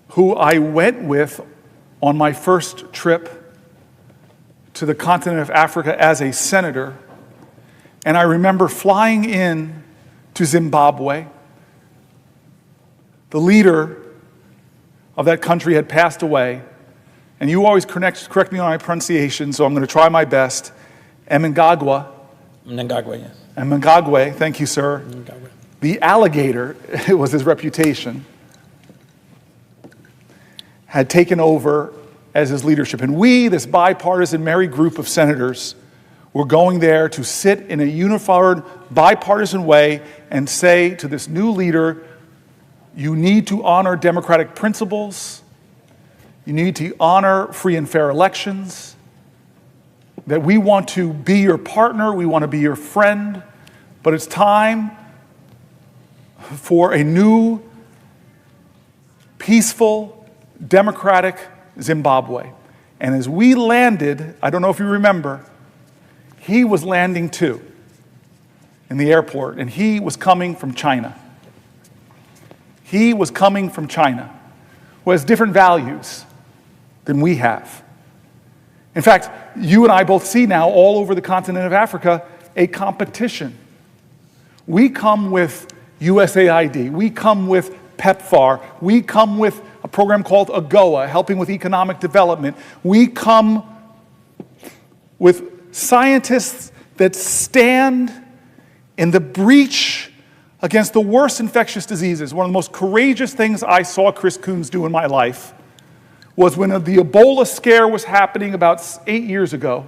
who I went with on my first trip to the continent of Africa as a senator. And I remember flying in to Zimbabwe. The leader of that country had passed away. And you always correct me on my pronunciation, so I'm going to try my best. Mnangagwa. Mnangagwa, yes. Mnangagwa, thank you, sir. Mnangagwa. The alligator, it was his reputation, had taken over as his leadership. And we, this bipartisan merry group of senators, were going there to sit in a unified, bipartisan way and say to this new leader, you need to honor democratic principles, you need to honor free and fair elections, that we want to be your partner, we want to be your friend, but it's time for a new, peaceful, democratic Zimbabwe. And as we landed, I don't know if you remember, he was landing too in the airport, and he was coming from China. He was coming from China, who has different values than we have. In fact, you and I both see now all over the continent of Africa a competition. We come with USAID, we come with PEPFAR, we come with a program called AGOA, helping with economic development. We come with scientists that stand in the breach against the worst infectious diseases. One of the most courageous things I saw Chris Coons do in my life was when the Ebola scare was happening about 8 years ago,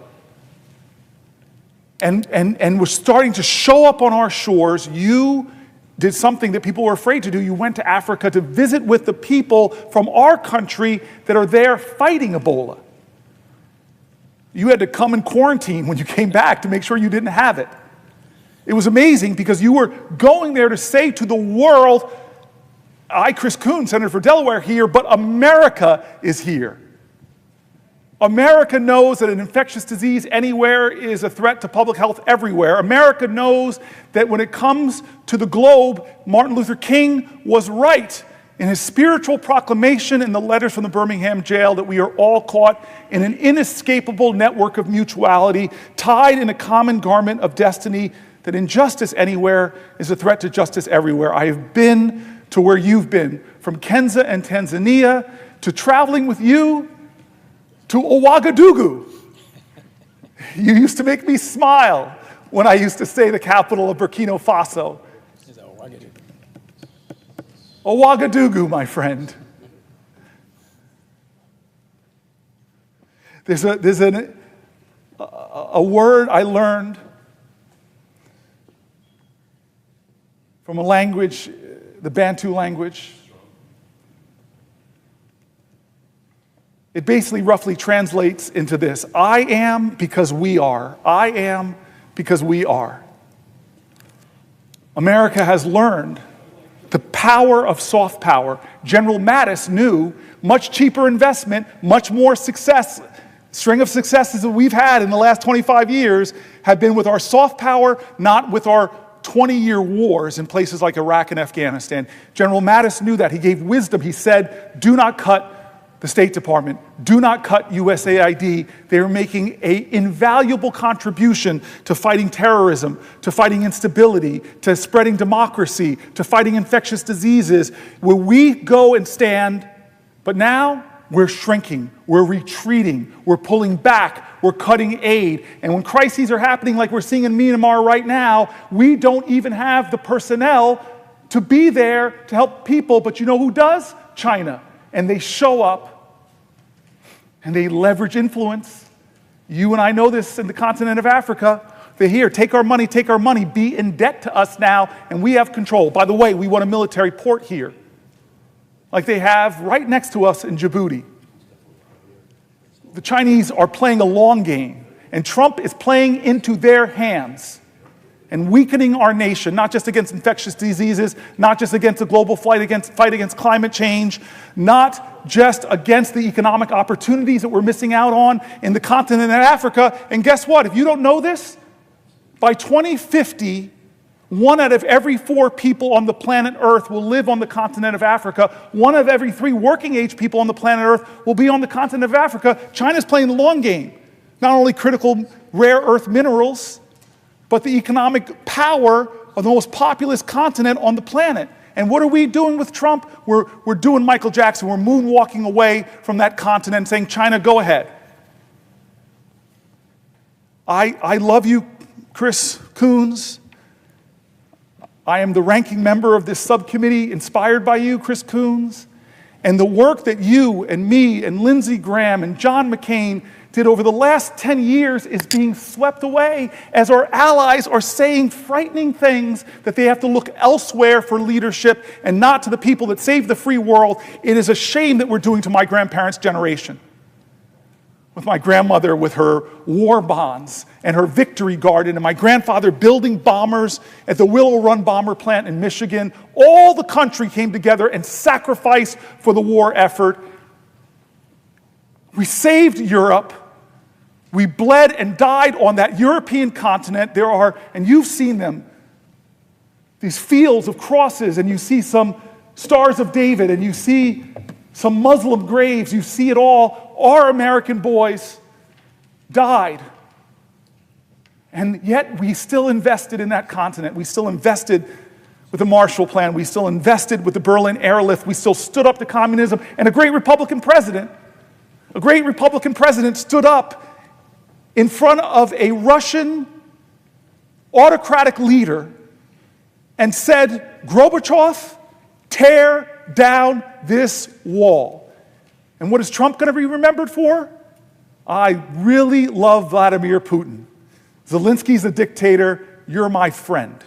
and was starting to show up on our shores. You did something that people were afraid to do. You went to Africa to visit with the people from our country that are there fighting Ebola. You had to come in quarantine when you came back to make sure you didn't have it. It was amazing because you were going there to say to the world, I, Chris Coons, Senator for Delaware, here, but America is here. America knows that an infectious disease anywhere is a threat to public health everywhere. America knows that when it comes to the globe, Martin Luther King was right in his spiritual proclamation in the letters from the Birmingham jail that we are all caught in an inescapable network of mutuality, tied in a common garment of destiny, that injustice anywhere is a threat to justice everywhere. I have been to where you've been, from Kenya and Tanzania, to traveling with you to Ouagadougou. You used to make me smile when I used to say the capital of Burkina Faso. Ouagadougou, my friend. There's a word I learned from a language, the Bantu language. It basically roughly translates into this: I am because we are. I am because we are. America has learned the power of soft power. General Mattis knew much cheaper investment, much more success. String of successes that we've had in the last 25 years have been with our soft power, not with our 20-year wars in places like Iraq and Afghanistan. General Mattis knew that. He gave wisdom. He said, do not cut the State Department. Do not cut USAID. They are making an invaluable contribution to fighting terrorism, to fighting instability, to spreading democracy, to fighting infectious diseases, where we go and stand. But now we're shrinking, we're retreating, we're pulling back, we're cutting aid. And when crises are happening like we're seeing in Myanmar right now, we don't even have the personnel to be there to help people. But you know who does? China. And they show up and they leverage influence. You and I know this in the continent of Africa. They're here, take our money, be in debt to us now, and we have control. By the way, we want a military port here, like they have right next to us in Djibouti. The Chinese are playing a long game, and Trump is playing into their hands and weakening our nation, not just against infectious diseases, not just against the global fight against climate change, not just against the economic opportunities that we're missing out on in the continent of Africa. And guess what? If you don't know this, by 2050, 1 out of every 4 people on the planet Earth will live on the continent of Africa. 1 of every 3 working-age people on the planet Earth will be on the continent of Africa. China's playing the long game. Not only critical rare earth minerals, but the economic power of the most populous continent on the planet. And what are we doing with Trump? We're doing Michael Jackson. We're moonwalking away from that continent saying, China, go ahead. I love you, Chris Coons. I am the ranking member of this subcommittee inspired by you, Chris Coons. And the work that you and me and Lindsey Graham and John McCain did over the last 10 years is being swept away as our allies are saying frightening things that they have to look elsewhere for leadership and not to the people that saved the free world. It is a shame that we're doing to my grandparents' generation. With my grandmother with her war bonds and her victory garden, and my grandfather building bombers at the Willow Run bomber plant in Michigan. All the country came together and sacrificed for the war effort. We saved Europe. We bled and died on that European continent. There are, and you've seen them, these fields of crosses, and you see some Stars of David, and you see some Muslim graves. You see it all. Our American boys died. And yet we still invested in that continent. We still invested with the Marshall Plan. We still invested with the Berlin Airlift. We still stood up to communism. And a great Republican president stood up in front of a Russian autocratic leader and said, Gorbachev, tear down this wall. And what is Trump going to be remembered for? I really love Vladimir Putin. Zelensky's a dictator. You're my friend.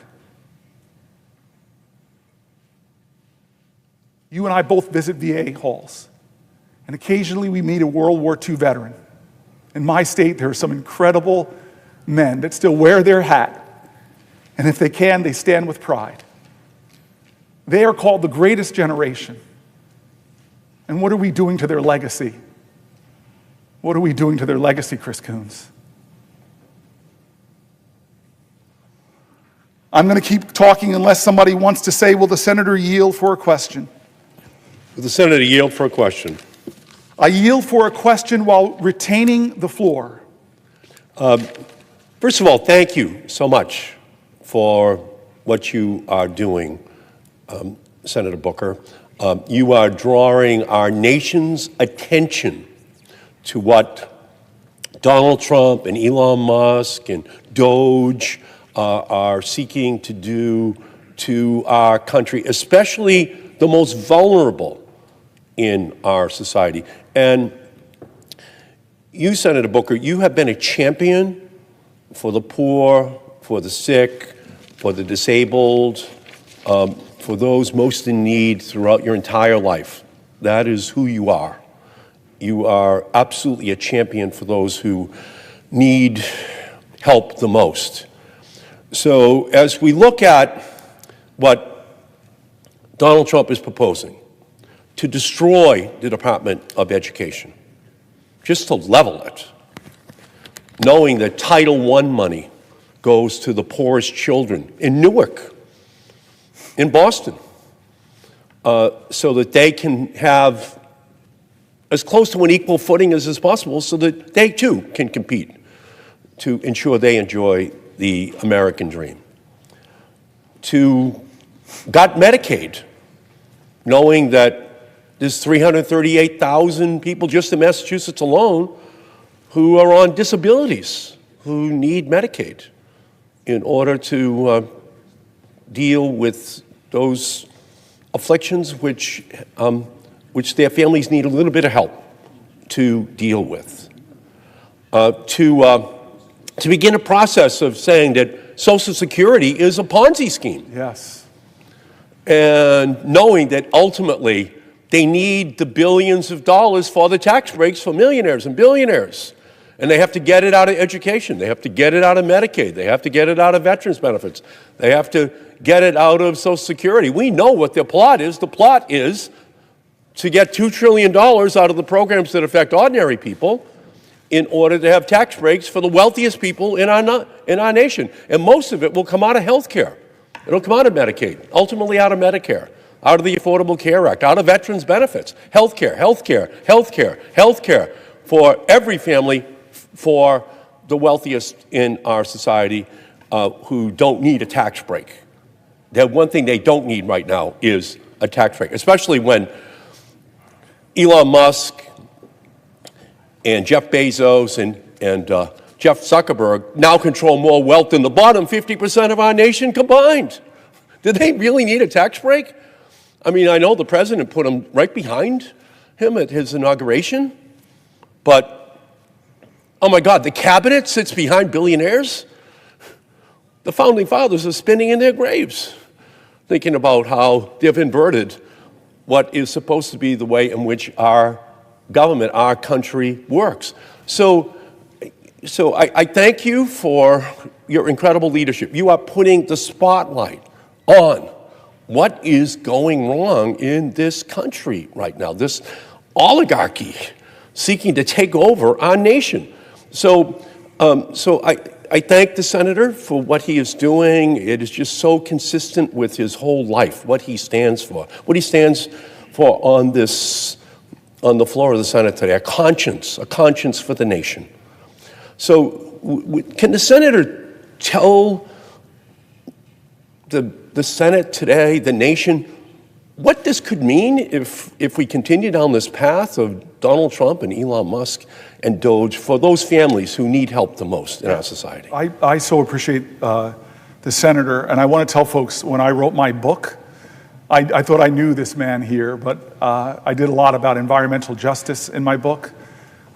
You and I both visit VA halls. And occasionally we meet a World War II veteran. In my state, there are some incredible men that still wear their hat. And if they can, they stand with pride. They are called the greatest generation. And what are we doing to their legacy? What are we doing to their legacy, Chris Coons? I'm going to keep talking unless somebody wants to say, will the senator yield for a question? Will the senator yield for a question? I yield for a question while retaining the floor. First of all, thank you so much for what you are doing, Senator Booker. You are drawing our nation's attention to what Donald Trump and Elon Musk and Doge are seeking to do to our country, especially the most vulnerable in our society. And you, Senator Booker, you have been a champion for the poor, for the sick, for the disabled, for those most in need throughout your entire life. That is who you are. You are absolutely a champion for those who need help the most. So as we look at what Donald Trump is proposing, to destroy the Department of Education, just to level it, knowing that Title I money goes to the poorest children in Newark, in Boston, so that they can have as close to an equal footing as is possible so that they too can compete to ensure they enjoy the American dream. To got Medicaid, knowing that there's 338,000 people just in Massachusetts alone who are on disabilities, who need Medicaid in order to deal with those afflictions which their families need a little bit of help to deal with. To begin a process of saying that Social Security is a Ponzi scheme. Yes. And knowing that ultimately they need the billions of dollars for the tax breaks for millionaires and billionaires. And they have to get it out of education. They have to get it out of Medicaid. They have to get it out of veterans benefits. They have to get it out of Social Security. We know what their plot is. The plot is to get $2 trillion out of the programs that affect ordinary people in order to have tax breaks for the wealthiest people in our nation. And most of it will come out of health care. It'll come out of Medicaid, ultimately out of Medicare, out of the Affordable Care Act, out of veterans' benefits, healthcare for every family, for the wealthiest in our society who don't need a tax break. The one thing they don't need right now is a tax break, especially when Elon Musk and Jeff Bezos and Jeff Zuckerberg now control more wealth than the bottom 50% of our nation combined. Did they really need a tax break? I mean, I know the president put him right behind him at his inauguration, but, oh my God, the cabinet sits behind billionaires? The founding fathers are spinning in their graves, thinking about how they've inverted what is supposed to be the way in which our government, our country works. So I thank you for your incredible leadership. You are putting the spotlight on what is going wrong in this country right now, this oligarchy seeking to take over our nation. So I thank the senator for what he is doing. It is just so consistent with his whole life, what he stands for on the floor of the Senate today, a conscience for the nation. So can the senator tell the Senate today, the nation, what this could mean if we continue down this path of Donald Trump and Elon Musk and Doge for those families who need help the most in our society? I so appreciate the senator, and I want to tell folks, when I wrote my book, I thought I knew this man here, but I did a lot about environmental justice in my book.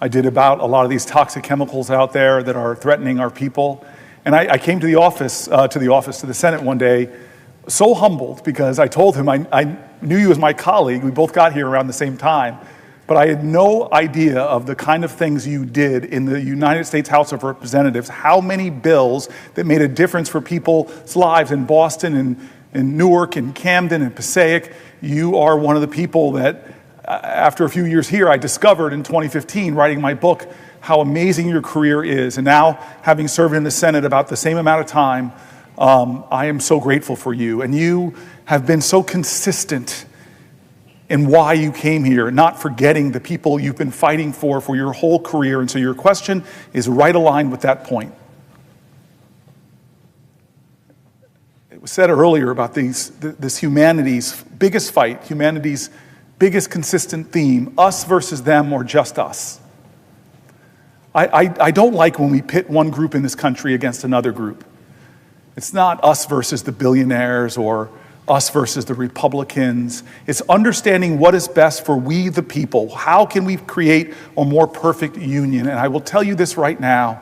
I did about a lot of these toxic chemicals out there that are threatening our people. And I came to the Senate one day, so humbled, because I told him I knew you as my colleague. We both got here around the same time, but I had no idea of the kind of things you did in the United States House of Representatives, how many bills that made a difference for people's lives in Boston and in Newark and Camden and Passaic. You are one of the people that, after a few years here, I discovered in 2015, writing my book, how amazing your career is. And now, having served in the Senate about the same amount of time, I am so grateful for you. And you have been so consistent in why you came here, not forgetting the people you've been fighting for your whole career. And so your question is right aligned with that point. It was said earlier about this humanity's biggest fight, humanity's biggest consistent theme, us versus them or just us. I don't like when we pit one group in this country against another group. It's not us versus the billionaires or us versus the Republicans. It's understanding what is best for we the people. How can we create a more perfect union? And I will tell you this right now.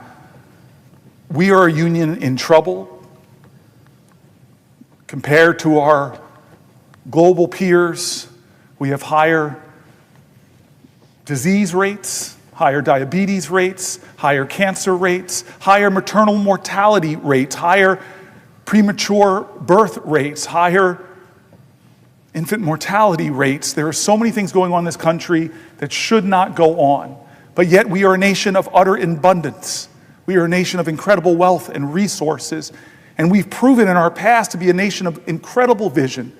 We are a union in trouble compared to our global peers. We have higher disease rates, higher diabetes rates, higher cancer rates, higher maternal mortality rates, higher premature birth rates, higher infant mortality rates. There are so many things going on in this country that should not go on. But yet we are a nation of utter abundance. We are a nation of incredible wealth and resources. And we've proven in our past to be a nation of incredible vision.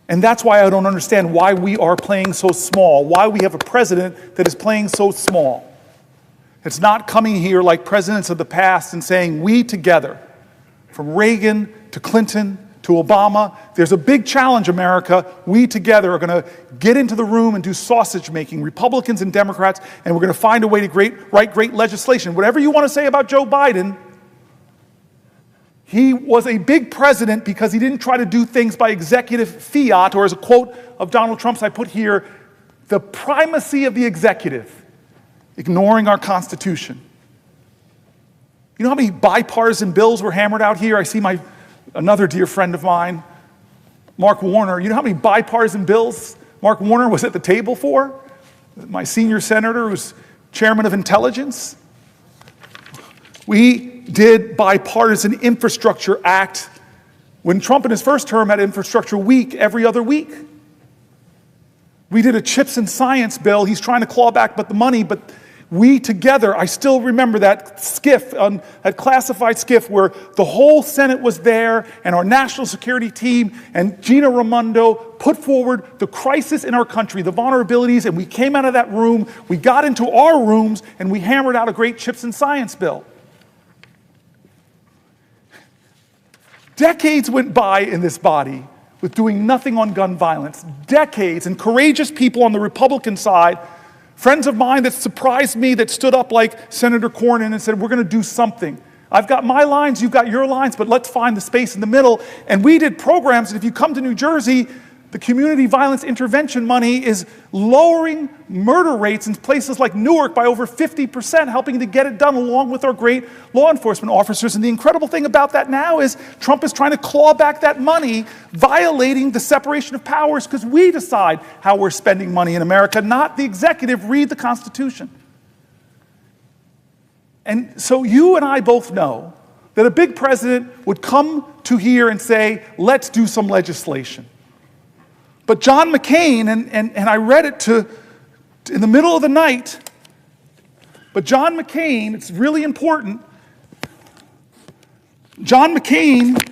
And that's why I don't understand why we are playing so small, why we have a president that is playing so small. It's not coming here like presidents of the past and saying, we together, from Reagan to Clinton to Obama, there's a big challenge, America. We together are going to get into the room and do sausage making, Republicans and Democrats, and we're going to find a way to write great legislation. Whatever you want to say about Joe Biden, he was a big president because he didn't try to do things by executive fiat, or as a quote of Donald Trump's I put here, the primacy of the executive, ignoring our Constitution. You know how many bipartisan bills were hammered out here? I see another dear friend of mine, Mark Warner. You know how many bipartisan bills Mark Warner was at the table for? My senior senator who's chairman of Intelligence. We did bipartisan infrastructure act when Trump in his first term had infrastructure week every other week. We did a chips and science bill. He's trying to claw back the money, but We together, I still remember that skiff, that classified skiff where the whole Senate was there and our national security team and Gina Raimondo put forward the crisis in our country, the vulnerabilities, and we came out of that room, we got into our rooms, and we hammered out a great CHIPS and Science bill. Decades went by in this body with doing nothing on gun violence. Decades, and courageous people on the Republican side, friends of mine that surprised me, that stood up like Senator Cornyn and said, we're going to do something. I've got my lines, you've got your lines, but let's find the space in the middle. And we did programs, and if you come to New Jersey, the community violence intervention money is lowering murder rates in places like Newark by over 50%, helping to get it done along with our great law enforcement officers. And the incredible thing about that now is Trump is trying to claw back that money, violating the separation of powers, because we decide how we're spending money in America, not the executive. Read the Constitution. And so you and I both know that a big president would come to here and say, let's do some legislation. But John McCain, and I read it in the middle of the night, but John McCain, it's really important, John McCain,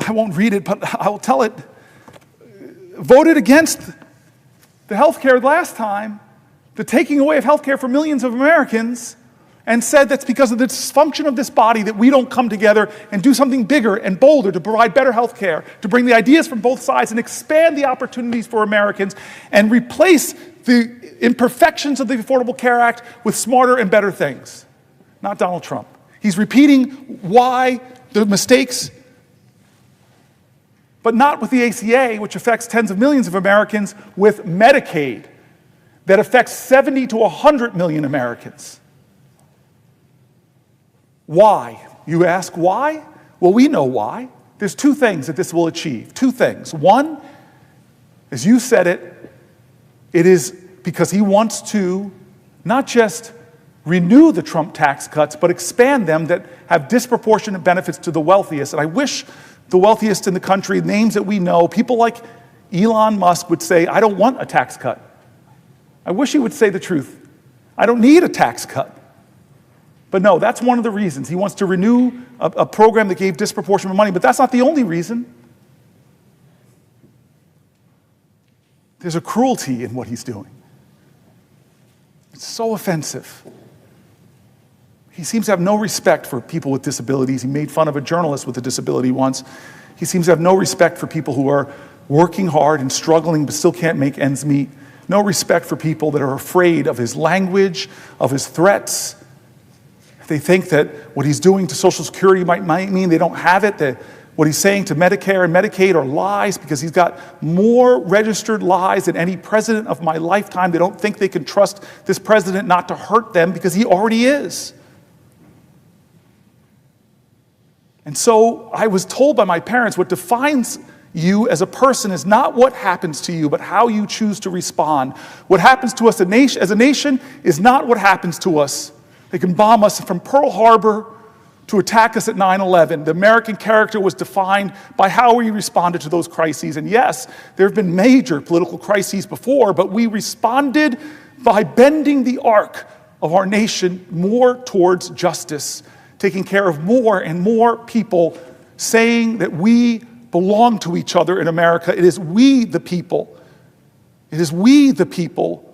I won't read it, but I will tell it, voted against the health care last time, the taking away of health care for millions of Americans, and said that's because of the dysfunction of this body that we don't come together and do something bigger and bolder to provide better health care, to bring the ideas from both sides and expand the opportunities for Americans and replace the imperfections of the Affordable Care Act with smarter and better things. Not Donald Trump. He's repeating why the mistakes, but not with the ACA, which affects tens of millions of Americans, with Medicaid, that affects 70 to 100 million Americans. Why? You ask why? Well, we know why. There's two things that this will achieve. Two things. One, as you said it, it is because he wants to not just renew the Trump tax cuts, but expand them that have disproportionate benefits to the wealthiest. And I wish the wealthiest in the country, names that we know, people like Elon Musk would say, I don't want a tax cut. I wish he would say the truth. I don't need a tax cut. But no, that's one of the reasons. He wants to renew a program that gave disproportionate money, but that's not the only reason. There's a cruelty in what he's doing. It's so offensive. He seems to have no respect for people with disabilities. He made fun of a journalist with a disability once. He seems to have no respect for people who are working hard and struggling but still can't make ends meet. No respect for people that are afraid of his language, of his threats. They think that what he's doing to Social Security might mean they don't have it, that what he's saying to Medicare and Medicaid are lies because he's got more registered lies than any president of my lifetime. They don't think they can trust this president not to hurt them because he already is. And so I was told by my parents what defines you as a person is not what happens to you, but how you choose to respond. What happens to us as a nation is not what happens to us. They can bomb us from Pearl Harbor to attack us at 9/11. The American character was defined by how we responded to those crises. And yes, there have been major political crises before, but we responded by bending the arc of our nation more towards justice, taking care of more and more people, saying that we belong to each other in America. It is we the people. It is we the people.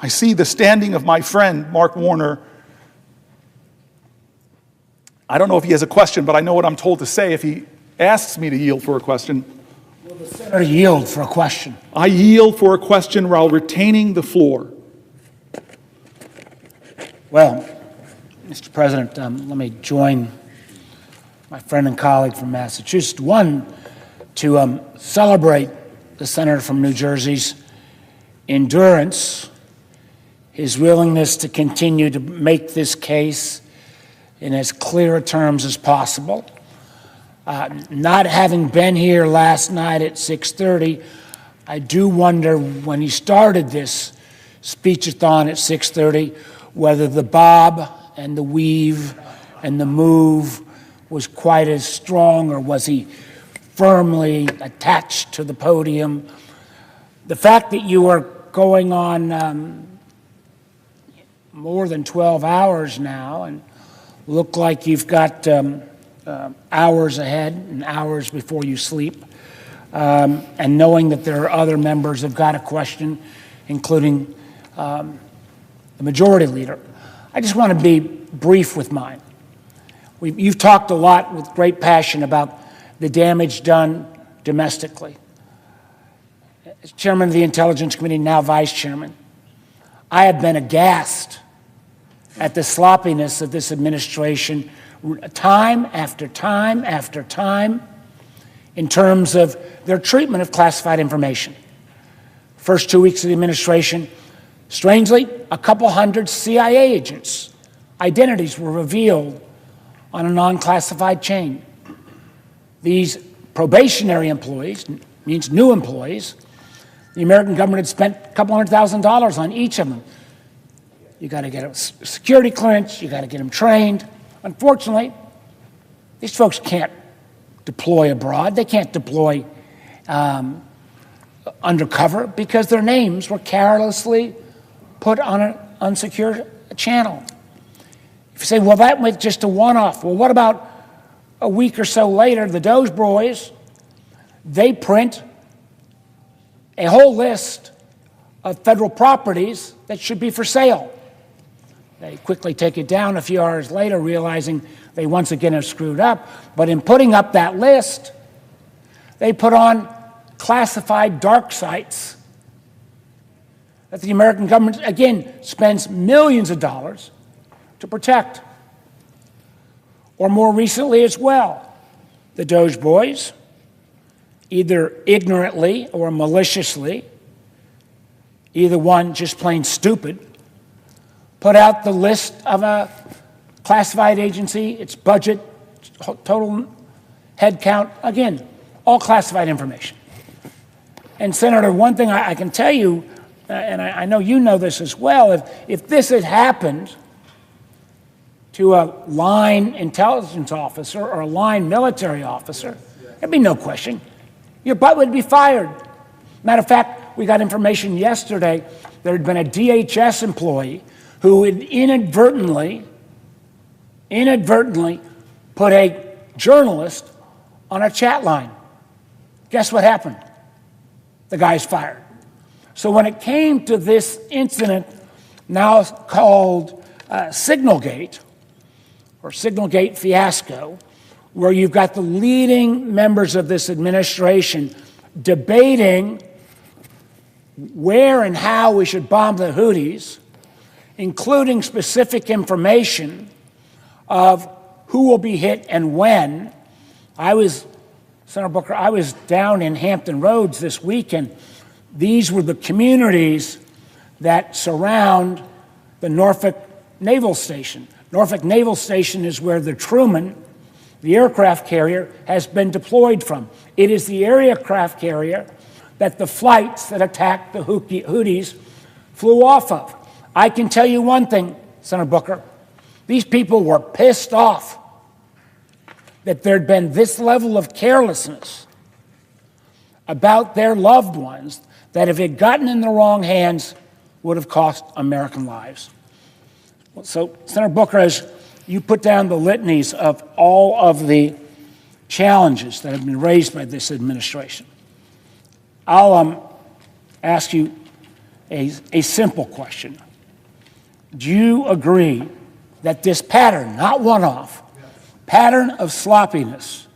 I see the standing of my friend, Mark Warner. I don't know if he has a question, but I know what I'm told to say if he asks me to yield for a question. Will the senator yield for a question? I yield for a question while retaining the floor. Well, Mr. President, let me join my friend and colleague from Massachusetts. One, to celebrate the senator from New Jersey's endurance, his willingness to continue to make this case in as clear terms as possible. Not having been here last night at 6:30, I do wonder when he started this speechathon at 6:30 whether the bob and the weave and the move was quite as strong, or was he firmly attached to the podium. The fact that you are going on more than 12 hours now, and look like you've got hours ahead and hours before you sleep. And knowing that there are other members who've got a question, including the majority leader, I just want to be brief with mine. You've talked a lot with great passion about the damage done domestically. As chairman of the Intelligence Committee, now vice chairman, I have been aghast at the sloppiness of this administration time after time after time in terms of their treatment of classified information. First 2 weeks of the administration, strangely, a couple hundred CIA agents' identities were revealed on a non-classified chain. These probationary employees, means new employees, the American government had spent a couple $100,000 on each of them. You got to get a security clearance, you got to get them trained. Unfortunately, these folks can't deploy abroad. They can't deploy undercover because their names were carelessly put on an unsecured channel. If you say, well, that was just a one-off. Well, what about a week or so later, the Doge boys, they print a whole list of federal properties that should be for sale. They quickly take it down a few hours later, realizing they once again have screwed up. But in putting up that list, they put on classified dark sites that the American government, again, spends millions of dollars to protect. Or more recently as well, the Doge boys, either ignorantly or maliciously, either one just plain stupid, put out the list of a classified agency, its budget, total head count, again, all classified information. And Senator, one thing I can tell you, and I know you know this as well, if this had happened to a line intelligence officer or a line military officer, there'd be no question. Your butt would be fired. Matter of fact, we got information yesterday there had been a DHS employee who had inadvertently put a journalist on a chat line. Guess what happened? The guy's fired. So when it came to this incident, now called Signalgate, or Signalgate fiasco, where you've got the leading members of this administration debating where and how we should bomb the Houthis, including specific information of who will be hit and when. Senator Booker, I was down in Hampton Roads this weekend. These were the communities that surround the Norfolk Naval Station. Norfolk Naval Station is where the Truman, the aircraft carrier, has been deployed from. It is the aircraft carrier that the flights that attacked the Houthis flew off of. I can tell you one thing, Senator Booker. These people were pissed off that there'd been this level of carelessness about their loved ones that if it had gotten in the wrong hands, would have cost American lives. So, Senator Booker, as you put down the litanies of all of the challenges that have been raised by this administration, I'll ask you a simple question. Do you agree that this pattern, not one-off, pattern of sloppiness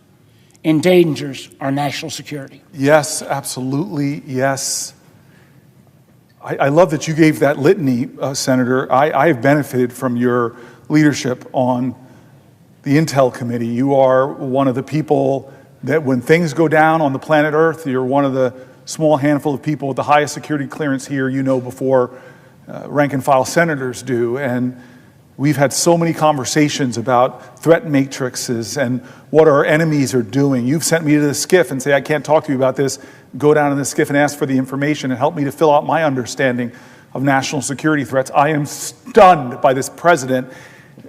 endangers our national security? Yes, absolutely, yes. I love that you gave that litany, Senator. I have benefited from your leadership on the Intel Committee. You are one of the people that when things go down on the planet Earth, you're one of the small handful of people with the highest security clearance here, before rank and file senators do. And we've had so many conversations about threat matrices and what our enemies are doing. You've sent me to the SCIF and say, I can't talk to you about this. Go down in the SCIF and ask for the information and help me to fill out my understanding of national security threats. I am stunned by this president.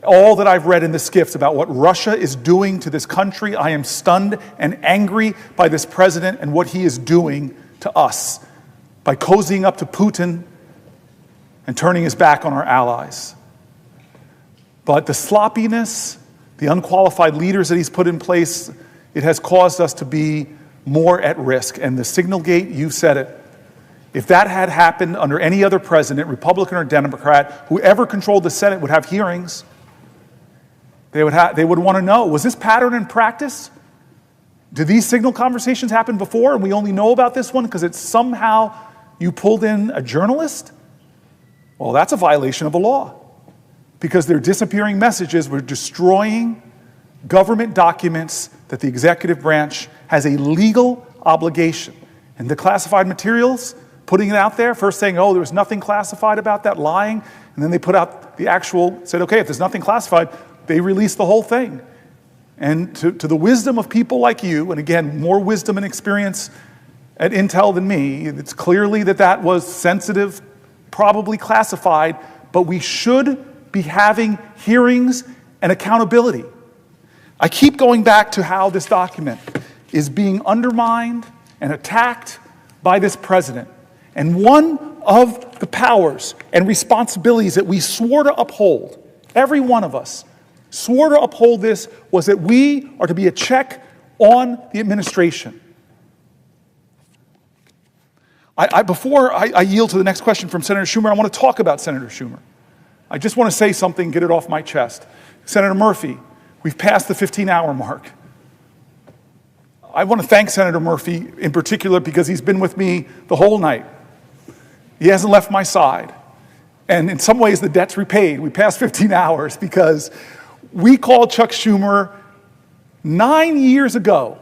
All that I've read in the SCIFs about what Russia is doing to this country, I am stunned and angry by this president and what he is doing to us. by cozying up to Putin and turning his back on our allies. But the sloppiness, the unqualified leaders that he's put in place, it has caused us to be more at risk. And the signal gate, you said it. If that had happened under any other president, Republican or Democrat, whoever controlled the Senate would have hearings. They would want to know, was this pattern in practice? Do these signal conversations happen before and we only know about this one because it's somehow you pulled in a journalist? Well, that's a violation of the law because they're disappearing messages. We're destroying government documents that the executive branch has a legal obligation. And the classified materials, putting it out there, first saying, oh, there was nothing classified about that, lying, and then they put out the actual, said, okay, if there's nothing classified, they released the whole thing. And to the wisdom of people like you, and again, more wisdom and experience at Intel than me, it's clearly that was sensitive, probably classified, but we should be having hearings and accountability. I keep going back to how this document is being undermined and attacked by this president. And one of the powers and responsibilities that we swore to uphold, every one of us swore to uphold this, was that we are to be a check on the administration. Before I yield to the next question from Senator Schumer, I want to talk about Senator Schumer. I just want to say something, get it off my chest. Senator Murphy, we've passed the 15-hour mark. I want to thank Senator Murphy in particular because he's been with me the whole night. He hasn't left my side. And in some ways, the debt's repaid. We passed 15 hours because we called Chuck Schumer 9 years ago.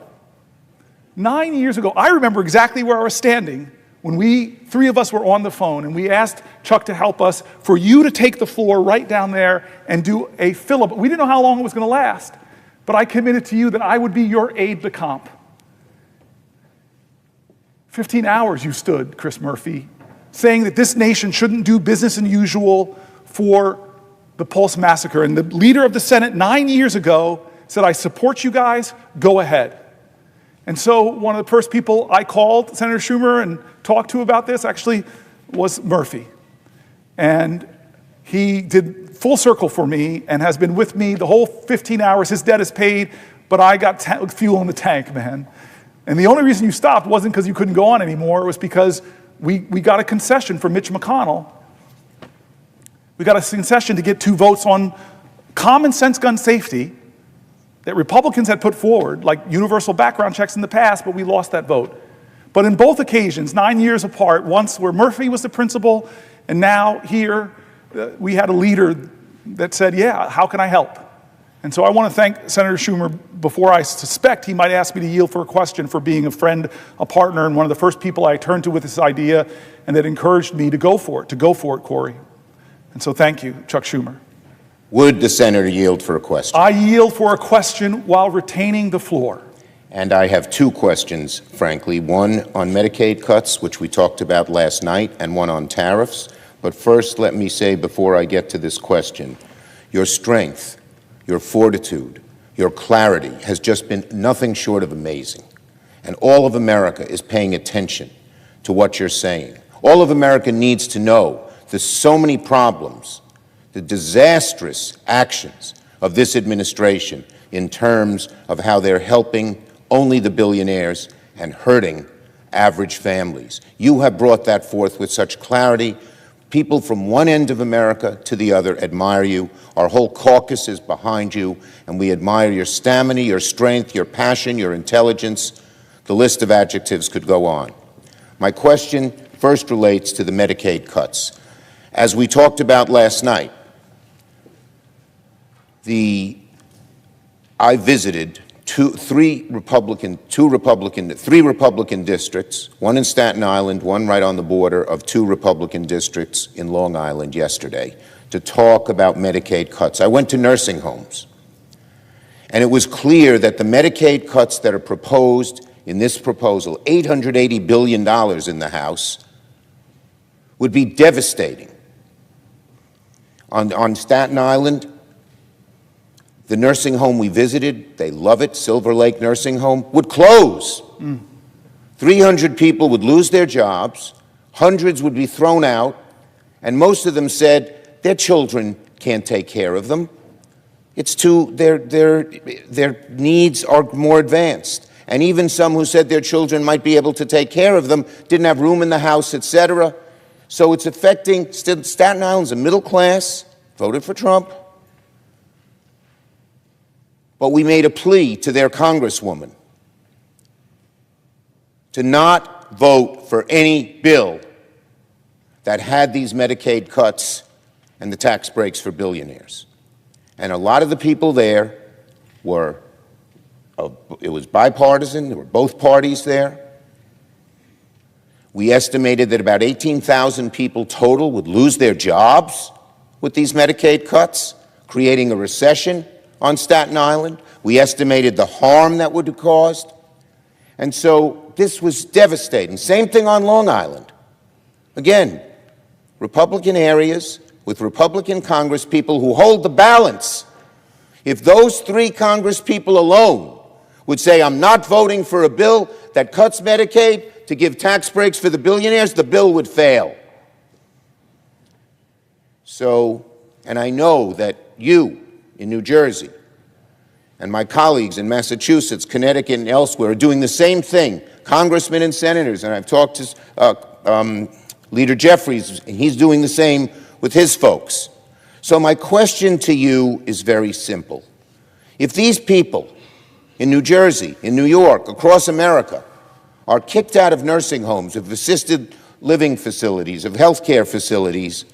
9 years ago. I remember exactly where I was standing when three of us were on the phone and we asked Chuck to help us for you to take the floor right down there and do a filibuster. We didn't know how long it was going to last, but I committed to you that I would be your aide de camp. 15 hours you stood, Chris Murphy, saying that this nation shouldn't do business as usual for the Pulse massacre. And the leader of the Senate 9 years ago said, I support you guys, go ahead. And so one of the first people I called, Senator Schumer, and talked to about this actually was Murphy. And he did full circle for me and has been with me the whole 15 hours. His debt is paid, but I got fuel in the tank, man. And the only reason you stopped wasn't because you couldn't go on anymore. It was because we got a concession from Mitch McConnell. We got a concession to get 2 votes on common sense gun safety that Republicans had put forward, like universal background checks in the past, but we lost that vote. But in both occasions, 9 years apart, once where Murphy was the principal, and now here, we had a leader that said, yeah, how can I help? And so I want to thank Senator Schumer before I suspect he might ask me to yield for a question for being a friend, a partner, and one of the first people I turned to with this idea and that encouraged me to go for it, Cory. And so thank you, Chuck Schumer. Would the senator yield for a question? I yield for a question while retaining the floor. And I have 2 questions, frankly, one on Medicaid cuts, which we talked about last night, and one on tariffs. But first, let me say before I get to this question, your strength, your fortitude, your clarity has just been nothing short of amazing. And all of America is paying attention to what you're saying. All of America needs to know there's so many problems, the disastrous actions of this administration in terms of how they're helping only the billionaires and hurting average families. You have brought that forth with such clarity. People from one end of America to the other admire you. Our whole caucus is behind you, and we admire your stamina, your strength, your passion, your intelligence. The list of adjectives could go on. My question first relates to the Medicaid cuts. As we talked about last night, I visited three Republican districts, one in Staten Island, one right on the border of 2 Republican districts in Long Island yesterday, to talk about Medicaid cuts. I went to nursing homes, and it was clear that the Medicaid cuts that are proposed in this proposal, $880 billion in the House, would be devastating. On Staten Island, the nursing home we visited, they love it, Silver Lake Nursing Home, would close. 300 people would lose their jobs, Hundreds would be thrown out, and most of them said their children can't take care of them. It's their needs are more advanced. And even some who said their children might be able to take care of them didn't have room in the house, etc. So it's affecting, Staten Island's a middle class, voted for Trump. But we made a plea to their congresswoman to not vote for any bill that had these Medicaid cuts and the tax breaks for billionaires. And a lot of the people there were, it was bipartisan, there were both parties there. We estimated that about 18,000 people total would lose their jobs with these Medicaid cuts, creating a recession on Staten Island. We estimated the harm that would have caused. And so this was devastating. Same thing on Long Island. Again, Republican areas with Republican congresspeople who hold the balance. If those three congresspeople alone would say, I'm not voting for a bill that cuts Medicaid to give tax breaks for the billionaires, the bill would fail. So, and I know that you in New Jersey and my colleagues in Massachusetts, Connecticut, and elsewhere are doing the same thing, congressmen and senators, and I've talked to Leader Jeffries, and he's doing the same with his folks. So my question to you is very simple. If these people in New Jersey, in New York, across America, are kicked out of nursing homes, of assisted living facilities, of healthcare facilities,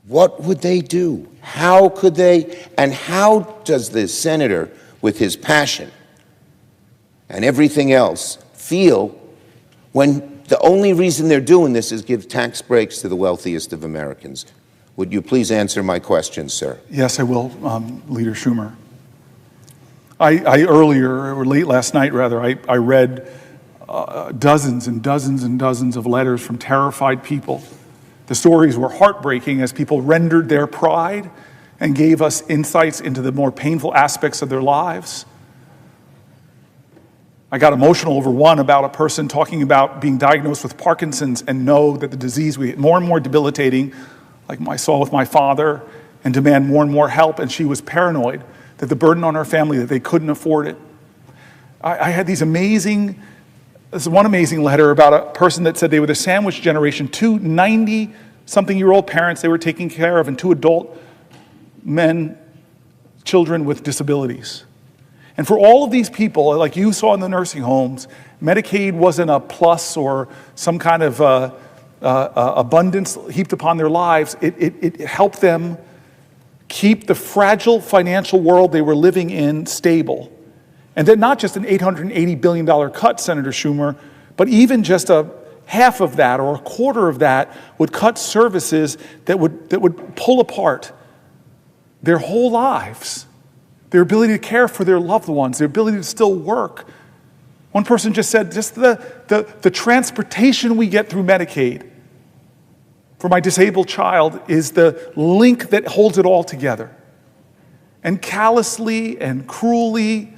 what would they do? How could they, and how does the senator, with his passion and everything else, feel when the only reason they're doing this is give tax breaks to the wealthiest of Americans? Would you please answer my question, sir? Yes, I will, Leader Schumer. I earlier, or late last night rather, I read dozens and dozens and dozens of letters from terrified people. The stories were heartbreaking as people rendered their pride and gave us insights into the more painful aspects of their lives. I got emotional over one about a person talking about being diagnosed with Parkinson's and know that the disease would get more and more debilitating, like I saw with my father, and demand more and more help, and she was paranoid that the burden on her family, that they couldn't afford it. I had this one amazing letter about a person that said they were the sandwich generation, two 90-something-year-old parents they were taking care of, and two adult men, children with disabilities. And for all of these people, like you saw in the nursing homes, Medicaid wasn't a plus or some kind of abundance heaped upon their lives. It helped them keep the fragile financial world they were living in stable. And then not just an $880 billion cut, Senator Schumer, but even just a half of that or a quarter of that would cut services that would pull apart their whole lives, their ability to care for their loved ones, their ability to still work. One person just said, just the transportation we get through Medicaid for my disabled child is the link that holds it all together. And callously and cruelly,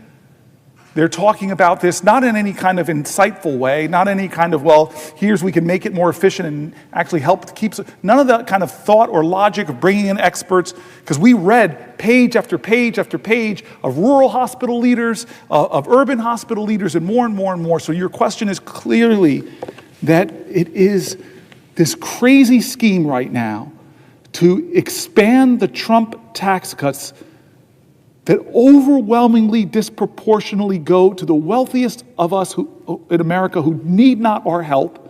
they're talking about this, not in any kind of insightful way, not any kind of, well, here's we can make it more efficient and actually help keep, none of that kind of thought or logic of bringing in experts, because we read page after page after page of rural hospital leaders, of urban hospital leaders, and more and more and more. So your question is clearly that it is this crazy scheme right now to expand the Trump tax cuts that overwhelmingly, disproportionately go to the wealthiest of us in America who need not our help,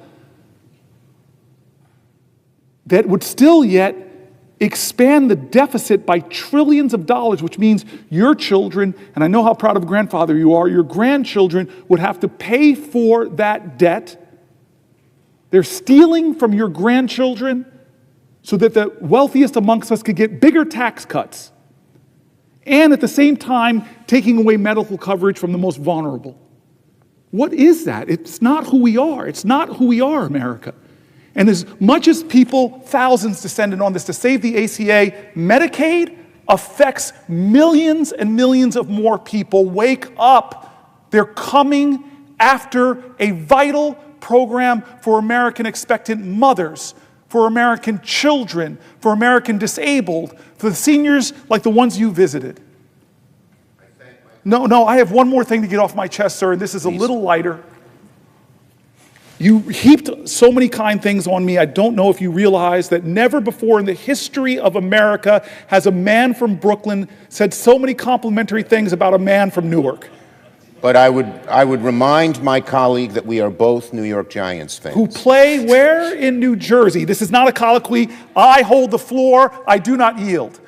that would still yet expand the deficit by trillions of dollars, which means your children, and I know how proud of a grandfather you are, your grandchildren would have to pay for that debt. They're stealing from your grandchildren so that the wealthiest amongst us could get bigger tax cuts, and at the same time taking away medical coverage from the most vulnerable. What is that? It's not who we are. It's not who we are, America. And as much as people, thousands descended on this to save the ACA, Medicaid affects millions and millions of more people. Wake up. They're coming after a vital program for American expectant mothers, for American children, for American disabled, for the seniors like the ones you visited. No, I have one more thing to get off my chest, sir, and this is a little lighter. You heaped so many kind things on me, I don't know if you realize that never before in the history of America has a man from Brooklyn said so many complimentary things about a man from Newark. But I would remind my colleague that we are both New York Giants fans. Who play where in New Jersey? This is not a colloquy. I hold the floor. I do not yield.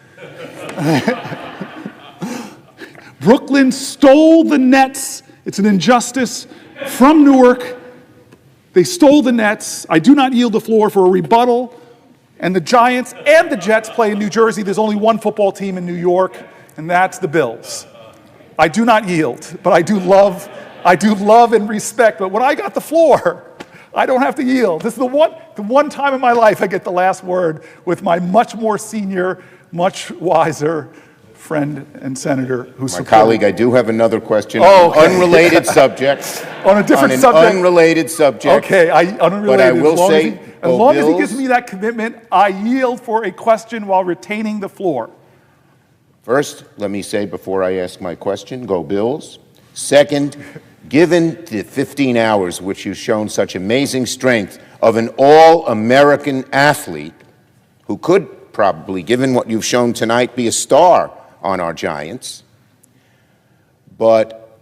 Brooklyn stole the Nets. It's an injustice from Newark. They stole the Nets. I do not yield the floor for a rebuttal. And the Giants and the Jets play in New Jersey. There's only one football team in New York, and that's the Bills. I do not yield, but I do love and respect. But when I got the floor, I don't have to yield. This is the one time in my life I get the last word with my much more senior, much wiser friend and senator who supported. My colleague, I do have another question Oh, okay. on an unrelated subject. On a different on an subject. Unrelated subject. Okay, unrelated. But I will say, as long as he Bills. gives me that commitment, I yield for a question while retaining the floor. First, let me say before I ask my question, go Bills. Second, given the 15 hours which you've shown such amazing strength of an all-American athlete who could probably, given what you've shown tonight, be a star on our Giants, but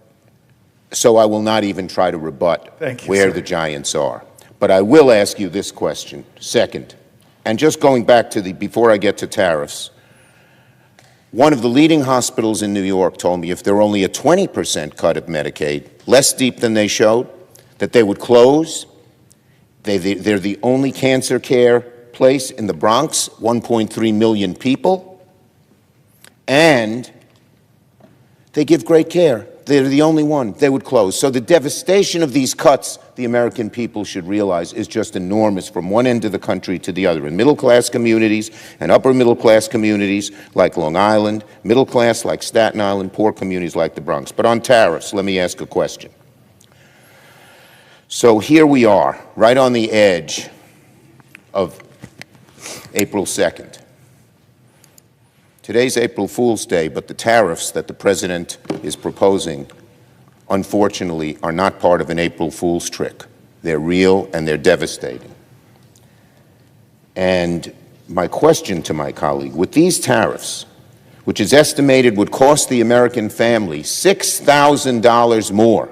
so I will not even try to rebut where the Giants are. But I will ask you this question, second, and just going back to before I get to tariffs, one of the leading hospitals in New York told me if there were only a 20% cut of Medicaid, less deep than they showed, that they would close. They're the only cancer care place in the Bronx, 1.3 million people. And they give great care. They're the only one. They would close. So the devastation of these cuts, the American people should realize, is just enormous from one end of the country to the other. In middle-class communities and upper-middle-class communities like Long Island, middle-class like Staten Island, poor communities like the Bronx. But on tariffs, let me ask a question. So here we are, right on the edge of April 2nd. Today's April Fool's Day, but the tariffs that the President is proposing, unfortunately, are not part of an April Fool's trick. They're real and they're devastating. And my question to my colleague, with these tariffs, which is estimated would cost the American family $6,000 more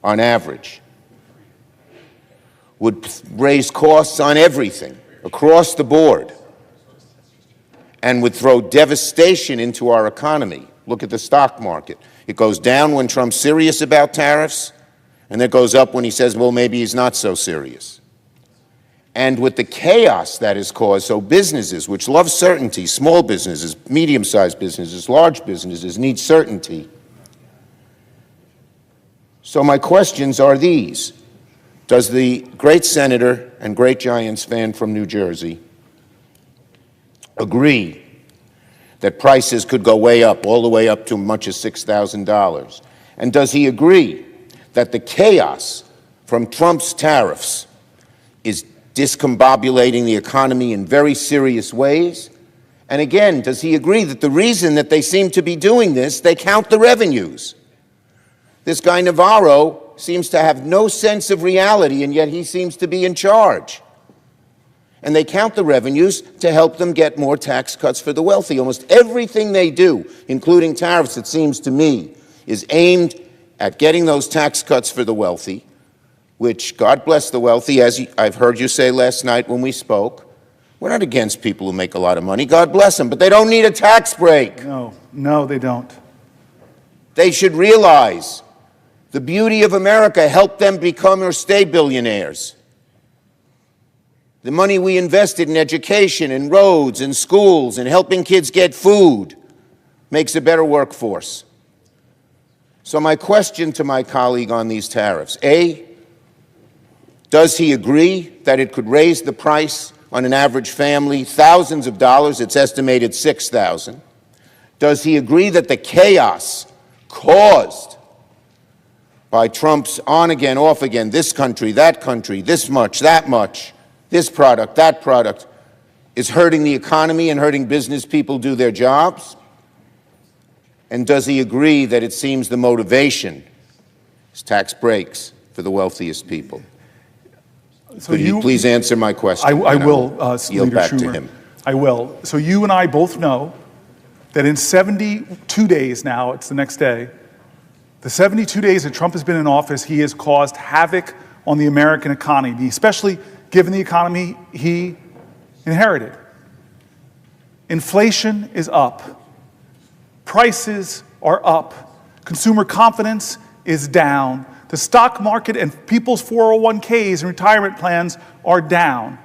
on average, would raise costs on everything across the board, and would throw devastation into our economy. Look at the stock market. It goes down when Trump's serious about tariffs, and it goes up when he says, well, maybe he's not so serious. And with the chaos that is caused, so businesses, which love certainty, small businesses, medium-sized businesses, large businesses, need certainty. So my questions are these. Does the great senator and great Giants fan from New Jersey agree that prices could go way up, all the way up to as much as $6,000? And does he agree that the chaos from Trump's tariffs is discombobulating the economy in very serious ways? And again, does he agree that the reason that they seem to be doing this, they count the revenues? This guy Navarro seems to have no sense of reality, and yet he seems to be in charge. And they count the revenues to help them get more tax cuts for the wealthy. Almost everything they do, including tariffs, it seems to me, is aimed at getting those tax cuts for the wealthy, which, God bless the wealthy, as I've heard you say last night when we spoke. We're not against people who make a lot of money. God bless them, but they don't need a tax break. No, they don't. They should realize the beauty of America helped them become or stay billionaires. The money we invested in education, in roads, in schools, in helping kids get food makes a better workforce. So my question to my colleague on these tariffs, A, does he agree that it could raise the price on an average family thousands of dollars? It's estimated $6,000. Does he agree that the chaos caused by Trump's on again, off again, this country, this much, that much, this product, that product, is hurting the economy and hurting business people do their jobs? And does he agree that it seems the motivation is tax breaks for the wealthiest people? So Could you please answer my question? I will, yield Leader back Schumer. to him. I will. So you and I both know that in 72 days now, it's the next day, the 72 days that Trump has been in office, he has caused havoc on the American economy, especially given the economy he inherited. Inflation is up. Prices are up. Consumer confidence is down. The stock market and people's 401ks and retirement plans are down.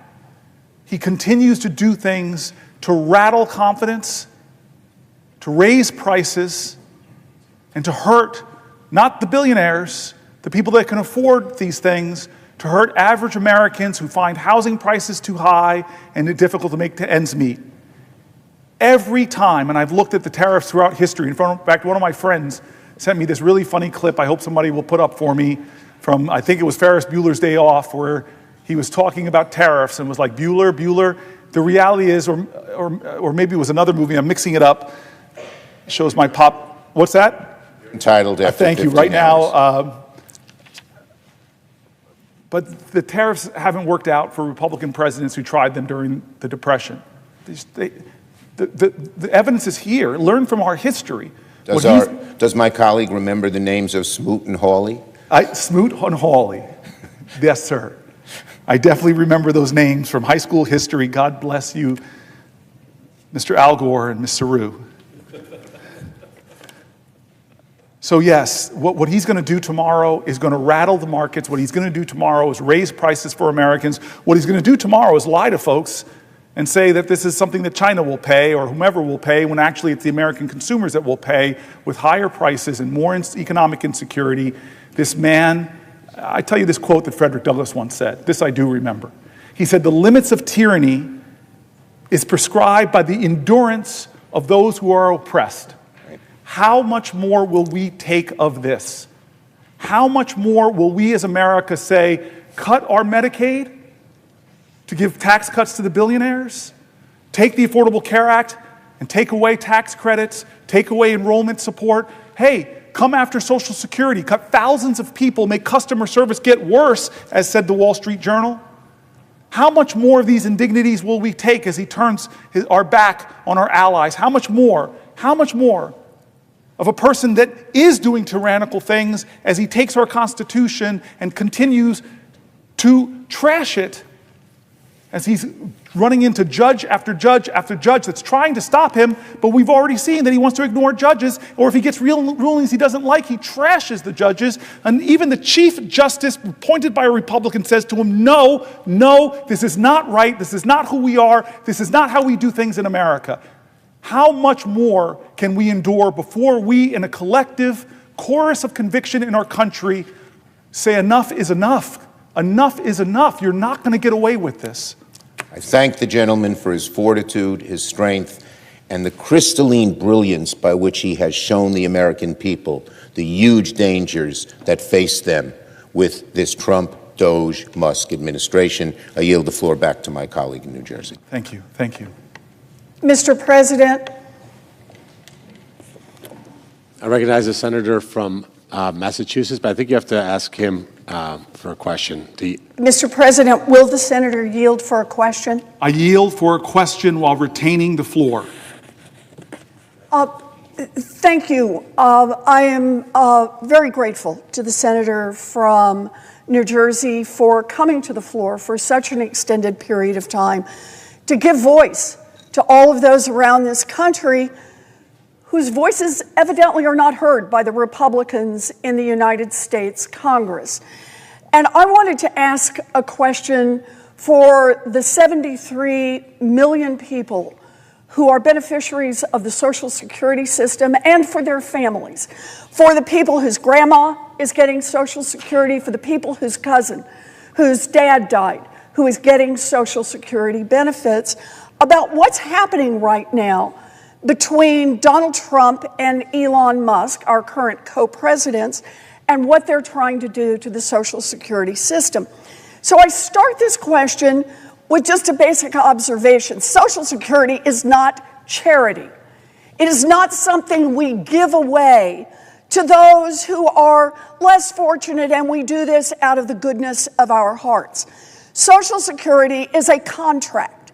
He continues to do things to rattle confidence, to raise prices, and to hurt not the billionaires, the people that can afford these things, to hurt average Americans who find housing prices too high and it difficult to make ends meet. Every time, and I've looked at the tariffs throughout history, in fact, one of my friends sent me this really funny clip I hope somebody will put up for me from, I think it was Ferris Bueller's Day Off, where he was talking about tariffs and was like, Bueller, the reality is, or maybe it was another movie, I'm mixing it up, it shows my pop, what's that? Entitled after Thank you, 15 right hours. now, but the tariffs haven't worked out for Republican presidents who tried them during the Depression. The evidence is here. Learn from our history. Does my colleague remember the names of Smoot and Hawley? Smoot and Hawley. Yes, sir. I definitely remember those names from high school history. God bless you, Mr. Al Gore and Ms. Saru. So yes, what he's going to do tomorrow is going to rattle the markets. What he's going to do tomorrow is raise prices for Americans. What he's going to do tomorrow is lie to folks and say that this is something that China will pay or whomever will pay, when actually it's the American consumers that will pay with higher prices and more economic insecurity. This man, I tell you this quote that Frederick Douglass once said. This I do remember. He said, "The limits of tyranny is prescribed by the endurance of those who are oppressed." How much more will we take of this? How much more will we as America say, cut our Medicaid to give tax cuts to the billionaires? Take the Affordable Care Act and take away tax credits, take away enrollment support. Hey, come after Social Security, cut thousands of people, make customer service get worse, as said the Wall Street Journal. How much more of these indignities will we take as he turns our back on our allies? How much more? How much more of a person that is doing tyrannical things as he takes our Constitution and continues to trash it, as he's running into judge after judge after judge that's trying to stop him, but we've already seen that he wants to ignore judges, or if he gets real rulings he doesn't like, he trashes the judges, and even the Chief Justice appointed by a Republican says to him, no, this is not right, this is not who we are, this is not how we do things in America. How much more can we endure before we, in a collective chorus of conviction in our country, say enough is enough? Enough is enough. You're not going to get away with this. I thank the gentleman for his fortitude, his strength, and the crystalline brilliance by which he has shown the American people the huge dangers that face them with this Trump, Doge, Musk administration. I yield the floor back to my colleague in New Jersey. Thank you. Thank you. Mr. President. I recognize the senator from Massachusetts, but I think you have to ask him for a question. Mr. President, will the senator yield for a question? I yield for a question while retaining the floor. Thank you. I am very grateful to the senator from New Jersey for coming to the floor for such an extended period of time to give voice to all of those around this country whose voices evidently are not heard by the Republicans in the United States Congress. And I wanted to ask a question for the 73 million people who are beneficiaries of the Social Security system and for their families, for the people whose grandma is getting Social Security, for the people whose cousin, whose dad died, who is getting Social Security benefits, about what's happening right now between Donald Trump and Elon Musk, our current co-presidents, and what they're trying to do to the Social Security system. So I start this question with just a basic observation. Social Security is not charity. It is not something we give away to those who are less fortunate, and we do this out of the goodness of our hearts. Social Security is a contract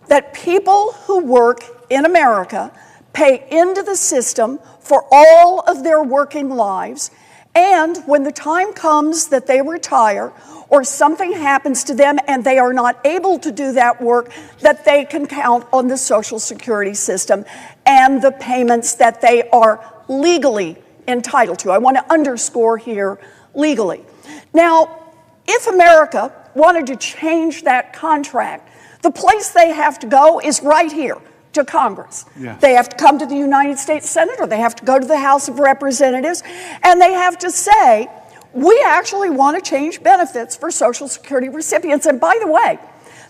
that people who work in America pay into the system for all of their working lives, and when the time comes that they retire or something happens to them and they are not able to do that work, that they can count on the Social Security system and the payments that they are legally entitled to. I want to underscore here, legally. Now, if America wanted to change that contract, the place they have to go is right here, to Congress. Yeah. They have to come to the United States Senate, or they have to go to the House of Representatives, and they have to say, we actually want to change benefits for Social Security recipients. And by the way,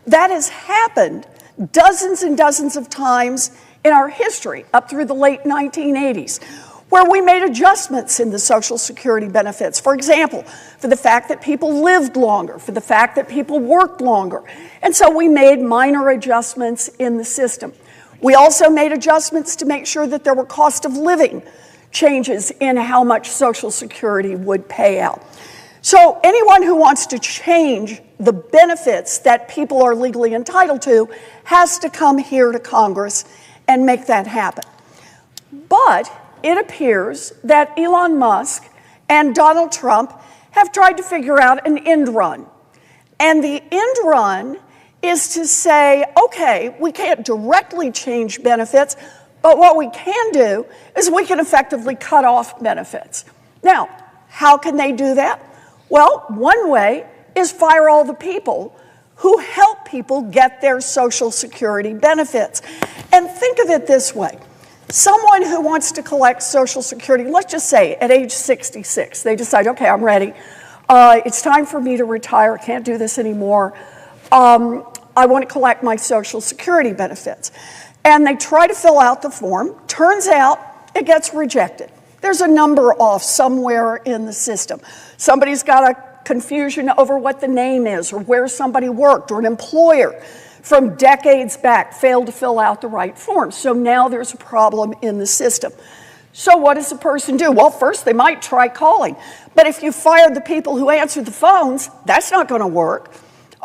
that has happened dozens and dozens of times in our history, up through the late 1980s, where we made adjustments in the Social Security benefits. For example, for the fact that people lived longer, for the fact that people worked longer. And so we made minor adjustments in the system. We also made adjustments to make sure that there were cost of living changes in how much Social Security would pay out. So anyone who wants to change the benefits that people are legally entitled to has to come here to Congress and make that happen. But it appears that Elon Musk and Donald Trump have tried to figure out an end run. And the end run is to say, okay, we can't directly change benefits, but what we can do is we can effectively cut off benefits. Now, how can they do that? Well, one way is fire all the people who help people get their Social Security benefits. And think of it this way. Someone who wants to collect Social Security, let's just say at age 66, they decide, okay, I'm ready. It's time for me to retire. I can't do this anymore. I want to collect my Social Security benefits. And they try to fill out the form. Turns out it gets rejected. There's a number off somewhere in the system. Somebody's got a confusion over what the name is or where somebody worked, or an employer from decades back failed to fill out the right form. So now there's a problem in the system. So what does the person do? Well, first they might try calling. But if you fired the people who answered the phones, that's not going to work.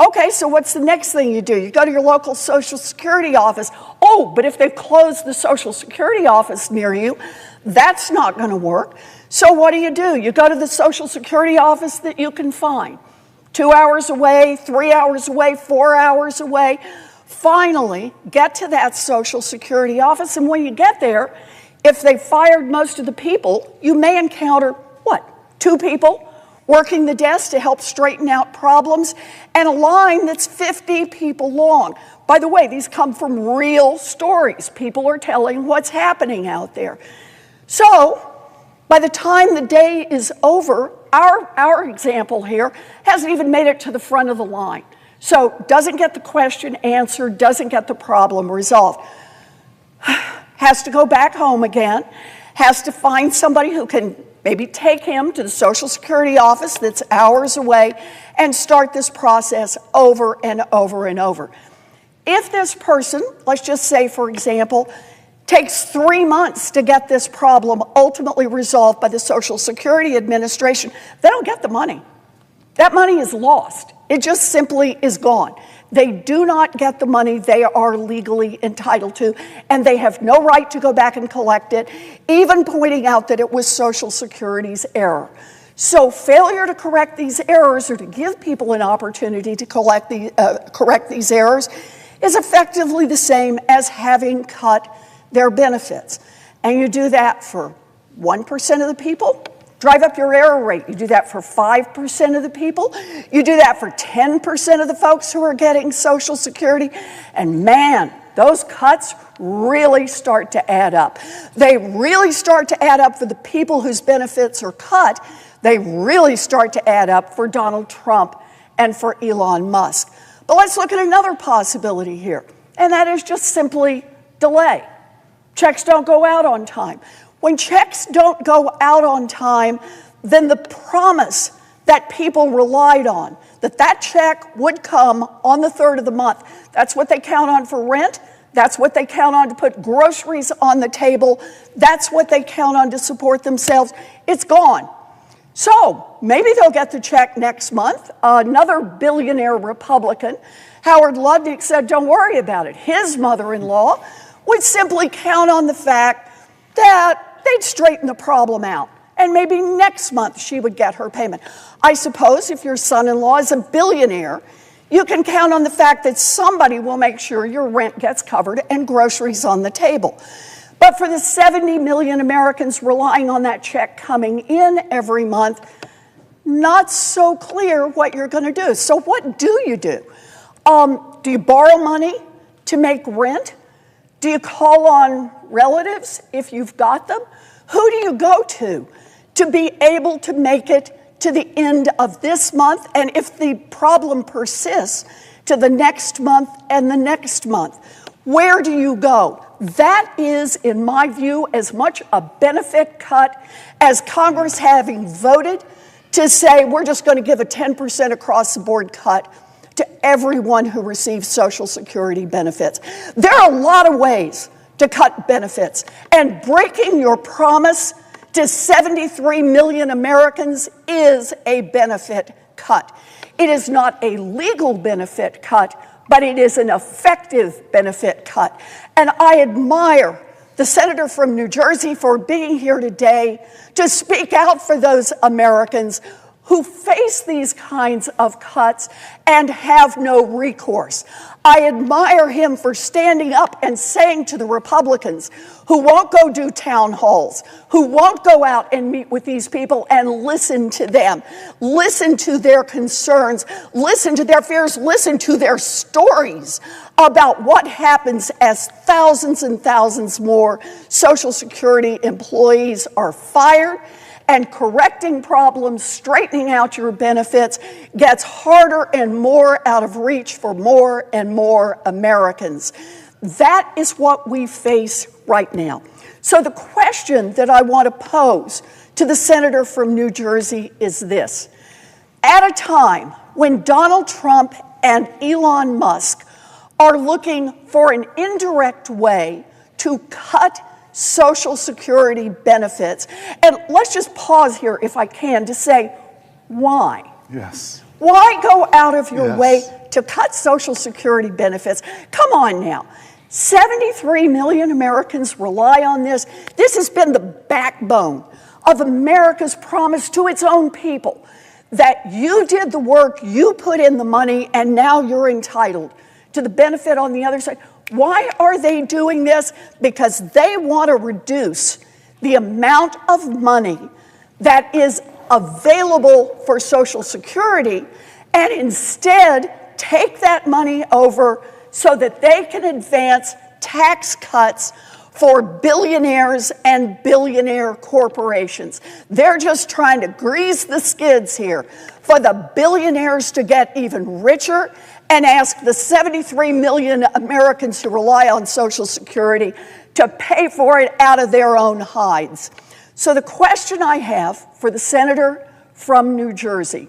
Okay, so what's the next thing you do? You go to your local Social Security office. Oh, but if they've closed the Social Security office near you, that's not going to work. So what do? You go to the Social Security office that you can find. 2 hours away, 3 hours away, 4 hours away. Finally, get to that Social Security office, and when you get there, if they fired most of the people, you may encounter, 2 people working the desk to help straighten out problems, and a line that's 50 people long. By the way, these come from real stories. People are telling what's happening out there. So, by the time the day is over, our example here hasn't even made it to the front of the line. So, doesn't get the question answered, doesn't get the problem resolved. Has to go back home again, has to find somebody who can maybe take him to the Social Security office that's hours away and start this process over and over and over. If this person, let's just say, for example, takes 3 months to get this problem ultimately resolved by the Social Security Administration, they don't get the money. That money is lost. It just simply is gone. They do not get the money they are legally entitled to, and they have no right to go back and collect it, even pointing out that it was Social Security's error. So failure to correct these errors, or to give people an opportunity to correct these errors, is effectively the same as having cut their benefits. And you do that for 1% of the people, drive up your error rate. You do that for 5% of the people. You do that for 10% of the folks who are getting Social Security. And man, those cuts really start to add up. They really start to add up for the people whose benefits are cut. They really start to add up for Donald Trump and for Elon Musk. But let's look at another possibility here, and that is just simply delay. Checks don't go out on time. When checks don't go out on time, than the promise that people relied on, that that check would come on the 3rd of the month. That's what they count on for rent. That's what they count on to put groceries on the table. That's what they count on to support themselves. It's gone. So maybe they'll get the check next month. Another billionaire Republican, Howard Lutnick, said, don't worry about it. His mother-in-law would simply count on the fact that they'd straighten the problem out. And maybe next month she would get her payment. I suppose if your son-in-law is a billionaire, you can count on the fact that somebody will make sure your rent gets covered and groceries on the table. But for the 70 million Americans relying on that check coming in every month, not so clear what you're going to do. So what do you do? Do you borrow money to make rent? Do you call on relatives if you've got them? Who do you go to be able to make it to the end of this month, and if the problem persists, to the next month and the next month? Where do you go? That is, in my view, as much a benefit cut as Congress having voted to say we're just going to give a 10% across-the-board cut to everyone who receives Social Security benefits. There are a lot of ways to cut benefits, and breaking your promise to 73 million Americans is a benefit cut. It is not a legal benefit cut, but it is an effective benefit cut. And I admire the senator from New Jersey for being here today to speak out for those Americans who face these kinds of cuts and have no recourse. I admire him for standing up and saying to the Republicans who won't go do town halls, who won't go out and meet with these people and listen to them, listen to their concerns, listen to their fears, listen to their stories about what happens as thousands and thousands more Social Security employees are fired, and correcting problems, straightening out your benefits gets harder and more out of reach for more and more Americans. That is what we face right now. So the question that I want to pose to the senator from New Jersey is this. At a time when Donald Trump and Elon Musk are looking for an indirect way to cut Social Security benefits. And let's just pause here, if I can, to say, why? Yes. Why go out of your way to cut Social Security benefits? Come on now. 73 million Americans rely on this. This has been the backbone of America's promise to its own people, that you did the work, you put in the money, and now you're entitled to the benefit on the other side. Why are they doing this? Because they want to reduce the amount of money that is available for Social Security and instead take that money over so that they can advance tax cuts for billionaires and billionaire corporations. They're just trying to grease the skids here for the billionaires to get even richer and ask the 73 million Americans who rely on Social Security to pay for it out of their own hides. So the question I have for the senator from New Jersey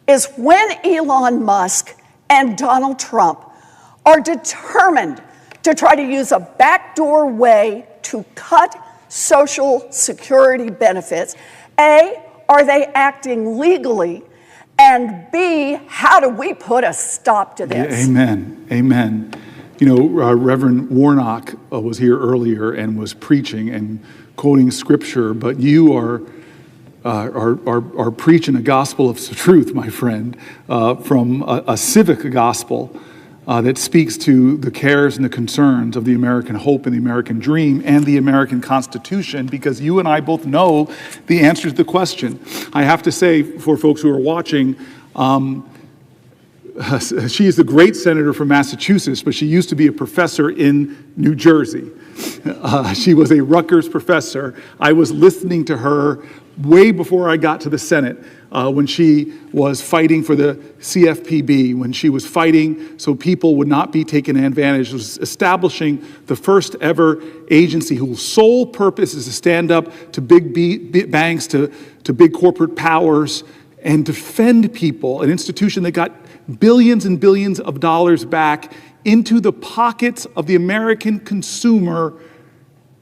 is, when Elon Musk and Donald Trump are determined to try to use a backdoor way to cut Social Security benefits, A, are they acting legally? And B, how do we put a stop to this? Amen. Amen. You know, Reverend Warnock was here earlier and was preaching and quoting scripture, but you are preaching a gospel of truth, my friend, from a civic gospel that speaks to the cares and the concerns of the American hope and the American dream and the American Constitution, because you and I both know the answer to the question. I have to say, for folks who are watching, she is the great senator from Massachusetts, but she used to be a professor in New Jersey. She was a Rutgers professor. I was listening to her way before I got to the Senate, when she was fighting for the CFPB, when she was fighting so people would not be taken advantage, was establishing the first ever agency whose sole purpose is to stand up to big banks, to big corporate powers, and defend people, an institution that got billions and billions of dollars back into the pockets of the American consumer.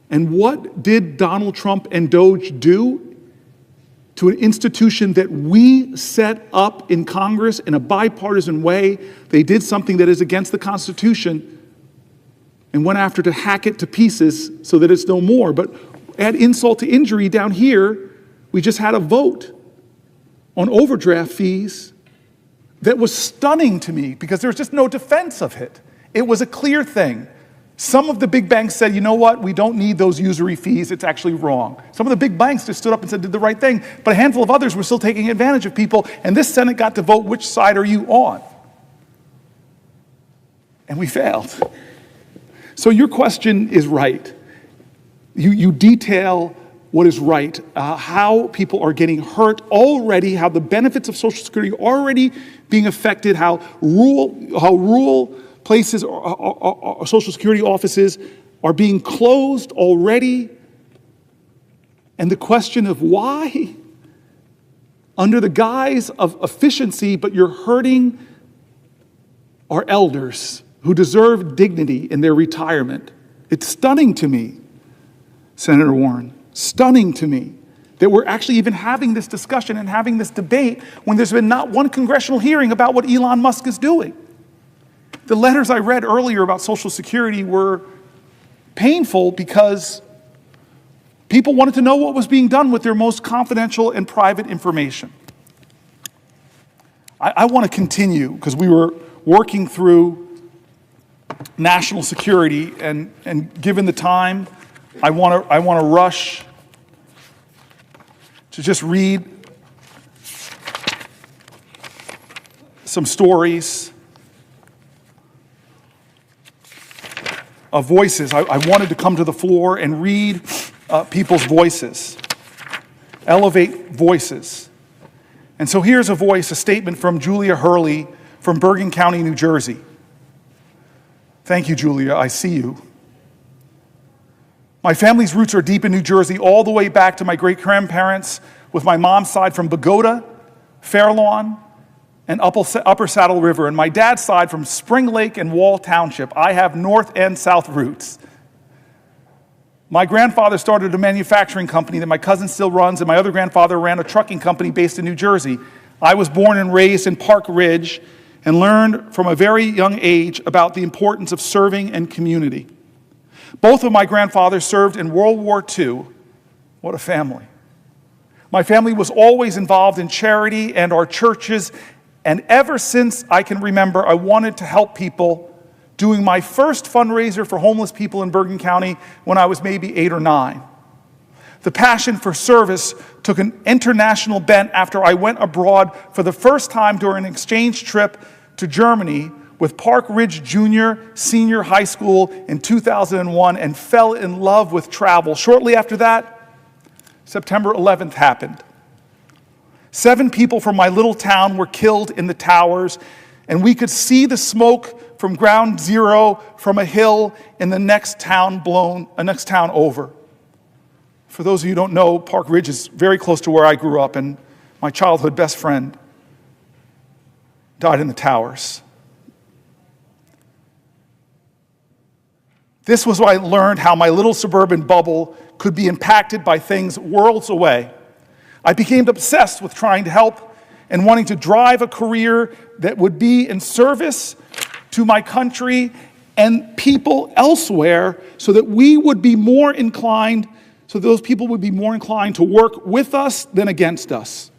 And what did Donald Trump and Doge do to an institution that we set up in Congress in a bipartisan way? They did something that is against the Constitution and went after to hack it to pieces so that it's no more. But add insult to injury, down here, we just had a vote on overdraft fees that was stunning to me because there was just no defense of it. It was a clear thing. Some of the big banks said, you know what, we don't need those usury fees, it's actually wrong. Some of the big banks just stood up and said, did the right thing, but a handful of others were still taking advantage of people, and this Senate got to vote, which side are you on? And we failed. So your question is right. You detail what is right, how people are getting hurt already, how the benefits of Social Security are already being affected, how rural places, Social Security offices are being closed already. And the question of why, under the guise of efficiency, but you're hurting our elders who deserve dignity in their retirement. It's stunning to me, Senator Warren, stunning to me that we're actually even having this discussion and having this debate when there's been not one congressional hearing about what Elon Musk is doing. The letters I read earlier about Social Security were painful because people wanted to know what was being done with their most confidential and private information. I want to continue because we were working through national security, and given the time, I want to rush to just read some stories of voices. I wanted to come to the floor and read people's voices, elevate voices. And so here's a voice, a statement from Julia Hurley from Bergen County, New Jersey. Thank you, Julia, I see you. My family's roots are deep in New Jersey, all the way back to my great-grandparents, with my mom's side from Bogota, Fairlawn, and Upper Saddle River, and my dad's side from Spring Lake and Wall Township. I have north and south roots. My grandfather started a manufacturing company that my cousin still runs, and my other grandfather ran a trucking company based in New Jersey. I was born and raised in Park Ridge and learned from a very young age about the importance of serving and community. Both of my grandfathers served in World War II. What a family. My family was always involved in charity and our churches, and ever since I can remember, I wanted to help people, doing my first fundraiser for homeless people in Bergen County when I was maybe 8 or 9. The passion for service took an international bent after I went abroad for the first time during an exchange trip to Germany with Park Ridge Junior Senior High School in 2001 and fell in love with travel. Shortly after that, September 11th happened. 7 people from my little town were killed in the towers, and we could see the smoke from ground zero from a hill in the next town over. For those of you who don't know, Park Ridge is very close to where I grew up, and my childhood best friend died in the towers. This was when I learned how my little suburban bubble could be impacted by things worlds away. I became obsessed with trying to help and wanting to drive a career that would be in service to my country and people elsewhere so that we would be more inclined, so those people would be more inclined to work with us than against us.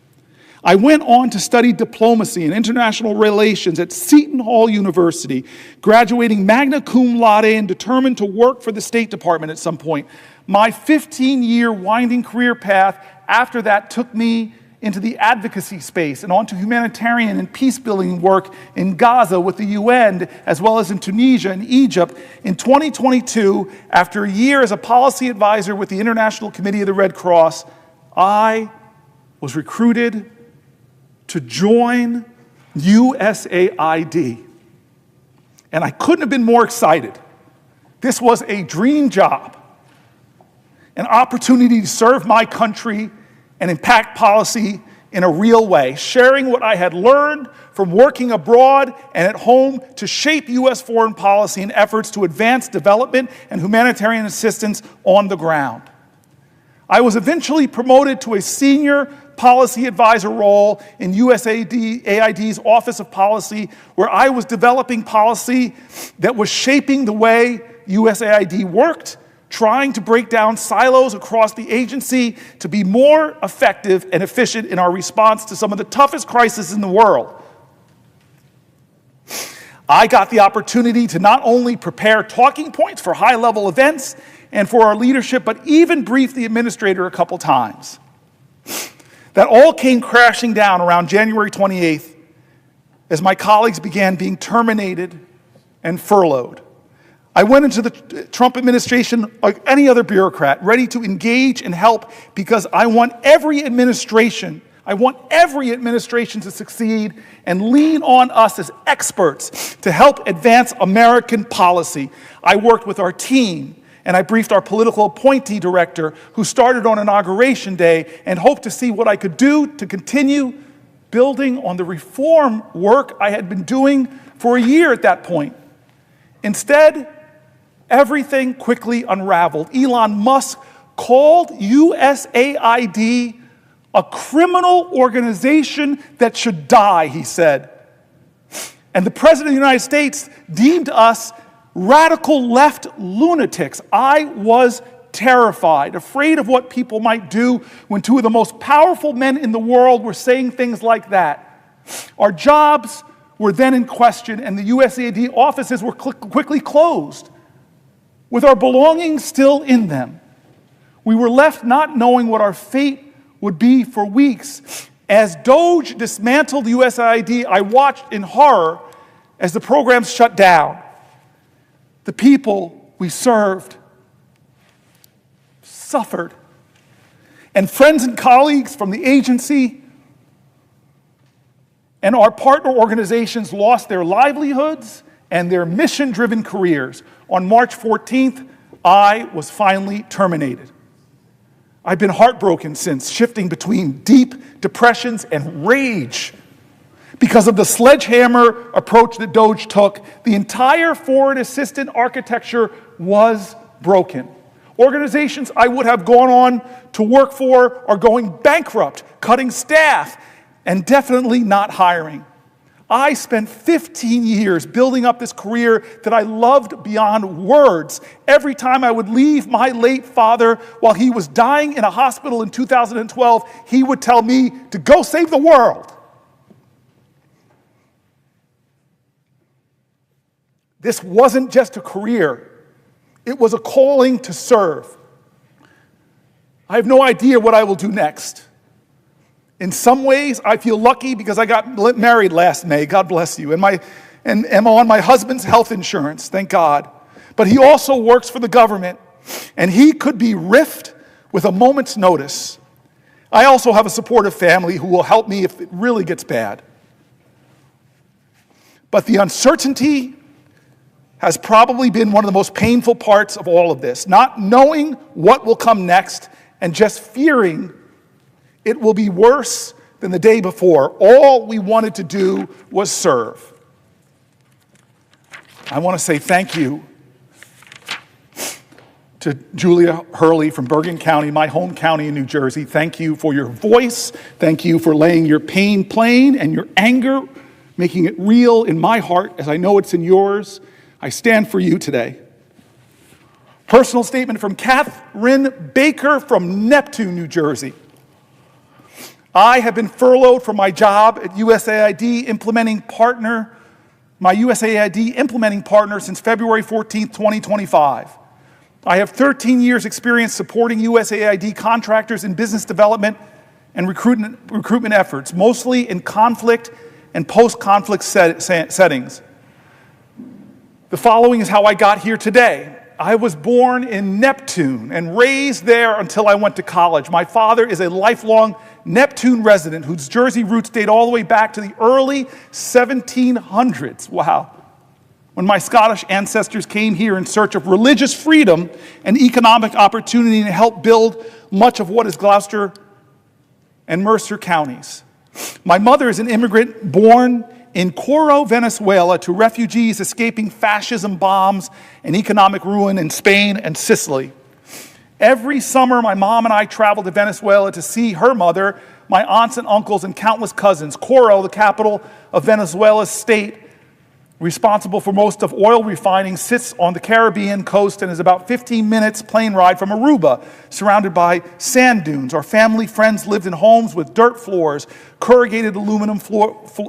I went on to study diplomacy and international relations at Seton Hall University, graduating magna cum laude and determined to work for the State Department at some point. My 15-year winding career path after that took me into the advocacy space and onto humanitarian and peace-building work in Gaza with the UN, as well as in Tunisia and Egypt. In 2022, after a year as a policy advisor with the International Committee of the Red Cross, I was recruited to join USAID. And I couldn't have been more excited. This was a dream job, an opportunity to serve my country and impact policy in a real way, sharing what I had learned from working abroad and at home to shape U.S. foreign policy and efforts to advance development and humanitarian assistance on the ground. I was eventually promoted to a senior policy advisor role in USAID's Office of Policy, where I was developing policy that was shaping the way USAID worked, trying to break down silos across the agency to be more effective and efficient in our response to some of the toughest crises in the world. I got the opportunity to not only prepare talking points for high-level events and for our leadership, but even brief the administrator a couple times. That all came crashing down around January 28th as my colleagues began being terminated and furloughed. I went into the Trump administration like any other bureaucrat, ready to engage and help because I want every administration to succeed and lean on us as experts to help advance American policy. I worked with our team and I briefed our political appointee director who started on Inauguration Day and hoped to see what I could do to continue building on the reform work I had been doing for a year at that point. Instead, everything quickly unraveled. Elon Musk called USAID a criminal organization that should die, he said. And the President of the United States deemed us radical left lunatics. I was terrified, afraid of what people might do when two of the most powerful men in the world were saying things like that. Our jobs were then in question, and the USAID offices were quickly closed, with our belongings still in them. We were left not knowing what our fate would be for weeks. As Doge dismantled USAID, I watched in horror as the programs shut down. The people we served suffered. And friends and colleagues from the agency and our partner organizations lost their livelihoods and their mission-driven careers. On March 14th, I was finally terminated. I've been heartbroken since, shifting between deep depressions and rage. Because of the sledgehammer approach that Doge took, the entire foreign assistance architecture was broken. Organizations I would have gone on to work for are going bankrupt, cutting staff, and definitely not hiring. I spent 15 years building up this career that I loved beyond words. Every time I would leave my late father while he was dying in a hospital in 2012, he would tell me to go save the world. This wasn't just a career. It was a calling to serve. I have no idea what I will do next. In some ways, I feel lucky because I got married last May, God bless you, and am on my husband's health insurance, thank God. But he also works for the government, and he could be riffed with a moment's notice. I also have a supportive family who will help me if it really gets bad. But the uncertainty has probably been one of the most painful parts of all of this. Not knowing what will come next and just fearing it will be worse than the day before. All we wanted to do was serve. I want to say thank you to Julia Hurley from Bergen County, my home county in New Jersey. Thank you for your voice. Thank you for laying your pain plain and your anger, making it real in my heart as I know it's in yours. I stand for you today. Personal statement from Catherine Baker from Neptune, New Jersey. I have been furloughed from my job at USAID implementing partner since February 14th, 2025. I have 13 years experience supporting USAID contractors in business development and recruitment efforts, mostly in conflict and post-conflict settings. The following is how I got here today. I was born in Neptune and raised there until I went to college. My father is a lifelong Neptune resident whose Jersey roots date all the way back to the early 1700s. Wow. When my Scottish ancestors came here in search of religious freedom and economic opportunity to help build much of what is Gloucester and Mercer counties. My mother is an immigrant born in Coro, Venezuela, to refugees escaping fascism bombs and economic ruin in Spain and Sicily. Every summer, my mom and I traveled to Venezuela to see her mother, my aunts and uncles, and countless cousins. Coro, the capital of Venezuela's state, responsible for most of oil refining, sits on the Caribbean coast and is about 15 minutes plane ride from Aruba, surrounded by sand dunes. Our family friends lived in homes with dirt floors, corrugated aluminum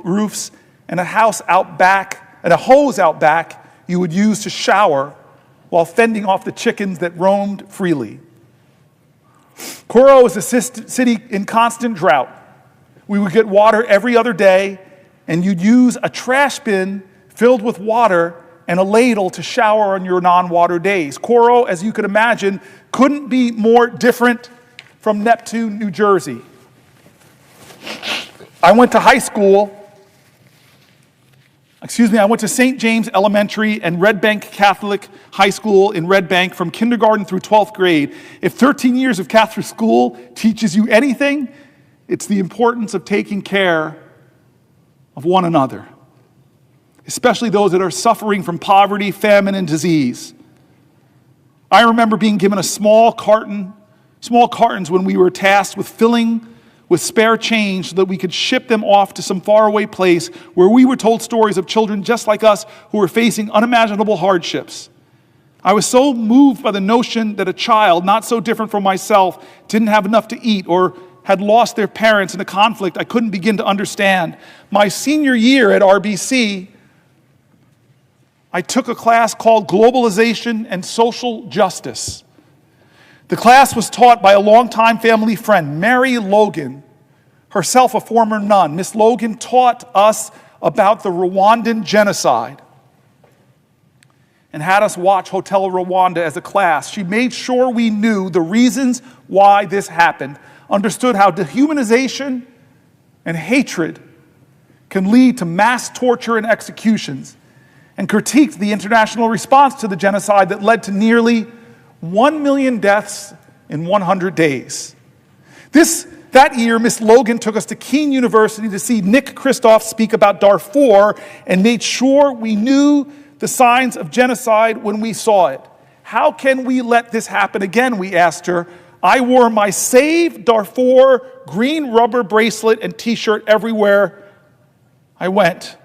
roofs, and a hose out back you would use to shower while fending off the chickens that roamed freely. Coro is a city in constant drought. We would get water every other day, and you'd use a trash bin filled with water and a ladle to shower on your non-water days. Coro, as you could imagine, couldn't be more different from Neptune, New Jersey. I went to St. James Elementary and Red Bank Catholic High School in Red Bank from kindergarten through 12th grade. If 13 years of Catholic school teaches you anything, it's the importance of taking care of one another, especially those that are suffering from poverty, famine, and disease. I remember being given small cartons when we were tasked with filling with spare change so that we could ship them off to some faraway place where we were told stories of children just like us who were facing unimaginable hardships. I was so moved by the notion that a child, not so different from myself, didn't have enough to eat or had lost their parents in a conflict I couldn't begin to understand. My senior year at RBC, I took a class called Globalization and Social Justice. The class was taught by a longtime family friend, Mary Logan, herself a former nun. Miss Logan taught us about the Rwandan genocide and had us watch Hotel Rwanda as a class. She made sure we knew the reasons why this happened, understood how dehumanization and hatred can lead to mass torture and executions, and critiqued the international response to the genocide that led to nearly 1 million deaths in 100 days. That year, Miss Logan took us to Keene University to see Nick Kristof speak about Darfur and made sure we knew the signs of genocide when we saw it. How can we let this happen again, we asked her. I wore my Save Darfur green rubber bracelet and t-shirt everywhere I went.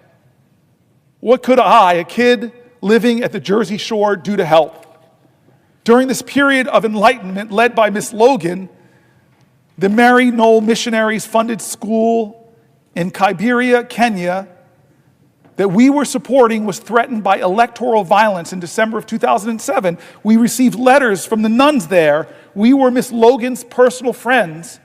What could I, a kid living at the Jersey Shore, do to help? During this period of enlightenment led by Miss Logan, the Mary Knoll Missionaries funded school in Kibera, Kenya, that we were supporting was threatened by electoral violence in December of 2007. We received letters from the nuns there. We were Miss Logan's personal friends.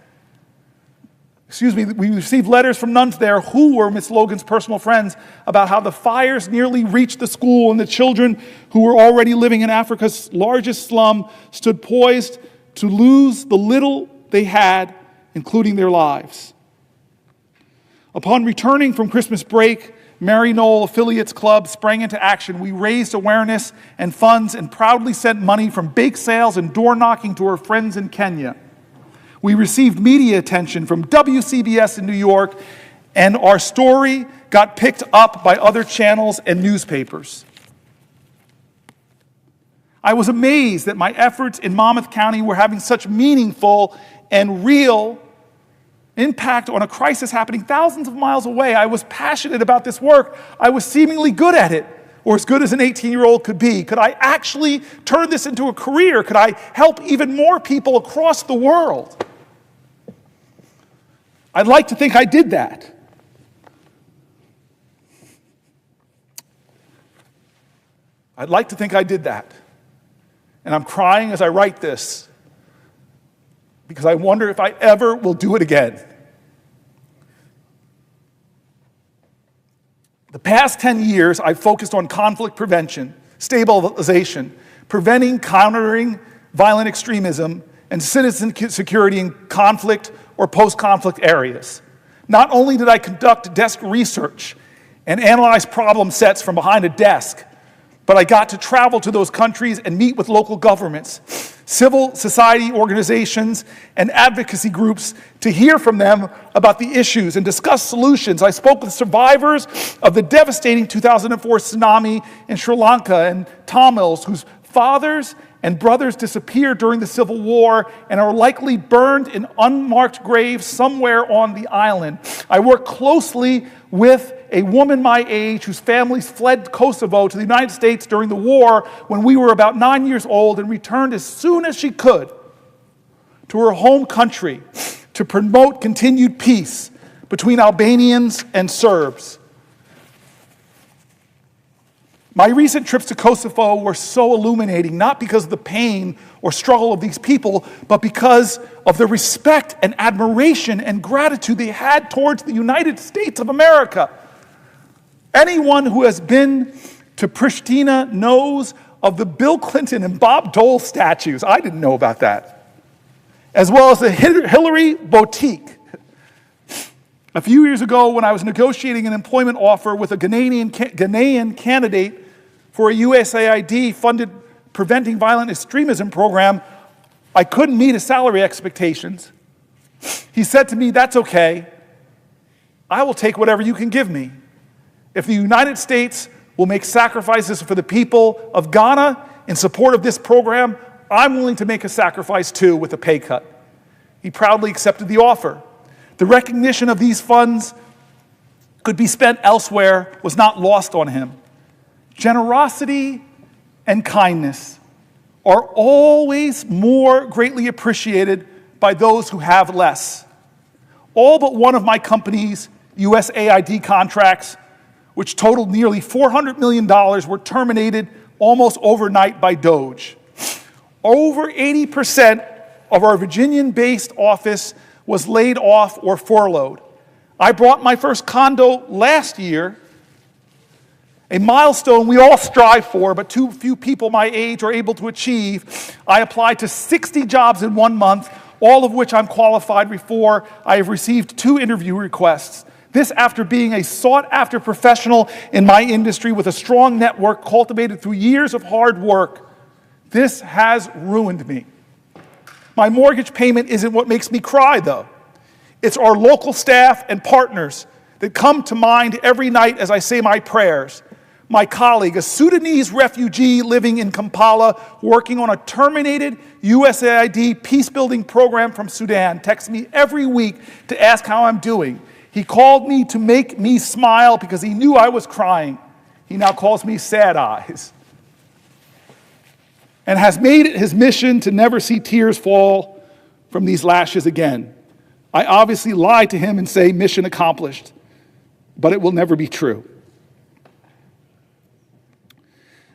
We received letters from nuns there who were Miss Logan's personal friends about how the fires nearly reached the school and the children who were already living in Africa's largest slum stood poised to lose the little they had, including their lives. Upon returning from Christmas break, Mary Knoll Affiliates Club sprang into action. We raised awareness and funds and proudly sent money from bake sales and door knocking to our friends in Kenya. We received media attention from WCBS in New York, and our story got picked up by other channels and newspapers. I was amazed that my efforts in Monmouth County were having such meaningful and real impact on a crisis happening thousands of miles away. I was passionate about this work. I was seemingly good at it, or as good as an 18-year-old could be. Could I actually turn this into a career? Could I help even more people across the world? I'd like to think I did that. I'd like to think I did that. And I'm crying as I write this because I wonder if I ever will do it again. The past 10 years, I've focused on conflict prevention, stabilization, preventing, countering violent extremism, and citizen security in conflict or post-conflict areas. Not only did I conduct desk research and analyze problem sets from behind a desk, but I got to travel to those countries and meet with local governments, civil society organizations, and advocacy groups to hear from them about the issues and discuss solutions. I spoke with survivors of the devastating 2004 tsunami in Sri Lanka and Tamils whose fathers and brothers disappeared during the Civil War and are likely burned in unmarked graves somewhere on the island. I worked closely with a woman my age whose families fled Kosovo to the United States during the war when we were about 9 years old and returned as soon as she could to her home country to promote continued peace between Albanians and Serbs. My recent trips to Kosovo were so illuminating, not because of the pain or struggle of these people, but because of the respect and admiration and gratitude they had towards the United States of America. Anyone who has been to Pristina knows of the Bill Clinton and Bob Dole statues. I didn't know about that. As well as the Hillary Boutique. A few years ago, when I was negotiating an employment offer with a Ghanaian candidate for a USAID-funded Preventing Violent Extremism program, I couldn't meet his salary expectations. He said to me, "That's okay. I will take whatever you can give me. If the United States will make sacrifices for the people of Ghana in support of this program, I'm willing to make a sacrifice too with a pay cut." He proudly accepted the offer. The recognition of these funds could be spent elsewhere was not lost on him. Generosity and kindness are always more greatly appreciated by those who have less. All but one of my company's USAID contracts, which totaled nearly $400 million, were terminated almost overnight by Doge. Over 80% of our Virginian-based office was laid off or furloughed. I bought my first condo last year, a milestone we all strive for, but too few people my age are able to achieve. I applied to 60 jobs in 1 month, all of which I'm qualified for. I have received 2 interview requests. This after being a sought-after professional in my industry with a strong network cultivated through years of hard work. This has ruined me. My mortgage payment isn't what makes me cry, though. It's our local staff and partners that come to mind every night as I say my prayers. My colleague, a Sudanese refugee living in Kampala, working on a terminated USAID peace-building program from Sudan, texts me every week to ask how I'm doing. He called me to make me smile because he knew I was crying. He now calls me Sad Eyes. And has made it his mission to never see tears fall from these lashes again. I obviously lie to him and say mission accomplished, but it will never be true.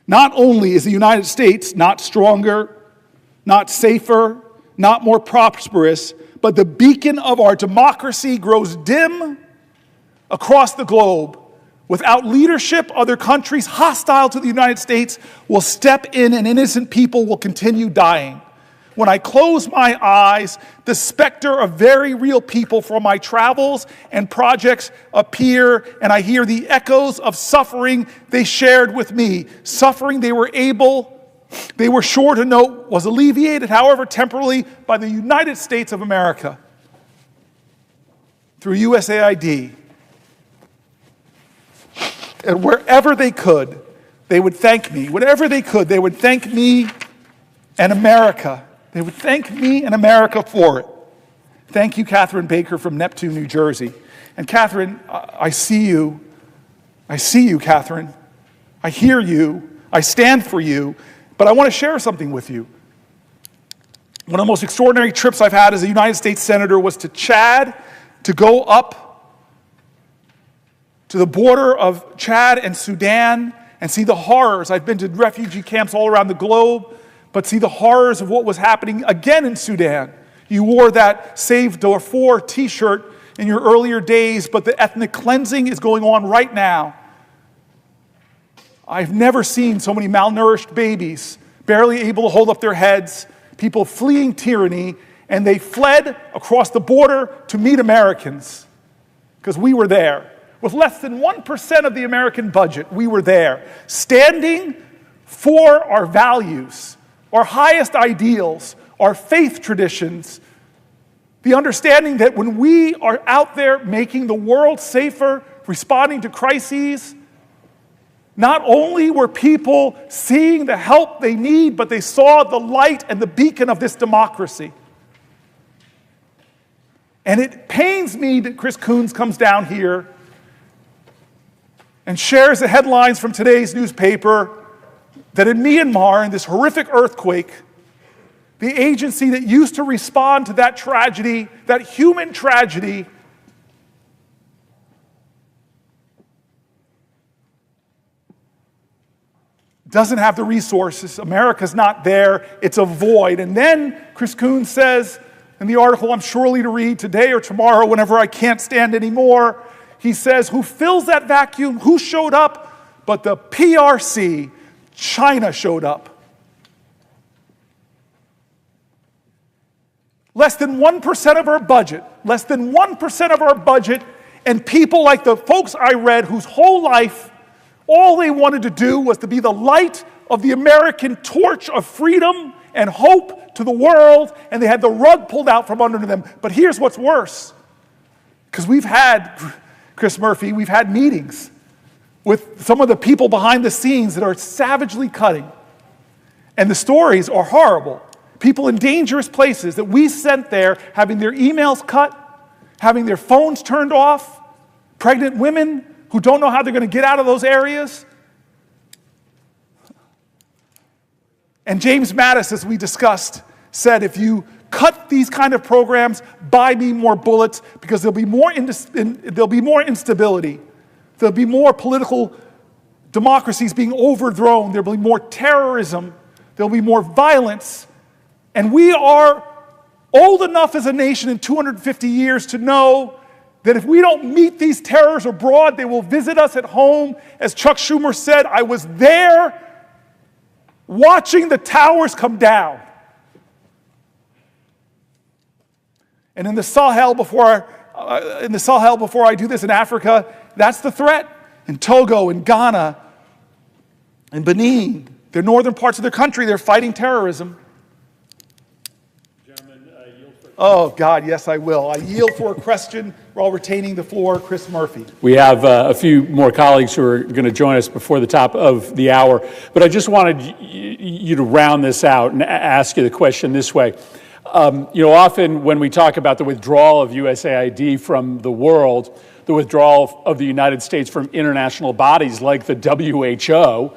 Not only is the United States not stronger, not safer, not more prosperous, but the beacon of our democracy grows dim across the globe. Without leadership, other countries hostile to the United States will step in and innocent people will continue dying. When I close my eyes, the specter of very real people from my travels and projects appear, and I hear the echoes of suffering they shared with me. Suffering they were sure to know was alleviated, however temporarily, by the United States of America through USAID. And wherever they could, they would thank me. Whatever they could, they would thank me and America. They would thank me and America for it. Thank you, Catherine Baker from Neptune, New Jersey. And Catherine, I see you. I see you, Catherine. I hear you. I stand for you. But I want to share something with you. One of the most extraordinary trips I've had as a United States Senator was to Chad, to go up to the border of Chad and Sudan and see the horrors. I've been to refugee camps all around the globe, but see the horrors of what was happening again in Sudan. You wore that Save Darfur t-shirt in your earlier days, but the ethnic cleansing is going on right now. I've never seen so many malnourished babies, barely able to hold up their heads, people fleeing tyranny, and they fled across the border to meet Americans, because we were there. With less than 1% of the American budget, we were there, standing for our values, our highest ideals, our faith traditions, the understanding that when we are out there making the world safer, responding to crises, not only were people seeing the help they need, but they saw the light and the beacon of this democracy. And it pains me that Chris Coons comes down here and shares the headlines from today's newspaper that in Myanmar, in this horrific earthquake, the agency that used to respond to that tragedy, that human tragedy, doesn't have the resources. America's not there. It's a void. And then Chris Coons says in the article I'm surely to read today or tomorrow whenever I can't stand anymore, he says, who fills that vacuum? Who showed up? But the PRC, China, showed up. Less than 1% of our budget, less than 1% of our budget, and people like the folks I read whose whole life, all they wanted to do was to be the light of the American torch of freedom and hope to the world, and they had the rug pulled out from under them. But here's what's worse, because we've had, Chris Murphy, we've had meetings with some of the people behind the scenes that are savagely cutting, and the stories are horrible. People in dangerous places that we sent there having their emails cut, having their phones turned off, pregnant women who don't know how they're going to get out of those areas. And James Mattis, as we discussed, said if you cut these kind of programs, buy me more bullets, because there'll be more instability. There'll be more political democracies being overthrown. There'll be more terrorism. There'll be more violence. And we are old enough as a nation in 250 years to know that if we don't meet these terrors abroad, they will visit us at home. As Chuck Schumer said, I was there watching the towers come down. And in the Sahel, before I do this in Africa, that's the threat. In Togo, in Ghana, in Benin, the northern parts of the country, they're fighting terrorism. Oh, God, yes, I will. I yield for a question while retaining the floor. Chris Murphy. We have a few more colleagues who are going to join us before the top of the hour. But I just wanted you to round this out and ask you the question this way. Often when we talk about the withdrawal of USAID from the world, the withdrawal of the United States from international bodies like the WHO,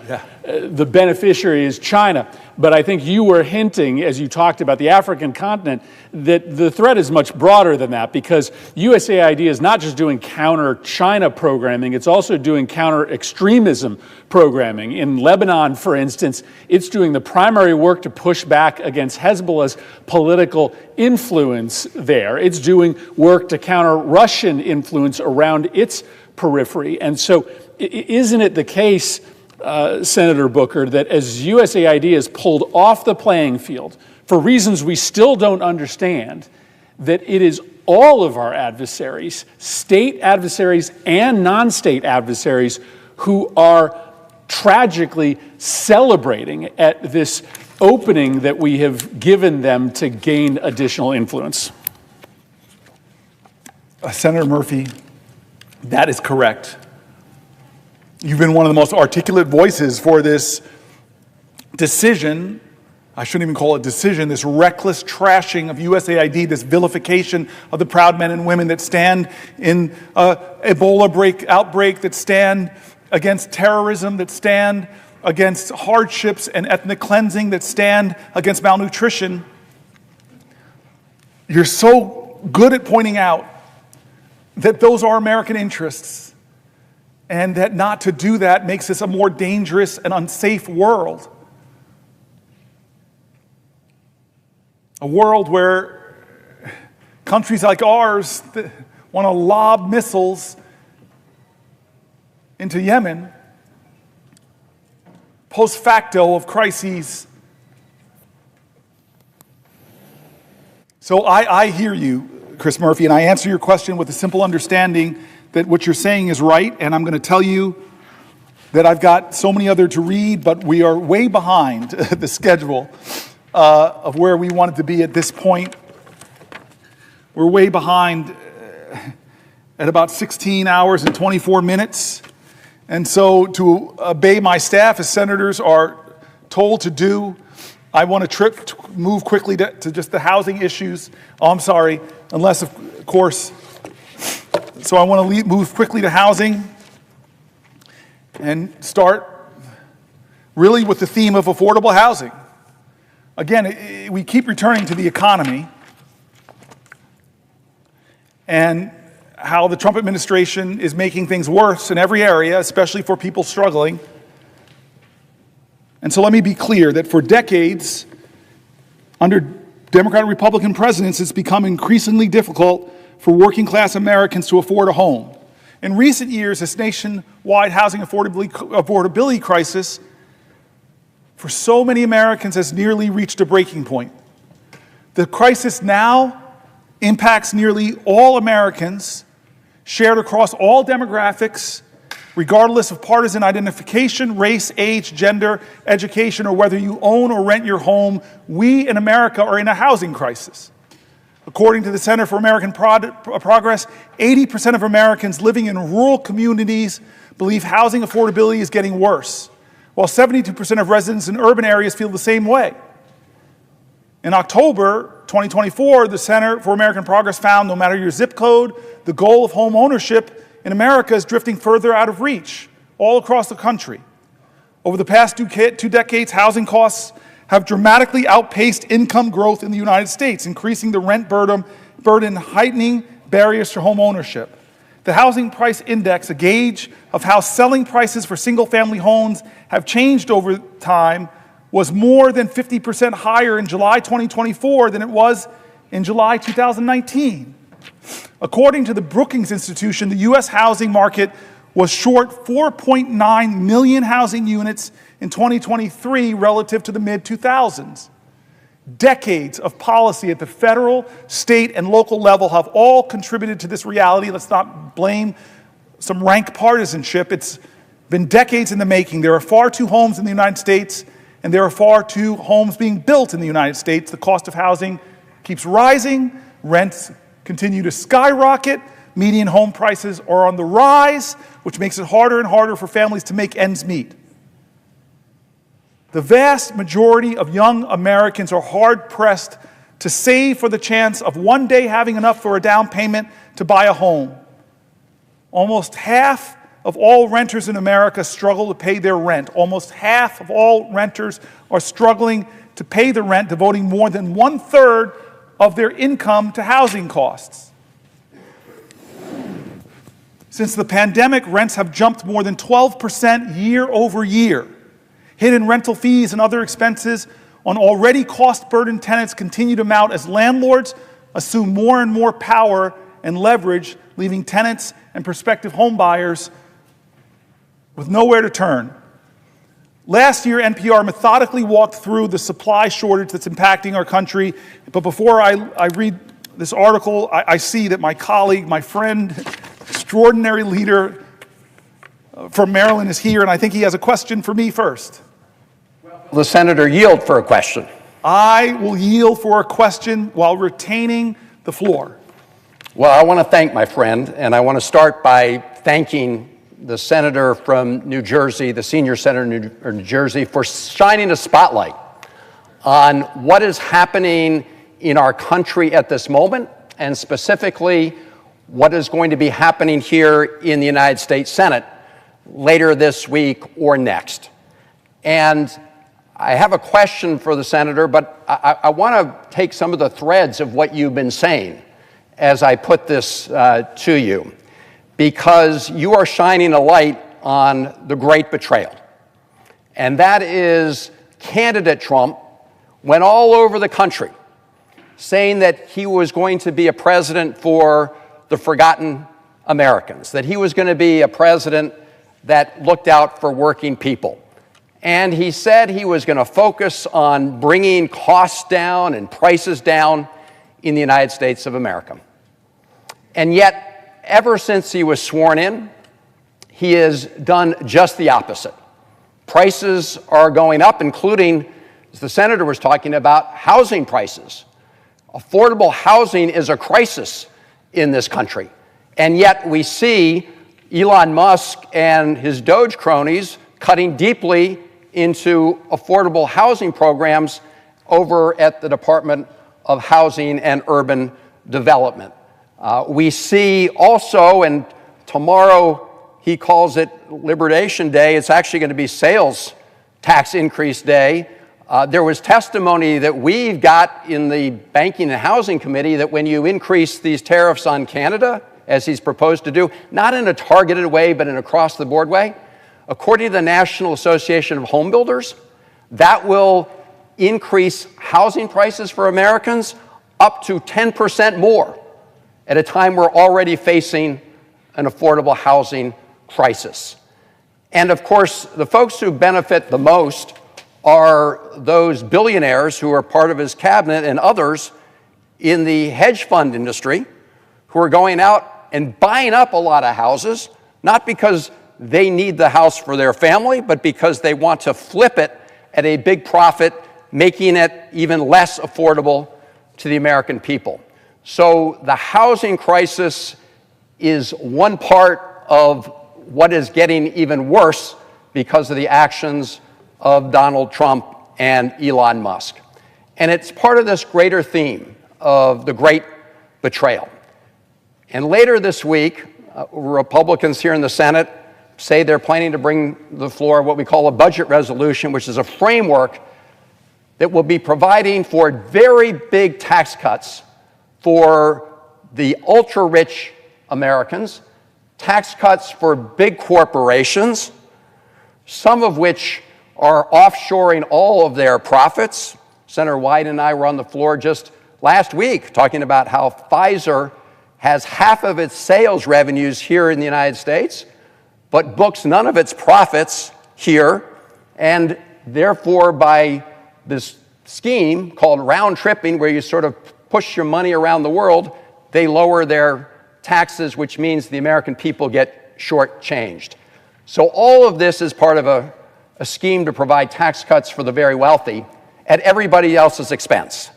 the beneficiary is China. But I think you were hinting, as you talked about the African continent, that the threat is much broader than that, because USAID is not just doing counter-China programming, it's also doing counter-extremism programming. In Lebanon, for instance, it's doing the primary work to push back against Hezbollah's political influence there. It's doing work to counter Russian influence around its periphery. And so isn't it the case, Senator Booker, that as USAID is pulled off the playing field for reasons we still don't understand, that it is all of our adversaries, state adversaries and non-state adversaries, who are tragically celebrating at this opening that we have given them to gain additional influence? Senator Murphy, that is correct. You've been one of the most articulate voices for this decision. I shouldn't even call it decision, this reckless trashing of USAID, this vilification of the proud men and women that stand in Ebola outbreak, that stand against terrorism, that stand against hardships and ethnic cleansing, that stand against malnutrition. You're so good at pointing out that those are American interests, and that not to do that makes this a more dangerous and unsafe world. A world where countries like ours want to lob missiles into Yemen post facto of crises. So I hear you, Chris Murphy, and I answer your question with a simple understanding that what you're saying is right, and I'm going to tell you that I've got so many other to read, but we are way behind the schedule of where we wanted to be at this point. We're way behind at about 16 hours and 24 minutes. And so to obey my staff, as senators are told to do, I want to move quickly to just the housing issues. Oh, I'm sorry, unless, of course. So I want to move quickly to housing and start really with the theme of affordable housing. Again, we keep returning to the economy and how the Trump administration is making things worse in every area, especially for people struggling. And so let me be clear that for decades, under Democrat and Republican presidents, it's become increasingly difficult for working class Americans to afford a home. In recent years, this nationwide housing affordability crisis for so many Americans has nearly reached a breaking point. The crisis now impacts nearly all Americans, shared across all demographics, regardless of partisan identification, race, age, gender, education, or whether you own or rent your home. We in America are in a housing crisis. According to the Center for American Progress, 80% of Americans living in rural communities believe housing affordability is getting worse, while 72% of residents in urban areas feel the same way. In October 2024, the Center for American Progress found no matter your zip code, the goal of home ownership in America is drifting further out of reach all across the country. Over the past two decades, housing costs have dramatically outpaced income growth in the United States, increasing the rent burden, heightening barriers to home ownership. The Housing Price Index, a gauge of how selling prices for single-family homes have changed over time, was more than 50% higher in July 2024 than it was in July 2019. According to the Brookings Institution, the U.S. housing market was short 4.9 million housing units in 2023 relative to the mid-2000s. Decades of policy at the federal, state, and local level have all contributed to this reality. Let's not blame some rank partisanship. It's been decades in the making. There are far too homes in the United States, and there are far too homes being built in the United States. The cost of housing keeps rising. Rents continue to skyrocket. Median home prices are on the rise, which makes it harder and harder for families to make ends meet. The vast majority of young Americans are hard-pressed to save for the chance of one day having enough for a down payment to buy a home. Almost half of all renters in America struggle to pay their rent. Almost half of all renters are struggling to pay the rent, devoting more than 1/3 of their income to housing costs. Since the pandemic, rents have jumped more than 12% year over year. Hidden rental fees and other expenses on already cost-burdened tenants continue to mount as landlords assume more and more power and leverage, leaving tenants and prospective home buyers with nowhere to turn. Last year, NPR methodically walked through the supply shortage that's impacting our country. But before I read this article, I see that my colleague, my friend, extraordinary leader from Maryland is here, and I think he has a question for me first. Will the senator yield for a question? I will yield for a question while retaining the floor. Well, I want to thank my friend, and I want to start by thanking the senator from New Jersey, the senior senator in New Jersey, for shining a spotlight on what is happening in our country at this moment, and specifically what is going to be happening here in the United States Senate later this week or next. And I have a question for the senator, but I want to take some of the threads of what you've been saying as I put this to you, because you are shining a light on the great betrayal. And that is candidate Trump went all over the country saying that he was going to be a president for the forgotten Americans, that he was going to be a president that looked out for working people. And he said he was going to focus on bringing costs down and prices down in the United States of America. And yet, ever since he was sworn in, he has done just the opposite. Prices are going up, including, as the senator was talking about, housing prices. Affordable housing is a crisis in this country. And yet we see Elon Musk and his Doge cronies cutting deeply into affordable housing programs over at the Department of Housing and Urban Development. We see also, and tomorrow he calls it Liberation Day, it's actually going to be sales tax increase day. There was testimony that we've got in the Banking and Housing Committee that when you increase these tariffs on Canada, as he's proposed to do, not in a targeted way, but in an across-the-board way, according to the National Association of Home Builders, that will increase housing prices for Americans up to 10% more at a time we're already facing an affordable housing crisis. And of course, the folks who benefit the most are those billionaires who are part of his cabinet and others in the hedge fund industry who are going out and buying up a lot of houses, not because they need the house for their family, but because they want to flip it at a big profit, making it even less affordable to the American people. So the housing crisis is one part of what is getting even worse because of the actions of Donald Trump and Elon Musk. And it's part of this greater theme of the great betrayal. And later this week, Republicans here in the Senate say they're planning to bring to the floor what we call a budget resolution, which is a framework that will be providing for very big tax cuts for the ultra-rich Americans, tax cuts for big corporations, some of which are offshoring all of their profits. Senator Wyden and I were on the floor just last week talking about how Pfizer has half of its sales revenues here in the United States, but books none of its profits here, and therefore by this scheme called round tripping, where you sort of push your money around the world, they lower their taxes, which means the American people get shortchanged. So all of this is part of a scheme to provide tax cuts for the very wealthy at everybody else's expense.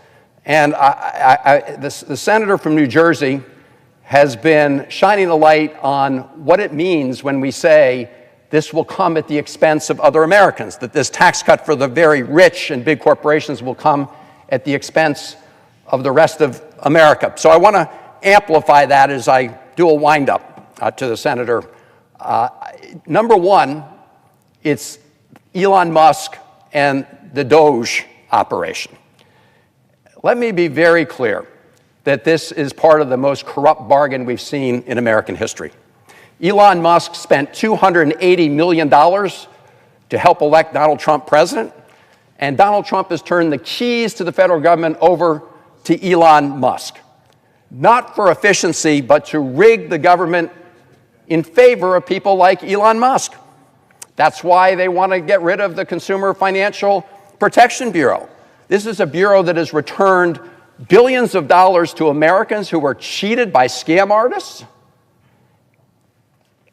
And the senator from New Jersey has been shining a light on what it means when we say this will come at the expense of other Americans, that this tax cut for the very rich and big corporations will come at the expense of the rest of America. So I want to amplify that as I do a wind-up to the senator. Number one, it's Elon Musk and the Doge operation. Let me be very clear that this is part of the most corrupt bargain we've seen in American history. Elon Musk spent $280 million to help elect Donald Trump president, and Donald Trump has turned the keys to the federal government over to Elon Musk, not for efficiency, but to rig the government in favor of people like Elon Musk. That's why they want to get rid of the Consumer Financial Protection Bureau. This is a bureau that has returned billions of dollars to Americans who were cheated by scam artists.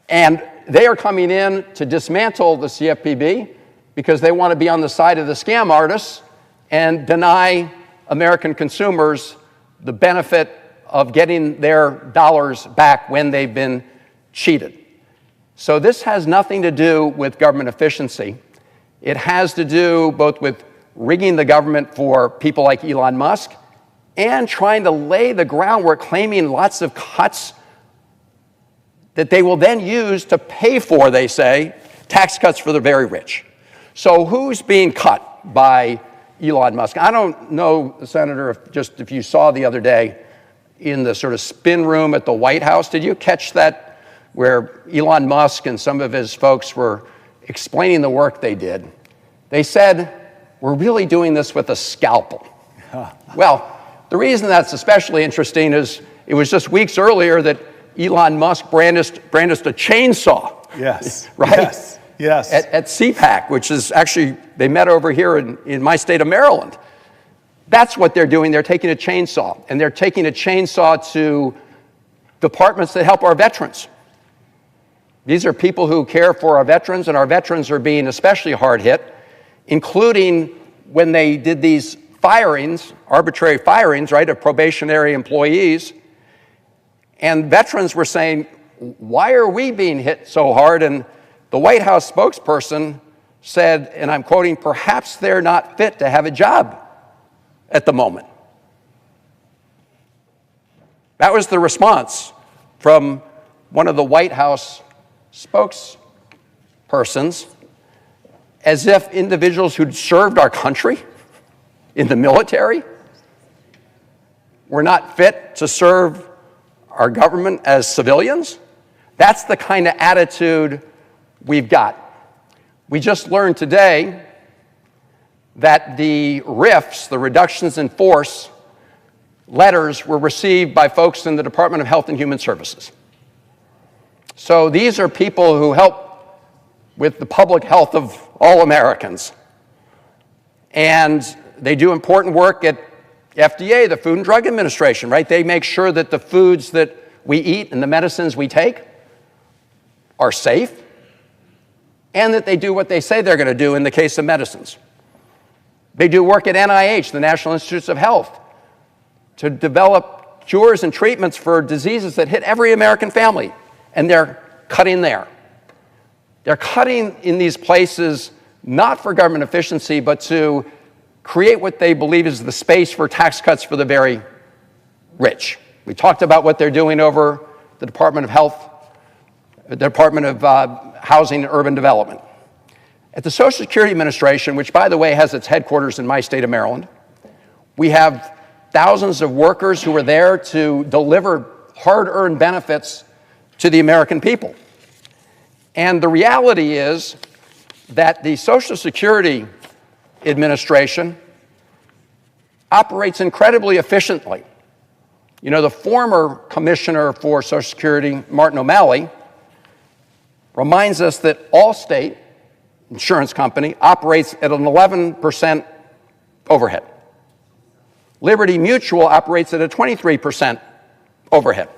And they are coming in to dismantle the CFPB because they want to be on the side of the scam artists and deny American consumers the benefit of getting their dollars back when they've been cheated. So this has nothing to do with government efficiency. It has to do both with rigging the government for people like Elon Musk and trying to lay the groundwork, claiming lots of cuts that they will then use to pay for, they say, tax cuts for the very rich. So who's being cut by Elon Musk? I don't know, Senator, if you saw the other day in the sort of spin room at the White House, did you catch that where Elon Musk and some of his folks were explaining the work they did? They said, we're really doing this with a scalpel. Well, the reason that's especially interesting is it was just weeks earlier that Elon Musk brandished a chainsaw. Yes. Right? Yes. Yes. At CPAC, which is actually, they met over here in my state of Maryland. That's what they're doing. They're taking a chainsaw, and they're taking a chainsaw to departments that help our veterans. These are people who care for our veterans, and our veterans are being especially hard hit, including when they did these firings, arbitrary firings, right, of probationary employees. And veterans were saying, why are we being hit so hard? And the White House spokesperson said, and I'm quoting, perhaps they're not fit to have a job at the moment. That was the response from one of the White House spokespersons, as if individuals who'd served our country in the military were not fit to serve our government as civilians. That's the kind of attitude we've got. We just learned today that the RIFs, the reductions in force letters, were received by folks in the Department of Health and Human Services. So these are people who help with the public health of all Americans. And they do important work at FDA, the Food and Drug Administration, right? They make sure that the foods that we eat and the medicines we take are safe, and that they do what they say they're going to do in the case of medicines. They do work at NIH, the National Institutes of Health, to develop cures and treatments for diseases that hit every American family, and they're cutting there. They're cutting in these places not for government efficiency, but to create what they believe is the space for tax cuts for the very rich. We talked about what they're doing over the Department of Health, the Department of Housing and Urban Development. At the Social Security Administration, which, by the way, has its headquarters in my state of Maryland, we have thousands of workers who are there to deliver hard-earned benefits to the American people. And the reality is that the Social Security Administration operates incredibly efficiently. You know, the former Commissioner for Social Security, Martin O'Malley, reminds us that Allstate Insurance Company operates at an 11% overhead. Liberty Mutual operates at a 23% overhead.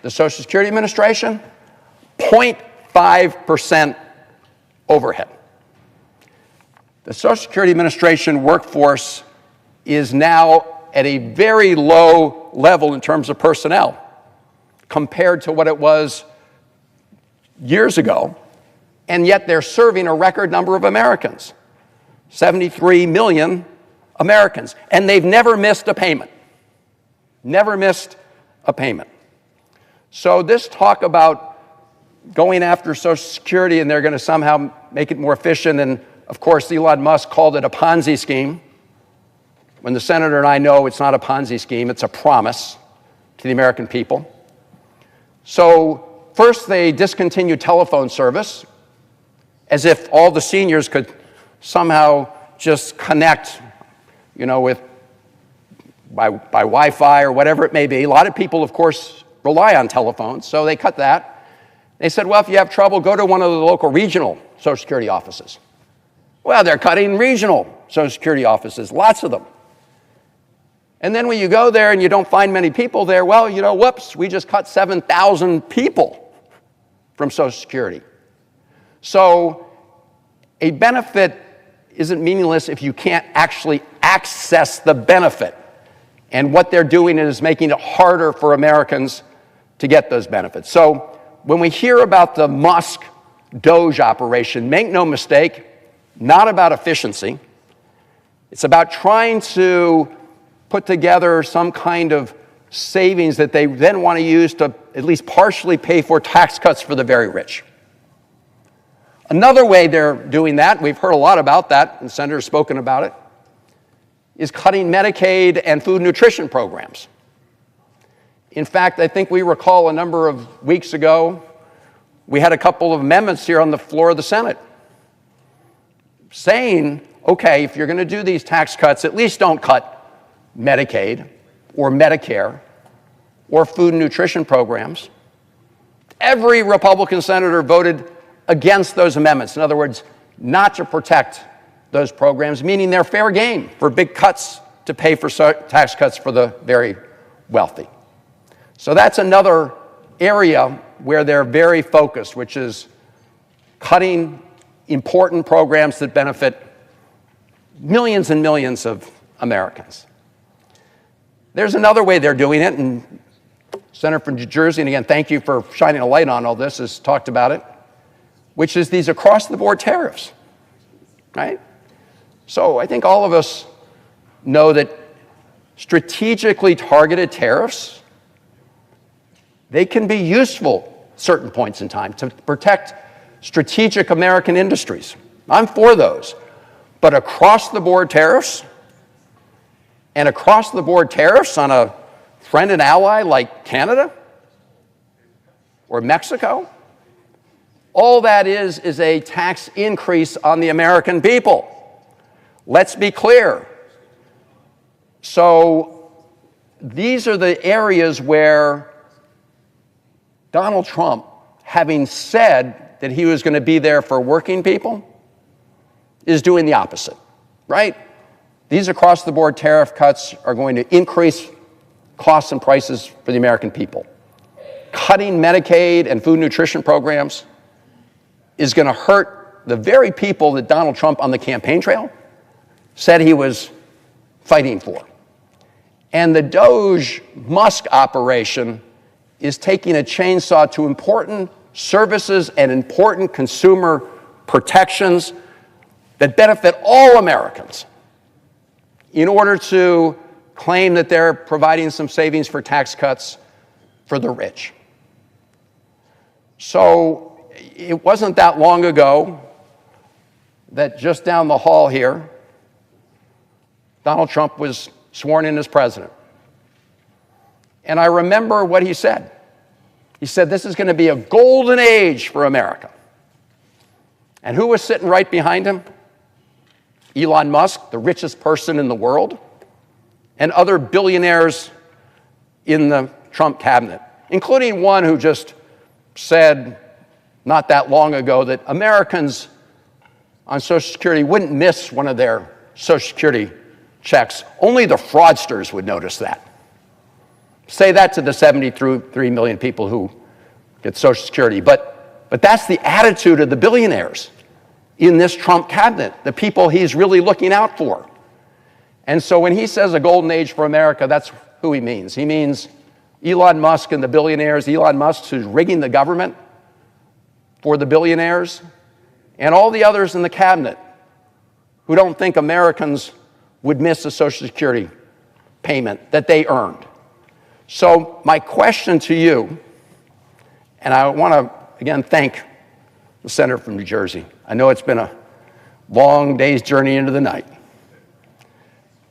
The Social Security Administration, 0.5% overhead. The Social Security Administration workforce is now at a very low level in terms of personnel compared to what it was years ago, and yet they're serving a record number of Americans, 73 million Americans, and they've never missed a payment. Never missed a payment. So this talk about going after Social Security and they're going to somehow make it more efficient, and of course Elon Musk called it a Ponzi scheme, when the senator and I know it's not a Ponzi scheme, it's a promise to the American people. So first they discontinued telephone service, as if all the seniors could somehow just connect, you know, with by Wi-Fi or whatever it may be. A lot of people, of course, rely on telephones, so they cut that. They said, well, if you have trouble, go to one of the local regional Social Security offices. Well, they're cutting regional Social Security offices, lots of them. And then when you go there and you don't find many people there, well, you know, whoops, we just cut 7,000 people from Social Security. So a benefit isn't meaningless if you can't actually access the benefit. And what they're doing is making it harder for Americans to get those benefits. So when we hear about the Musk Doge operation, make no mistake, not about efficiency. It's about trying to put together some kind of savings that they then want to use to at least partially pay for tax cuts for the very rich. Another way they're doing that, we've heard a lot about that, and the senator's spoken about it, is cutting Medicaid and food nutrition programs. In fact, I think we recall a number of weeks ago, we had a couple of amendments here on the floor of the Senate saying, okay, if you're going to do these tax cuts, at least don't cut Medicaid or Medicare or food and nutrition programs. Every Republican senator voted against those amendments. In other words, not to protect those programs, meaning they're fair game for big cuts to pay for tax cuts for the very wealthy. So that's another area where they're very focused, which is cutting important programs that benefit millions and millions of Americans. There's another way they're doing it, and Senator from New Jersey, and again, thank you for shining a light on all this, has talked about it, which is these across-the-board tariffs, right? So I think all of us know that strategically targeted tariffs, they can be useful at certain points in time to protect strategic American industries. I'm for those. But across-the-board tariffs, and across-the-board tariffs on a friend and ally like Canada or Mexico, all that is a tax increase on the American people. Let's be clear. So these are the areas where Donald Trump, having said that he was going to be there for working people, is doing the opposite, right? These across-the-board tariff cuts are going to increase costs and prices for the American people. Cutting Medicaid and food nutrition programs is going to hurt the very people that Donald Trump on the campaign trail said he was fighting for. And the Doge Musk operation is taking a chainsaw to important services and important consumer protections that benefit all Americans in order to claim that they're providing some savings for tax cuts for the rich. So it wasn't that long ago that just down the hall here, Donald Trump was sworn in as president. And I remember what he said. He said, this is going to be a golden age for America. And who was sitting right behind him? Elon Musk, the richest person in the world, and other billionaires in the Trump cabinet, including one who just said not that long ago that Americans on Social Security wouldn't miss one of their Social Security checks. Only the fraudsters would notice that. Say that to the 73 million people who get Social Security. But that's the attitude of the billionaires in this Trump cabinet, the people he's really looking out for. And so when he says a golden age for America, that's who he means. He means Elon Musk and the billionaires, Elon Musk who's rigging the government for the billionaires, and all the others in the cabinet who don't think Americans would miss a Social Security payment that they earned. So my question to you, and I want to, again, thank the senator from New Jersey. I know it's been a long day's journey into the night.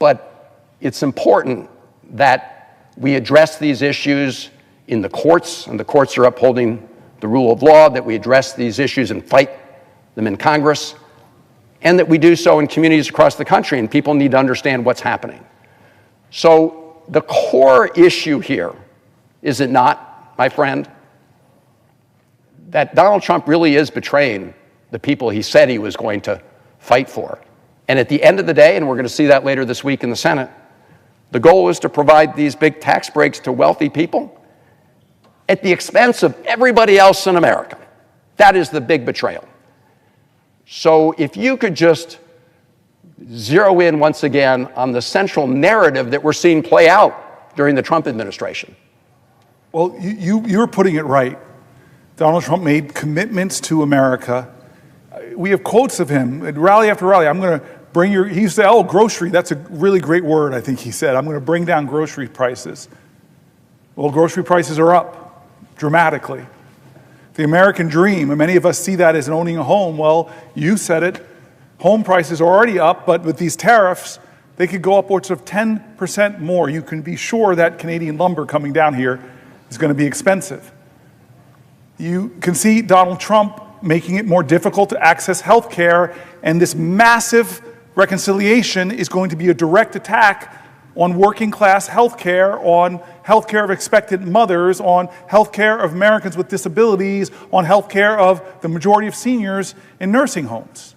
But it's important that we address these issues in the courts, and the courts are upholding the rule of law, that we address these issues and fight them in Congress, and that we do so in communities across the country, and people need to understand what's happening. So the core issue here, is it not, my friend, that Donald Trump really is betraying the people he said he was going to fight for. And at the end of the day, and we're going to see that later this week in the Senate, the goal is to provide these big tax breaks to wealthy people at the expense of everybody else in America. That is the big betrayal. So if you could just zero in once again on the central narrative that we're seeing play out during the Trump administration. Well, you're putting it right. Donald Trump made commitments to America. We have quotes of him at rally after rally. I'm going to bring he used to say, oh, grocery, that's a really great word, I think he said. I'm going to bring down grocery prices. Well, grocery prices are up dramatically. The American dream, and many of us see that as owning a home. Well, you said it. Home prices are already up, but with these tariffs, they could go upwards of 10% more. You can be sure that Canadian lumber coming down here is going to be expensive. You can see Donald Trump making it more difficult to access health care, and this massive reconciliation is going to be a direct attack on working class health care, on health care of expectant mothers, on health care of Americans with disabilities, on health care of the majority of seniors in nursing homes.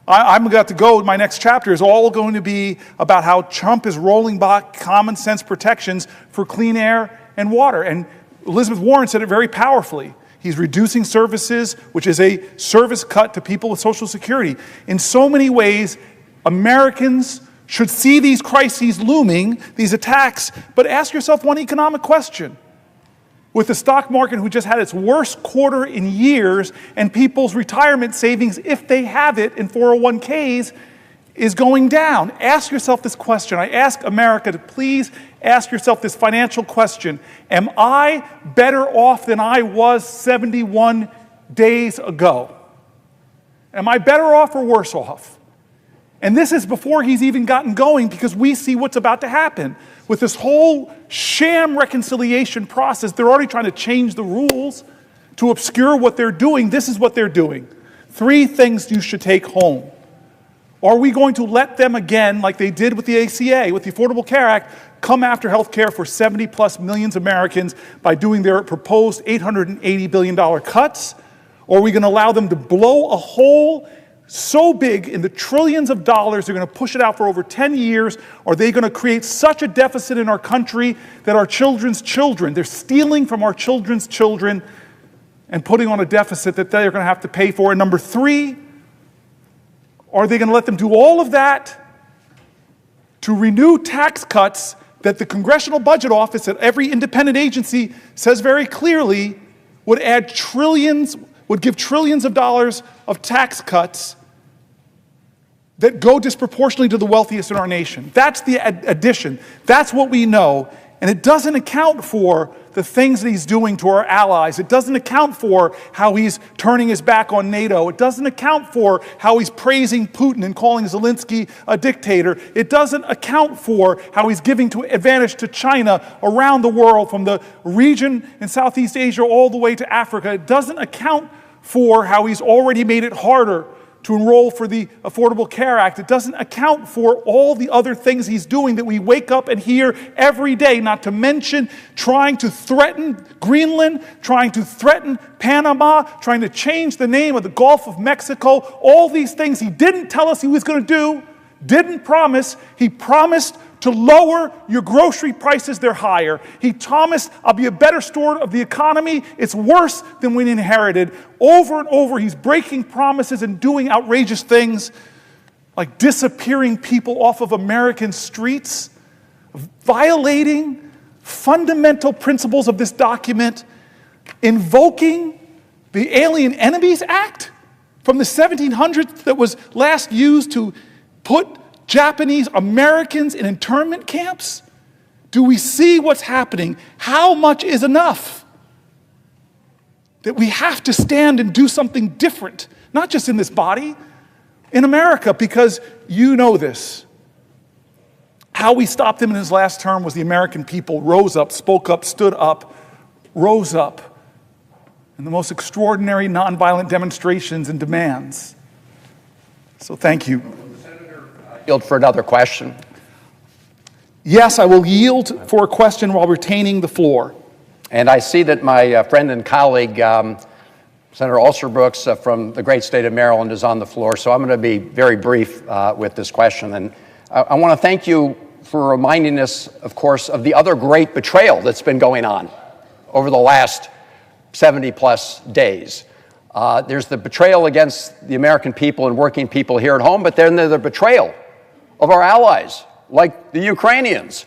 I'm about to go, my next chapter is all going to be about how Trump is rolling back common sense protections for clean air and water. And Elizabeth Warren said it very powerfully. He's reducing services, which is a service cut to people with Social Security. In so many ways, Americans should see these crises looming, these attacks, but ask yourself one economic question. With the stock market, who just had its worst quarter in years, and people's retirement savings, if they have it in 401ks, is going down. Ask yourself this question. I ask America to please ask yourself this financial question. Am I better off than I was 71 days ago? Am I better off or worse off? And this is before he's even gotten going, because we see what's about to happen. With this whole sham reconciliation process, they're already trying to change the rules to obscure what they're doing. This is what they're doing. 3 things you should take home. Are we going to let them again, like they did with the ACA, with the Affordable Care Act, come after health care for 70+ million Americans by doing their proposed $880 billion cuts? Or are we going to allow them to blow a hole so big in the trillions of dollars, they're going to push it out for over 10 years? Are they going to create such a deficit in our country that our children's children, they're stealing from our children's children and putting on a deficit that they're going to have to pay for? And number 3, are they going to let them do all of that to renew tax cuts that the Congressional Budget Office at every independent agency says very clearly would add trillions, would give trillions of dollars of tax cuts that go disproportionately to the wealthiest in our nation? That's the addition. That's what we know. And it doesn't account for the things that he's doing to our allies. It doesn't account for how he's turning his back on NATO. It doesn't account for how he's praising Putin and calling Zelensky a dictator. It doesn't account for how he's giving advantage to China around the world, from the region in Southeast Asia all the way to Africa. It doesn't account for how he's already made it harder to enroll for the Affordable Care Act. It doesn't account for all the other things he's doing that we wake up and hear every day, not to mention trying to threaten Greenland, trying to threaten Panama, trying to change the name of the Gulf of Mexico. All these things he didn't tell us he was going to do, didn't promise. He promised to lower your grocery prices, they're higher. He promised, I'll be a better steward of the economy. It's worse than we inherited. Over and over, he's breaking promises and doing outrageous things like disappearing people off of American streets, violating fundamental principles of this document, invoking the Alien Enemies Act from the 1700s that was last used to put Japanese Americans in internment camps? Do we see what's happening? How much is enough? That we have to stand and do something different, not just in this body, in America, because you know this. How we stopped him in his last term was the American people rose up, spoke up, stood up, rose up in the most extraordinary nonviolent demonstrations and demands. So thank you. Yield for another question. Yes, I will yield for a question while retaining the floor. And I see that my friend and colleague, Senator Alsterbrooks from the great state of Maryland, is on the floor. So I'm going to be very brief with this question. And I want to thank you for reminding us, of course, of the other great betrayal that's been going on over the last 70+ days. There's the betrayal against the American people and working people here at home, but then there's the betrayal of our allies, like the Ukrainians,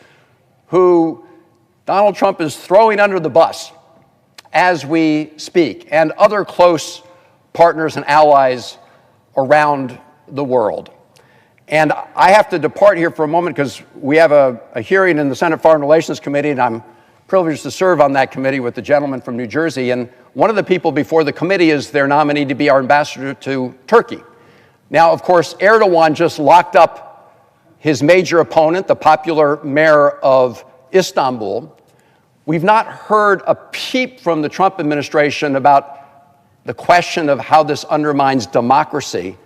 who Donald Trump is throwing under the bus as we speak, and other close partners and allies around the world. And I have to depart here for a moment because we have a hearing in the Senate Foreign Relations Committee, and I'm privileged to serve on that committee with the gentleman from New Jersey. And one of the people before the committee is their nominee to be our ambassador to Turkey. Now, of course, Erdogan just locked up his major opponent, the popular mayor of Istanbul. We've not heard a peep from the Trump administration about the question of how this undermines democracy.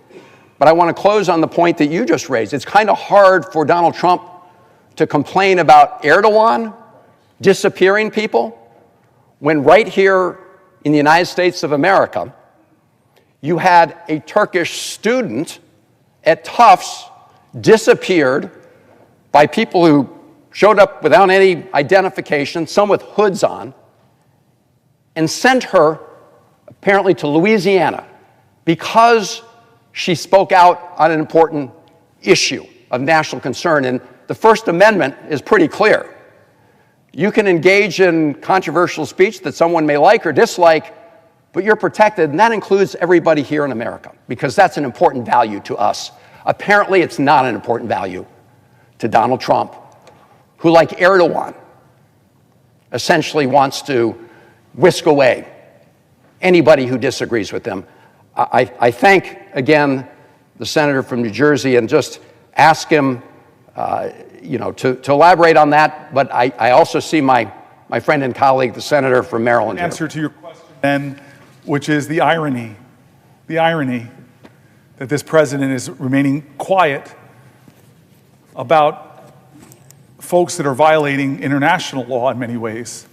But I want to close on the point that you just raised. It's kind of hard for Donald Trump to complain about Erdogan disappearing people when right here in the United States of America, you had a Turkish student at Tufts disappeared by people who showed up without any identification, some with hoods on, and sent her apparently to Louisiana because she spoke out on an important issue of national concern. And the First Amendment is pretty clear. You can engage in controversial speech that someone may like or dislike, but you're protected, and that includes everybody here in America, because that's an important value to us. Apparently, it's not an important value to Donald Trump, who, like Erdogan, essentially wants to whisk away anybody who disagrees with him. I thank, again, the senator from New Jersey and just ask him to elaborate on that, but I also see my friend and colleague, the senator from Maryland. Answer to your question then, which is the irony that this president is remaining quiet about folks that are violating international law in many ways.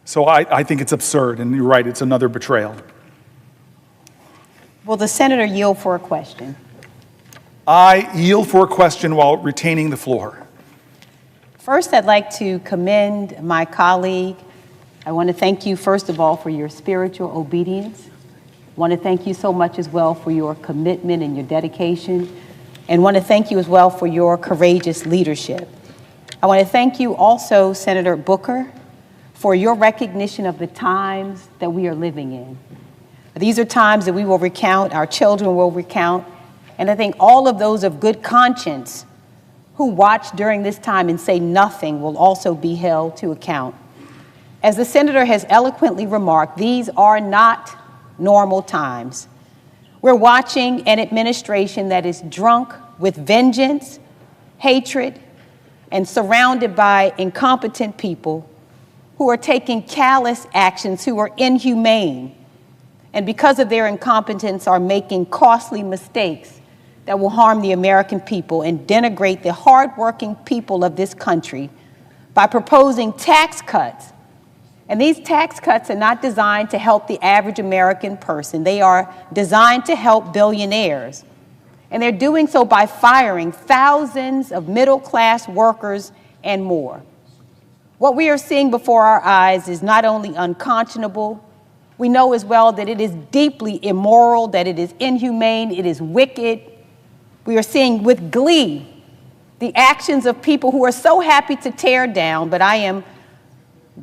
So I think it's absurd, and you're right, it's another betrayal. Will the senator yield for a question? I yield for a question while retaining the floor. First, I'd like to commend my colleague. I want to thank you, first of all, for your spiritual obedience. I want to thank you so much as well for your commitment and your dedication. And want to thank you as well for your courageous leadership. I want to thank you also, Senator Booker, for your recognition of the times that we are living in. These are times that we will recount, our children will recount, and I think all of those of good conscience who watch during this time and say nothing will also be held to account. As the senator has eloquently remarked, these are not normal times. We're watching an administration that is drunk with vengeance, hatred, and surrounded by incompetent people who are taking callous actions, who are inhumane, and because of their incompetence are making costly mistakes that will harm the American people and denigrate the hardworking people of this country by proposing tax cuts. And these tax cuts are not designed to help the average American person. They are designed to help billionaires. And they're doing so by firing thousands of middle-class workers and more. What we are seeing before our eyes is not only unconscionable, we know as well that it is deeply immoral, that it is inhumane, it is wicked. We are seeing with glee the actions of people who are so happy to tear down, but I am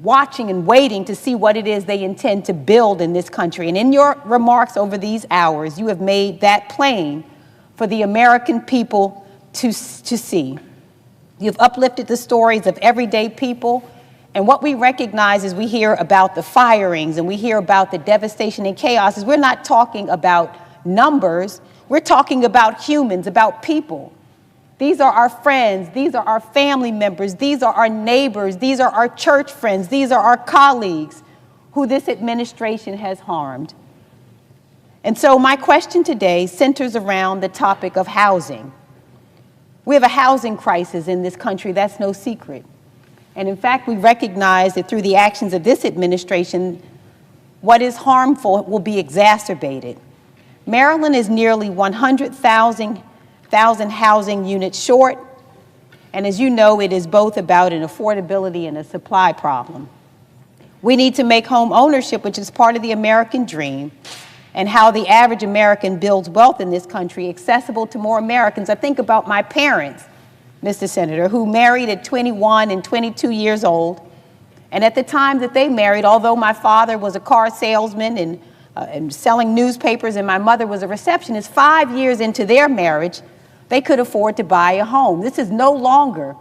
watching and waiting to see what it is they intend to build in this country. And in your remarks over these hours, you have made that plain for the American people to see. You've uplifted the stories of everyday people. And what we recognize as we hear about the firings and we hear about the devastation and chaos is we're not talking about numbers. We're talking about humans, about people. These are our friends. These are our family members. These are our neighbors. These are our church friends. These are our colleagues who this administration has harmed. And so my question today centers around the topic of housing. We have a housing crisis in this country. That's no secret. And in fact, we recognize that through the actions of this administration, what is harmful will be exacerbated. Maryland is nearly 100,000 housing units short. And as you know, it is both about an affordability and a supply problem. We need to make home ownership, which is part of the American dream, and how the average American builds wealth in this country accessible to more Americans. I think about my parents, Mr. Senator, who married at 21 and 22 years old. And at the time that they married, although my father was a car salesman and selling newspapers and my mother was a receptionist, 5 years into their marriage, they could afford to buy a home. This is no longer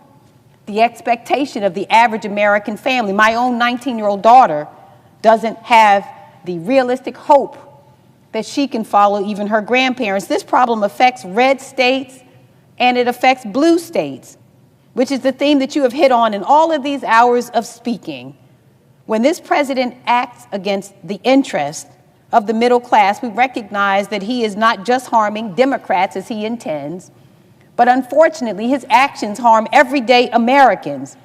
the expectation of the average American family. My own 19-year-old daughter doesn't have the realistic hope that she can follow even her grandparents. This problem affects red states and it affects blue states, which is the theme that you have hit on in all of these hours of speaking. When this president acts against the interest of the middle class, we recognize that he is not just harming Democrats as he intends, but unfortunately his actions harm everyday Americans.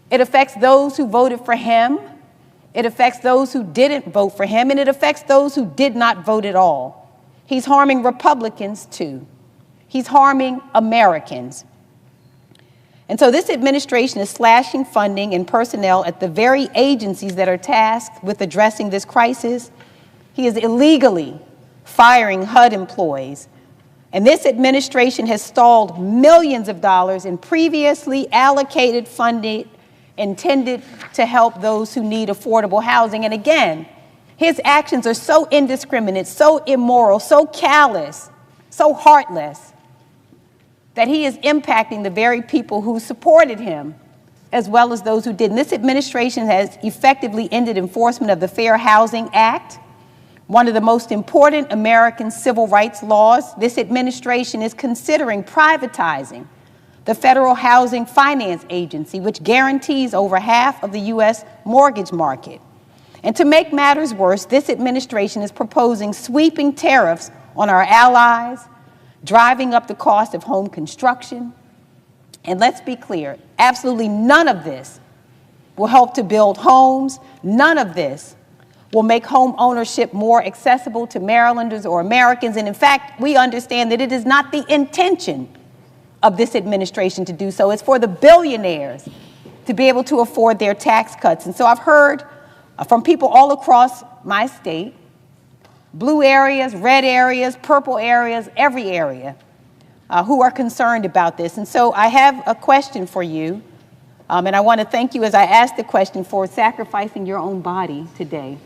It affects those who voted for him, it affects those who didn't vote for him, and it affects those who did not vote at all. He's harming Republicans too. He's harming Americans. And so this administration is slashing funding and personnel at the very agencies that are tasked with addressing this crisis. He is illegally firing HUD employees. And this administration has stalled millions of dollars in previously allocated funding intended to help those who need affordable housing. And again, his actions are so indiscriminate, so immoral, so callous, so heartless, that he is impacting the very people who supported him, as well as those who didn't. This administration has effectively ended enforcement of the Fair Housing Act, one of the most important American civil rights laws. This administration is considering privatizing the Federal Housing Finance Agency, which guarantees over half of the U.S. mortgage market. And to make matters worse, this administration is proposing sweeping tariffs on our allies, driving up the cost of home construction. And let's be clear, absolutely none of this will help to build homes. None of this will make home ownership more accessible to Marylanders or Americans. And in fact, we understand that it is not the intention of this administration to do so. It's for the billionaires to be able to afford their tax cuts. And so I've heard from people all across my state, blue areas, red areas, purple areas, every area, who are concerned about this. And so I have a question for you, and I want to thank you as I ask the question for sacrificing your own body today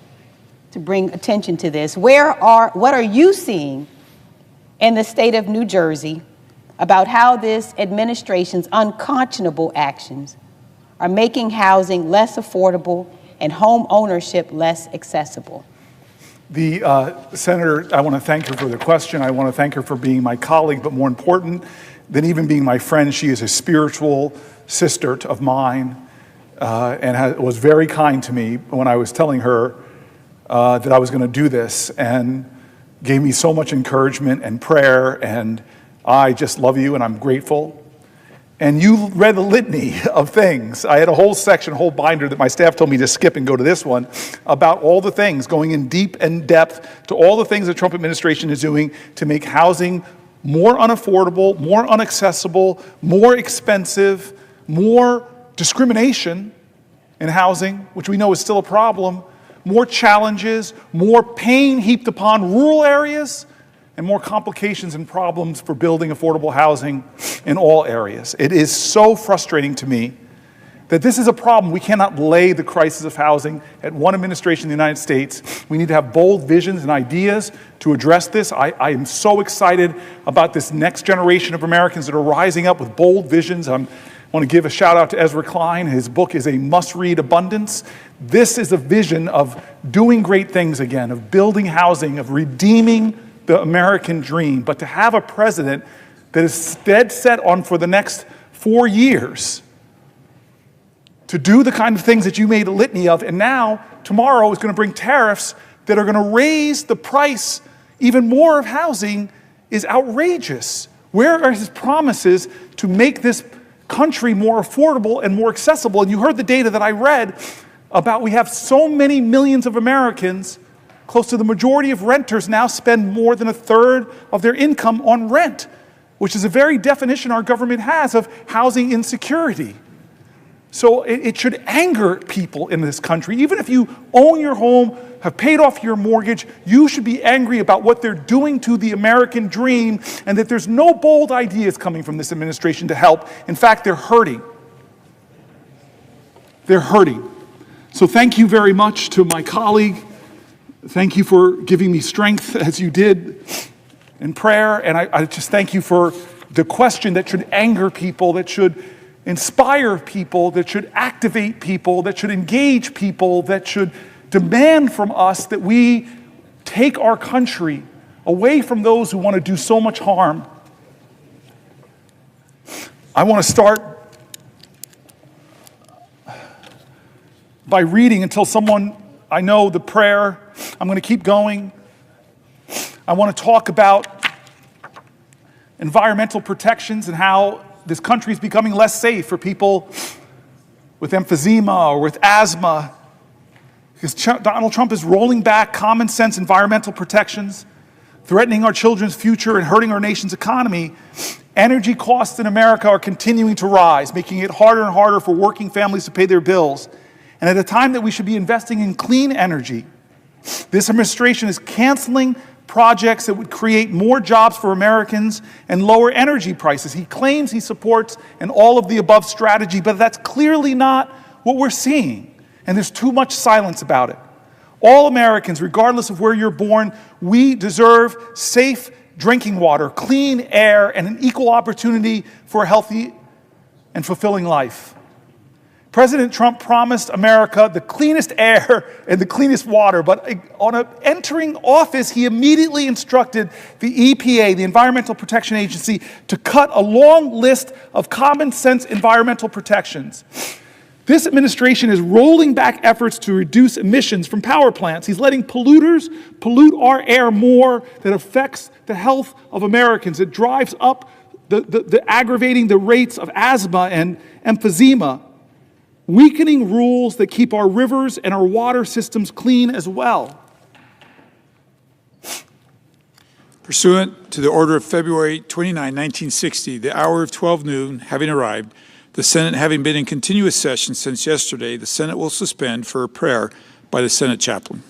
to bring attention to this. What are you seeing in the state of New Jersey about how this administration's unconscionable actions are making housing less affordable and home ownership less accessible? The Senator, I want to thank her for the question. I want to thank her for being my colleague, but more important than even being my friend, she is a spiritual sister of mine and was very kind to me when I was telling her that I was going to do this, and gave me so much encouragement and prayer, and I just love you and I'm grateful. And you read a litany of things. I had a whole section, a whole binder that my staff told me to skip and go to this one about all the things, going in deep and depth to all the things the Trump administration is doing to make housing more unaffordable, more inaccessible, more expensive, more discrimination in housing, which we know is still a problem, more challenges, more pain heaped upon rural areas, and more complications and problems for building affordable housing in all areas. It is so frustrating to me that this is a problem. We cannot lay the crisis of housing at one administration in the United States. We need to have bold visions and ideas to address this. I am so excited about this next generation of Americans that are rising up with bold visions. I want to give a shout out to Ezra Klein. His book is a must-read, Abundance. This is a vision of doing great things again, of building housing, of redeeming the American dream. But to have a president that is dead set on, for the next 4 years, to do the kind of things that you made a litany of, and now tomorrow is going to bring tariffs that are going to raise the price even more of housing, is outrageous. Where are his promises to make this country more affordable and more accessible? And you heard the data that I read about, we have so many millions of Americans. Close to the majority of renters now spend more than a third of their income on rent, which is a very definition our government has of housing insecurity. So it should anger people in this country. Even if you own your home, have paid off your mortgage, you should be angry about what they're doing to the American dream, and that there's no bold ideas coming from this administration to help. In fact, they're hurting. They're hurting. So thank you very much to my colleague. Thank you for giving me strength as you did in prayer. And I just thank you for the question that should anger people, that should inspire people, that should activate people, that should engage people, that should demand from us that we take our country away from those who want to do so much harm. I want to start by reading until someone, I know the prayer. I'm going to keep going. I want to talk about environmental protections and how this country is becoming less safe for people with emphysema or with asthma, because Donald Trump is rolling back common sense environmental protections. threatening our children's future and hurting our nation's economy, energy costs in America are continuing to rise, making it harder and harder for working families to pay their bills. And at a time that we should be investing in clean energy, this administration is canceling projects that would create more jobs for Americans and lower energy prices. He claims he supports an all-of-the-above strategy, but that's clearly not what we're seeing, and there's too much silence about it. All Americans, regardless of where you're born, we deserve safe drinking water, clean air, and an equal opportunity for a healthy and fulfilling life. President Trump promised America the cleanest air and the cleanest water, but on entering office, he immediately instructed the EPA, the Environmental Protection Agency, to cut a long list of common sense environmental protections. This administration is rolling back efforts to reduce emissions from power plants. He's letting polluters pollute our air more. That affects the health of Americans. It drives up aggravating the rates of asthma and emphysema, weakening rules that keep our rivers and our water systems clean as well. Pursuant to the order of February 29, 1960, the hour of 12 noon having arrived, the Senate having been in continuous session since yesterday, the Senate will suspend for a prayer by the Senate chaplain.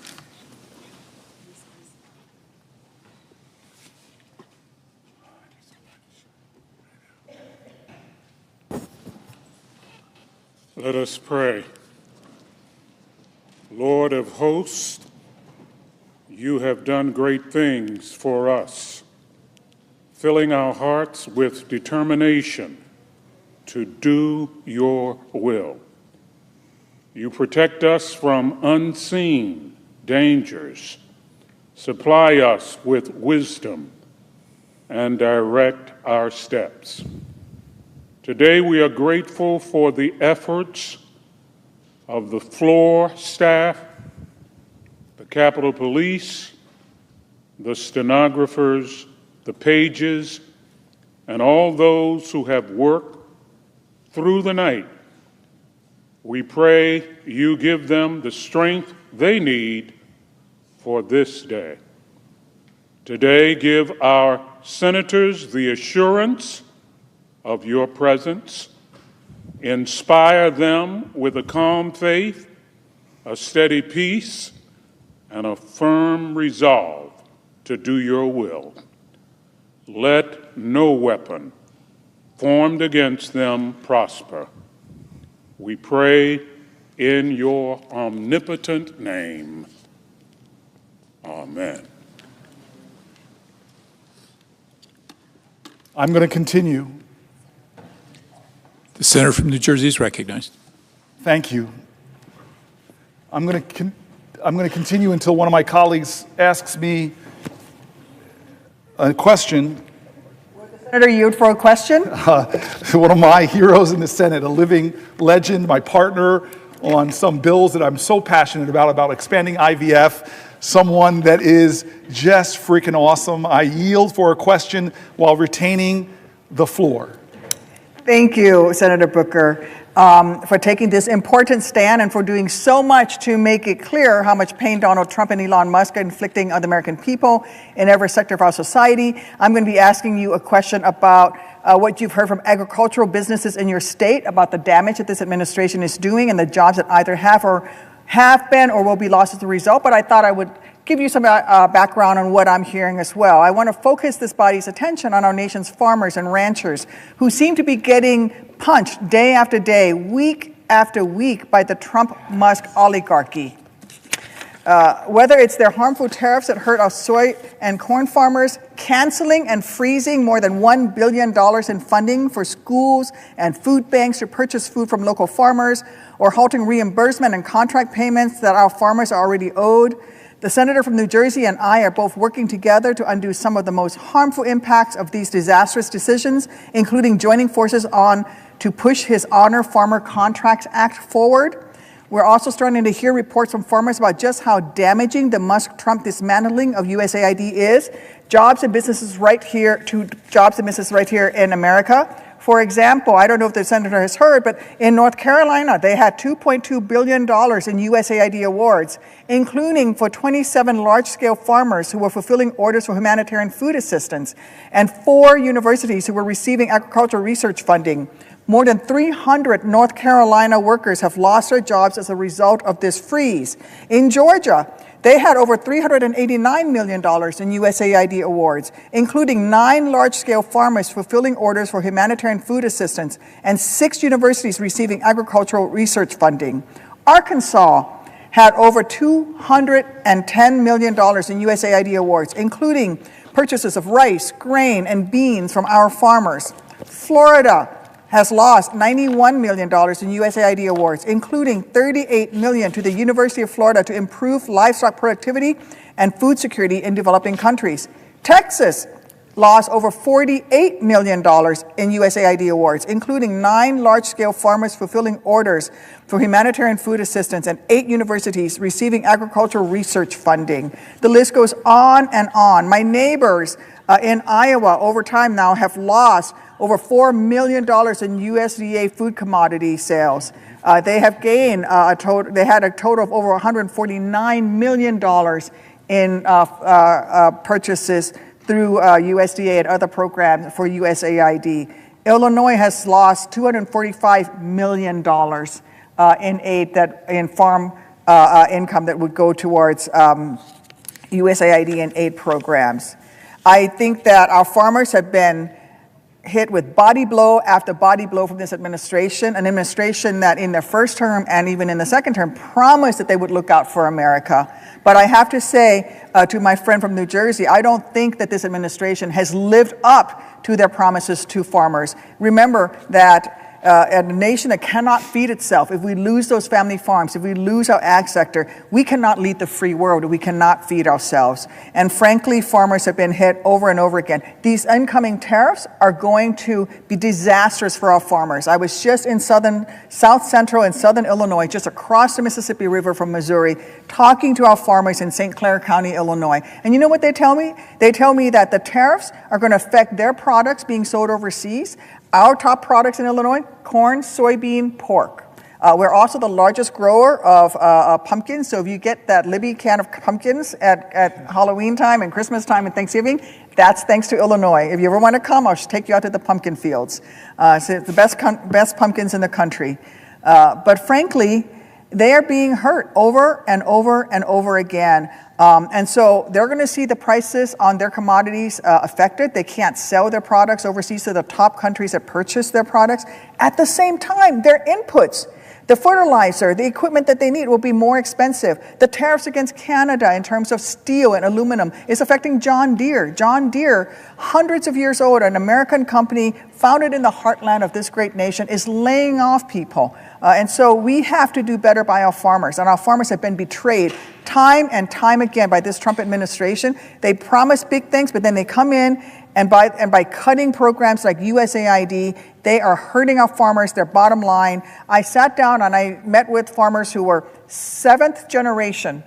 Let us pray. Lord of hosts, you have done great things for us, filling our hearts with determination to do your will. You protect us from unseen dangers, supply us with wisdom, and direct our steps. Today we are grateful for the efforts of the floor staff, the Capitol Police, the stenographers, the pages, and all those who have worked through the night. We pray you give them the strength they need for this day. Today, give our senators the assurance of your presence. Inspire them with a calm faith, a steady peace, and a firm resolve to do your will. Let no weapon formed against them prosper. We pray in your omnipotent name. Amen. I'm going to continue. The senator from New Jersey is recognized. Thank you. I'm going to continue until one of my colleagues asks me a question. Senator, yield for a question. One of my heroes in the Senate, a living legend, my partner on some bills that I'm so passionate about expanding IVF, someone that is just freaking awesome. I yield for a question while retaining the floor. Thank you, Senator Booker, for taking this important stand and for doing so much to make it clear how much pain Donald Trump and Elon Musk are inflicting on the American people in every sector of our society. I'm going to be asking you a question about what you've heard from agricultural businesses in your state about the damage that this administration is doing and the jobs that either have been or will be lost as a result. But I thought I would give you some background on what I'm hearing as well. I want to focus this body's attention on our nation's farmers and ranchers who seem to be getting punched day after day, week after week by the Trump-Musk oligarchy. Whether it's their harmful tariffs that hurt our soy and corn farmers, canceling and freezing more than $1 billion in funding for schools and food banks to purchase food from local farmers, or halting reimbursement and contract payments that our farmers are already owed, the senator from New Jersey and I are both working together to undo some of the most harmful impacts of these disastrous decisions, including joining forces to push his Honor Farmer Contracts Act forward. We're also starting to hear reports from farmers about just how damaging the Musk-Trump dismantling of USAID is. Jobs and businesses right here in America. For example, I don't know if the senator has heard, but in North Carolina, they had $2.2 billion in USAID awards, including for 27 large-scale farmers who were fulfilling orders for humanitarian food assistance, and 4 universities who were receiving agricultural research funding. More than 300 North Carolina workers have lost their jobs as a result of this freeze. In Georgia, they had over $389 million in USAID awards, including 9 large-scale farmers fulfilling orders for humanitarian food assistance and 6 universities receiving agricultural research funding. Arkansas had over $210 million in USAID awards, including purchases of rice, grain, and beans from our farmers. Florida has lost $91 million in USAID awards, including $38 million to the University of Florida to improve livestock productivity and food security in developing countries. Texas lost over $48 million in USAID awards, including 9 large-scale farmers fulfilling orders for humanitarian food assistance and 8 universities receiving agricultural research funding. The list goes on and on. My neighbors in Iowa over time now have lost over $4 million in USDA food commodity sales. They have gained they had a total of over $149 million in purchases through USDA and other programs for USAID. Illinois has lost $245 million in aid in farm income that would go towards USAID and aid programs. I think that our farmers have been hit with body blow after body blow from this administration, an administration that in their first term and even in the second term promised that they would look out for America. But I have to say to my friend from New Jersey, I don't think that this administration has lived up to their promises to farmers. Remember that a nation that cannot feed itself, if we lose those family farms, if we lose our ag sector, we cannot lead the free world. We cannot feed ourselves. And frankly, farmers have been hit over and over again. These incoming tariffs are going to be disastrous for our farmers. I was just in South Central and Southern Illinois, just across the Mississippi River from Missouri, talking to our farmers in St. Clair County, Illinois. And you know what they tell me? They tell me that the tariffs are going to affect their products being sold overseas. Our top products in Illinois: corn, soybean, pork. We're also the largest grower of pumpkins. So if you get that Libby can of pumpkins at Halloween time and Christmas time and Thanksgiving, that's thanks to Illinois. If you ever want to come, I'll take you out to the pumpkin fields. So it's the best pumpkins in the country. But frankly, they are being hurt over and over and over again. And so they're going to see the prices on their commodities affected. They can't sell their products overseas to the top countries that purchase their products. At the same time, their inputs, the fertilizer, the equipment that they need will be more expensive. The tariffs against Canada in terms of steel and aluminum is affecting John Deere. John Deere, hundreds of years old, an American company founded in the heartland of this great nation, is laying off people. And so we have to do better by our farmers. And our farmers have been betrayed time and time again by this Trump administration. They promise big things, but then they come in and by cutting programs like USAID, they are hurting our farmers, their bottom line. I sat down and I met with farmers who were 7th generation,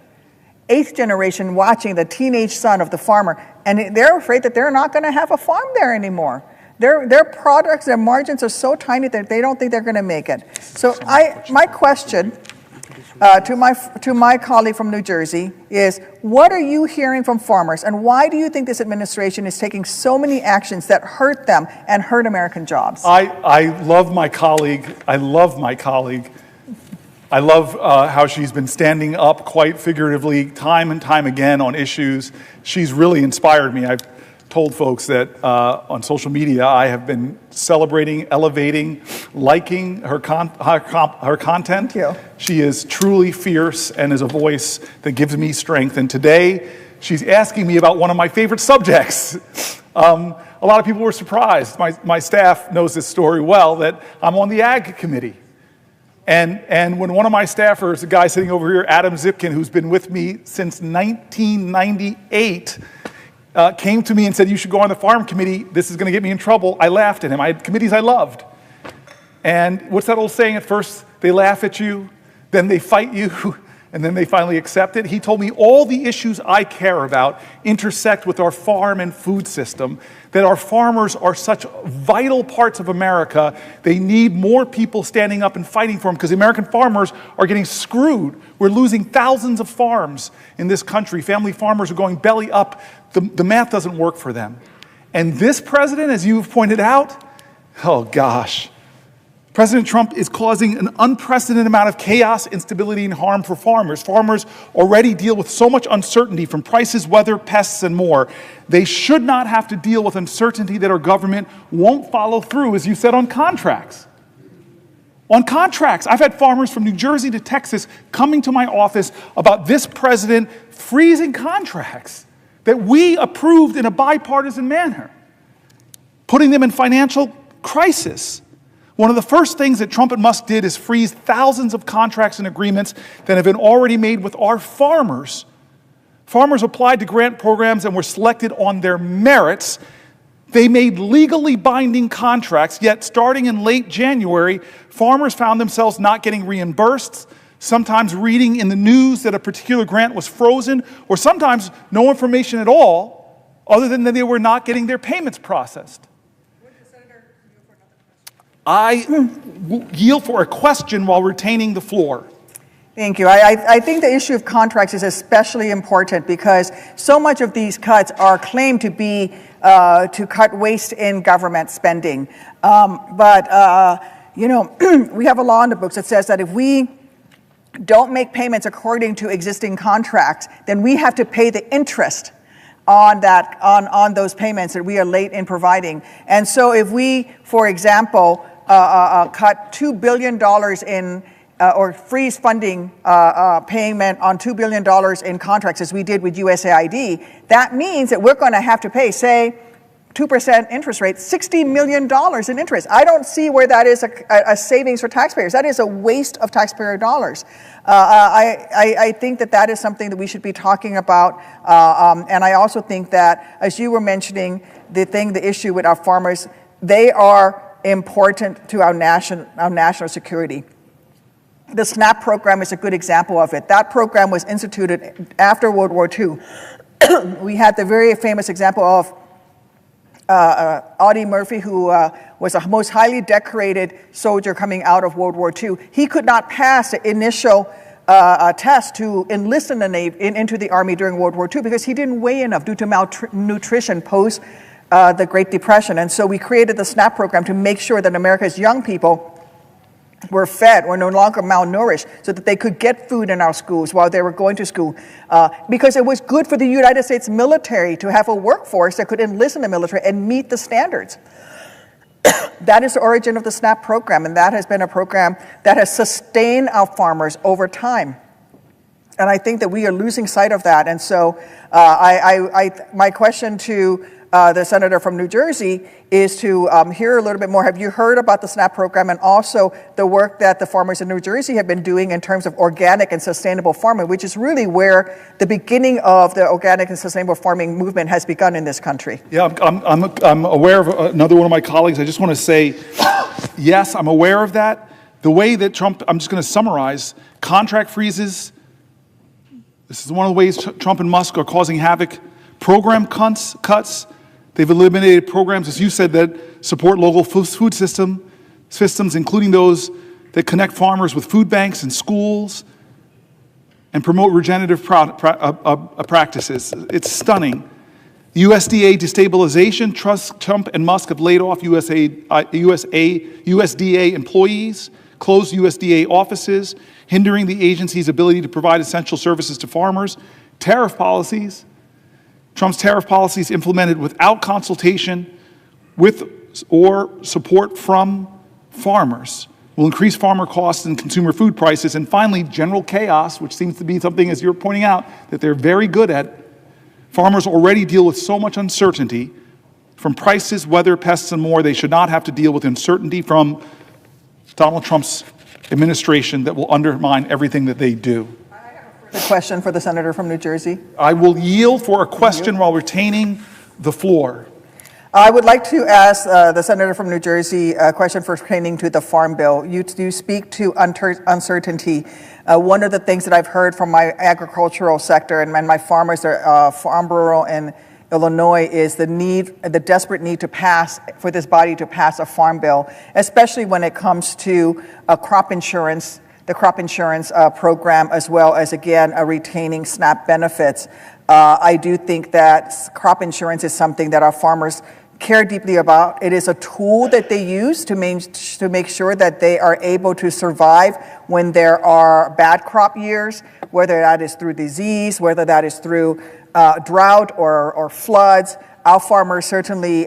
8th generation watching the teenage son of the farmer. And they're afraid that they're not going to have a farm there anymore. Their products, their margins are so tiny that they don't think they're going to make it. So my question to my colleague from New Jersey is, what are you hearing from farmers, and why do you think this administration is taking so many actions that hurt them and hurt American jobs? I love my colleague. I love how she's been standing up quite figuratively time and time again on issues. She's really inspired me. I've told folks that on social media I have been celebrating, elevating, liking her content. Thank you. She is truly fierce and is a voice that gives me strength. And today she's asking me about one of my favorite subjects. A lot of people were surprised. My staff knows this story well, that I'm on the Ag Committee. And when one of my staffers, a guy sitting over here, Adam Zipkin, who's been with me since 1998, came to me and said, you should go on the Farm Committee, this is going to get me in trouble, I laughed at him. I had committees I loved. And what's that old saying? At first they laugh at you, then they fight you, and then they finally accept it. He told me all the issues I care about intersect with our farm and food system, that our farmers are such vital parts of America. They need more people standing up and fighting for them because the American farmers are getting screwed. We're losing thousands of farms in this country. Family farmers are going belly up. The math doesn't work for them. And this president, as you've pointed out, oh gosh, President Trump is causing an unprecedented amount of chaos, instability, and harm for farmers. Farmers already deal with so much uncertainty from prices, weather, pests, and more. They should not have to deal with uncertainty that our government won't follow through, as you said, on contracts. On contracts. I've had farmers from New Jersey to Texas coming to my office about this president freezing contracts that we approved in a bipartisan manner, putting them in financial crisis. One of the first things that Trump and Musk did is freeze thousands of contracts and agreements that have been already made with our farmers. Farmers applied to grant programs and were selected on their merits. They made legally binding contracts, yet starting in late January, farmers found themselves not getting reimbursed, sometimes reading in the news that a particular grant was frozen, or sometimes no information at all, other than that they were not getting their payments processed. I yield for a question while retaining the floor. Thank you. I think the issue of contracts is especially important because so much of these cuts are claimed to be to cut waste in government spending. We have a law in the books that says that if we don't make payments according to existing contracts, then we have to pay the interest on those payments that we are late in providing. And so if we, for example, cut $2 billion in or freeze funding payment on $2 billion in contracts as we did with USAID, that means that we're going to have to pay, say, 2% interest rate, $60 million in interest. I don't see where that is a savings for taxpayers. That is a waste of taxpayer dollars. I think that is something that we should be talking about. And I also think that, as you were mentioning, the issue with our farmers, they are important to our national security. The SNAP program is a good example of it. That program was instituted after World War II. We had the very famous example of Audie Murphy, who was the most highly decorated soldier coming out of World War II. He could not pass the initial test to enlist in into the Army during World War II because he didn't weigh enough due to malnutrition post the Great Depression. And so we created the SNAP program to make sure that America's young people were fed, were no longer malnourished, so that they could get food in our schools while they were going to school. Because it was good for the United States military to have a workforce that could enlist in the military and meet the standards. That is the origin of the SNAP program, and that has been a program that has sustained our farmers over time. And I think that we are losing sight of that. And so my question to the senator from New Jersey is to hear a little bit more. Have you heard about the SNAP program and also the work that the farmers in New Jersey have been doing in terms of organic and sustainable farming, which is really where the beginning of the organic and sustainable farming movement has begun in this country? Yeah, I'm aware of another one of my colleagues. I just want to say, yes, I'm aware of that. The way that Trump, I'm just going to summarize, contract freezes. This is one of the ways Trump and Musk are causing havoc. Program cuts. They've eliminated programs, as you said, that support local food systems, including those that connect farmers with food banks and schools and promote regenerative practices. It's stunning. USDA destabilization. Trump and Musk have laid off USDA employees, closed USDA offices, hindering the agency's ability to provide essential services to farmers. Tariff policies. Trump's tariff policies implemented without consultation with or support from farmers will increase farmer costs and consumer food prices. And finally, general chaos, which seems to be something, as you're pointing out, that they're very good at. Farmers already deal with so much uncertainty from prices, weather, pests, and more. They should not have to deal with uncertainty from Donald Trump's administration that will undermine everything that they do. The question for the senator from New Jersey. I will yield for a question while retaining the floor. I would like to ask the senator from New Jersey a question pertaining to the Farm Bill. You speak to uncertainty. One of the things that I've heard from my agricultural sector and my farmers, Farm Bureau in Illinois, is the desperate need for this body to pass a farm bill, especially when it comes to crop insurance, the crop insurance program, as well as, again, retaining SNAP benefits. I do think that crop insurance is something that our farmers care deeply about. It is a tool that they use to make sure that they are able to survive when there are bad crop years, whether that is through disease, whether that is through drought or floods. Our farmers certainly,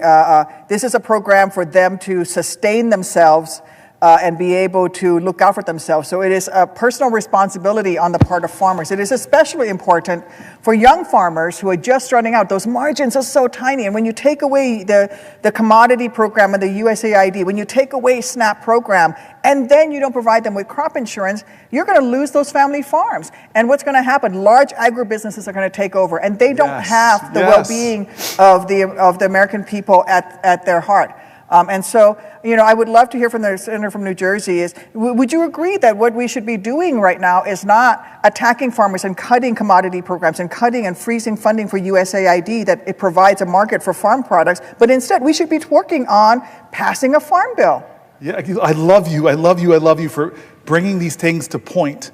this is a program for them to sustain themselves and be able to look out for themselves. So it is a personal responsibility on the part of farmers. It is especially important for young farmers who are just starting out. Those margins are so tiny. And when you take away the commodity program and the USAID, when you take away SNAP program, and then you don't provide them with crop insurance, you're going to lose those family farms. And what's going to happen? Large agribusinesses are going to take over, and they don't have the well-being of the American people at their heart. And so, I would love to hear from the senator from New Jersey would you agree that what we should be doing right now is not attacking farmers and cutting commodity programs and cutting and freezing funding for USAID, that it provides a market for farm products, but instead we should be working on passing a farm bill? Yeah, I love you for bringing these things to point.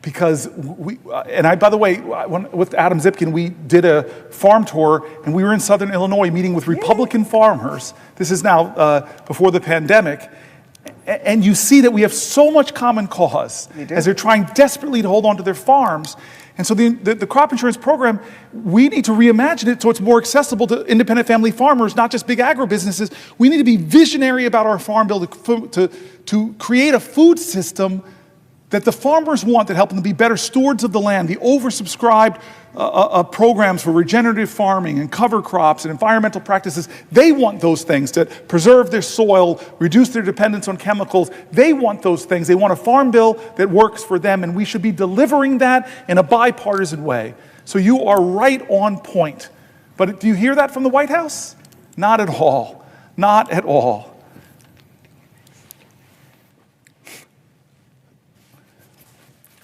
Because by the way, with Adam Zipkin, we did a farm tour, and we were in Southern Illinois meeting with Republican farmers. This is now before the pandemic. And you see that we have so much common cause as they're trying desperately to hold on to their farms. And so the crop insurance program, we need to reimagine it so it's more accessible to independent family farmers, not just big agribusinesses. We need to be visionary about our farm bill to create a food system that the farmers want, that help them to be better stewards of the land. The oversubscribed programs for regenerative farming and cover crops and environmental practices, they want those things to preserve their soil, reduce their dependence on chemicals. They want those things. They want a farm bill that works for them, and we should be delivering that in a bipartisan way. So you are right on point. But do you hear that from the White House? Not at all. Not at all.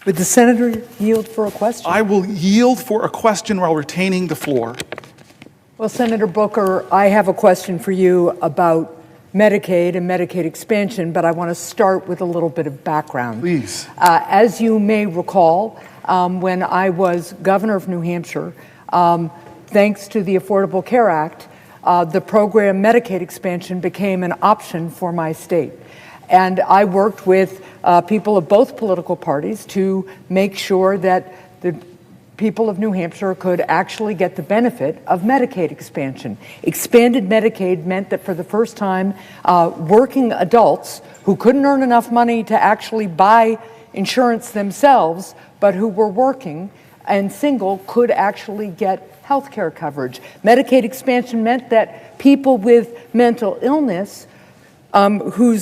Would the senator yield for a question? I will yield for a question while retaining the floor. Well, Senator Booker, I have a question for you about Medicaid and Medicaid expansion, but I want to start with a little bit of background. Please. As you may recall, when I was governor of New Hampshire, thanks to the Affordable Care Act, the program Medicaid expansion became an option for my state. And I worked with people of both political parties to make sure that the people of New Hampshire could actually get the benefit of Medicaid expansion. Expanded Medicaid meant that for the first time, working adults who couldn't earn enough money to actually buy insurance themselves, but who were working and single, could actually get health care coverage. Medicaid expansion meant that people with mental illness who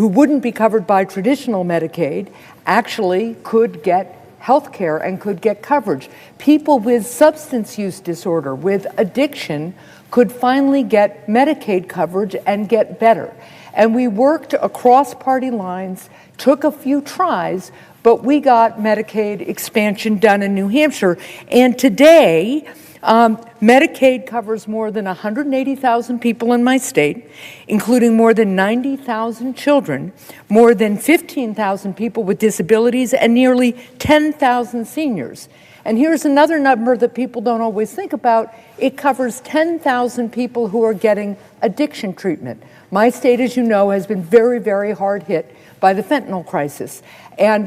wouldn't be covered by traditional Medicaid actually could get health care and could get coverage. People with substance use disorder, with addiction, could finally get Medicaid coverage and get better. And we worked across party lines, took a few tries, but we got Medicaid expansion done in New Hampshire. And today, Medicaid covers more than 180,000 people in my state, including more than 90,000 children, more than 15,000 people with disabilities, and nearly 10,000 seniors. And here's another number that people don't always think about. It covers 10,000 people who are getting addiction treatment. My state, as you know, has been very, very hard hit by the fentanyl crisis. And,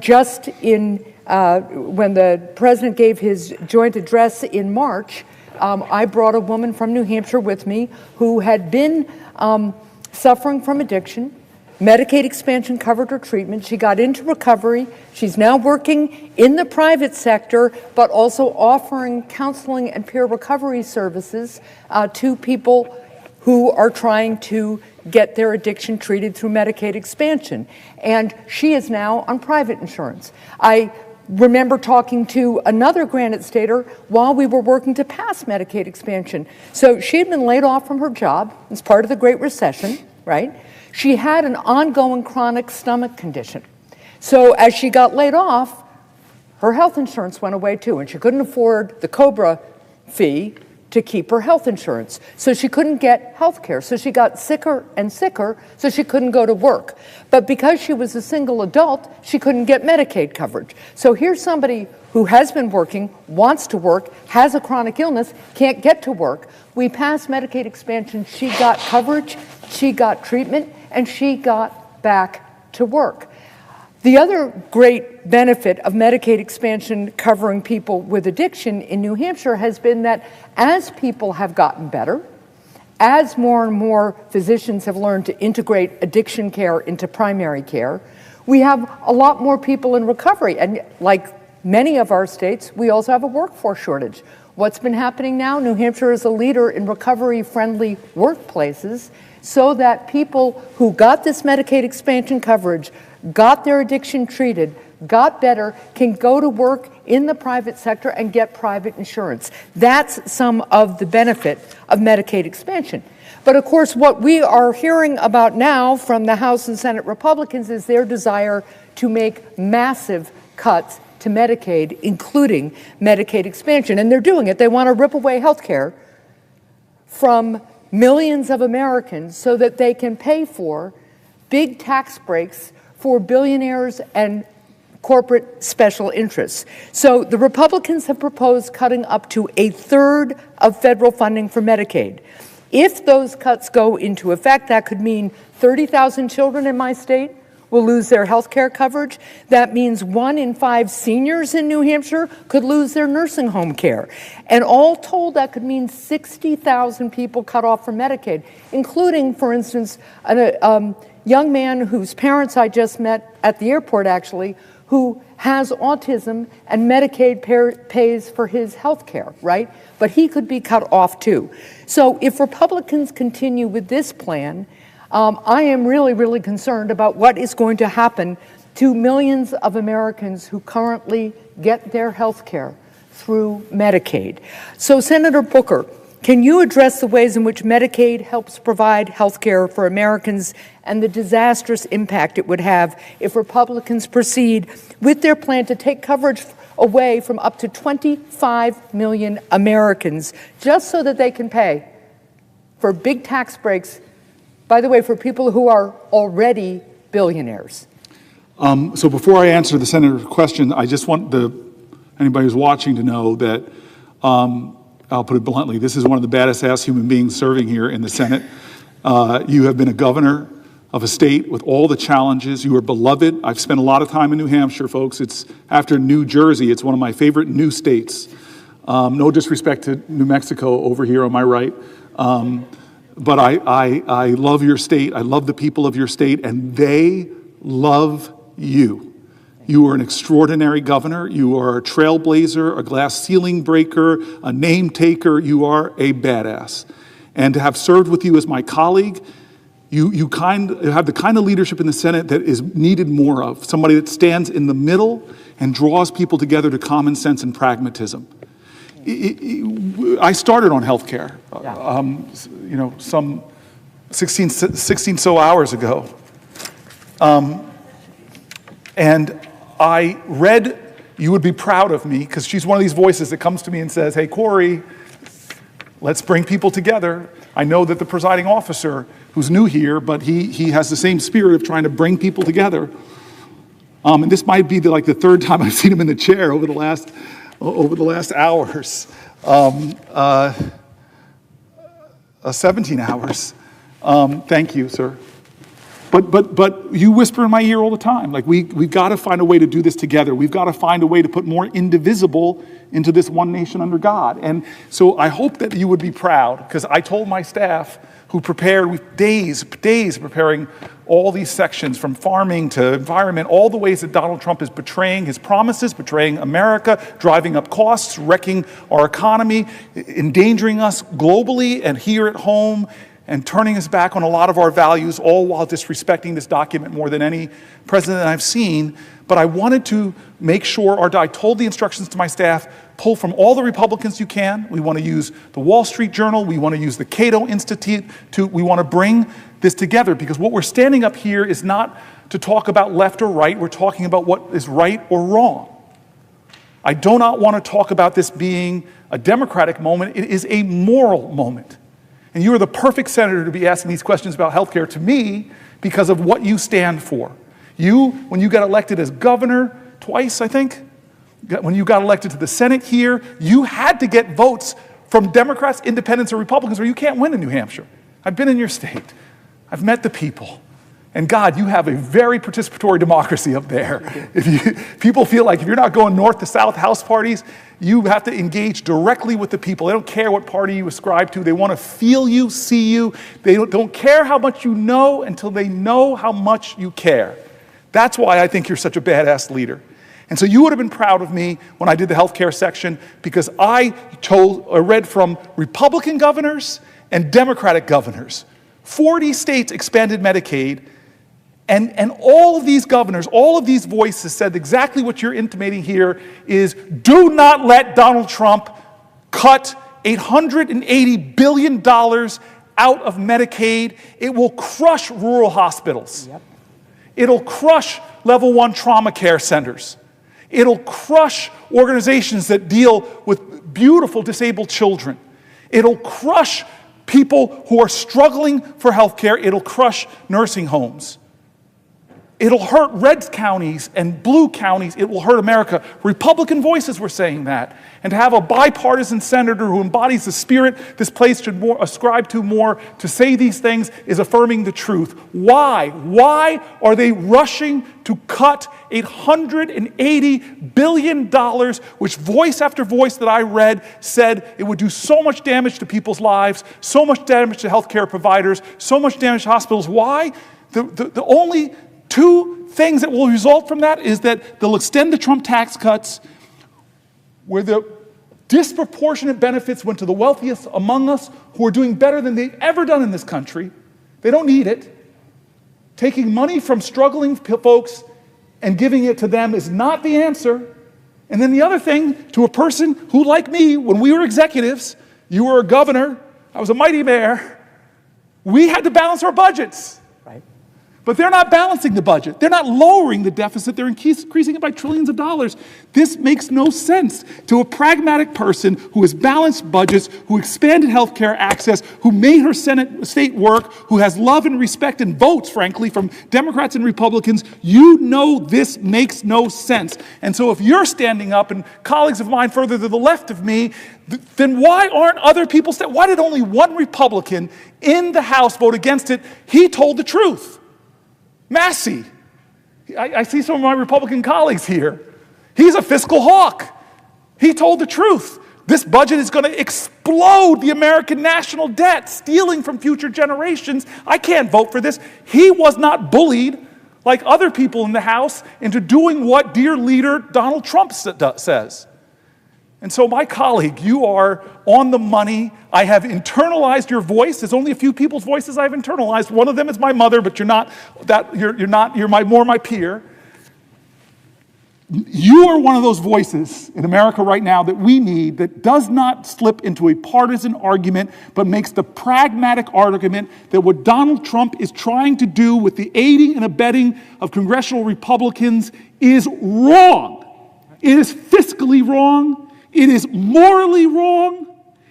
just in when the president gave his joint address in March, I brought a woman from New Hampshire with me who had been suffering from addiction. Medicaid expansion covered her treatment. She got into recovery. She's now working in the private sector, but also offering counseling and peer recovery services to people who are trying to get their addiction treated through Medicaid expansion. And she is now on private insurance. I remember talking to another Granite Stater while we were working to pass Medicaid expansion. So she had been laid off from her job as part of the Great Recession. right? She had an ongoing chronic stomach condition. So as she got laid off, her health insurance went away too, and she couldn't afford the COBRA fee to keep her health insurance. So she couldn't get health care. So she got sicker and sicker, so she couldn't go to work. But because she was a single adult, she couldn't get Medicaid coverage. So here's somebody who has been working, wants to work, has a chronic illness, can't get to work. We passed Medicaid expansion. She got coverage, she got treatment, and she got back to work. The other great benefit of Medicaid expansion covering people with addiction in New Hampshire has been that as people have gotten better, as more and more physicians have learned to integrate addiction care into primary care, we have a lot more people in recovery. And like many of our states, we also have a workforce shortage. What's been happening now? New Hampshire is a leader in recovery-friendly workplaces so that people who got this Medicaid expansion coverage, got their addiction treated, got better, can go to work in the private sector and get private insurance. That's some of the benefit of Medicaid expansion. But of course, what we are hearing about now from the House and Senate Republicans is their desire to make massive cuts to Medicaid, including Medicaid expansion. And they're doing it. They want to rip away health care from millions of Americans so that they can pay for big tax breaks for billionaires and corporate special interests. So the Republicans have proposed cutting up to 1/3 of federal funding for Medicaid. If those cuts go into effect, that could mean 30,000 children in my state will lose their health care coverage. That means 1 in 5 seniors in New Hampshire could lose their nursing home care. And all told, that could mean 60,000 people cut off from Medicaid, including, for instance, a young man whose parents I just met at the airport, actually, who has autism and Medicaid pays for his health care, right? But he could be cut off too. So if Republicans continue with this plan, I am really, really concerned about what is going to happen to millions of Americans who currently get their health care through Medicaid. So Senator Booker, can you address the ways in which Medicaid helps provide health care for Americans and the disastrous impact it would have if Republicans proceed with their plan to take coverage away from up to 25 million Americans just so that they can pay for big tax breaks, by the way, for people who are already billionaires? So before I answer the senator's question, I just want anybody who's watching to know that I'll put it bluntly, this is one of the baddest ass human beings serving here in the Senate. You have been a governor of a state with all the challenges. You are beloved. I've spent a lot of time in New Hampshire, folks. It's after New Jersey. It's one of my favorite new states. No disrespect to New Mexico over here on my right. But I love your state. I love the people of your state, and they love you. You are an extraordinary governor. You are a trailblazer, a glass ceiling breaker, a name taker. You are a badass. And to have served with you as my colleague, you have the kind of leadership in the Senate that is needed more of. Somebody that stands in the middle and draws people together to common sense and pragmatism. I started on health care, some 16 so hours ago. And I read, you would be proud of me, because she's one of these voices that comes to me and says, hey, Cory, let's bring people together. I know that the presiding officer, who's new here, but he has the same spirit of trying to bring people together. And this might be the third time I've seen him in the chair over the last hours, 17 hours. Thank you, sir. But you whisper in my ear all the time, we've got to find a way to do this together. We've got to find a way to put more indivisible into this one nation under God. And so I hope that you would be proud, because I told my staff, who prepared with days preparing all these sections from farming to environment, all the ways that Donald Trump is betraying his promises, betraying America, driving up costs, wrecking our economy, endangering us globally and here at home, and turning his back on a lot of our values, all while disrespecting this document more than any president I've seen. But I wanted to make sure, I told the instructions to my staff, pull from all the Republicans you can. We want to use the Wall Street Journal. We want to use the Cato Institute. We want to bring this together, because what we're standing up here is not to talk about left or right. We're talking about what is right or wrong. I do not want to talk about this being a democratic moment. It is a moral moment. And you are the perfect senator to be asking these questions about health care to me because of what you stand for. You, when you got elected as governor twice, I think, when you got elected to the Senate here, you had to get votes from Democrats, independents, or Republicans, or you can't win in New Hampshire. I've been in your state. I've met the people. And God, you have a very participatory democracy up there. People feel like if you're not going north to south house parties, you have to engage directly with the people. They don't care what party you ascribe to. They want to feel you, see you. They don't care how much you know until they know how much you care. That's why I think you're such a badass leader. And so you would have been proud of me when I did the healthcare section, because I read from Republican governors and Democratic governors. 40 states expanded Medicaid. And all of these governors, all of these voices said exactly what you're intimating here is, do not let Donald Trump cut $880 billion out of Medicaid. It will crush rural hospitals. Yep. It'll crush level 1 trauma care centers. It'll crush organizations that deal with beautiful disabled children. It'll crush people who are struggling for health care. It'll crush nursing homes. It'll hurt red counties and blue counties. It will hurt America. Republican voices were saying that. And to have a bipartisan senator who embodies the spirit this place should ascribe to more to say these things is affirming the truth. Why? Why are they rushing to cut $880 billion, which voice after voice that I read said it would do so much damage to people's lives, so much damage to healthcare providers, so much damage to hospitals? Why? The only two things that will result from that is that they'll extend the Trump tax cuts, where the disproportionate benefits went to the wealthiest among us who are doing better than they've ever done in this country. They don't need it. Taking money from struggling folks and giving it to them is not the answer. And then the other thing, to a person who, like me, when we were executives, you were a governor, I was a mighty mayor, we had to balance our budgets. But they're not balancing the budget. They're not lowering the deficit. They're increasing it by trillions of dollars. This makes no sense to a pragmatic person who has balanced budgets, who expanded health care access, who made her state work, who has love and respect and votes, frankly, from Democrats and Republicans. You know this makes no sense. And so if you're standing up, and colleagues of mine further to the left of me, then why aren't other people why did only one Republican in the House vote against it? He told the truth. Massey. I see some of my Republican colleagues here. He's a fiscal hawk. He told the truth. This budget is going to explode the American national debt, stealing from future generations. I can't vote for this. He was not bullied like other people in the House into doing what dear leader Donald Trump says. And so, my colleague, you are on the money. I have internalized your voice. There's only a few people's voices I've internalized. One of them is my mother, but you're not that. You're more my peer. You are one of those voices in America right now that we need, that does not slip into a partisan argument, but makes the pragmatic argument that what Donald Trump is trying to do with the aiding and abetting of congressional Republicans is wrong. It is fiscally wrong. It is morally wrong.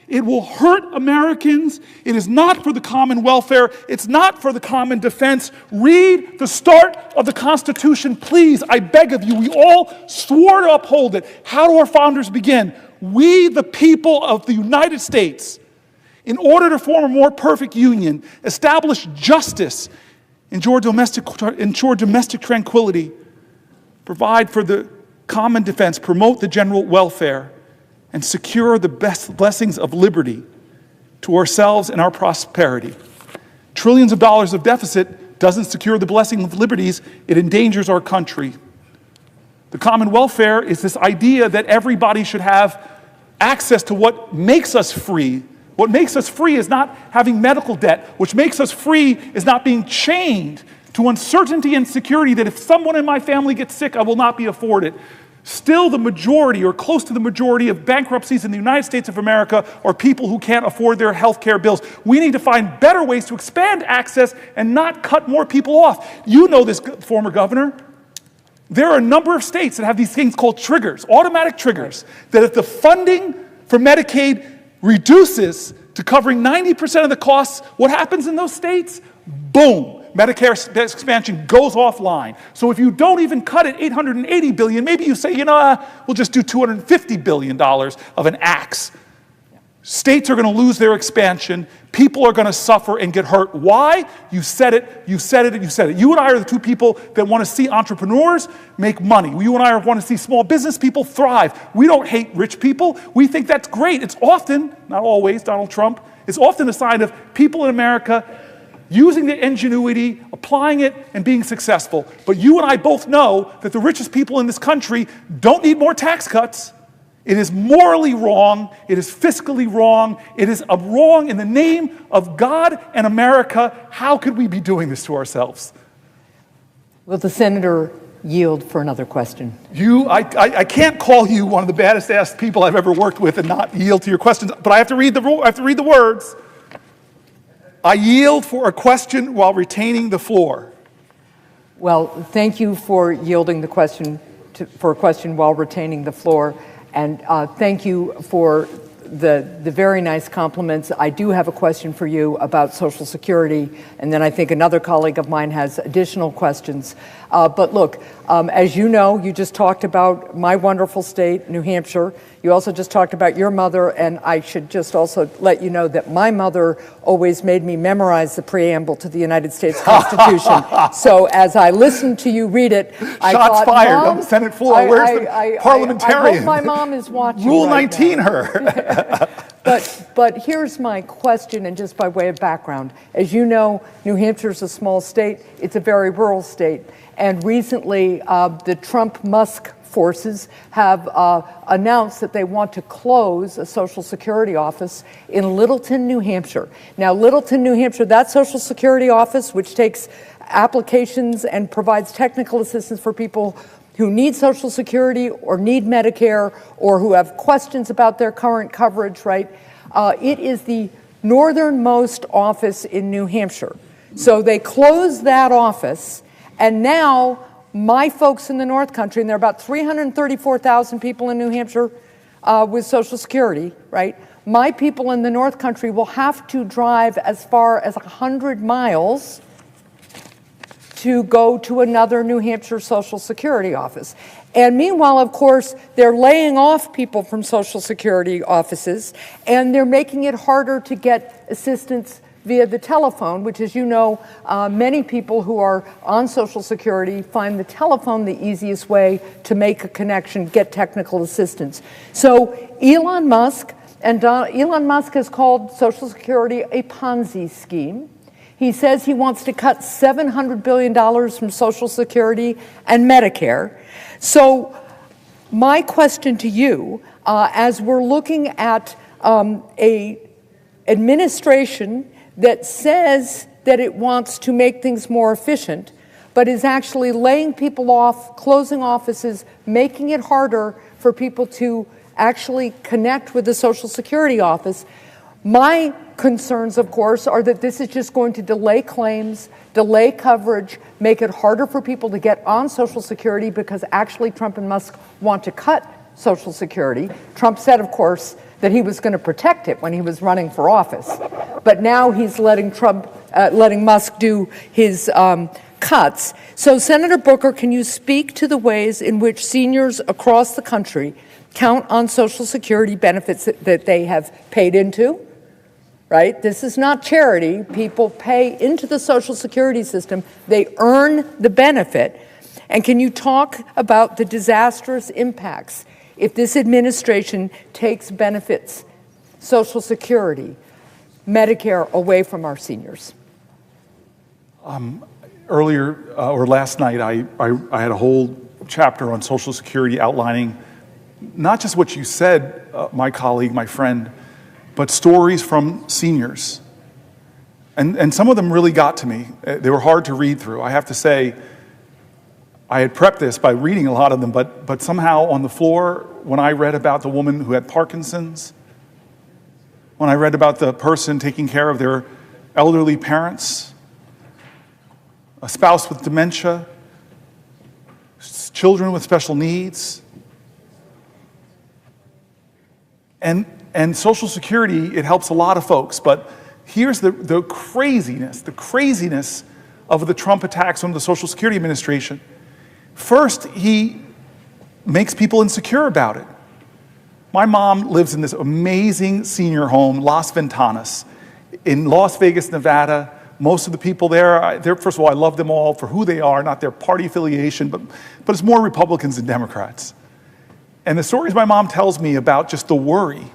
It will hurt Americans. It is not for the common welfare. It's not for the common defense. Read the start of the Constitution, please. I beg of you. We all swore to uphold it. How do our founders begin? We, the people of the United States, in order to form a more perfect union, establish justice, ensure domestic tranquility, provide for the common defense, promote the general welfare, and secure the best blessings of liberty to ourselves and our prosperity. Trillions of dollars of deficit doesn't secure the blessing of liberties, it endangers our country. The common welfare is this idea that everybody should have access to what makes us free, What makes us free is not having medical debt. What makes us free is not being chained to uncertainty and security that if someone in my family gets sick, I will not be afforded. Still, the majority, or close to the majority, of bankruptcies in the United States of America are people who can't afford their health care bills. We need to find better ways to expand access and not cut more people off. You know this, former governor. There are a number of states that have these things called triggers, automatic triggers, that if the funding for Medicaid reduces to covering 90% of the costs, what happens in those states? Boom. Medicare expansion goes offline. So if you don't even cut it $880 billion, maybe you say, we'll just do $250 billion of an axe. States are going to lose their expansion. People are going to suffer and get hurt. Why? You said it, you said it, you said it. You and I are the two people that want to see entrepreneurs make money. You and I want to see small business people thrive. We don't hate rich people. We think that's great. It's often, not always, Donald Trump, it's often a sign of people in America using the ingenuity, applying it, and being successful. But you and I both know that the richest people in this country don't need more tax cuts. It is morally wrong. It is fiscally wrong. It is a wrong in the name of God and America. How could we be doing this to ourselves? Will the senator yield for another question? I can't call you one of the baddest ass people I've ever worked with and not yield to your questions, but I have to read the words. I yield for a question while retaining the floor. Well, thank you for yielding the question for a question while retaining the floor, and thank you for the very nice compliments. I do have a question for you about Social Security, and then I think another colleague of mine has additional questions. But look, as you know, you just talked about my wonderful state, New Hampshire. You also just talked about your mother, and I should just also let you know that my mother always made me memorize the preamble to the United States Constitution. So as I listened to you read it, I thought, Shots fired on the Senate floor. Where's the parliamentarian? I hope my mom is watching. Rule right 19 now. her. But here's my question, and just by way of background. As you know, New Hampshire is a small state. It's a very rural state. And recently, the Trump-Musk forces have announced that they want to close a Social Security office in Littleton, New Hampshire. Now, Littleton, New Hampshire, that Social Security office, which takes applications and provides technical assistance for people who need Social Security or need Medicare or who have questions about their current coverage, right? It is the northernmost office in New Hampshire. So they closed that office, and now my folks in the North Country, and there are about 334,000 people in New Hampshire with Social Security, right? My people in the North Country will have to drive as far as 100 miles to go to another New Hampshire Social Security office. And meanwhile, of course, they're laying off people from Social Security offices, and they're making it harder to get assistance via the telephone, which, as you know, many people who are on Social Security find the telephone the easiest way to make a connection, get technical assistance. So Elon Musk has called Social Security a Ponzi scheme. He says he wants to cut $700 billion from Social Security and Medicare. So my question to you, as we're looking at a administration that says that it wants to make things more efficient, but is actually laying people off, closing offices, making it harder for people to actually connect with the Social Security office. My concerns, of course, are that this is just going to delay claims, delay coverage, make it harder for people to get on Social Security because actually Trump and Musk want to cut Social Security. Trump said, of course, that he was going to protect it when he was running for office. But now he's letting Musk do his cuts. So, Senator Booker, can you speak to the ways in which seniors across the country count on Social Security benefits that they have paid into? Right? This is not charity. People pay into the Social Security system. They earn the benefit. And can you talk about the disastrous impacts if this administration takes benefits, Social Security, Medicare away from our seniors? Earlier, or last night, I had a whole chapter on Social Security outlining not just what you said, my colleague, my friend, but stories from seniors. And some of them really got to me. They were hard to read through. I have to say, I had prepped this by reading a lot of them, but somehow on the floor, when I read about the woman who had Parkinson's, when I read about the person taking care of their elderly parents, a spouse with dementia, children with special needs, and Social Security, it helps a lot of folks, but here's the craziness of the Trump attacks on the Social Security Administration. First, he makes people insecure about it. My mom lives in this amazing senior home, Las Ventanas, in Las Vegas, Nevada. Most of the people there, first of all, I love them all for who they are, not their party affiliation, but it's more Republicans than Democrats. And the stories my mom tells me about just the worry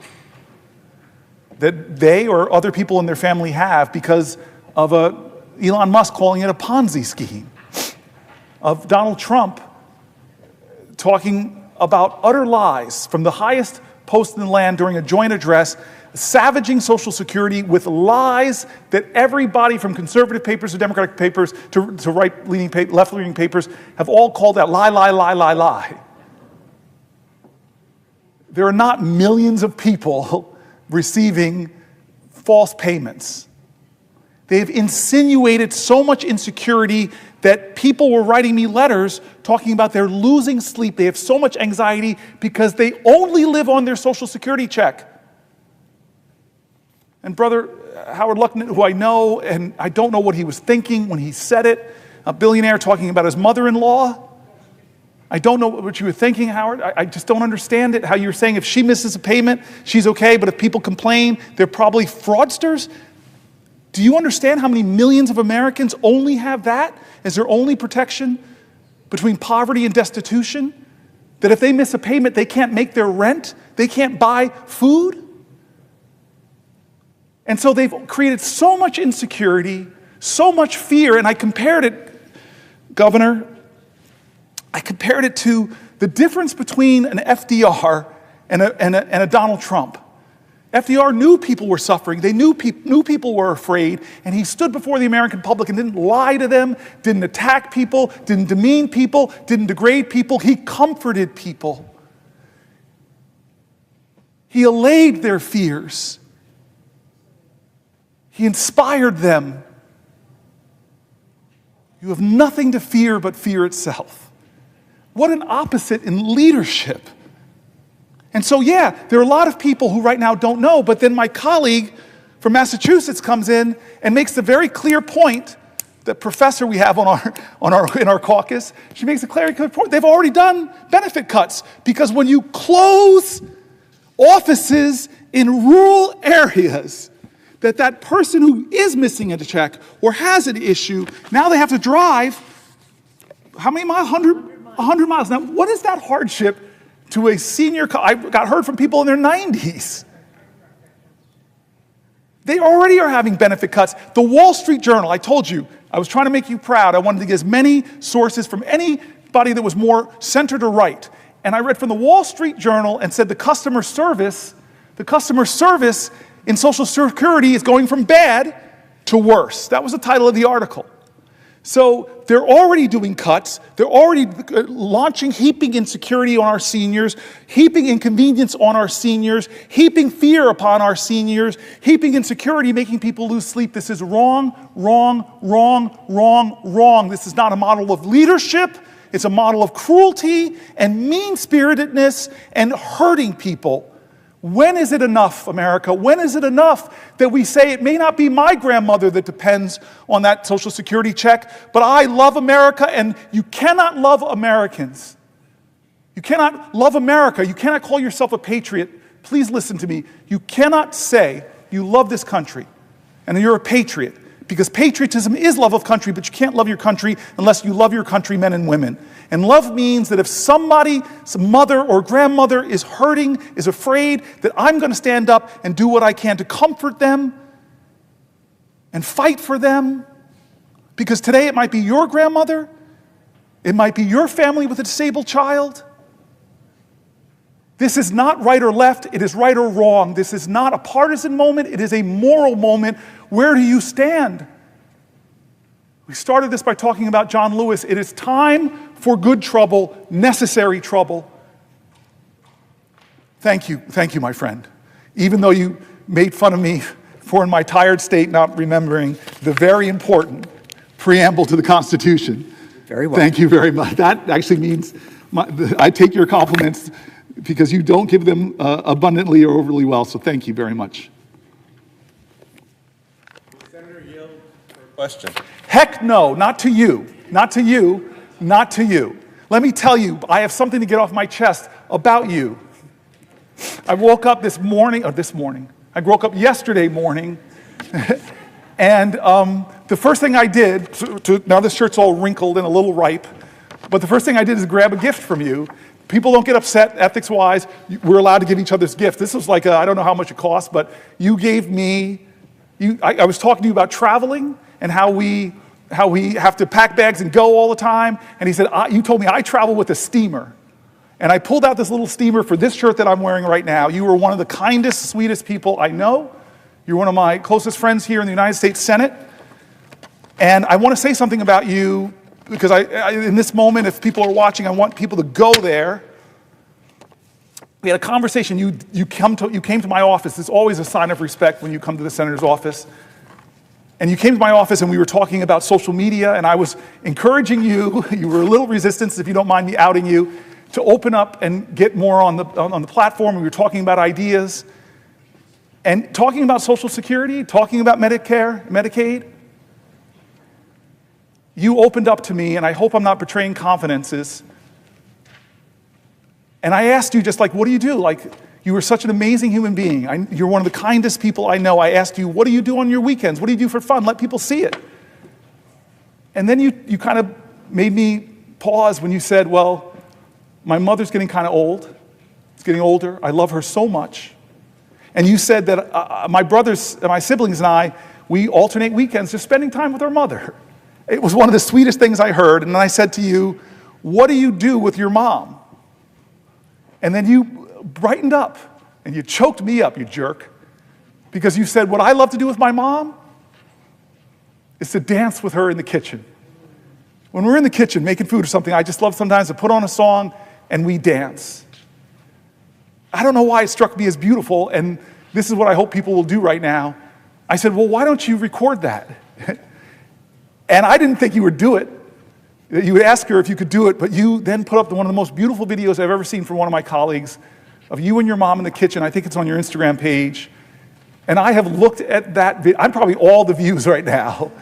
that they or other people in their family have because of Elon Musk calling it a Ponzi scheme, of Donald Trump talking about utter lies from the highest post in the land during a joint address, savaging Social Security with lies that everybody from conservative papers to Democratic papers to right-leaning, left-leaning papers have all called out lie, lie, lie, lie, lie. There are not millions of people receiving false payments. They've insinuated so much insecurity that people were writing me letters talking about they're losing sleep. They have so much anxiety because they only live on their Social Security check. And Brother Howard Luckman, who I know, and I don't know what he was thinking when he said it, a billionaire talking about his mother-in-law. I don't know what you were thinking, Howard. I just don't understand it, how you're saying if she misses a payment, she's okay, but if people complain, they're probably fraudsters. Do you understand how many millions of Americans only have that as their only protection between poverty and destitution? That if they miss a payment, they can't make their rent, they can't buy food? And so they've created so much insecurity, so much fear, and I compared it, Governor, I compared it to the difference between an FDR and a Donald Trump. FDR knew people were suffering. They knew people were afraid, and he stood before the American public and didn't lie to them, didn't attack people, didn't demean people, didn't degrade people. He comforted people. He allayed their fears. He inspired them. You have nothing to fear but fear itself. What an opposite in leadership. And so, yeah, there are a lot of people who right now don't know, but then my colleague from Massachusetts comes in and makes the very clear point, the professor we have in our caucus, she makes a clear point. They've already done benefit cuts because when you close offices in rural areas, that person who is missing a check or has an issue, now they have to drive, how many miles? 100 miles. Now, what is that hardship to a senior? I got heard from people in their 90s. They already are having benefit cuts. The Wall Street Journal, I told you, I was trying to make you proud. I wanted to get as many sources from anybody that was more center to right. And I read from the Wall Street Journal and said the customer service in Social Security is going from bad to worse. That was the title of the article. So they're already doing cuts. They're already launching, heaping insecurity on our seniors, heaping inconvenience on our seniors, heaping fear upon our seniors, heaping insecurity, making people lose sleep. This is wrong, wrong, wrong, wrong, wrong. This is not a model of leadership. It's a model of cruelty and mean-spiritedness and hurting people. When is it enough, America? When is it enough that we say it may not be my grandmother that depends on that Social Security check, but I love America, and you cannot love Americans. You cannot love America. You cannot call yourself a patriot. Please listen to me. You cannot say you love this country and that you're a patriot, because patriotism is love of country, but you can't love your country unless you love your countrymen and women. And love means that if somebody, some mother or grandmother is hurting, is afraid, that I'm going to stand up and do what I can to comfort them and fight for them. Because today it might be your grandmother, it might be your family with a disabled child. This is not right or left, it is right or wrong. This is not a partisan moment, it is a moral moment. Where do you stand? We started this by talking about John Lewis. It is time for good trouble, necessary trouble. Thank you, my friend. Even though you made fun of me for in my tired state not remembering the very important preamble to the Constitution. Very well. Thank you very much. That actually means I take your compliments because you don't give them abundantly or overly well, so thank you very much. Senator, yield for a question. Heck no, not to you, not to you, not to you. Let me tell you, I have something to get off my chest about you. I woke up I woke up yesterday morning, and the first thing I did, now this shirt's all wrinkled and a little ripe, but the first thing I did is grab a gift from you. People don't get upset ethics-wise. We're allowed to give each other's gifts. This was like, I don't know how much it cost, but you gave me, I was talking to you about traveling and how we have to pack bags and go all the time. And he said, you told me I travel with a steamer. And I pulled out this little steamer for this shirt that I'm wearing right now. You were one of the kindest, sweetest people I know. You're one of my closest friends here in the United States Senate. And I want to say something about you, because in this moment, if people are watching, I want people to go there. We had a conversation. You came to my office. It's always a sign of respect when you come to the senator's office. And you came to my office and we were talking about social media, and I was encouraging you, you were a little resistant, if you don't mind me outing you, to open up and get more on the platform. We were talking about ideas and talking about Social Security, talking about Medicare, Medicaid. You opened up to me, and I hope I'm not betraying confidences. And I asked you just like, what do you do? Like, you were such an amazing human being. You're one of the kindest people I know. I asked you, what do you do on your weekends? What do you do for fun? Let people see it. And then you kind of made me pause when you said, well, my mother's getting kind of old. It's getting older. I love her so much. And you said that my brothers and my siblings and I, we alternate weekends just spending time with our mother. It was one of the sweetest things I heard. And then I said to you, what do you do with your mom? And then you brightened up and you choked me up, you jerk, because you said, what I love to do with my mom is to dance with her in the kitchen. When we're in the kitchen making food or something, I just love sometimes to put on a song and we dance. I don't know why it struck me as beautiful, and this is what I hope people will do right now. I said, well, why don't you record that? And I didn't think you would do it. You would ask her if you could do it, but you then put up one of the most beautiful videos I've ever seen from one of my colleagues of you and your mom in the kitchen. I think it's on your Instagram page. And I have looked at that video. I'm probably all the views right now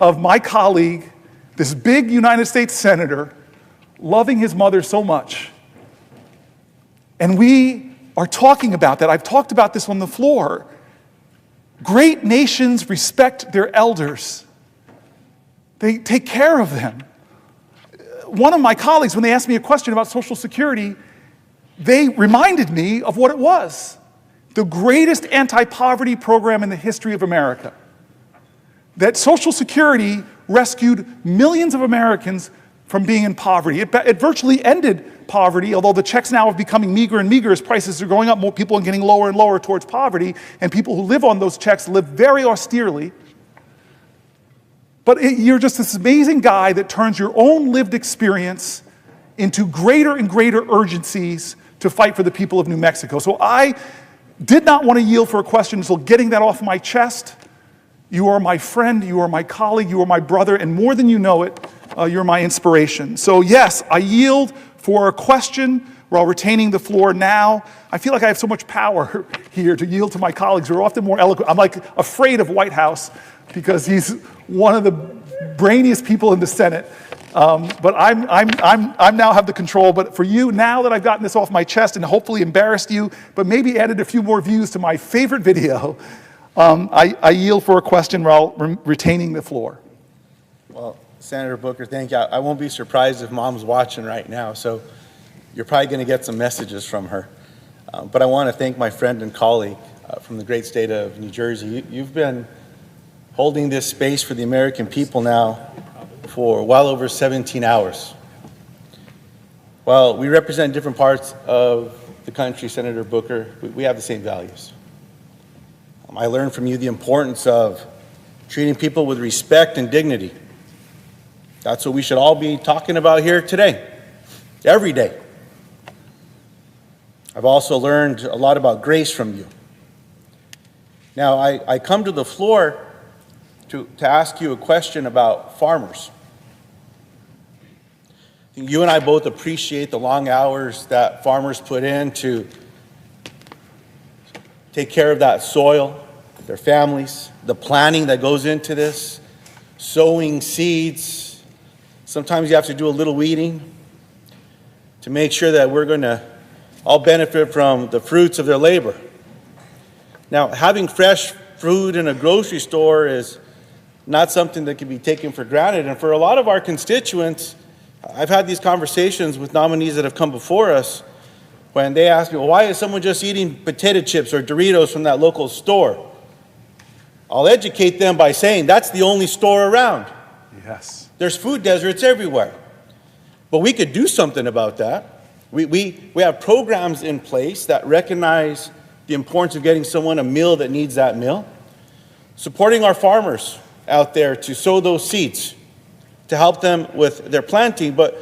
of my colleague, this big United States senator, loving his mother so much. And we are talking about that. I've talked about this on the floor. Great nations respect their elders. They take care of them. One of my colleagues, when they asked me a question about Social Security, they reminded me of what it was. The greatest anti-poverty program in the history of America. That Social Security rescued millions of Americans from being in poverty. It virtually ended poverty, although the checks now are becoming meager and meager as prices are going up, more people are getting lower and lower towards poverty, and people who live on those checks live very austerely. But you're just this amazing guy that turns your own lived experience into greater and greater urgencies to fight for the people of New Mexico. So I did not want to yield for a question, so getting that off my chest. You are my friend, you are my colleague, you are my brother, and more than you know it, you're my inspiration. So yes, I yield for a question while retaining the floor now. I feel like I have so much power here to yield to my colleagues who are often more eloquent. I'm like afraid of White House because he's one of the brainiest people in the Senate. But I'm now have the control. But for you, now that I've gotten this off my chest and hopefully embarrassed you, but maybe added a few more views to my favorite video, I yield for a question while retaining the floor. Well, Senator Booker, thank you. I won't be surprised if Mom's watching right now, so you're probably going to get some messages from her. But I want to thank my friend and colleague from the great state of New Jersey. You've been holding this space for the American people now for well over 17 hours. While we represent different parts of the country, Senator Booker, we have the same values. I learned from you the importance of treating people with respect and dignity. That's what we should all be talking about here today, every day. I've also learned a lot about grace from you. Now, I come to the floor to ask you a question about farmers. I think you and I both appreciate the long hours that farmers put in to take care of that soil, their families, the planning that goes into this, sowing seeds. Sometimes you have to do a little weeding to make sure that we're going to all benefit from the fruits of their labor. Now, having fresh food in a grocery store is not something that can be taken for granted. And for a lot of our constituents, I've had these conversations with nominees that have come before us when they ask me, well, why is someone just eating potato chips or Doritos from that local store? I'll educate them by saying that's the only store around. Yes. There's food deserts everywhere. But we could do something about that. We have programs in place that recognize the importance of getting someone a meal that needs that meal. Supporting our farmers out there to sow those seeds, to help them with their planting. But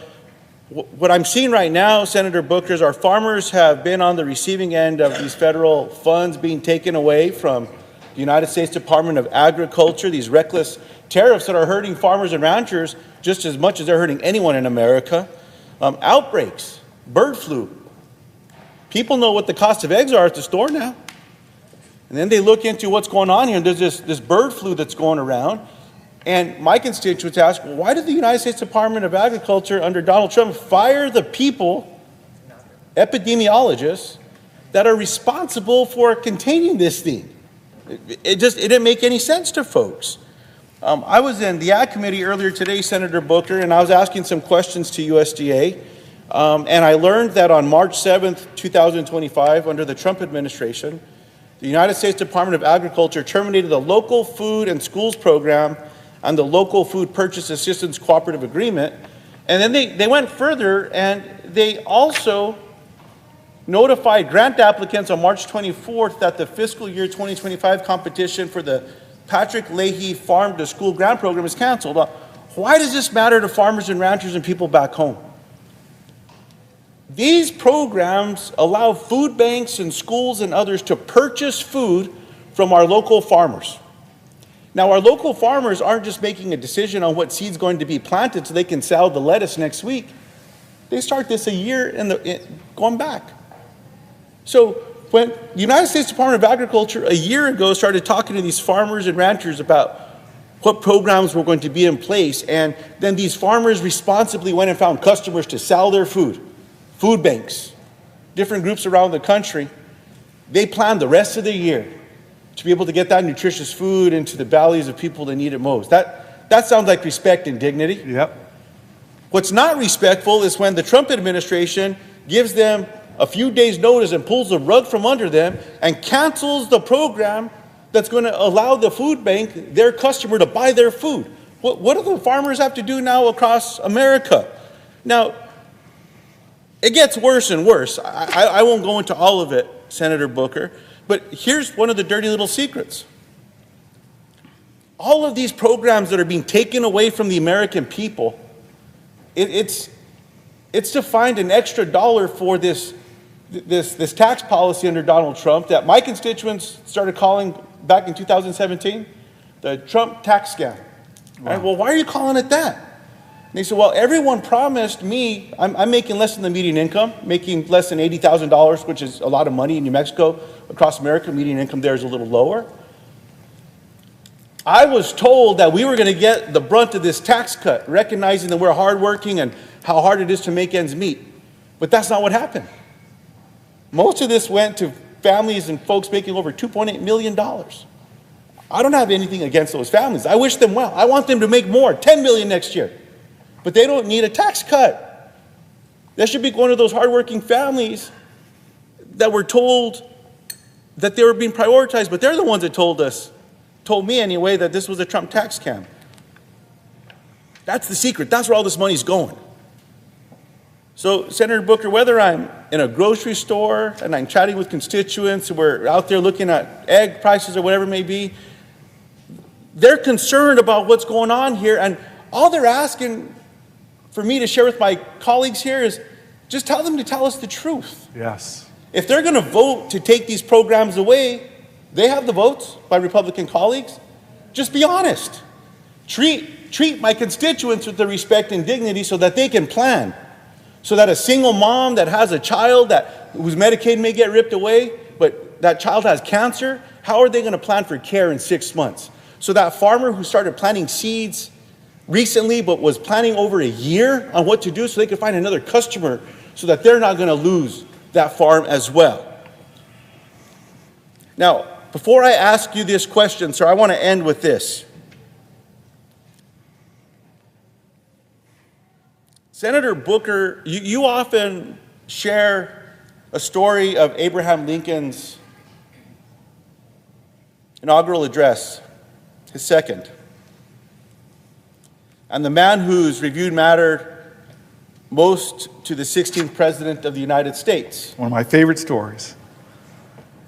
what I'm seeing right now, Senator Booker, is our farmers have been on the receiving end of these federal funds being taken away from the United States Department of Agriculture, these reckless tariffs that are hurting farmers and ranchers just as much as they're hurting anyone in America. Outbreaks, bird flu. People know what the cost of eggs are at the store now. And then they look into what's going on here, and there's this bird flu that's going around. And my constituents ask, well, why did the United States Department of Agriculture under Donald Trump fire the people, epidemiologists, that are responsible for containing this thing? It didn't make any sense to folks. I was in the Ag Committee earlier today, Senator Booker, and I was asking some questions to USDA. And I learned that on March 7th, 2025, under the Trump administration, the United States Department of Agriculture terminated the Local Food and Schools Program and the Local Food Purchase Assistance Cooperative Agreement. And then they went further, and they also notified grant applicants on March 24th that the fiscal year 2025 competition for the Patrick Leahy Farm to School Grant Program is canceled. Why does this matter to farmers and ranchers and people back home? These programs allow food banks and schools and others to purchase food from our local farmers. Now, our local farmers aren't just making a decision on what seed's going to be planted so they can sell the lettuce next week. They start this a year going back. So when the United States Department of Agriculture a year ago started talking to these farmers and ranchers about what programs were going to be in place, and then these farmers responsibly went and found customers to sell their food, food banks, different groups around the country, they planned the rest of the year to be able to get that nutritious food into the bellies of people that need it most. That sounds like respect and dignity. Yep. What's not respectful is when the Trump administration gives them a few days' notice and pulls the rug from under them and cancels the program that's going to allow the food bank, their customer, to buy their food. What do the farmers have to do now across America? Now, it gets worse and worse. I won't go into all of it, Senator Booker, but here's one of the dirty little secrets. All of these programs that are being taken away from the American people, it's to find an extra dollar for this tax policy under Donald Trump that my constituents started calling back in 2017 the Trump tax scam. Wow. Right? Well, why are you calling it that? And they said, well, everyone promised me, I'm making less than the median income, making less than $80,000, which is a lot of money in New Mexico. Across America, median income there is a little lower. I was told that we were going to get the brunt of this tax cut, recognizing that we're hardworking and how hard it is to make ends meet. But that's not what happened. Most of this went to families and folks making over $2.8 million. I don't have anything against those families. I wish them well. I want them to make more, $10 million next year. But they don't need a tax cut. That should be going to those hardworking families that were told that they were being prioritized, but they're the ones that told me anyway, that this was a Trump tax scam. That's the secret. That's where all this money's going. So, Senator Booker, whether I'm in a grocery store and I'm chatting with constituents, and we're out there looking at egg prices or whatever it may be, they're concerned about what's going on here, and all they're asking for me to share with my colleagues here is just tell them to tell us the truth. Yes. If they're going to vote to take these programs away, they have the votes by Republican colleagues. Just be honest. Treat my constituents with the respect and dignity so that they can plan. So that a single mom that has a child whose Medicaid may get ripped away, but that child has cancer, how are they going to plan for care in 6 months? So that farmer who started planting seeds recently but was planning over a year on what to do so they could find another customer so that they're not going to lose that farm as well. Now, before I ask you this question, sir, I want to end with this. Senator Booker, you often share a story of Abraham Lincoln's inaugural address, his second, and the man whose reviewed mattered most to the 16th President of the United States. One of my favorite stories.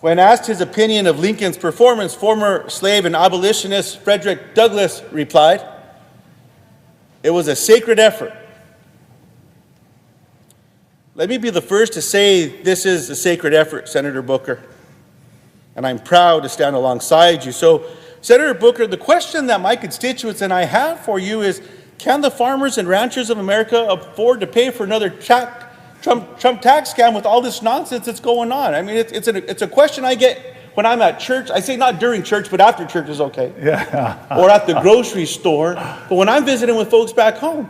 When asked his opinion of Lincoln's performance, former slave and abolitionist Frederick Douglass replied, "It was a sacred effort." Let me be the first to say this is a sacred effort, Senator Booker, and I'm proud to stand alongside you. So, Senator Booker, the question that my constituents and I have for you is, can the farmers and ranchers of America afford to pay for another Trump tax scam with all this nonsense that's going on? I mean, it's a question I get when I'm at church. I say not during church, but after church is okay. Yeah. Or at the grocery store. But when I'm visiting with folks back home,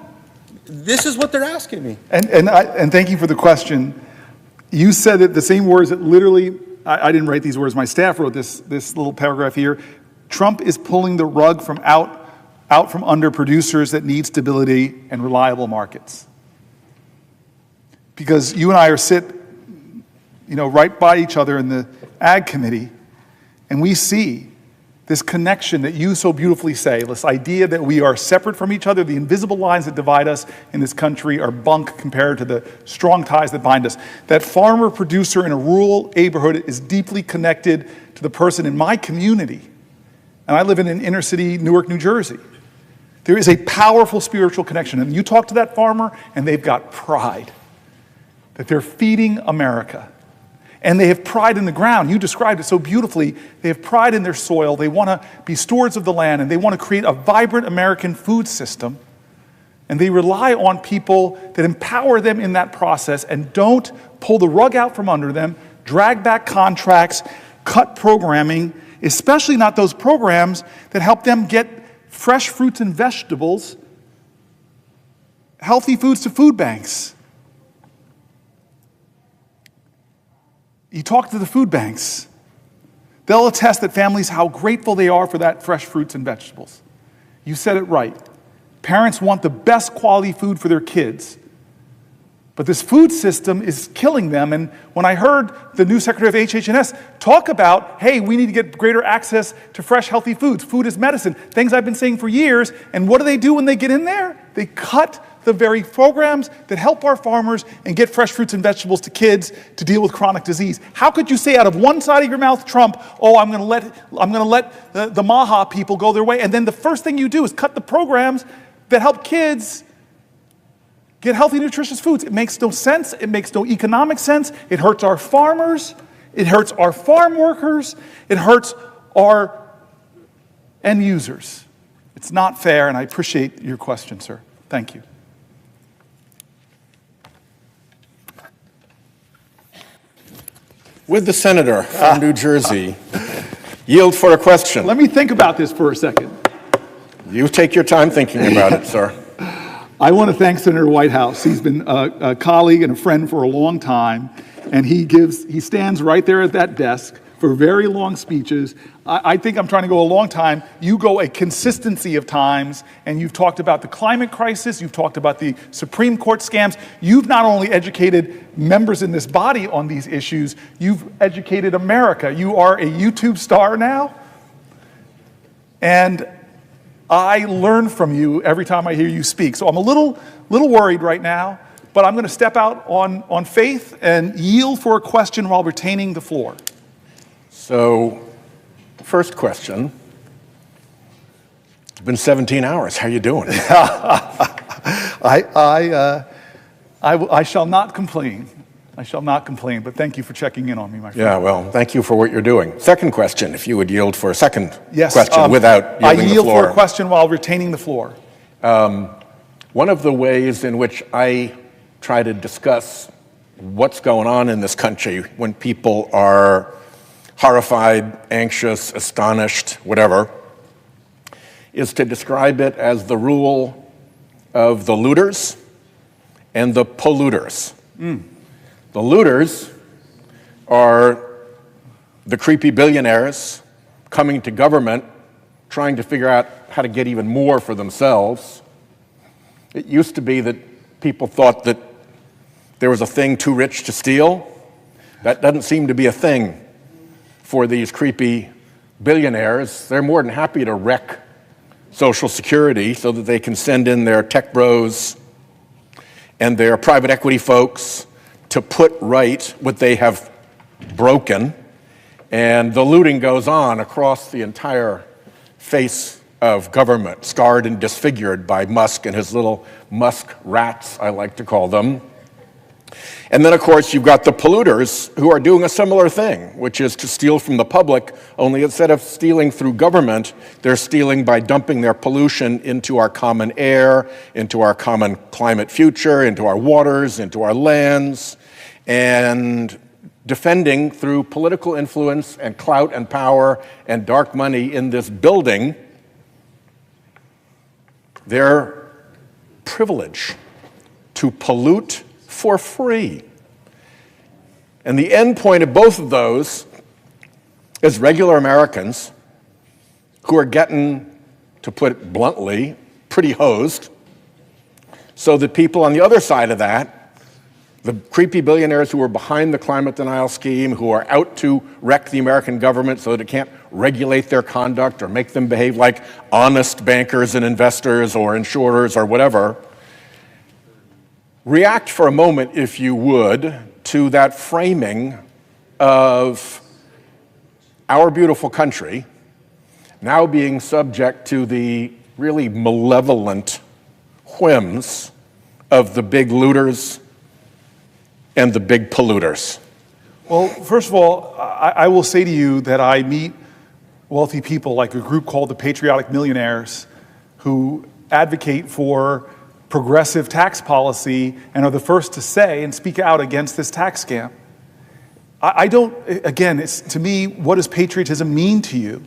this is what they're asking me. And thank you for the question. You said it, the same words that literally, I didn't write these words, my staff wrote this little paragraph here. Trump is pulling the rug from out from under producers that need stability and reliable markets. Because you and I sit, right by each other in the Ag Committee, and we see this connection that you so beautifully say, this idea that we are separate from each other, the invisible lines that divide us in this country are bunk compared to the strong ties that bind us. That farmer producer in a rural neighborhood is deeply connected to the person in my community. And I live in an inner city, Newark, New Jersey. There is a powerful spiritual connection. And you talk to that farmer, and they've got pride that they're feeding America. And they have pride in the ground. You described it so beautifully. They have pride in their soil. They want to be stewards of the land, and they want to create a vibrant American food system. And they rely on people that empower them in that process and don't pull the rug out from under them, drag back contracts, cut programming, especially not those programs that help them get fresh fruits and vegetables, healthy foods to food banks. You talk to the food banks, they'll attest that families, how grateful they are for that fresh fruits and vegetables. You said it right. Parents want the best quality food for their kids. But this food system is killing them. And when I heard the new Secretary of HH&S talk about, hey, we need to get greater access to fresh, healthy foods. Food is medicine. Things I've been saying for years. And what do when they get in there? They cut the very programs that help our farmers and get fresh fruits and vegetables to kids to deal with chronic disease. How could you say out of one side of your mouth, Trump, oh, I'm going to let the Maha people go their way, and then the first thing you do is cut the programs that help kids get healthy, nutritious foods? It makes no sense. It makes no economic sense. It hurts our farmers. It hurts our farm workers. It hurts our end users. It's not fair, and I appreciate your question, sir. Thank you. Would the senator from New Jersey yield for a question? Let me think about this for a second. You take your time thinking about it, sir. I want to thank Senator Whitehouse. He's been a colleague and a friend for a long time, and he stands right there at that desk for very long speeches. I think I'm trying to go a long time. You go a consistency of times, and you've talked about the climate crisis, you've talked about the Supreme Court scams. You've not only educated members in this body on these issues, you've educated America. You are a YouTube star now, and I learn from you every time I hear you speak. So I'm a little worried right now, but I'm going to step out on faith and yield for a question while retaining the floor. So, first question. It's been 17 hours. How you doing? I shall not complain. I shall not complain, but thank you for checking in on me, my friend. Yeah, well, thank you for what you're doing. Second question, if you would yield for a second Yes, question without yielding I yield the floor. for a question while retaining the floor. One of the ways in which I try to discuss what's going on in this country when people are horrified, anxious, astonished, whatever, is to describe it as the rule of the looters and the polluters. The looters are the creepy billionaires coming to government trying to figure out how to get even more for themselves. It used to be that people thought that there was a thing too rich to steal. That doesn't seem to be a thing for these creepy billionaires. They're more than happy to wreck Social Security so that they can send in their tech bros and their private equity folks to put right what they have broken. And the looting goes on across the entire face of government, scarred and disfigured by Musk and his little Musk rats, I like to call them. And then, of course, you've got the polluters who are doing a similar thing, which is to steal from the public, only instead of stealing through government, they're stealing by dumping their pollution into our common air, into our common climate future, into our waters, into our lands, and defending through political influence and clout and power and dark money in this building their privilege to pollute for free. And the end point of both of those is regular Americans who are getting, to put it bluntly, pretty hosed, so that people on the other side of that, the creepy billionaires who are behind the climate denial scheme, who are out to wreck the American government so that it can't regulate their conduct or make them behave like honest bankers and investors or insurers or whatever, react for a moment, if you would, to that framing of our beautiful country now being subject to the really malevolent whims of the big looters and the big polluters. Well, first of all, I will say to you that I meet wealthy people like a group called the Patriotic Millionaires who advocate for progressive tax policy and are the first to say and speak out against this tax scam. I don't, again, it's, to me, what does patriotism mean to you?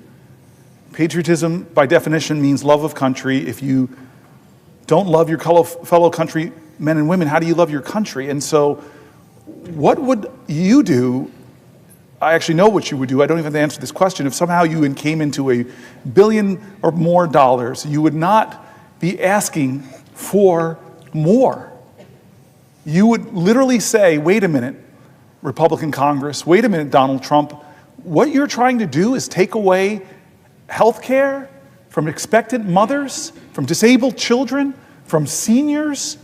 Patriotism, by definition, means love of country. If you don't love your fellow countrymen and women, how do you love your country? And so, what would you do? I actually know what you would do. I don't even have to answer this question. If somehow you came into $1 billion or more dollars, you would not be asking for more. You would literally say, wait a minute, Republican Congress, wait a minute, Donald Trump, what you're trying to do is take away health care from expectant mothers, from disabled children, from seniors,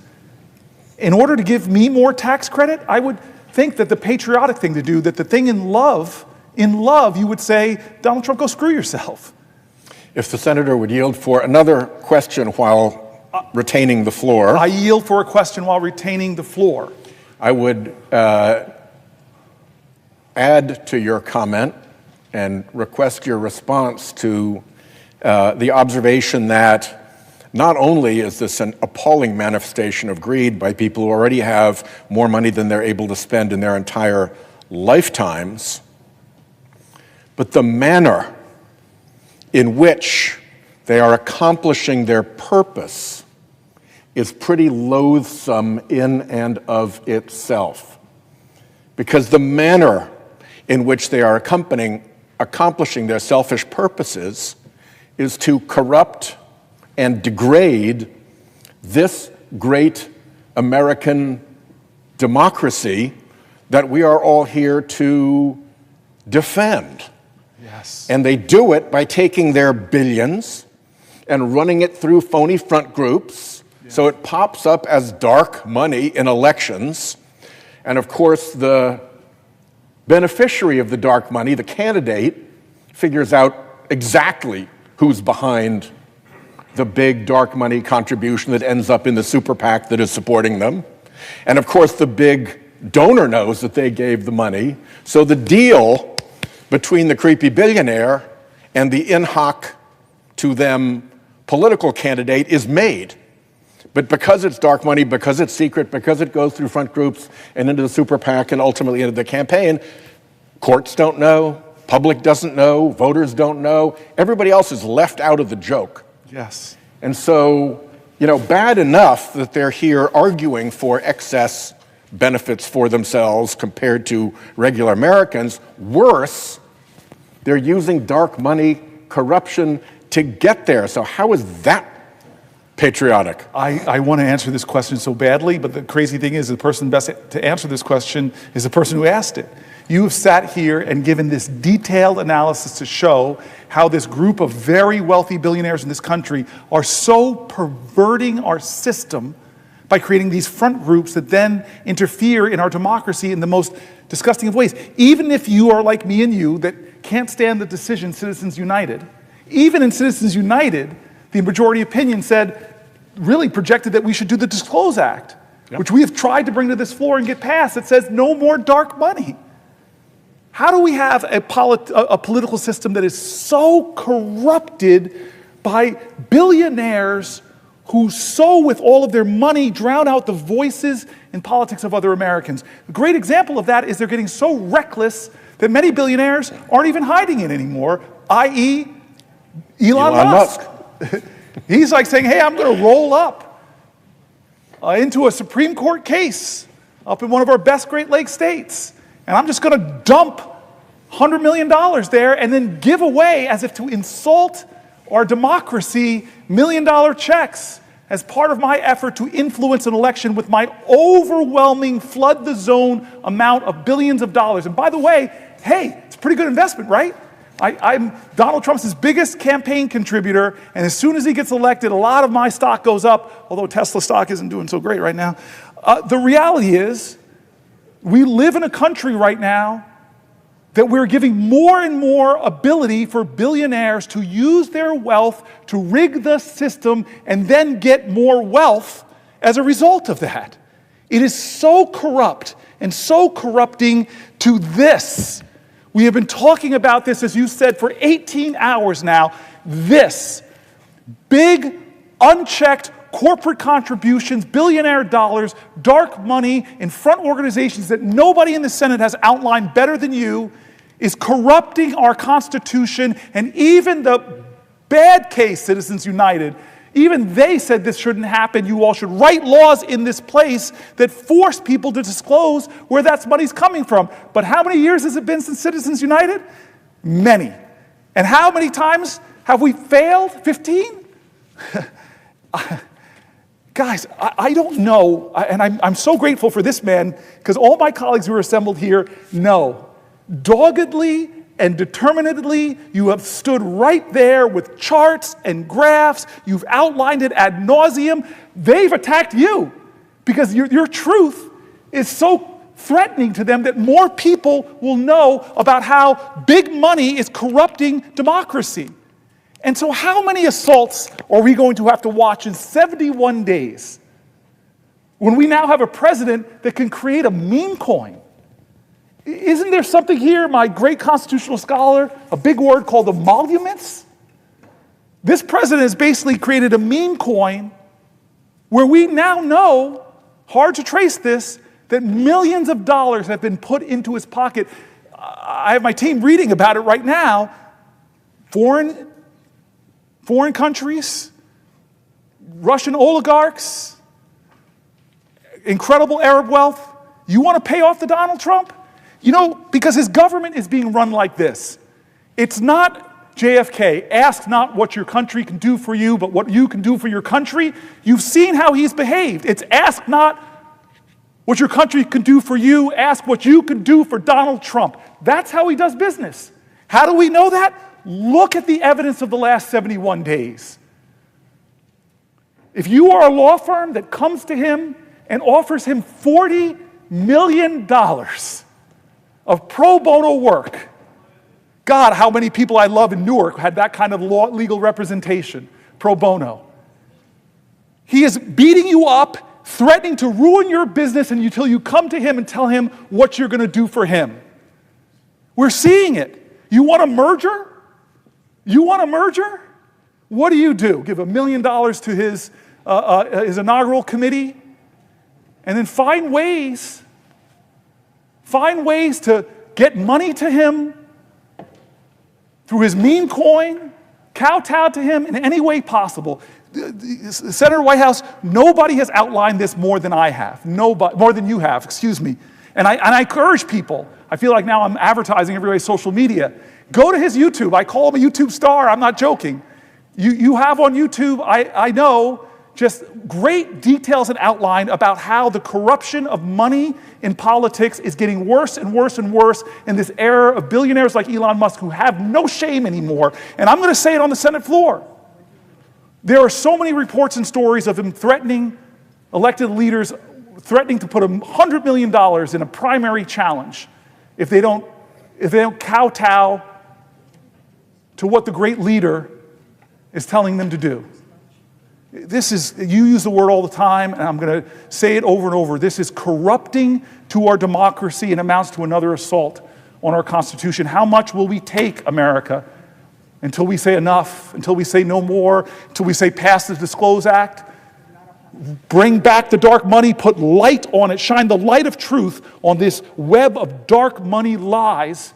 in order to give me more tax credit. I would think that the patriotic thing to do, that the thing in love, you would say, Donald Trump, go screw yourself. If the senator would yield for another question while retaining the floor. I yield for a question while retaining the floor. I would add to your comment and request your response to the observation that not only is this an appalling manifestation of greed by people who already have more money than they're able to spend in their entire lifetimes, but the manner in which they are accomplishing their purpose is pretty loathsome in and of itself. Because the manner in which they are accomplishing their selfish purposes is to corrupt and degrade this great American democracy that we are all here to defend. Yes. And they do it by taking their billions and running it through phony front groups So it pops up as dark money in elections. And of course, the beneficiary of the dark money, the candidate, figures out exactly who's behind the big dark money contribution that ends up in the super PAC that is supporting them. And of course, the big donor knows that they gave the money. So the deal between the creepy billionaire and the in hoc to them political candidate is made. But because it's dark money, because it's secret, because it goes through front groups and into the super PAC and ultimately into the campaign, courts don't know, public doesn't know, voters don't know. Everybody else is left out of the joke. Yes. And so, bad enough that they're here arguing for excess benefits for themselves compared to regular Americans. Worse, they're using dark money, corruption to get there. So how is that patriotic? I want to answer this question so badly, but the crazy thing is the person best to answer this question is the person who asked it. You have sat here and given this detailed analysis to show how this group of very wealthy billionaires in this country are so perverting our system by creating these front groups that then interfere in our democracy in the most disgusting of ways. Even if you are like me and you that can't stand the decision Citizens United, even in Citizens United, the majority opinion really projected that we should do the Disclose Act, which we have tried to bring to this floor and get passed. It says no more dark money. How do we have a political system that is so corrupted by billionaires who so with all of their money drown out the voices in politics of other Americans? A great example of that is they're getting so reckless that many billionaires aren't even hiding it anymore, i.e. Elon Musk. He's like saying, hey, I'm going to roll up into a Supreme Court case up in one of our best Great Lakes states, and I'm just going to dump $100 million there and then give away, as if to insult our democracy, million-dollar checks as part of my effort to influence an election with my overwhelming flood-the-zone amount of billions of dollars. And by the way, hey, it's a pretty good investment, right? I'm Donald Trump's biggest campaign contributor, and as soon as he gets elected, a lot of my stock goes up, although Tesla stock isn't doing so great right now. The reality is, we live in a country right now that we're giving more and more ability for billionaires to use their wealth to rig the system and then get more wealth as a result of that. It is so corrupt and so corrupting to this. We have been talking about this, as you said, for 18 hours now. This big, unchecked corporate contributions, billionaire dollars, dark money in front organizations that nobody in the Senate has outlined better than you is corrupting our Constitution. And even the bad case Citizens United, even they said this shouldn't happen. You all should write laws in this place that force people to disclose where that money's coming from. But how many years has it been since Citizens United? Many. And how many times have we failed? 15? Guys, I don't know, and I'm so grateful for this man, because all my colleagues who are assembled here know, doggedly and determinedly, you have stood right there with charts and graphs. You've outlined it ad nauseum. They've attacked you because your truth is so threatening to them that more people will know about how big money is corrupting democracy. And so how many assaults are we going to have to watch in 71 days when we now have a president that can create a meme coin? Isn't there something here, my great constitutional scholar, a big word called emoluments? This president has basically created a meme coin where we now know, hard to trace this, that millions of dollars have been put into his pocket. I have my team reading about it right now. Foreign countries, Russian oligarchs, incredible Arab wealth. You want to pay off the Donald Trump? Because his government is being run like this. It's not JFK. Ask not what your country can do for you, but what you can do for your country. You've seen how he's behaved. It's ask not what your country can do for you, ask what you can do for Donald Trump. That's how he does business. How do we know that? Look at the evidence of the last 71 days. If you are a law firm that comes to him and offers him $40 million of pro bono work, God, how many people I love in Newark had that kind of legal representation, pro bono. He is beating you up, threatening to ruin your business until you come to him and tell him what you're going to do for him. We're seeing it. You want a merger? You want a merger? What do? Give $1 million to his inaugural committee, and then find ways to get money to him through his meme coin, kowtow to him in any way possible. Senator Whitehouse, nobody has outlined this more than I have. Nobody, more than you have, excuse me. And I encourage people, I feel like now I'm advertising everybody's social media. Go to his YouTube. I call him a YouTube star. I'm not joking. You have on YouTube, I know, just great details and outline about how the corruption of money in politics is getting worse and worse and worse in this era of billionaires like Elon Musk who have no shame anymore. And I'm going to say it on the Senate floor. There are so many reports and stories of him threatening elected leaders, threatening to put $100 million in a primary challenge if they don't kowtow to what the great leader is telling them to do. This is, you use the word all the time, and I'm going to say it over and over. This is corrupting to our democracy and amounts to another assault on our Constitution. How much will we take, America, until we say enough, until we say no more, until we say pass the Disclose Act? Bring back the dark money, put light on it, shine the light of truth on this web of dark money lies.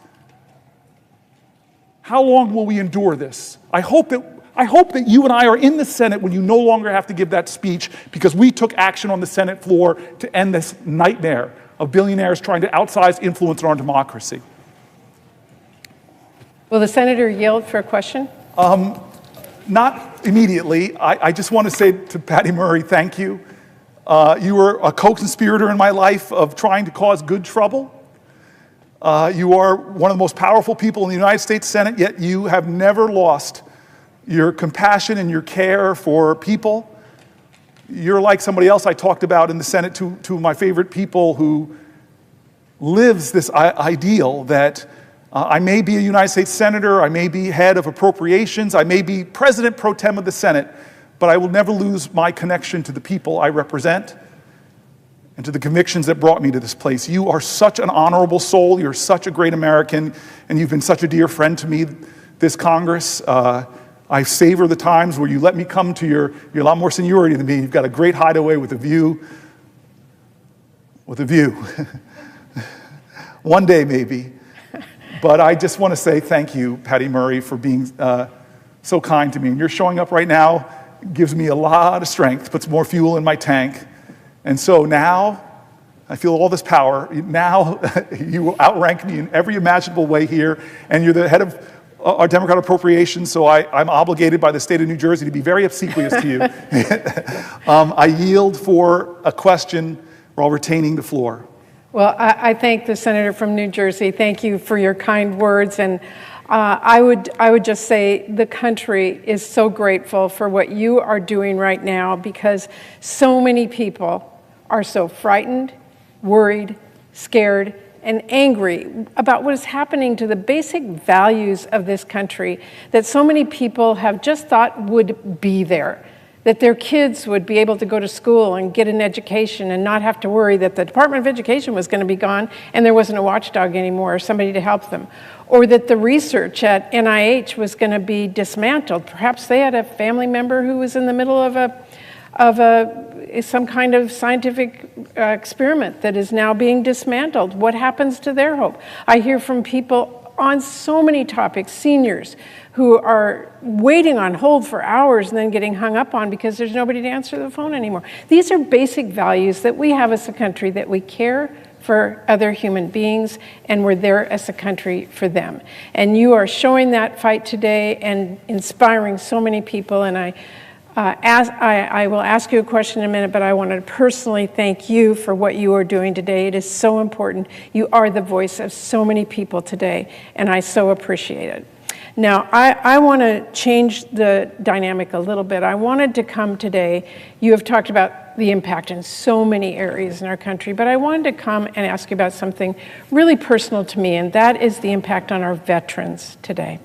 How long will we endure this? I hope that you and I are in the Senate when you no longer have to give that speech because we took action on the Senate floor to end this nightmare of billionaires trying to outsize influence in our democracy. Will the senator yield for a question? Not immediately. I just want to say to Patty Murray, thank you. You were a co-conspirator in my life of trying to cause good trouble. You are one of the most powerful people in the United States Senate, yet you have never lost your compassion and your care for people. You're like somebody else I talked about in the Senate, two of my favorite people who lives this ideal that I may be a United States Senator, I may be head of appropriations, I may be President pro tem of the Senate, but I will never lose my connection to the people I represent and to the convictions that brought me to this place. You are such an honorable soul, you're such a great American, and you've been such a dear friend to me, this Congress. I savor the times where you let me come to you're a lot more seniority than me. You've got a great hideaway with a view. One day maybe. But I just want to say thank you, Patty Murray, for being so kind to me. And you're showing up right now gives me a lot of strength, puts more fuel in my tank. And so now I feel all this power. Now you will outrank me in every imaginable way here. And you're the head of our Democrat appropriations, so I'm obligated by the state of New Jersey to be very obsequious to you. I yield for a question while retaining the floor. Well, I thank the senator from New Jersey. Thank you for your kind words. And I would just say the country is so grateful for what you are doing right now because so many people are so frightened, worried, scared, and angry about what is happening to the basic values of this country that so many people have just thought would be there, that their kids would be able to go to school and get an education and not have to worry that the Department of Education was going to be gone and there wasn't a watchdog anymore or somebody to help them, or that the research at NIH was going to be dismantled. Perhaps they had a family member who was in the middle of some kind of scientific experiment that is now being dismantled. What happens to their hope? I hear from people on so many topics, seniors who are waiting on hold for hours and then getting hung up on because there's nobody to answer the phone anymore. These are basic values that we have as a country, that we care for other human beings and we're there as a country for them. And you are showing that fight today and inspiring so many people. And I will ask you a question in a minute, but I want to personally thank you for what you are doing today. It is so important. You are the voice of so many people today, and I so appreciate it. Now, I want to change the dynamic a little bit. I wanted to come today. You have talked about the impact in so many areas in our country, but I wanted to come and ask you about something really personal to me, and that is the impact on our veterans today.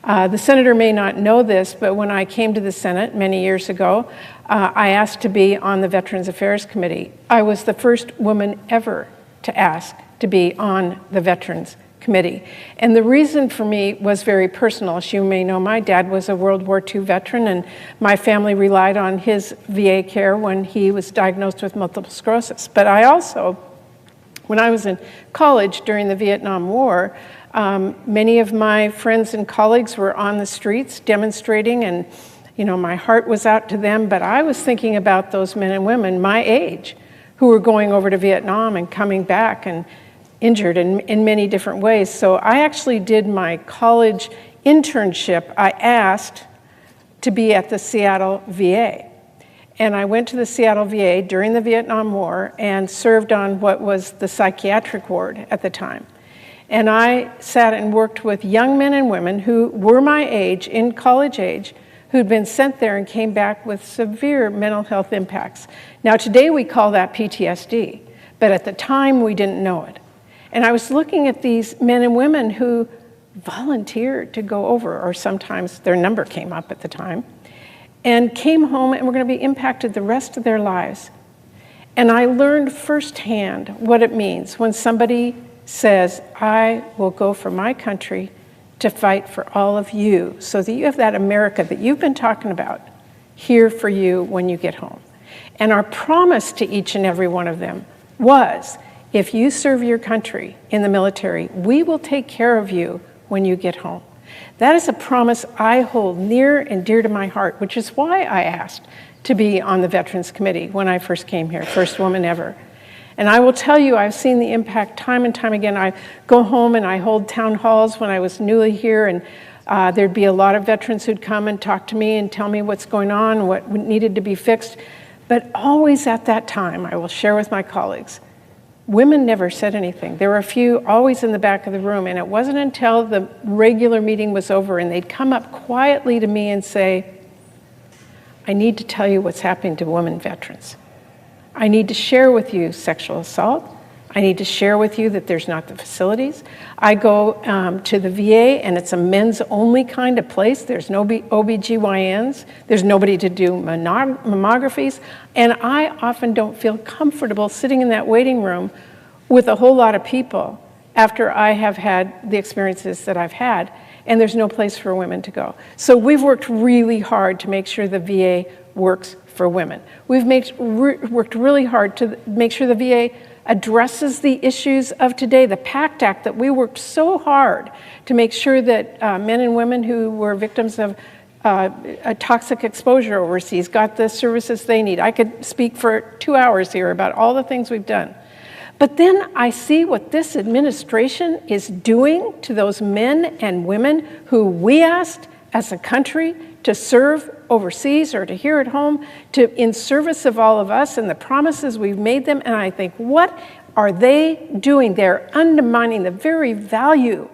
The senator may not know this, but when I came to the Senate many years ago, I asked to be on the Veterans Affairs Committee. I was the first woman ever to ask to be on the Veterans Committee. And the reason for me was very personal. As you may know, my dad was a World War II veteran, and my family relied on his VA care when he was diagnosed with multiple sclerosis. But I also, when I was in college during the Vietnam War, many of my friends and colleagues were on the streets demonstrating, and my heart was out to them, but I was thinking about those men and women my age who were going over to Vietnam and coming back and injured in many different ways. So I actually did my college internship. I asked to be at the Seattle VA. And I went to the Seattle VA during the Vietnam War and served on what was the psychiatric ward at the time. And I sat and worked with young men and women who were my age, in college age, who'd been sent there and came back with severe mental health impacts. Now, today we call that PTSD, but at the time we didn't know it. And I was looking at these men and women who volunteered to go over, or sometimes their number came up at the time, and came home and were going to be impacted the rest of their lives. And I learned firsthand what it means when somebody says, I will go for my country to fight for all of you, so that you have that America that you've been talking about here for you when you get home. And our promise to each and every one of them was, if you serve your country in the military, we will take care of you when you get home. That is a promise I hold near and dear to my heart, which is why I asked to be on the Veterans Committee when I first came here, first woman ever. And I will tell you, I've seen the impact time and time again. I go home and I hold town halls when I was newly here, and there'd be a lot of veterans who'd come and talk to me and tell me what's going on, what needed to be fixed. But always at that time, I will share with my colleagues, women never said anything. There were a few always in the back of the room, and it wasn't until the regular meeting was over and they'd come up quietly to me and say, I need to tell you what's happening to women veterans. I need to share with you sexual assault. I need to share with you that there's not the facilities. I go to the VA, and it's a men's only kind of place. There's no OBGYNs. There's nobody to do mammographies. And I often don't feel comfortable sitting in that waiting room with a whole lot of people after I have had the experiences that I've had, and there's no place for women to go. So we've worked really hard to make sure the VA works for women. We've worked really hard to make sure the VA addresses the issues of today. The PACT Act that we worked so hard to make sure that men and women who were victims of a toxic exposure overseas got the services they need. I could speak for 2 hours here about all the things we've done. But then I see what this administration is doing to those men and women who we asked as a country to serve overseas or to here at home, in service of all of us and the promises we've made them. And I think, what are they doing? They're undermining the very value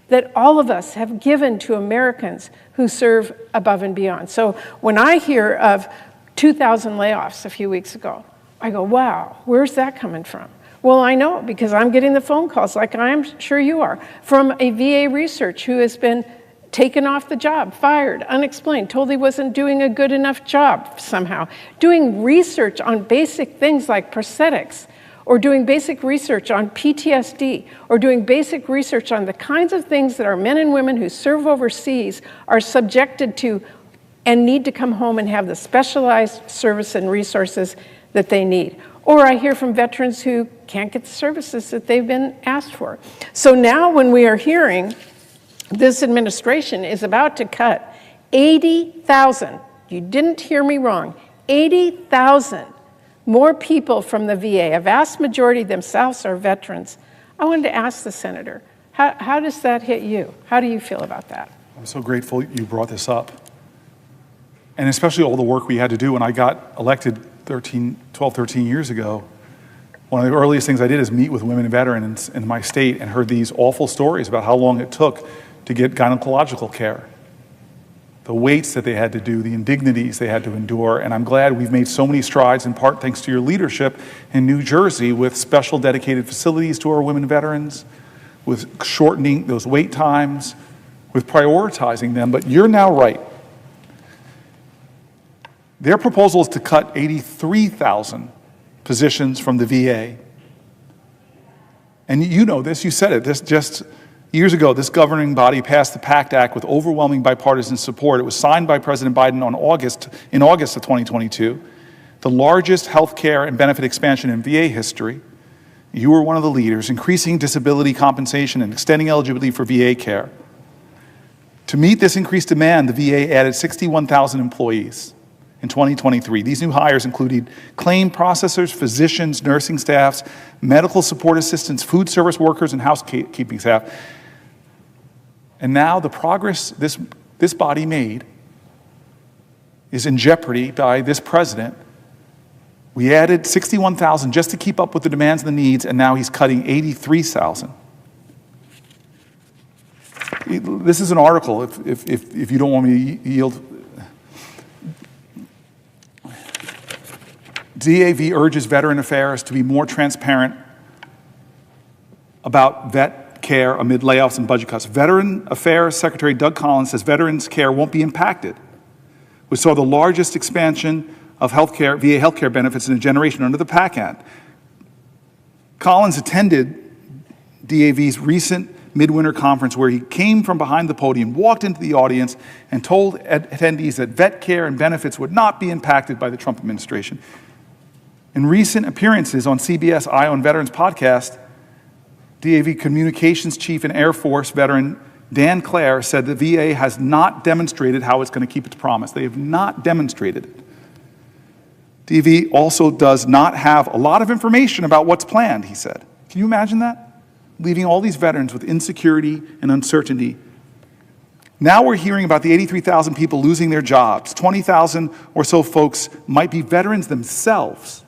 that all of us have given to Americans who serve above and beyond. So when I hear of 2,000 layoffs a few weeks ago, I go, wow, where's that coming from? Well, I know, because I'm getting the phone calls, like I'm sure you are, from a VA research who has been taken off the job, fired, unexplained, told he wasn't doing a good enough job somehow, doing research on basic things like prosthetics, or doing basic research on PTSD, or doing basic research on the kinds of things that our men and women who serve overseas are subjected to and need to come home and have the specialized service and resources that they need. Or I hear from veterans who can't get the services that they've been asked for. So now when we are hearing this administration is about to cut 80,000, you didn't hear me wrong, 80,000 more people from the VA, a vast majority themselves are veterans. I wanted to ask the senator, how does that hit you? How do you feel about that? I'm so grateful you brought this up. And especially all the work we had to do when I got elected 12, 13 years ago. One of the earliest things I did is meet with women and veterans in my state and heard these awful stories about how long it took to get gynecological care, the waits that they had to do, the indignities they had to endure. And I'm glad we've made so many strides, in part thanks to your leadership in New Jersey, with special dedicated facilities to our women veterans, with shortening those wait times, with prioritizing them. But you're now right. Their proposal is to cut 83,000 positions from the VA. And you know this, you said it, this just years ago, this governing body passed the PACT Act with overwhelming bipartisan support. It was signed by President Biden in August of 2022, the largest health care and benefit expansion in VA history. You were one of the leaders, increasing disability compensation and extending eligibility for VA care. To meet this increased demand, the VA added 61,000 employees in 2023. These new hires included claim processors, physicians, nursing staffs, medical support assistants, food service workers, and housekeeping staff. And now the progress this body made is in jeopardy by this president. We added 61,000 just to keep up with the demands and the needs, and now he's cutting 83,000. This is an article, if you don't want me to yield. DAV urges Veteran Affairs to be more transparent about vet care amid layoffs and budget cuts. Veteran Affairs Secretary Doug Collins says veterans' care won't be impacted. We saw the largest expansion of VA healthcare benefits in a generation under the PACT Act. Collins attended DAV's recent midwinter conference where he came from behind the podium, walked into the audience, and told attendees that vet care and benefits would not be impacted by the Trump administration. In recent appearances on CBS Eye on Veterans podcast, DAV Communications Chief and Air Force veteran Dan Clare said the VA has not demonstrated how it's going to keep its promise. They have not demonstrated it. DAV also does not have a lot of information about what's planned, he said. Can you imagine that? Leaving all these veterans with insecurity and uncertainty. Now we're hearing about the 83,000 people losing their jobs. 20,000 or so folks might be veterans themselves.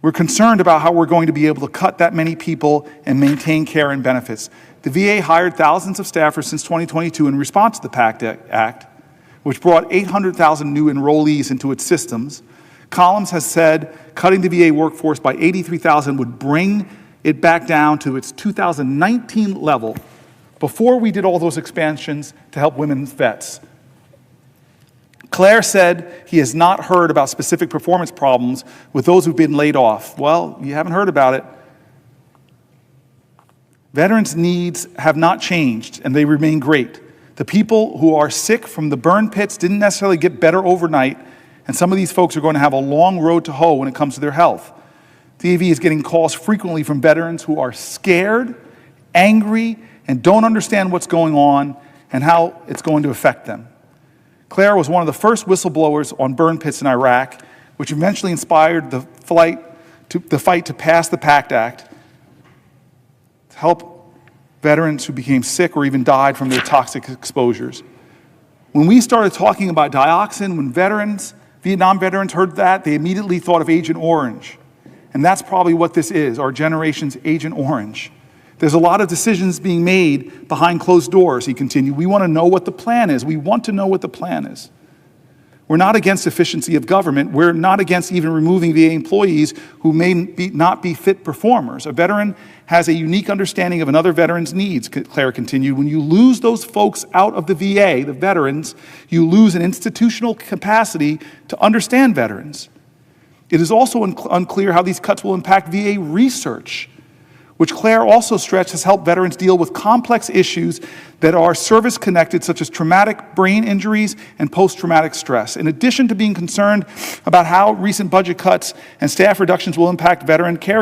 We're concerned about how we're going to be able to cut that many people and maintain care and benefits. The VA hired thousands of staffers since 2022 in response to the PACT Act, which brought 800,000 new enrollees into its systems. Collins has said cutting the VA workforce by 83,000 would bring it back down to its 2019 level before we did all those expansions to help women's vets. Clare said he has not heard about specific performance problems with those who've been laid off. Well, you haven't heard about it. Veterans' needs have not changed, and they remain great. The people who are sick from the burn pits didn't necessarily get better overnight, and some of these folks are going to have a long road to hoe when it comes to their health. DAV is getting calls frequently from veterans who are scared, angry, and don't understand what's going on and how it's going to affect them. Clare was one of the first whistleblowers on burn pits in Iraq, which eventually inspired the fight to pass the PACT Act to help veterans who became sick or even died from their toxic exposures. When we started talking about dioxin, when Vietnam veterans heard that, they immediately thought of Agent Orange. And that's probably what this is, our generation's Agent Orange. There's a lot of decisions being made behind closed doors, he continued. We want to know what the plan is. We want to know what the plan is. We're not against efficiency of government. We're not against even removing VA employees who may not be fit performers. A veteran has a unique understanding of another veteran's needs, Clare continued. When you lose those folks out of the VA, the veterans, you lose an institutional capacity to understand veterans. It is also unclear how these cuts will impact VA research, which Clare also stressed has helped veterans deal with complex issues that are service-connected, such as traumatic brain injuries and post-traumatic stress. In addition to being concerned about how recent budget cuts and staff reductions will impact veterans' care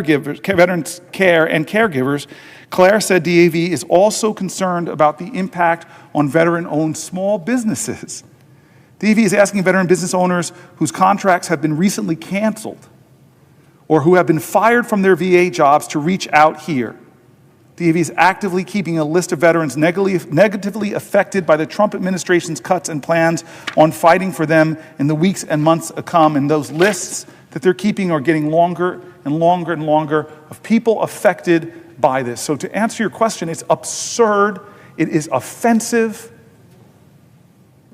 and caregivers, Clare said DAV is also concerned about the impact on veteran-owned small businesses. DAV is asking veteran business owners whose contracts have been recently canceled or who have been fired from their VA jobs to reach out here. DAV is actively keeping a list of veterans negatively affected by the Trump administration's cuts and plans on fighting for them in the weeks and months to come. And those lists that they're keeping are getting longer and longer and longer of people affected by this. So to answer your question, it's absurd, It is offensive.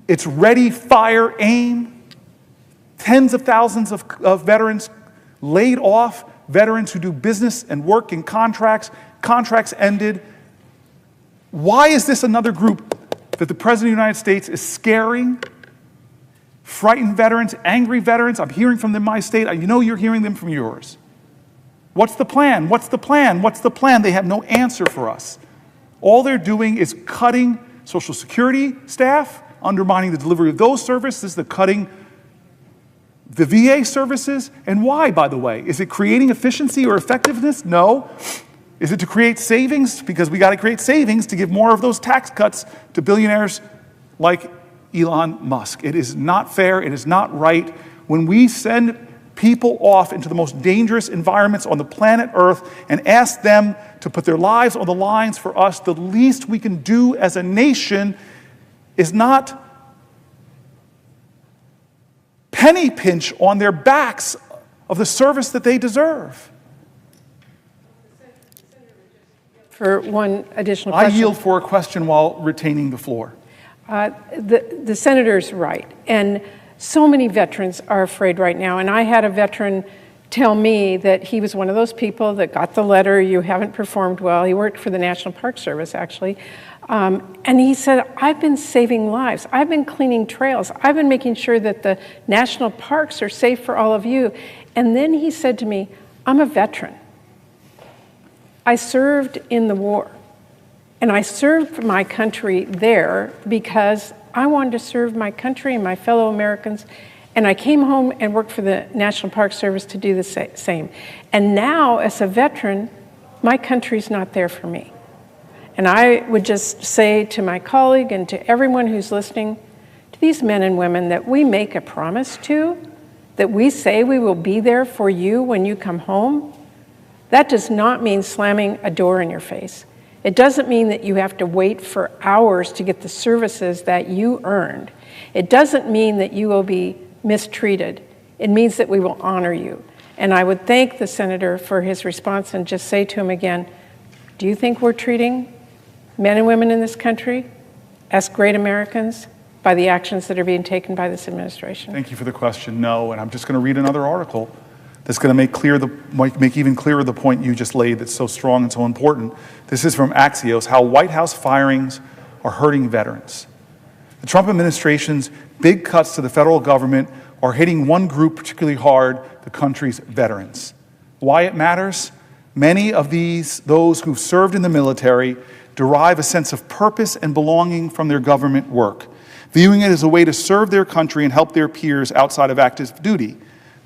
It's ready, fire, aim. Tens of thousands of veterans laid off, veterans who do business and work in contracts ended. Why is this another group that the President of the United States is scaring? Frightened veterans, angry veterans. I'm hearing from them in my state. You know you're hearing them from yours. What's the plan? What's the plan? What's the plan? They have no answer for us. All they're doing is cutting Social Security staff, undermining the delivery of those services, they're cutting the VA services. And why, by the way? Is it creating efficiency or effectiveness? No. Is it to create savings? Because we got to create savings to give more of those tax cuts to billionaires like Elon Musk. It is not fair. It is not right. When we send people off into the most dangerous environments on the planet Earth and ask them to put their lives on the lines for us, the least we can do as a nation is not penny pinch on their backs of the service that they deserve. For one additional question. I yield for a question while retaining the floor. The senator's right. And so many veterans are afraid right now. And I had a veteran tell me that he was one of those people that got the letter, you haven't performed well. He worked for the National Park Service, actually. And he said, I've been saving lives. I've been cleaning trails. I've been making sure that the national parks are safe for all of you. And then he said to me, I'm a veteran. I served in the war. And I served my country there because I wanted to serve my country and my fellow Americans. And I came home and worked for the National Park Service to do the same. And now, as a veteran, my country's not there for me. And I would just say to my colleague and to everyone who's listening, to these men and women that we make a promise to, that we say we will be there for you when you come home, that does not mean slamming a door in your face. It doesn't mean that you have to wait for hours to get the services that you earned. It doesn't mean that you will be mistreated. It means that we will honor you. And I would thank the senator for his response and just say to him again, do you think we're treating men and women in this country as great Americans by the actions that are being taken by this administration? Thank you for the question. No, and I'm just going to read another article that's going to make even clearer the point you just laid that's so strong and so important. This is from Axios, How White House Firings Are Hurting Veterans. The Trump administration's big cuts to the federal government are hitting one group particularly hard, the country's veterans. Why it matters? Many of those who've served in the military derive a sense of purpose and belonging from their government work, viewing it as a way to serve their country and help their peers outside of active duty.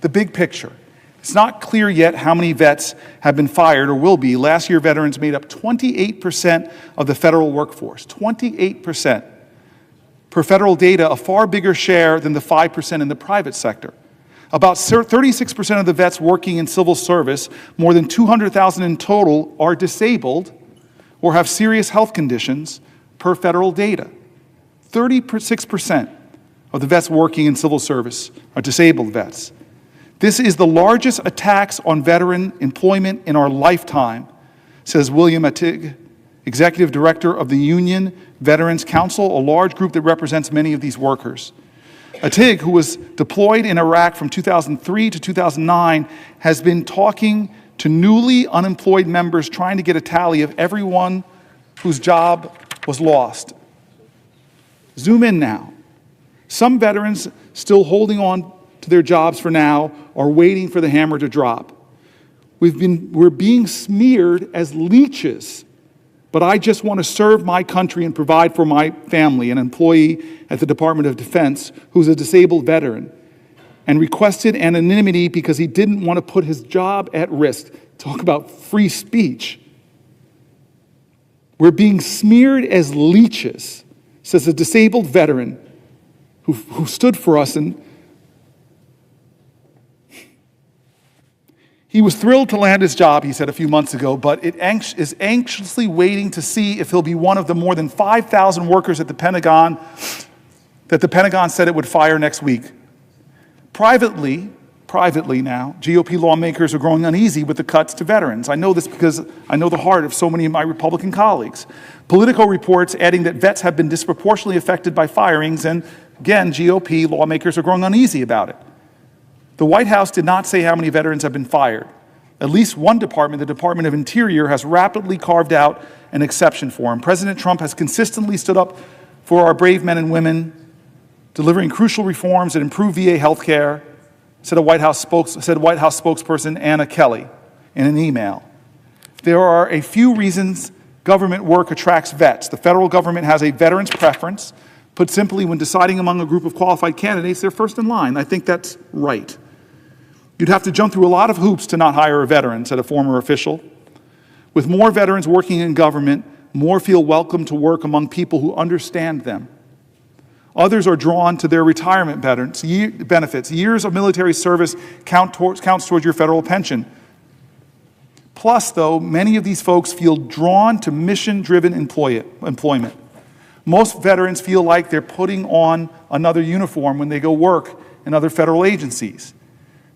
The big picture. It's not clear yet how many vets have been fired or will be. Last year, veterans made up 28% of the federal workforce, 28%. Per federal data, a far bigger share than the 5% in the private sector. About 36% of the vets working in civil service, more than 200,000 in total, are disabled or have serious health conditions per federal data. 36% of the vets working in civil service are disabled vets. This is the largest attacks on veteran employment in our lifetime, says William Attig, Executive Director of the Union Veterans Council, a large group that represents many of these workers. Attig, who was deployed in Iraq from 2003 to 2009, has been talking to newly unemployed members trying to get a tally of everyone whose job was lost. Zoom in now. Some veterans still holding on to their jobs for now are waiting for the hammer to drop. We're being smeared as leeches, but I just want to serve my country and provide for my family, an employee at the Department of Defense who's a disabled veteran, and requested anonymity because he didn't want to put his job at risk. Talk about free speech. We're being smeared as leeches, says a disabled veteran who stood for us. And he was thrilled to land his job, he said a few months ago, but is anxiously waiting to see if he'll be one of the more than 5,000 workers at the Pentagon that the Pentagon said it would fire next week. Privately now, GOP lawmakers are growing uneasy with the cuts to veterans. I know this because I know the heart of so many of my Republican colleagues. Politico reports adding that vets have been disproportionately affected by firings, and again, GOP lawmakers are growing uneasy about it. The White House did not say how many veterans have been fired. At least one department, the Department of Interior, has rapidly carved out an exception for them. President Trump has consistently stood up for our brave men and women, delivering crucial reforms that improve VA health care, said White House spokesperson Anna Kelly in an email. There are a few reasons government work attracts vets. The federal government has a veterans preference. Put simply, when deciding among a group of qualified candidates, they're first in line. I think that's right. You'd have to jump through a lot of hoops to not hire a veteran, said a former official. With more veterans working in government, more feel welcome to work among people who understand them. Others are drawn to their retirement benefits. Years of military service counts towards your federal pension. Plus, though, many of these folks feel drawn to mission-driven employment. Most veterans feel like they're putting on another uniform when they go work in other federal agencies.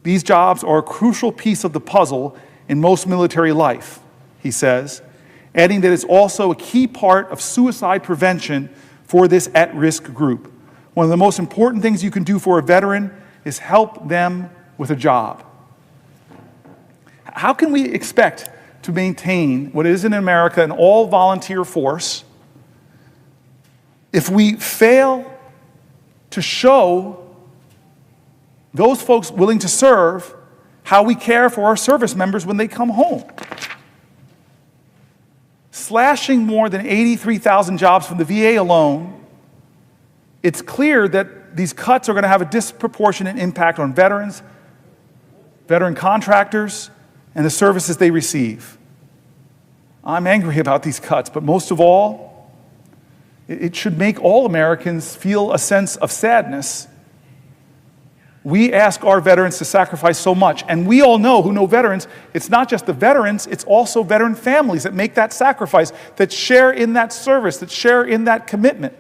These jobs are a crucial piece of the puzzle in most military life, he says, adding that it's also a key part of suicide prevention for this at-risk group. One of the most important things you can do for a veteran is help them with a job. How can we expect to maintain what is in America an all-volunteer force if we fail to show those folks willing to serve how we care for our service members when they come home? Slashing more than 83,000 jobs from the VA alone, it's clear that these cuts are going to have a disproportionate impact on veterans, veteran contractors, and the services they receive. I'm angry about these cuts, but most of all, it should make all Americans feel a sense of sadness. We ask our veterans to sacrifice so much, and we all know, who know veterans, it's not just the veterans, it's also veteran families that make that sacrifice, that share in that service, that share in that commitment.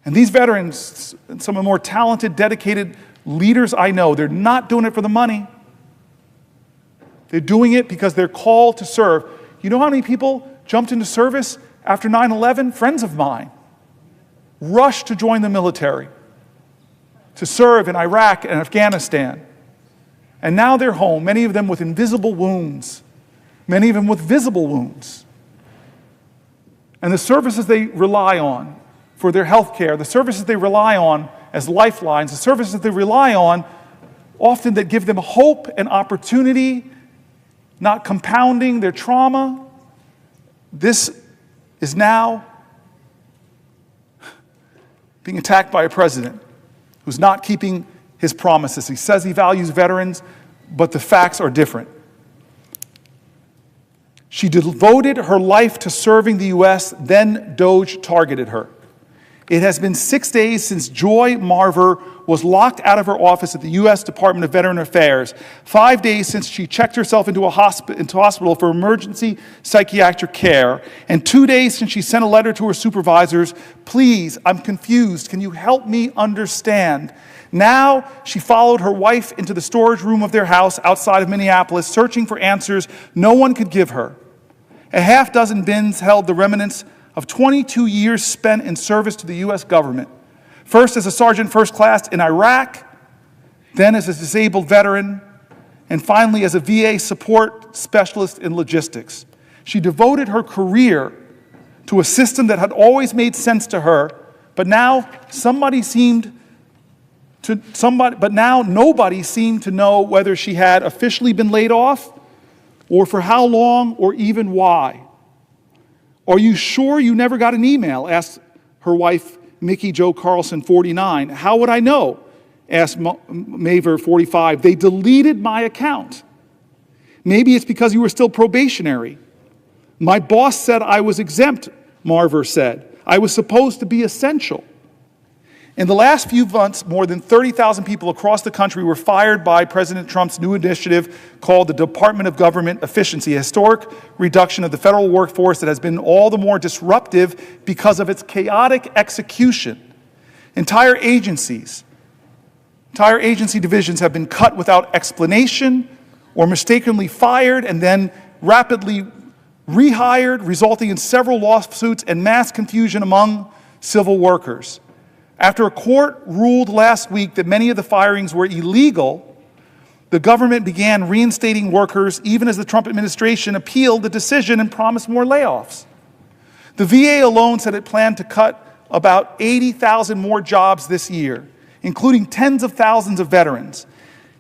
And these veterans, some of the more talented, dedicated leaders I know, they're not doing it for the money. They're doing it because they're called to serve. You know how many people jumped into service after 9/11? Friends of mine rushed to join the military, to serve in Iraq and Afghanistan. And now they're home, many of them with invisible wounds, many of them with visible wounds. And the services they rely on for their health care, the services they rely on as lifelines, the services they rely on often that give them hope and opportunity, not compounding their trauma. This is now being attacked by a president who's not keeping his promises. He says he values veterans, but the facts are different. She devoted her life to serving the U.S., then Doge targeted her. It has been 6 days since Joy Marver was locked out of her office at the U.S. Department of Veteran Affairs, 5 days since she checked herself into hospital for emergency psychiatric care, and 2 days since she sent a letter to her supervisors, "Please, I'm confused. Can you help me understand?" Now she followed her wife into the storage room of their house outside of Minneapolis, searching for answers no one could give her. A half dozen bins held the remnants of 22 years spent in service to the U.S. government. First as a sergeant first class in Iraq, then as a disabled veteran, and finally as a VA support specialist in logistics. She devoted her career to a system that had always made sense to her, but now nobody seemed to know whether she had officially been laid off, or for how long, or even why. "Are you sure you never got an email?" asked her wife, Mickey Jo Carlson, 49. "How would I know?" asked Maver, 45. "They deleted my account." "Maybe it's because you were still probationary." "My boss said I was exempt," Marver said. "I was supposed to be essential." In the last few months, more than 30,000 people across the country were fired by President Trump's new initiative called the Department of Government Efficiency, a historic reduction of the federal workforce that has been all the more disruptive because of its chaotic execution. Entire agency divisions have been cut without explanation or mistakenly fired and then rapidly rehired, resulting in several lawsuits and mass confusion among civil workers. After a court ruled last week that many of the firings were illegal, the government began reinstating workers even as the Trump administration appealed the decision and promised more layoffs. The VA alone said it planned to cut about 80,000 more jobs this year, including tens of thousands of veterans.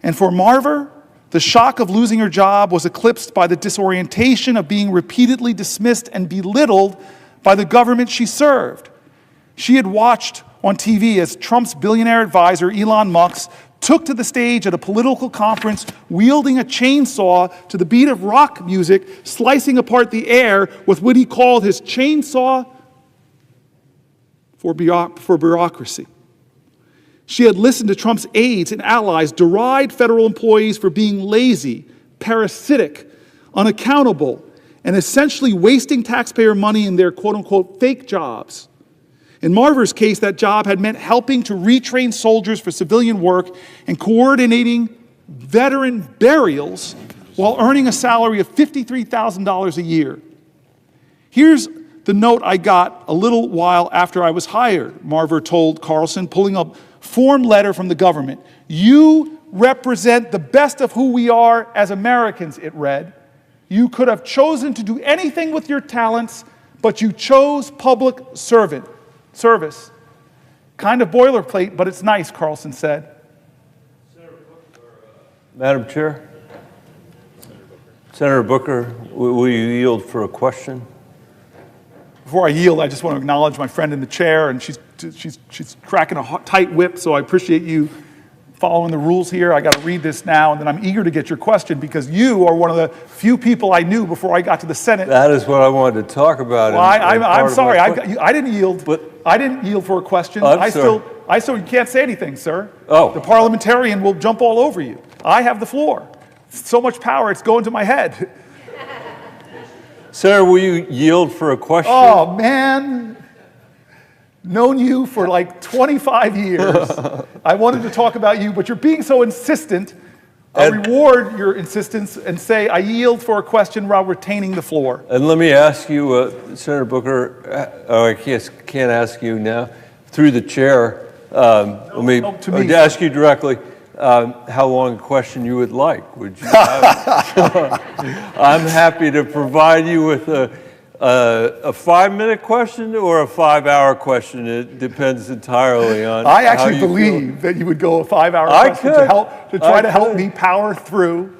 And for Marver, the shock of losing her job was eclipsed by the disorientation of being repeatedly dismissed and belittled by the government she served. She had watched on TV as Trump's billionaire advisor, Elon Musk, took to the stage at a political conference wielding a chainsaw to the beat of rock music, slicing apart the air with what he called his chainsaw for bureaucracy. She had listened to Trump's aides and allies deride federal employees for being lazy, parasitic, unaccountable, and essentially wasting taxpayer money in their quote-unquote fake jobs. In Marver's case, that job had meant helping to retrain soldiers for civilian work and coordinating veteran burials while earning a salary of $53,000 a year. Here's the note I got a little while after I was hired, Marver told Carlson, pulling a form letter from the government. "You represent the best of who we are as Americans," it read. "You could have chosen to do anything with your talents, but you chose public service. Kind of boilerplate, but it's nice," Carlson said. Madam Chair? Senator Booker, will you yield for a question? Before I yield, I just want to acknowledge my friend in the chair, and she's cracking a tight whip, so I appreciate you following the rules here. I got to read this now, and then I'm eager to get your question because you are one of the few people I knew before I got to the Senate. That is what I wanted to talk about. Well, I'm sorry, I didn't yield. I didn't yield for a question. I still, you can't say anything, sir. Oh. The parliamentarian will jump all over you. I have the floor. So much power, it's going to my head. Sir, will you yield for a question? Oh, man. Known you for like 25 years. I wanted to talk about you, but you're being so insistent. I'll reward your insistence and say I yield for a question while retaining the floor. And let me ask you, Senator Booker, I can't ask you now, through the chair, let me ask you directly, how long a question you would like. Would you have I'm happy to provide you with a 5-minute question or a 5-hour question. It depends entirely on I actually believe that you would go a 5-hour question to try to help me power through.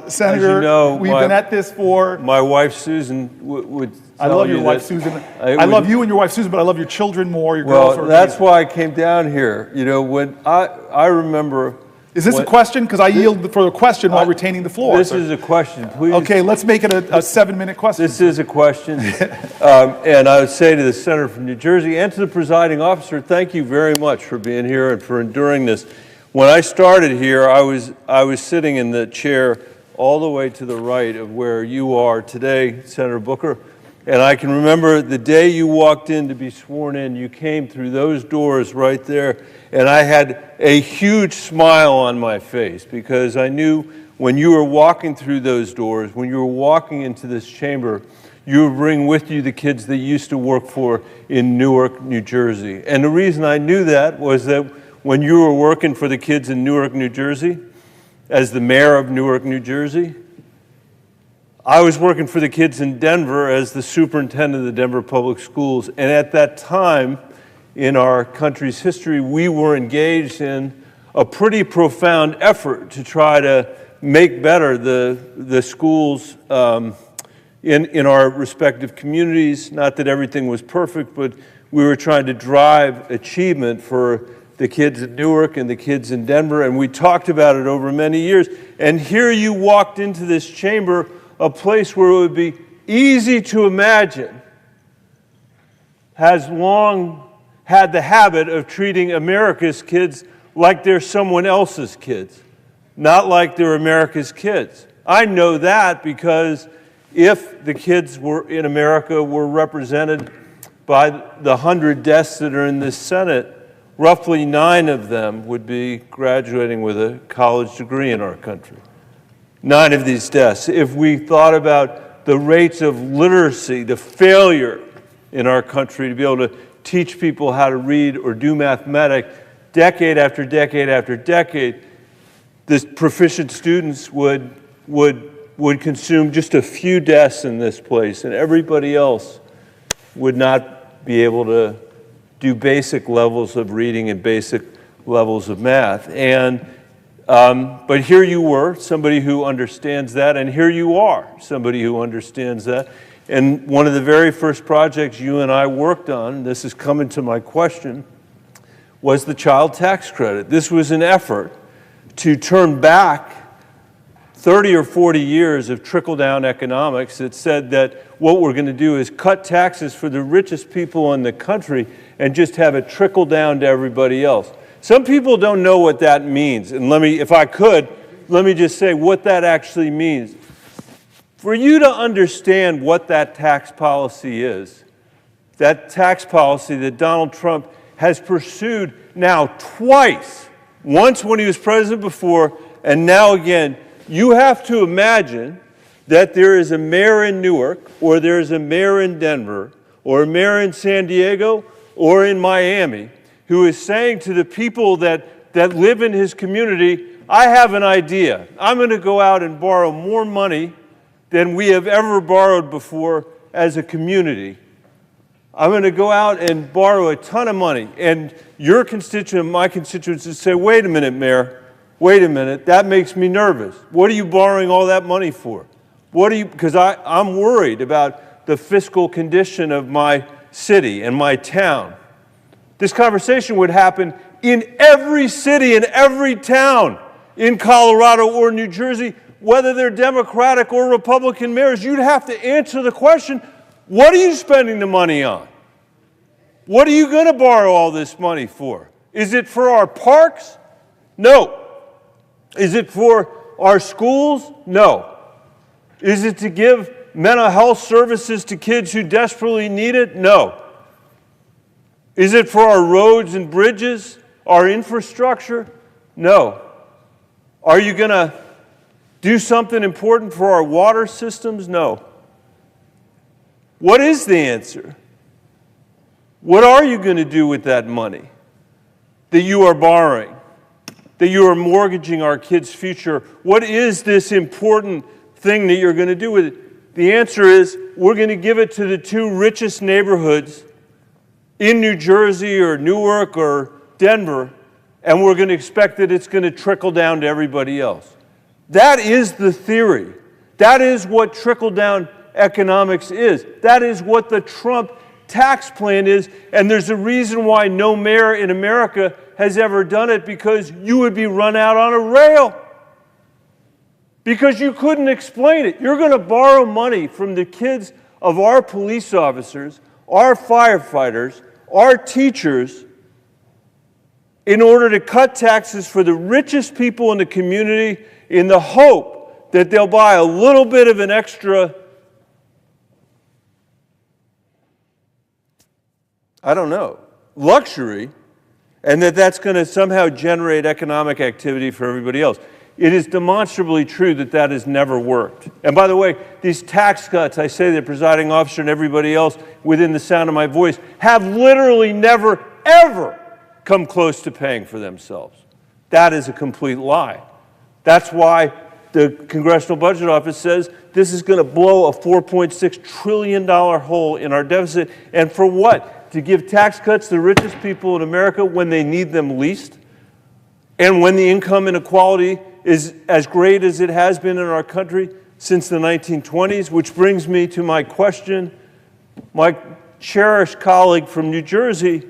Senator, you know, we've been at this for... My wife, Susan, would I love your wife, Susan. I love you and your wife, Susan, but I love your children more. Your girls are that's why I came down here. You know, when I remember... Is this a question? Because I yield for a question while retaining the floor. This is a question, please. Okay, let's make it a 7-minute question. This is a question. And I would say to the Senator from New Jersey and to the presiding officer, thank you very much for being here and for enduring this. When I started here, I was sitting in the chair all the way to the right of where you are today, Senator Booker. And I can remember the day you walked in to be sworn in, you came through those doors right there, and I had a huge smile on my face because I knew when you were walking through those doors, when you were walking into this chamber, you would bring with you the kids that you used to work for in Newark, New Jersey. And the reason I knew that was that when you were working for the kids in Newark, New Jersey, as the mayor of Newark, New Jersey, I was working for the kids in Denver as the superintendent of the Denver Public Schools. And at that time in our country's history, we were engaged in a pretty profound effort to try to make better the schools in our respective communities. Not that everything was perfect, but we were trying to drive achievement for the kids in Newark and the kids in Denver, and we talked about it over many years. And here you walked into this chamber, a place where it would be easy to imagine has long had the habit of treating America's kids like they're someone else's kids, not like they're America's kids. I know that because if the kids in America were represented by the 100 desks that are in this Senate, roughly 9 of them would be graduating with a college degree in our country. 9 of these desks. If we thought about the rates of literacy, the failure in our country to be able to teach people how to read or do mathematics, decade after decade after decade, the proficient students would consume just a few desks in this place, and everybody else would not be able to do basic levels of reading and basic levels of math. And but here you were, somebody who understands that, and here you are, somebody who understands that. And one of the very first projects you and I worked on, this is coming to my question, was the child tax credit. This was an effort to turn back 30 or 40 years of trickle-down economics that said that what we're going to do is cut taxes for the richest people in the country and just have it trickle down to everybody else. Some people don't know what that means, and if I could, let me just say what that actually means. For you to understand what that tax policy is, that tax policy that Donald Trump has pursued now twice, once when he was president before, and now again, you have to imagine that there is a mayor in Newark, or there is a mayor in Denver, or a mayor in San Diego, or in Miami, who is saying to the people that live in his community, I have an idea. I'm going to go out and borrow more money than we have ever borrowed before as a community. I'm going to go out and borrow a ton of money. And your constituent, my constituents, would say, wait a minute, Mayor, wait a minute, that makes me nervous. What are you borrowing all that money for? Because I'm worried about the fiscal condition of my city and my town. This conversation would happen in every city and every town in Colorado or New Jersey, whether they're Democratic or Republican mayors. You'd have to answer the question, what are you spending the money on? What are you going to borrow all this money for? Is it for our parks? No. Is it for our schools? No. Is it to give mental health services to kids who desperately need it? No. Is it for our roads and bridges, our infrastructure? No. Are you going to do something important for our water systems? No. What is the answer? What are you going to do with that money that you are borrowing, that you are mortgaging our kids' future? What is this important thing that you're going to do with it? The answer is we're going to give it to the two richest neighborhoods in New Jersey or Newark or Denver, and we're going to expect that it's going to trickle down to everybody else. That is the theory. That is what trickle-down economics is. That is what the Trump tax plan is, and there's a reason why no mayor in America has ever done it, because you would be run out on a rail. Because you couldn't explain it. You're going to borrow money from the kids of our police officers, our firefighters, our teachers, in order to cut taxes for the richest people in the community in the hope that they'll buy a little bit of an extra, luxury, and that's going to somehow generate economic activity for everybody else. It is demonstrably true that that has never worked. And by the way, these tax cuts, I say the presiding officer and everybody else within the sound of my voice, have literally never, ever come close to paying for themselves. That is a complete lie. That's why the Congressional Budget Office says this is going to blow a $4.6 trillion hole in our deficit. And for what? To give tax cuts to the richest people in America when they need them least? And when the income inequality is as great as it has been in our country since the 1920s, which brings me to my question. My cherished colleague from New Jersey,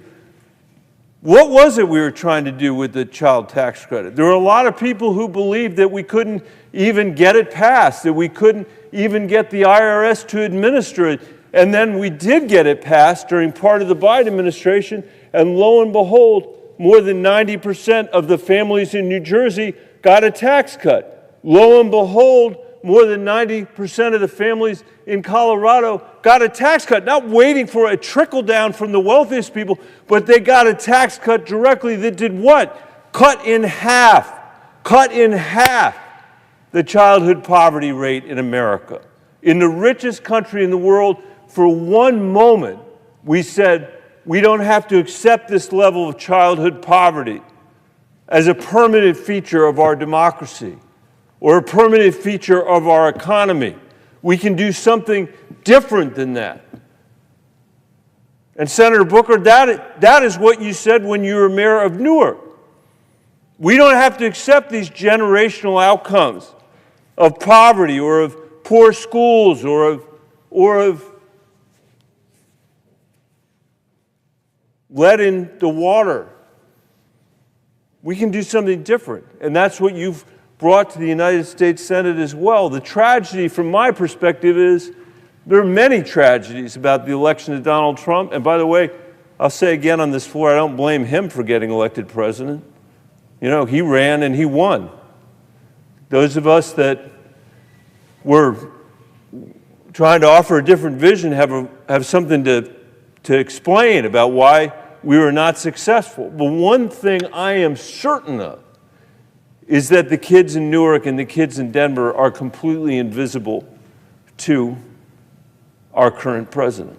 what was it we were trying to do with the child tax credit? There were a lot of people who believed that we couldn't even get it passed, that we couldn't even get the IRS to administer it. And then we did get it passed during part of the Biden administration, and lo and behold, more than 90% of the families in New Jersey got a tax cut. Lo and behold, more than 90% of the families in Colorado got a tax cut, not waiting for a trickle down from the wealthiest people, but they got a tax cut directly that did what? Cut in half the childhood poverty rate in America. in the richest country in the world, for one moment, we said, we don't have to accept this level of childhood poverty as a permanent feature of our democracy or a permanent feature of our economy. We can do something different than that. And Senator Booker, that is what you said when you were mayor of Newark. We don't have to accept these generational outcomes of poverty or of poor schools or of lead in the water. We can do something different. And that's what you've brought to the United States Senate as well. The tragedy from my perspective is there are many tragedies about the election of Donald Trump. And by the way, I'll say again on this floor, I don't blame him for getting elected president. You know, he ran and he won. Those of us that were trying to offer a different vision have something to explain about why we were not successful. But one thing I am certain of is that the kids in Newark and the kids in Denver are completely invisible to our current president.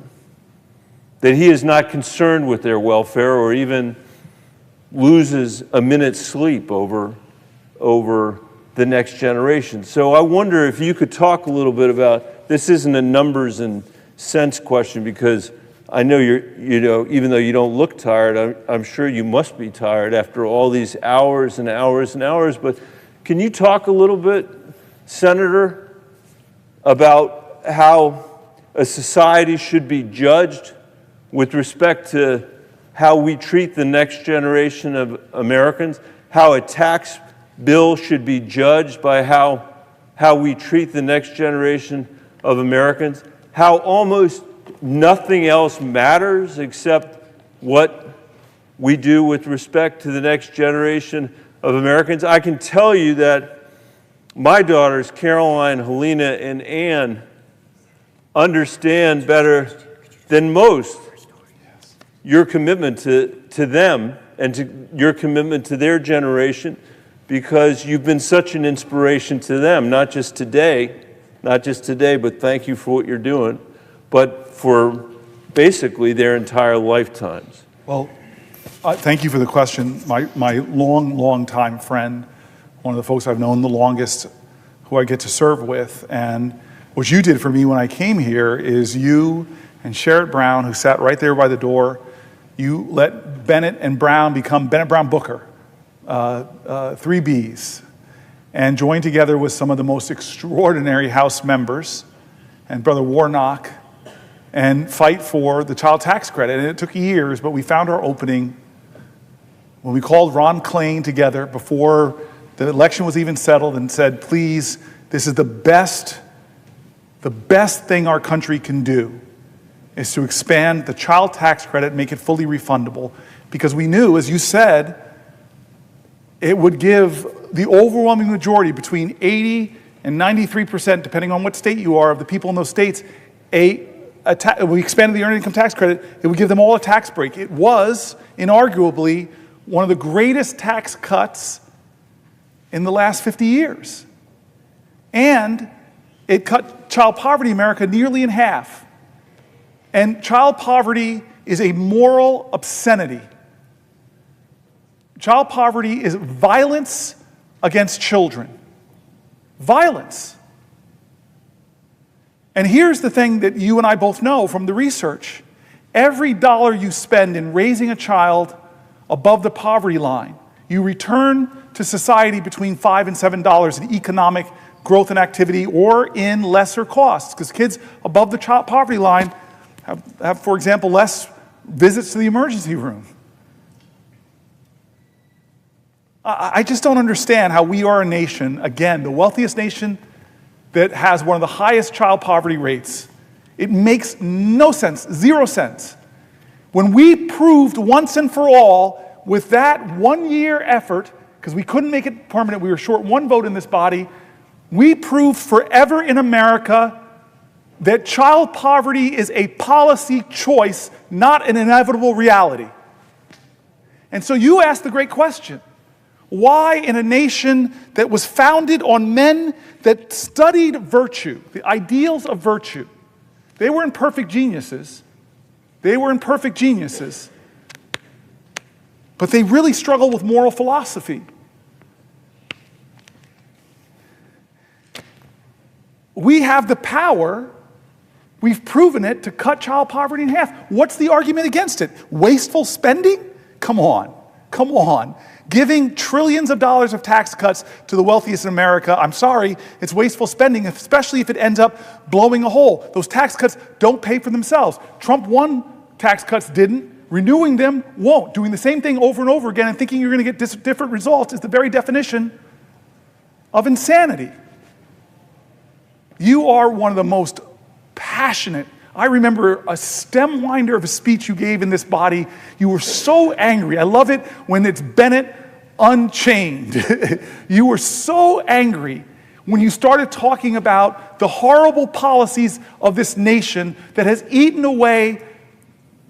That he is not concerned with their welfare or even loses a minute's sleep over the next generation. So I wonder if you could talk a little bit about, this isn't a numbers and cents question, because I know even though you don't look tired, I'm sure you must be tired after all these hours and hours and hours, but can you talk a little bit, Senator, about how a society should be judged with respect to how we treat the next generation of Americans, how a tax bill should be judged by how we treat the next generation of Americans, how almost nothing else matters except what we do with respect to the next generation of Americans. I can tell you that my daughters, Caroline, Helena, and Ann, understand better than most your commitment to them and to your commitment to their generation, because you've been such an inspiration to them, not just today, but thank you for what you're doing, but for basically their entire lifetimes. Well, thank you for the question. My long time friend, one of the folks I've known the longest, who I get to serve with, and what you did for me when I came here is you and Sherrod Brown, who sat right there by the door, you let Bennett and Brown become Bennett Brown Booker, 3 Bs, and joined together with some of the most extraordinary House members and Brother Warnock, and fight for the child tax credit. And it took years, but we found our opening when we called Ron Klain together before the election was even settled and said, please, this is the best thing our country can do is to expand the child tax credit, make it fully refundable. Because we knew, as you said, it would give the overwhelming majority, between 80 and 93%, depending on what state you are, of the people in those states, we expanded the earned income tax credit, it would give them all a tax break. It was, inarguably, one of the greatest tax cuts in the last 50 years. And it cut child poverty in America nearly in half. And child poverty is a moral obscenity. Child poverty is violence against children. Violence. And here's the thing that you and I both know from the research. Every dollar you spend in raising a child above the poverty line, you return to society between $5 and $7 in economic growth and activity, or in lesser costs. Because kids above the child poverty line have, for example, less visits to the emergency room. I just don't understand how we are a nation, again, the wealthiest nation that has one of the highest child poverty rates. It makes no sense, 0 sense. When we proved once and for all with that 1-year effort, because we couldn't make it permanent, we were short 1 vote in this body, we proved forever in America that child poverty is a policy choice, not an inevitable reality. And so you ask the great question, Why, in a nation that was founded on men that studied virtue, the ideals of virtue, they were imperfect geniuses. They were imperfect geniuses. But they really struggle with moral philosophy. We have the power, we've proven it, to cut child poverty in half. What's the argument against it? Wasteful spending? Come on, come on. Giving trillions of dollars of tax cuts to the wealthiest in America, I'm sorry, it's wasteful spending, especially if it ends up blowing a hole. Those tax cuts don't pay for themselves. Trump won, tax cuts didn't. Renewing them won't. Doing the same thing over and over again and thinking you're going to get different results is the very definition of insanity. You are one of the most passionate. I remember a stem winder of a speech you gave in this body. You were so angry. I love it when it's Bennett Unchained. You were so angry when you started talking about the horrible policies of this nation that has eaten away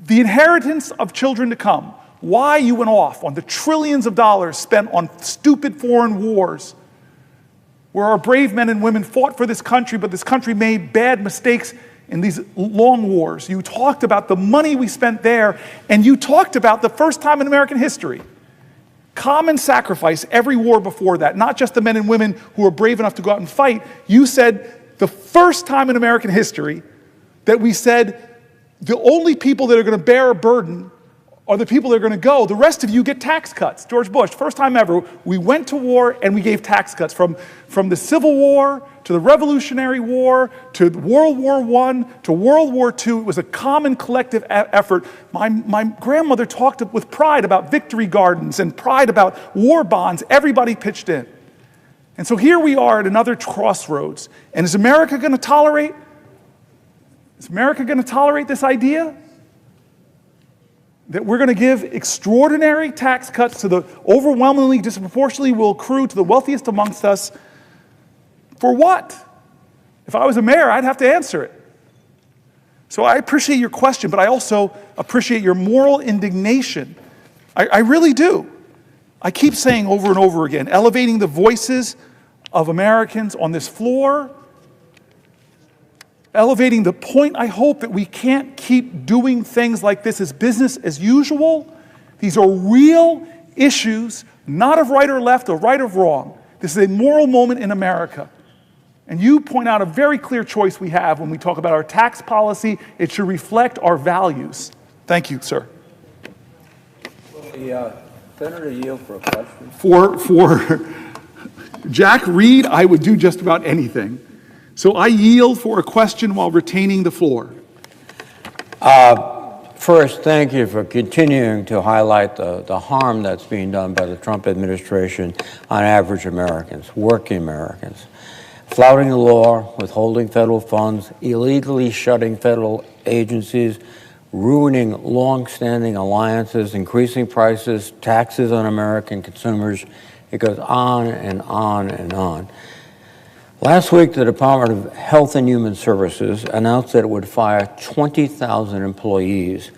the inheritance of children to come. Why you went off on the trillions of dollars spent on stupid foreign wars, where our brave men and women fought for this country, but this country made bad mistakes in these long wars. You talked about the money we spent there, and you talked about the first time in American history, common sacrifice every war before that, not just the men and women who were brave enough to go out and fight. You said the first time in American history that we said the only people that are going to bear a burden are the people that are going to go. The rest of you get tax cuts. George Bush, first time ever, we went to war and we gave tax cuts from the Civil War to the Revolutionary War to World War I to World War II. It was a common collective effort. My grandmother talked with pride about victory gardens and pride about war bonds. Everybody pitched in. And so here we are at another crossroads. And is America going to tolerate? Is America going to tolerate this idea that we're going to give extraordinary tax cuts to the overwhelmingly, disproportionately will accrue to the wealthiest amongst us? For what? If I was a mayor, I'd have to answer it. So I appreciate your question, but I also appreciate your moral indignation. I really do. I keep saying over and over again, elevating the voices of Americans on this floor, elevating the point, I hope, that we can't keep doing things like this as business as usual. These are real issues, not of right or left or right or wrong. This is a moral moment in America. And you point out a very clear choice we have when we talk about our tax policy. It should reflect our values. Thank you, sir. Will the senator yield for a question? For Jack Reed, I would do just about anything. So I yield for a question while retaining the floor. First, thank you for continuing to highlight the harm that's being done by the Trump administration on average Americans, working Americans. Flouting the law, withholding federal funds, illegally shutting federal agencies, ruining long-standing alliances, increasing prices, taxes on American consumers. It goes on and on and on. Last week, the Department of Health and Human Services announced that it would fire 20,000 employees.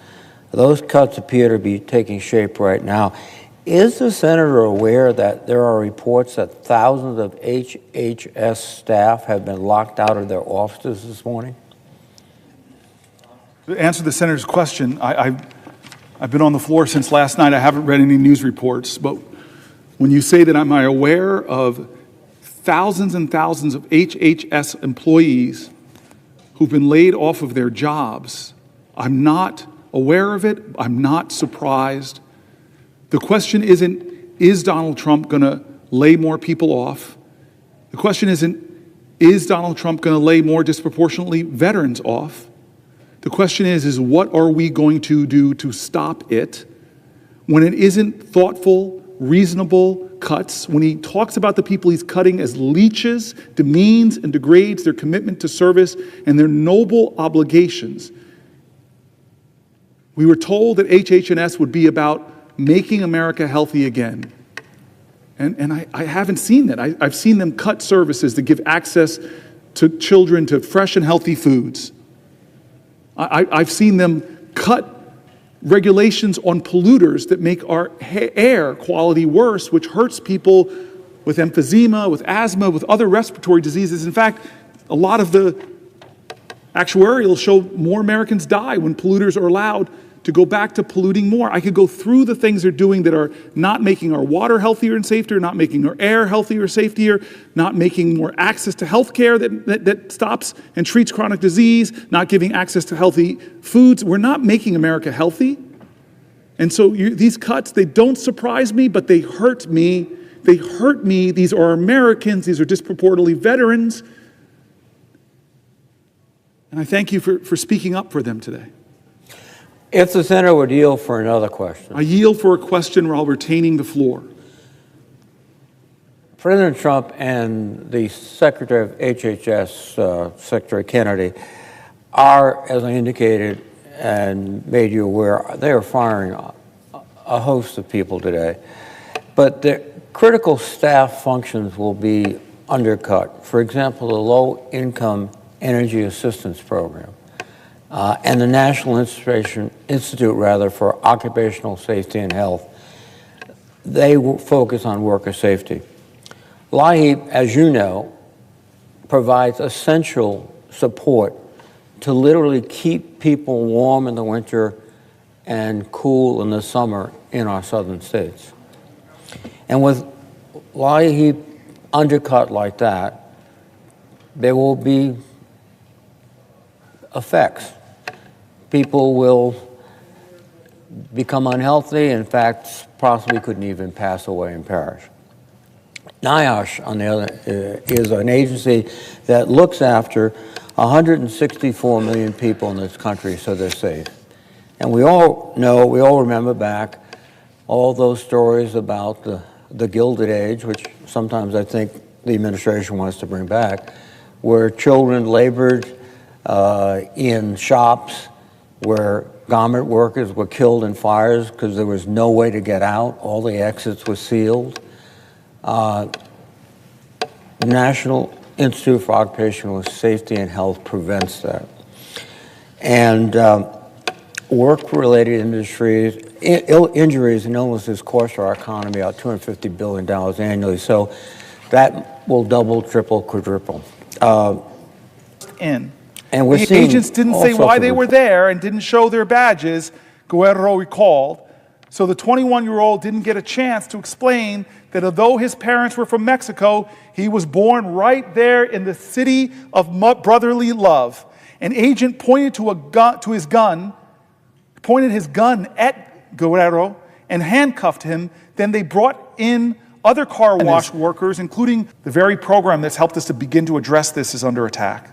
Those cuts appear to be taking shape right now. Is the senator aware that there are reports that thousands of HHS staff have been locked out of their offices this morning? To answer the senator's question, I've been on the floor since last night. I haven't read any news reports, but when you say that, am I aware of thousands and thousands of HHS employees who've been laid off of their jobs? I'm not aware of it. I'm not surprised. The question isn't, is Donald Trump going to lay more people off? The question isn't, is Donald Trump going to lay more disproportionately veterans off? The question is what are we going to do to stop it when it isn't thoughtful, reasonable cuts, when he talks about the people he's cutting as leeches, demeans and degrades their commitment to service and their noble obligations. We were told that HH&S would be about making America healthy again. And I haven't seen that. I've seen them cut services to give access to children to fresh and healthy foods. I've seen them cut regulations on polluters that make our air quality worse, which hurts people with emphysema, with asthma, with other respiratory diseases. In fact, a lot of the actuarials show more Americans die when polluters are allowed to go back to polluting more. I could go through the things they're doing that are not making our water healthier and safer, not making our air healthier or safer, not making more access to health care that stops and treats chronic disease, not giving access to healthy foods. We're not making America healthy. And so these cuts, they don't surprise me, but they hurt me. They hurt me. These are Americans. These are disproportionately veterans. And I thank you for speaking up for them today. If the Senator would yield for another question. I yield for a question while retaining the floor. President Trump and the Secretary of HHS, Secretary Kennedy, are, as I indicated and made you aware, they are firing a host of people today. But the critical staff functions will be undercut. For example, the Low-Income Energy Assistance Program. And the National Institute for Occupational Safety and Health, they will focus on worker safety. LIHEAP, as you know, provides essential support to literally keep people warm in the winter and cool in the summer in our southern states. And with LIHEAP undercut like that, there will be effects. People will become unhealthy, in fact, possibly couldn't even pass away and perish. NIOSH, on the other, is an agency that looks after 164 million people in this country so they're safe. And we all know, we all remember back all those stories about the Gilded Age, which sometimes I think the administration wants to bring back, where children labored in shops, where garment workers were killed in fires because there was no way to get out. All the exits were sealed. The National Institute for Occupational Safety and Health prevents that. And work-related industries, injuries and illnesses cost our economy about $250 billion annually. So that will double, triple, quadruple. And we're the agents didn't say why they were there and didn't show their badges, Guerrero recalled. So the 21-year-old didn't get a chance to explain that although his parents were from Mexico, he was born right there in the city of brotherly love. An agent pointed to his gun at Guerrero and handcuffed him. Then they brought in other car wash workers, including the very program that's helped us to begin to address this is under attack.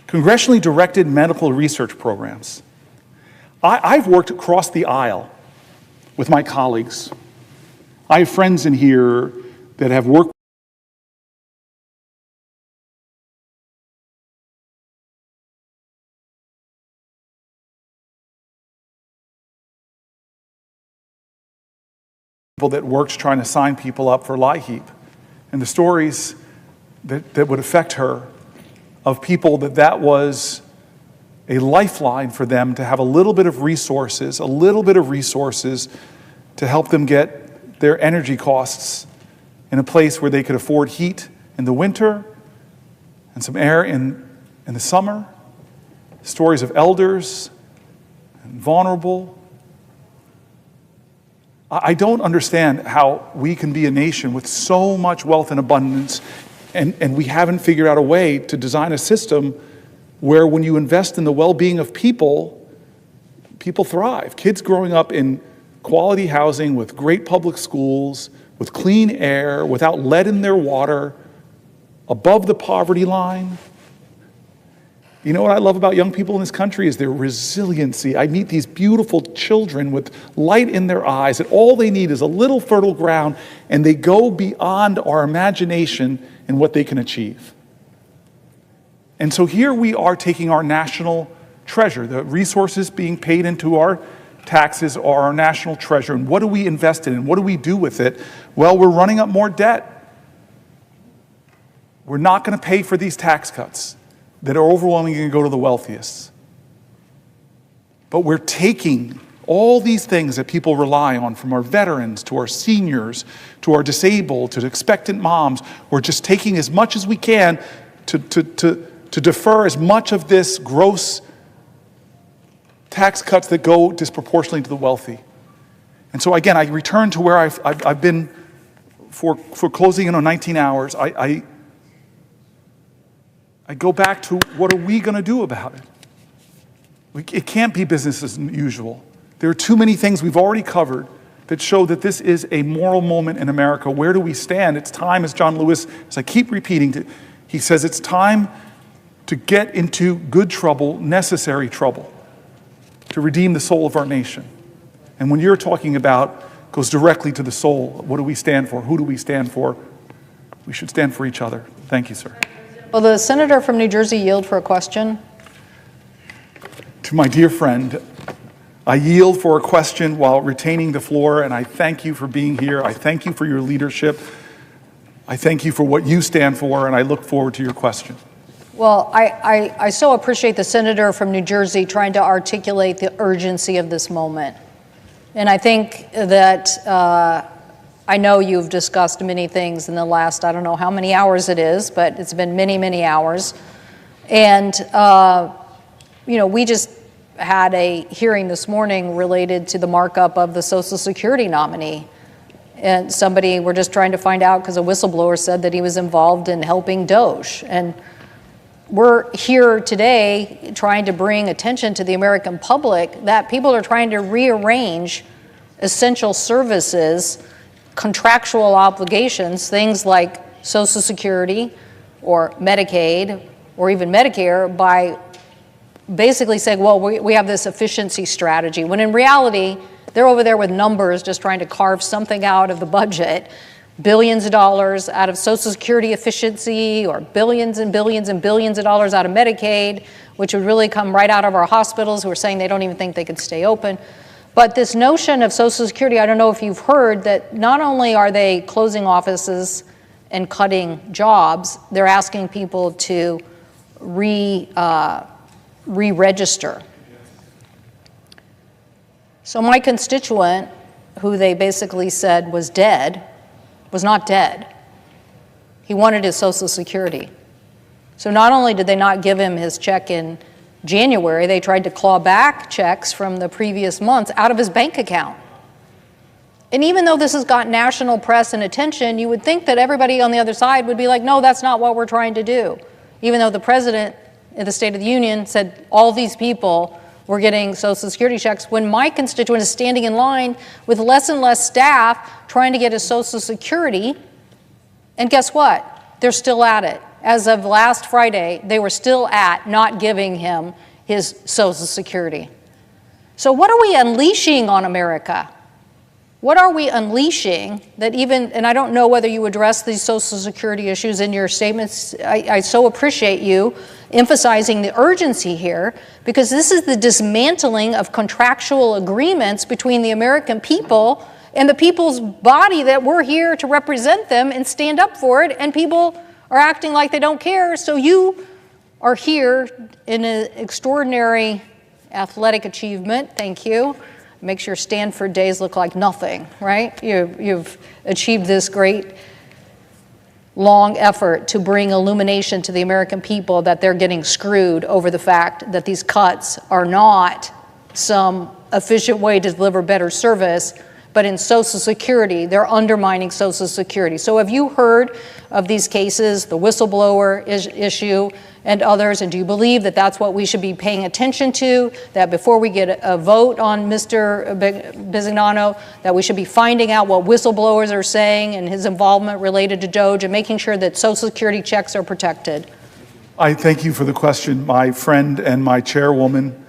Congressionally directed medical research programs. I've worked across the aisle with my colleagues. I have friends in here that have worked that worked trying to sign people up for LIHEAP. And the stories that would affect her of people that was a lifeline for them to have a little bit of resources to help them get their energy costs in a place where they could afford heat in the winter and some air in the summer. Stories of elders and vulnerable. I don't understand how we can be a nation with so much wealth and abundance and we haven't figured out a way to design a system where when you invest in the well-being of people, people thrive. Kids growing up in quality housing with great public schools, with clean air, without lead in their water, above the poverty line. You know what I love about young people in this country is their resiliency. I meet these beautiful children with light in their eyes, and all they need is a little fertile ground, and they go beyond our imagination and what they can achieve. And so here we are taking our national treasure. The resources being paid into our taxes are our national treasure. And what do we invest in? And what do we do with it? Well, we're running up more debt. We're not going to pay for these tax cuts that are overwhelmingly going to go to the wealthiest. But we're taking all these things that people rely on, from our veterans to our seniors to our disabled to expectant moms. We're just taking as much as we can to defer as much of this gross tax cuts that go disproportionately to the wealthy. And so again, I return to where I've been for closing in on 19 hours. I go back to, what are we going to do about it? It can't be business as usual. There are too many things we've already covered that show that this is a moral moment in America. Where do we stand? It's time, as John Lewis, as I keep repeating, he says it's time to get into good trouble, necessary trouble, to redeem the soul of our nation. And when you're talking about, goes directly to the soul, what do we stand for? Who do we stand for? We should stand for each other. Thank you, sir. Will the senator from New Jersey yield for a question? To my dear friend, I yield for a question while retaining the floor, and I thank you for being here. I thank you for your leadership. I thank you for what you stand for, and I look forward to your question. Well, I so appreciate the senator from New Jersey trying to articulate the urgency of this moment. And I think that I know you've discussed many things in the last, I don't know how many hours it is, but it's been many, many hours. And, we just had a hearing this morning related to the markup of the Social Security nominee. And we're just trying to find out, because a whistleblower said that he was involved in helping Doge. And we're here today trying to bring attention to the American public that people are trying to rearrange essential services, contractual obligations, things like Social Security or Medicaid or even Medicare, by basically saying, well, we have this efficiency strategy, when in reality, they're over there with numbers just trying to carve something out of the budget, billions of dollars out of Social Security efficiency, or billions and billions and billions of dollars out of Medicaid, which would really come right out of our hospitals who are saying they don't even think they can stay open. But this notion of Social Security, I don't know if you've heard that not only are they closing offices and cutting jobs, they're asking people to re-register. So my constituent, who they basically said was dead, was not dead. He wanted his Social Security. So not only did they not give him his check in January, they tried to claw back checks from the previous months out of his bank account. And even though this has got national press and attention, you would think that everybody on the other side would be like, no, that's not what we're trying to do. Even though the president in the State of the Union said all these people were getting Social Security checks, when my constituent is standing in line with less and less staff trying to get his Social Security. And guess what? They're still at it. As of last Friday, they were still at not giving him his Social Security. So what are we unleashing on America? What are we unleashing that even, and I don't know whether you address these Social Security issues in your statements. I so appreciate you emphasizing the urgency here, because this is the dismantling of contractual agreements between the American people and the people's body that we're here to represent them and stand up for it, and people are acting like they don't care. So you are here in an extraordinary athletic achievement. Thank you. Makes your Stanford days look like nothing, right? You've achieved this great long effort to bring illumination to the American people that they're getting screwed over the fact that these cuts are not some efficient way to deliver better service, but in Social Security, they're undermining Social Security. So have you heard of these cases, the whistleblower issue and others, and do you believe that that's what we should be paying attention to, that before we get a vote on Mr. Bisignano, that we should be finding out what whistleblowers are saying and his involvement related to Doge and making sure that Social Security checks are protected? I thank you for the question, my friend and my chairwoman.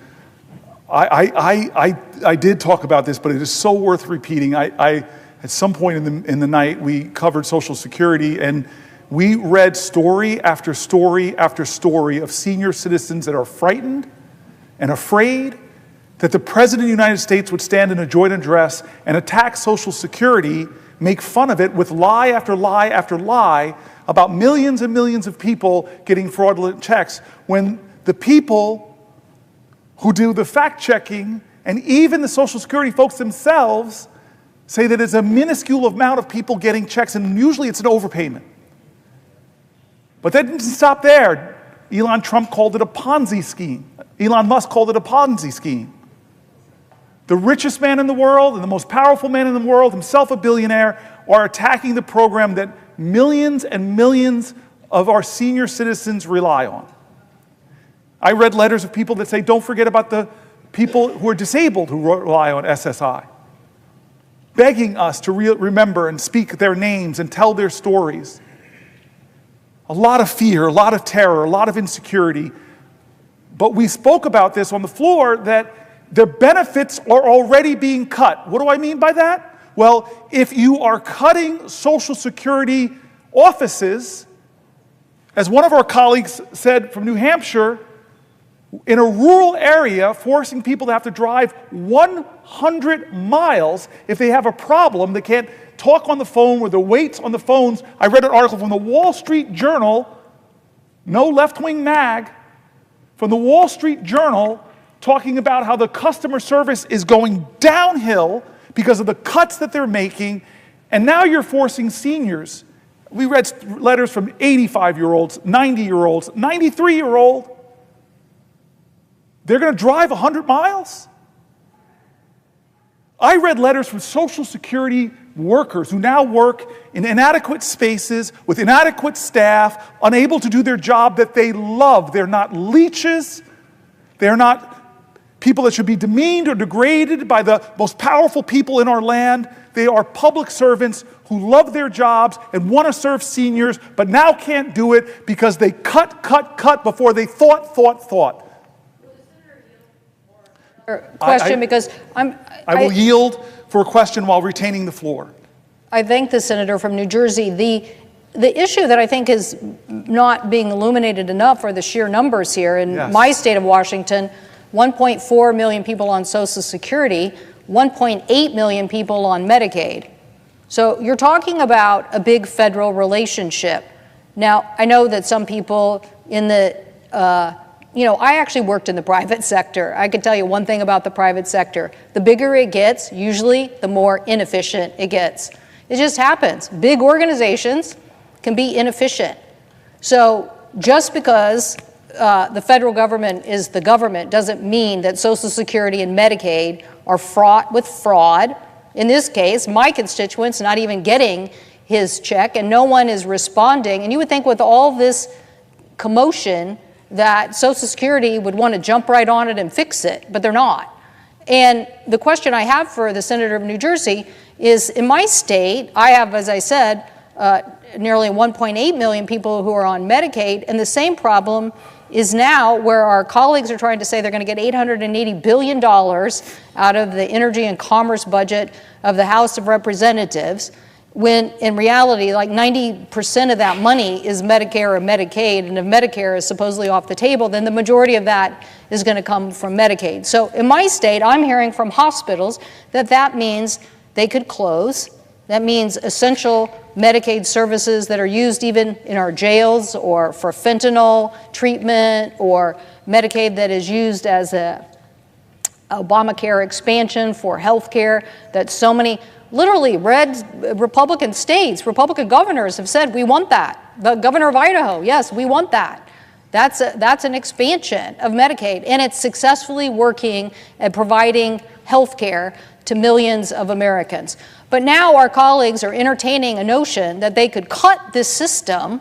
I did talk about this, but it is so worth repeating. At some point in the night, we covered Social Security, and we read story after story after story of senior citizens that are frightened and afraid that the President of the United States would stand in a joint address and attack Social Security, make fun of it with lie after lie after lie about millions and millions of people getting fraudulent checks, when the people who do the fact-checking and even the Social Security folks themselves say that it's a minuscule amount of people getting checks, and usually it's an overpayment. But that didn't stop there. Elon Musk called it a Ponzi scheme. The richest man in the world and the most powerful man in the world, himself a billionaire, are attacking the program that millions and millions of our senior citizens rely on. I read letters of people that say, don't forget about the people who are disabled who rely on SSI, begging us to remember and speak their names and tell their stories. A lot of fear, a lot of terror, a lot of insecurity. But we spoke about this on the floor, that their benefits are already being cut. What do I mean by that? Well, if you are cutting Social Security offices, as one of our colleagues said from New Hampshire, in a rural area, forcing people to have to drive 100 miles if they have a problem, they can't talk on the phone with the waits on the phones. I read an article from the Wall Street Journal, no left-wing mag, from the Wall Street Journal, talking about how the customer service is going downhill because of the cuts that they're making, and now you're forcing seniors. We read letters from 85-year-olds, 90-year-olds, 93-year-old. They're going to drive 100 miles? I read letters from Social Security workers who now work in inadequate spaces with inadequate staff, unable to do their job that they love. They're not leeches. They're not people that should be demeaned or degraded by the most powerful people in our land. They are public servants who love their jobs and want to serve seniors, but now can't do it because they cut before they thought. Question, because I will yield for a question while retaining the floor. I thank the senator from New Jersey. The issue that I think is not being illuminated enough are the sheer numbers here. In my state of Washington, 1.4 million people on Social Security, 1.8 million people on Medicaid. So you're talking about a big federal relationship. Now, I know that some people in the, I actually worked in the private sector. I can tell you one thing about the private sector. The bigger it gets, usually the more inefficient it gets. It just happens. Big organizations can be inefficient. So just because the federal government is the government doesn't mean that Social Security and Medicaid are fraught with fraud. In this case, my constituent's not even getting his check and no one is responding. And you would think with all this commotion that Social Security would want to jump right on it and fix it, but they're not. And the question I have for the senator of New Jersey is, in my state, I have, as I said, nearly 1.8 million people who are on Medicaid, and the same problem is now where our colleagues are trying to say they're going to get $880 billion out of the energy and commerce budget of the House of Representatives, when in reality, like 90% of that money is Medicare or Medicaid, and if Medicare is supposedly off the table, then the majority of that is going to come from Medicaid. So in my state, I'm hearing from hospitals that means they could close. That means essential Medicaid services that are used even in our jails or for fentanyl treatment, or Medicaid that is used as a Obamacare expansion for health care, that so many literally red Republican states, Republican governors have said, we want that. The governor of Idaho, yes, we want that. That's an expansion of Medicaid, and it's successfully working at providing health care to millions of Americans. But now our colleagues are entertaining a notion that they could cut this system.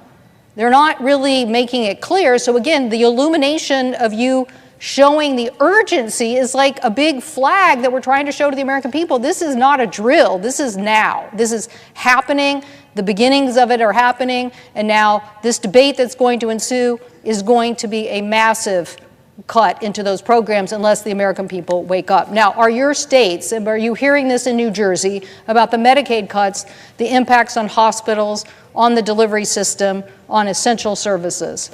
They're not really making it clear. So again, the illumination of you showing the urgency is like a big flag that we're trying to show to the American people. This is not a drill. This is now. This is happening. The beginnings of it are happening. And now this debate that's going to ensue is going to be a massive cut into those programs unless the American people wake up. Now, are your states, and are you hearing this in New Jersey about the Medicaid cuts, the impacts on hospitals, on the delivery system, on essential services?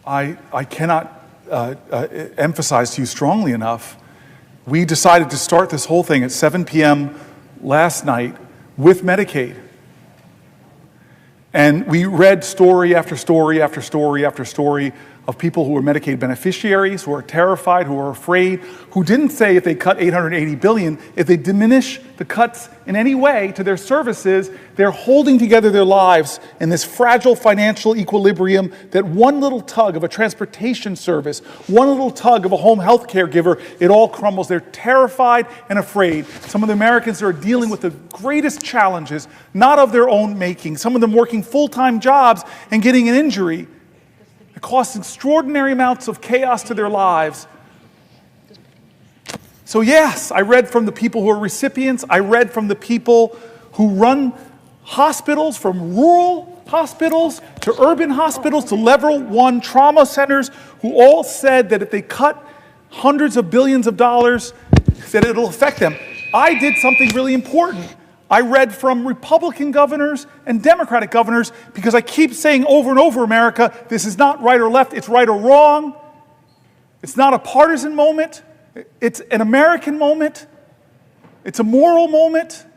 I cannot emphasize to you strongly enough, we decided to start this whole thing at 7 p.m. last night with Medicaid. And we read story after story after story after story of people who are Medicaid beneficiaries, who are terrified, who are afraid, who didn't say if they cut $880 billion, if they diminish the cuts in any way to their services, they're holding together their lives in this fragile financial equilibrium that one little tug of a transportation service, one little tug of a home health care giver, it all crumbles. They're terrified and afraid. Some of the Americans are dealing with the greatest challenges, not of their own making. Some of them working full-time jobs and getting an injury. It costs extraordinary amounts of chaos to their lives. So yes, I read from the people who are recipients. I read from the people who run hospitals, from rural hospitals to urban hospitals to level 1 trauma centers, who all said that if they cut hundreds of billions of dollars, that it'll affect them. I did something really important. I read from Republican governors and Democratic governors, because I keep saying over and over, America, this is not right or left, it's right or wrong. It's not a partisan moment. It's an American moment. It's a moral moment.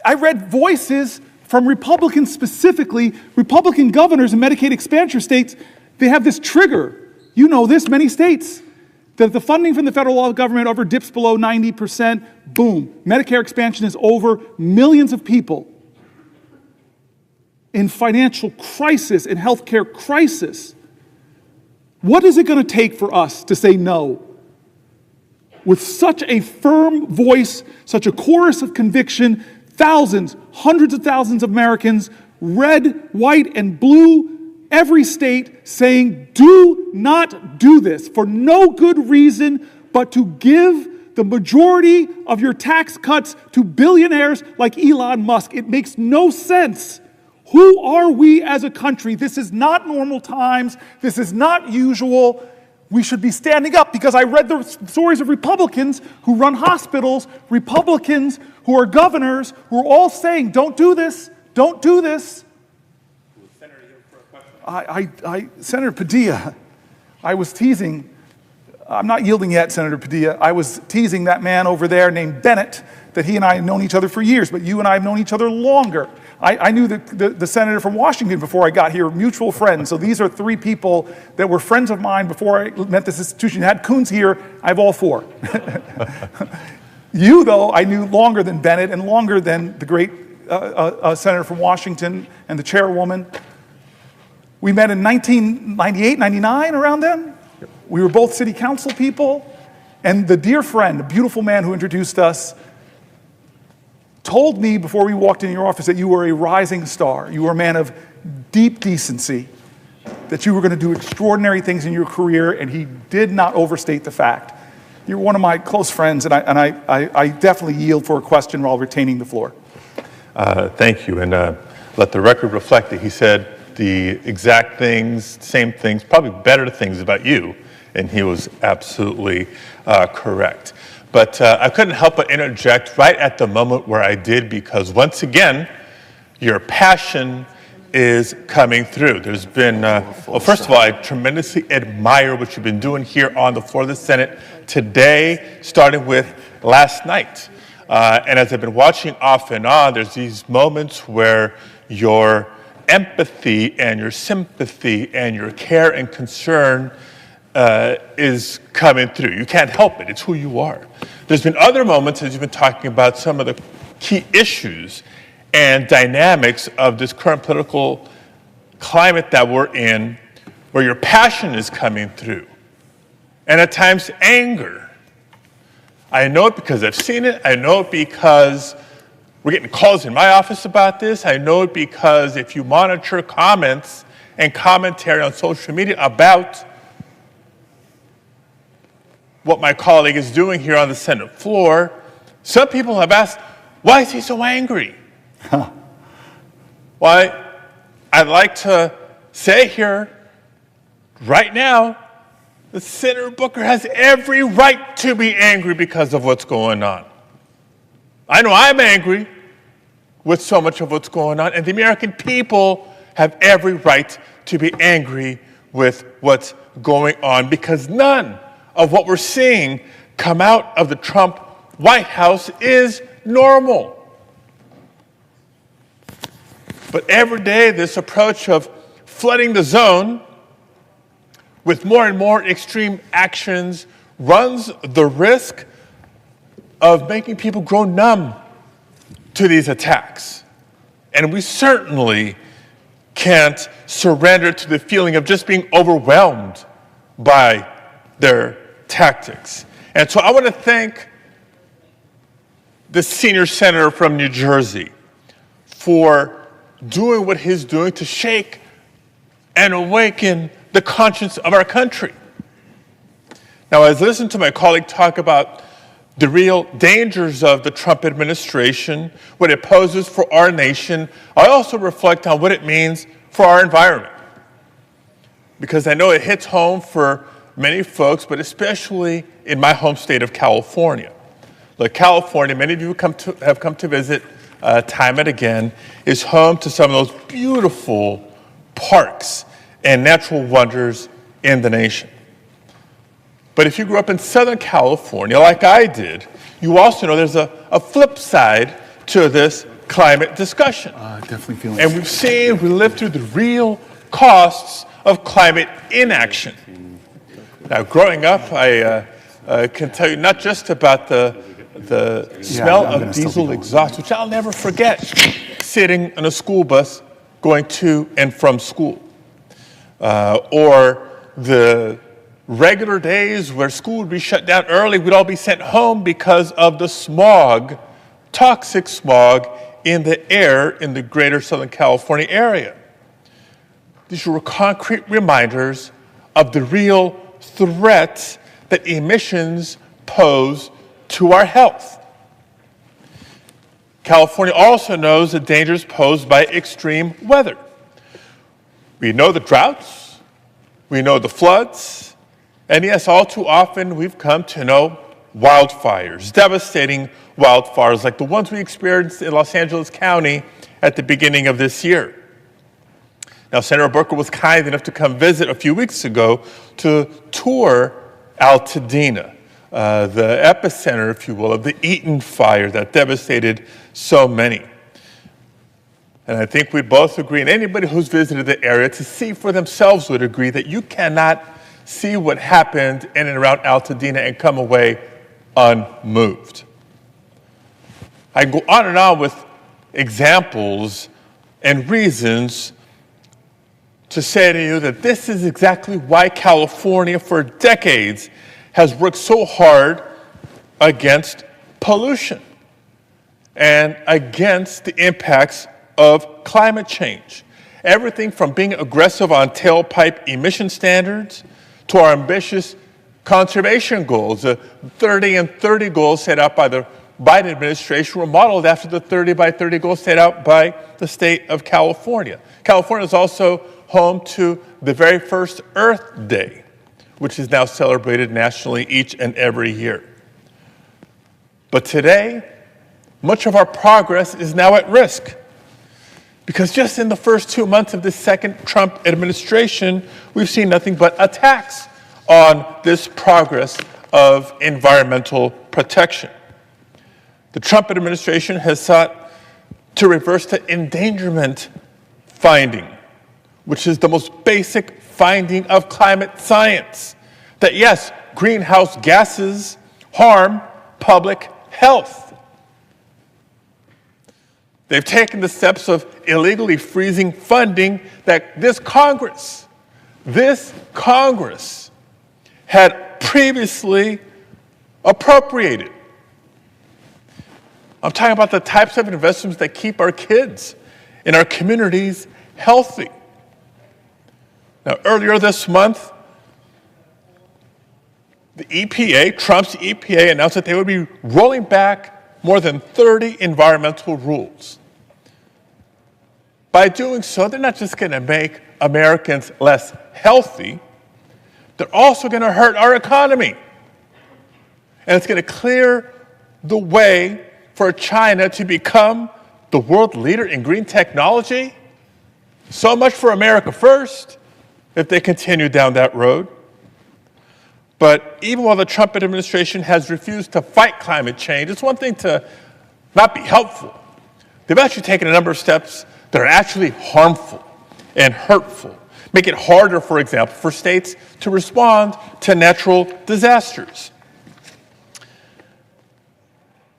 I read voices from Republicans specifically, Republican governors in Medicaid expansion states. They have this trigger. You know this, many states. That if the funding from the federal government ever dips below 90%, boom, Medicare expansion is over. Millions of people in financial crisis, in healthcare crisis. What is it going to take for us to say no? With such a firm voice, such a chorus of conviction, thousands, hundreds of thousands of Americans, red, white, and blue, every state saying, do not do this for no good reason but to give the majority of your tax cuts to billionaires like Elon Musk. It makes no sense. Who are we as a country? This is not normal times. This is not usual. We should be standing up, because I read the stories of Republicans who run hospitals, Republicans who are governors, who are all saying, don't do this, don't do this. Senator Padilla, I was teasing, I'm not yielding yet, Senator Padilla, I was teasing that man over there named Bennett, that he and I have known each other for years, but you and I have known each other longer. I knew the senator from Washington before I got here, mutual friends. So these are 3 people that were friends of mine before I met this institution. Had Coons here, I have all 4. You, though, I knew longer than Bennett and longer than the great senator from Washington and the chairwoman. We met in 1998, 99, around then. We were both city council people. And the dear friend, a beautiful man who introduced us, told me before we walked into your office that you were a rising star. You were a man of deep decency, that you were going to do extraordinary things in your career, and he did not overstate the fact. You're one of my close friends, and I definitely yield for a question while retaining the floor. Thank you, and let the record reflect that he said the exact things, same things, probably better things about you, and he was absolutely correct. But I couldn't help but interject right at the moment where I did, because once again, your passion is coming through. There's been, well, first of all, I tremendously admire what you've been doing here on the floor of the Senate today, starting with last night. And as I've been watching off and on, there's these moments where your empathy and your sympathy and your care and concern is coming through. You can't help it. It's who you are. There's been other moments, as you've been talking about some of the key issues and dynamics of this current political climate that we're in, where your passion is coming through, and at times anger. I know it because I've seen it. I know it because we're getting calls in my office about this. I know it because if you monitor comments and commentary on social media about what my colleague is doing here on the Senate floor, some people have asked, why is he so angry? Why, I'd like to say here, right now, that Senator Booker has every right to be angry because of what's going on. I know I'm angry with so much of what's going on, and the American people have every right to be angry with what's going on, because none of what we're seeing come out of the Trump White House is normal. But every day, this approach of flooding the zone with more and more extreme actions runs the risk of making people grow numb to these attacks. And we certainly can't surrender to the feeling of just being overwhelmed by their tactics. And so I want to thank the senior senator from New Jersey for doing what he's doing to shake and awaken the conscience of our country. Now, as I listen to my colleague talk about the real dangers of the Trump administration, what it poses for our nation, I also reflect on what it means for our environment. Because I know it hits home for many folks, but especially in my home state of California. Look, California, many of you have come to visit time and again, is home to some of those beautiful parks and natural wonders in the nation. But if you grew up in Southern California, like I did, you also know there's a flip side to this climate discussion. Definitely feeling. And we lived through the real costs of climate inaction. Now, growing up, I can tell you not just about the smell of diesel exhaust, which I'll never forget, sitting on a school bus going to and from school, or the regular days where school would be shut down early, we'd all be sent home because of the smog, toxic smog in the air in the greater Southern California area. These were concrete reminders of the real threat that emissions pose to our health. California also knows the dangers posed by extreme weather. We know the droughts, we know the floods, and yes, all too often we've come to know wildfires, devastating wildfires like the ones we experienced in Los Angeles County at the beginning of this year. Now, Senator Booker was kind enough to come visit a few weeks ago to tour Altadena, the epicenter, if you will, of the Eaton fire that devastated so many. And I think we both agree, and anybody who's visited the area to see for themselves would agree, that you cannot see what happened in and around Altadena and come away unmoved. I go on and on with examples and reasons to say to you that this is exactly why California for decades has worked so hard against pollution and against the impacts of climate change. Everything from being aggressive on tailpipe emission standards to our ambitious conservation goals. The 30 and 30 goals set out by the Biden administration were modeled after the 30 by 30 goals set out by the state of California. California is also home to the very first Earth Day, which is now celebrated nationally each and every year. But today, much of our progress is now at risk, because just in the first 2 months of the second Trump administration, we've seen nothing but attacks on this progress of environmental protection. The Trump administration has sought to reverse the endangerment finding, which is the most basic finding of climate science, that yes, greenhouse gases harm public health. They've taken the steps of illegally freezing funding that this Congress had previously appropriated. I'm talking about the types of investments that keep our kids in our communities healthy. Now, earlier this month, the EPA, Trump's EPA, announced that they would be rolling back more than 30 environmental rules. By doing so, they're not just going to make Americans less healthy, they're also going to hurt our economy. And it's going to clear the way for China to become the world leader in green technology. So much for America first, if they continue down that road. But even while the Trump administration has refused to fight climate change, it's one thing to not be helpful. They've actually taken a number of steps that are actually harmful and hurtful, make it harder, for example, for states to respond to natural disasters.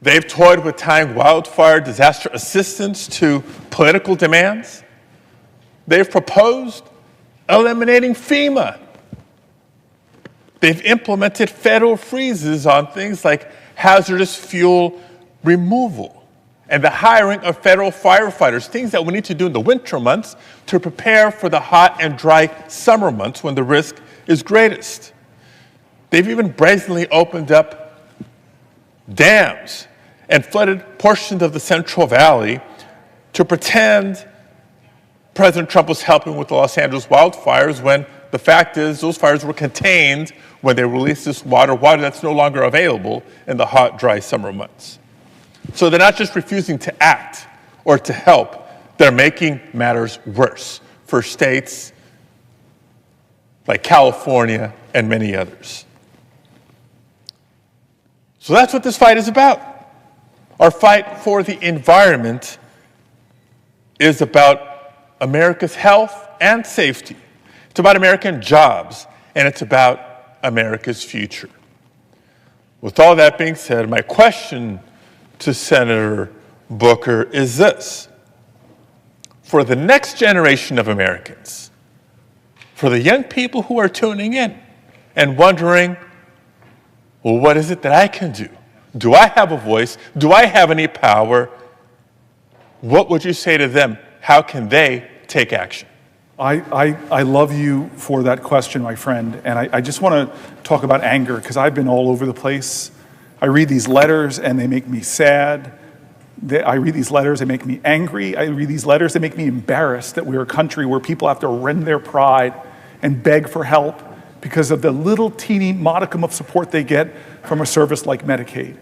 They've toyed with tying wildfire disaster assistance to political demands. They've proposed eliminating FEMA. They've implemented federal freezes on things like hazardous fuel removal and the hiring of federal firefighters, things that we need to do in the winter months to prepare for the hot and dry summer months when the risk is greatest. They've even brazenly opened up dams and flooded portions of the Central Valley to pretend President Trump was helping with the Los Angeles wildfires when the fact is those fires were contained when they released this water that's no longer available in the hot, dry summer months. So they're not just refusing to act or to help, they're making matters worse for states like California and many others. So that's what this fight is about. Our fight for the environment is about America's health and safety. It's about American jobs, and it's about America's future. With all that being said, my question to Senator Booker is this. For the next generation of Americans, for the young people who are tuning in and wondering, well, what is it that I can do? Do I have a voice? Do I have any power? What would you say to them? How can they take action? I love you for that question, my friend. And I just want to talk about anger because I've been all over the place. I read these letters and they make me sad. I read these letters, they make me angry. I read these letters, they make me embarrassed that we're a country where people have to rend their pride and beg for help because of the little teeny modicum of support they get from a service like Medicaid.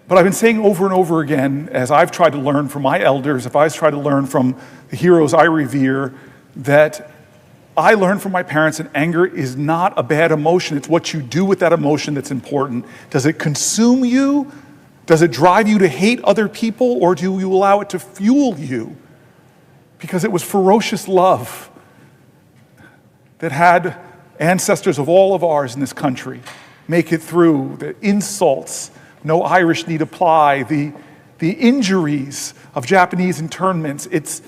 But I've been saying over and over again, as I've tried to learn from my elders, if I've tried to learn from the heroes I revere, that I learned from my parents that anger is not a bad emotion. It's what you do with that emotion that's important. Does it consume you? Does it drive you to hate other people, or do you allow it to fuel you? Because it was ferocious love that had ancestors of all of ours in this country make it through the insults, no Irish need apply, the injuries of Japanese internments. It's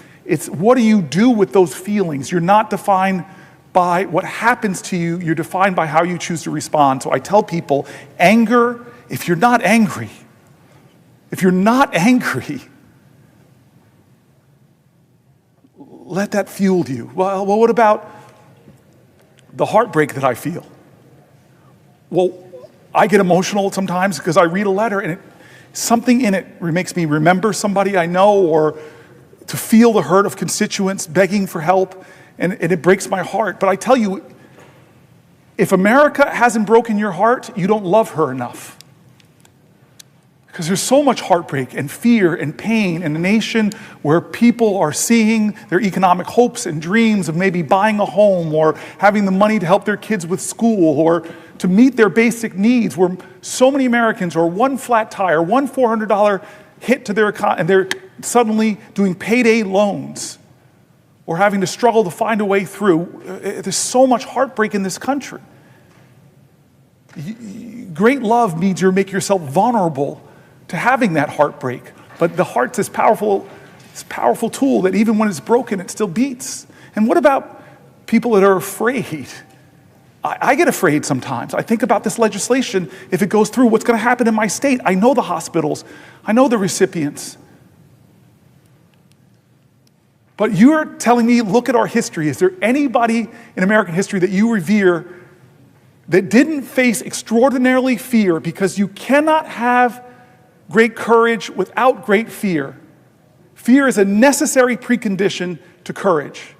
what do you do with those feelings? You're not defined by what happens to you, you're defined by how you choose to respond. So I tell people, anger, if you're not angry, let that fuel you. Well, what about the heartbreak that I feel? Well, I get emotional sometimes because I read a letter and something in it makes me remember somebody I know, or to feel the hurt of constituents begging for help, and it breaks my heart. But I tell you, if America hasn't broken your heart, you don't love her enough. Because there's so much heartbreak and fear and pain in a nation where people are seeing their economic hopes and dreams of maybe buying a home or having the money to help their kids with school or to meet their basic needs, where so many Americans are one flat tire, one $400 hit to their account, and they're suddenly doing payday loans or having to struggle to find a way through. There's so much heartbreak in this country. Great love means you make yourself vulnerable to having that heartbreak. But the heart's this powerful tool that even when it's broken, it still beats. And what about people that are afraid? I get afraid sometimes. I think about this legislation. If it goes through, what's going to happen in my state? I know the hospitals. I know the recipients. But you're telling me, look at our history. Is there anybody in American history that you revere that didn't face extraordinarily fear? Because you cannot have great courage without great fear. Fear is a necessary precondition to courage.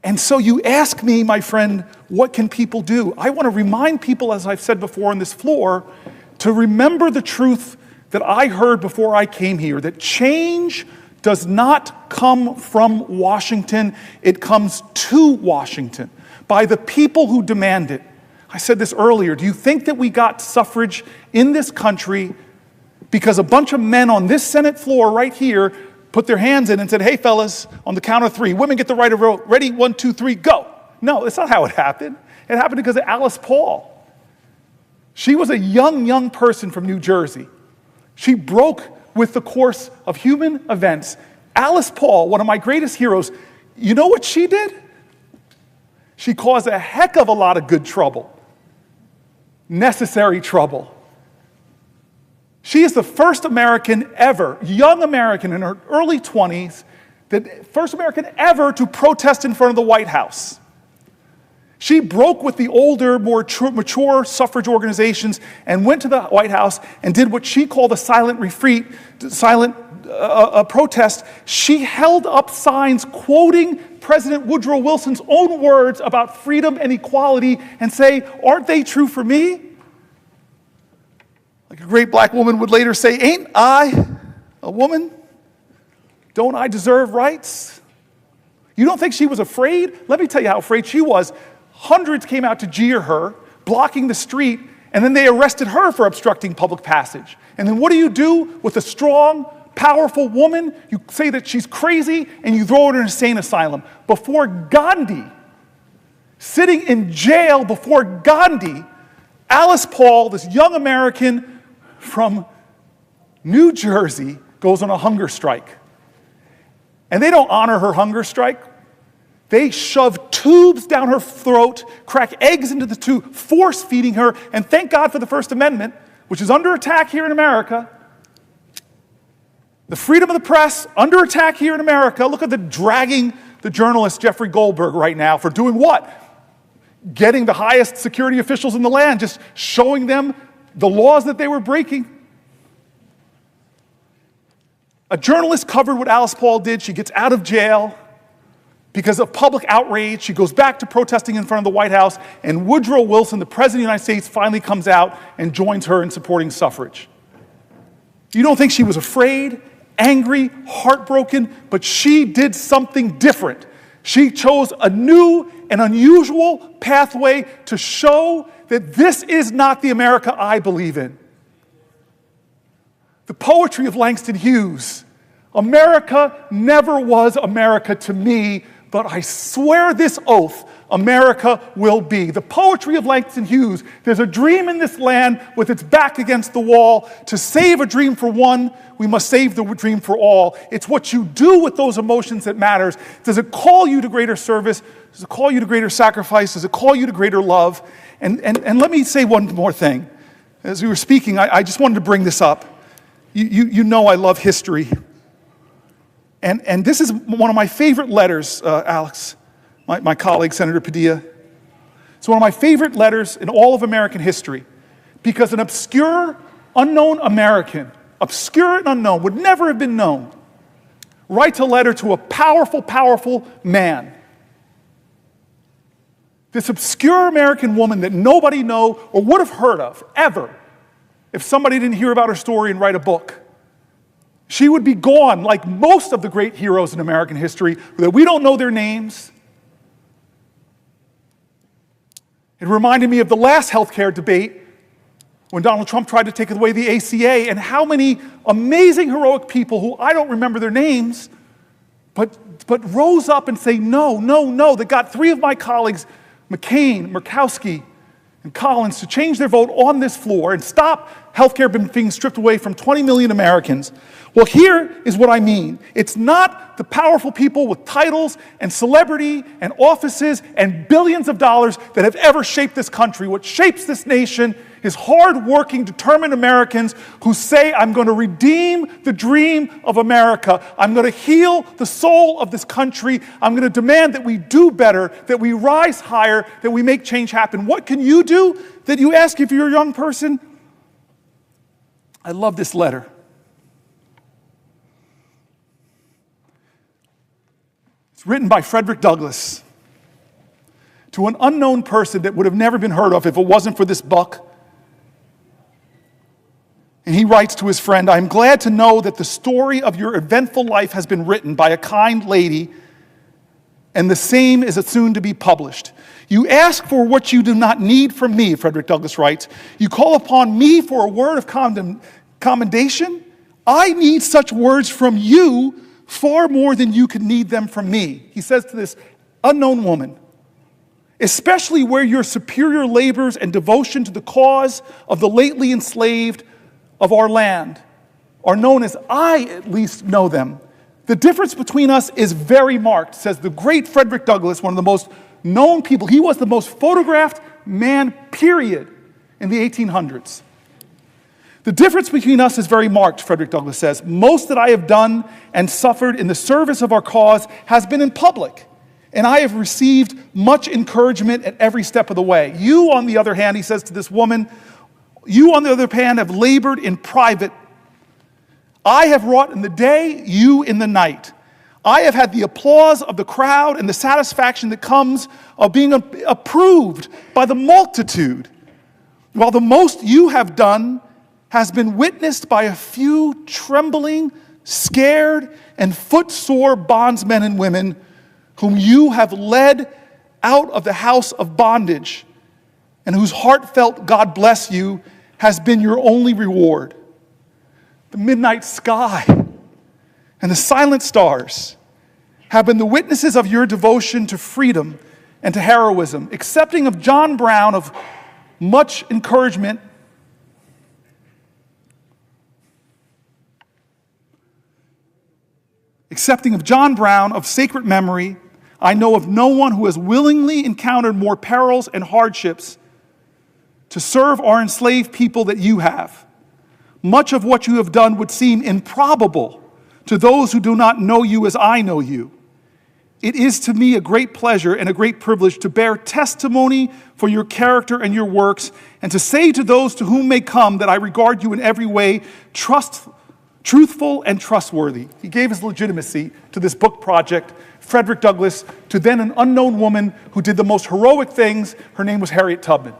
And so you ask me, my friend, what can people do? I want to remind people, as I've said before on this floor, to remember the truth that I heard before I came here, that change does not come from Washington. It comes to Washington by the people who demand it. I said this earlier. Do you think that we got suffrage in this country because a bunch of men on this Senate floor right here put their hands in and said, hey, fellas, on the count of three, women get the right to vote. Ready? 1, 2, 3, go. No, that's not how it happened. It happened because of Alice Paul. She was a young person from New Jersey. She broke with the course of human events. Alice Paul, one of my greatest heroes, you know what she did? She caused a heck of a lot of good trouble. Necessary trouble. She is the first American ever, young American in her early 20s, the first American ever to protest in front of the White House. She broke with the older, more mature suffrage organizations and went to the White House and did what she called a silent retreat, protest. She held up signs quoting President Woodrow Wilson's own words about freedom and equality and say, aren't they true for me? Like a great black woman would later say, ain't I a woman? Don't I deserve rights? You don't think she was afraid? Let me tell you how afraid she was. Hundreds came out to jeer her, blocking the street, and then they arrested her for obstructing public passage. And then what do with a strong, powerful woman? You say that she's crazy, and you throw her in an insane asylum. Before Gandhi, sitting in jail before Gandhi, Alice Paul, this young American from New Jersey, goes on a hunger strike. And they don't honor her hunger strike. They shove tubes down her throat, crack eggs into the tube, force feeding her, and thank God for the First Amendment, which is under attack here in America. The freedom of the press, under attack here in America. Look at the dragging the journalist Jeffrey Goldberg right now for doing what? Getting the highest security officials in the land, just showing them the laws that they were breaking. A journalist covered what Alice Paul did. She gets out of jail. Because of public outrage, she goes back to protesting in front of the White House, and Woodrow Wilson, the President of the United States, finally comes out and joins her in supporting suffrage. You don't think she was afraid, angry, heartbroken, but she did something different. She chose a new and unusual pathway to show that this is not the America I believe in. The poetry of Langston Hughes. America never was America to me, but I swear this oath, America will be. The poetry of Langston Hughes. There's a dream in this land with its back against the wall. To save a dream for one, we must save the dream for all. It's what you do with those emotions that matters. Does it call you to greater service? Does it call you to greater sacrifice? Does it call you to greater love? And let me say one more thing. As we were speaking, I just wanted to bring this up. You know I love history. And this is one of my favorite letters, Alex, my colleague, Senator Padilla. It's one of my favorite letters in all of American history because an obscure, unknown American, obscure and unknown, would never have been known, writes a letter to a powerful, powerful man. This obscure American woman that nobody know or would have heard of, ever, if somebody didn't hear about her story and write a book. She would be gone like most of the great heroes in American history, that we don't know their names. It reminded me of the last healthcare debate when Donald Trump tried to take away the ACA, and how many amazing, heroic people who I don't remember their names, but rose up and say no, no, no. That got three of my colleagues, McCain, Murkowski, and Collins, to change their vote on this floor and stop healthcare being stripped away from 20 million Americans. Well, here is what I mean. It's not the powerful people with titles and celebrity and offices and billions of dollars that have ever shaped this country. What shapes this nation is hard-working, determined Americans who say, I'm going to redeem the dream of America. I'm going to heal the soul of this country. I'm going to demand that we do better, that we rise higher, that we make change happen. What can you do that you ask if you're a young person? I love this letter. It's written by Frederick Douglass to an unknown person that would have never been heard of if it wasn't for this book. And he writes to his friend, "I'm glad to know that the story of your eventful life has been written by a kind lady, and the same is soon to be published. You ask for what you do not need from me," Frederick Douglass writes. "You call upon me for a word of commendation. I need such words from you far more than you could need them from me," he says to this unknown woman, "especially where your superior labors and devotion to the cause of the lately enslaved of our land are known as I at least know them. The difference between us is very marked," says the great Frederick Douglass, one of the most known people. He was the most photographed man, period, in the 1800s. "The difference between us is very marked," Frederick Douglass says. "Most that I have done and suffered in the service of our cause has been in public, and I have received much encouragement at every step of the way. You, on the other hand," he says to this woman, "you, on the other hand, have labored in private. I have wrought in the day, you in the night. I have had the applause of the crowd and the satisfaction that comes of being approved by the multitude, while the most you have done has been witnessed by a few trembling, scared, and footsore bondsmen and women whom you have led out of the house of bondage, and whose heartfelt God bless you has been your only reward. The midnight sky and the silent stars have been the witnesses of your devotion to freedom and to heroism, accepting of John Brown of much encouragement of sacred memory. I know of no one who has willingly encountered more perils and hardships to serve our enslaved people that you have. Much of what you have done would seem improbable to those who do not know you as I know you. It is to me a great pleasure and a great privilege to bear testimony for your character and your works, and to say to those to whom may come that I regard you in every way truthful and trustworthy." He gave his legitimacy to this book project, Frederick Douglass, to then an unknown woman who did the most heroic things. Her name was Harriet Tubman.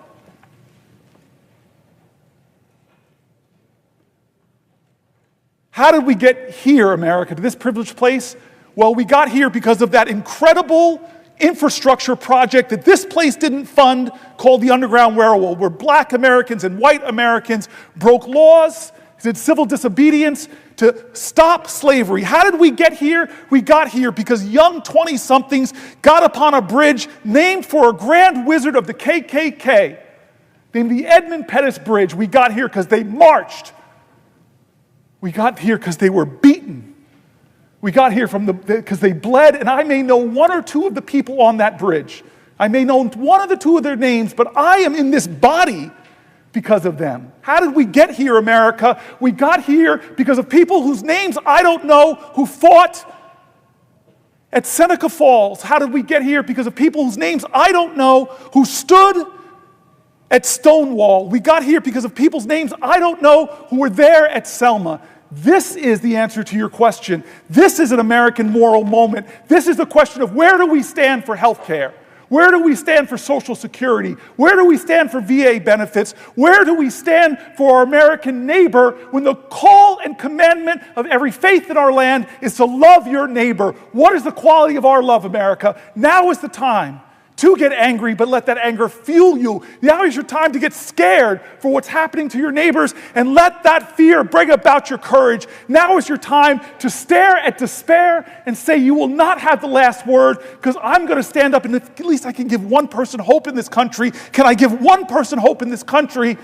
How did we get here, America, to this privileged place? Well, we got here because of that incredible infrastructure project that this place didn't fund, called the Underground Railroad, where black Americans and white Americans broke laws, did civil disobedience to stop slavery. How did we get here? We got here because young 20-somethings got upon a bridge named for a grand wizard of the KKK, named the Edmund Pettus Bridge. We got here because they marched. We got here because they were beaten. We got here because they bled, and I may know one or two of the people on that bridge. I may know one of the two of their names, but I am in this body because of them. How did we get here, America? We got here because of people whose names I don't know, who fought at Seneca Falls. How did we get here? Because of people whose names I don't know, who stood at Stonewall. We got here because of people's names I don't know, who were there at Selma. This is the answer to your question. This is an American moral moment. This is the question of where do we stand for health care? Where do we stand for Social Security? Where do we stand for VA benefits? Where do we stand for our American neighbor when the call and commandment of every faith in our land is to love your neighbor? What is the quality of our love, America? Now is the time to get angry, but let that anger fuel you. Now is your time to get scared for what's happening to your neighbors, and let that fear bring about your courage. Now is your time to stare at despair and say, you will not have the last word, because I'm going to stand up, and at least I can give one person hope in this country. Can I give one person hope in this country?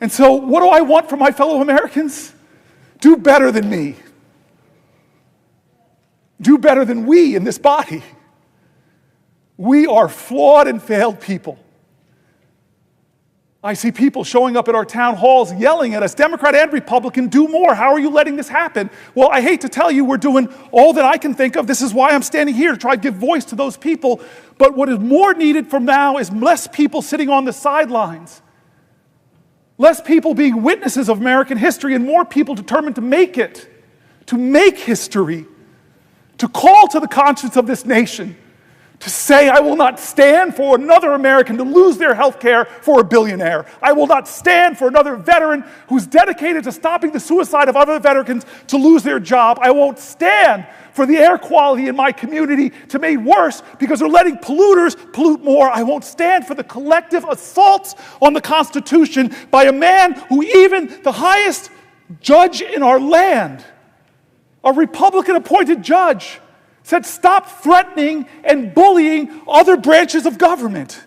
And so what do I want from my fellow Americans? Do better than me. Do better than we in this body. We are flawed and failed people. I see people showing up at our town halls yelling at us, Democrat and Republican, do more. How are you letting this happen? Well, I hate to tell you, we're doing all that I can think of. This is why I'm standing here, to try to give voice to those people. But what is more needed from now is less people sitting on the sidelines. Less people being witnesses of American history, and more people determined to make it, to make history, to call to the conscience of this nation, To say I will not stand for another American to lose their health care for a billionaire. I will not stand for another veteran who's dedicated to stopping the suicide of other veterans to lose their job. I won't stand for the air quality in my community to be made worse because they're letting polluters pollute more. I won't stand for the collective assaults on the Constitution by a man who even the highest judge in our land, a Republican-appointed judge, said, stop threatening and bullying other branches of government.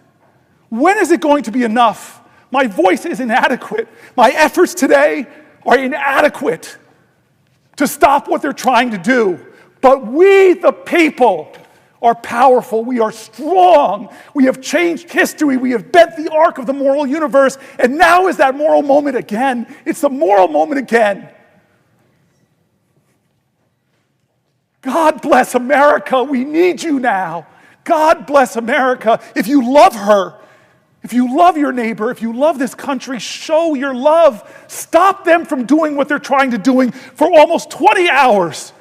When is it going to be enough? My voice is inadequate. My efforts today are inadequate to stop what they're trying to do. But we, the people, are powerful. We are strong. We have changed history. We have bent the arc of the moral universe. And now is that moral moment again. It's the moral moment again. God bless America. We need you now. God bless America. If you love her, if you love your neighbor, if you love this country, show your love. Stop them from doing what they're trying to do for almost 20 hours.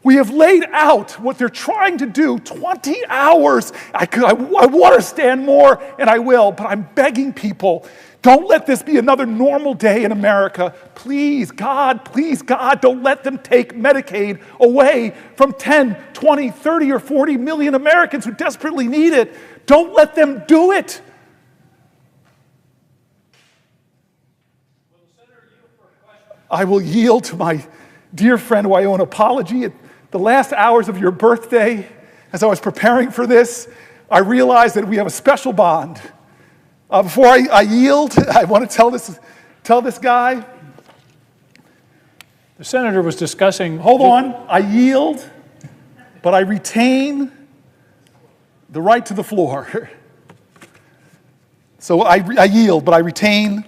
We have laid out what they're trying to do, 20 hours. I want to stand more, and I will, but I'm begging people, don't let this be another normal day in America. Please, God, don't let them take Medicaid away from 10, 20, 30, or 40 million Americans who desperately need it. Don't let them do it. I will yield to my dear friend who I owe an apology. At the last hours of your birthday, as I was preparing for this, I realized that we have a special bond. Before I yield, I want to tell this guy. The senator was discussing. Hold on. I yield, but I retain the right to the floor. So I yield, but I retain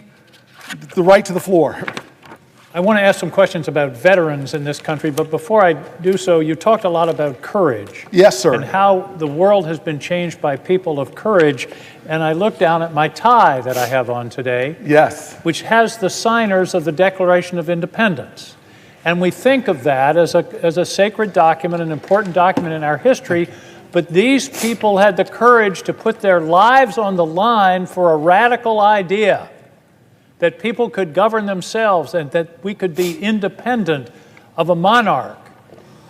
the right to the floor. I want to ask some questions about veterans in this country, but before I do so, you talked a lot about courage. Yes, sir. And how the world has been changed by people of courage. And I look down at my tie that I have on today. Yes. Which has the signers of the Declaration of Independence. And we think of that as a sacred document, an important document in our history, but these people had the courage to put their lives on the line for a radical idea. That people could govern themselves and that we could be independent of a monarch.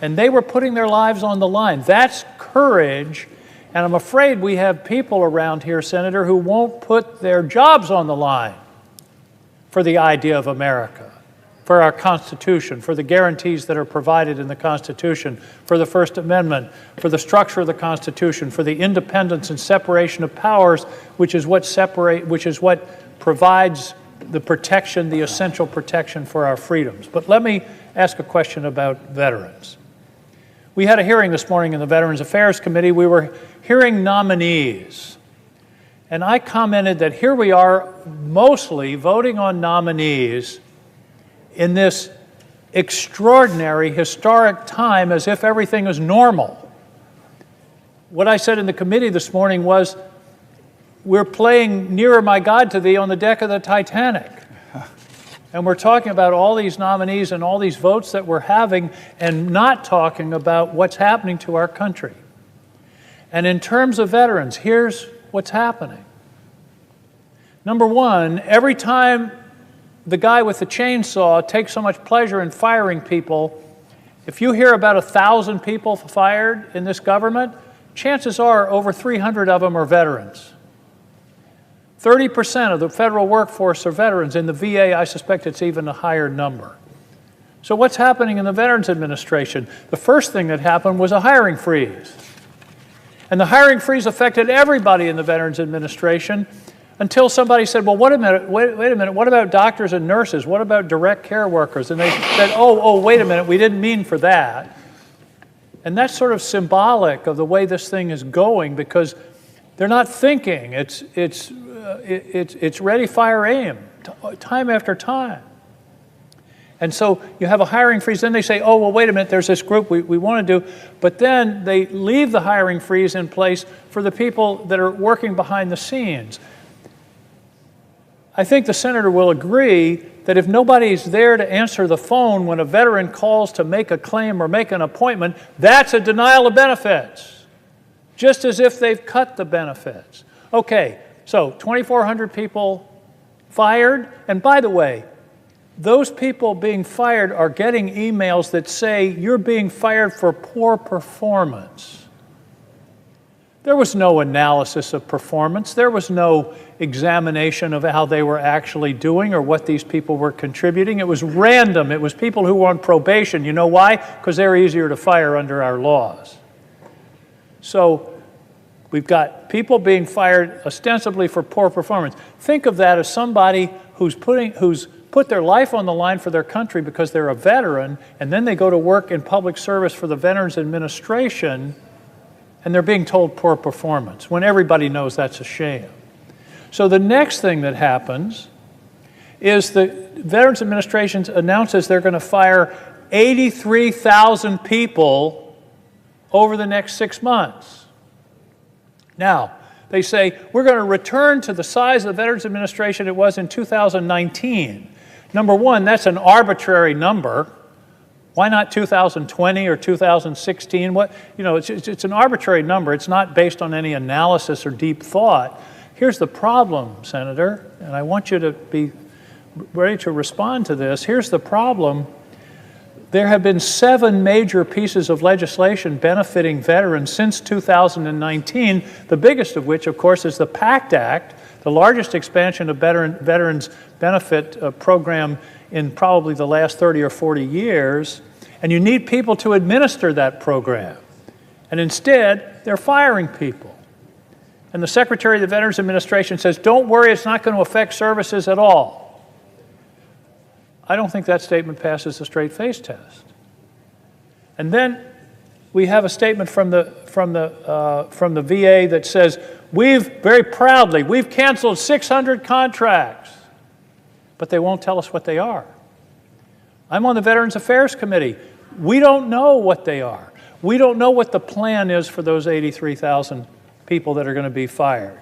And they were putting their lives on the line. That's courage. And I'm afraid we have people around here, Senator, who won't put their jobs on the line for the idea of America, for our Constitution, for the guarantees that are provided in the Constitution, for the First Amendment, for the structure of the Constitution, for the independence and separation of powers, which is what provides the protection, the essential protection for our freedoms. But let me ask a question about veterans. We had a hearing this morning in the Veterans Affairs Committee. We were hearing nominees. And I commented that here we are mostly voting on nominees in this extraordinary, historic time as if everything is normal. What I said in the committee this morning was, we're playing Nearer My God to Thee on the deck of the Titanic. And we're talking about all these nominees and all these votes that we're having and not talking about what's happening to our country. And in terms of veterans, here's what's happening. Number one, every time the guy with the chainsaw takes so much pleasure in firing people, if you hear about 1,000 people fired in this government, chances are over 300 of them are veterans. 30% of the federal workforce are veterans. In the VA, I suspect it's even a higher number. So what's happening in the Veterans Administration? The first thing that happened was a hiring freeze. And the hiring freeze affected everybody in the Veterans Administration until somebody said, well, wait a minute, what about doctors and nurses? What about direct care workers? And they said, oh, wait a minute, we didn't mean for that. And that's sort of symbolic of the way this thing is going, because they're not thinking. It's ready, fire, aim, time after time. And so you have a hiring freeze. Then they say, oh, well, wait a minute, there's this group we want to do. But then they leave the hiring freeze in place for the people that are working behind the scenes. I think the senator will agree that if nobody's there to answer the phone when a veteran calls to make a claim or make an appointment, that's a denial of benefits. just as if they've cut the benefits. Okay, so 2,400 people fired. And by the way, those people being fired are getting emails that say you're being fired for poor performance. There was no analysis of performance. There was no examination of how they were actually doing or what these people were contributing. It was random. It was people who were on probation. You know why? Because they're easier to fire under our laws. So we've got people being fired ostensibly for poor performance. Think of that as somebody who's put their life on the line for their country because they're a veteran, and then they go to work in public service for the Veterans Administration, and they're being told poor performance, when everybody knows that's a sham. So the next thing that happens is the Veterans Administration announces they're going to fire 83,000 people over the next 6 months. Now, they say, we're going to return to the size of the Veterans Administration it was in 2019. Number one, that's an arbitrary number. Why not 2020 or 2016? It's an arbitrary number. It's not based on any analysis or deep thought. Here's the problem, Senator, and I want you to be ready to respond to this. Here's the problem. There have been 7 major pieces of legislation benefiting veterans since 2019, the biggest of which, of course, is the PACT Act, the largest expansion of veterans benefit program in probably the last 30 or 40 years, and you need people to administer that program. And instead, they're firing people. And the Secretary of the Veterans Administration says, don't worry, it's not going to affect services at all. I don't think that statement passes the straight face test. And then we have a statement from the VA that says, very proudly, we've canceled 600 contracts, but they won't tell us what they are. I'm on the Veterans Affairs Committee. We don't know what they are. We don't know what the plan is for those 83,000 people that are going to be fired.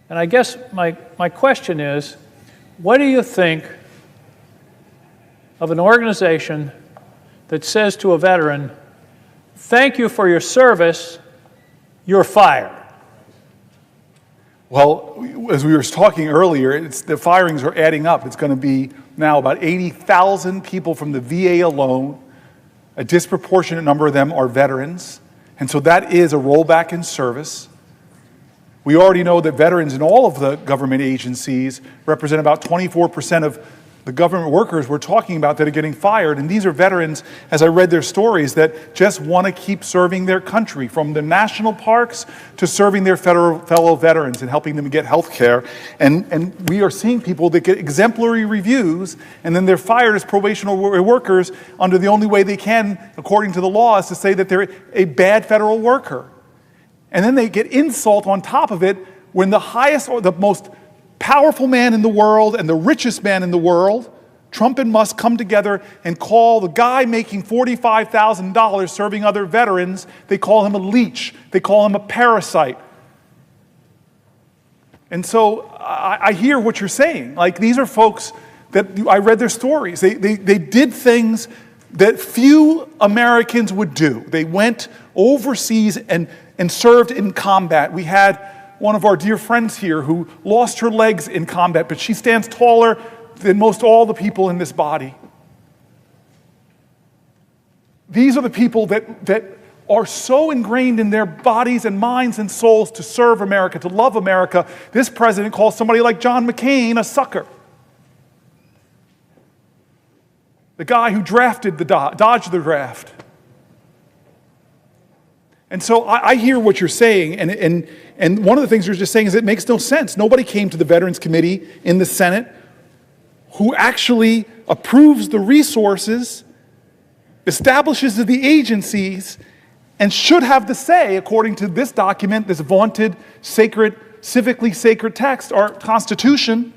And I guess my question is, what do you think of an organization that says to a veteran, thank you for your service, you're fired? Well, as we were talking earlier, the firings are adding up. It's going to be now about 80,000 people from the VA alone. A disproportionate number of them are veterans. And so that is a rollback in service. We already know that veterans in all of the government agencies represent about 24% of the government workers we're talking about that are getting fired. And these are veterans, as I read their stories, that just want to keep serving their country, from the national parks to serving their fellow veterans and helping them get health care. And we are seeing people that get exemplary reviews, and then they're fired as probationary workers under the only way they can, according to the law, is to say that they're a bad federal worker. And then they get insult on top of it when the highest or the most powerful man in the world and the richest man in the world, Trump and Musk, come together and call the guy making $45,000 serving other veterans, they call him a leech, they call him a parasite. And so I hear what you're saying. Like, these are folks that I read their stories. They did things that few Americans would do. They went overseas and served in combat. We had one of our dear friends here who lost her legs in combat, but she stands taller than most all the people in this body. These are the people that are so ingrained in their bodies and minds and souls to serve America, to love America. This president calls somebody like John McCain a sucker. The guy who drafted dodged the draft. And so I hear what you're saying, and one of the things you're just saying is it makes no sense. Nobody came to the Veterans Committee in the Senate who actually approves the resources, establishes the agencies, and should have the say, according to this document, this vaunted, sacred, civically sacred text, our Constitution.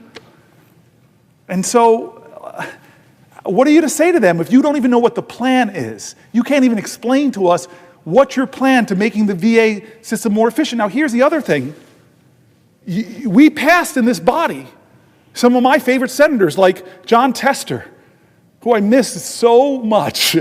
And so what are you to say to them if you don't even know what the plan is? You can't even explain to us what's your plan to making the VA system more efficient. Now, here's the other thing. We passed in this body some of my favorite senators, like John Tester, who I miss so much,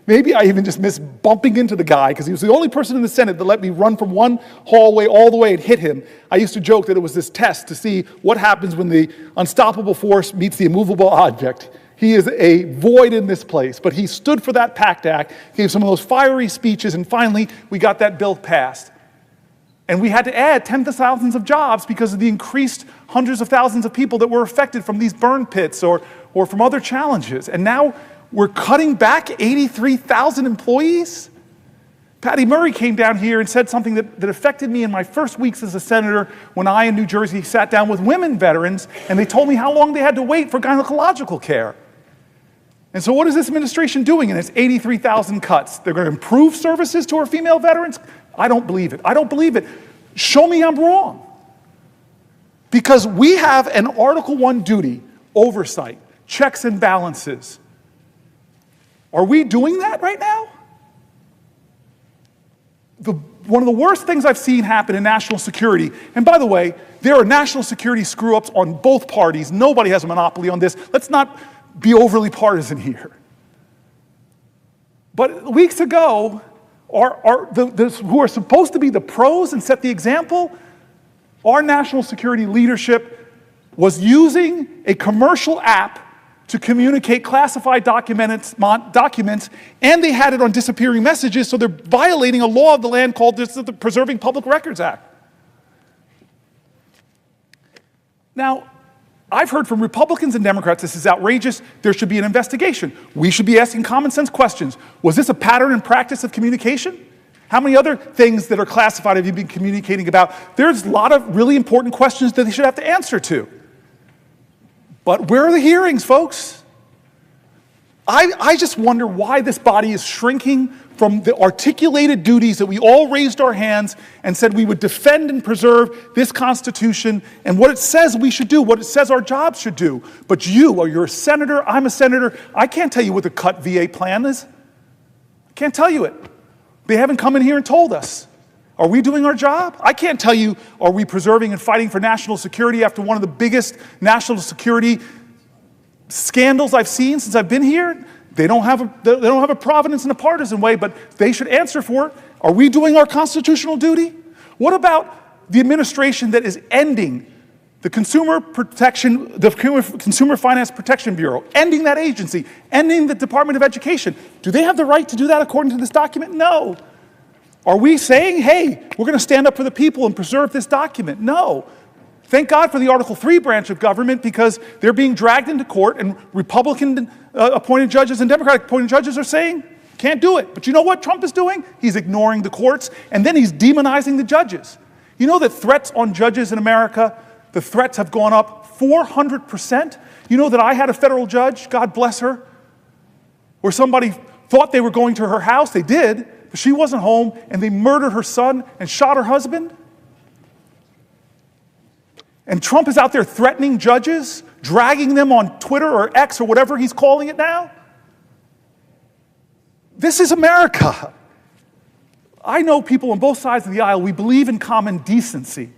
Maybe I even just missed bumping into the guy because he was the only person in the Senate that let me run from one hallway all the way and hit him. I used to joke that it was this test to see what happens when the unstoppable force meets the immovable object. He is a void in this place, but he stood for that PACT Act, gave some of those fiery speeches, and finally we got that bill passed. And we had to add tens of thousands of jobs because of the increased hundreds of thousands of people that were affected from these burn pits or from other challenges. And now we're cutting back 83,000 employees? Patty Murray came down here and said something that affected me in my first weeks as a senator when I in New Jersey sat down with women veterans and they told me how long they had to wait for gynecological care. And so what is this administration doing in its 83,000 cuts? They're going to improve services to our female veterans? I don't believe it. I don't believe it. Show me I'm wrong. Because we have an Article I duty, oversight, checks and balances. Are we doing that right now? One of the worst things I've seen happen in national security, and by the way, there are national security screw-ups on both parties. Nobody has a monopoly on this. Let's not be overly partisan here. But weeks ago, who are supposed to be the pros and set the example, our national security leadership was using a commercial app to communicate classified documents, and they had it on disappearing messages, so they're violating a law of the land called the Preserving Public Records Act. Now, I've heard from Republicans and Democrats this is outrageous, there should be an investigation. We should be asking common sense questions. Was this a pattern and practice of communication? How many other things that are classified have you been communicating about? There's a lot of really important questions that they should have to answer to. But where are the hearings, folks? I just wonder why this body is shrinking from the articulated duties that we all raised our hands and said we would defend and preserve this Constitution and what it says we should do, what it says our jobs should do. But you're a senator, I'm a senator, I can't tell you what the cut VA plan is. I can't tell you it. They haven't come in here and told us. Are we doing our job? I can't tell you, are we preserving and fighting for national security after one of the biggest national security scandals I've seen since I've been here? They don't have a providence in a partisan way, but they should answer for it. Are we doing our constitutional duty? What about the administration that is ending the Consumer Finance Protection Bureau, ending that agency, ending the Department of Education? Do they have the right to do that according to this document? No. Are we saying, hey, we're going to stand up for the people and preserve this document? No. Thank God for the Article III branch of government because they're being dragged into court and Republican appointed judges and Democratic appointed judges are saying, can't do it. But you know what Trump is doing? He's ignoring the courts and then he's demonizing the judges. You know that threats on judges in America, the threats have gone up 400%? You know that I had a federal judge, God bless her, where somebody thought they were going to her house, they did, but she wasn't home, and they murdered her son and shot her husband? And Trump is out there threatening judges, dragging them on Twitter or X or whatever he's calling it now? This is America. I know people on both sides of the aisle, we believe in common decency.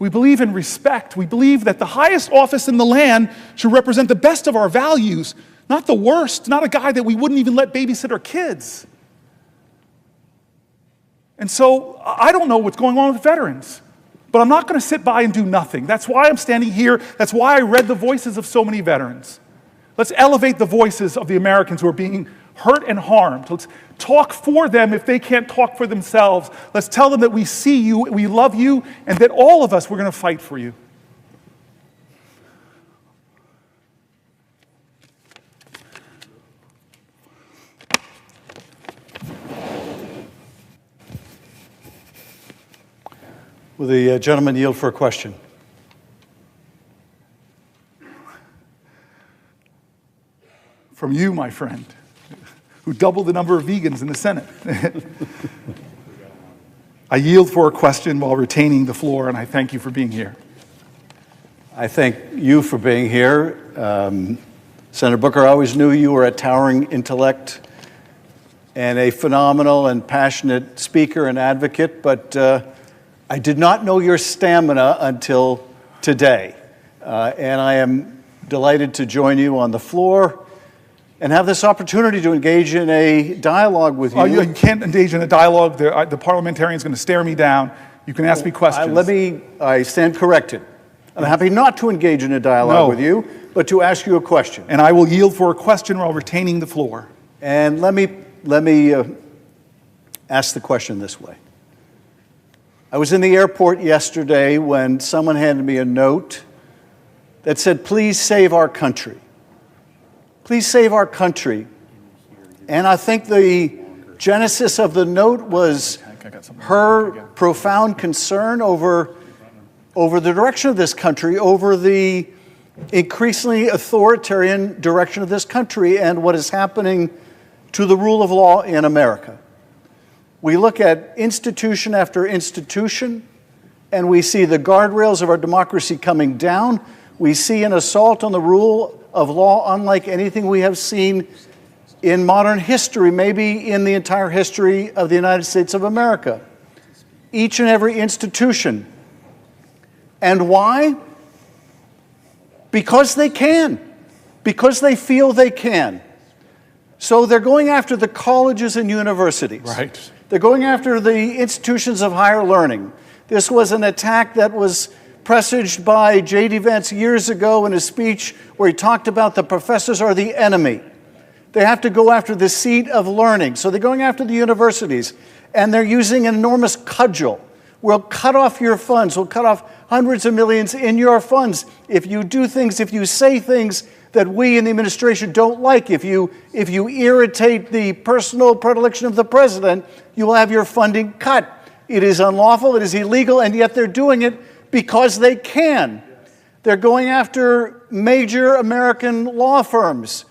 We believe in respect. We believe that the highest office in the land should represent the best of our values, not the worst, not a guy that we wouldn't even let babysit our kids. And so I don't know what's going on with veterans, but I'm not going to sit by and do nothing. That's why I'm standing here. That's why I read the voices of so many veterans. Let's elevate the voices of the Americans who are being hurt and harmed. Let's talk for them if they can't talk for themselves. Let's tell them that we see you, we love you, and that all of us, we're going to fight for you. Will the gentleman yield for a question? From you, my friend, who doubled the number of vegans in the Senate. I yield for a question while retaining the floor, and I thank you for being here. I thank you for being here. Senator Booker, I always knew you were a towering intellect and a phenomenal and passionate speaker and advocate, but I did not know your stamina until today. And I am delighted to join you on the floor and have this opportunity to engage in a dialogue with you. You can't engage in a dialogue. The parliamentarian is going to stare me down. You can ask me questions. I stand corrected. I'm happy not to engage in a dialogue with you, but to ask you a question. And I will yield for a question while retaining the floor. And let me ask the question this way. I was in the airport yesterday when someone handed me a note that said, "Please save our country. Please save our country." And I think the genesis of the note was her profound concern over the direction of this country, over the increasingly authoritarian direction of this country and what is happening to the rule of law in America. We look at institution after institution, and we see the guardrails of our democracy coming down. We see an assault on the rule of law unlike anything we have seen in modern history, maybe in the entire history of the United States of America. Each and every institution. And why? Because they can. Because they feel they can. So they're going after the colleges and universities. Right. They're going after the institutions of higher learning. This was an attack that was presaged by J.D. Vance years ago in a speech where he talked about the professors are the enemy. They have to go after the seat of learning. So they're going after the universities, and they're using an enormous cudgel. We'll cut off your funds. We'll cut off hundreds of millions in your funds if you do things, if you say things that we in the administration don't like. If you irritate the personal predilection of the president, you will have your funding cut. It is unlawful, it is illegal, and yet they're doing it because they can. They're going after major American law firms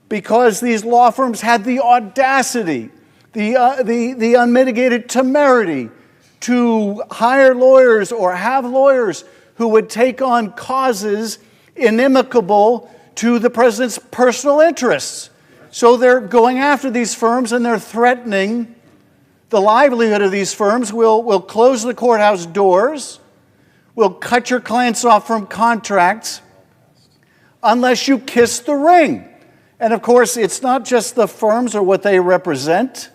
because these law firms had the audacity, the unmitigated temerity to hire lawyers or have lawyers who would take on causes inimical to the president's personal interests. So they're going after these firms and they're threatening the livelihood of these firms. We'll close the courthouse doors. We'll cut your clients off from contracts unless you kiss the ring. And of course, it's not just the firms or what they represent.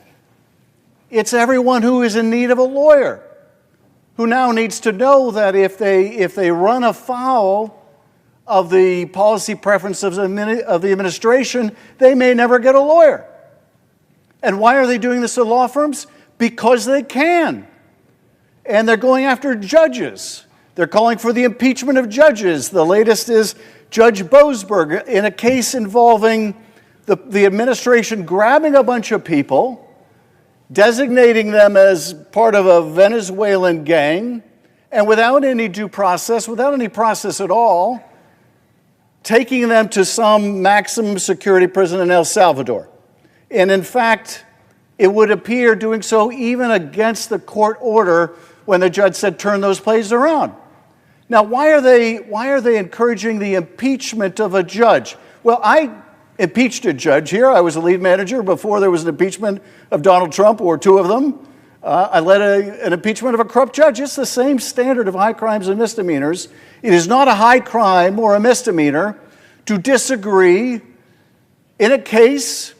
It's everyone who is in need of a lawyer, who now needs to know that if they run afoul of the policy preferences of the administration, they may never get a lawyer. And why are they doing this to law firms? Because they can. And they're going after judges. They're calling for the impeachment of judges. The latest is Judge Boasberg in a case involving the administration grabbing a bunch of people, designating them as part of a Venezuelan gang, and without any due process, without any process at all, taking them to some maximum security prison in El Salvador. And in fact, it would appear doing so even against the court order when the judge said, turn those places around. Now, why are they encouraging the impeachment of a judge? Well, I impeached a judge here. I was a lead manager before there was an impeachment of Donald Trump, or two of them. I led an impeachment of a corrupt judge. It's the same standard of high crimes and misdemeanors. It is not a high crime or a misdemeanor to disagree in a case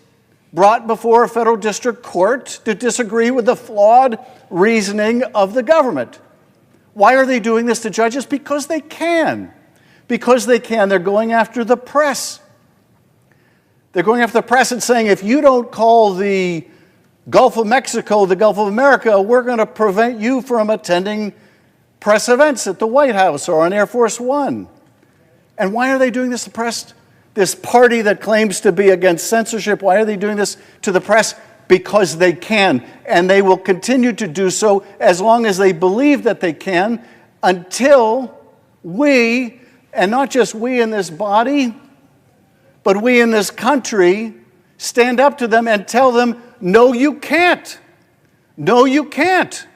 brought before a federal district court, to disagree with the flawed reasoning of the government. Why are they doing this to judges? Because they can. Because they can. They're going after the press. They're going after the press and saying, if you don't call the Gulf of Mexico the Gulf of America, we're going to prevent you from attending press events at the White House or on Air Force One. And why are they doing this to press? This party that claims to be against censorship, why are they doing this to the press? Because they can, and they will continue to do so as long as they believe that they can, until we, and not just we in this body, but we in this country, stand up to them and tell them, no, you can't. No, you can't.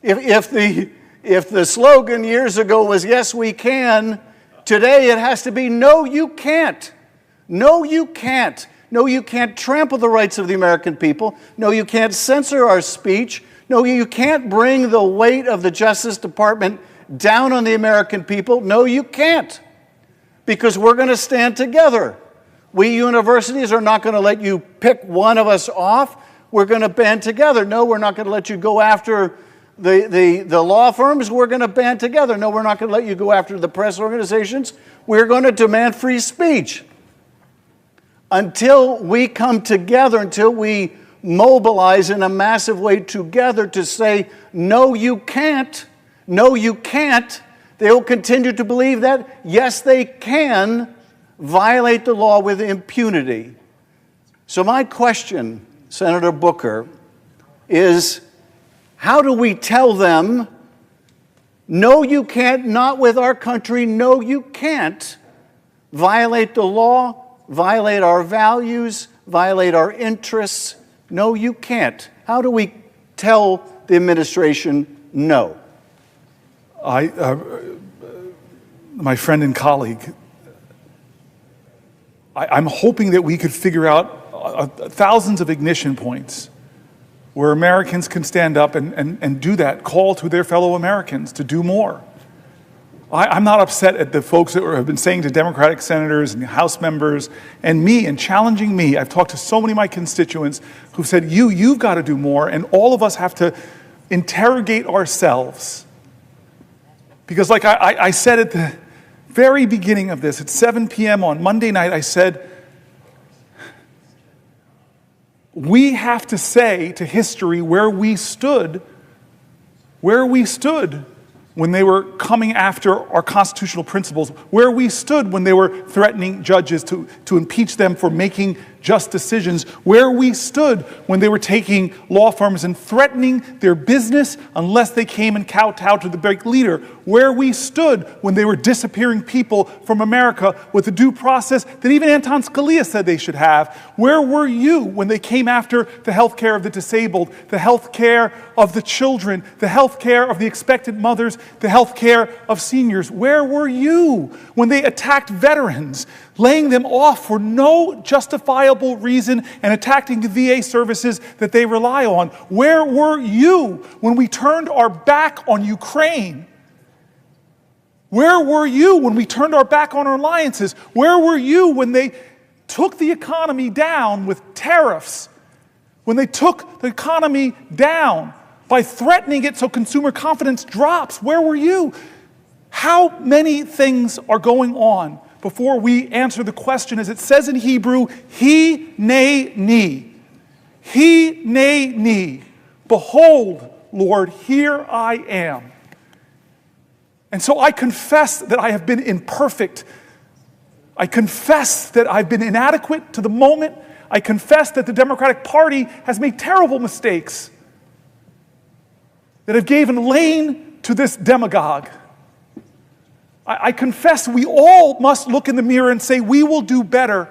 If the slogan years ago was, yes, we can, today it has to be, no, you can't. No, you can't. No, you can't trample the rights of the American people. No, you can't censor our speech. No, you can't bring the weight of the Justice Department down on the American people. No, you can't. Because we're going to stand together. We universities are not going to let you pick one of us off. We're going to band together. No, we're not going to let you go after the law firms. We're going to band together. No, we're not going to let you go after the press organizations. We're going to demand free speech. Until we come together, until we mobilize in a massive way together to say, no, you can't, no, you can't, they will continue to believe that, yes, they can violate the law with impunity. So my question, Senator Booker, is how do we tell them, no, you can't, not with our country, no, you can't violate the law, violate our values, violate our interests? No, you can't. How do we tell the administration no? My friend and colleague, I'm hoping that we could figure out thousands of ignition points where Americans can stand up and do that, call to their fellow Americans to do more. I'm not upset at the folks that have been saying to Democratic senators and House members and me and challenging me. I've talked to so many of my constituents who've said, you've got to do more, and all of us have to interrogate ourselves. Because like I said at the very beginning of this, at 7 p.m. on Monday night, I said, we have to say to history where we stood when they were coming after our constitutional principles, where we stood when they were threatening judges to impeach them for making just decisions, where we stood when they were taking law firms and threatening their business unless they came and kowtowed to the big leader, where we stood when they were disappearing people from America with the due process that even Anton Scalia said they should have. Where were you when they came after the health care of the disabled, the health care of the children, the health care of the expectant mothers, the health care of seniors? Where were you when they attacked veterans, laying them off for no justifiable reason and attacking the VA services that they rely on? Where were you when we turned our back on Ukraine? Where were you when we turned our back on our alliances? Where were you when they took the economy down with tariffs? When they took the economy down by threatening it so consumer confidence drops? Where were you? How many things are going on before we answer the question, as it says in Hebrew, he ne ni. He ne ni. Behold, Lord, here I am. And so I confess that I have been imperfect. I confess that I've been inadequate to the moment. I confess that the Democratic Party has made terrible mistakes that have given lane to this demagogue. I confess we all must look in the mirror and say we will do better.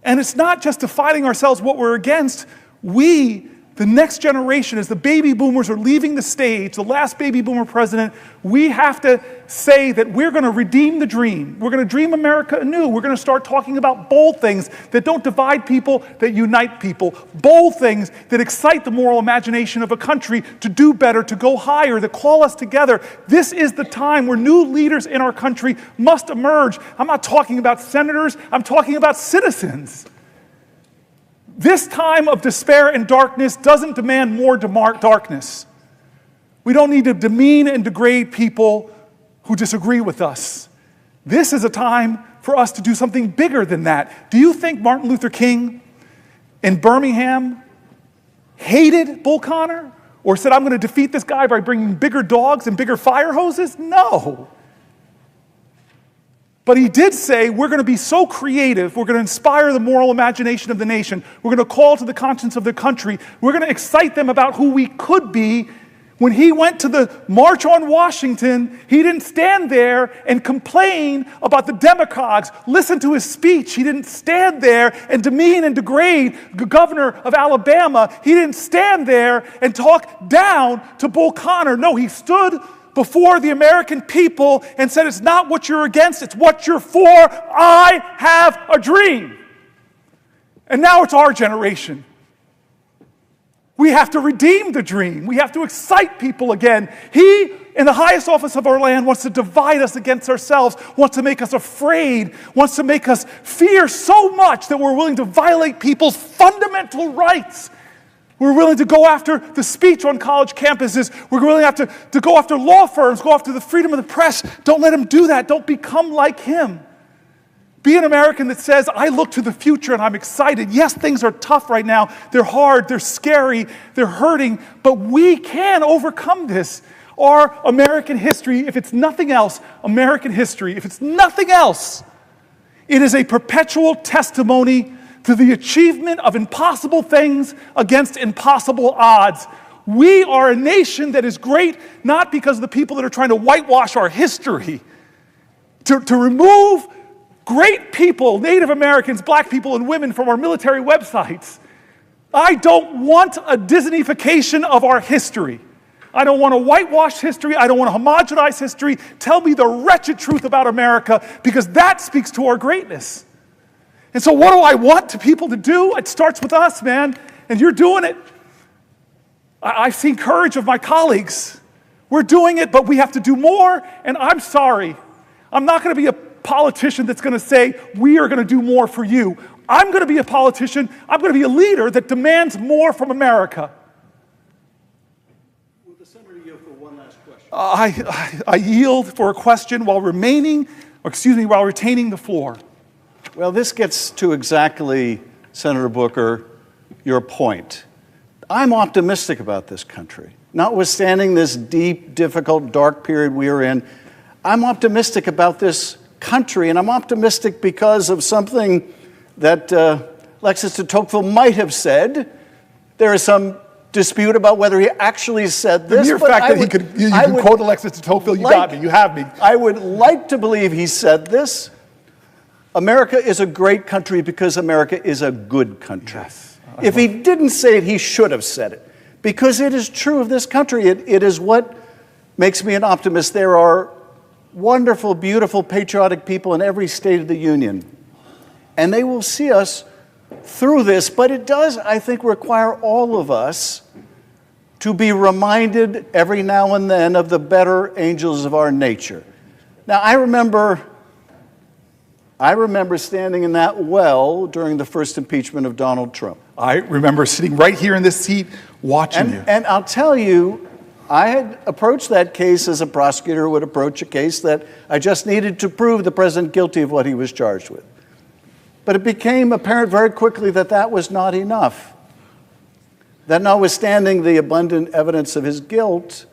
And it's not just defining ourselves what we're against. We, the next generation, as the baby boomers are leaving the stage, the last baby boomer president, we have to say that we're going to redeem the dream. We're going to dream America anew. We're going to start talking about bold things that don't divide people, that unite people. Bold things that excite the moral imagination of a country to do better, to go higher, that call us together. This is the time where new leaders in our country must emerge. I'm not talking about senators. I'm talking about citizens. This time of despair and darkness doesn't demand more darkness. We don't need to demean and degrade people who disagree with us. This is a time for us to do something bigger than that. Do you think Martin Luther King in Birmingham hated Bull Connor or said, I'm going to defeat this guy by bringing bigger dogs and bigger fire hoses? No. But he did say, we're going to be so creative, we're going to inspire the moral imagination of the nation, we're going to call to the conscience of the country, we're going to excite them about who we could be. When he went to the March on Washington, he didn't stand there and complain about the demagogues. Listen to his speech. He didn't stand there and demean and degrade the governor of Alabama. He didn't stand there and talk down to Bull Connor. No, he stood before the American people and said, it's not what you're against, it's what you're for. I have a dream. And now it's our generation. We have to redeem the dream. We have to excite people again. He in the highest office of our land wants to divide us against ourselves, wants to make us afraid, wants to make us fear so much that we're willing to violate people's fundamental rights. We're willing to go after the speech on college campuses. We're willing to go after law firms, go after the freedom of the press. Don't let him do that. Don't become like him. Be an American that says, I look to the future and I'm excited. Yes, things are tough right now. They're hard, they're scary, they're hurting, but we can overcome this. Our American history, if it's nothing else, American history, if it's nothing else, it is a perpetual testimony to the achievement of impossible things against impossible odds. We are a nation that is great not because of the people that are trying to whitewash our history. To remove great people, Native Americans, black people, and women from our military websites. I don't want a Disneyfication of our history. I don't want to whitewash history. I don't want to homogenize history. Tell me the wretched truth about America, because that speaks to our greatness. And so what do I want to people to do? It starts with us, man, and you're doing it. I've seen courage of my colleagues. We're doing it, but we have to do more, and I'm sorry. I'm not going to be a politician that's going to say, we are going to do more for you. I'm going to be a politician. I'm going to be a leader that demands more from America. Will the Senator yield for one last question? I yield for a question while retaining the floor. Well, this gets to exactly, Senator Booker, your point. I'm optimistic about this country. Notwithstanding this deep, difficult, dark period we are in, I'm optimistic about this country, and I'm optimistic because of something that Alexis de Tocqueville might have said. There is some dispute about whether he actually said this. The mere fact that you could quote Alexis de Tocqueville, you got me, you have me. I would like to believe he said this. America is a great country because America is a good country. Yes, if he didn't say it, he should have said it, because it is true of this country. It is what makes me an optimist. There are wonderful, beautiful, patriotic people in every state of the union, and they will see us through this. But it does, I think, require all of us to be reminded every now and then of the better angels of our nature. Now, I remember standing in that well during the first impeachment of Donald Trump. I remember sitting right here in this seat watching you. And I'll tell you, I had approached that case as a prosecutor would approach a case that I just needed to prove the president guilty of what he was charged with. But it became apparent very quickly that that was not enough. That notwithstanding the abundant evidence of his guilt,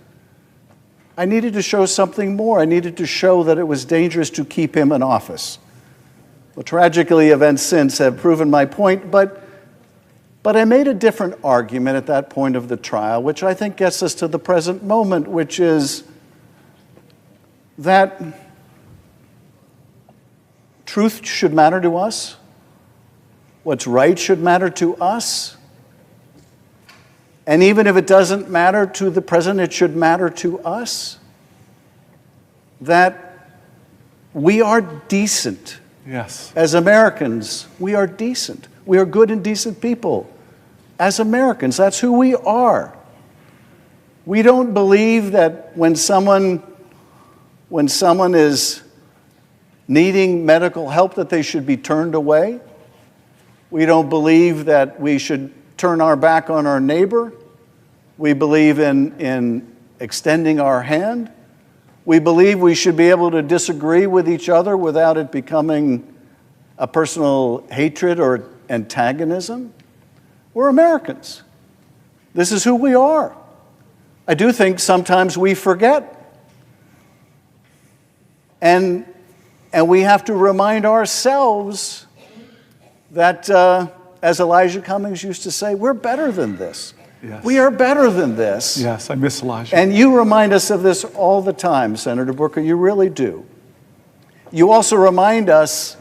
I needed to show something more. I needed to show that it was dangerous to keep him in office. Well, tragically, events since have proven my point, but I made a different argument at that point of the trial, which I think gets us to the present moment, which is that truth should matter to us. What's right should matter to us. And even if it doesn't matter to the president, it should matter to us. That we are decent. Yes. As Americans, we are decent. We are good and decent people. As Americans, that's who we are. We don't believe that when someone is needing medical help that they should be turned away. We don't believe that we should turn our back on our neighbor. We believe in extending our hand. We believe we should be able to disagree with each other without it becoming a personal hatred or antagonism. We're Americans. This is who we are. I do think sometimes we forget. And we have to remind ourselves that, as Elijah Cummings used to say, we're better than this. Yes. We are better than this. Yes, I miss Elijah. And you remind us of this all the time, Senator Booker. You really do. You also remind us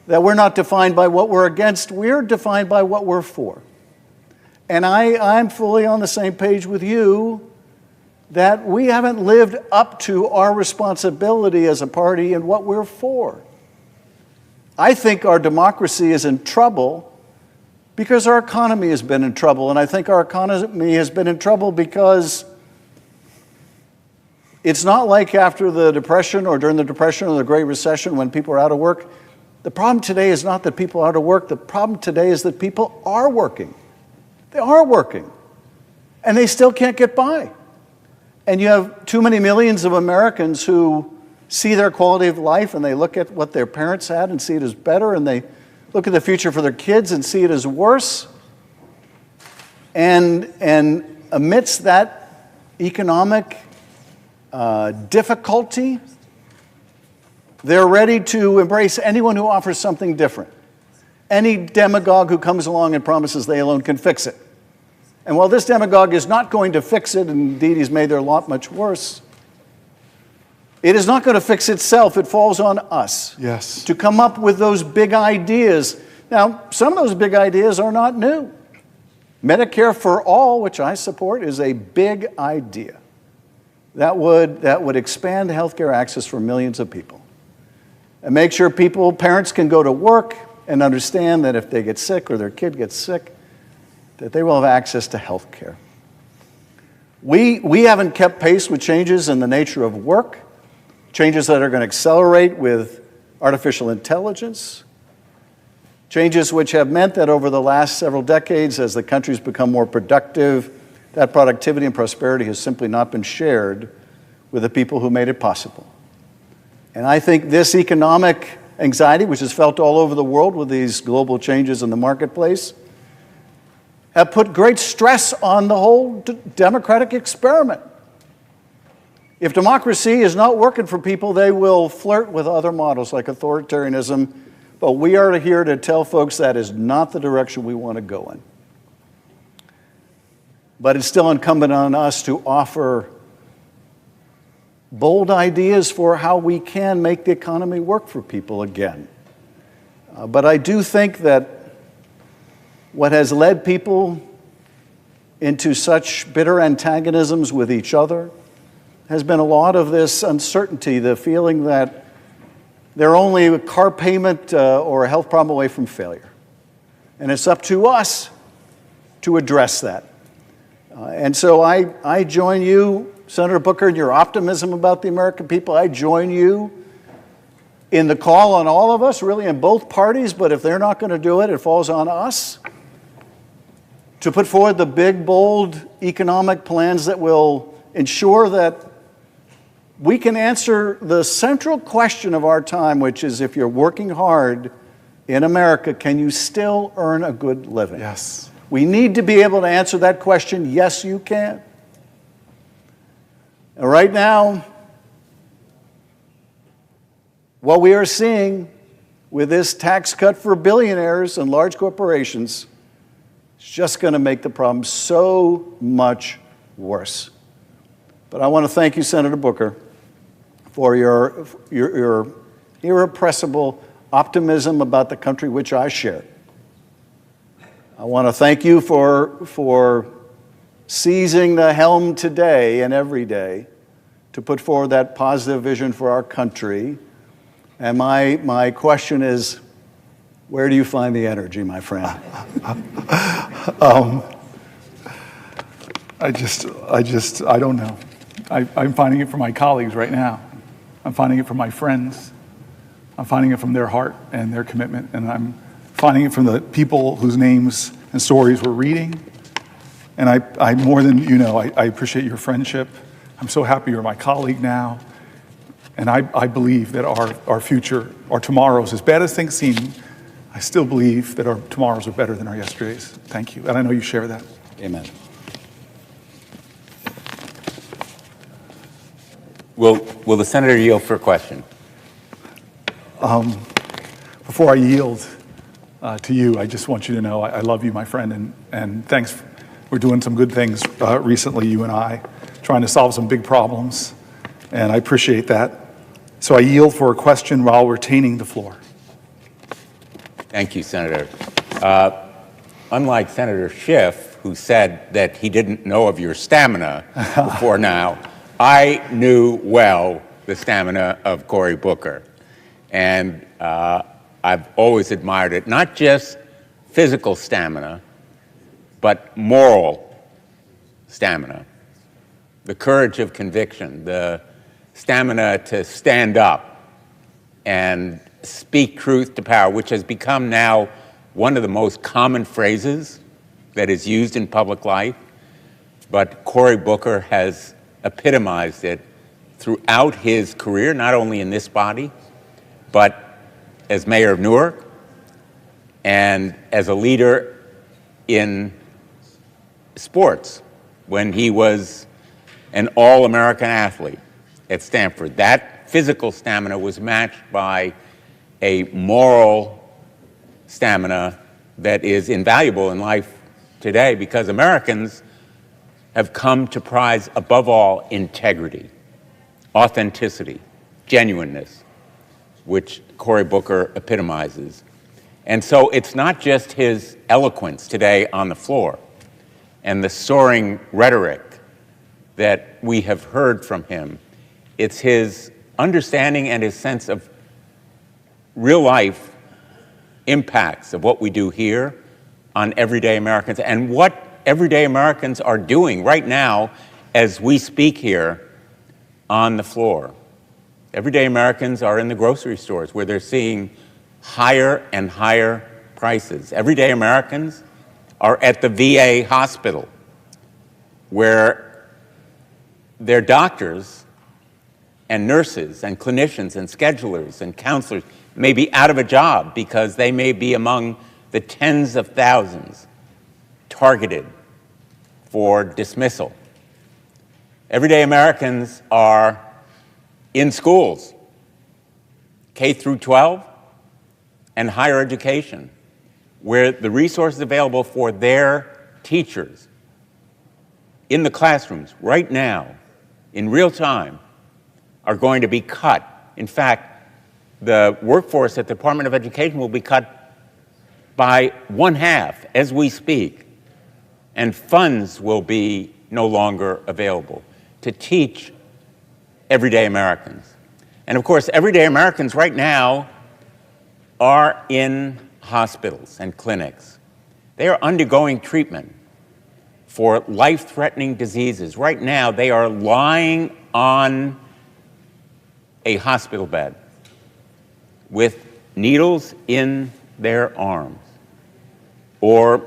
that we're not defined by what we're against. We're defined by what we're for. And I'm fully on the same page with you that we haven't lived up to our responsibility as a party and what we're for. I think our democracy is in trouble because our economy has been in trouble. And I think our economy has been in trouble because It's not like after the Depression or during the Depression or the Great Recession when people are out of work. The problem today is not that people are out of work. The problem today is that people are working. They are working. And they still can't get by. And you have too many millions of Americans who see their quality of life and they look at what their parents had and see it as better, and they look at the future for their kids and see it as worse. And amidst that economic difficulty, they're ready to embrace anyone who offers something different. Any demagogue who comes along and promises they alone can fix it. And while this demagogue is not going to fix it, and indeed he's made their lot much worse, it is not going to fix itself. It falls on us to come up with those big ideas. Now, some of those big ideas are not new. Medicare for all, which I support, is a big idea that would expand healthcare access for millions of people and make sure parents can go to work and understand that if they get sick or their kid gets sick, that they will have access to health care. We haven't kept pace with changes in the nature of work, changes that are going to accelerate with artificial intelligence, changes which have meant that over the last several decades, as the country's become more productive, that productivity and prosperity has simply not been shared with the people who made it possible. And I think this economic anxiety, which is felt all over the world with these global changes in the marketplace, have put great stress on the whole democratic experiment. If democracy is not working for people, they will flirt with other models like authoritarianism, but we are here to tell folks that is not the direction we want to go in. But it's still incumbent on us to offer bold ideas for how we can make the economy work for people again. But I do think that what has led people into such bitter antagonisms with each other has been a lot of this uncertainty, the feeling that they're only a car payment or a health problem away from failure. And it's up to us to address that. And so I join you, Senator Booker, in your optimism about the American people. I join you in the call on all of us, really in both parties, but if they're not going to do it, it falls on us to put forward the big, bold economic plans that will ensure that we can answer the central question of our time, which is if you're working hard in America, can you still earn a good living? Yes. We need to be able to answer that question, yes, you can. And right now, what we are seeing with this tax cut for billionaires and large corporations is just going to make the problem so much worse. But I want to thank you, Senator Booker, for your irrepressible optimism about the country which I share. I want to thank you for seizing the helm today and every day to put forward that positive vision for our country. And my question is, where do you find the energy, my friend? I don't know. I'm finding it from my colleagues right now. I'm finding it from my friends. I'm finding it from their heart and their commitment. And I'm finding it from the people whose names and stories we're reading. And I more than you know, I appreciate your friendship. I'm so happy you're my colleague now. And I believe that our future, our tomorrows, as bad as things seem, I still believe that our tomorrows are better than our yesterdays. Thank you. And I know you share that. Amen. Will the senator yield for a question? Before I yield to you, I just want you to know I love you, my friend, and thanks. We're doing some good things recently, you and I, trying to solve some big problems, and I appreciate that. So I yield for a question while retaining the floor. Thank you, Senator. Unlike Senator Schiff, who said that he didn't know of your stamina before now, I knew well the stamina of Cory Booker. And I've always admired it, not just physical stamina, but moral stamina, the courage of conviction, the stamina to stand up and speak truth to power, which has become now one of the most common phrases that is used in public life. But Cory Booker has epitomized it throughout his career, not only in this body, but as mayor of Newark and as a leader in sports when he was an all-American athlete at Stanford. That physical stamina was matched by a moral stamina that is invaluable in life today, because Americans have come to prize, above all, integrity, authenticity, genuineness, which Cory Booker epitomizes. And so it's not just his eloquence today on the floor and the soaring rhetoric that we have heard from him. It's his understanding and his sense of real life impacts of what we do here on everyday Americans, and what everyday Americans are doing right now as we speak here on the floor. Everyday Americans are in the grocery stores where they're seeing higher and higher prices. Everyday Americans are at the VA hospital where their doctors and nurses and clinicians and schedulers and counselors may be out of a job because they may be among the tens of thousands targeted for dismissal. Everyday Americans are in schools, K through 12 and higher education, where the resources available for their teachers in the classrooms right now, in real time, are going to be cut. In fact, the workforce at the Department of Education will be cut by 1/2 as we speak, and funds will be no longer available to teach everyday Americans. And of course, everyday Americans right now are in hospitals and clinics. They are undergoing treatment for life-threatening diseases. Right now, they are lying on a hospital bed with needles in their arms or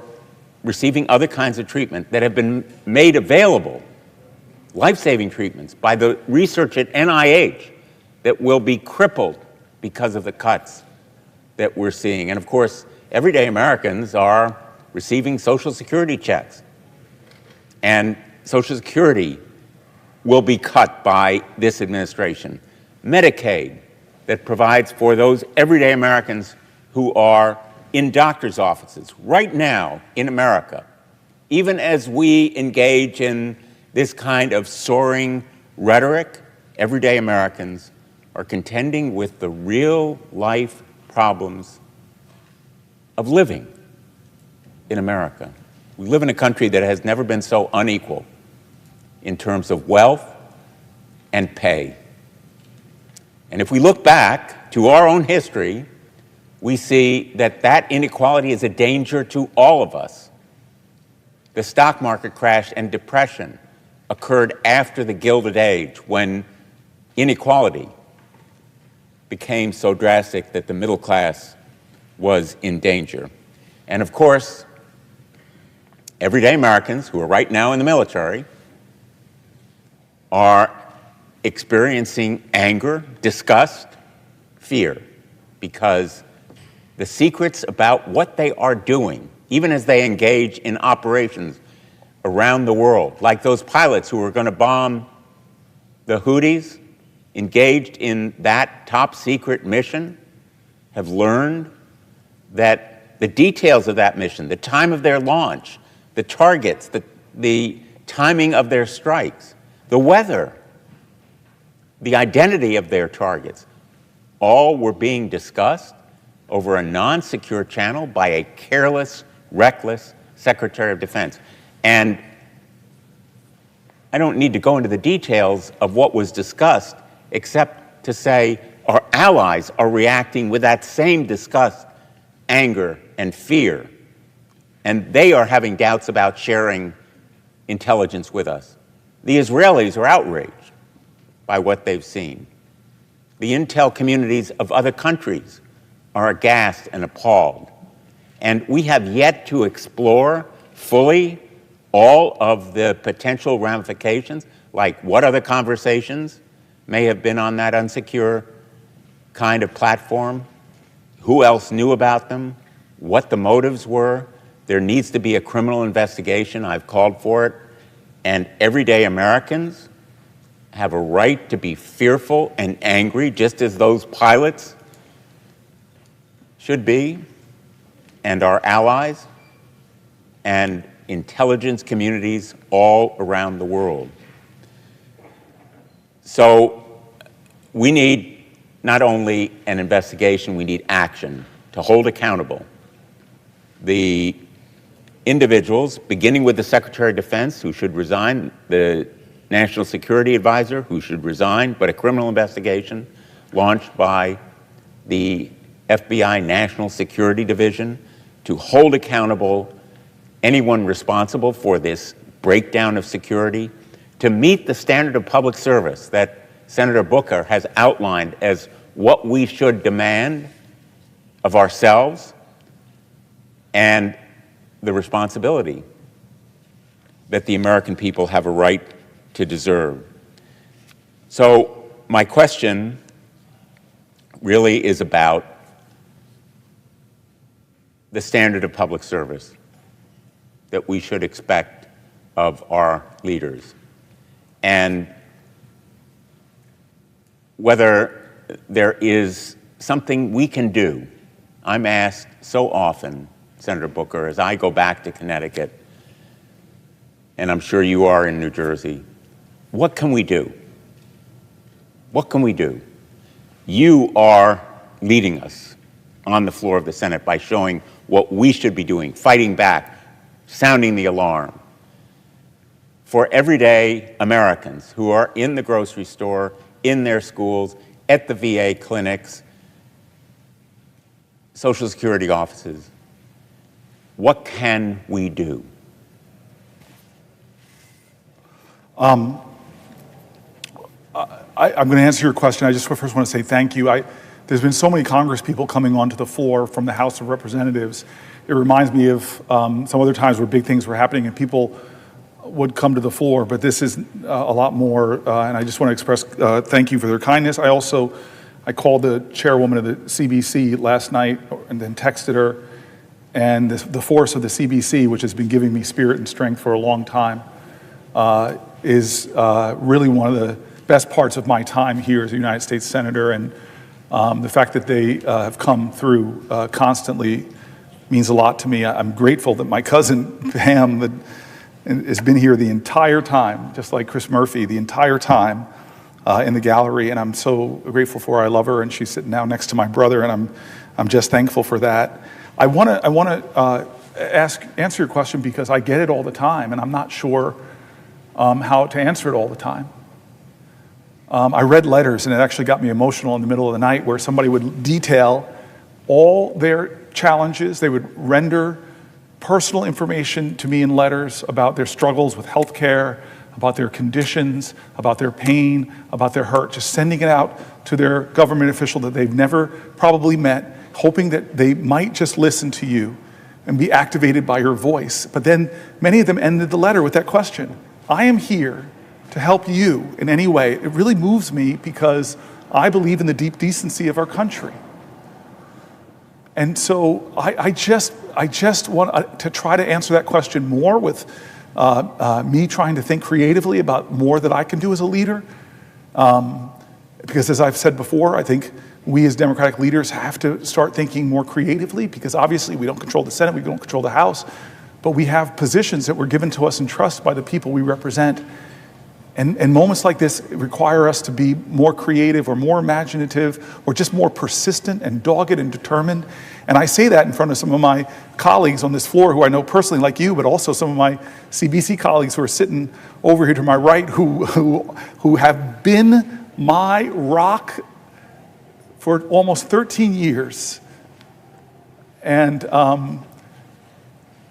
receiving other kinds of treatment that have been made available, life-saving treatments, by the research at NIH that will be crippled because of the cuts that we're seeing. And of course, everyday Americans are receiving Social Security checks, and Social Security will be cut by this administration. Medicaid, that provides for those everyday Americans who are in doctor's offices right now in America. Even as we engage in this kind of soaring rhetoric, everyday Americans are contending with the real life problems of living in America. We live in a country that has never been so unequal in terms of wealth and pay. And if we look back to our own history, we see that that inequality is a danger to all of us. The stock market crash and depression occurred after the Gilded Age, when inequality became so drastic that the middle class was in danger. And of course, everyday Americans who are right now in the military are experiencing anger, disgust, fear, because the secrets about what they are doing, even as they engage in operations around the world, like those pilots who were going to bomb the Houthis, engaged in that top secret mission, have learned that the details of that mission, the time of their launch, the targets, the timing of their strikes, the weather, the identity of their targets, all were being discussed over a non-secure channel by a careless, reckless Secretary of Defense. And I don't need to go into the details of what was discussed, except to say our allies are reacting with that same disgust, anger, and fear. And they are having doubts about sharing intelligence with us. The Israelis are outraged by what they've seen. The intel communities of other countries are aghast and appalled. And we have yet to explore fully all of the potential ramifications, like what other conversations may have been on that unsecure kind of platform, who else knew about them, what the motives were. There needs to be a criminal investigation. I've called for it. And everyday Americans have a right to be fearful and angry, just as those pilots should be, and our allies, and intelligence communities all around the world. So we need not only an investigation, we need action to hold accountable the individuals, beginning with the Secretary of Defense, who should resign, the National Security Advisor, who should resign, but a criminal investigation launched by the FBI National Security Division to hold accountable anyone responsible for this breakdown of security, to meet the standard of public service that Senator Booker has outlined as what we should demand of ourselves and the responsibility that the American people have a right to deserve. So my question really is about the standard of public service that we should expect of our leaders, and whether there is something we can do. I'm asked so often, Senator Booker, as I go back to Connecticut, and I'm sure you are in New Jersey, what can we do? What can we do? You are leading us on the floor of the Senate by showing what we should be doing, fighting back, sounding the alarm for everyday Americans who are in the grocery store, in their schools, at the VA clinics, Social Security offices. What can we do? I'm going to answer your question. I just first want to say thank you. There's been so many Congress people coming onto the floor from the House of Representatives. It reminds me of some other times where big things were happening and people would come to the floor, but this is a lot more, and I just want to express thank you for their kindness. I called the chairwoman of the CBC last night and then texted her, and the force of the CBC, which has been giving me spirit and strength for a long time, is really one of the best parts of my time here as a United States Senator, and the fact that they have come through constantly means a lot to me. I'm grateful that my cousin Pam has been here the entire time, just like Chris Murphy, the entire time in the gallery, and I'm so grateful for her. I love her, and she's sitting now next to my brother, and I'm just thankful for that. I want to answer your question because I get it all the time, and I'm not sure how to answer it all the time. I read letters, and it actually got me emotional in the middle of the night, where somebody would detail all their challenges. They would render personal information to me in letters about their struggles with health care, about their conditions, about their pain, about their hurt, just sending it out to their government official that they've never probably met, hoping that they might just listen to you and be activated by your voice. But then many of them ended the letter with that question: I am here to help you in any way. It really moves me because I believe in the deep decency of our country. And so I just want to try to answer that question more with me trying to think creatively about more that I can do as a leader. Because as I've said before, I think we as Democratic leaders have to start thinking more creatively, because obviously we don't control the Senate, we don't control the House, but we have positions that were given to us in trust by the people we represent. And moments like this require us to be more creative or more imaginative or just more persistent and dogged and determined. And I say that in front of some of my colleagues on this floor who I know personally, like you, but also some of my CBC colleagues who are sitting over here to my right who have been my rock for almost 13 years. And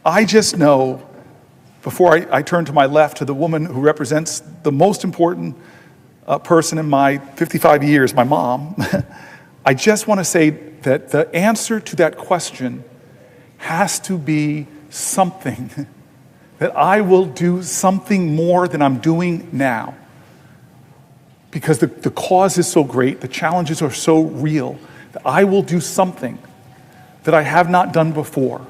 I just know, before I turn to my left, to the woman who represents the most important person in my 55 years, my mom, I just want to say that the answer to that question has to be something, that I will do something more than I'm doing now. Because the cause is so great, the challenges are so real, that I will do something that I have not done before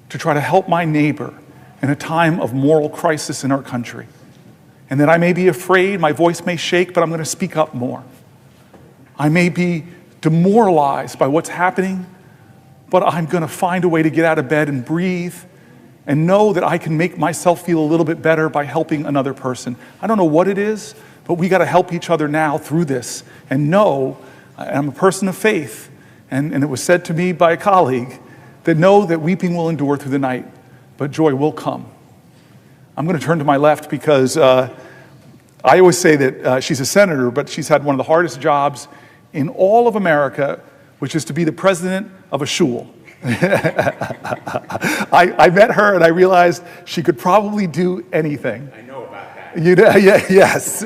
to try to help my neighbor in a time of moral crisis in our country. And that I may be afraid, my voice may shake, but I'm going to speak up more. I may be demoralized by what's happening, but I'm going to find a way to get out of bed and breathe and know that I can make myself feel a little bit better by helping another person. I don't know what it is, but we got to help each other now through this and know, I'm a person of faith, and it was said to me by a colleague, that know that weeping will endure through the night, but joy will come. I'm going to turn to my left because I always say that she's a senator, but she's had one of the hardest jobs in all of America, which is to be the president of a shul. I met her and I realized she could probably do anything. I know about that. You know, yeah, yes.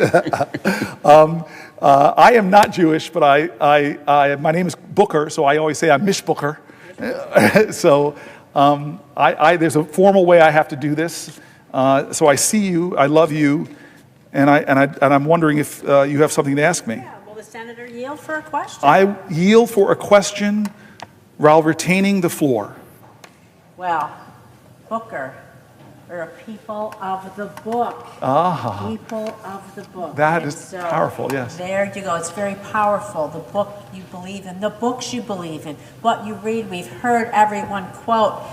I am not Jewish, but my name is Booker, so I always say I'm Mish Booker. So there's a formal way I have to do this. So I see you, I love you, and I'm wondering if you have something to ask me. Yeah, will the senator yield for a question? I yield for a question while retaining the floor. Well, Booker, we're a people of the book. Ah. People of the book. That And is powerful, yes. There you go. It's very powerful. The book you believe in, the books you believe in, what you read. We've heard everyone quote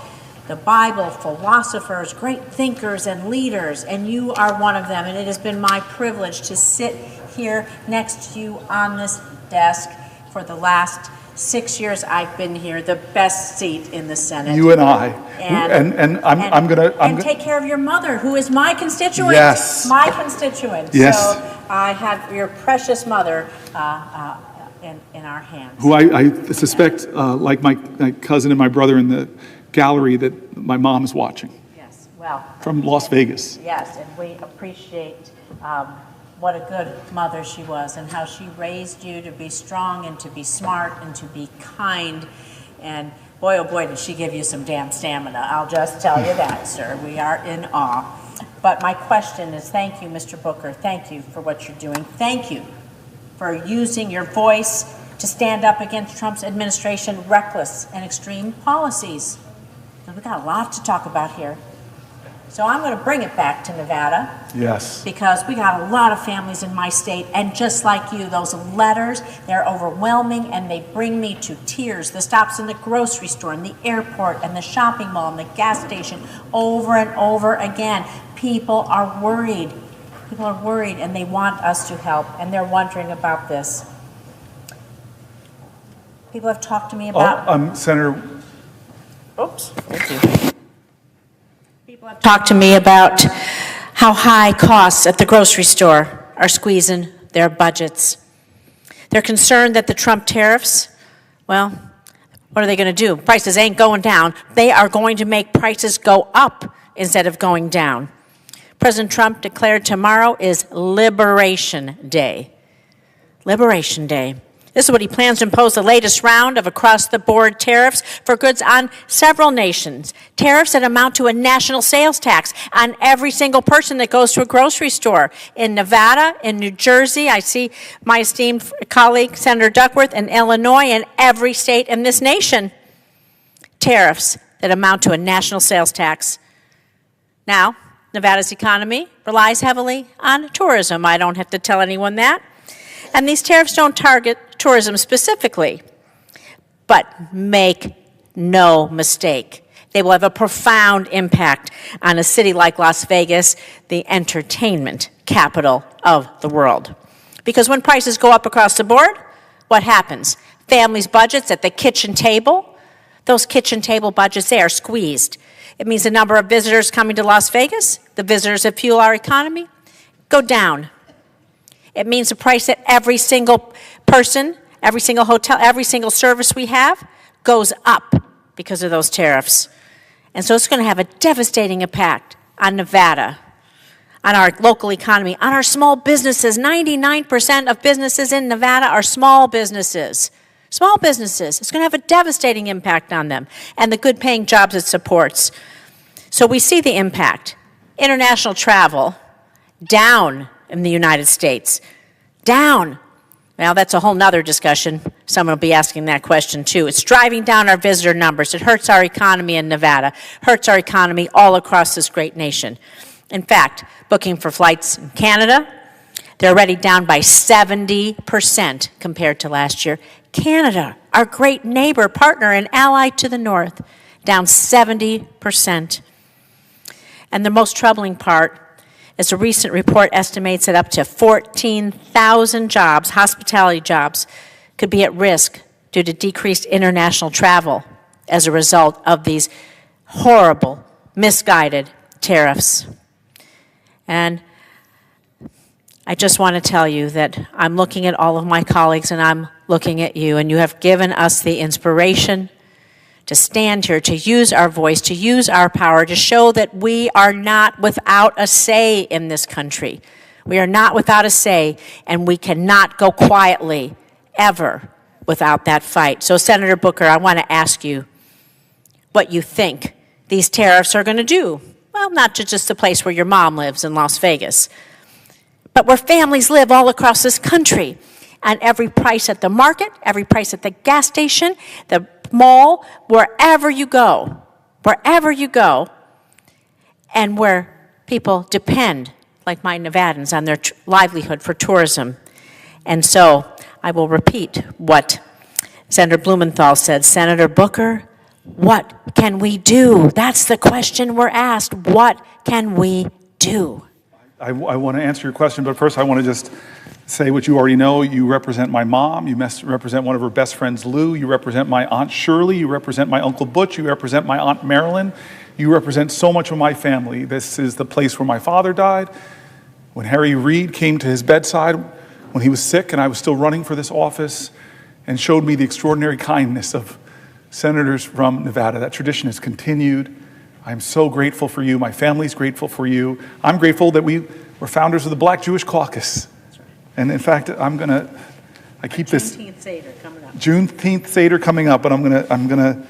the Bible, philosophers, great thinkers and leaders, and you are one of them. And it has been my privilege to sit here next to you on this desk for the last 6 years I've been here, the best seat in the Senate. You and I. And I'm gonna take care of your mother, who is my constituent. Yes. My constituent. Yes. So I have your precious mother in our hands. who I suspect, like my cousin and my brother in the gallery, that my mom is watching. Yes, well. From Las Vegas. Yes, and we appreciate what a good mother she was and how she raised you to be strong and to be smart and to be kind. And boy, oh boy, did she give you some damn stamina. I'll just tell you that, sir. We are in awe. But my question is, thank you, Mr. Booker. Thank you for what you're doing. Thank you for using your voice to stand up against Trump's administration reckless and extreme policies. And we've got a lot to talk about here. So I'm going to bring it back to Nevada. Yes. Because we got a lot of families in my state, and just like you, those letters, they're overwhelming, and they bring me to tears. The stops in the grocery store, and the airport, and the shopping mall, and the gas station, over and over again. People are worried. People are worried, and they want us to help, and they're wondering about this. People have talked to me about... Senator... Oops, thank you. People have talked to me about how high costs at the grocery store are squeezing their budgets. They're concerned that the Trump tariffs, well, what are they going to do? Prices ain't going down. They are going to make prices go up instead of going down. President Trump declared tomorrow is Liberation Day. Liberation Day. This is what he plans to impose the latest round of across-the-board tariffs for goods on several nations. Tariffs that amount to a national sales tax on every single person that goes to a grocery store. In Nevada, in New Jersey, I see my esteemed colleague, Senator Duckworth, in Illinois, and every state in this nation. Tariffs that amount to a national sales tax. Now, Nevada's economy relies heavily on tourism. I don't have to tell anyone that. And these tariffs don't target tourism specifically, but make no mistake, they will have a profound impact on a city like Las Vegas, the entertainment capital of the world. Because when prices go up across the board, what happens? Families' budgets at the kitchen table, those kitchen table budgets, they are squeezed. It means the number of visitors coming to Las Vegas, the visitors that fuel our economy, go down. It means the price that every single person, every single hotel, every single service we have goes up because of those tariffs. And so it's going to have a devastating impact on Nevada, on our local economy, on our small businesses. 99% of businesses in Nevada are small businesses. Small businesses. It's going to have a devastating impact on them and the good-paying jobs it supports. So we see the impact. International travel, down in the United States. Down. Well, that's a whole nother discussion. Someone will be asking that question too. It's driving down our visitor numbers. It hurts our economy in Nevada, hurts our economy all across this great nation. In fact, booking for flights in Canada, they're already down by 70% compared to last year. Canada, our great neighbor, partner, and ally to the north, down 70%. And the most troubling part is a recent report estimates that up to 14,000 jobs, hospitality jobs, could be at risk due to decreased international travel as a result of these horrible, misguided tariffs. And I just want to tell you that I'm looking at all of my colleagues and I'm looking at you, and you have given us the inspiration to stand here, to use our voice, to use our power, to show that we are not without a say in this country. We are not without a say, and we cannot go quietly, ever, without that fight. So, Senator Booker, I want to ask you what you think these tariffs are going to do. Well, not to just the place where your mom lives in Las Vegas, but where families live all across this country. And every price at the market, every price at the gas station, the mall, wherever you go, and where people depend, like my Nevadans, on their livelihood for tourism. And so I will repeat what Senator Blumenthal said. Senator Booker, what can we do? That's the question we're asked. What can we do? I want to answer your question, but first I want to just say what you already know. You represent my mom. You represent one of her best friends, Lou. You represent my Aunt Shirley. You represent my Uncle Butch. You represent my Aunt Marilyn. You represent so much of my family. This is the place where my father died. When Harry Reid came to his bedside when he was sick and I was still running for this office and showed me the extraordinary kindness of senators from Nevada. That tradition has continued. I'm so grateful for you. My family's grateful for you. I'm grateful that we were founders of the Black Jewish Caucus. And in fact, I keep this Juneteenth Seder coming up. Juneteenth Seder coming up, but I'm gonna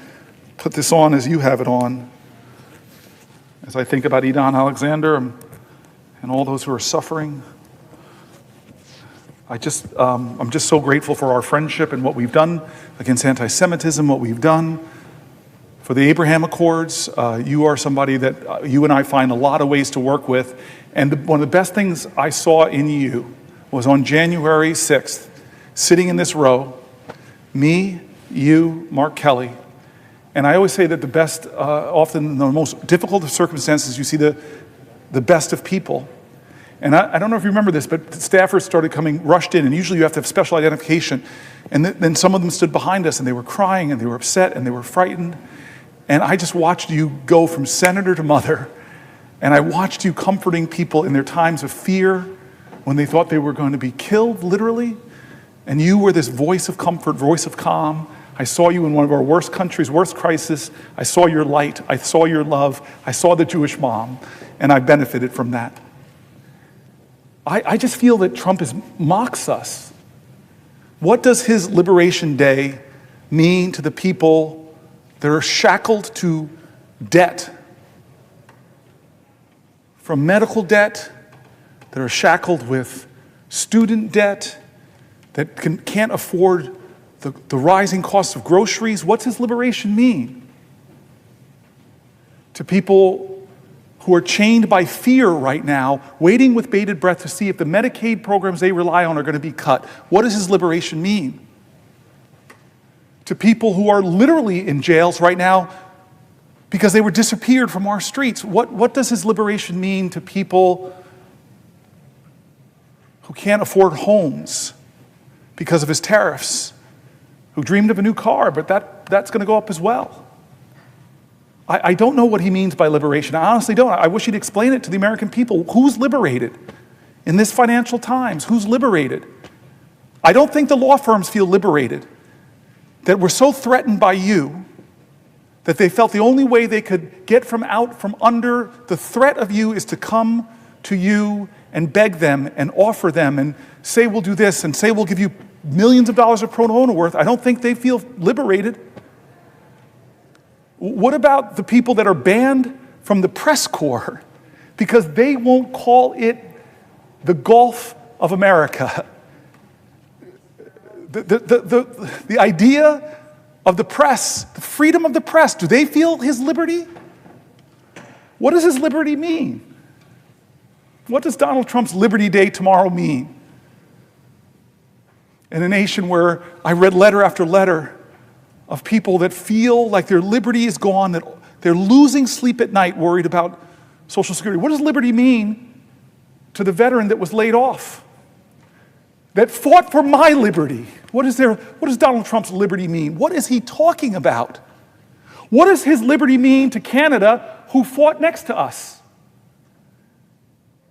put this on as you have it on. As I think about Edon Alexander and all those who are suffering. I'm just so grateful for our friendship and what we've done against anti-Semitism, what we've done for the Abraham Accords. You are somebody that you and I find a lot of ways to work with. And one of the best things I saw in you was on January 6th, sitting in this row, me, you, Mark Kelly. And I always say that the best, often in the most difficult of circumstances, you see the best of people. And I don't know if you remember this, but staffers started rushed in, and usually you have to have special identification. And then some of them stood behind us, and they were crying, and they were upset, and they were frightened. And I just watched you go from senator to mother, and I watched you comforting people in their times of fear, when they thought they were going to be killed, literally. And you were this voice of comfort, voice of calm. I saw you in one of our worst countries, worst crisis. I saw your light. I saw your love. I saw the Jewish mom, and I benefited from that. I just feel that Trump mocks us. What does his Liberation Day mean to the people that are shackled to debt? From medical debt, that are shackled with student debt, that can't afford the rising costs of groceries. What's his liberation mean? To people who are chained by fear right now, waiting with bated breath to see if the Medicaid programs they rely on are going to be cut. What does his liberation mean? To people who are literally in jails right now because they were disappeared from our streets. What does his liberation mean to people who can't afford homes because of his tariffs, who dreamed of a new car, but that's going to go up as well? I don't know what he means by liberation. I honestly don't. I wish he'd explain it to the American people. Who's liberated in this financial times? Who's liberated? I don't think the law firms feel liberated, that we're so threatened by you that they felt the only way they could get from under the threat of you is to come to you and beg them and offer them and say we'll do this and say we'll give you millions of dollars of pro bono worth, I don't think they feel liberated. What about the people that are banned from the press corps because they won't call it the Gulf of America? The idea of the press, the freedom of the press, do they feel his liberty? What does his liberty mean? What does Donald Trump's Liberty Day tomorrow mean? In a nation where I read letter after letter of people that feel like their liberty is gone, that they're losing sleep at night worried about Social Security. What does liberty mean to the veteran that was laid off, that fought for my liberty? What does Donald Trump's liberty mean? What is he talking about? What does his liberty mean to Canada, who fought next to us,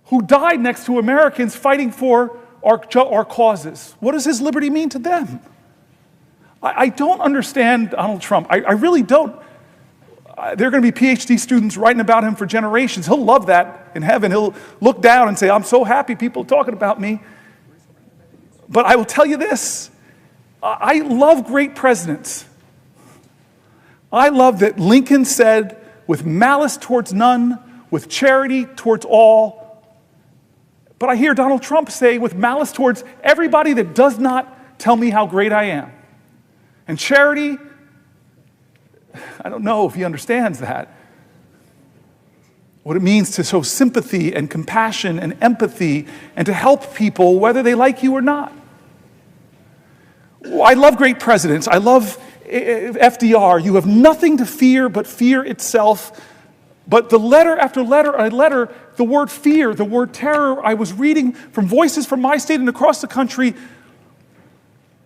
who died next to Americans fighting for our causes? What does his liberty mean to them? I don't understand Donald Trump. I really don't. There are going to be PhD students writing about him for generations. He'll love that in heaven. He'll look down and say, I'm so happy people are talking about me. But I will tell you this. I love great presidents. I love that Lincoln said, with malice towards none, with charity towards all. But I hear Donald Trump say, with malice towards everybody that does not tell me how great I am. And charity, I don't know if he understands that. What it means to show sympathy and compassion and empathy and to help people whether they like you or not. I love great presidents. I love FDR. You have nothing to fear but fear itself. But the letter after letter, the word fear, the word terror, I was reading from voices from my state and across the country.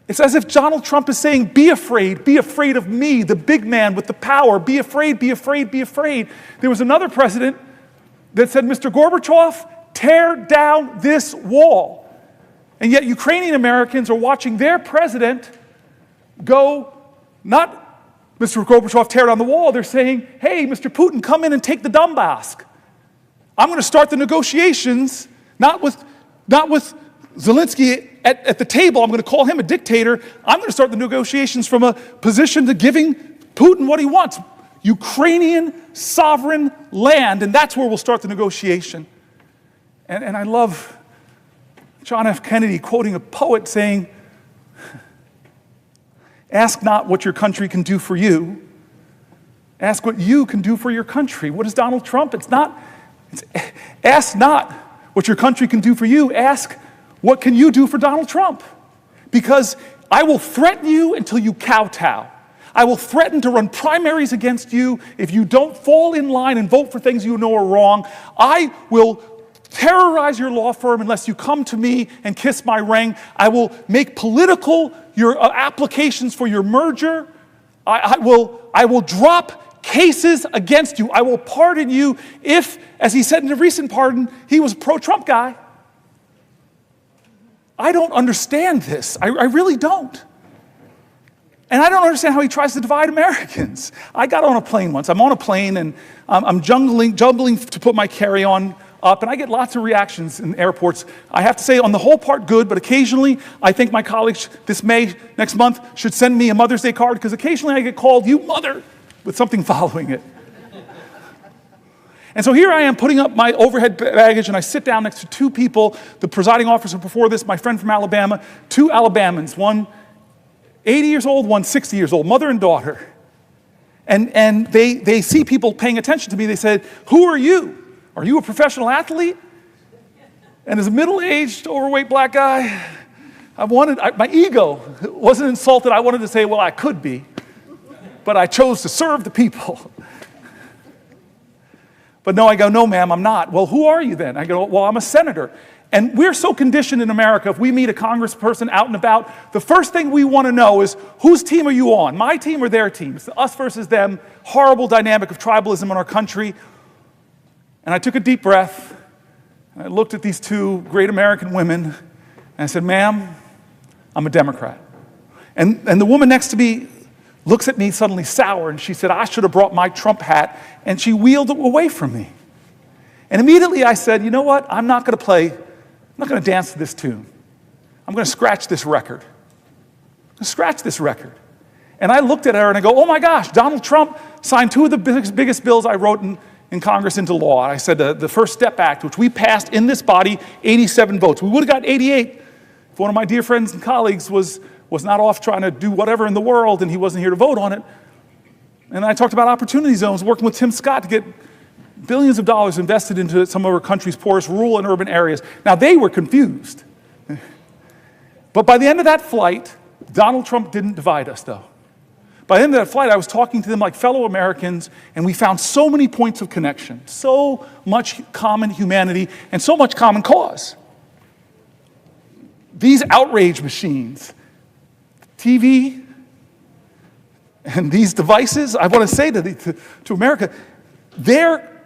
It's as if Donald Trump is saying, be afraid of me, the big man with the power. Be afraid, be afraid, be afraid. There was another president that said, Mr. Gorbachev, tear down this wall. And yet Ukrainian Americans are watching their president go, not Mr. Gorbachev, tear down the wall. They're saying, hey, Mr. Putin, come in and take the Donbass. I'm going to start the negotiations, not with Zelensky at the table. I'm going to call him a dictator. I'm going to start the negotiations from a position to giving Putin what he wants. Ukrainian sovereign land, and that's where we'll start the negotiation. And I love John F. Kennedy quoting a poet saying, ask not what your country can do for you. Ask what you can do for your country. What is Donald Trump? Ask not what your country can do for you. Ask what can you do for Donald Trump? Because I will threaten you until you kowtow. I will threaten to run primaries against you if you don't fall in line and vote for things you know are wrong. I will terrorize your law firm unless you come to me and kiss my ring. I will make political your applications for your merger. I will drop cases against you. I will pardon you if, as he said in a recent pardon, he was a pro-Trump guy. I don't understand this. I really don't. And I don't understand how he tries to divide Americans. I got on a plane once. I'm on a plane and I'm jumbling to put my carry-on up, and I get lots of reactions in airports. I have to say, on the whole part, good, but occasionally I think my colleagues next month, should send me a Mother's Day card, because occasionally I get called, you mother, with something following it. And so here I am putting up my overhead baggage, and I sit down next to two people, the presiding officer before this, my friend from Alabama, two Alabamans, one 80 years old, one 60 years old, mother and daughter. And they see people paying attention to me. They said, who are you? Are you a professional athlete? And as a middle-aged, overweight black guy, my ego wasn't insulted. I wanted to say, well, I could be, but I chose to serve the people. But no, I go, no, ma'am, I'm not. Well, who are you then? I go, well, I'm a senator. And we're so conditioned in America, if we meet a congressperson out and about, the first thing we want to know is, whose team are you on? My team or their team? It's us versus them, horrible dynamic of tribalism in our country. And I took a deep breath, and I looked at these two great American women, and I said, ma'am, I'm a Democrat. And the woman next to me looks at me suddenly sour, and she said, I should have brought my Trump hat, and she wheeled it away from me. And immediately I said, you know what? I'm not going to dance to this tune. I'm going to scratch this record. And I looked at her and I go, oh my gosh, Donald Trump signed two of the biggest bills I wrote in Congress into law. I said the First Step Act, which we passed in this body, 87 votes. We would have got 88 if one of my dear friends and colleagues was not off trying to do whatever in the world and he wasn't here to vote on it. And I talked about opportunity zones, working with Tim Scott to get billions of dollars invested into some of our country's poorest rural and urban areas. Now, they were confused. But by the end of that flight, Donald Trump didn't divide us, though. By the end of that flight, I was talking to them like fellow Americans, and we found so many points of connection, so much common humanity, and so much common cause. These outrage machines, TV, and these devices, I want to say to America, their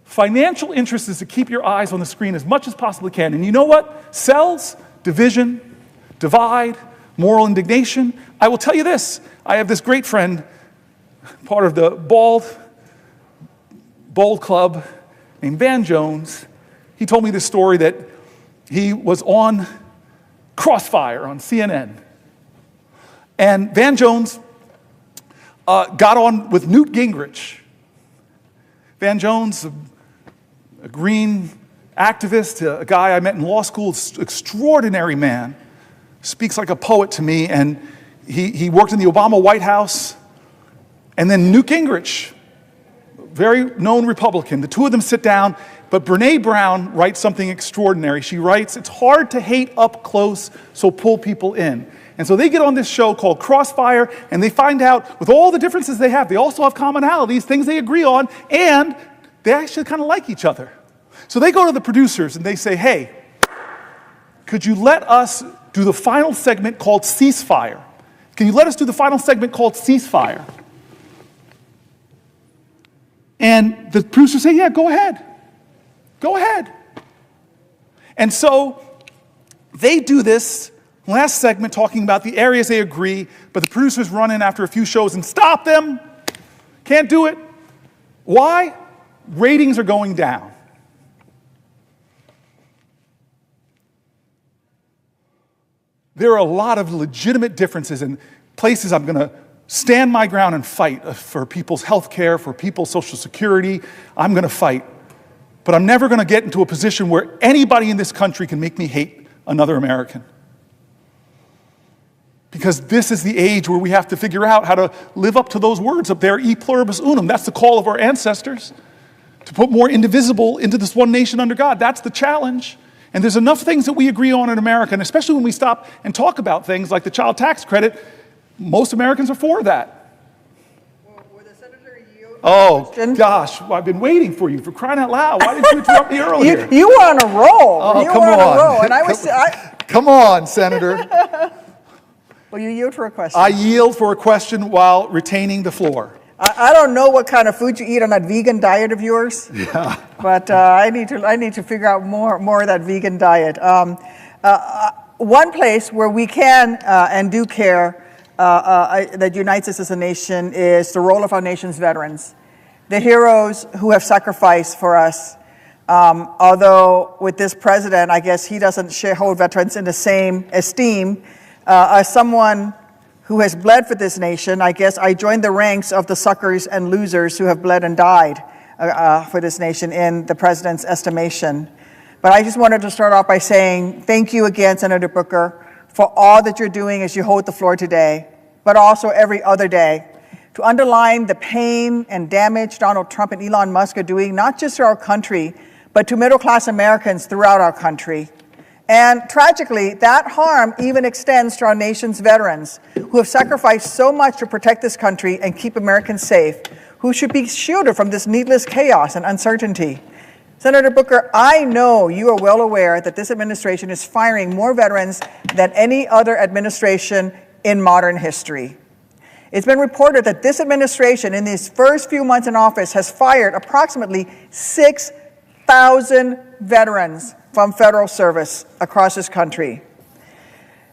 financial interest is to keep your eyes on the screen as much as possibly can. And you know what? Sells division, divide, moral indignation. I will tell you this. I have this great friend, part of the Bold Club, named Van Jones. He told me this story that he was on Crossfire on CNN. And Van Jones got on with Newt Gingrich. Van Jones, a green activist, a guy I met in law school, extraordinary man, speaks like a poet to me, and he worked in the Obama White House. And then Newt Gingrich, very known Republican, the two of them sit down, but Brene Brown writes something extraordinary. She writes, it's hard to hate up close, so pull people in. And so they get on this show called Crossfire, and they find out, with all the differences they have, they also have commonalities, things they agree on, and they actually kind of like each other. So they go to the producers and they say, hey, could you let us do the final segment called Ceasefire? Can you let us do the final segment called Ceasefire? And the producers say, yeah, go ahead. Go ahead. And so they do this last segment talking about the areas they agree, but the producers run in after a few shows and stop them. Can't do it. Why? Ratings are going down. There are a lot of legitimate differences in places I'm going to stand my ground and fight for people's health care, for people's Social Security. I'm going to fight. But I'm never going to get into a position where anybody in this country can make me hate another American. Because this is the age where we have to figure out how to live up to those words up there, e pluribus unum. That's the call of our ancestors, to put more indivisible into this one nation under God. That's the challenge. And there's enough things that we agree on in America, and especially when we stop and talk about things like the child tax credit, most Americans are for that. Will the senator yield? Oh, gosh, I've been waiting for you, for crying out loud. Why didn't you interrupt me earlier? You were on a roll. Oh, you come were on on. a roll. And Come on, Senator. Will you yield for a question? I yield for a question while retaining the floor. I don't know what kind of food you eat on that vegan diet of yours. Yeah. But I need to figure out more of that vegan diet. One place where we can and do care that unites us as a nation is the role of our nation's veterans, the heroes who have sacrificed for us. Although with this president, I guess he doesn't hold veterans in the same esteem. As someone who has bled for this nation, I guess I joined the ranks of the suckers and losers who have bled and died for this nation in the president's estimation. But I just wanted to start off by saying thank you again, Senator Booker, for all that you're doing as you hold the floor today, but also every other day, to underline the pain and damage Donald Trump and Elon Musk are doing, not just to our country, but to middle-class Americans throughout our country. And tragically, that harm even extends to our nation's veterans who have sacrificed so much to protect this country and keep Americans safe, who should be shielded from this needless chaos and uncertainty. Senator Booker, I know you are well aware that this administration is firing more veterans than any other administration in modern history. It's been reported that this administration, in these first few months in office, has fired approximately 6,000 veterans from federal service across this country.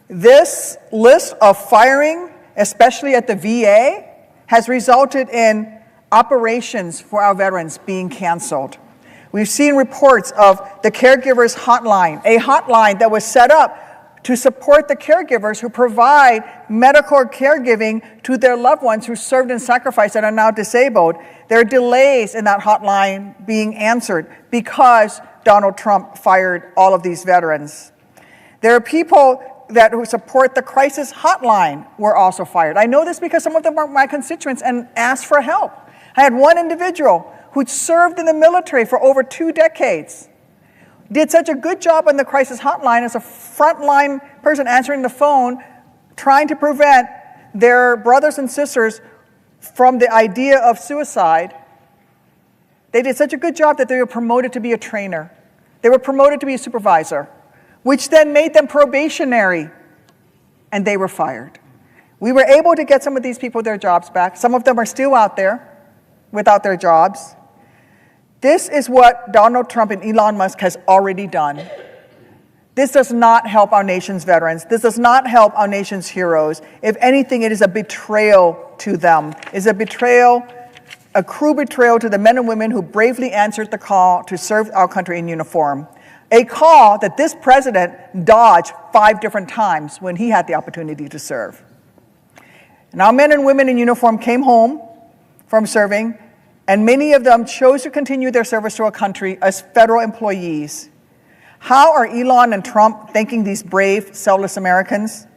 This list of firing, especially at the VA, has resulted in operations for our veterans being canceled. We've seen reports of the caregivers hotline, a hotline that was set up to support the caregivers who provide medical caregiving to their loved ones who served and sacrificed and are now disabled. There are delays in that hotline being answered because Donald Trump fired all of these veterans. There are people who support the crisis hotline were also fired. I know this because some of them are my constituents and asked for help. I had one individual who'd served in the military for over 2 decades, did such a good job on the crisis hotline as a frontline person answering the phone, trying to prevent their brothers and sisters from the idea of suicide. They did such a good job that they were promoted to be a trainer. They were promoted to be a supervisor, which then made them probationary, and they were fired. We were able to get some of these people their jobs back. Some of them are still out there without their jobs. This is what Donald Trump and Elon Musk has already done. This does not help our nation's veterans. This does not help our nation's heroes. If anything, it is a betrayal to them. It's a betrayal, a cruel betrayal to the men and women who bravely answered the call to serve our country in uniform. A call that this president dodged 5 different times when he had the opportunity to serve. And our men and women in uniform came home from serving, and many of them chose to continue their service to our country as federal employees. How are Elon and Trump thanking these brave, selfless Americans?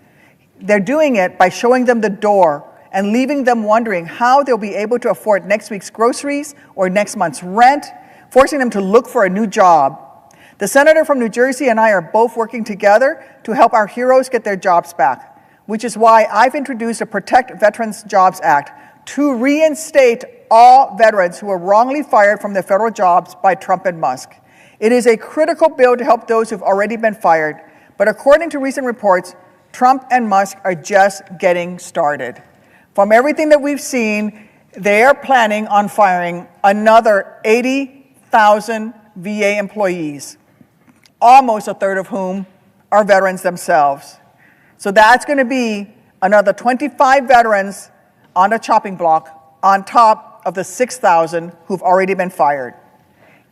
They're doing it by showing them the door and leaving them wondering how they'll be able to afford next week's groceries or next month's rent, forcing them to look for a new job. The senator from New Jersey and I are both working together to help our heroes get their jobs back, which is why I've introduced a Protect Veterans Jobs Act to reinstate all veterans who were wrongly fired from their federal jobs by Trump and Musk. It is a critical bill to help those who've already been fired, but according to recent reports, Trump and Musk are just getting started. From everything that we've seen, they are planning on firing another 80,000 VA employees, almost a third of whom are veterans themselves. So that's going to be another 25 veterans on the chopping block on top of the 6,000 who've already been fired.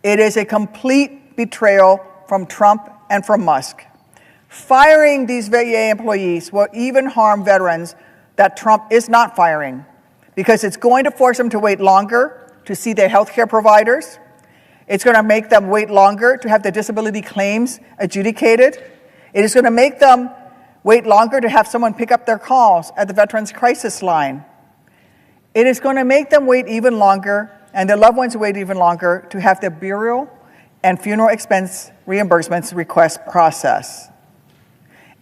It is a complete betrayal from Trump and from Musk. Firing these VA employees will even harm veterans that Trump is not firing, because it's going to force them to wait longer to see their health care providers. It's going to make them wait longer to have their disability claims adjudicated. It is going to make them wait longer to have someone pick up their calls at the Veterans Crisis Line. It is going to make them wait even longer, and their loved ones wait even longer to have their burial and funeral expense reimbursements request processed.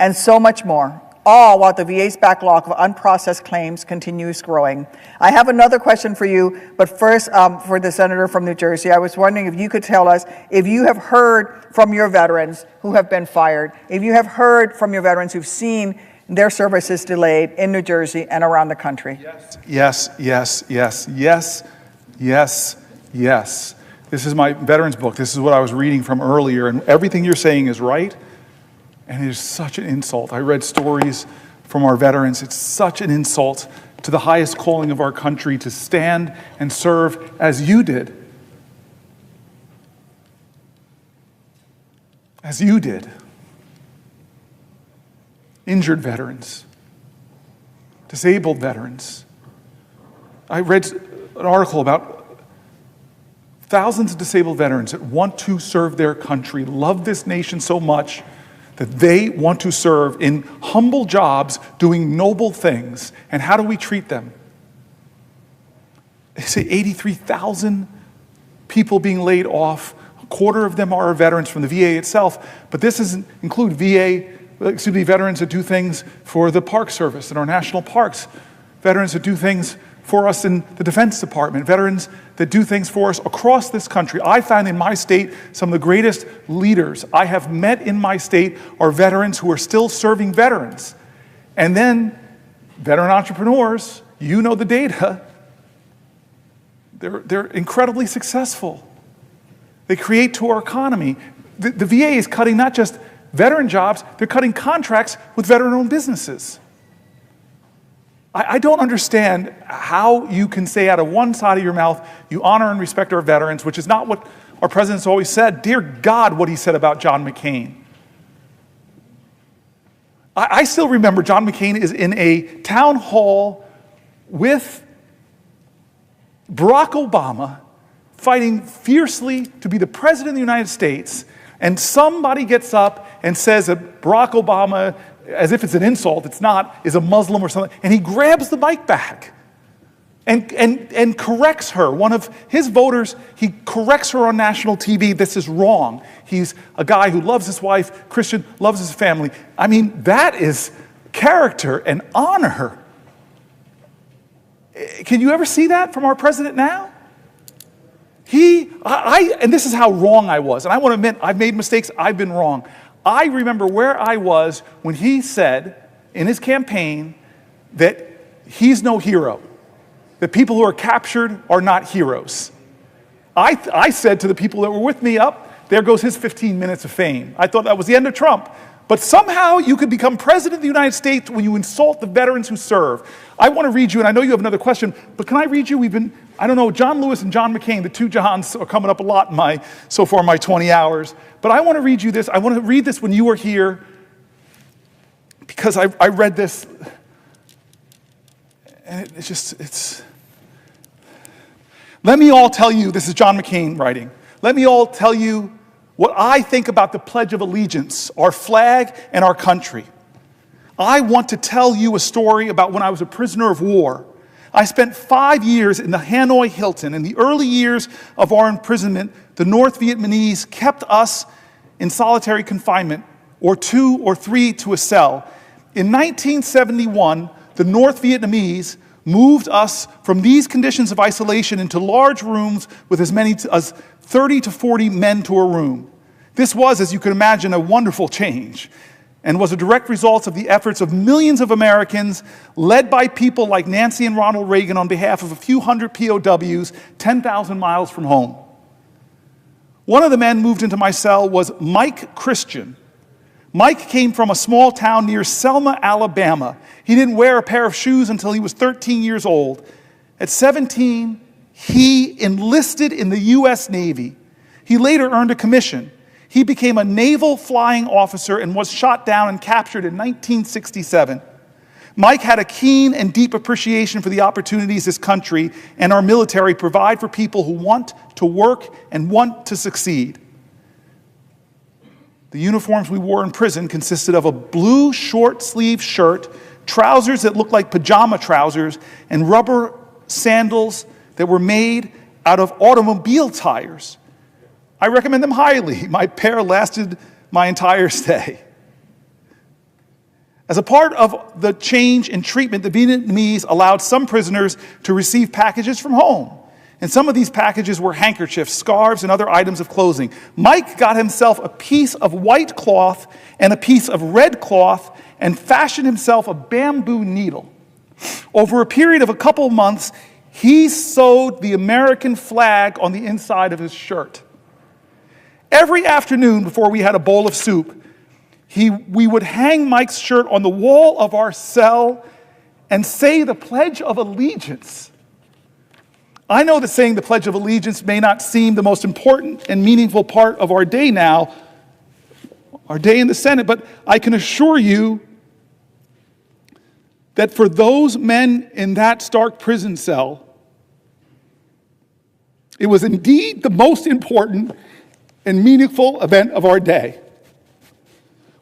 And so much more, all while the VA's backlog of unprocessed claims continues growing. I have another question for you, but first, for the senator from New Jersey, I was wondering if you could tell us if you have heard from your veterans who have been fired, if you have heard from your veterans who've seen their services delayed in New Jersey and around the country. Yes, yes, yes, yes, yes, yes. This is my veterans book. This is what I was reading from earlier, and everything you're saying is right, and it is such an insult. I read stories from our veterans. It's such an insult to the highest calling of our country to stand and serve as you did. As you did. Injured veterans, disabled veterans. I read an article about thousands of disabled veterans that want to serve their country, love this nation so much that they want to serve in humble jobs doing noble things. And how do we treat them? They say 83,000 people being laid off. A quarter of them are veterans from the VA itself, but this doesn't include veterans that do things for the Park Service and our national parks, veterans that do things for us in the Defense Department, veterans that do things for us across this country. I found in my state some of the greatest leaders I have met in my state are veterans who are still serving veterans. And then veteran entrepreneurs, you know the data, they're incredibly successful. They create to our economy. The VA is cutting not just veteran jobs, they're cutting contracts with veteran-owned businesses. I don't understand how you can say out of one side of your mouth, you honor and respect our veterans, which is not what our president's always said. Dear God, what he said about John McCain. I still remember John McCain is in a town hall with Barack Obama fighting fiercely to be the president of the United States, and somebody gets up and says that Barack Obama, as if it's an insult, it's not, is a Muslim or something, and he grabs the mic back and corrects her. One of his voters, he corrects her on national TV. This is wrong. He's a guy who loves his wife, Christian, loves his family. I mean, that is character and honor. Can you ever see that from our president now? And this is how wrong I was. And I want to admit, I've made mistakes. I've been wrong. I remember where I was when he said in his campaign that he's no hero, that people who are captured are not heroes. I said to the people that were with me, there goes his 15 minutes of fame. I thought that was the end of Trump. But somehow you could become president of the United States when you insult the veterans who serve. I want to read you, and I know you have another question, but can I read you? I don't know, John Lewis and John McCain, the two Johns are coming up a lot in my 20 hours. But I want to read you this. I want to read this when you were here, because I read this, and let me all tell you, this is John McCain writing, let me all tell you what I think about the Pledge of Allegiance, our flag, and our country. I want to tell you a story about when I was a prisoner of war. I spent 5 years in the Hanoi Hilton. In the early years of our imprisonment, the North Vietnamese kept us in solitary confinement, or 2 or 3 to a cell. In 1971, the North Vietnamese moved us from these conditions of isolation into large rooms with as many as 30 to 40 men to a room. This was, as you can imagine, a wonderful change, and was a direct result of the efforts of millions of Americans, led by people like Nancy and Ronald Reagan on behalf of a few hundred POWs 10,000 miles from home. One of the men moved into my cell was Mike Christian. Mike came from a small town near Selma, Alabama. He didn't wear a pair of shoes until he was 13 years old. At 17, he enlisted in the U.S. Navy. He later earned a commission. He became a naval flying officer and was shot down and captured in 1967. Mike had a keen and deep appreciation for the opportunities this country and our military provide for people who want to work and want to succeed. The uniforms we wore in prison consisted of a blue short-sleeved shirt, trousers that looked like pajama trousers, and rubber sandals that were made out of automobile tires. I recommend them highly. My pair lasted my entire stay. As a part of the change in treatment, the Vietnamese allowed some prisoners to receive packages from home. And some of these packages were handkerchiefs, scarves, and other items of clothing. Mike got himself a piece of white cloth and a piece of red cloth and fashioned himself a bamboo needle. Over a period of a couple months, he sewed the American flag on the inside of his shirt. Every afternoon before we had a bowl of soup, we would hang Mike's shirt on the wall of our cell and say the Pledge of Allegiance. I know that saying the Pledge of Allegiance may not seem the most important and meaningful part of our day now, our day in the Senate, but I can assure you that for those men in that stark prison cell, it was indeed the most important and meaningful event of our day.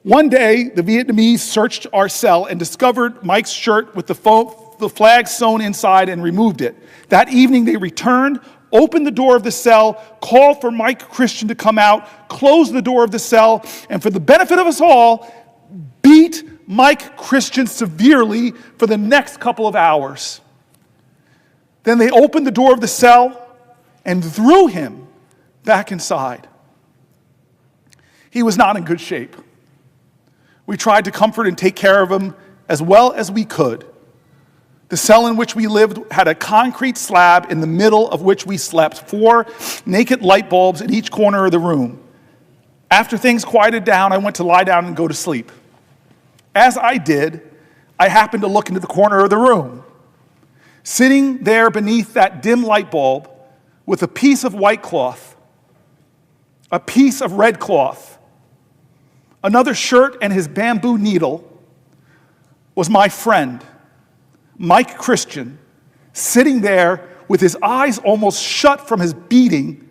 One day, the Vietnamese searched our cell and discovered Mike's shirt with the flag sewn inside and removed it. That evening, they returned, opened the door of the cell, called for Mike Christian to come out, closed the door of the cell, and for the benefit of us all, beat Mike Christian severely for the next couple of hours. Then they opened the door of the cell and threw him back inside. He was not in good shape. We tried to comfort and take care of him as well as we could. The cell in which we lived had a concrete slab in the middle of which we slept, 4 naked light bulbs in each corner of the room. After things quieted down, I went to lie down and go to sleep. As I did, I happened to look into the corner of the room. Sitting there beneath that dim light bulb with a piece of white cloth, a piece of red cloth, another shirt and his bamboo needle was my friend, Mike Christian, sitting there with his eyes almost shut from his beating,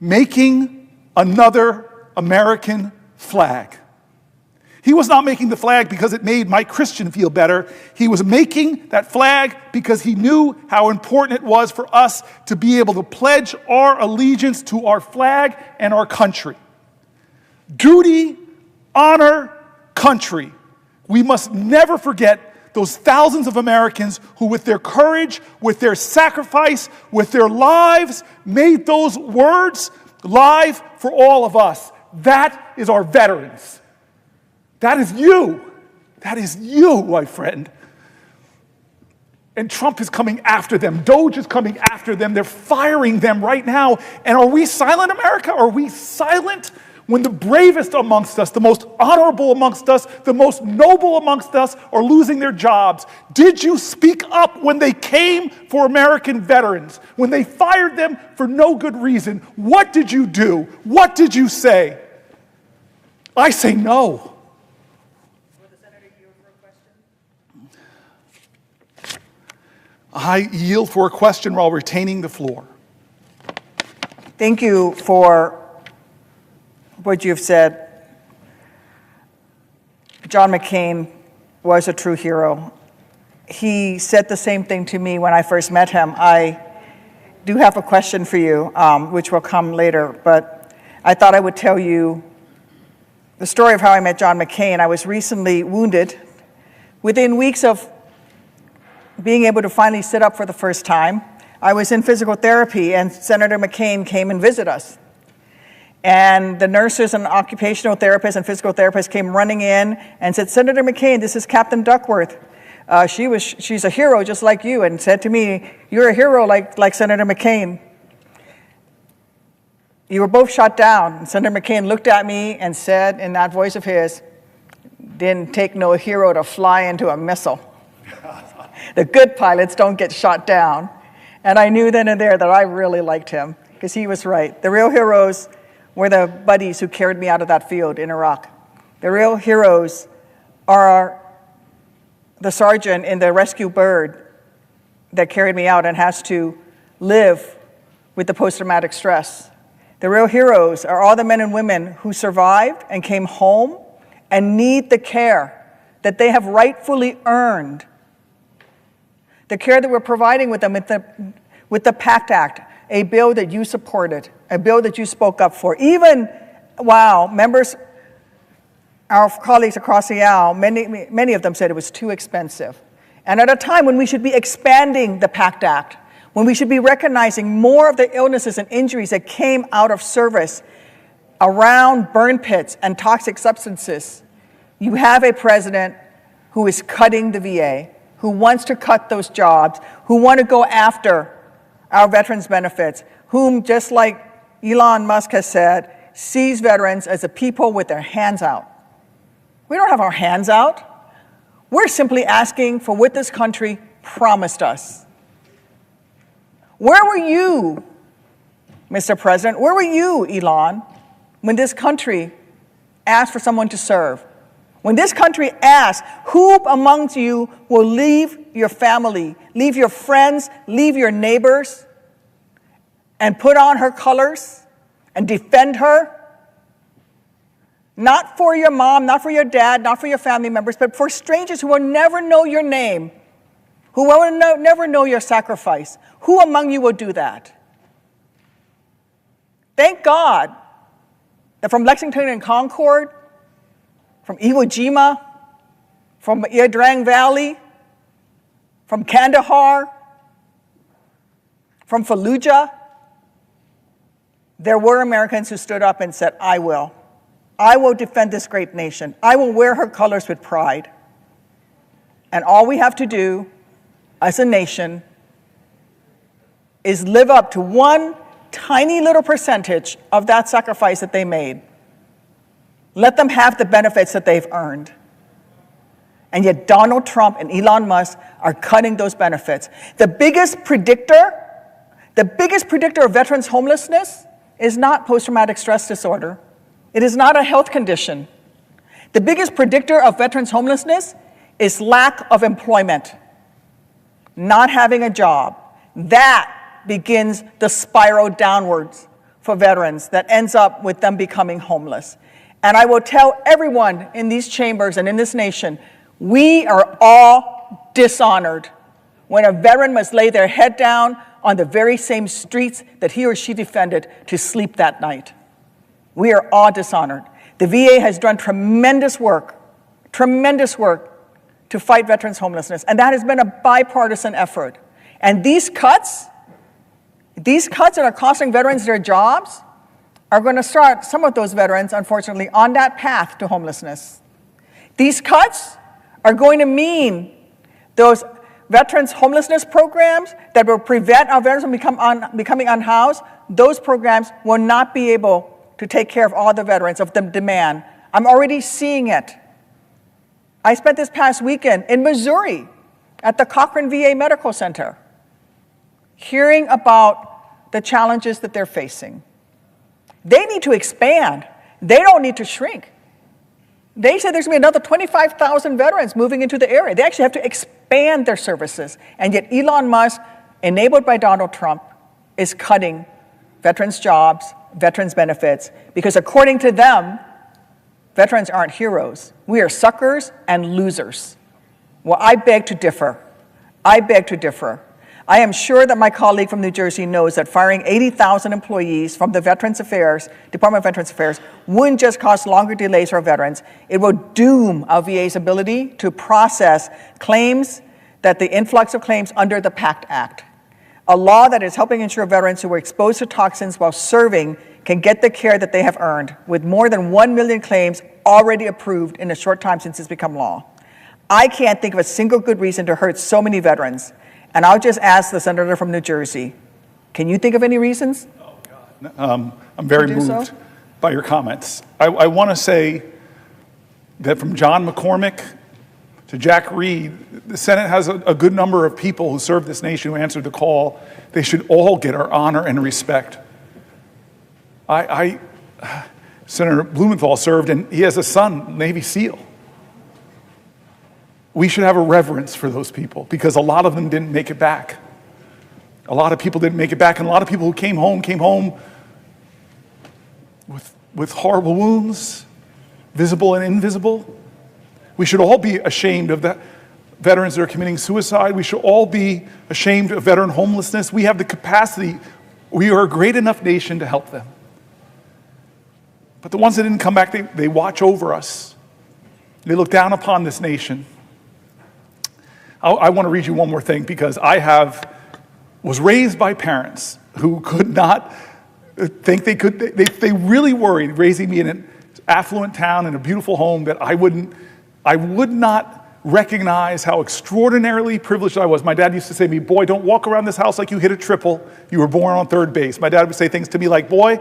making another American flag. He was not making the flag because it made Mike Christian feel better. He was making that flag because he knew how important it was for us to be able to pledge our allegiance to our flag and our country. Duty, honor, country. We must never forget those thousands of Americans who, with their courage, with their sacrifice, with their lives, made those words live for all of us. That is our veterans. That is you. That is you, my friend. And Trump is coming after them. Doge is coming after them. They're firing them right now. And are we silent, America? Are we silent when the bravest amongst us, the most honorable amongst us, the most noble amongst us are losing their jobs? Did you speak up when they came for American veterans? When they fired them for no good reason? What did you do? What did you say? I say no. I yield for a question while retaining the floor. Thank you for what you've said. John McCain was a true hero. He said the same thing to me when I first met him. I do have a question for you, which will come later, but I thought I would tell you the story of how I met John McCain. I was recently wounded. Within weeks of being able to finally sit up for the first time, I was in physical therapy, and Senator McCain came and visited us. And the nurses and occupational therapists and physical therapists came running in and said, "Senator McCain, this is Captain Duckworth. She's a hero just like you," and said to me, "You're a hero like Senator McCain. You were both shot down." And Senator McCain looked at me and said in that voice of his, "Didn't take no hero to fly into a missile. The good pilots don't get shot down." And I knew then and there that I really liked him, because he was right. The real heroes were the buddies who carried me out of that field in Iraq. The real heroes are the sergeant in the rescue bird that carried me out and has to live with the post-traumatic stress. The real heroes are all the men and women who survived and came home and need the care that they have rightfully earned. The care that we're providing with them with the PACT Act, a bill that you supported, a bill that you spoke up for. Even while members, our colleagues across the aisle, many of them said it was too expensive. And at a time when we should be expanding the PACT Act, when we should be recognizing more of the illnesses and injuries that came out of service around burn pits and toxic substances, you have a president who is cutting the VA, who wants to cut those jobs, who want to go after our veterans' benefits, whom, just like Elon Musk has said, sees veterans as a people with their hands out. We don't have our hands out. We're simply asking for what this country promised us. Where were you, Mr. President? Where were you, Elon, when this country asked for someone to serve? When this country asked, who amongst you will leave your family, leave your friends, leave your neighbors, and put on her colors and defend her? Not for your mom, not for your dad, not for your family members, but for strangers who will never know your name, who will never know your sacrifice. Who among you will do that? Thank God that from Lexington and Concord, from Iwo Jima, from Iadrang Valley, from Kandahar, from Fallujah, there were Americans who stood up and said, I will defend this great nation. I will wear her colors with pride. And all we have to do as a nation is live up to one tiny little percentage of that sacrifice that they made. Let them have the benefits that they've earned. And yet Donald Trump and Elon Musk are cutting those benefits. The biggest predictor of veterans' homelessness is not post-traumatic stress disorder. It is not a health condition. The biggest predictor of veterans' homelessness is lack of employment, not having a job. That begins the spiral downwards for veterans that ends up with them becoming homeless. And I will tell everyone in these chambers and in this nation, we are all dishonored when a veteran must lay their head down on the very same streets that he or she defended to sleep that night. We are all dishonored. The VA has done tremendous work to fight veterans' homelessness, and that has been a bipartisan effort. And these cuts that are costing veterans their jobs are going to start some of those veterans, unfortunately, on that path to homelessness. These cuts are going to mean those veterans' homelessness programs that will prevent our veterans from becoming unhoused, those programs will not be able to take care of all the veterans of the demand. I'm already seeing it. I spent this past weekend in Missouri at the Cochrane VA Medical Center, hearing about the challenges that they're facing. They need to expand. They don't need to shrink. They said there's going to be another 25,000 veterans moving into the area. They actually have to expand their services. And yet Elon Musk, enabled by Donald Trump, is cutting veterans' jobs, veterans' benefits, because according to them, veterans aren't heroes. We are suckers and losers. Well, I beg to differ. I beg to differ. I am sure that my colleague from New Jersey knows that firing 80,000 employees from the Department of Veterans Affairs wouldn't just cause longer delays for veterans, it will doom our VA's ability to process claims, that the influx of claims under the PACT Act, a law that is helping ensure veterans who were exposed to toxins while serving can get the care that they have earned, with more than 1 million claims already approved in a short time since it's become law. I can't think of a single good reason to hurt so many veterans. And I'll just ask the senator from New Jersey, can you think of any reasons? Oh, God. I'm very moved by your comments. I want to say that from John McCormick to Jack Reed, the Senate has a good number of people who serve this nation who answered the call. They should all get our honor and respect. Senator Blumenthal served, and he has a son, Navy SEAL. We should have a reverence for those people because a lot of them didn't make it back. A lot of people didn't make it back, and a lot of people who came home with horrible wounds, visible and invisible. We should all be ashamed of the veterans that are committing suicide. We should all be ashamed of veteran homelessness. We have the capacity. We are a great enough nation to help them. But the ones that didn't come back, they watch over us. They look down upon this nation. I want to read you one more thing because was raised by parents who could not think they really worried raising me in an affluent town in a beautiful home that I would not recognize how extraordinarily privileged I was. My dad used to say to me, boy, don't walk around this house like you hit a triple. You were born on third base. My dad would say things to me like, boy,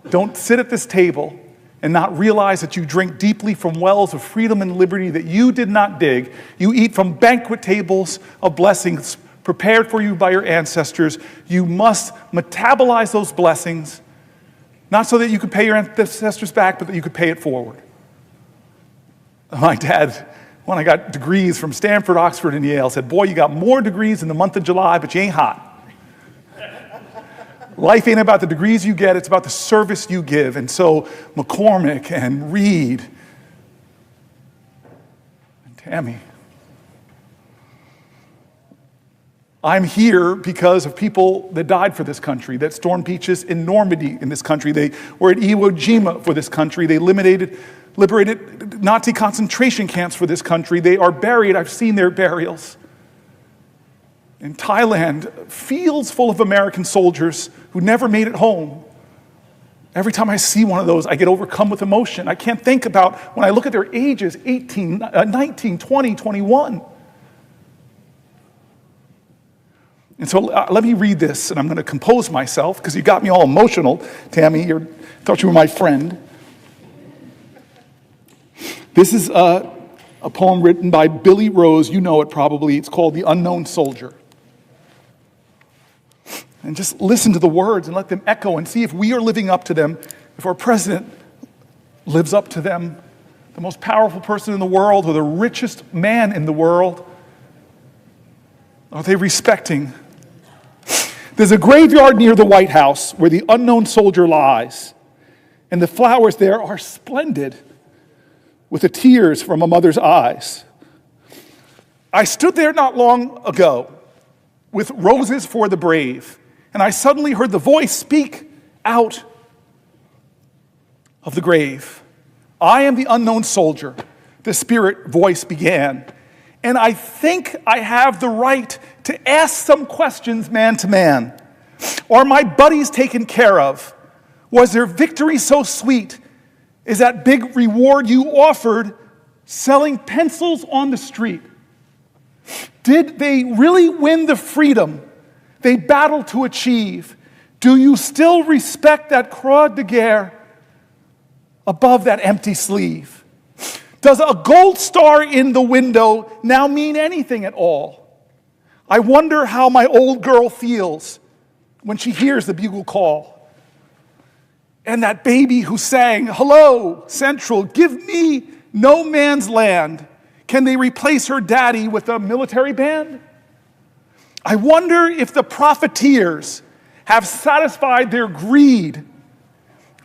don't sit at this table and not realize that you drink deeply from wells of freedom and liberty that you did not dig. You eat from banquet tables of blessings prepared for you by your ancestors. You must metabolize those blessings, not so that you could pay your ancestors back, but that you could pay it forward. My dad, when I got degrees from Stanford, Oxford, and Yale, said, boy, you got more degrees in the month of July, but you ain't hot. Life ain't about the degrees you get, it's about the service you give. And so McCormick and Reed and Tammy, I'm here because of people that died for this country, that stormed beaches in Normandy in this country. They were at Iwo Jima for this country. They liberated Nazi concentration camps for this country. They are buried. I've seen their burials. In Thailand, fields full of American soldiers who never made it home. Every time I see one of those, I get overcome with emotion. I can't think about when I look at their ages, 18, 19, 20, 21. And so let me read this, and I'm going to compose myself because you got me all emotional, Tammy. I thought you were my friend. This is a poem written by Billy Rose. You know it probably. It's called The Unknown Soldier. And just listen to the words and let them echo and see if we are living up to them, if our president lives up to them, the most powerful person in the world or the richest man in the world. Are they respecting? There's a graveyard near the White House where the unknown soldier lies, and the flowers there are splendid with the tears from a mother's eyes. I stood there not long ago with roses for the brave, and I suddenly heard the voice speak out of the grave. I am the unknown soldier, the spirit voice began. And I think I have the right to ask some questions man to man. Are my buddies taken care of? Was their victory so sweet? Is that big reward you offered selling pencils on the street? Did they really win the freedom they battled to achieve? Do you still respect that croix de guerre above that empty sleeve? Does a gold star in the window now mean anything at all? I wonder how my old girl feels when she hears the bugle call. And that baby who sang, "Hello, Central, give me no man's land." Can they replace her daddy with a military band? I wonder if the profiteers have satisfied their greed.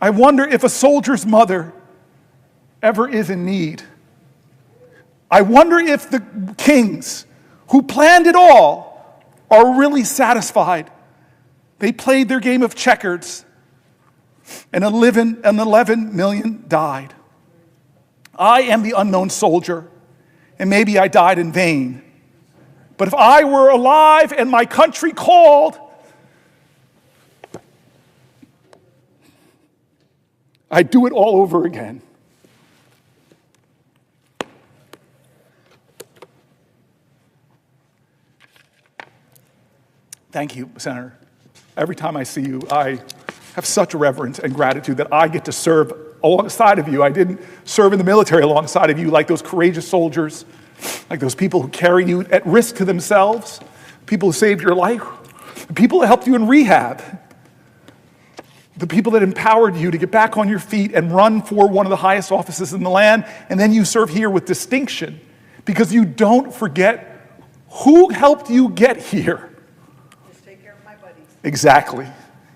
I wonder if a soldier's mother ever is in need. I wonder if the kings who planned it all are really satisfied. They played their game of checkers, and 11 million died. I am the unknown soldier, and maybe I died in vain. But if I were alive and my country called, I'd do it all over again. Thank you, Senator. Every time I see you, I have such reverence and gratitude that I get to serve alongside of you. I didn't serve in the military alongside of you like those courageous soldiers, like those people who carry you at risk to themselves, people who saved your life, the people that helped you in rehab, the people that empowered you to get back on your feet and run for one of the highest offices in the land, and then you serve here with distinction because you don't forget who helped you get here. Just take care of my buddies. Exactly.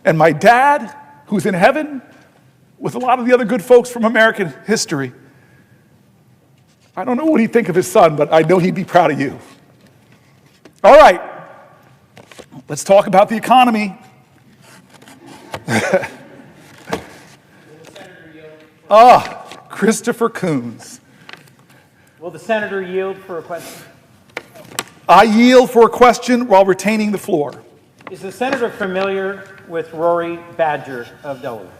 And my dad, who's in heaven, with a lot of the other good folks from American history. I don't know what he'd think of his son, but I know he'd be proud of you. All right, let's talk about the economy. Christopher Coons. Will the senator yield for a question? I yield for a question while retaining the floor. Is the senator familiar with Rory Badger of Delaware?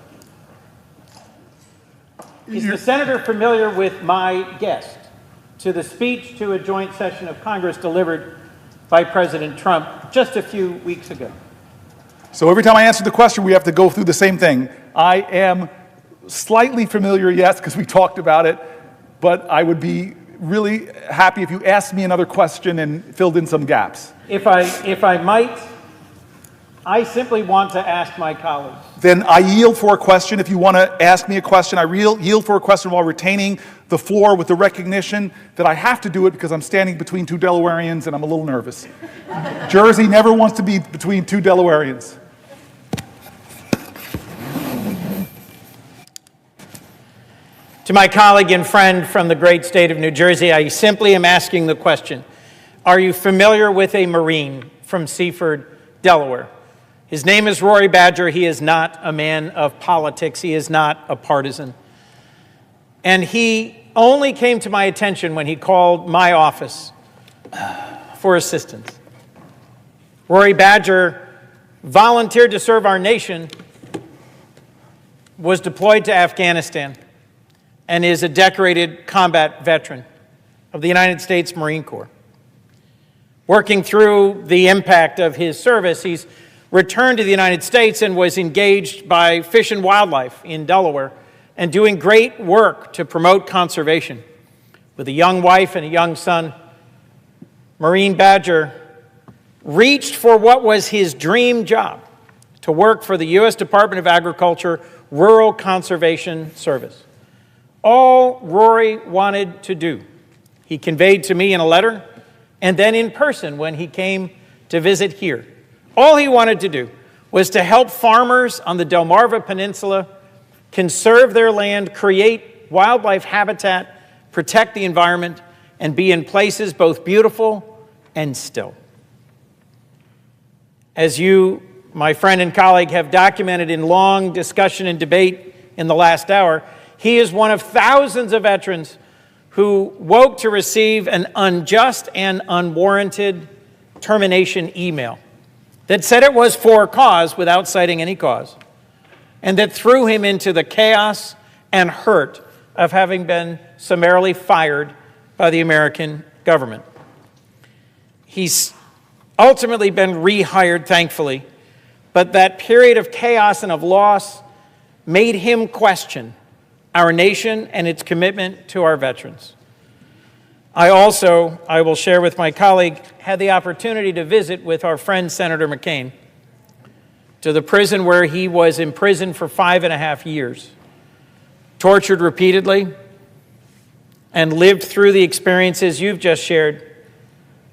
Is the senator familiar with my guest to the speech to a joint session of Congress delivered by President Trump just a few weeks ago? So every time I answer the question, we have to go through the same thing. I am slightly familiar, yes, because we talked about it, but I would be really happy if you asked me another question and filled in some gaps. If I might, I simply want to ask my colleagues. Then I yield for a question. If you want to ask me a question, I yield for a question while retaining the floor with the recognition that I have to do it because I'm standing between two Delawareans and I'm a little nervous. Jersey never wants to be between two Delawareans. To my colleague and friend from the great state of New Jersey, I simply am asking the question, are you familiar with a Marine from Seaford, Delaware? His name is Rory Badger. He is not a man of politics. He is not a partisan. And he only came to my attention when he called my office for assistance. Rory Badger volunteered to serve our nation, was deployed to Afghanistan, and is a decorated combat veteran of the United States Marine Corps. Working through the impact of his service, he's returned to the United States and was engaged by Fish and Wildlife in Delaware and doing great work to promote conservation. with a young wife and a young son, Marine Badger reached for what was his dream job, to work for the U.S. Department of Agriculture Rural Conservation Service. All Rory wanted to do, he conveyed to me in a letter and then in person when he came to visit here. All he wanted to do was to help farmers on the Delmarva Peninsula conserve their land, create wildlife habitat, protect the environment, and be in places both beautiful and still. As you, my friend and colleague, have documented in long discussion and debate in the last hour, he is one of thousands of veterans who woke to receive an unjust and unwarranted termination email that said it was for a cause without citing any cause, and that threw him into the chaos and hurt of having been summarily fired by the American government. He's ultimately been rehired, thankfully, but that period of chaos and of loss made him question our nation and its commitment to our veterans. I will share with my colleague, had the opportunity to visit with our friend Senator McCain to the prison where he was imprisoned for 5.5 years, tortured repeatedly, and lived through the experiences you've just shared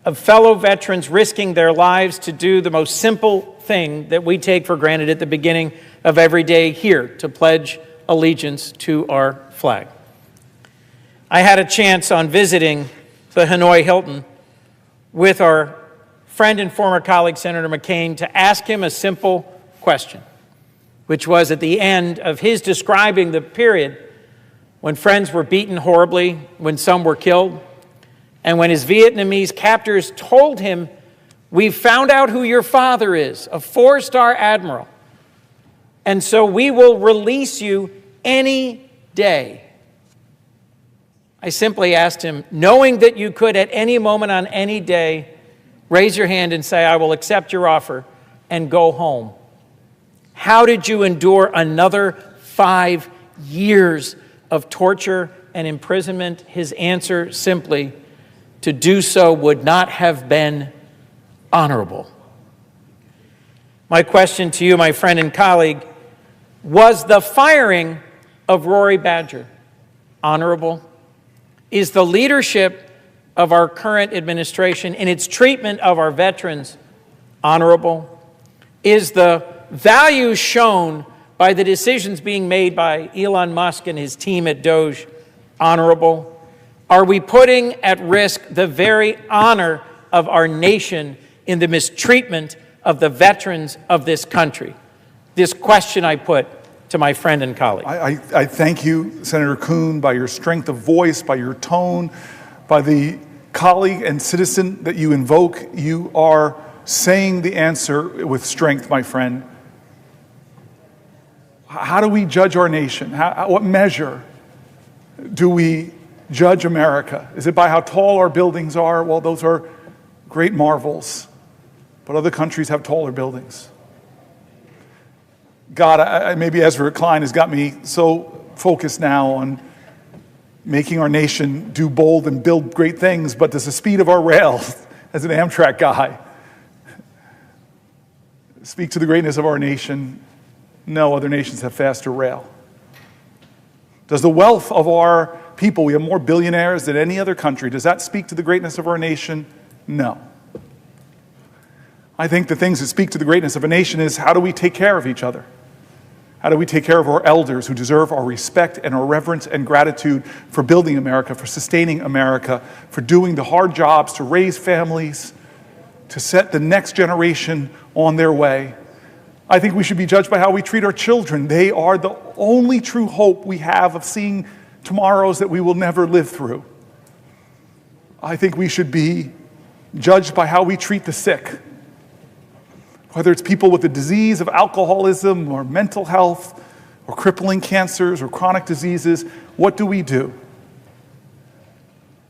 of fellow veterans risking their lives to do the most simple thing that we take for granted at the beginning of every day here, to pledge allegiance to our flag. I had a chance on visiting the Hanoi Hilton with our friend and former colleague, Senator McCain, to ask him a simple question, which was at the end of his describing the period when friends were beaten horribly, when some were killed, and when his Vietnamese captors told him, "We've found out who your father is, a 4-star admiral, and so we will release you any day." I simply asked him, knowing that you could at any moment on any day raise your hand and say, "I will accept your offer and go home," how did you endure another 5 years of torture and imprisonment? His answer simply, to do so would not have been honorable. My question to you, my friend and colleague, was the firing of Rory Badger honorable? Is the leadership of our current administration in its treatment of our veterans honorable? Is the value shown by the decisions being made by Elon Musk and his team at Doge honorable? Are we putting at risk the very honor of our nation in the mistreatment of the veterans of this country? This question I put to my friend and colleague. I thank you, Senator Kuhn, by your strength of voice, by your tone, by the colleague and citizen that you invoke. You are saying the answer with strength, my friend. How do we judge our nation? What measure do we judge America? Is it by how tall our buildings are? Well, those are great marvels, but other countries have taller buildings. God, maybe Ezra Klein has got me so focused now on making our nation do bold and build great things, but does the speed of our rail, as an Amtrak guy, speak to the greatness of our nation? No, other nations have faster rail. Does the wealth of our people, we have more billionaires than any other country, does that speak to the greatness of our nation? No. I think the things that speak to the greatness of a nation is, how do we take care of each other? How do we take care of our elders who deserve our respect and our reverence and gratitude for building America, for sustaining America, for doing the hard jobs to raise families, to set the next generation on their way? I think we should be judged by how we treat our children. They are the only true hope we have of seeing tomorrows that we will never live through. I think we should be judged by how we treat the sick. Whether it's people with the disease of alcoholism or mental health or crippling cancers or chronic diseases, what do we do?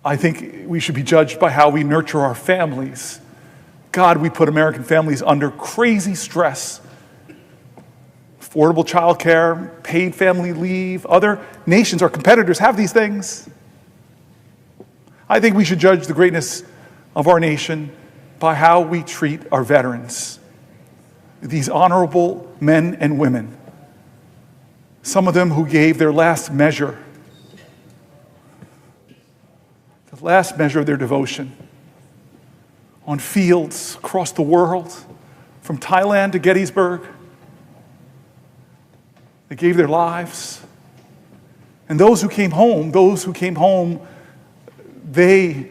I think we should be judged by how we nurture our families. God, we put American families under crazy stress. Affordable child care, paid family leave. Other nations, our competitors, have these things. I think we should judge the greatness of our nation by how we treat our veterans, these honorable men and women, some of them who gave their last measure, the last measure of their devotion, on fields across the world, from Thailand to Gettysburg. They gave their lives. And those who came home, the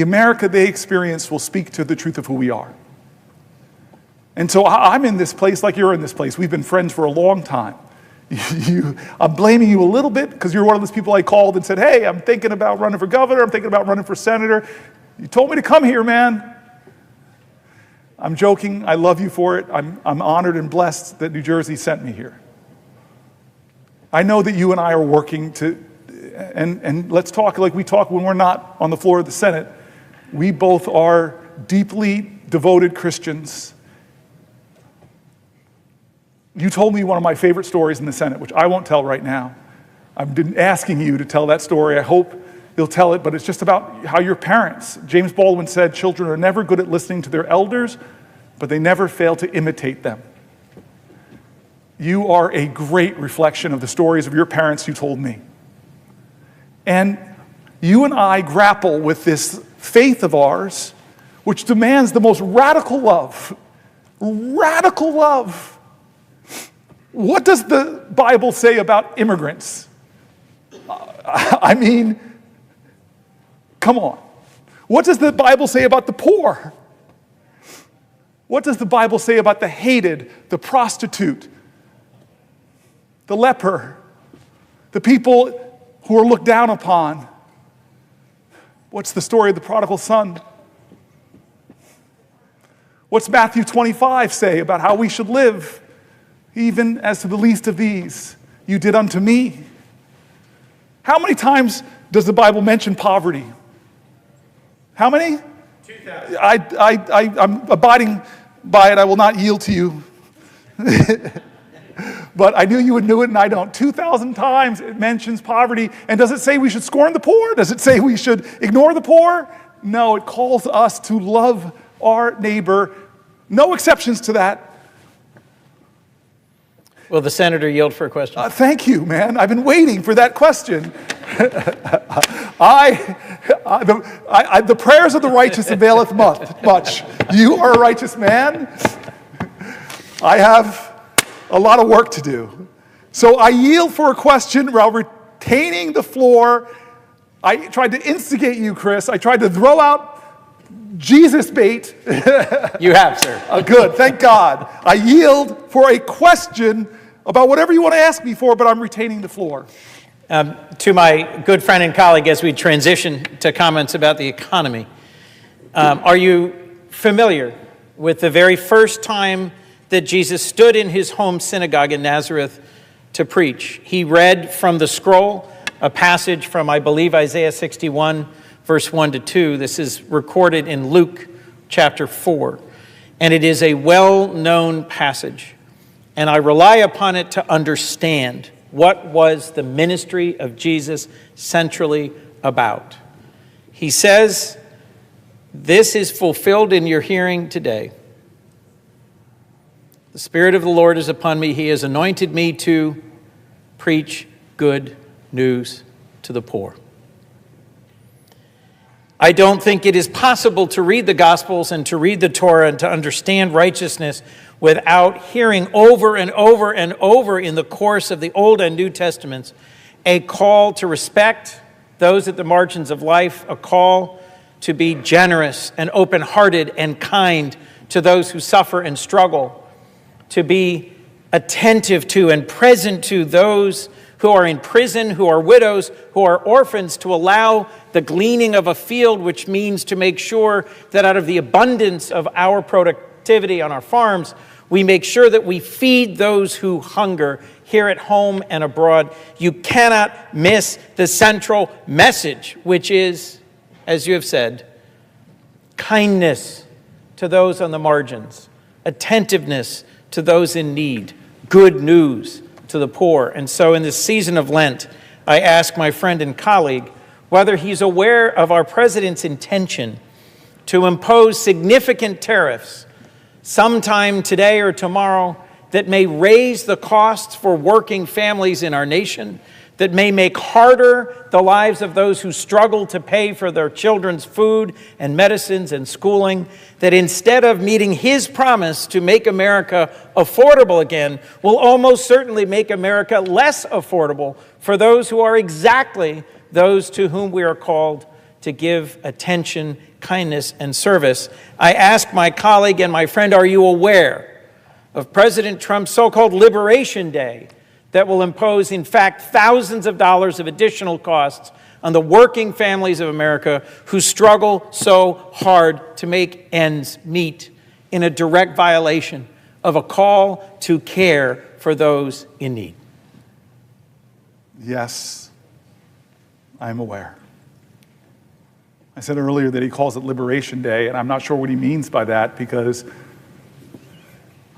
America they experienced will speak to the truth of who we are. And so I'm in this place like you're in this place. We've been friends for a long time. I'm blaming you a little bit because you're one of those people I called and said, hey, I'm thinking about running for governor, I'm thinking about running for senator. You told me to come here, man. I'm joking. I love you for it. I'm honored and blessed that New Jersey sent me here. I know that you and I are working to, and let's talk like we talk when we're not on the floor of the Senate. We both are deeply devoted Christians. You told me one of my favorite stories in the Senate, which I won't tell right now. I've been asking you to tell that story. I hope you'll tell it, but it's just about how your parents, James Baldwin said, children are never good at listening to their elders, but they never fail to imitate them. You are a great reflection of the stories of your parents you told me. And you and I grapple with this faith of ours, which demands the most radical love. Radical love. What does the Bible say about immigrants? I mean, come on. What does the Bible say about the poor? What does the Bible say about the hated, the prostitute, the leper, the people who are looked down upon? What's the story of the prodigal son? What's Matthew 25 say about how we should live? Even as to the least of these, you did unto me. How many times does the Bible mention poverty? How many? 2,000. I'm abiding by it. I will not yield to you. But I knew you would know it, and I don't. 2,000 times it mentions poverty. And does it say we should scorn the poor? Does it say we should ignore the poor? No, it calls us to love our neighbor. No exceptions to that. Will the senator yield for a question? Thank you, man. I've been waiting for that question. The prayers of the righteous availeth much. You are a righteous man. I have a lot of work to do. So I yield for a question while retaining the floor. I tried to instigate you, Chris. I tried to throw out Jesus bait. You have, sir. Good, thank God. I yield for a question about whatever you want to ask me for, but I'm retaining the floor. To my good friend and colleague, as we transition to comments about the economy, are you familiar with the very first time that Jesus stood in his home synagogue in Nazareth to preach? He read from the scroll a passage from, I believe, Isaiah 61, verse 1 to 2. This is recorded in Luke chapter 4, and it is a well-known passage. And I rely upon it to understand what was the ministry of Jesus centrally about. He says, "This is fulfilled in your hearing today. The Spirit of the Lord is upon me. He has anointed me to preach good news to the poor." I don't think it is possible to read the Gospels and to read the Torah and to understand righteousness without hearing over and over and over in the course of the Old and New Testaments a call to respect those at the margins of life, a call to be generous and open-hearted and kind to those who suffer and struggle, to be attentive to and present to those who are in prison, who are widows, who are orphans, to allow the gleaning of a field, which means to make sure that out of the abundance of our productivity on our farms, we make sure that we feed those who hunger here at home and abroad. You cannot miss the central message, which is, as you have said, kindness to those on the margins, attentiveness to those in need, good news to the poor. And so in this season of Lent, I ask my friend and colleague, whether he's aware of our president's intention to impose significant tariffs sometime today or tomorrow that may raise the costs for working families in our nation, that may make harder the lives of those who struggle to pay for their children's food and medicines and schooling, that instead of meeting his promise to make America affordable again, will almost certainly make America less affordable for those who are exactly those to whom we are called to give attention, kindness, and service. I ask my colleague and my friend, are you aware of President Trump's so-called Liberation Day that will impose, in fact, thousands of dollars of additional costs on the working families of America who struggle so hard to make ends meet, in a direct violation of a call to care for those in need? Yes, I'm aware. I said earlier that he calls it Liberation Day, and I'm not sure what he means by that, because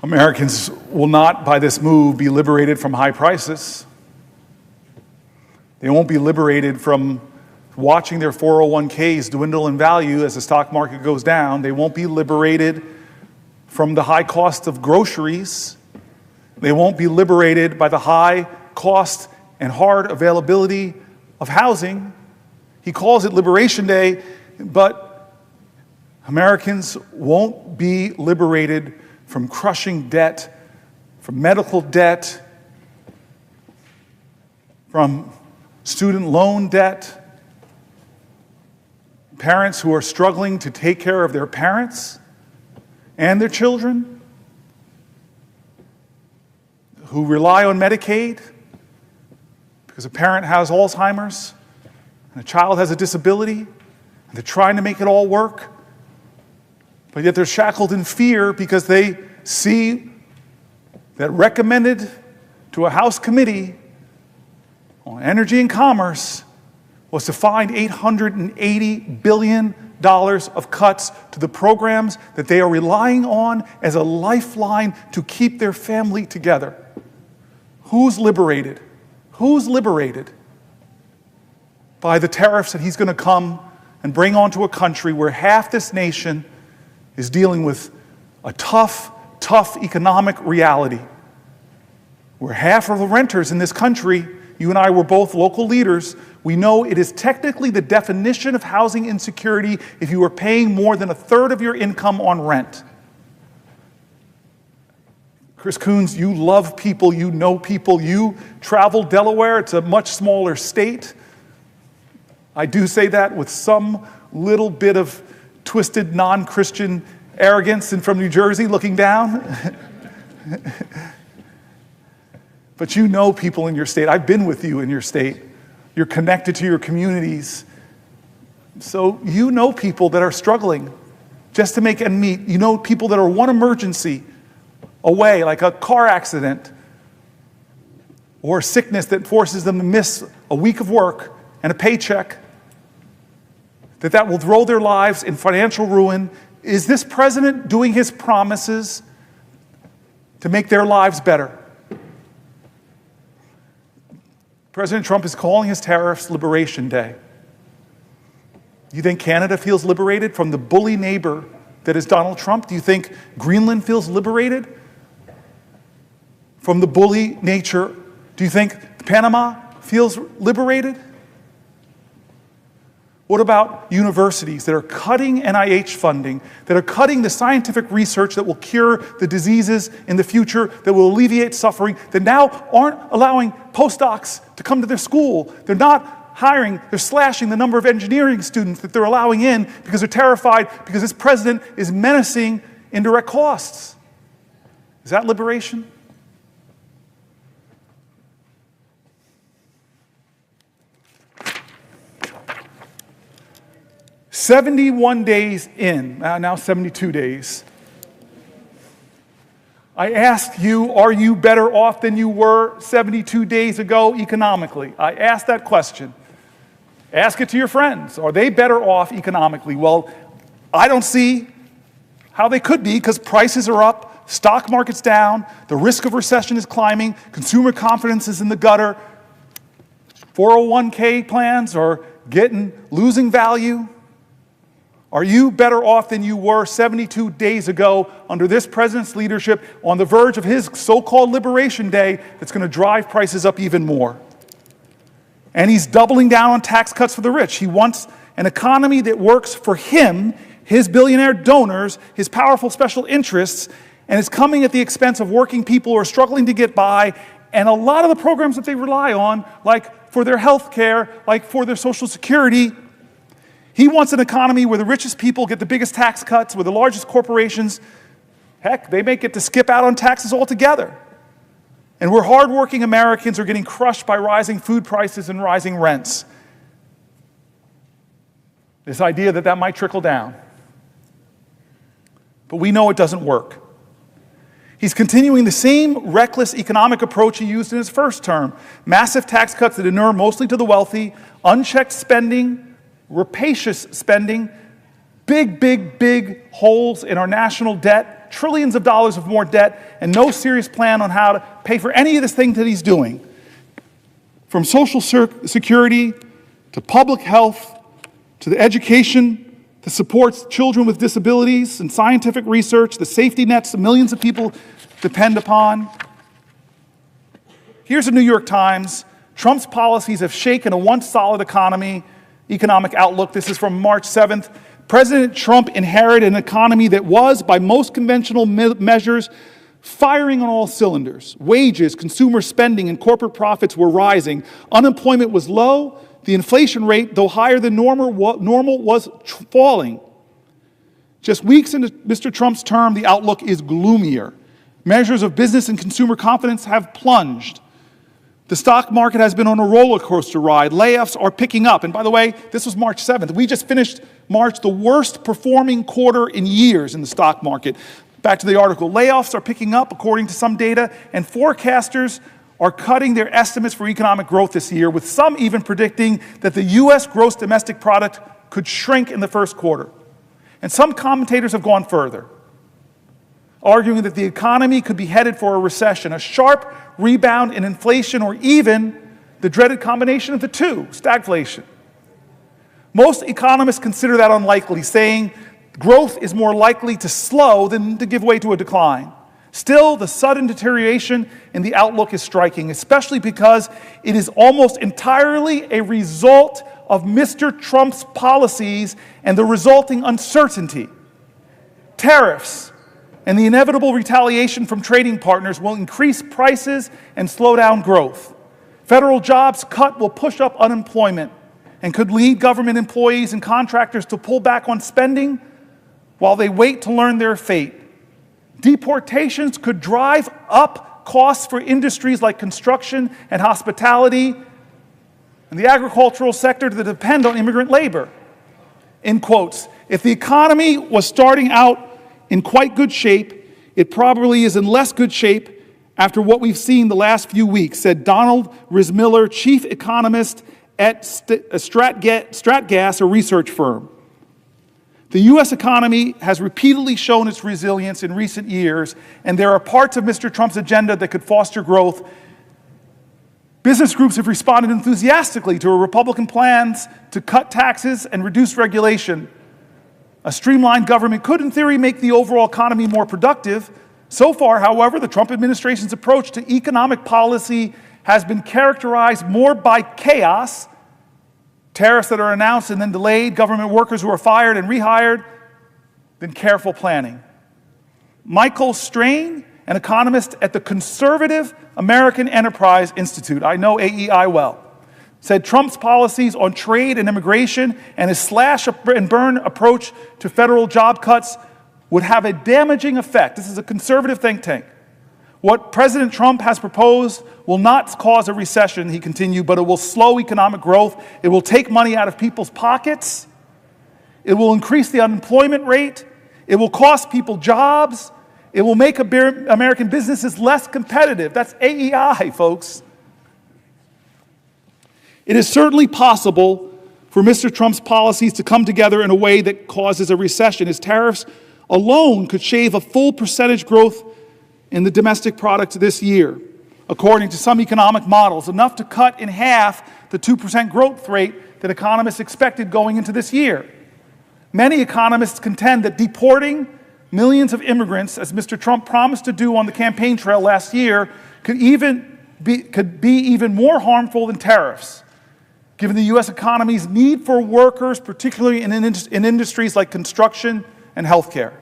Americans will not, by this move, be liberated from high prices. They won't be liberated from watching their 401ks dwindle in value as the stock market goes down. They won't be liberated from the high cost of groceries. They won't be liberated by the high cost and hard availability of housing. He calls it Liberation Day, but Americans won't be liberated from crushing debt, from medical debt, from student loan debt, parents who are struggling to take care of their parents and their children, who rely on Medicaid because a parent has Alzheimer's and a child has a disability, and they're trying to make it all work. But yet they're shackled in fear because they see that recommended to a House committee on Energy and Commerce was to find $880 billion of cuts to the programs that they are relying on as a lifeline to keep their family together. Who's liberated? Who's liberated by the tariffs that he's going to come and bring onto a country where half this nation is dealing with a tough economic reality, where half of the renters in this country, you and I were both local leaders, we know it is technically the definition of housing insecurity if you are paying more than a third of your income on rent. Chris Coons, you love people, you know people, you travel Delaware, it's a much smaller state. I do say that with some little bit of twisted non-Christian arrogance and from New Jersey looking down. But you know people in your state. I've been with you in your state. You're connected to your communities. So you know people that are struggling just to make ends meet. You know people that are one emergency away, like a car accident or a sickness that forces them to miss a week of work and a paycheck, that will throw their lives in financial ruin. Is this president doing his promises to make their lives better? President Trump is calling his tariffs Liberation Day. You think Canada feels liberated from the bully neighbor that is Donald Trump? Do you think Greenland feels liberated from the bully nature? Do you think Panama feels liberated? What about universities that are cutting NIH funding, that are cutting the scientific research that will cure the diseases in the future, that will alleviate suffering, that now aren't allowing postdocs to come to their school? They're not hiring, they're slashing the number of engineering students that they're allowing in because they're terrified because this president is menacing indirect costs. Is that liberation? "71 days in, now 72 days, I ask you, are you better off than you were 72 days ago economically? I ask that question. Ask it to your friends. Are they better off economically? Well, I don't see how they could be, because prices are up, stock market's down, the risk of recession is climbing, consumer confidence is in the gutter, 401k plans are losing value? Are you better off than you were 72 days ago under this president's leadership on the verge of his so-called liberation day that's going to drive prices up even more? And he's doubling down on tax cuts for the rich. He wants an economy that works for him, his billionaire donors, his powerful special interests, and it's coming at the expense of working people who are struggling to get by, and a lot of the programs that they rely on, like for their health care, like for their Social Security. He wants an economy where the richest people get the biggest tax cuts, where the largest corporations, heck, they may get to skip out on taxes altogether. And where hardworking Americans are getting crushed by rising food prices and rising rents. This idea that that might trickle down. But we know it doesn't work. He's continuing the same reckless economic approach he used in his first term. Massive tax cuts that inure mostly to the wealthy, unchecked spending, rapacious spending, big holes in our national debt, trillions of dollars of more debt, and no serious plan on how to pay for any of this thing that he's doing. From Social Security to public health to the education that supports children with disabilities and scientific research, the safety nets that millions of people depend upon. Here's the New York Times. Trump's policies have shaken a once solid economic outlook. This is from March 7th. President Trump inherited an economy that was, by most conventional measures, firing on all cylinders. Wages, consumer spending, and corporate profits were rising. Unemployment was low. The inflation rate, though higher than normal was falling. Just weeks into Mr. Trump's term, the outlook is gloomier. Measures of business and consumer confidence have plunged. The stock market has been on a roller coaster ride. Layoffs are picking up. And by the way, this was March 7th. We just finished March, the worst performing quarter in years in the stock market. Back to the article. Layoffs are picking up, according to some data, and forecasters are cutting their estimates for economic growth this year, with some even predicting that the U.S. gross domestic product could shrink in the first quarter. And some commentators have gone further, arguing that the economy could be headed for a recession, a sharp rebound in inflation, or even the dreaded combination of the two, stagflation. Most economists consider that unlikely, saying growth is more likely to slow than to give way to a decline. Still, the sudden deterioration in the outlook is striking, especially because it is almost entirely a result of Mr. Trump's policies and the resulting uncertainty. Tariffs and the inevitable retaliation from trading partners will increase prices and slow down growth. Federal jobs cut will push up unemployment and could lead government employees and contractors to pull back on spending while they wait to learn their fate. Deportations could drive up costs for industries like construction and hospitality and the agricultural sector that depend on immigrant labor. In quotes, if the economy was starting out in quite good shape, it probably is in less good shape after what we've seen the last few weeks, said Donald Rismiller, chief economist at Stratgas, a research firm. The U.S. economy has repeatedly shown its resilience in recent years, and there are parts of Mr. Trump's agenda that could foster growth. Business groups have responded enthusiastically to Republican plans to cut taxes and reduce regulation. A streamlined government could, in theory, make the overall economy more productive. So far, however, the Trump administration's approach to economic policy has been characterized more by chaos, tariffs that are announced and then delayed, government workers who are fired and rehired, than careful planning. Michael Strain, an economist at the conservative American Enterprise Institute, I know AEI well, said Trump's policies on trade and immigration and his slash and burn approach to federal job cuts would have a damaging effect. This is a conservative think tank. What President Trump has proposed will not cause a recession, he continued, but it will slow economic growth. It will take money out of people's pockets. It will increase the unemployment rate. It will cost people jobs. It will make American businesses less competitive. That's AEI, folks. It is certainly possible for Mr. Trump's policies to come together in a way that causes a recession. His tariffs alone could shave a full percentage growth in the domestic product this year. according to some economic models, enough to cut in half the 2% growth rate that economists expected going into this year. Many economists contend that deporting millions of immigrants, as Mr. Trump promised to do on the campaign trail last year, could be even more harmful than tariffs, given the U.S. economy's need for workers, particularly in industries like construction and healthcare.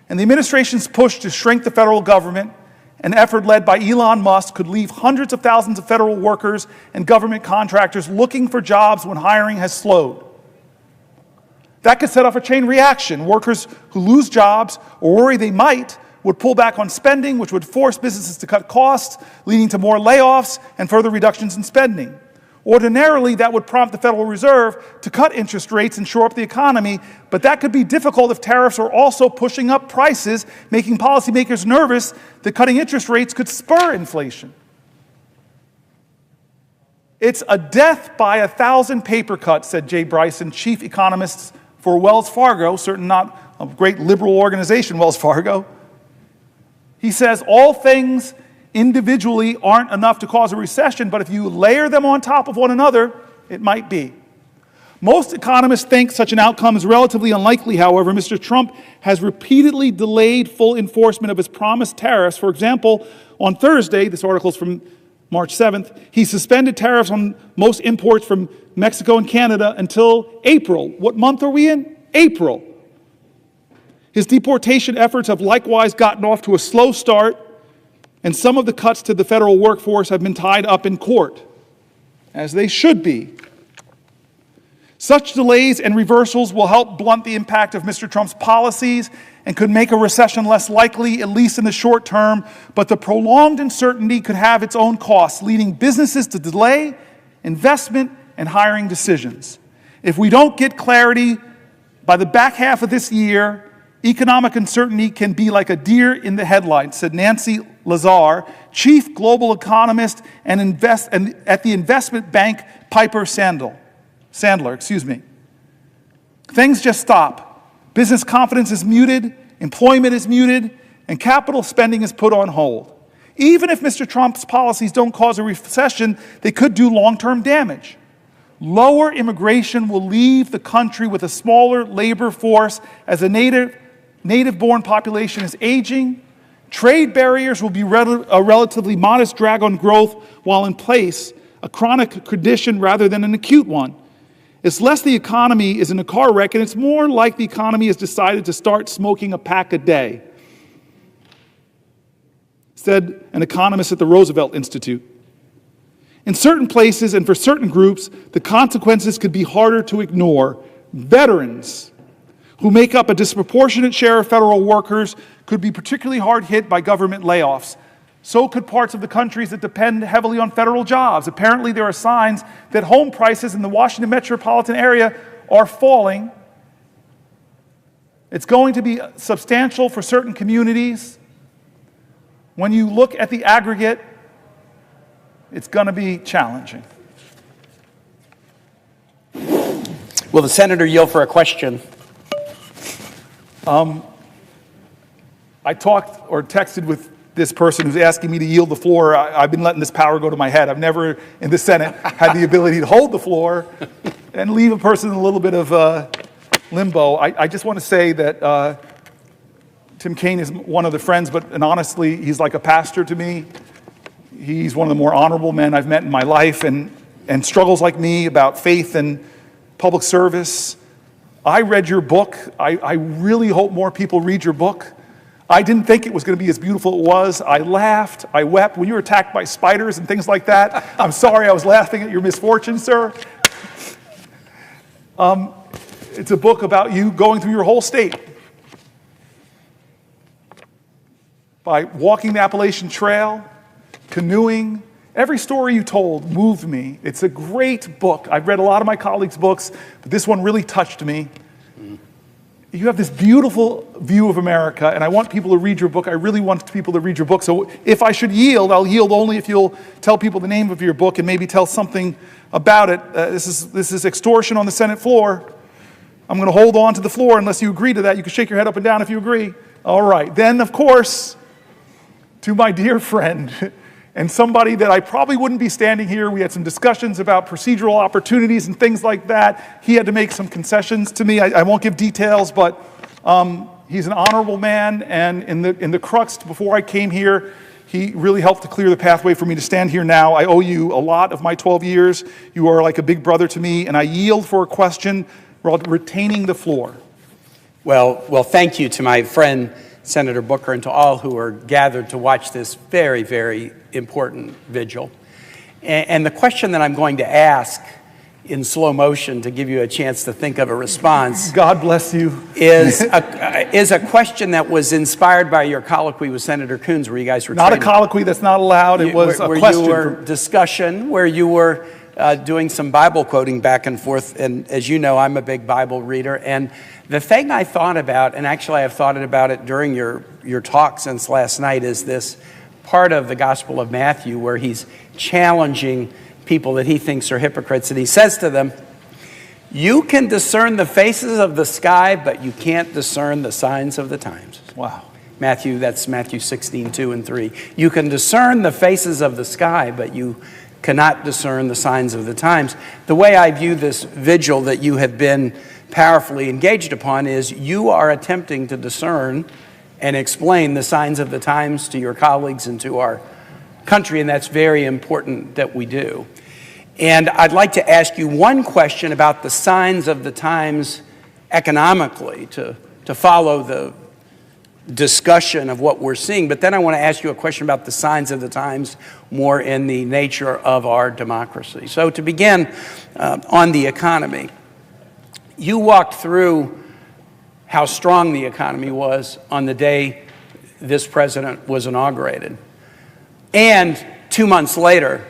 And the administration's push to shrink the federal government, an effort led by Elon Musk, could leave hundreds of thousands of federal workers and government contractors looking for jobs when hiring has slowed. That could set off a chain reaction. Workers who lose jobs or worry they might would pull back on spending, which would force businesses to cut costs, leading to more layoffs and further reductions in spending. Ordinarily, that would prompt the Federal Reserve to cut interest rates and shore up the economy, but that could be difficult if tariffs are also pushing up prices, making policymakers nervous that cutting interest rates could spur inflation. It's a death by 1,000 paper cuts, said Jay Bryson, chief economist for Wells Fargo, certainly not a great liberal organization, Wells Fargo. He says all things individually aren't enough to cause a recession, but if you layer them on top of one another, it might be. Most economists think such an outcome is relatively unlikely, however. Mr. Trump has repeatedly delayed full enforcement of his promised tariffs. For example, on Thursday, this article is from March 7th, he suspended tariffs on most imports from Mexico and Canada until April. What month are we in? April. His deportation efforts have likewise gotten off to a slow start, and some of the cuts to the federal workforce have been tied up in court, as they should be. Such delays and reversals will help blunt the impact of Mr. Trump's policies and could make a recession less likely, at least in the short term, but the prolonged uncertainty could have its own costs, leading businesses to delay investment and hiring decisions. If we don't get clarity by the back half of this year, economic uncertainty can be like a deer in the headlights, said Nancy Lazar, chief global economist and at the investment bank Piper Sandler. Things just stop. Business confidence is muted, employment is muted, and capital spending is put on hold. Even if Mr. Trump's policies don't cause a recession, they could do long-term damage. Lower immigration will leave the country with a smaller labor force as a native-born population is aging. Trade barriers will be a relatively modest drag on growth while in place, a chronic condition rather than an acute one. It's less the economy is in a car wreck, and it's more like the economy has decided to start smoking a pack a day, said an economist at the Roosevelt Institute. In certain places and for certain groups, the consequences could be harder to ignore. Veterans, who make up a disproportionate share of federal workers, could be particularly hard hit by government layoffs. So could parts of the countries that depend heavily on federal jobs. Apparently, there are signs that home prices in the Washington metropolitan area are falling. It's going to be substantial for certain communities. When you look at the aggregate, it's going to be challenging. Will the senator yield for a question? I talked or texted with this person who's asking me to yield the floor. I've been letting this power go to my head. I've never in the Senate had the ability to hold the floor and leave a person in a little bit of limbo. I just want to say that Tim Kaine is one of the friends, and honestly, he's like a pastor to me. He's one of the more honorable men I've met in my life, and struggles like me about faith and public service. I read your book. I really hope more people read your book. I didn't think it was going to be as beautiful as it was. I laughed. I wept. When you were attacked by spiders and things like that, I'm sorry I was laughing at your misfortune, sir. It's a book about you going through your whole state. By walking the Appalachian Trail, canoeing. Every story you told moved me. It's a great book. I've read a lot of my colleagues' books, but this one really touched me. You have this beautiful view of America, and I want people to read your book. I really want people to read your book. So if I should yield, I'll yield only if you'll tell people the name of your book and maybe tell something about it. This is extortion on the Senate floor. I'm going to hold on to the floor unless you agree to that. You can shake your head up and down if you agree. All right. Then, of course, to my dear friend and somebody that I probably wouldn't be standing here. We had some discussions about procedural opportunities and things like that. He had to make some concessions to me. I won't give details, but he's an honorable man, and in the crux before I came here, he really helped to clear the pathway for me to stand here now. I owe you a lot of my 12 years. You are like a big brother to me, and I yield for a question while retaining the floor. Well, thank you to my friend, Senator Booker, and to all who are gathered to watch this very, very important vigil. And the question that I'm going to ask in slow motion to give you a chance to think of a response. God bless you. Is a question that was inspired by your colloquy with Senator Coons, where you guys were not a colloquy, that's not allowed. It was a question. Where you were discussion, where you were doing some Bible quoting back and forth. And as you know, I'm a big Bible reader. And the thing I thought about, and actually I've thought about it during your talk since last night, is this part of the Gospel of Matthew where he's challenging people that he thinks are hypocrites. And he says to them, you can discern the faces of the sky, but you can't discern the signs of the times. Wow. That's Matthew 16, 2 and 3. You can discern the faces of the sky, but you cannot discern the signs of the times. The way I view this vigil that you have been powerfully engaged upon is you are attempting to discern and explain the signs of the times to your colleagues and to our country, and that's very important that we do. And I'd like to ask you one question about the signs of the times economically to follow the discussion of what we're seeing. But then I want to ask you a question about the signs of the times more in the nature of our democracy. So to begin on the economy, you walked through how strong the economy was on the day this president was inaugurated. And 2 months later,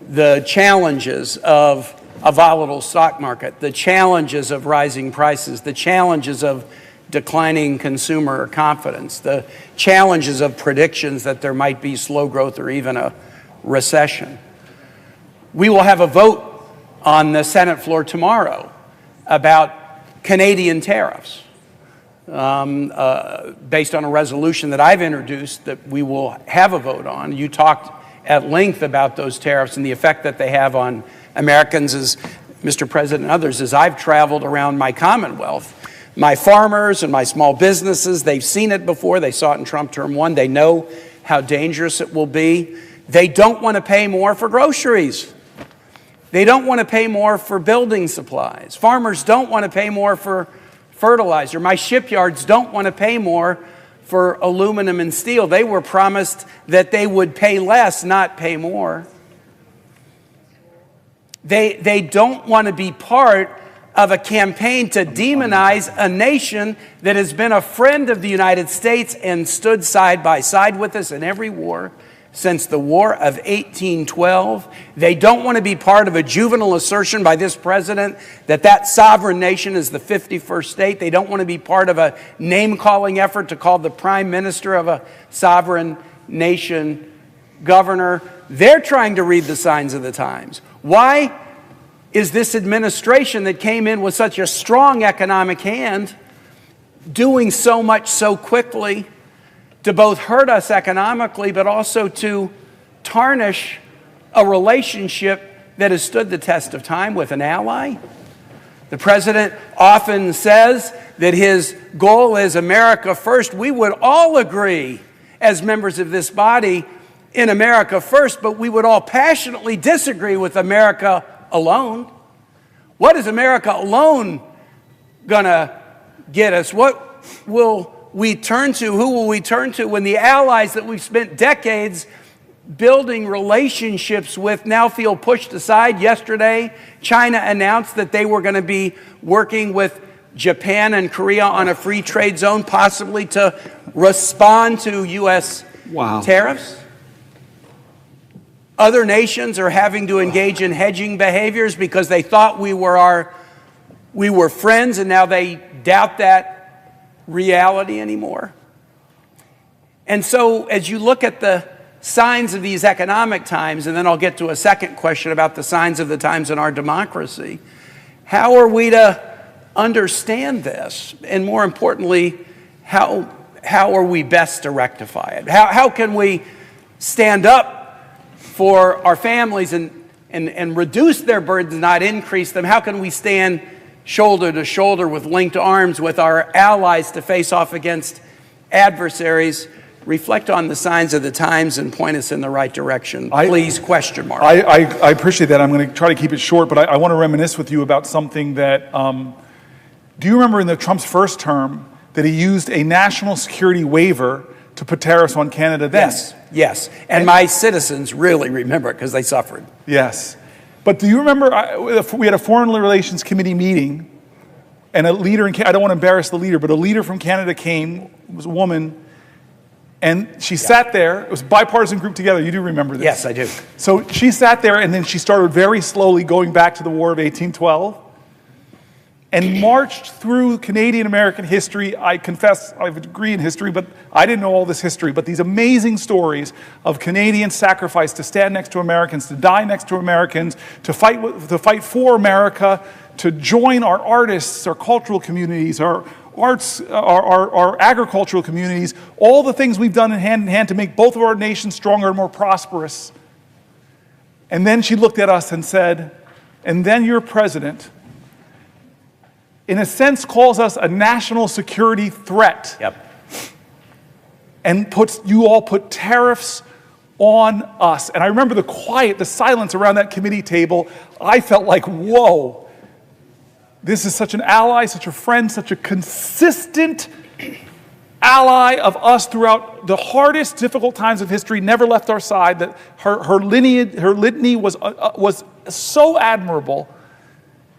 the challenges of a volatile stock market, the challenges of rising prices, the challenges of declining consumer confidence, the challenges of predictions that there might be slow growth or even a recession. We will have a vote on the Senate floor tomorrow about Canadian tariffs, based on a resolution that I've introduced that we will have a vote on. You talked at length about those tariffs and the effect that they have on Americans, as Mr. President and others. As I've traveled around my Commonwealth, my farmers and my small businesses, they've seen it before. They saw it in Trump term 1. They know how dangerous it will be. They don't want to pay more for groceries. They don't want to pay more for building supplies. Farmers don't want to pay more for fertilizer. My shipyards don't want to pay more for aluminum and steel. They were promised that they would pay less, not pay more. They don't want to be part of a campaign to demonize a nation that has been a friend of the United States and stood side by side with us in every war since the War of 1812. They don't want to be part of a juvenile assertion by this president that sovereign nation is the 51st state. They don't want to be part of a name-calling effort to call the prime minister of a sovereign nation governor. They're trying to read the signs of the times. Why is this administration that came in with such a strong economic hand doing so much so quickly to both hurt us economically, but also to tarnish a relationship that has stood the test of time with an ally? The president often says that his goal is America first. We would all agree as members of this body in America first, but we would all passionately disagree with America alone. What is America alone going to get us? What will we turn to? Who will we turn to when the allies that we've spent decades building relationships with now feel pushed aside? Yesterday, China announced that they were going to be working with Japan and Korea on a free trade zone, possibly to respond to U.S. tariffs. Other nations are having to engage in hedging behaviors because they thought we were friends, and now they doubt that reality anymore. And so as you look at the signs of these economic times, and then I'll get to a second question about the signs of the times in our democracy, how are we to understand this? And more importantly, how how are we best to rectify it? How can we stand up for our families and reduce their burdens, not increase them? How can we stand shoulder to shoulder with linked arms with our allies to face off against adversaries? Reflect on the signs of the times and point us in the right direction. Please, question mark. I appreciate that. I'm going to try to keep it short, but I want to reminisce with you about something that, do you remember in Trump's first term that he used a national security waiver to put tariffs on Canada then? Yes. And my citizens really remember it because they suffered. Yes. But do you remember, we had a Foreign Relations Committee meeting, and a leader, I don't want to embarrass the leader, but a leader from Canada came, it was a woman, and she sat there. It was a bipartisan group together. You do remember this? Yes, I do. So she sat there, and then she started very slowly going back to the War of 1812 and marched through Canadian-American history. I confess I have a degree in history, but I didn't know all this history. But these amazing stories of Canadian sacrifice to stand next to Americans, to die next to Americans, to fight for America, to join our artists, our cultural communities, our arts, our agricultural communities, all the things we've done in hand to make both of our nations stronger and more prosperous. And then she looked at us and said, and then your president, in a sense, calls us a national security threat. And you all put tariffs on us. And I remember the quiet, the silence around that committee table. I felt like, whoa. This is such an ally, such a friend, such a consistent ally of us throughout the hardest, difficult times of history, never left our side. That her litany was so admirable.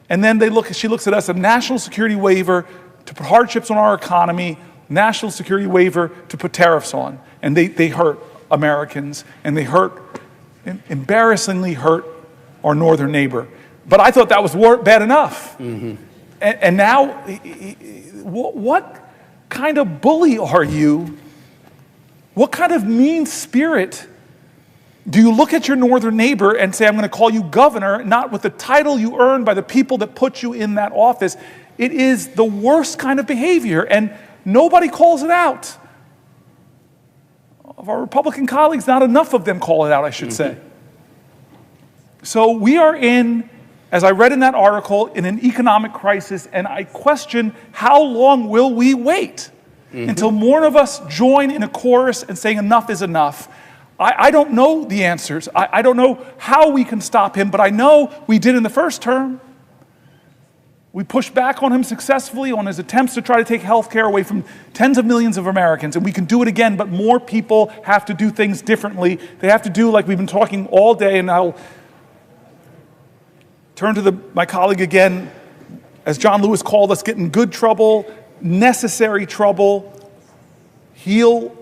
And then she looks at us, a national security waiver to put hardships on our economy, national security waiver to put tariffs on. And they hurt Americans, and they embarrassingly hurt our northern neighbor. But I thought that was bad enough. Mm-hmm. And now, what kind of bully are you? What kind of mean spirit? Do you look at your northern neighbor and say, I'm going to call you governor, not with the title you earned by the people that put you in that office? It is the worst kind of behavior, and nobody calls it out. Of our Republican colleagues, not enough of them call it out, I should say. So we are in, as I read in that article, in an economic crisis, and I question how long will we wait until more of us join in a chorus and saying enough is enough. I don't know the answers. I don't know how we can stop him, but I know we did in the first term. We pushed back on him successfully on his attempts to try to take health care away from tens of millions of Americans, and we can do it again, but more people have to do things differently. They have to do, like we've been talking all day, and I'll turn to my colleague again, as John Lewis called us, get in good trouble, necessary trouble, heal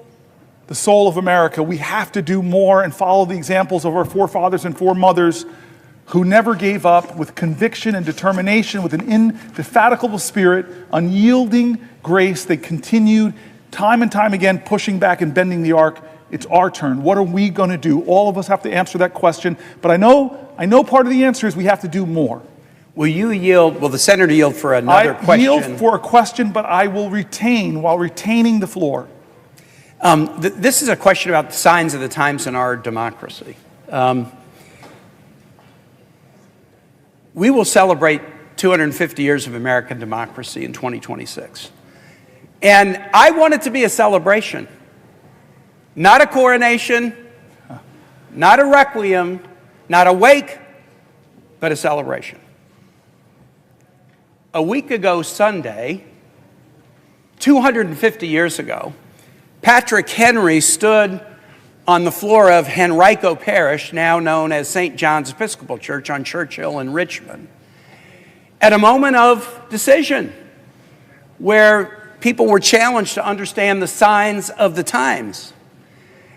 the soul of America. We have to do more and follow the examples of our forefathers and foremothers who never gave up, with conviction and determination, with an indefatigable spirit, unyielding grace. They continued time and time again, pushing back and bending the arc. It's our turn. What are we going to do? All of us have to answer that question. But I know part of the answer is we have to do more. Will the senator yield for another question? I yield for a question, but I will retain while retaining the floor. This is a question about the signs of the times in our democracy. We will celebrate 250 years of American democracy in 2026. And I want it to be a celebration, not a coronation, not a requiem, not a wake, but a celebration. A week ago Sunday, 250 years ago, Patrick Henry stood on the floor of Henrico Parish, now known as St. John's Episcopal Church on Churchill in Richmond, at a moment of decision where people were challenged to understand the signs of the times,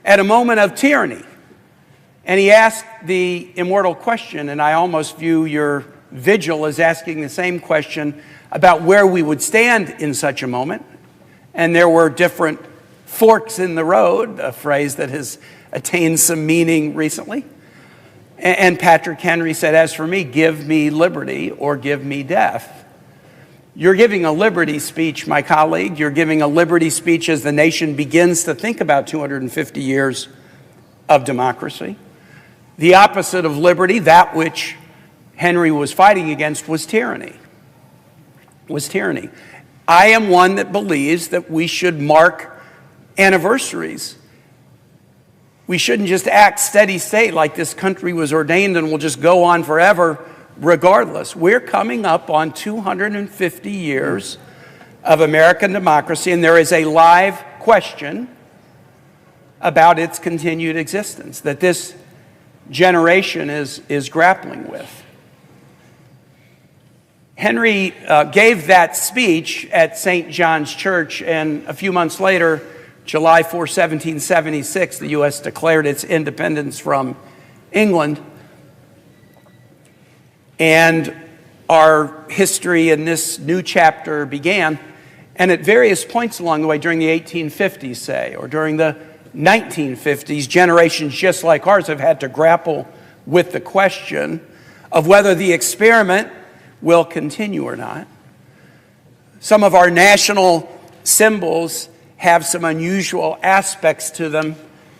at a moment of tyranny. And he asked the immortal question, and I almost view your vigil as asking the same question about where we would stand in such a moment. And there were different forks in the road, a phrase that has attained some meaning recently. And Patrick Henry said, as for me, give me liberty or give me death. You're giving a liberty speech, my colleague. You're giving a liberty speech as the nation begins to think about 250 years of democracy. The opposite of liberty, that which Henry was fighting against, was tyranny. I am one that believes that we should mark anniversaries. We shouldn't just act steady state like this country was ordained and will just go on forever regardless. We're coming up on 250 years of American democracy, and there is a live question about its continued existence that this generation is grappling with. Henry gave that speech at St. John's Church, and a few months later, July 4, 1776, the U.S. declared its independence from England. And our history in this new chapter began. And at various points along the way, during the 1850s, say, or during the 1950s, generations just like ours have had to grapple with the question of whether the experiment will continue or not. Some of our national symbols have some unusual aspects to them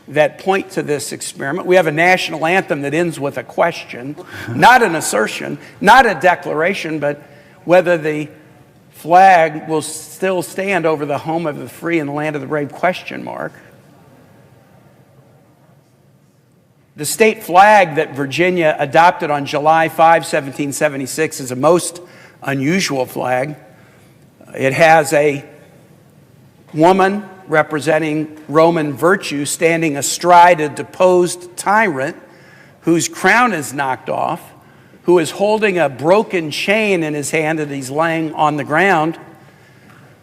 that point to this experiment. We have a national anthem that ends with a question, not an assertion, not a declaration, but whether the flag will still stand over the home of the free and the land of the brave, question mark. The state flag that Virginia adopted on July 5, 1776 is a most unusual flag. It has a woman representing Roman virtue standing astride a deposed tyrant whose crown is knocked off, who is holding a broken chain in his hand that he's laying on the ground.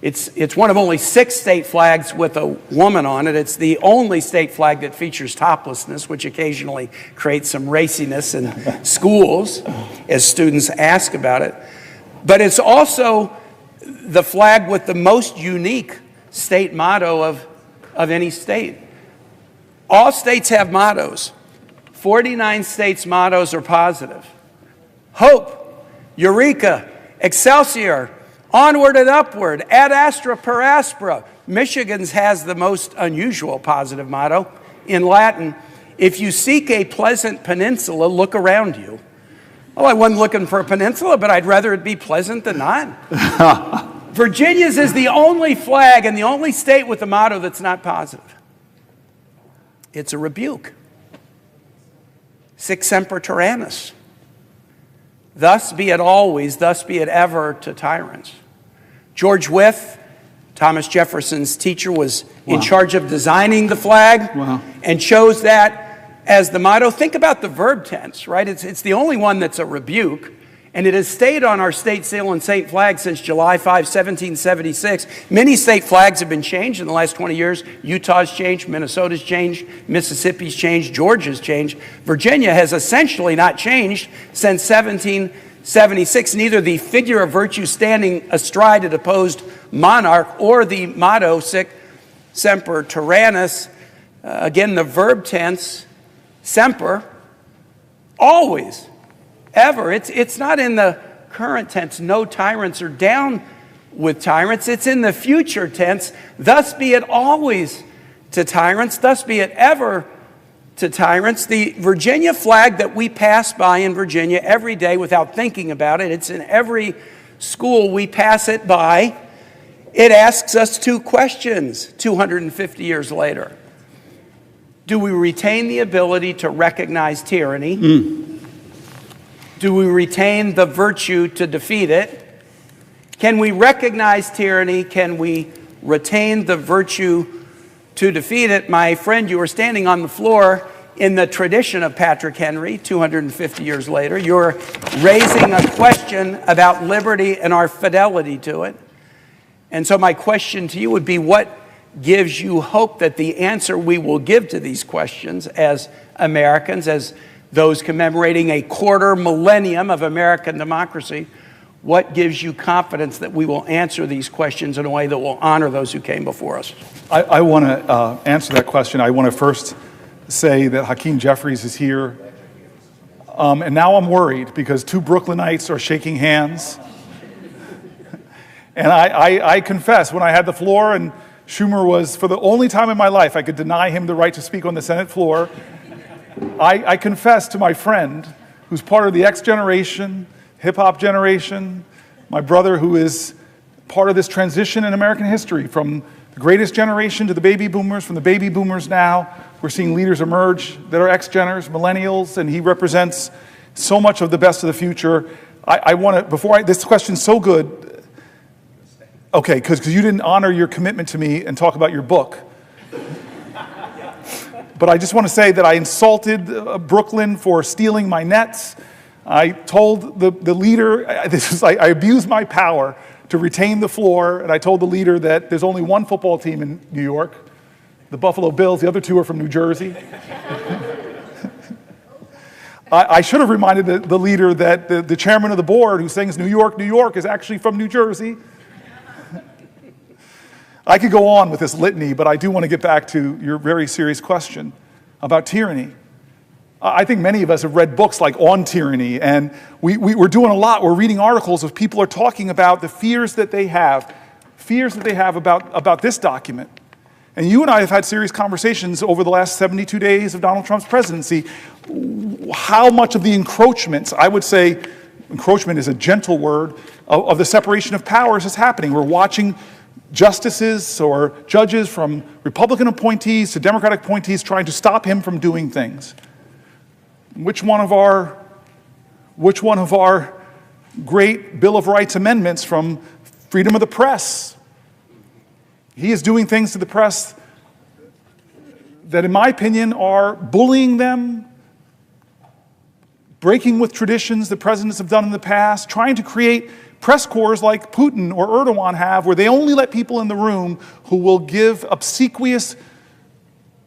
It's one of only 6 state flags with a woman on it. It's the only state flag that features toplessness, which occasionally creates some raciness in schools as students ask about it. But it's also the flag with the most unique state motto of any state. All states have mottos. 49 states' mottos are positive. Hope, Eureka, Excelsior, Onward and Upward, Ad Astra per Aspera. Michigan's has the most unusual positive motto. In Latin, if you seek a pleasant peninsula, look around you. Well, I wasn't looking for a peninsula, but I'd rather it be pleasant than not. Virginia's is the only flag and the only state with a motto that's not positive. It's a rebuke. Sic semper tyrannis. Thus be it always, thus be it ever to tyrants. George Wythe, Thomas Jefferson's teacher, was in charge of designing the flag and chose that as the motto. Think about the verb tense, right? It's the only one that's a rebuke, and it has stayed on our state seal and state flag since July 5, 1776. Many state flags have been changed in the last 20 years. Utah's changed, Minnesota's changed, Mississippi's changed, Georgia's changed. Virginia has essentially not changed since 1776. Neither the figure of virtue standing astride a deposed monarch or the motto sic semper tyrannis, again the verb tense, semper, always, ever. It's not in the current tense, no tyrants are down with tyrants. It's in the future tense, thus be it always to tyrants, thus be it ever to tyrants. The Virginia flag that we pass by in Virginia every day without thinking about it, it's in every school we pass it by. It asks us 2 questions 250 years later. Do we retain the ability to recognize tyranny? Do we retain the virtue to defeat it? Can we recognize tyranny? Can we retain the virtue to defeat it? My friend, you are standing on the floor in the tradition of Patrick Henry 250 years later. You're raising a question about liberty and our fidelity to it. And so my question to you would be, what gives you hope that the answer we will give to these questions as Americans, as those commemorating a quarter millennium of American democracy, what gives you confidence that we will answer these questions in a way that will honor those who came before us? I want to answer that question. I want to first say that Hakeem Jeffries is here. And now I'm worried because 2 Brooklynites are shaking hands. And I confess, when I had the floor and Schumer was, for the only time in my life, I could deny him the right to speak on the Senate floor, I confess to my friend, who's part of the X generation, hip-hop generation, my brother who is part of this transition in American history, from the greatest generation to the baby boomers, from the baby boomers now, we're seeing leaders emerge that are X-Geners, millennials, and he represents so much of the best of the future. I want to, this question's so good, okay, because you didn't honor your commitment to me and talk about your book. But I just want to say that I insulted Brooklyn for stealing my nets. I told the leader, I abused my power to retain the floor, and I told the leader that there's only one football team in New York, the Buffalo Bills. The other two are from New Jersey. I should have reminded the leader that the chairman of the board, who sings New York, New York, is actually from New Jersey. I could go on with this litany, but I do want to get back to your very serious question about tyranny. I think many of us have read books like On Tyranny, and we're doing a lot. We're reading articles of people are talking about the fears that they have about this document. And you and I have had serious conversations over the last 72 days of Donald Trump's presidency. How much of the encroachments, I would say encroachment is a gentle word, of the separation of powers is happening. We're watching justices or judges from Republican appointees to Democratic appointees trying to stop him from doing things. Which one of our great Bill of Rights amendments from freedom of the press? He is doing things to the press that, in my opinion, are bullying them, breaking with traditions that presidents have done in the past, trying to create press corps like Putin or Erdogan have, where they only let people in the room who will give obsequious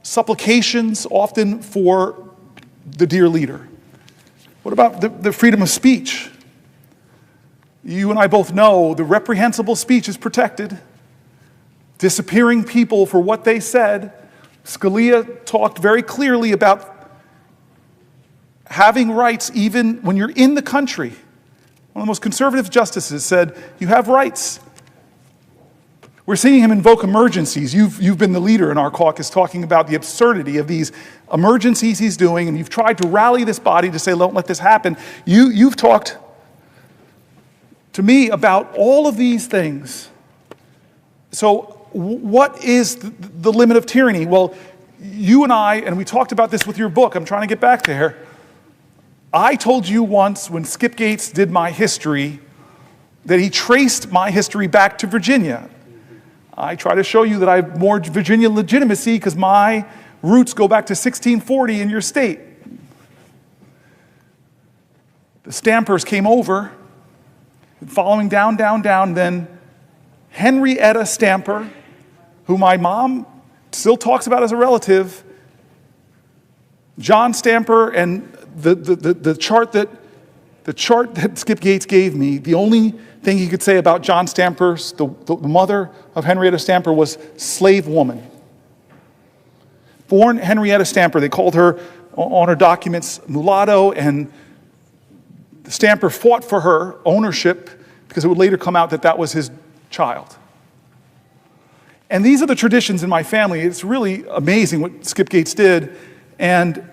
supplications, often for the dear leader. What about the freedom of speech? You and I both know the reprehensible speech is protected. Disappearing people for what they said. Scalia talked very clearly about having rights even when you're in the country. One of the most conservative justices said, you have rights. We're seeing him invoke emergencies. You've been the leader in our caucus talking about the absurdity of these emergencies he's doing, and you've tried to rally this body to say, don't let this happen. You've talked to me about all of these things. So what is the limit of tyranny? Well, you and I, and we talked about this with your book, I'm trying to get back there. I told you once when Skip Gates did my history that he traced my history back to Virginia. I try to show you that I have more Virginia legitimacy because my roots go back to 1640 in your state. The Stampers came over, following down, then Henrietta Stamper, who my mom still talks about as a relative, John Stamper, and the chart that Skip Gates gave me, the only thing he could say about John Stamper, the mother of Henrietta Stamper, was slave woman. Born Henrietta Stamper, they called her on her documents mulatto, and Stamper fought for her ownership because it would later come out that that was his child. And these are the traditions in my family. It's really amazing what Skip Gates did, and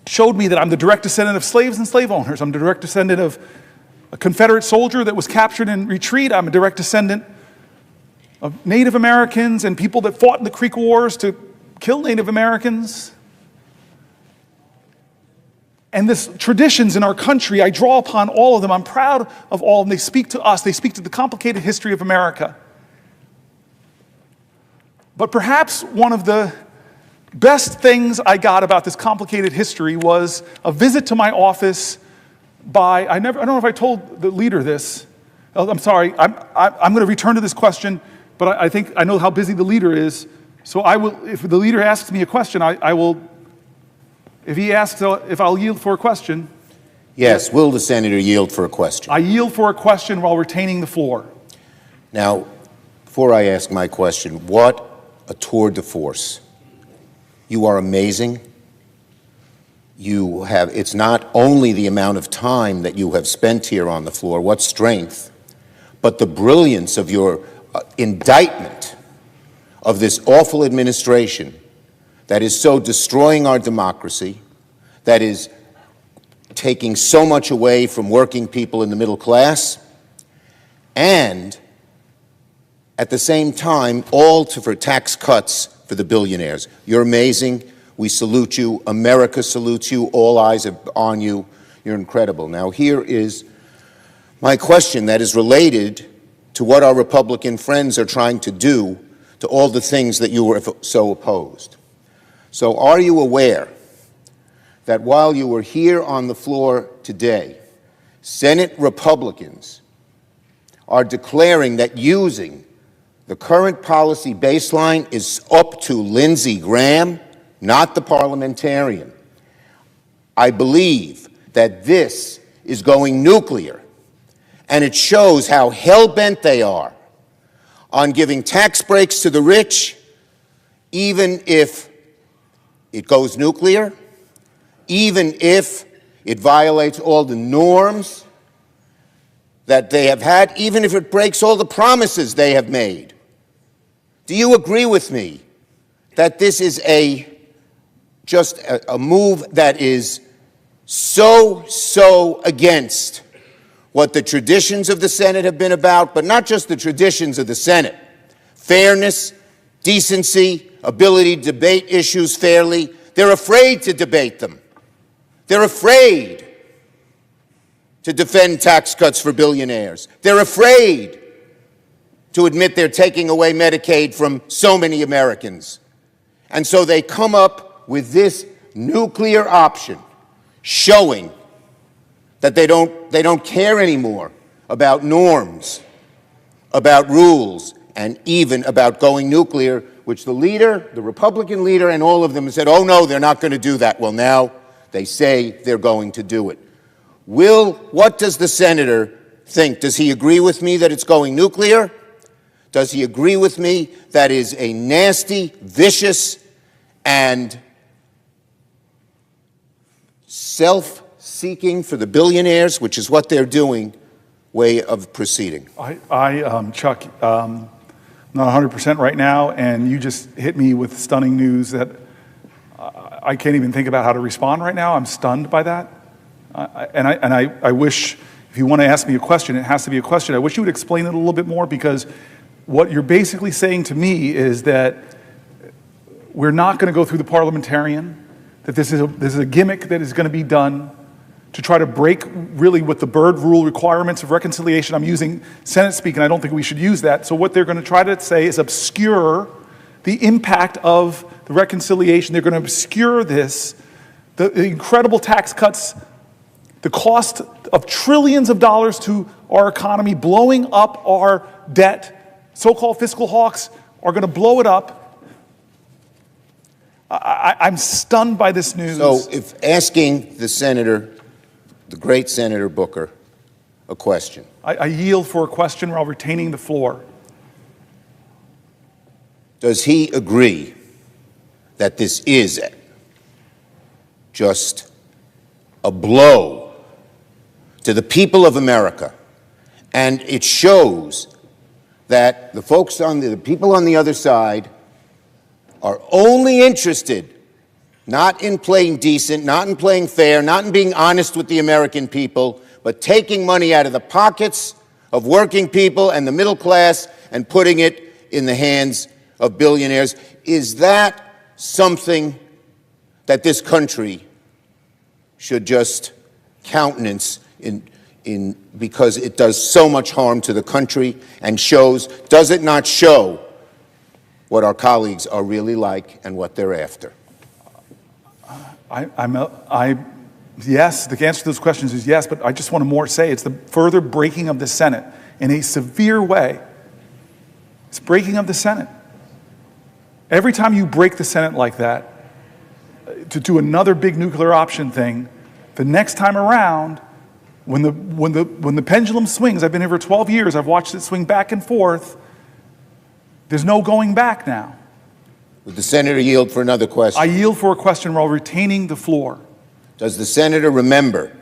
showed me that I'm the direct descendant of slaves and slave owners. I'm the direct descendant of a Confederate soldier that was captured in retreat. I'm a direct descendant of Native Americans and people that fought in the Creek Wars to kill Native Americans. And this traditions in our country, I draw upon all of them. I'm proud of all of them. They speak to us. They speak to the complicated history of America. But perhaps one of the best things I got about this complicated history was a visit to my office by, I don't know if I told the leader this. I'm sorry, I'm going to return to this question, but I think I know how busy the leader is. So I will, if the leader asks me a question, I will, if he asks if I'll yield for a question. Yes, will the senator yield for a question? I yield for a question while retaining the floor. Now, before I ask my question, what a tour de force. You are amazing. You have, it's not only the amount of time that you have spent here on the floor, what strength, but the brilliance of your indictment of this awful administration that is so destroying our democracy, that is taking so much away from working people in the middle class, and at the same time, all for tax cuts for the billionaires. You're amazing. We salute you. America salutes you. All eyes are on you. You're incredible. Now, here is my question that is related to what our Republican friends are trying to do to all the things that you were so opposed. So are you aware that while you were here on the floor today, Senate Republicans are declaring that using the current policy baseline is up to Lindsey Graham, not the parliamentarian? I believe that this is going nuclear, and it shows how hell-bent they are on giving tax breaks to the rich, even if it goes nuclear, even if it violates all the norms that they have had, even if it breaks all the promises they have made. Do you agree with me that this is just a move that is so against what the traditions of the Senate have been about, but not just the traditions of the Senate? Fairness, decency, ability to debate issues fairly. They're afraid to debate them. They're afraid to defend tax cuts for billionaires. They're afraid to admit they're taking away Medicaid from so many Americans. And so they come up with this nuclear option, showing that they don't care anymore about norms, about rules, and even about going nuclear, which the leader, the Republican leader, and all of them said, oh no, they're not going to do that. Well, now they say they're going to do it. What does the senator think? Does he agree with me that it's going nuclear? Does he agree with me that is a nasty, vicious, and self-seeking for the billionaires, which is what they're doing, way of proceeding? Chuck, I'm not 100% right now, and you just hit me with stunning news that I can't even think about how to respond right now. I'm stunned by that. I wish, if you want to ask me a question, it has to be a question. I wish you would explain it a little bit more, because what you're basically saying to me is that we're not going to go through the parliamentarian, that this is a gimmick that is going to be done to try to break really with the Byrd rule requirements of reconciliation. I'm using Senate speak, and I don't think we should use that. So what they're going to try to say is obscure the impact of the reconciliation. They're going to obscure this, the incredible tax cuts, the cost of trillions of dollars to our economy, blowing up our debt. So-called fiscal hawks are going to blow it up. I'm stunned by this news. So if asking the senator, the great Senator Booker, a question. I yield for a question while retaining the floor. Does he agree that this is just a blow to the people of America, and it shows that the people on the other side are only interested not in playing decent, not in playing fair, not in being honest with the American people, but taking money out of the pockets of working people and the middle class and putting it in the hands of billionaires? Is that something that this country should just countenance because it does so much harm to the country and does it not show what our colleagues are really like and what they're after? Yes, the answer to those questions is yes, but I just want to say it's the further breaking of the Senate in a severe way. It's breaking of the Senate. Every time you break the Senate like that, to do another big nuclear option thing, the next time around, when the pendulum swings, I've been here for 12 years, I've watched it swing back and forth, there's no going back now. Would the senator yield for another question? I yield for a question while retaining the floor. Does the senator remember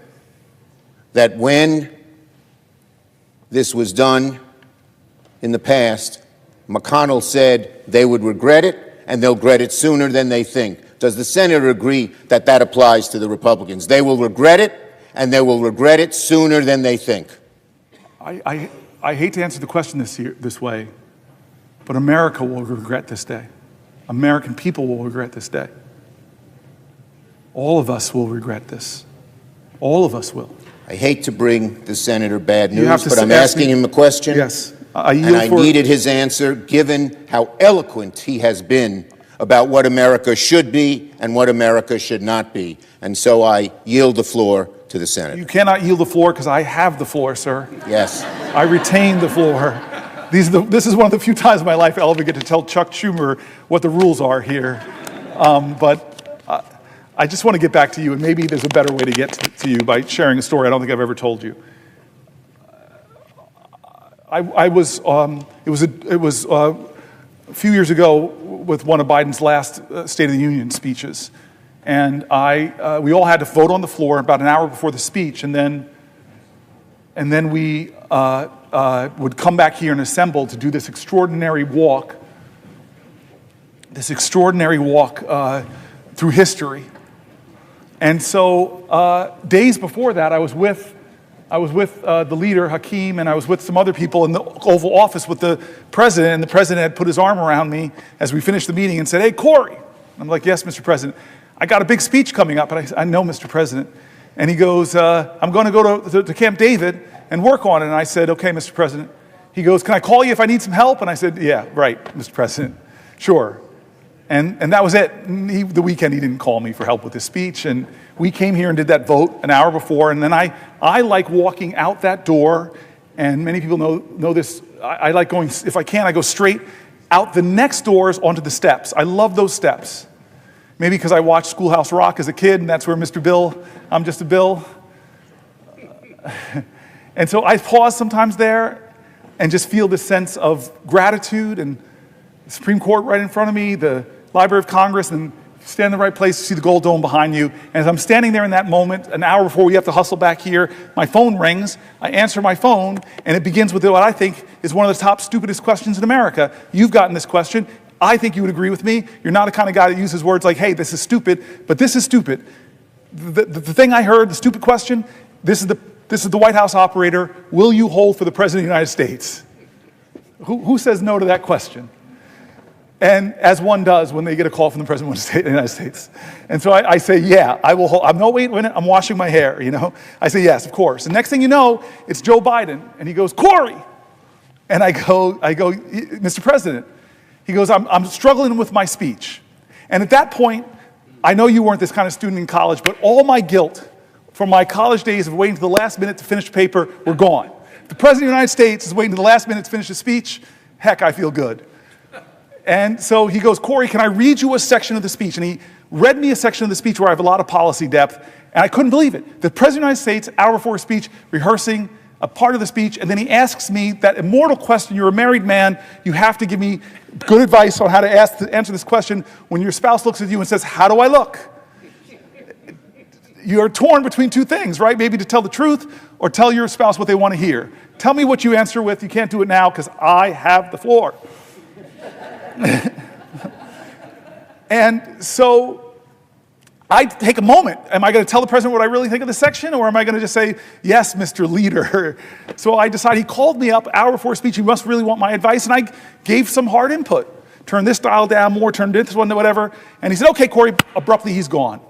that when this was done in the past, McConnell said they would regret it, and they'll regret it sooner than they think. Does the senator agree that that applies to the Republicans? They will regret it, and they will regret it sooner than they think. I hate to answer the question this way, but America will regret this day. American people will regret this day. All of us will regret this. All of us will. I hate to bring the senator bad news, but I'm asking him a question. Yes. And I needed his answer, given how eloquent he has been about what America should be and what America should not be. And so I yield the floor to the senator. You cannot yield the floor because I have the floor, sir. Yes. I retain the floor. This is one of the few times in my life I'll ever get to tell Chuck Schumer what the rules are here. But I just want to get back to you, and maybe there's a better way to get to you by sharing a story I don't think I've ever told you. It was a few years ago with one of Biden's last State of the Union speeches, and we all had to vote on the floor about an hour before the speech, and then we would come back here and assemble to do this extraordinary walk through history. And so days before that, I was with the leader, Hakeem, and I was with some other people in the Oval Office with the president, and the president had put his arm around me as we finished the meeting and said, "Hey, Cory." I'm like, "Yes, Mr. President. I got a big speech coming up." And I know, Mr. President. And he goes, "I'm going to go to Camp David and work on it." And I said, "Okay, Mr. President." He goes, "Can I call you if I need some help?" And I said, "Yeah, right, Mr. President. Sure." And that was it. The weekend he didn't call me for help with his speech, and we came here and did that vote an hour before, and then I like walking out that door, and many people know this. I like going, if I can, I go straight out the next doors onto the steps. I love those steps. Maybe because I watched Schoolhouse Rock as a kid, and that's where Mr. Bill, I'm just a Bill. And so I pause sometimes there and just feel this sense of gratitude, and the Supreme Court right in front of me, the Library of Congress, and stand in the right place to see the gold dome behind you. And as I'm standing there in that moment, an hour before we have to hustle back here, my phone rings, I answer my phone, and it begins with what I think is one of the top stupidest questions in America. You've gotten this question. I think you would agree with me. You're not the kind of guy that uses words like, "Hey, this is stupid," but this is stupid. The thing I heard, the stupid question, this is the White House operator, "Will you hold for the President of the United States?" Who says no to that question? And as one does when they get a call from the President of the United States. And so I say, "Yeah, I will hold." Wait a minute, I'm washing my hair, you know. I say, "Yes, of course." And next thing you know, it's Joe Biden. And he goes, "Cory." And I go, "Mr. President." He goes, I'm struggling with my speech." And at that point, I know you weren't this kind of student in college, but all my guilt from my college days of waiting to the last minute to finish the paper were gone. If the President of the United States is waiting to the last minute to finish a speech, heck, I feel good. And so he goes, "Cory, can I read you a section of the speech?" And he read me a section of the speech where I have a lot of policy depth, and I couldn't believe it. The President of the United States, hour before his speech, rehearsing a part of the speech, and then he asks me that immortal question. You're a married man, you have to give me good advice on how to answer this question when your spouse looks at you and says, "How do I look?" You're torn between two things, right? Maybe to tell the truth or tell your spouse what they want to hear. Tell me what you answer with. You can't do it now because I have the floor. And so I take a moment. Am I going to tell the president what I really think of the section, or am I going to just say, "Yes, Mr. Leader"? So I decided, he called me up hour before speech. He must really want my advice, and I gave some hard input. Turn this dial down more, turn this one to whatever. And he said, "Okay, Cory." Abruptly, he's gone.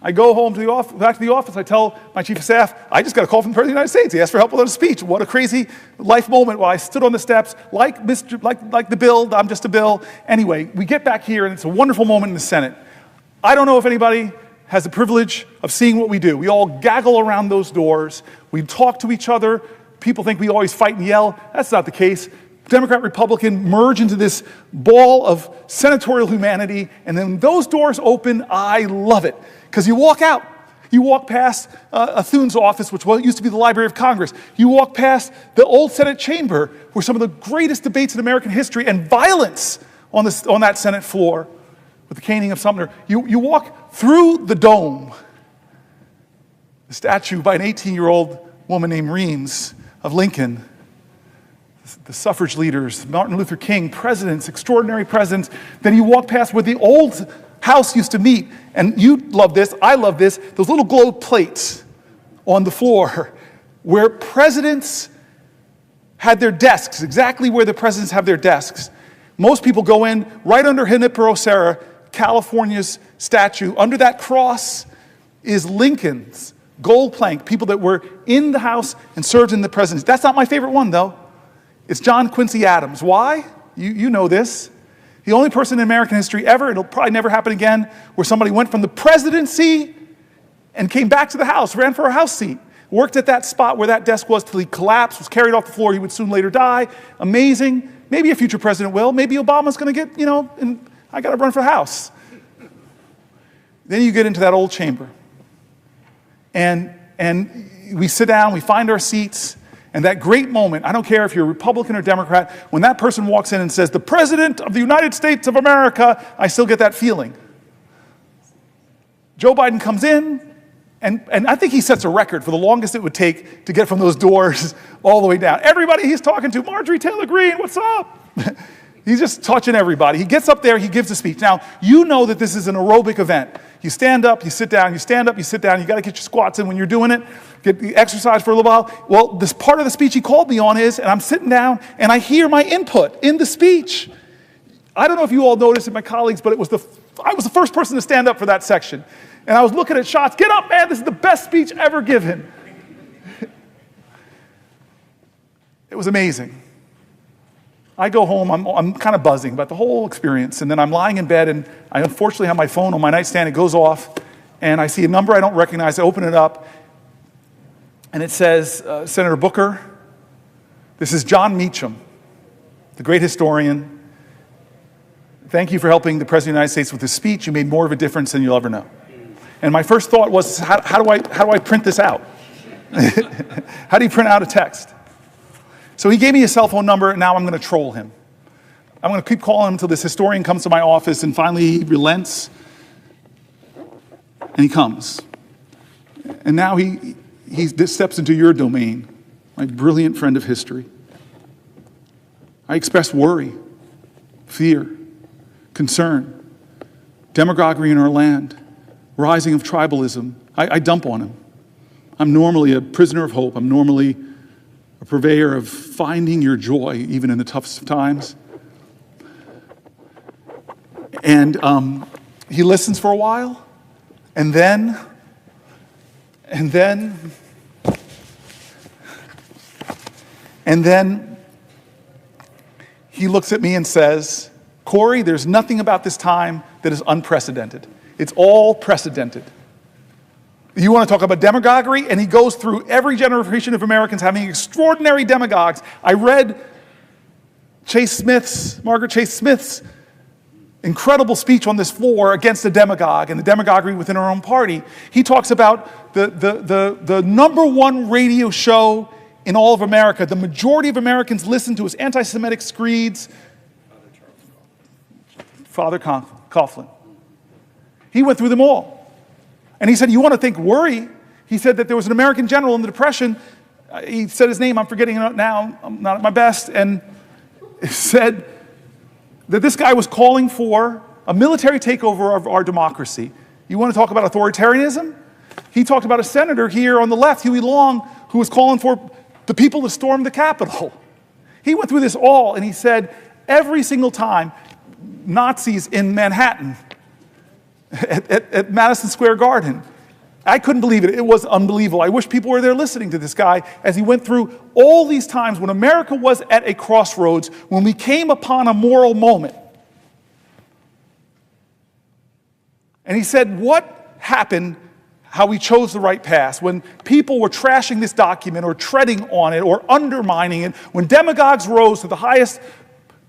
I go home to the office, back to the office. I tell my chief of staff, "I just got a call from the President of the United States. He asked for help with a speech." What a crazy life moment while I stood on the steps like the Bill. I'm just a Bill. Anyway, we get back here, and it's a wonderful moment in the Senate. I don't know if anybody has the privilege of seeing what we do. We all gaggle around those doors. We talk to each other. People think we always fight and yell. That's not the case. Democrat, Republican merge into this ball of senatorial humanity, and then those doors open. I love it. Because you walk out. You walk past Thune's office, which used to be the Library of Congress. You walk past the old Senate chamber, where some of the greatest debates in American history and violence on that Senate floor, with the caning of Sumter. You walk through the dome, the statue by an 18-year-old woman named Reams of Lincoln, the suffrage leaders, Martin Luther King, presidents, extraordinary presidents. Then you walk past where the old house used to meet, and you love this, I love this, those little gold plates on the floor where presidents had their desks, exactly where the presidents have their desks. Most people go in right under Junipero Serra, California's statue. Under that cross is Lincoln's gold plank, people that were in the House and served in the presidency. That's not my favorite one, though. It's John Quincy Adams. Why? You know this. The only person in American history ever, it'll probably never happen again, where somebody went from the presidency and came back to the House, ran for a House seat, worked at that spot where that desk was till he collapsed, was carried off the floor. He would soon later die. Amazing. Maybe a future president will. Maybe Obama's going to get, and I got to run for the House. Then you get into that old chamber. And we sit down, we find our seats, and that great moment, I don't care if you're a Republican or Democrat, when that person walks in and says, "The President of the United States of America," I still get that feeling. Joe Biden comes in, and I think he sets a record for the longest it would take to get from those doors all the way down. Everybody he's talking to, Marjorie Taylor Greene, what's up? He's just touching everybody. He gets up there, he gives a speech. Now, you know that this is an aerobic event. You stand up, you sit down, you stand up, you sit down. You got to get your squats in when you're doing it. Get the exercise for a little while. Well, this part of the speech he called me on is, and I'm sitting down, and I hear my input in the speech. I don't know if you all noticed it, my colleagues, but I was the first person to stand up for that section. And I was looking at shots. Get up, man. This is the best speech ever given. It was amazing. I go home, I'm kind of buzzing about the whole experience, and then I'm lying in bed, and I unfortunately have my phone on my nightstand. It goes off, and I see a number I don't recognize. I open it up, and it says, Senator Booker, this is John Meacham, the great historian. Thank you for helping the President of the United States with this speech. You made more of a difference than you'll ever know. And my first thought was, how do I print this out? How do you print out a text? So he gave me his cell phone number, and now I'm going to troll him. I'm going to keep calling him until this historian comes to my office, and finally he relents, and he comes. And now he steps into your domain, my brilliant friend of history. I express worry, fear, concern, demagoguery in our land, rising of tribalism. I dump on him. I'm normally a prisoner of hope. I'm normally a purveyor of finding your joy, even in the toughest of times. And he listens for a while, and then he looks at me and says, "Cory, there's nothing about this time that is unprecedented. It's all precedented. You want to talk about demagoguery?" And he goes through every generation of Americans having extraordinary demagogues. I read Margaret Chase Smith's incredible speech on this floor against the demagogue and the demagoguery within our own party. He talks about the number one radio show in all of America. The majority of Americans listen to his anti-Semitic screeds. Father Coughlin. He went through them all. And he said, you want to think worry? He said that there was an American general in the Depression. He said his name, I'm forgetting it now, I'm not at my best, and said that this guy was calling for a military takeover of our democracy. You want to talk about authoritarianism? He talked about a senator here on the left, Huey Long, who was calling for the people to storm the Capitol. He went through this all, and he said, every single time, Nazis in Manhattan, at Madison Square Garden. I couldn't believe it. It was unbelievable. I wish people were there listening to this guy as he went through all these times when America was at a crossroads, when we came upon a moral moment. And he said, what happened, how we chose the right path, when people were trashing this document or treading on it or undermining it, when demagogues rose to the highest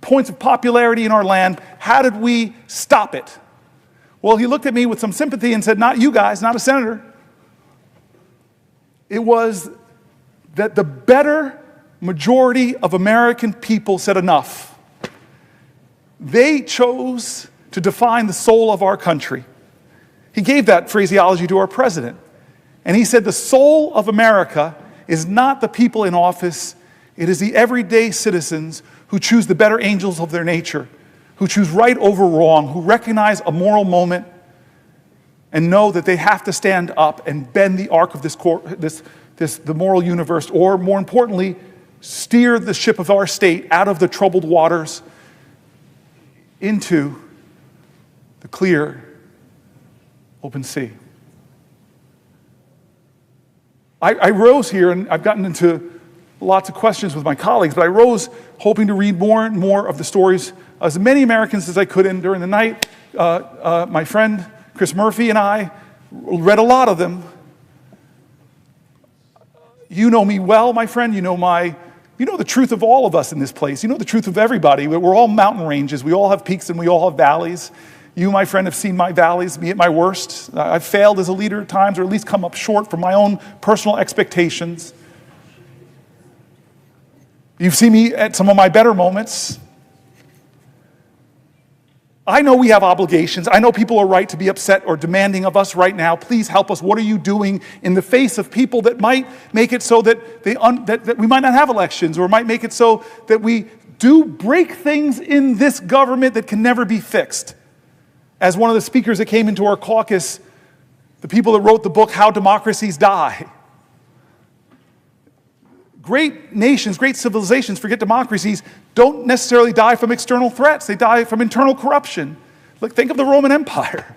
points of popularity in our land, how did we stop it? Well, he looked at me with some sympathy and said, not you guys, not a senator. It was that the better majority of American people said enough. They chose to define the soul of our country. He gave that phraseology to our president. And he said the soul of America is not the people in office. It is the everyday citizens who choose the better angels of their nature, who choose right over wrong, who recognize a moral moment and know that they have to stand up and bend the arc of the moral universe, or more importantly, steer the ship of our state out of the troubled waters into the clear, open sea. I rose here, and I've gotten into lots of questions with my colleagues, but I rose hoping to read more and more of the stories of as many Americans as I could. And during the night, my friend Chris Murphy and I read a lot of them. You know me well, my friend. You know the truth of all of us in this place. You know the truth of everybody. We're all mountain ranges. We all have peaks and we all have valleys. You, my friend, have seen my valleys, me at my worst. I've failed as a leader at times, or at least come up short from my own personal expectations. You've seen me at some of my better moments. I know we have obligations. I know people are right to be upset or demanding of us right now. Please help us. What are you doing in the face of people that might make it so that that we might not have elections, or might make it so that we do break things in this government that can never be fixed? As one of the speakers that came into our caucus, the people that wrote the book, How Democracies Die. Great nations, great civilizations, forget democracies, don't necessarily die from external threats. They die from internal corruption. Look, think of the Roman Empire.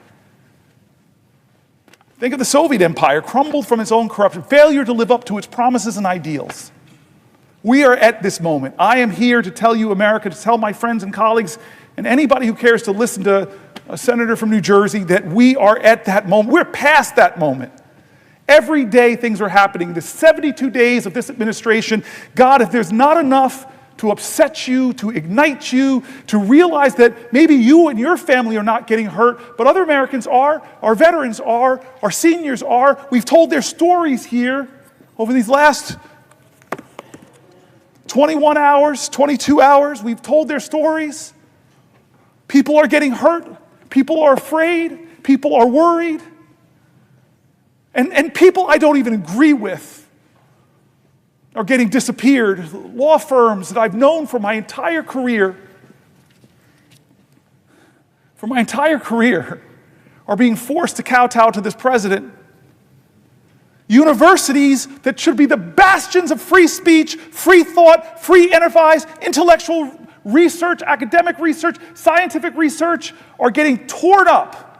Think of the Soviet Empire, crumbled from its own corruption, failure to live up to its promises and ideals. We are at this moment. I am here to tell you, America, to tell my friends and colleagues, and anybody who cares to listen to a senator from New Jersey, that we are at that moment. We're past that moment. Every day things are happening. The 72 days of this administration, God, if there's not enough to upset you, to ignite you, to realize that maybe you and your family are not getting hurt, but other Americans are, our veterans are, our seniors are. We've told their stories here over these last 21 hours, 22 hours. We've told their stories. People are getting hurt. People are afraid. People are worried. And people I don't even agree with are getting disappeared. Law firms that I've known for my entire career, are being forced to kowtow to this president. Universities that should be the bastions of free speech, free thought, free enterprise, intellectual research, academic research, scientific research, are getting torn up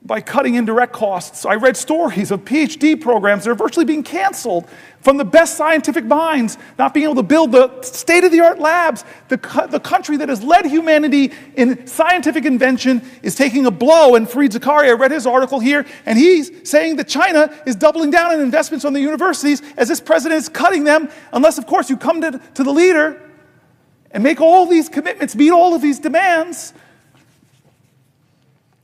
by cutting indirect costs. I read stories of PhD programs that are virtually being canceled from the best scientific minds, not being able to build the state-of-the-art labs. The country that has led humanity in scientific invention is taking a blow. And Fareed Zakaria, I read his article here, and he's saying that China is doubling down on investments on the universities as this president is cutting them, unless, of course, you come to the leader and make all these commitments, meet all of these demands.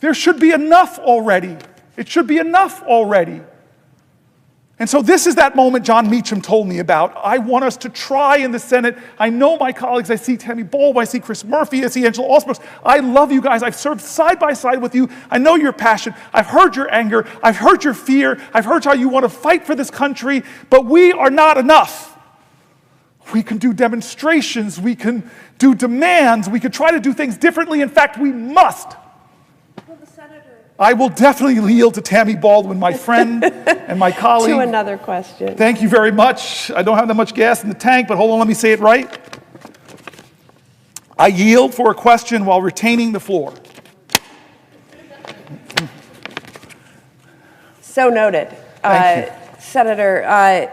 There should be enough already. It should be enough already. And so this is that moment John Meacham told me about. I want us to try in the Senate. I know my colleagues. I see Tammy Baldwin. I see Chris Murphy. I see Angela Alsbrooks. I love you guys. I've served side by side with you. I know your passion. I've heard your anger. I've heard your fear. I've heard how you want to fight for this country. But we are not enough. We can do demonstrations. We can do demands. We can try to do things differently. In fact, we must. I will definitely yield to Tammy Baldwin, my friend and my colleague. To another question. Thank you very much. I don't have that much gas in the tank, but hold on, let me say it right. I yield for a question while retaining the floor. So noted. Thank you. Senator,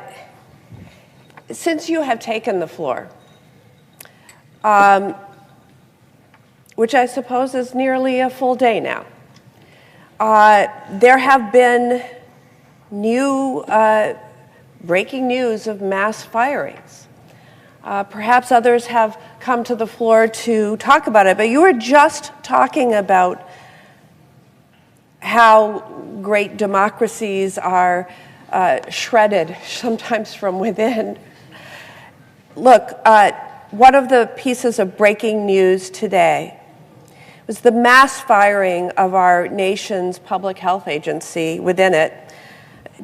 since you have taken the floor, which I suppose is nearly a full day now, there have been new breaking news of mass firings. Perhaps others have come to the floor to talk about it, but you were just talking about how great democracies are shredded, sometimes from within. Look, one of the pieces of breaking news today was the mass firing of our nation's public health agency within it.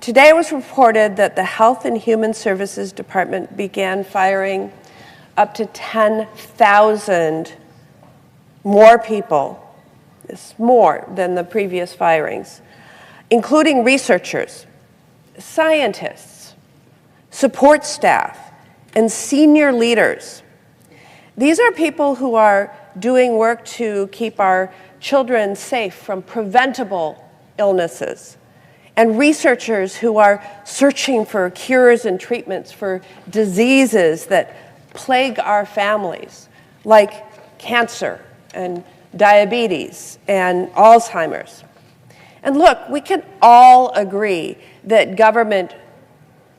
Today it was reported that the Health and Human Services Department began firing up to 10,000 more people. It's more than the previous firings, including researchers, scientists, support staff, and senior leaders. These are people who are doing work to keep our children safe from preventable illnesses, and researchers who are searching for cures and treatments for diseases that plague our families, like cancer and diabetes and Alzheimer's. And look, we can all agree that government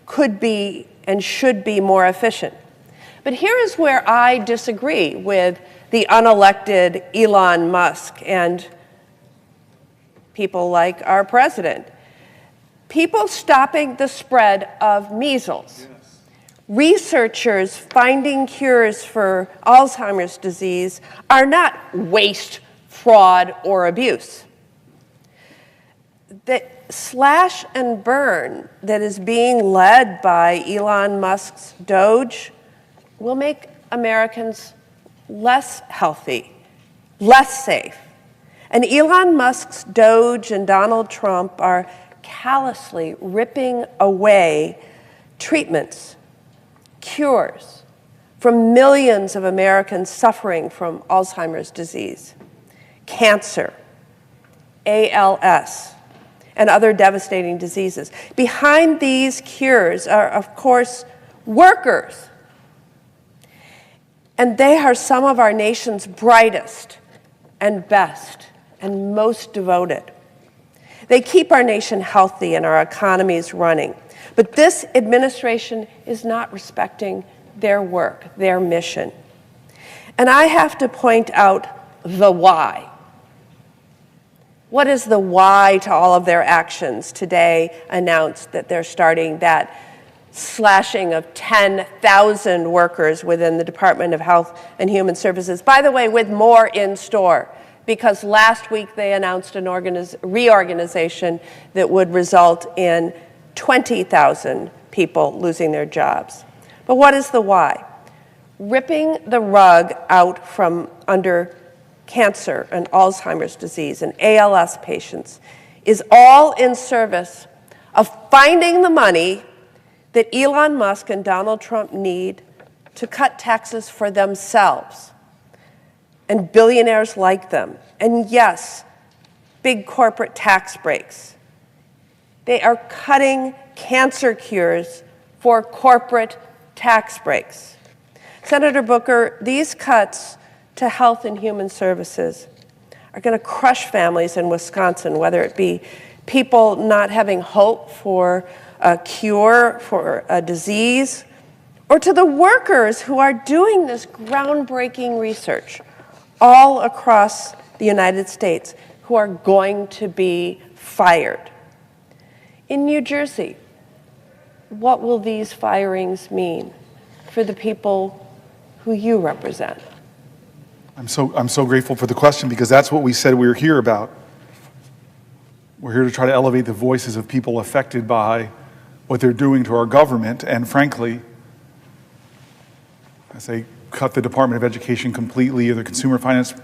could be and should be more efficient. But here is where I disagree with the unelected Elon Musk and people like our president. People stopping the spread of measles. Researchers finding cures for Alzheimer's disease are not waste, fraud, or abuse. The slash and burn that is being led by Elon Musk's Doge will make Americans less healthy, less safe. And Elon Musk's Doge and Donald Trump are callously ripping away treatments, cures from millions of Americans suffering from Alzheimer's disease, cancer, ALS, and other devastating diseases. Behind these cures are, of course, workers. And they are some of our nation's brightest and best and most devoted. They keep our nation healthy and our economies running. But this administration is not respecting their work, their mission. And I have to point out the why. What is the why to all of their actions? Today announced that they're starting that slashing of 10,000 workers within the Department of Health and Human Services. By the way, with more in store, because last week they announced an reorganization that would result in 20,000 people losing their jobs. But what is the why? Ripping the rug out from under cancer and Alzheimer's disease and ALS patients is all in service of finding the money that Elon Musk and Donald Trump need to cut taxes for themselves and billionaires like them. And yes, big corporate tax breaks. They are cutting cancer cures for corporate tax breaks. Senator Booker, these cuts to health and human services are going to crush families in Wisconsin, whether it be people not having hope for a cure for a disease, or to the workers who are doing this groundbreaking research all across the United States who are going to be fired. In New Jersey, what will these firings mean for the people who you represent? I'm so grateful for the question, because that's what we said we were here about. We're here to try to elevate the voices of people affected by what they're doing to our government. And frankly, I say cut the Department of Education completely, or the Consumer Finance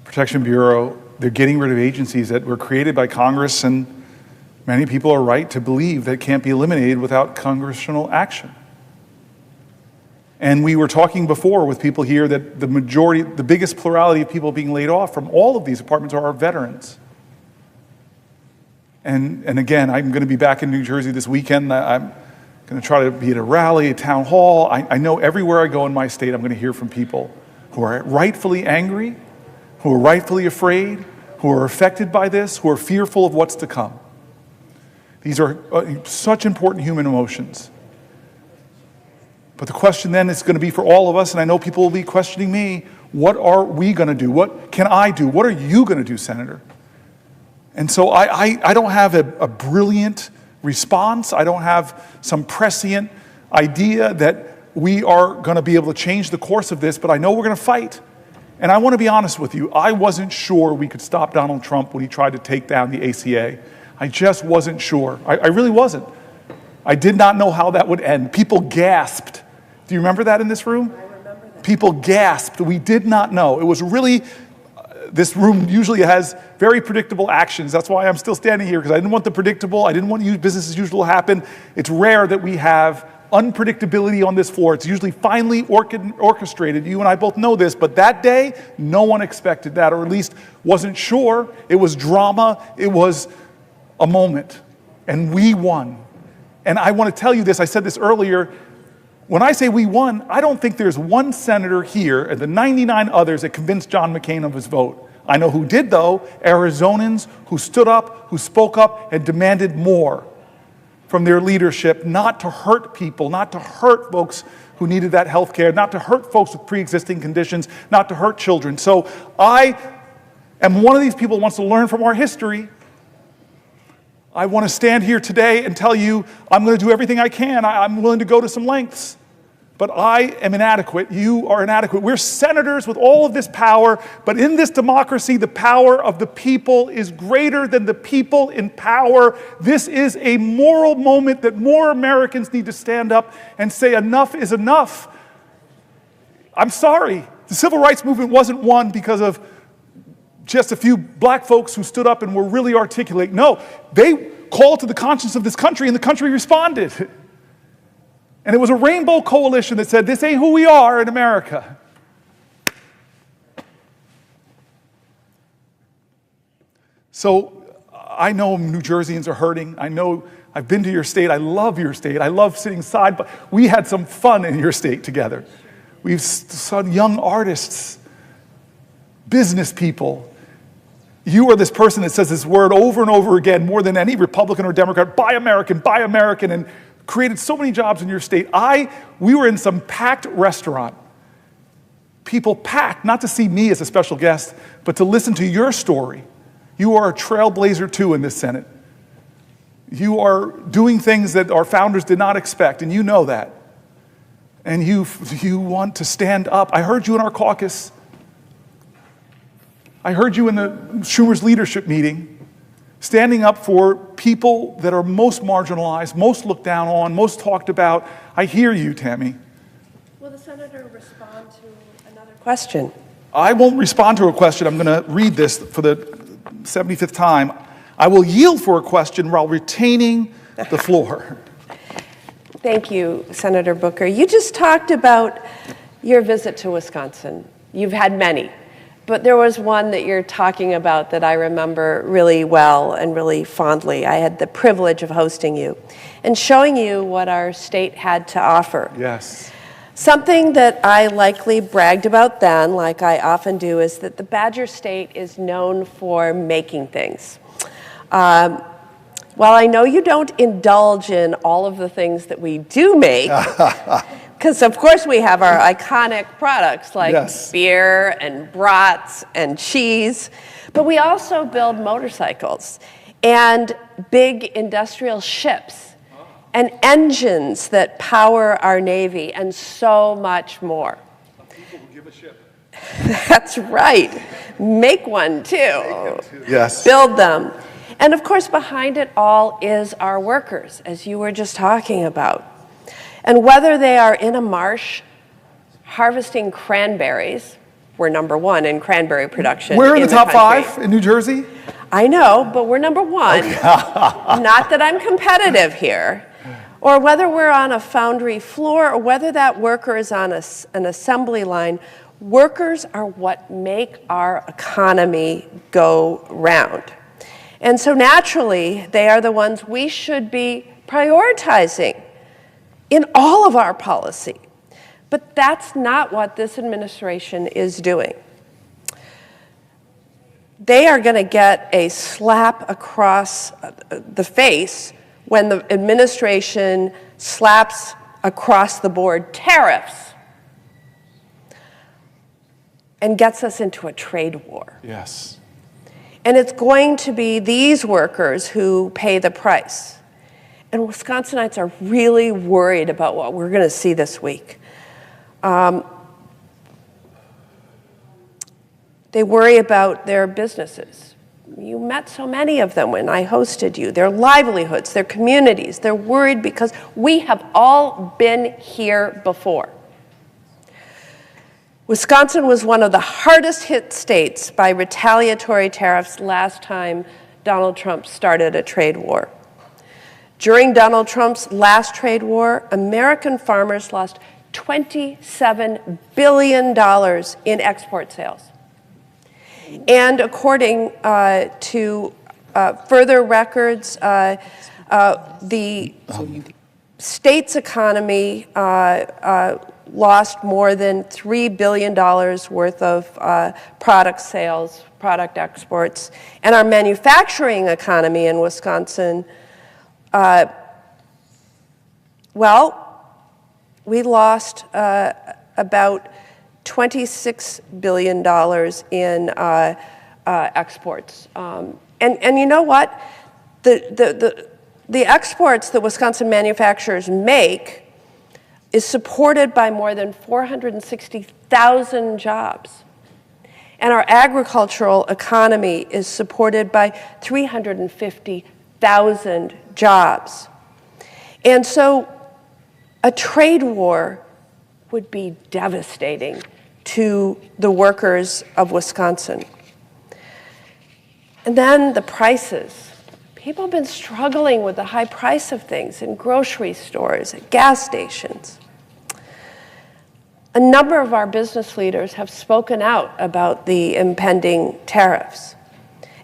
Protection Bureau. They're getting rid of agencies that were created by Congress, and many people are right to believe that can't be eliminated without congressional action. And we were talking before with people here that the majority, the biggest plurality of people being laid off from all of these departments are our veterans. And again, I'm going to be back in New Jersey this weekend. I'm going to try to be at a rally, a town hall. I know everywhere I go in my state, I'm going to hear from people who are rightfully angry, who are rightfully afraid, who are affected by this, who are fearful of what's to come. These are such important human emotions. But the question then is going to be for all of us, and I know people will be questioning me, what are we going to do? What can I do? What are you going to do, Senator? And so I don't have a brilliant response. I don't have some prescient idea that we are going to be able to change the course of this, but I know we're going to fight. And I want to be honest with you. I wasn't sure we could stop Donald Trump when he tried to take down the ACA. I just wasn't sure. I really wasn't. I did not know how that would end. People gasped. Do you remember that in this room? I remember that. People gasped. We did not know. It was really, this room usually has very predictable actions. That's why I'm still standing here, because I didn't want the predictable. I didn't want business as usual to happen. It's rare that we have unpredictability on this floor. It's usually finely orchestrated. You and I both know this, but that day, no one expected that, or at least wasn't sure. It was drama. It was a moment, and we won. And I want to tell you this, I said this earlier, when I say we won, I don't think there's one senator here and the 99 others that convinced John McCain of his vote. I know who did, though, Arizonans who stood up, who spoke up, and demanded more from their leadership, not to hurt people, not to hurt folks who needed that health care, not to hurt folks with pre-existing conditions, not to hurt children. So I am one of these people who wants to learn from our history. I want to stand here today and tell you I'm going to do everything I can. I'm willing to go to some lengths. But I am inadequate. You are inadequate. We're senators with all of this power, but in this democracy, the power of the people is greater than the people in power. This is a moral moment that more Americans need to stand up and say enough is enough. I'm sorry. The civil rights movement wasn't won because of just a few black folks who stood up and were really articulate. No, they called to the conscience of this country, and the country responded. And it was a rainbow coalition that said, this ain't who we are in America. So I know New Jerseyans are hurting. I know I've been to your state. I love your state. I love sitting side, but we had some fun in your state together. We've saw young artists, business people. You are this person that says this word over and over again, more than any Republican or Democrat, buy American, and created so many jobs in your state. We were in some packed restaurant. People packed, not to see me as a special guest, but to listen to your story. You are a trailblazer too in this Senate. You are doing things that our founders did not expect, and you know that. And you want to stand up. I heard you in our caucus. I heard you in the Schumer's leadership meeting, standing up for people that are most marginalized, most looked down on, most talked about. I hear you, Tammy. Will the senator respond to another question? I won't respond to a question. I'm going to read this for the 75th time. I will yield for a question while retaining the floor. Thank you, Senator Booker. You just talked about your visit to Wisconsin. You've had many. But there was one that you're talking about that I remember really well and really fondly. I had the privilege of hosting you and showing you what our state had to offer. Yes. Something that I likely bragged about then, like I often do, is that the Badger State is known for making things. While I know you don't indulge in all of the things that we do make, because of course we have our iconic products like yes. beer and brats and cheese, but we also build motorcycles and big industrial ships and engines that power our Navy and so much more. People who give a ship. That's right. Make one too. Yes. Build them. And of course behind it all is our workers, as you were just talking about. And whether they are in a marsh harvesting cranberries, we're number one in cranberry production. We're in the top country. 5 in New Jersey. I know, but we're number one. Okay. Not that I'm competitive here. Or whether we're on a foundry floor or whether that worker is on an assembly line, workers are what make our economy go round. And so naturally, they are the ones we should be prioritizing in all of our policy. But that's not what this administration is doing. They are going to get a slap across the face when the administration slaps across the board tariffs and gets us into a trade war. Yes. And it's going to be these workers who pay the price. And Wisconsinites are really worried about what we're going to see this week. They worry about their businesses. You met so many of them when I hosted you. Their livelihoods, their communities. They're worried because we have all been here before. Wisconsin was one of the hardest hit states by retaliatory tariffs last time Donald Trump started a trade war. During Donald Trump's last trade war, American farmers lost $27 billion in export sales. And according to further records, the state's economy lost more than $3 billion worth of product sales, product exports. And our manufacturing economy in Wisconsin, we lost about $26 billion in exports. And you know what? The exports that Wisconsin manufacturers make is supported by more than 460,000 jobs. And our agricultural economy is supported by 350,000 jobs. And so a trade war would be devastating to the workers of Wisconsin. And then the prices. People have been struggling with the high price of things in grocery stores, at gas stations. A number of our business leaders have spoken out about the impending tariffs.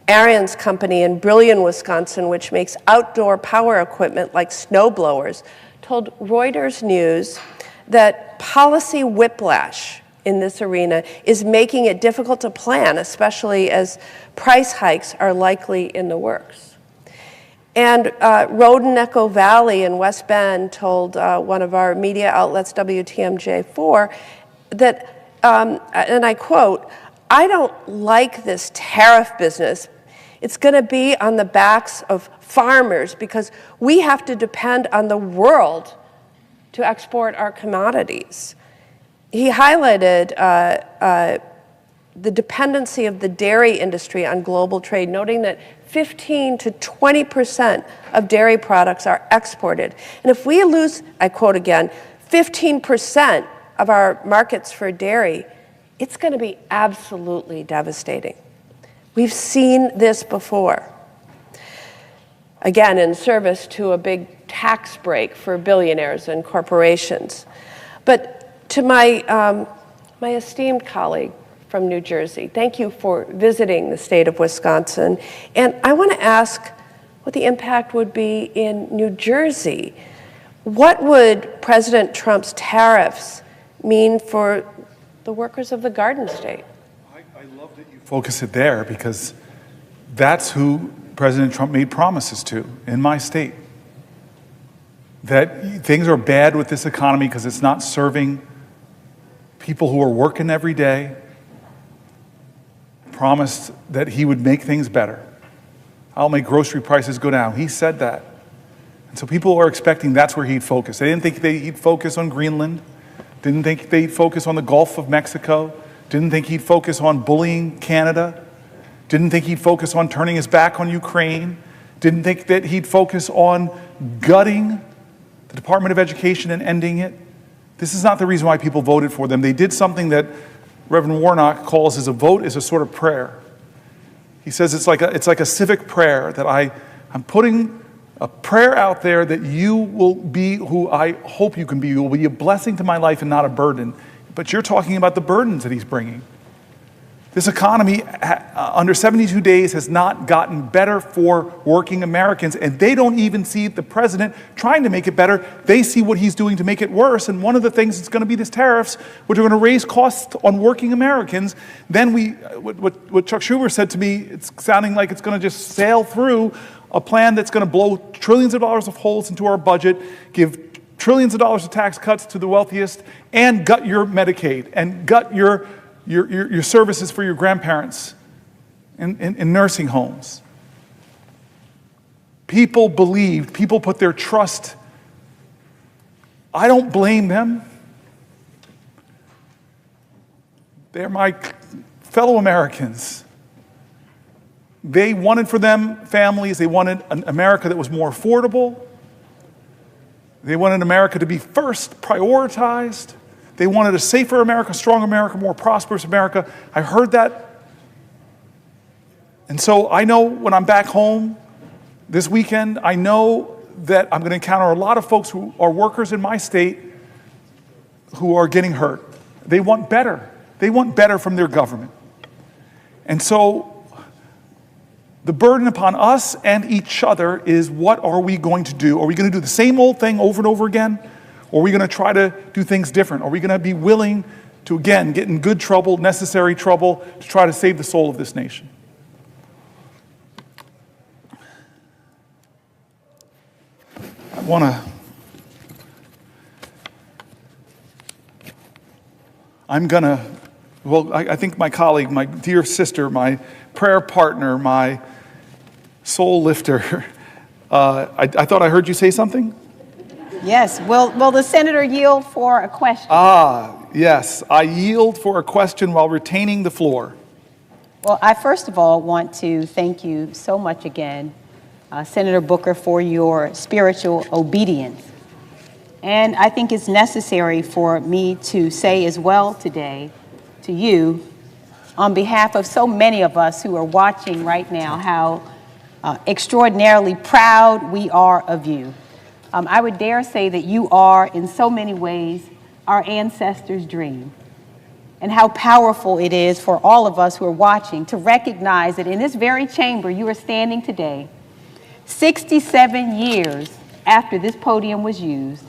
Arian's company in Brillion, Wisconsin, which makes outdoor power equipment like snow blowers, told Reuters News that policy whiplash in this arena is making it difficult to plan, especially as price hikes are likely in the works. And Roden Echo Valley in West Bend told one of our media outlets, WTMJ4, that, and I quote, "I don't like this tariff business. It's going to be on the backs of farmers because we have to depend on the world to export our commodities." He highlighted the dependency of the dairy industry on global trade, noting that 15 to 20% of dairy products are exported. And if we lose, I quote again, 15% of our markets for dairy, it's going to be absolutely devastating. We've seen this before. Again, in service to a big tax break for billionaires and corporations. But to my esteemed colleague from New Jersey, thank you for visiting the state of Wisconsin. And I want to ask what the impact would be in New Jersey. What would President Trump's tariffs mean for the workers of the Garden State? I love that you focus it there because that's who President Trump made promises to in my state. That things are bad with this economy because it's not serving people who are working every day. Promised that he would make things better. I'll make grocery prices go down. He said that. And so people are expecting that's where he'd focus. They didn't think he'd focus on Greenland. Didn't think they'd focus on the Gulf of Mexico. Didn't think he'd focus on bullying Canada. Didn't think he'd focus on turning his back on Ukraine. Didn't think that he'd focus on gutting the Department of Education and ending it. This is not the reason why people voted for them. They did something that Reverend Warnock calls as a vote is a sort of prayer. He says it's like a civic prayer that I'm putting a prayer out there that you will be who I hope you can be. You will be a blessing to my life and not a burden. But you're talking about the burdens that he's bringing. This economy, under 72 days, has not gotten better for working Americans, and they don't even see the president trying to make it better. They see what he's doing to make it worse, and one of the things is going to be these tariffs, which are going to raise costs on working Americans. Then what Chuck Schumer said to me, it's sounding like it's going to just sail through a plan that's going to blow trillions of dollars of holes into our budget, give trillions of dollars of tax cuts to the wealthiest, and gut your Medicaid, and gut your services for your grandparents in nursing homes. People believed, people put their trust. I don't blame them. They're my fellow Americans. They wanted for them families, they wanted an America that was more affordable. They wanted America to be first prioritized. They wanted a safer America, stronger America, more prosperous America. I heard that. And so I know when I'm back home this weekend, I know that I'm going to encounter a lot of folks who are workers in my state who are getting hurt. They want better. They want better from their government. And so the burden upon us and each other is, what are we going to do? Are we going to do the same old thing over and over again? Or are we going to try to do things different? Are we going to be willing to, again, get in good trouble, necessary trouble, to try to save the soul of this nation? I think my colleague, my dear sister, my prayer partner, my soul lifter, I thought I heard you say something? Yes. Will the senator yield for a question? Yes. I yield for a question while retaining the floor. Well, I first of all want to thank you so much again, Senator Booker, for your spiritual obedience. And I think it's necessary for me to say as well today to you, on behalf of so many of us who are watching right now, how extraordinarily proud we are of you. I would dare say that you are, in so many ways, our ancestors' dream. And how powerful it is for all of us who are watching to recognize that in this very chamber you are standing today, 67 years after this podium was used,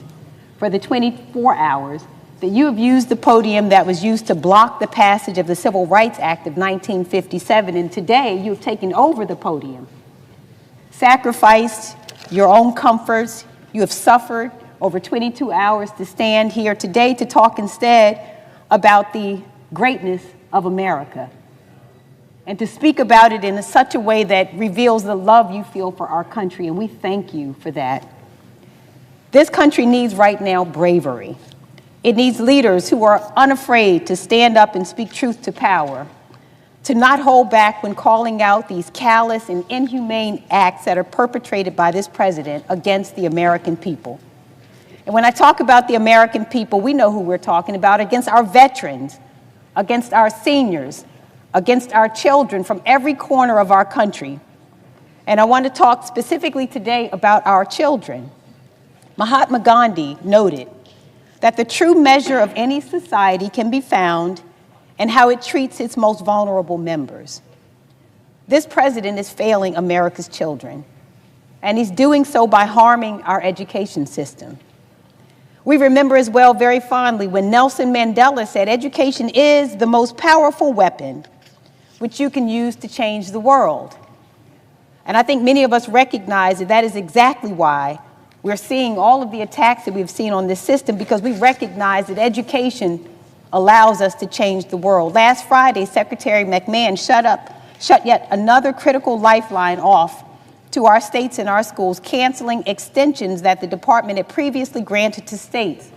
for the 24 hours, that you have used the podium that was used to block the passage of the Civil Rights Act of 1957, and today you have taken over the podium, sacrificed your own comforts. You have suffered over 22 hours to stand here today to talk instead about the greatness of America, and to speak about it in such a way that reveals the love you feel for our country, and we thank you for that. This country needs right now bravery. It needs leaders who are unafraid to stand up and speak truth to power, to not hold back when calling out these callous and inhumane acts that are perpetrated by this president against the American people. And when I talk about the American people, we know who we're talking about: against our veterans, against our seniors, against our children from every corner of our country. And I want to talk specifically today about our children. Mahatma Gandhi noted that the true measure of any society can be found in how it treats its most vulnerable members. This president is failing America's children, and he's doing so by harming our education system. We remember as well very fondly when Nelson Mandela said, "Education is the most powerful weapon which you can use to change the world." And I think many of us recognize that that is exactly why we're seeing all of the attacks that we've seen on this system, because we recognize that education allows us to change the world. Last Friday, Secretary McMahon shut yet another critical lifeline off to our states and our schools, canceling extensions that the department had previously granted to states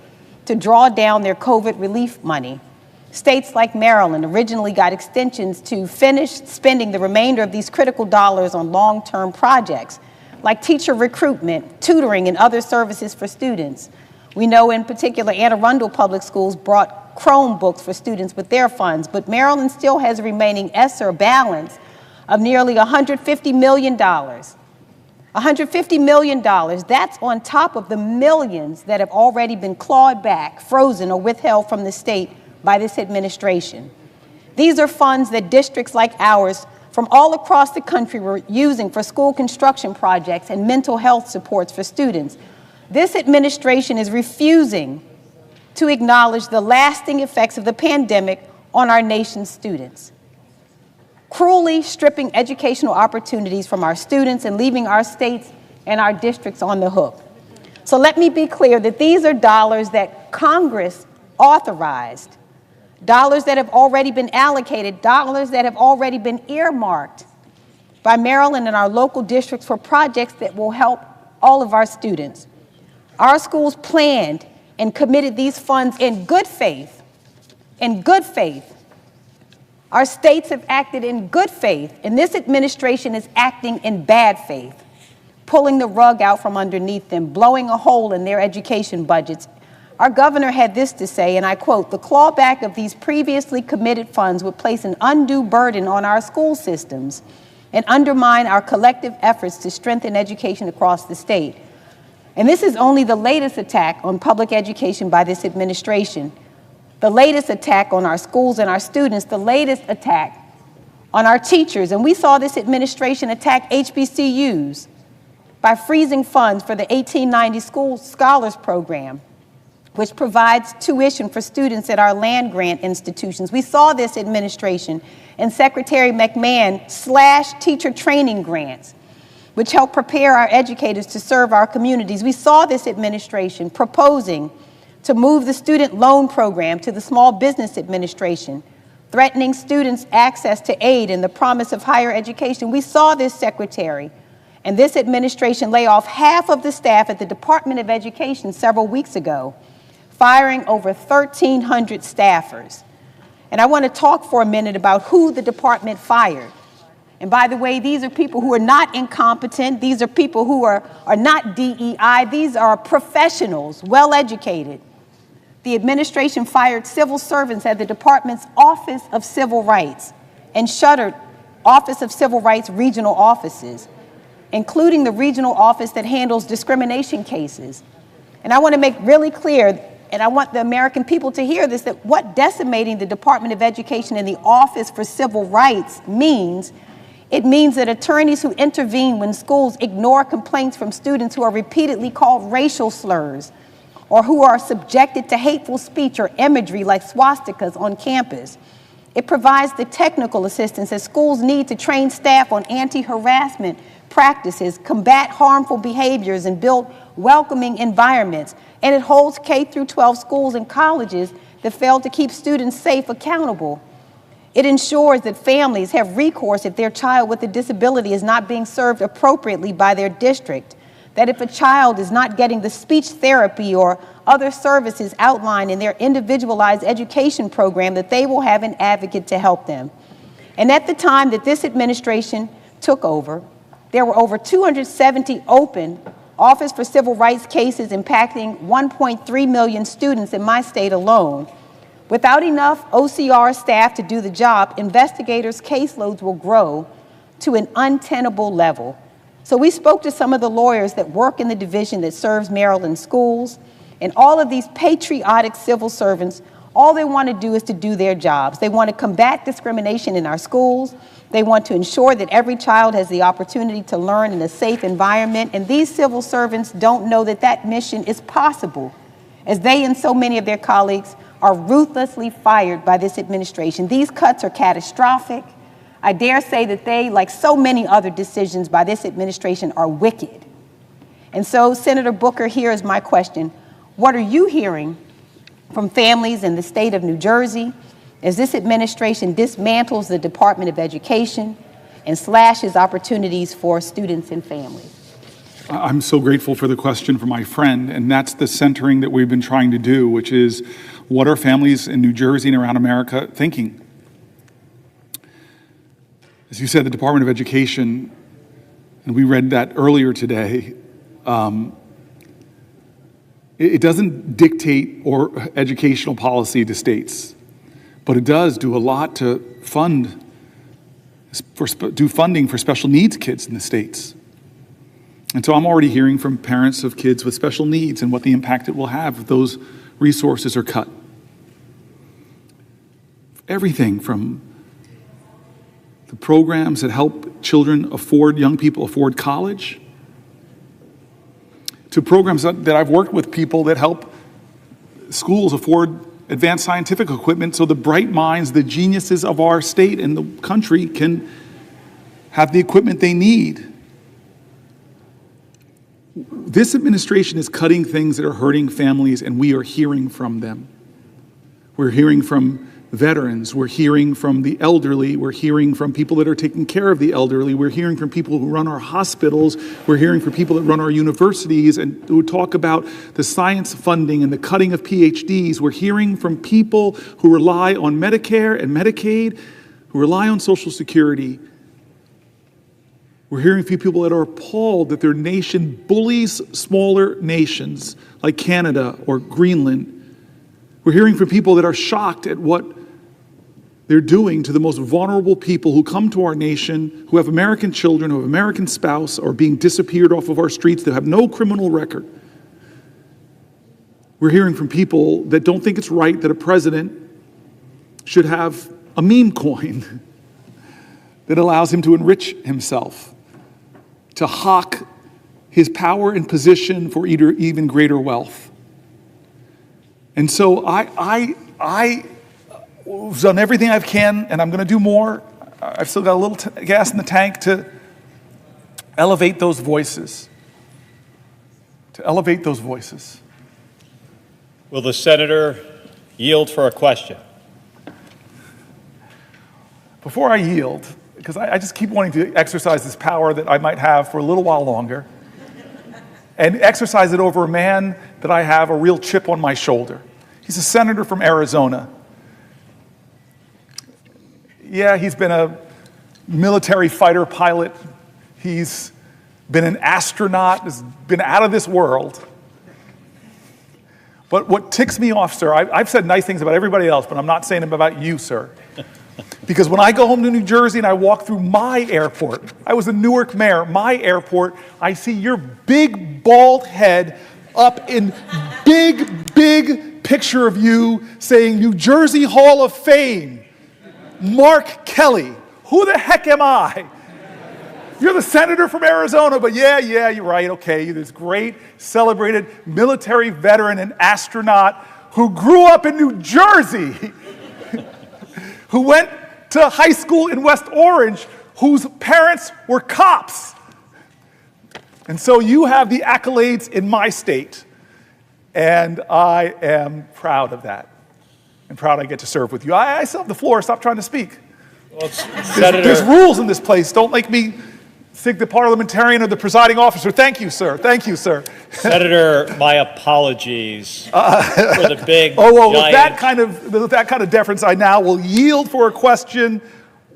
to draw down their COVID relief money. States like Maryland originally got extensions to finish spending the remainder of these critical dollars on long-term projects, like teacher recruitment, tutoring, and other services for students. We know in particular Anne Arundel Public Schools brought Chromebooks for students with their funds, but Maryland still has a remaining ESSER balance of nearly $150 million. $150 million, that's on top of the millions that have already been clawed back, frozen, or withheld from the state by this administration. These are funds that districts like ours from all across the country were using for school construction projects and mental health supports for students. This administration is refusing to acknowledge the lasting effects of the pandemic on our nation's students, cruelly stripping educational opportunities from our students and leaving our states and our districts on the hook. So let me be clear that these are dollars that Congress authorized, dollars that have already been allocated, dollars that have already been earmarked by Maryland and our local districts for projects that will help all of our students. Our schools planned and committed these funds in good faith, Our states have acted in good faith, and this administration is acting in bad faith, pulling the rug out from underneath them, blowing a hole in their education budgets. Our governor had this to say, and I quote, "The clawback of these previously committed funds would place an undue burden on our school systems and undermine our collective efforts to strengthen education across the state." And this is only the latest attack on public education by this administration, the latest attack on our schools and our students, the latest attack on our teachers. And we saw this administration attack HBCUs by freezing funds for the 1890 School Scholars Program, which provides tuition for students at our land-grant institutions. We saw this administration and Secretary McMahon slash teacher training grants, which help prepare our educators to serve our communities. We saw this administration proposing to move the student loan program to the Small Business Administration, threatening students' access to aid and the promise of higher education. We saw this secretary and this administration lay off half of the staff at the Department of Education several weeks ago, firing over 1,300 staffers. And I want to talk for a minute about who the department fired. And by the way, these are people who are not incompetent. These are people who are not DEI. These are professionals, well-educated. The administration fired civil servants at the department's Office of Civil Rights and shuttered Office of Civil Rights regional offices, including the regional office that handles discrimination cases. And I want to make really clear, and I want the American people to hear this, that what decimating the Department of Education and the Office for Civil Rights means, it means that attorneys who intervene when schools ignore complaints from students who are repeatedly called racial slurs or who are subjected to hateful speech or imagery like swastikas on campus. It provides the technical assistance that schools need to train staff on anti-harassment practices, combat harmful behaviors, and build welcoming environments. And it holds K-12 schools and colleges that fail to keep students safe accountable. It ensures that families have recourse if their child with a disability is not being served appropriately by their district, that if a child is not getting the speech therapy or other services outlined in their individualized education program, that they will have an advocate to help them. And at the time that this administration took over, there were over 270 open Office for Civil Rights cases impacting 1.3 million students in my state alone. Without enough OCR staff to do the job, investigators' caseloads will grow to an untenable level. So we spoke to some of the lawyers that work in the division that serves Maryland schools, and all of these patriotic civil servants, all they want to do is to do their jobs. They want to combat discrimination in our schools. They want to ensure that every child has the opportunity to learn in a safe environment, and these civil servants don't know that that mission is possible, as they and so many of their colleagues are ruthlessly fired by this administration. These cuts are catastrophic. I dare say that they, like so many other decisions by this administration, are wicked. And so, Senator Booker, here is my question. What are you hearing from families in the state of New Jersey as this administration dismantles the Department of Education and slashes opportunities for students and families? I'm so grateful for the question from my friend, and that's the centering that we've been trying to do, which is, what are families in New Jersey and around America thinking? As you said, the Department of Education, and we read that earlier today, it doesn't dictate or educational policy to states, but it does do a lot to do funding for special needs kids in the states. And so I'm already hearing from parents of kids with special needs and what the impact it will have if those resources are cut. Everything from the programs that help young people afford college, to programs that I've worked with people that help schools afford advanced scientific equipment so the bright minds, the geniuses of our state and the country can have the equipment they need. This administration is cutting things that are hurting families, and we are hearing from them. We're hearing from veterans, we're hearing from the elderly, we're hearing from people that are taking care of the elderly, we're hearing from people who run our hospitals, we're hearing from people that run our universities and who talk about the science funding and the cutting of PhDs. We're hearing from people who rely on Medicare and Medicaid who rely on Social Security. We're hearing from people that are appalled that their nation bullies smaller nations like Canada or Greenland. We're hearing from people that are shocked at what they're doing to the most vulnerable people who come to our nation, who have American children, who have American spouse, or being disappeared off of our streets, that have no criminal record. We're hearing from people that don't think it's right that a president should have a meme coin that allows him to enrich himself, to hawk his power and position for even greater wealth. And so I've done everything I can, and I'm going to do more. I've still got a little gas in the tank to elevate those voices. Will the senator yield for a question? Before I yield, because I just keep wanting to exercise this power that I might have for a little while longer, and exercise it over a man that I have a real chip on my shoulder. He's a senator from Arizona. Yeah, he's been a military fighter pilot. He's been an astronaut, has been out of this world. But what ticks me off, sir, I've said nice things about everybody else, but I'm not saying them about you, sir. Because when I go home to New Jersey and I walk through my airport, I was a Newark mayor, my airport, I see your big bald head up in big picture of you saying New Jersey Hall of Fame, Mark Kelly. Who the heck am I? You're the senator from Arizona, but yeah, you're right, okay. You're this great, celebrated military veteran and astronaut who grew up in New Jersey, who went to high school in West Orange, whose parents were cops. And so you have the accolades in my state, and I am proud of that. I'm proud I get to serve with you. I still have the floor. Stop trying to speak. Well, there's rules in this place. Don't make me think the parliamentarian or the presiding officer. Thank you, sir. Thank you, sir. Senator, my apologies for the big with that kind of deference, I now will yield for a question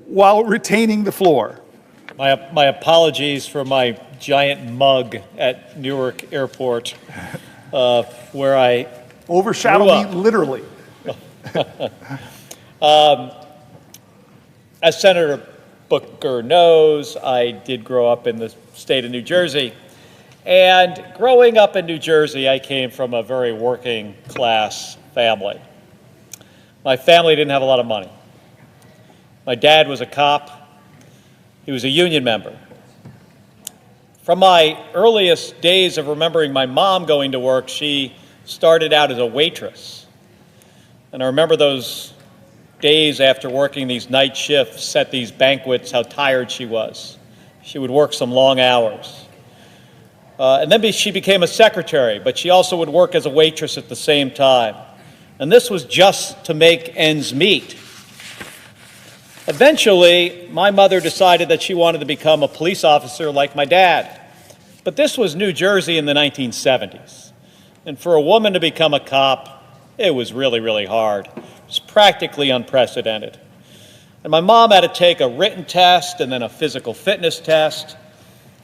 while retaining the floor. My apologies for my giant mug at Newark Airport, where I overshadowed me literally. As Senator Booker knows, I did grow up in the state of New Jersey. And growing up in New Jersey, I came from a very working class family. My family didn't have a lot of money. My dad was a cop. He was a union member. From my earliest days of remembering my mom going to work, she started out as a waitress. And I remember those days after working these night shifts at these banquets, how tired she was. She would work some long hours. And then she became a secretary, but she also would work as a waitress at the same time. And this was just to make ends meet. Eventually, my mother decided that she wanted to become a police officer like my dad. But this was New Jersey in the 1970s. And for a woman to become a cop, it was really, really hard. It was practically unprecedented. And my mom had to take a written test and then a physical fitness test.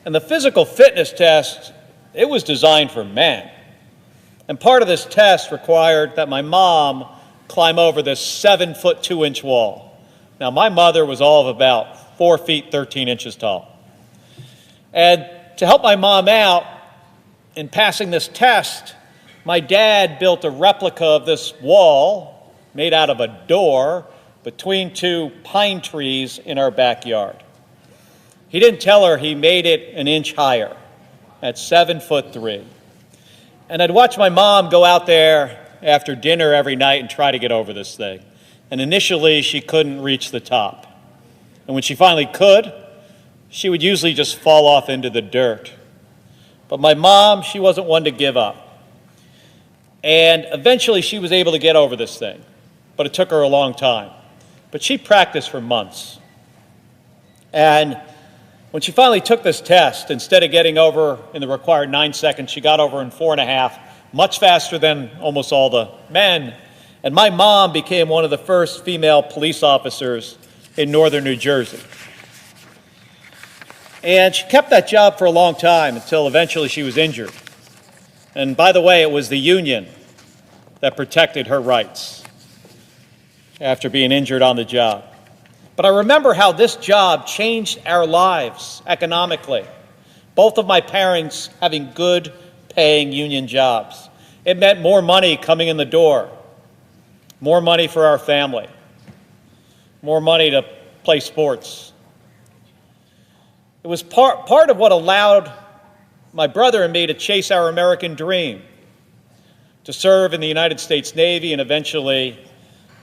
And the physical fitness test, it was designed for men. And part of this test required that my mom climb over this 7-foot 2-inch wall. Now, my mother was all of about 4 feet 13 inches tall. And to help my mom out in passing this test, my dad built a replica of this wall made out of a door between 2 pine trees in our backyard. He didn't tell her he made it an inch higher at 7'3". And I'd watch my mom go out there after dinner every night and try to get over this thing. And initially, she couldn't reach the top. And when she finally could, she would usually just fall off into the dirt. But my mom, she wasn't one to give up. And eventually, she was able to get over this thing. But it took her a long time. But she practiced for months. And when she finally took this test, instead of getting over in the required 9 seconds, she got over in 4.5, much faster than almost all the men. And my mom became one of the first female police officers in northern New Jersey. And she kept that job for a long time until eventually she was injured. And by the way, it was the union that protected her rights after being injured on the job. But I remember how this job changed our lives economically. Both of my parents having good paying union jobs. It meant more money coming in the door, more money for our family, more money to play sports. It was part of what allowed my brother and me to chase our American dream, to serve in the United States Navy, and eventually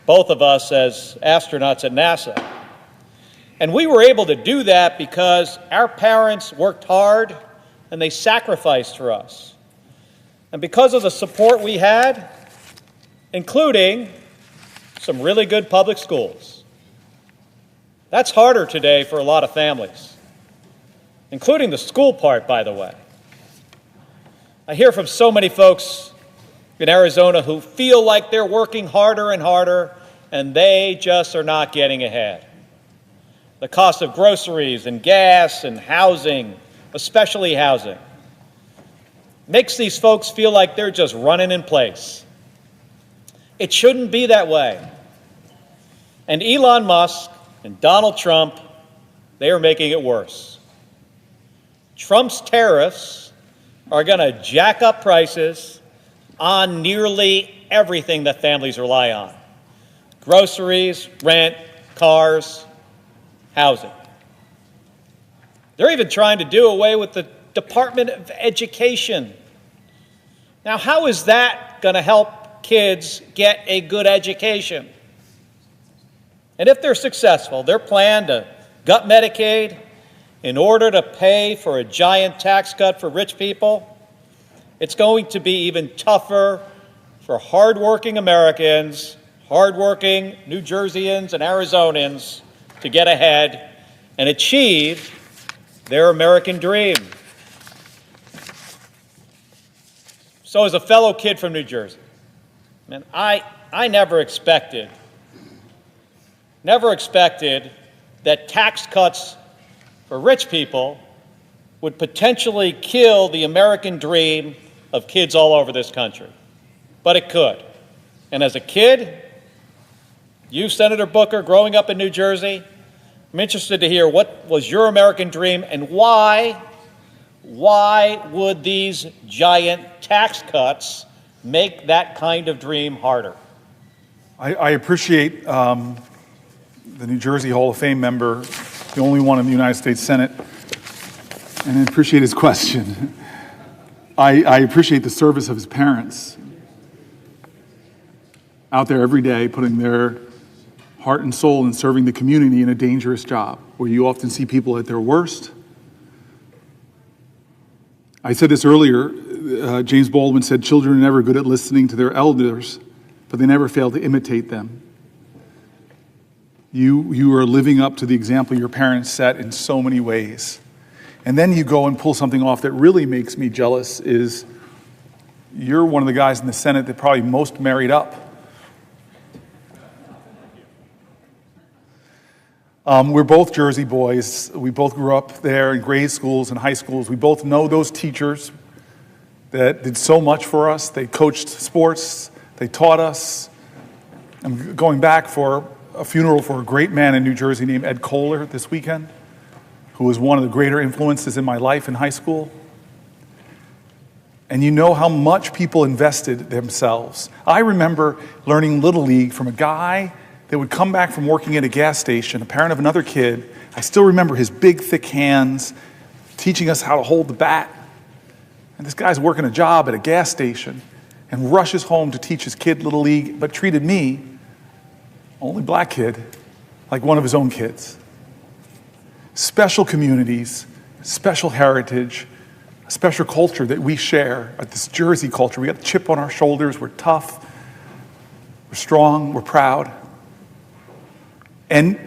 both of us as astronauts at NASA. And we were able to do that because our parents worked hard and they sacrificed for us. And because of the support we had, including some really good public schools. That's harder today for a lot of families, including the school part, by the way. I hear from so many folks in Arizona who feel like they're working harder and harder, and they just are not getting ahead. The cost of groceries and gas and housing, especially housing, makes these folks feel like they're just running in place. It shouldn't be that way. And Elon Musk and Donald Trump, they are making it worse. Trump's tariffs are going to jack up prices on nearly everything that families rely on: groceries, rent, cars, housing. They're even trying to do away with the Department of Education. Now, how is that going to help kids get a good education? And if they're successful, their plan to gut Medicaid in order to pay for a giant tax cut for rich people, it's going to be even tougher for hardworking Americans, hardworking New Jerseyans and Arizonans to get ahead and achieve their American dream. So as a fellow kid from New Jersey, man, I never expected that tax cuts for rich people would potentially kill the American dream of kids all over this country. But it could. And as a kid, you, Senator Booker, growing up in New Jersey, I'm interested to hear what was your American dream and why would these giant tax cuts make that kind of dream harder? I appreciate the New Jersey Hall of Fame member, the only one in the United States Senate, and I appreciate his question. I appreciate the service of his parents out there every day putting their heart and soul in serving the community in a dangerous job where you often see people at their worst. I said this earlier, James Baldwin said, children are never good at listening to their elders, but they never fail to imitate them. You are living up to the example your parents set in so many ways. And then you go and pull something off that really makes me jealous is you're one of the guys in the Senate that probably most married up. We're both Jersey boys. We both grew up there in grade schools and high schools. We both know those teachers that did so much for us. They coached sports. They taught us. I'm going back for a funeral for a great man in New Jersey named Ed Kohler this weekend, who was one of the greater influences in my life in high school. And you know how much people invested themselves. I remember learning Little League from a guy that would come back from working at a gas station, a parent of another kid. I still remember his big, thick hands teaching us how to hold the bat. And this guy's working a job at a gas station and rushes home to teach his kid Little League, but treated me, only black kid, like one of his own kids. Special communities, special heritage, a special culture that we share, this Jersey culture. We got the chip on our shoulders, we're tough, we're strong, we're proud. And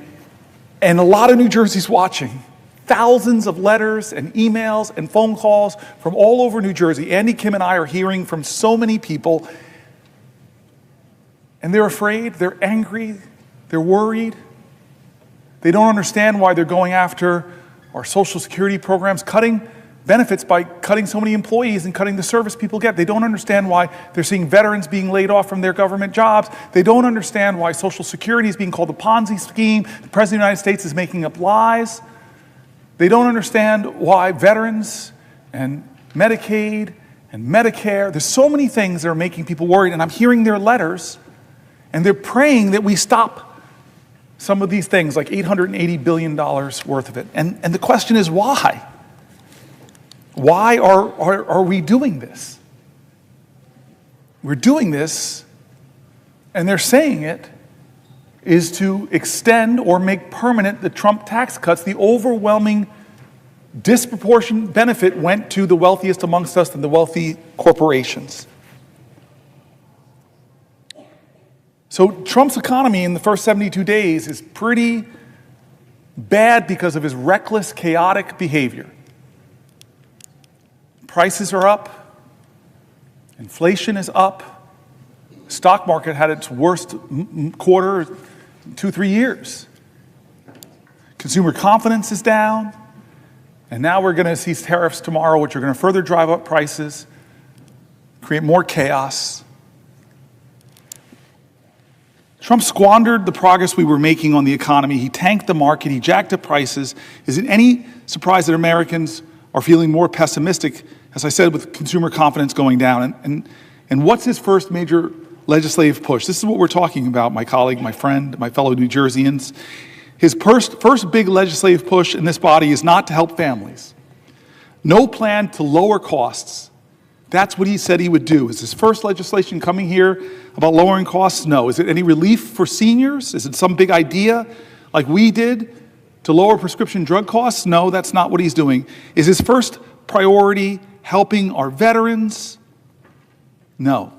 a lot of New Jersey's watching. Thousands of letters and emails and phone calls from all over New Jersey. Andy, Kim, and I are hearing from so many people, and they're afraid, they're angry, they're worried. They don't understand why they're going after our Social Security programs, cutting benefits by cutting so many employees and cutting the service people get. They don't understand why they're seeing veterans being laid off from their government jobs. They don't understand why Social Security is being called a Ponzi scheme. The President of the United States is making up lies. They don't understand why veterans and Medicaid and Medicare, there's so many things that are making people worried, and I'm hearing their letters, and they're praying that we stop some of these things, like $880 billion worth of it. And the question is, why? Why are we doing this? We're doing this, and they're saying it, is to extend or make permanent the Trump tax cuts. The overwhelming disproportionate benefit went to the wealthiest amongst us and the wealthy corporations. So Trump's economy in the first 72 days is pretty bad because of his reckless, chaotic behavior. Prices are up, inflation is up, the stock market had its worst quarter in 2-3 years. Consumer confidence is down, and now we're going to see tariffs tomorrow, which are going to further drive up prices, create more chaos. Trump squandered the progress we were making on the economy. He tanked the market, he jacked up prices. Is it any surprise that Americans are feeling more pessimistic, as I said, with consumer confidence going down? And what's his first major legislative push? This is what we're talking about, my colleague, my friend, my fellow New Jerseyans. His first big legislative push in this body is not to help families. No plan to lower costs. That's what he said he would do. Is his first legislation coming here about lowering costs? No. Is it any relief for seniors? Is it some big idea like we did to lower prescription drug costs? No, that's not what he's doing. Is his first priority helping our veterans? No.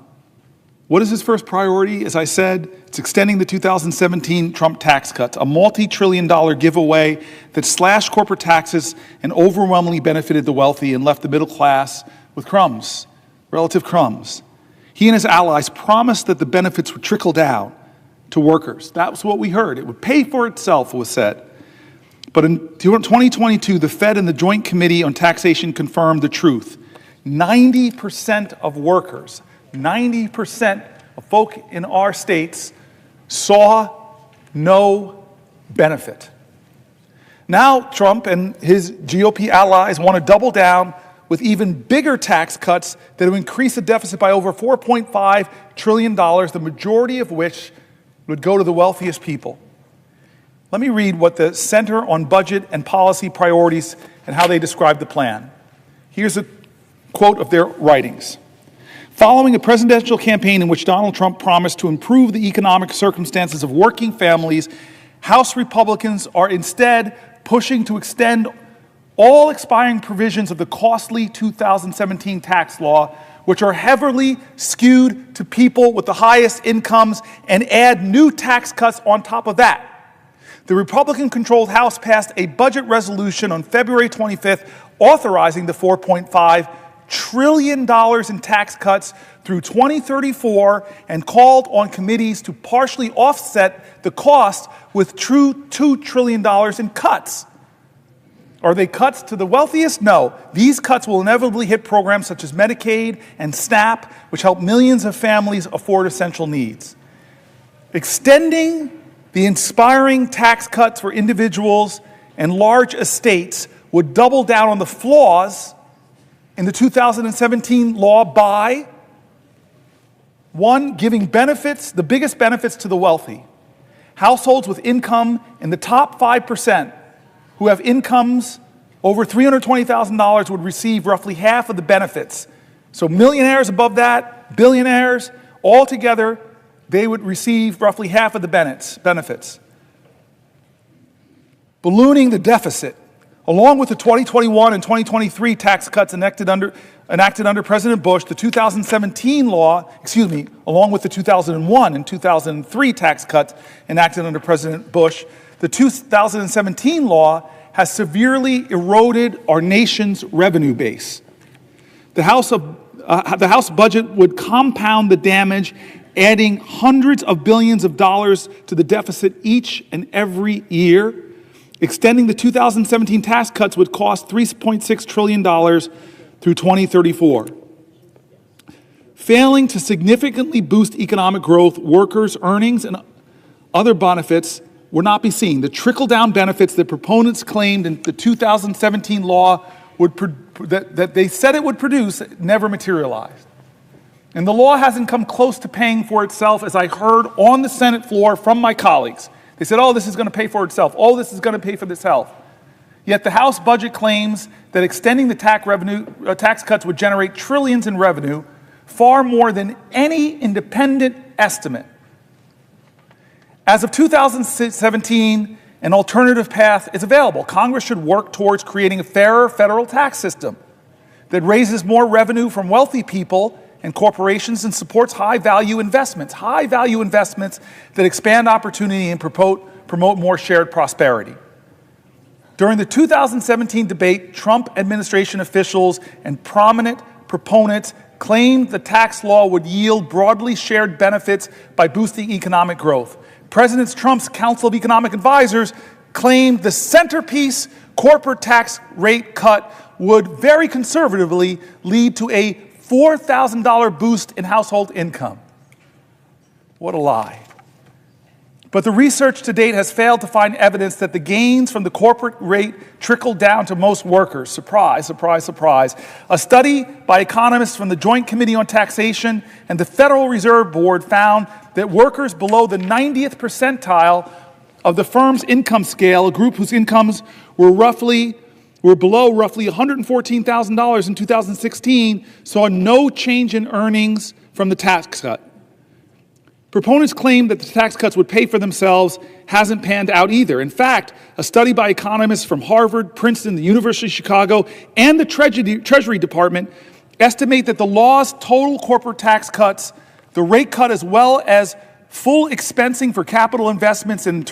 What is his first priority? As I said, it's extending the 2017 Trump tax cuts, a multi-trillion-dollar giveaway that slashed corporate taxes and overwhelmingly benefited the wealthy and left the middle class with crumbs, relative crumbs. He and his allies promised that the benefits would trickle down to workers. That was what we heard. It would pay for itself, it was said. But in 2022, the Fed and the Joint Committee on Taxation confirmed the truth. 90% of workers, 90% of folk in our states saw no benefit. Now Trump and his GOP allies want to double down with even bigger tax cuts that would increase the deficit by over $4.5 trillion, the majority of which would go to the wealthiest people. Let me read what the Center on Budget and Policy Priorities and how they describe the plan. Here's a quote of their writings. Following a presidential campaign in which Donald Trump promised to improve the economic circumstances of working families, House Republicans are instead pushing to extend all expiring provisions of the costly 2017 tax law, which are heavily skewed to people with the highest incomes, and add new tax cuts on top of that. The Republican-controlled House passed a budget resolution on February 25th authorizing the $4.5 trillion in tax cuts through 2034 and called on committees to partially offset the cost with true $2 trillion in cuts. Are they cuts to the wealthiest? No. These cuts will inevitably hit programs such as Medicaid and SNAP, which help millions of families afford essential needs. Extending the inspiring tax cuts for individuals and large estates would double down on the flaws in the 2017 law by, one, giving benefits, the biggest benefits to the wealthy. Households with income in the top 5% who have incomes over $320,000 would receive roughly half of the benefits. So millionaires above that, billionaires, all together, they would receive roughly half of the benefits. Ballooning the deficit, along with the 2021 and 2023 tax cuts enacted under President Bush, the 2017 law, along with the 2001 and 2003 tax cuts enacted under President Bush, the 2017 law has severely eroded our nation's revenue base. The House budget would compound the damage, adding hundreds of billions of dollars to the deficit each and every year. Extending the 2017 tax cuts would cost $3.6 trillion through 2034. Failing to significantly boost economic growth, workers' earnings, and other benefits will not be seen. The trickle-down benefits that proponents claimed in the 2017 law that they said it would produce never materialized. And the law hasn't come close to paying for itself, as I heard on the Senate floor from my colleagues. They said, oh, this is going to pay for itself. Oh, this is going to pay for itself. Yet the House budget claims that extending the tax cuts would generate trillions in revenue, far more than any independent estimate. As of 2017, an alternative path is available. Congress should work towards creating a fairer federal tax system that raises more revenue from wealthy people and corporations and supports high-value investments that expand opportunity and promote more shared prosperity. During the 2017 debate, Trump administration officials and prominent proponents claimed the tax law would yield broadly shared benefits by boosting economic growth. President Trump's Council of Economic Advisors claimed the centerpiece corporate tax rate cut would very conservatively lead to a $4,000 boost in household income. What a lie. But the research to date has failed to find evidence that the gains from the corporate rate trickled down to most workers. Surprise, surprise, surprise. A study by economists from the Joint Committee on Taxation and the Federal Reserve Board found that workers below the 90th percentile of the firm's income scale, a group whose incomes were below roughly $114,000 in 2016, saw no change in earnings from the tax cut. Proponents claim that the tax cuts would pay for themselves hasn't panned out either. In fact, a study by economists from Harvard, Princeton, the University of Chicago, and the Treasury Department estimate that the law's total corporate tax cuts, the rate cut as well as full expensing for capital investments and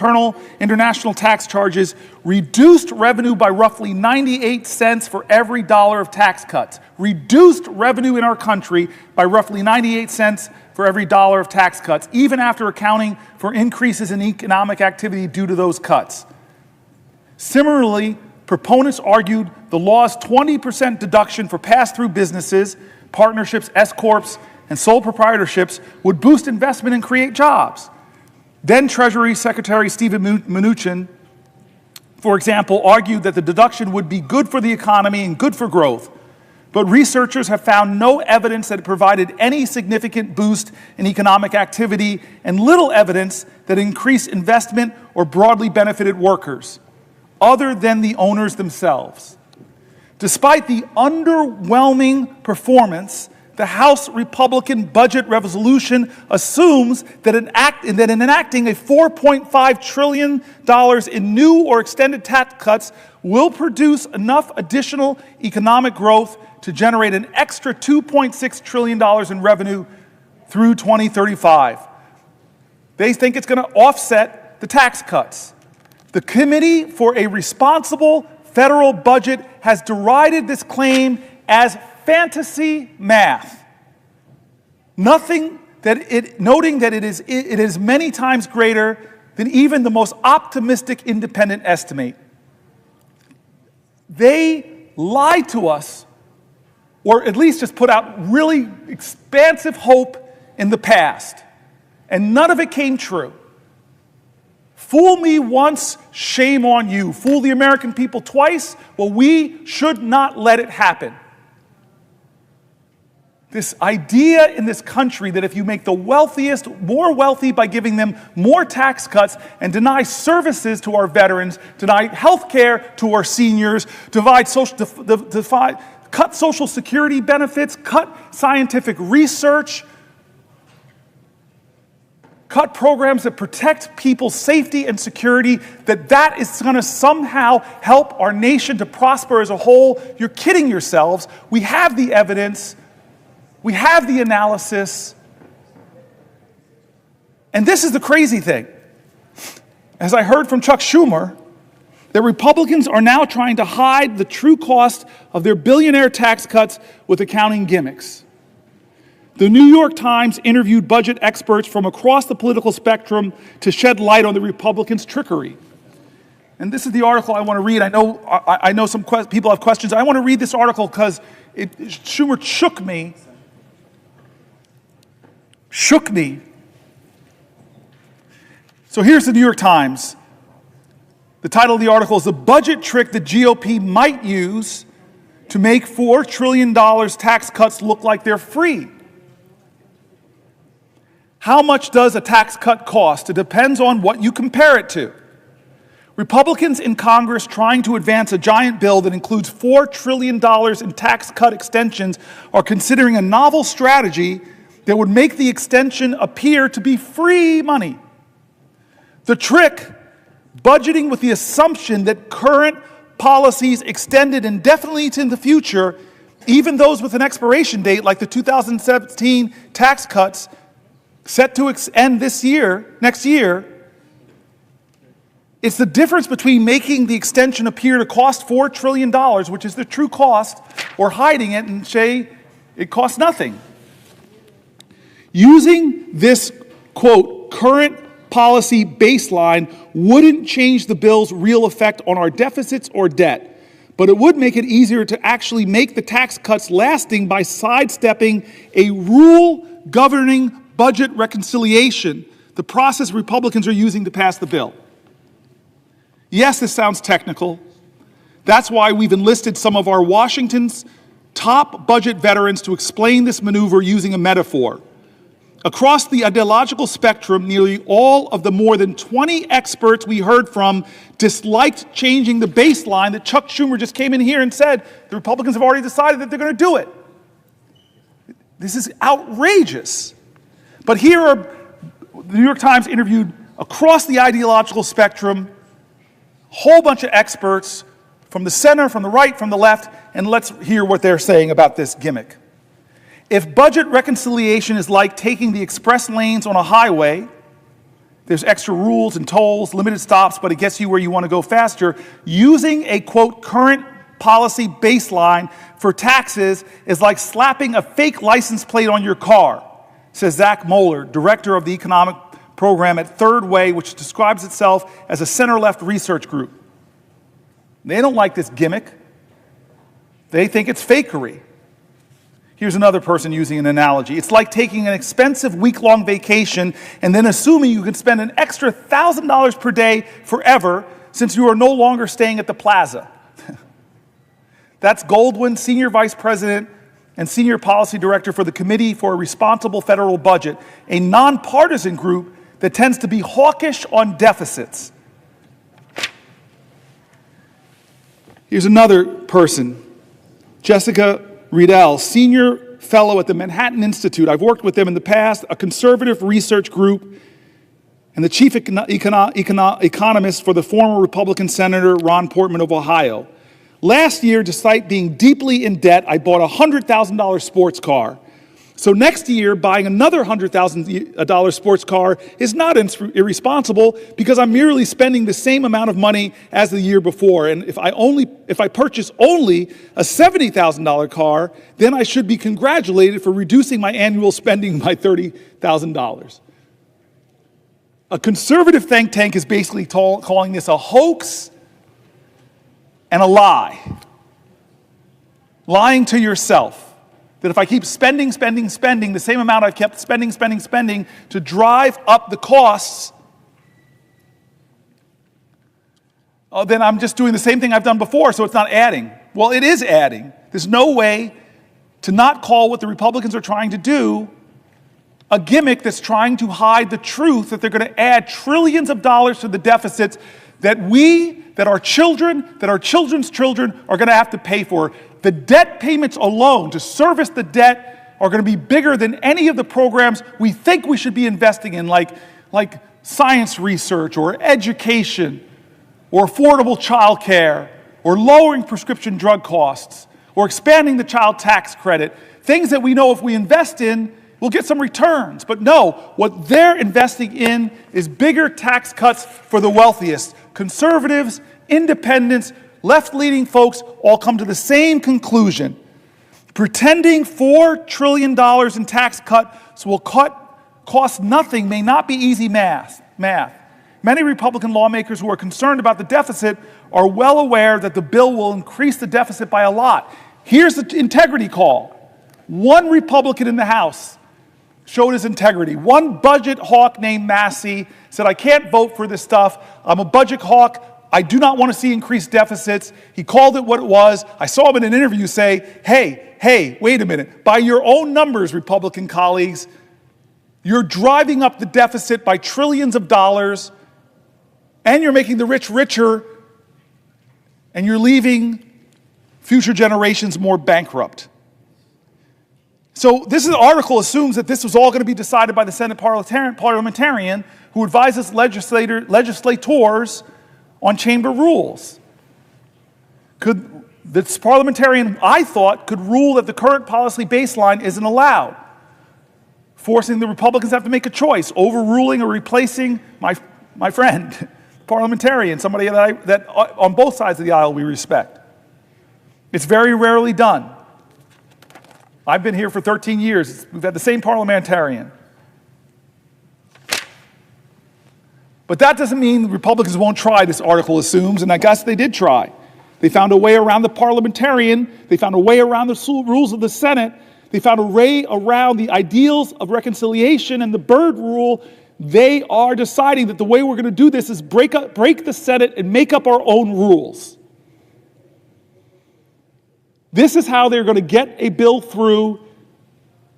international tax charges, reduced revenue by roughly 98 cents for every dollar of tax cuts. Reduced revenue in our country by roughly 98 cents for every dollar of tax cuts, even after accounting for increases in economic activity due to those cuts. Similarly, proponents argued the law's 20% deduction for pass-through businesses, partnerships, S-corps, and sole proprietorships would boost investment and create jobs. Then Treasury Secretary Steven Mnuchin, for example, argued that the deduction would be good for the economy and good for growth. But researchers have found no evidence that it provided any significant boost in economic activity and little evidence that increased investment or broadly benefited workers, other than the owners themselves. Despite the underwhelming performance, the House Republican budget resolution assumes that in enacting a $4.5 trillion in new or extended tax cuts will produce enough additional economic growth to generate an extra $2.6 trillion in revenue through 2035. They think it's going to offset the tax cuts. The Committee for a Responsible Federal Budget has derided this claim as fantasy math, noting that it is many times greater than even the most optimistic independent estimate. They lied to us, or at least just put out really expansive hope in the past, and none of it came true. Fool me once, shame on you. Fool the American people twice, well, we should not let it happen. This idea in this country that if you make the wealthiest more wealthy by giving them more tax cuts and deny services to our veterans, deny health care to our seniors, cut Social Security benefits, cut scientific research, cut programs that protect people's safety and security, that is going to somehow help our nation to prosper as a whole. You're kidding yourselves. We have the evidence. We have the analysis. And this is the crazy thing. As I heard from Chuck Schumer, that Republicans are now trying to hide the true cost of their billionaire tax cuts with accounting gimmicks. The New York Times interviewed budget experts from across the political spectrum to shed light on the Republicans' trickery. And this is the article I want to read. I know some people have questions. I want to read this article because Schumer shook me. So here's the New York Times. The title of the article is "The Budget Trick the GOP Might Use to Make $4 Trillion Tax Cuts Look Like They're Free." How much does a tax cut cost? It depends on what you compare it to. Republicans in Congress trying to advance a giant bill that includes $4 trillion in tax cut extensions are considering a novel strategy that would make the extension appear to be free money. The trick, budgeting with the assumption that current policies extended indefinitely into the future, even those with an expiration date like the 2017 tax cuts set to end next year, it's the difference between making the extension appear to cost $4 trillion, which is the true cost, or hiding it and say it costs nothing. Using this, quote, current policy baseline wouldn't change the bill's real effect on our deficits or debt, but it would make it easier to actually make the tax cuts lasting by sidestepping a rule governing budget reconciliation, the process Republicans are using to pass the bill. Yes, this sounds technical. That's why we've enlisted some of our Washington's top budget veterans to explain this maneuver using a metaphor. Across the ideological spectrum, nearly all of the more than 20 experts we heard from disliked changing the baseline that Chuck Schumer just came in here and said the Republicans have already decided that they're going to do it. This is outrageous. But here are, the New York Times interviewed across the ideological spectrum a whole bunch of experts from the center, from the right, from the left, and let's hear what they're saying about this gimmick. If budget reconciliation is like taking the express lanes on a highway, there's extra rules and tolls, limited stops, but it gets you where you want to go faster, using a, quote, current policy baseline for taxes is like slapping a fake license plate on your car, says Zach Moeller, director of the economic program at Third Way, which describes itself as a center-left research group. They don't like this gimmick. They think it's fakery. Here's another person using an analogy. It's like taking an expensive week-long vacation and then assuming you can spend an extra $1,000 per day forever since you are no longer staying at the plaza. That's Goldwyn, Senior Vice President and Senior Policy Director for the Committee for a Responsible Federal Budget, a nonpartisan group that tends to be hawkish on deficits. Here's another person, Jessica Riedel, Senior Fellow at the Manhattan Institute. I've worked with them in the past, a conservative research group, and the chief economist for the former Republican Senator Ron Portman of Ohio. Last year, despite being deeply in debt, I bought a $100,000 sports car. So next year, buying another $100,000 sports car is not irresponsible because I'm merely spending the same amount of money as the year before. And if I purchase only a $70,000 car, then I should be congratulated for reducing my annual spending by $30,000. A conservative think tank is basically calling this a hoax and a lie. Lying to yourself. That if I keep spending the same amount I've kept spending to drive up the costs, then I'm just doing the same thing I've done before, so it's not adding. Well, it is adding. There's no way to not call what the Republicans are trying to do a gimmick that's trying to hide the truth that they're going to add trillions of dollars to the deficits that our children, that our children's children are going to have to pay for. The debt payments alone to service the debt are going to be bigger than any of the programs we think we should be investing in, like science research or education or affordable child care or lowering prescription drug costs or expanding the child tax credit, things that we know if we invest in, we'll get some returns. But no, what they're investing in is bigger tax cuts for the wealthiest. Conservatives, independents, left-leaning folks all come to the same conclusion. Pretending $4 trillion in tax cuts will cost nothing may not be easy math. Many Republican lawmakers who are concerned about the deficit are well aware that the bill will increase the deficit by a lot. Here's the integrity call. One Republican in the House showed his integrity. One budget hawk named Massey said, I can't vote for this stuff. I'm a budget hawk. I do not want to see increased deficits. He called it what it was. I saw him in an interview say, hey, wait a minute. By your own numbers, Republican colleagues, you're driving up the deficit by trillions of dollars, and you're making the rich richer, and you're leaving future generations more bankrupt. So this article assumes that this was all going to be decided by the Senate parliamentarian who advises legislators on chamber rules. This parliamentarian, I thought, could rule that the current policy baseline isn't allowed, forcing the Republicans to have to make a choice, overruling or replacing my friend, parliamentarian, somebody that on both sides of the aisle we respect. It's very rarely done. I've been here for 13 years. We've had the same parliamentarian. But that doesn't mean the Republicans won't try, this article assumes, and I guess they did try. They found a way around the parliamentarian. They found a way around the rules of the Senate. They found a way around the ideals of reconciliation and the Byrd rule. They are deciding that the way we're going to do this is break the Senate and make up our own rules. This is how they're going to get a bill through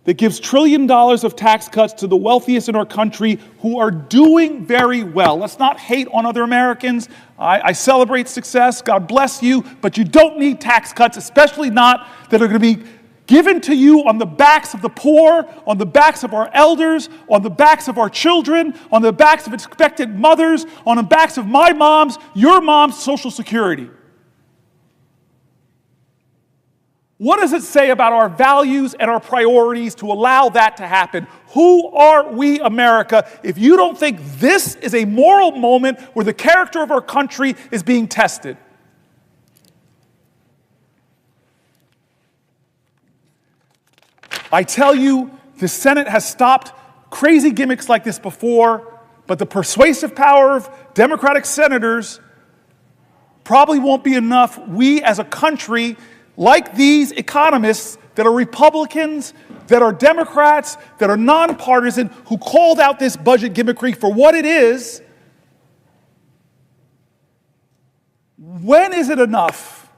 that gives $1 trillion of tax cuts to the wealthiest in our country who are doing very well. Let's not hate on other Americans. I celebrate success. God bless you. But you don't need tax cuts, especially not that are going to be given to you on the backs of the poor, on the backs of our elders, on the backs of our children, on the backs of expectant mothers, on the backs of my mom's, your mom's Social Security. What does it say about our values and our priorities to allow that to happen? Who are we, America, if you don't think this is a moral moment where the character of our country is being tested? I tell you, the Senate has stopped crazy gimmicks like this before, but the persuasive power of Democratic senators probably won't be enough. We as a country, like these economists that are Republicans, that are Democrats, that are nonpartisan, who called out this budget gimmickry for what it is, when is it enough?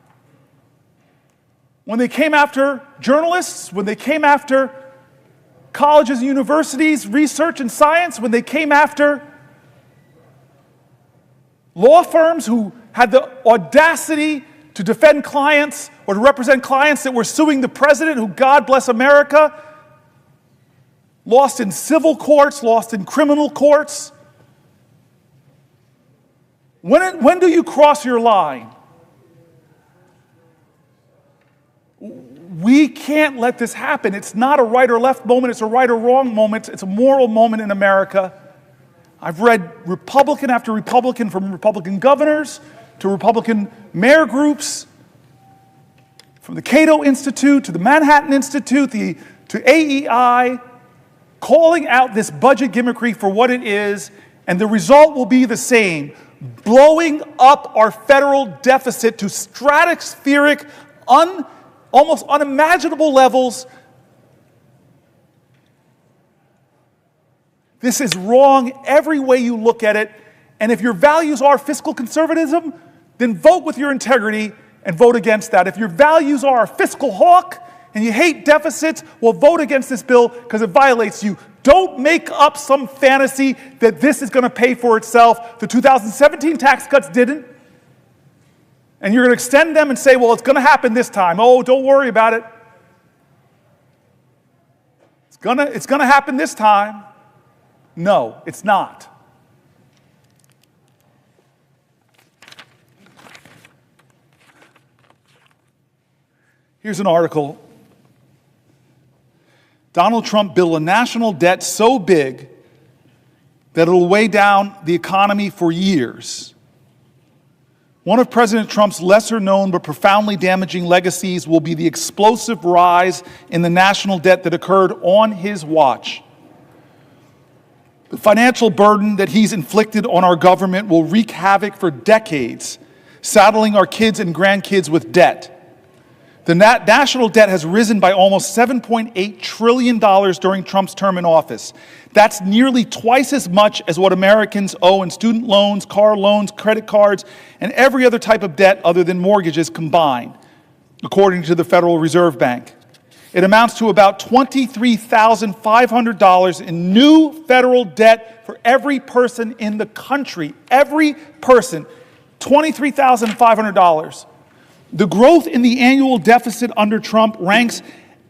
When they came after journalists, when they came after colleges and universities, research and science, when they came after law firms who had the audacity to defend clients or to represent clients that were suing the president, who, God bless America, lost in civil courts, lost in criminal courts. When do you cross your line? We can't let this happen. It's not a right or left moment. It's a right or wrong moment. It's a moral moment in America. I've read Republican after Republican, from Republican governors to Republican mayor groups, from the Cato Institute to the Manhattan Institute to AEI, calling out this budget gimmickry for what it is, and the result will be the same: blowing up our federal deficit to stratospheric, almost unimaginable levels. This is wrong every way you look at it, and if your values are fiscal conservatism, then vote with your integrity and vote against that. If your values are a fiscal hawk and you hate deficits, well, vote against this bill because it violates you. Don't make up some fantasy that this is going to pay for itself. The 2017 tax cuts didn't. And you're going to extend them and say, well, it's going to happen this time. Oh, don't worry about it. It's going to happen this time. No, it's not. Here's an article. Donald Trump built a national debt so big that it'll weigh down the economy for years. One of President Trump's lesser-known but profoundly damaging legacies will be the explosive rise in the national debt that occurred on his watch. The financial burden that he's inflicted on our government will wreak havoc for decades, saddling our kids and grandkids with debt. The national debt has risen by almost $7.8 trillion during Trump's term in office. That's nearly twice as much as what Americans owe in student loans, car loans, credit cards, and every other type of debt other than mortgages combined, according to the Federal Reserve Bank. It amounts to about $23,500 in new federal debt for every person in the country. Every person, $23,500. The growth in the annual deficit under Trump ranks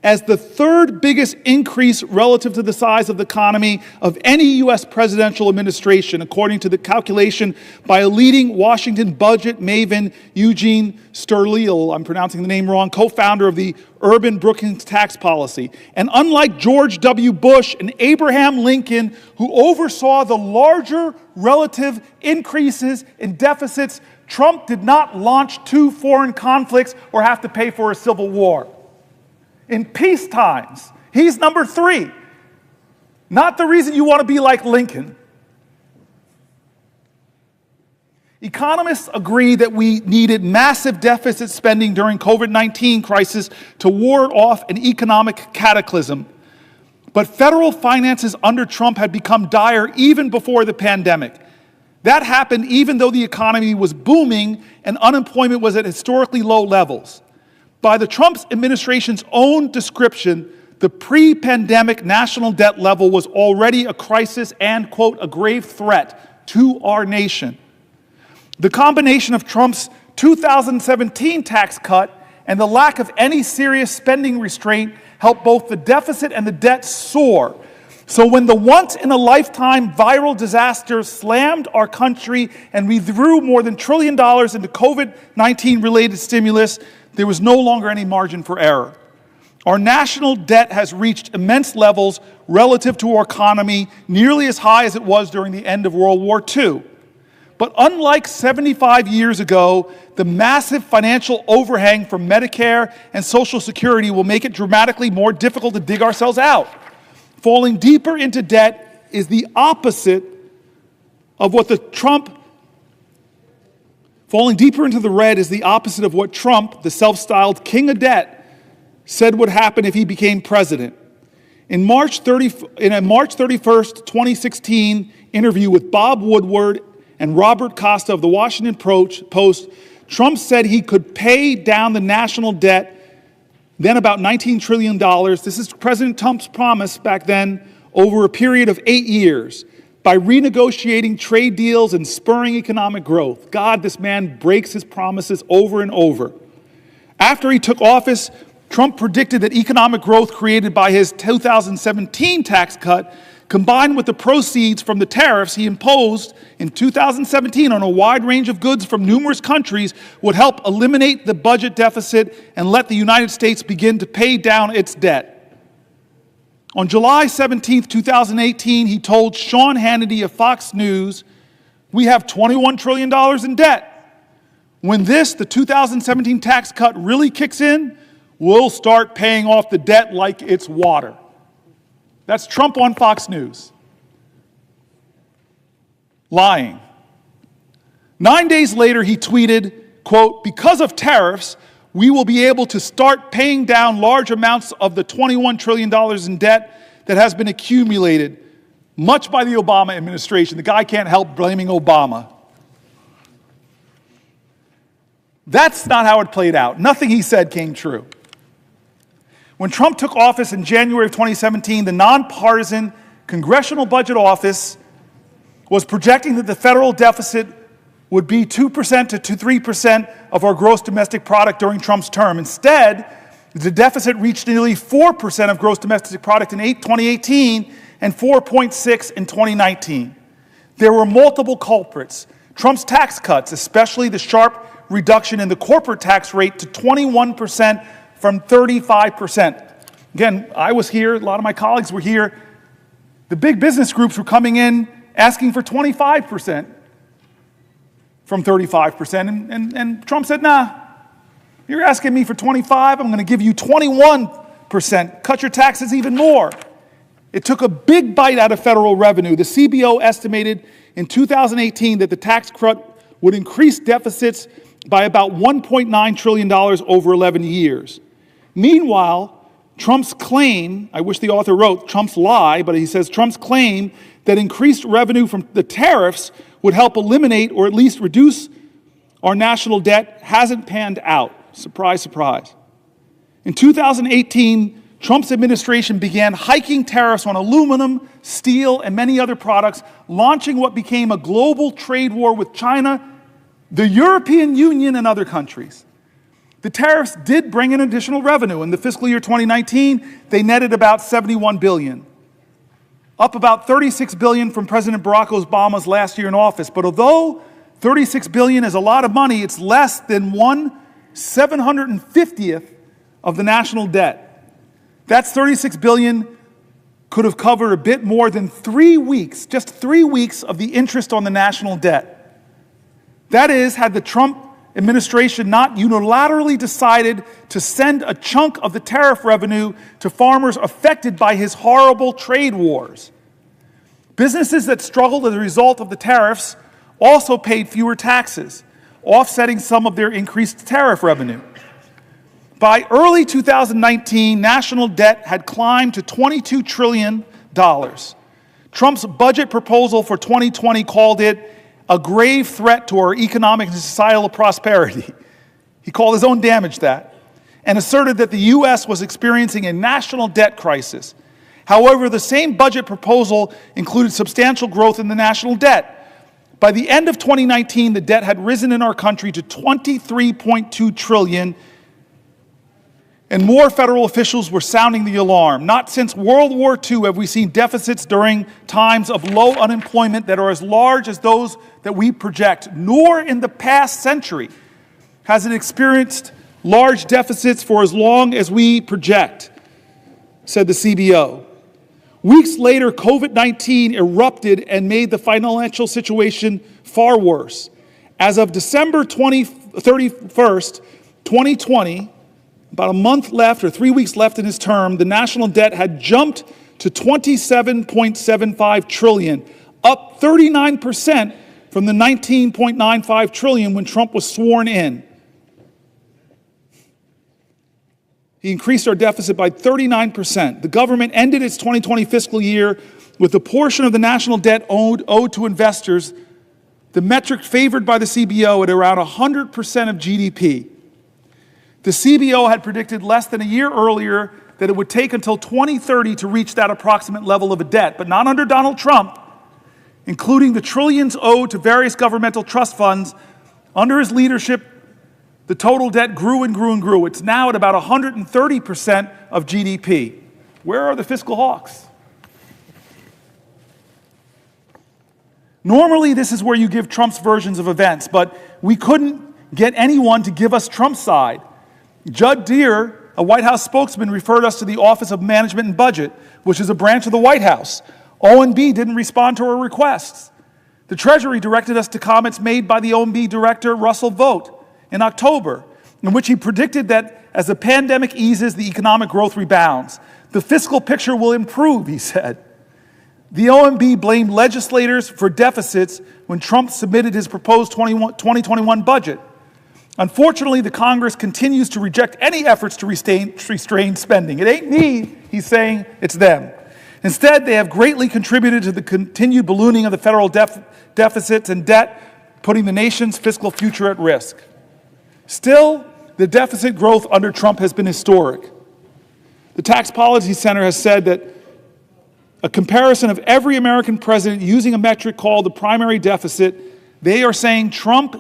as the third biggest increase relative to the size of the economy of any U.S. presidential administration, according to the calculation by a leading Washington budget maven, Eugene Sterleel, I'm pronouncing the name wrong, co-founder of the Urban Brookings Tax Policy. And unlike George W. Bush and Abraham Lincoln, who oversaw the larger relative increases in deficits, Trump did not launch 2 foreign conflicts or have to pay for a civil war. In peace times, he's number 3. Not the reason you want to be like Lincoln. Economists agree that we needed massive deficit spending during COVID-19 crisis to ward off an economic cataclysm. But federal finances under Trump had become dire even before the pandemic. That happened even though the economy was booming and unemployment was at historically low levels. By the Trump administration's own description, the pre-pandemic national debt level was already a crisis and, quote, a grave threat to our nation. The combination of Trump's 2017 tax cut and the lack of any serious spending restraint helped both the deficit and the debt soar. So when the once-in-a-lifetime viral disaster slammed our country and we threw more than $1 trillion into COVID-19 related stimulus, there was no longer any margin for error. Our national debt has reached immense levels relative to our economy, nearly as high as it was during the end of World War II. But unlike 75 years ago, the massive financial overhang from Medicare and Social Security will make it dramatically more difficult to dig ourselves out. Falling deeper into debt is the opposite of what Falling deeper into the red is the opposite of what Trump, the self-styled king of debt, said would happen if he became president. In a March 31st, 2016 interview with Bob Woodward and Robert Costa of the Washington Post, Trump said he could pay down the national debt, then about $19 trillion. This is President Trump's promise back then, over a period of 8 years, by renegotiating trade deals and spurring economic growth. God, this man breaks his promises over and over. After he took office, Trump predicted that economic growth created by his 2017 tax cut, combined with the proceeds from the tariffs he imposed in 2017 on a wide range of goods from numerous countries, would help eliminate the budget deficit and let the United States begin to pay down its debt. On July 17, 2018, he told Sean Hannity of Fox News, "We have $21 trillion in debt. When the 2017 tax cut really kicks in, we'll start paying off the debt like it's water." That's Trump on Fox News. Lying. 9 days later, he tweeted, quote, "Because of tariffs, we will be able to start paying down large amounts of the $21 trillion in debt that has been accumulated, much by the Obama administration." The guy can't help blaming Obama. That's not how it played out. Nothing he said came true. When Trump took office in January of 2017, the nonpartisan Congressional Budget Office was projecting that the federal deficit would be 2% to 3% of our gross domestic product during Trump's term. Instead, the deficit reached nearly 4% of gross domestic product in 2018 and 4.6% in 2019. There were multiple culprits. Trump's tax cuts, especially the sharp reduction in the corporate tax rate to 21% from 35%. Again, I was here, a lot of my colleagues were here. The big business groups were coming in asking for 25% from 35%. And Trump said, nah, you're asking me for 25, I'm going to give you 21%. Cut your taxes even more. It took a big bite out of federal revenue. The CBO estimated in 2018 that the tax cut would increase deficits by about $1.9 trillion over 11 years. Meanwhile, Trump's claim, I wish the author wrote Trump's lie, but he says Trump's claim that increased revenue from the tariffs would help eliminate or at least reduce our national debt hasn't panned out. Surprise, surprise. In 2018, Trump's administration began hiking tariffs on aluminum, steel, and many other products, launching what became a global trade war with China, the European Union, and other countries. The tariffs did bring in additional revenue. In the fiscal year 2019, they netted about $71 billion, up about $36 billion from President Barack Obama's last year in office. But although $36 billion is a lot of money, it's less than 1/750th of the national debt. That's $36 billion could have covered a bit more than 3 weeks, just 3 weeks of the interest on the national debt. That is, had the Trump administration not unilaterally decided to send a chunk of the tariff revenue to farmers affected by his horrible trade wars. Businesses that struggled as a result of the tariffs also paid fewer taxes, offsetting some of their increased tariff revenue. By early 2019, national debt had climbed to $22 trillion. Trump's budget proposal for 2020 called it a grave threat to our economic and societal prosperity. He called his own damage that, and asserted that the U.S. was experiencing a national debt crisis. However, the same budget proposal included substantial growth in the national debt. By the end of 2019, the debt had risen in our country to $23.2 trillion, and more federal officials were sounding the alarm. Not since World War II have we seen deficits during times of low unemployment that are as large as those that we project, nor in the past century has it experienced large deficits for as long as we project, said the CBO. Weeks later, COVID-19 erupted and made the financial situation far worse. As of December 31st, 2020, about a month left or 3 weeks left in his term, the national debt had jumped to $27.75 trillion, up 39% from the $19.95 trillion when Trump was sworn in. He increased our deficit by 39%. The government ended its 2020 fiscal year with a portion of the national debt owed to investors, the metric favored by the CBO, at around 100% of GDP. The CBO had predicted less than a year earlier that it would take until 2030 to reach that approximate level of a debt, but not under Donald Trump, including the trillions owed to various governmental trust funds. Under his leadership, the total debt grew and grew and grew. It's now at about 130% of GDP. Where are the fiscal hawks? Normally, this is where you give Trump's versions of events, but we couldn't get anyone to give us Trump's side. Judd Deere, a White House spokesman, referred us to the Office of Management and Budget, which is a branch of the White House. OMB didn't respond to our requests. The Treasury directed us to comments made by the OMB director, Russell Vought, in October, in which he predicted that as the pandemic eases, the economic growth rebounds. The fiscal picture will improve, he said. The OMB blamed legislators for deficits when Trump submitted his proposed 2021 budget. Unfortunately, the Congress continues to reject any efforts to restrain spending. It ain't me, he's saying, it's them. Instead, they have greatly contributed to the continued ballooning of the federal deficits and debt, putting the nation's fiscal future at risk. Still, the deficit growth under Trump has been historic. The Tax Policy Center has said that a comparison of every American president using a metric called the primary deficit, they are saying Trump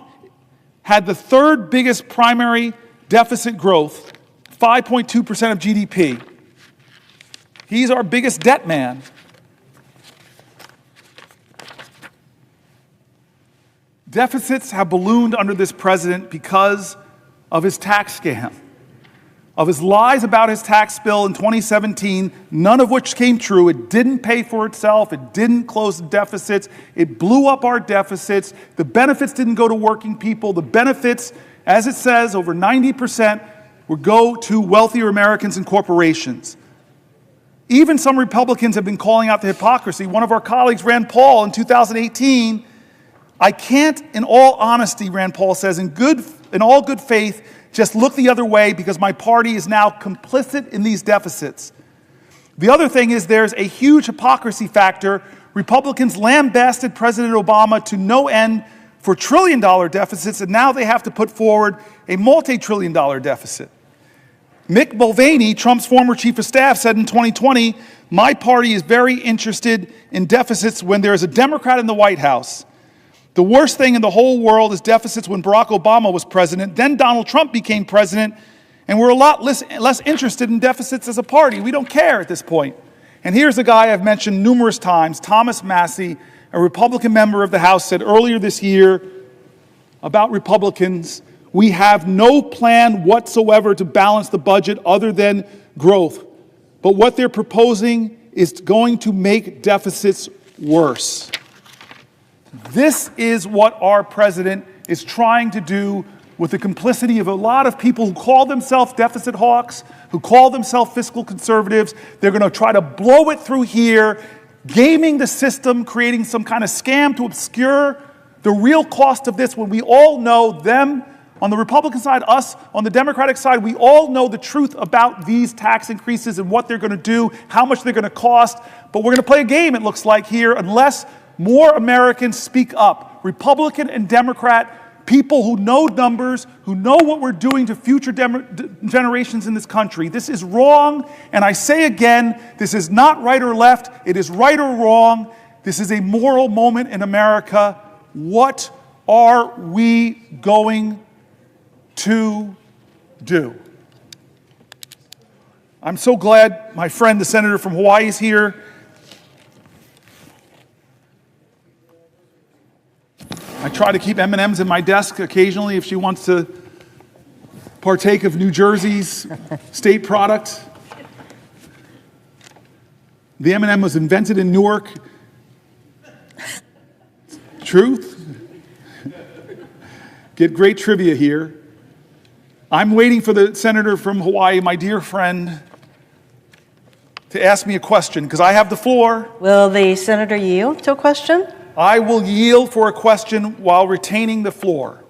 had the third biggest primary deficit growth, 5.2% of GDP. He's our biggest debt man. Deficits have ballooned under this president because of his tax scam, of his lies about his tax bill in 2017, none of which came true. It didn't pay for itself. It didn't close the deficits. It blew up our deficits. The benefits didn't go to working people. The benefits, as it says, over 90% would go to wealthier Americans and corporations. Even some Republicans have been calling out the hypocrisy. One of our colleagues, Rand Paul, in 2018, I can't, in all honesty, Rand Paul says, in all good faith, just look the other way because my party is now complicit in these deficits. The other thing is there's a huge hypocrisy factor. Republicans lambasted President Obama to no end for trillion-dollar deficits, and now they have to put forward a multi-trillion-dollar deficit. Mick Mulvaney, Trump's former chief of staff, said in 2020, my party is very interested in deficits when there is a Democrat in the White House. The worst thing in the whole world is deficits when Barack Obama was president. Then Donald Trump became president, and we're a lot less interested in deficits as a party. We don't care at this point. And here's a guy I've mentioned numerous times, Thomas Massie, a Republican member of the House, said earlier this year about Republicans, we have no plan whatsoever to balance the budget other than growth. But what they're proposing is going to make deficits worse. This is what our president is trying to do with the complicity of a lot of people who call themselves deficit hawks, who call themselves fiscal conservatives. They're going to try to blow it through here, gaming the system, creating some kind of scam to obscure the real cost of this when we all know them on the Republican side, us on the Democratic side, we all know the truth about these tax increases and what they're going to do, how much they're going to cost. But we're going to play a game, it looks like here, unless more Americans speak up. Republican and Democrat, people who know numbers, who know what we're doing to future generations in this country. This is wrong, and I say again, this is not right or left. It is right or wrong. This is a moral moment in America. What are we going to do? I'm so glad my friend, the senator from Hawaii, is here. I try to keep M&Ms in my desk occasionally if she wants to partake of New Jersey's state product. The M&M was invented in Newark. Truth. Get great trivia here. I'm waiting for the senator from Hawaii, my dear friend, to ask me a question, because I have the floor. Will the senator yield to a question? I will yield for a question while retaining the floor.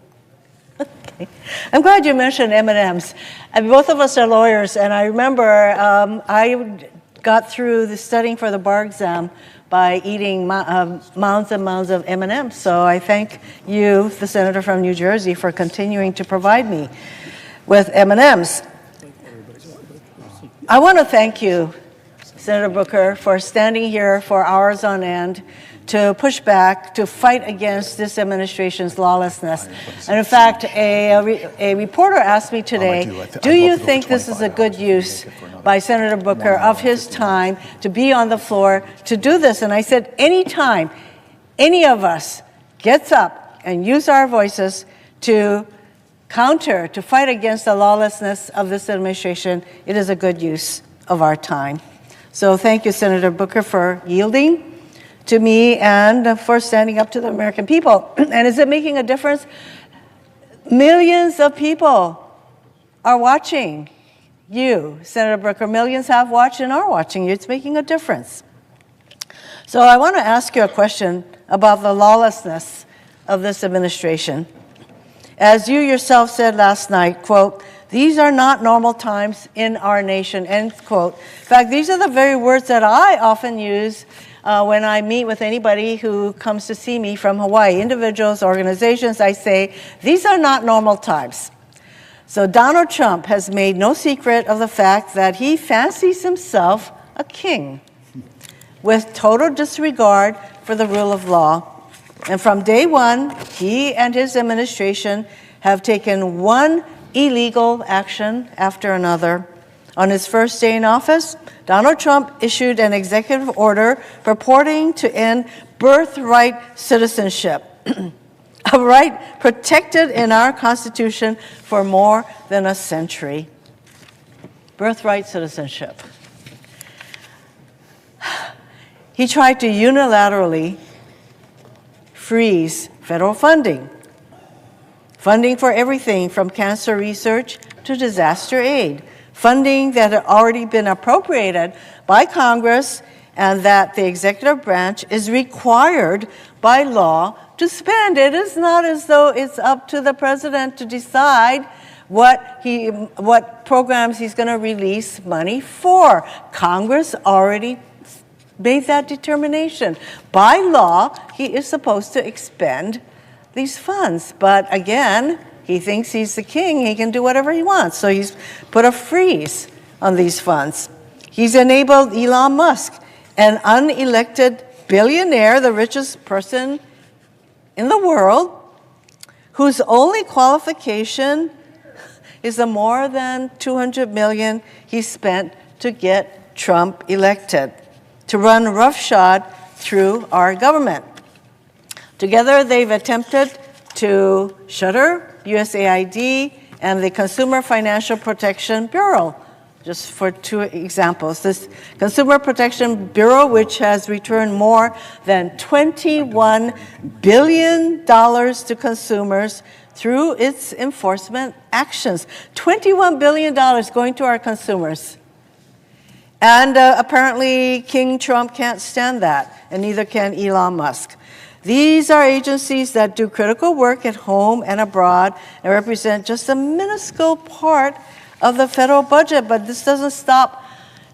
Okay. I'm glad you mentioned M&Ms. Both of us are lawyers, and I remember I got through the studying for the bar exam by eating mounds and mounds of M&Ms. So I thank you, the senator from New Jersey, for continuing to provide me with M&Ms. I want to thank you, Senator Booker, for standing here for hours on end to push back, to fight against this administration's lawlessness. And in fact, a reporter asked me today, do you think this is a good use by Senator Booker of his time to be on the floor to do this? And I said, anytime any of us gets up and use our voices to counter, to fight against the lawlessness of this administration, it is a good use of our time. So thank you, Senator Booker, for yielding to me and for standing up to the American people. And is it making a difference? Millions of people are watching you, Senator Booker. Millions have watched and are watching you. It's making a difference. So I want to ask you a question about the lawlessness of this administration. As you yourself said last night, quote, these are not normal times in our nation, end quote. In fact, these are the very words that I often use when I meet with anybody who comes to see me from Hawaii, individuals, organizations. I say, these are not normal times. So Donald Trump has made no secret of the fact that he fancies himself a king with total disregard for the rule of law. And from day one, he and his administration have taken one illegal action after another. On his first day in office, Donald Trump issued an executive order purporting to end birthright citizenship, a right protected in our Constitution for more than a century. Birthright citizenship. He tried to unilaterally freeze federal funding for everything from cancer research to disaster aid, funding that had already been appropriated by Congress and that the executive branch is required by law to spend. It is not as though it's up to the president to decide what programs he's going to release money for. Congress already made that determination. By law, he is supposed to expend these funds. But again, he thinks he's the king. He can do whatever he wants. So he's put a freeze on these funds. He's enabled Elon Musk, an unelected billionaire, the richest person in the world, whose only qualification is the more than $200 million he spent to get Trump elected, to run roughshod through our government. Together, they've attempted to shutter USAID and the Consumer Financial Protection Bureau, just for two examples. This Consumer Protection Bureau, which has returned more than $21 billion to consumers through its enforcement actions. $21 billion going to our consumers. And apparently King Trump can't stand that, and neither can Elon Musk. These are agencies that do critical work at home and abroad and represent just a minuscule part of the federal budget, but this doesn't stop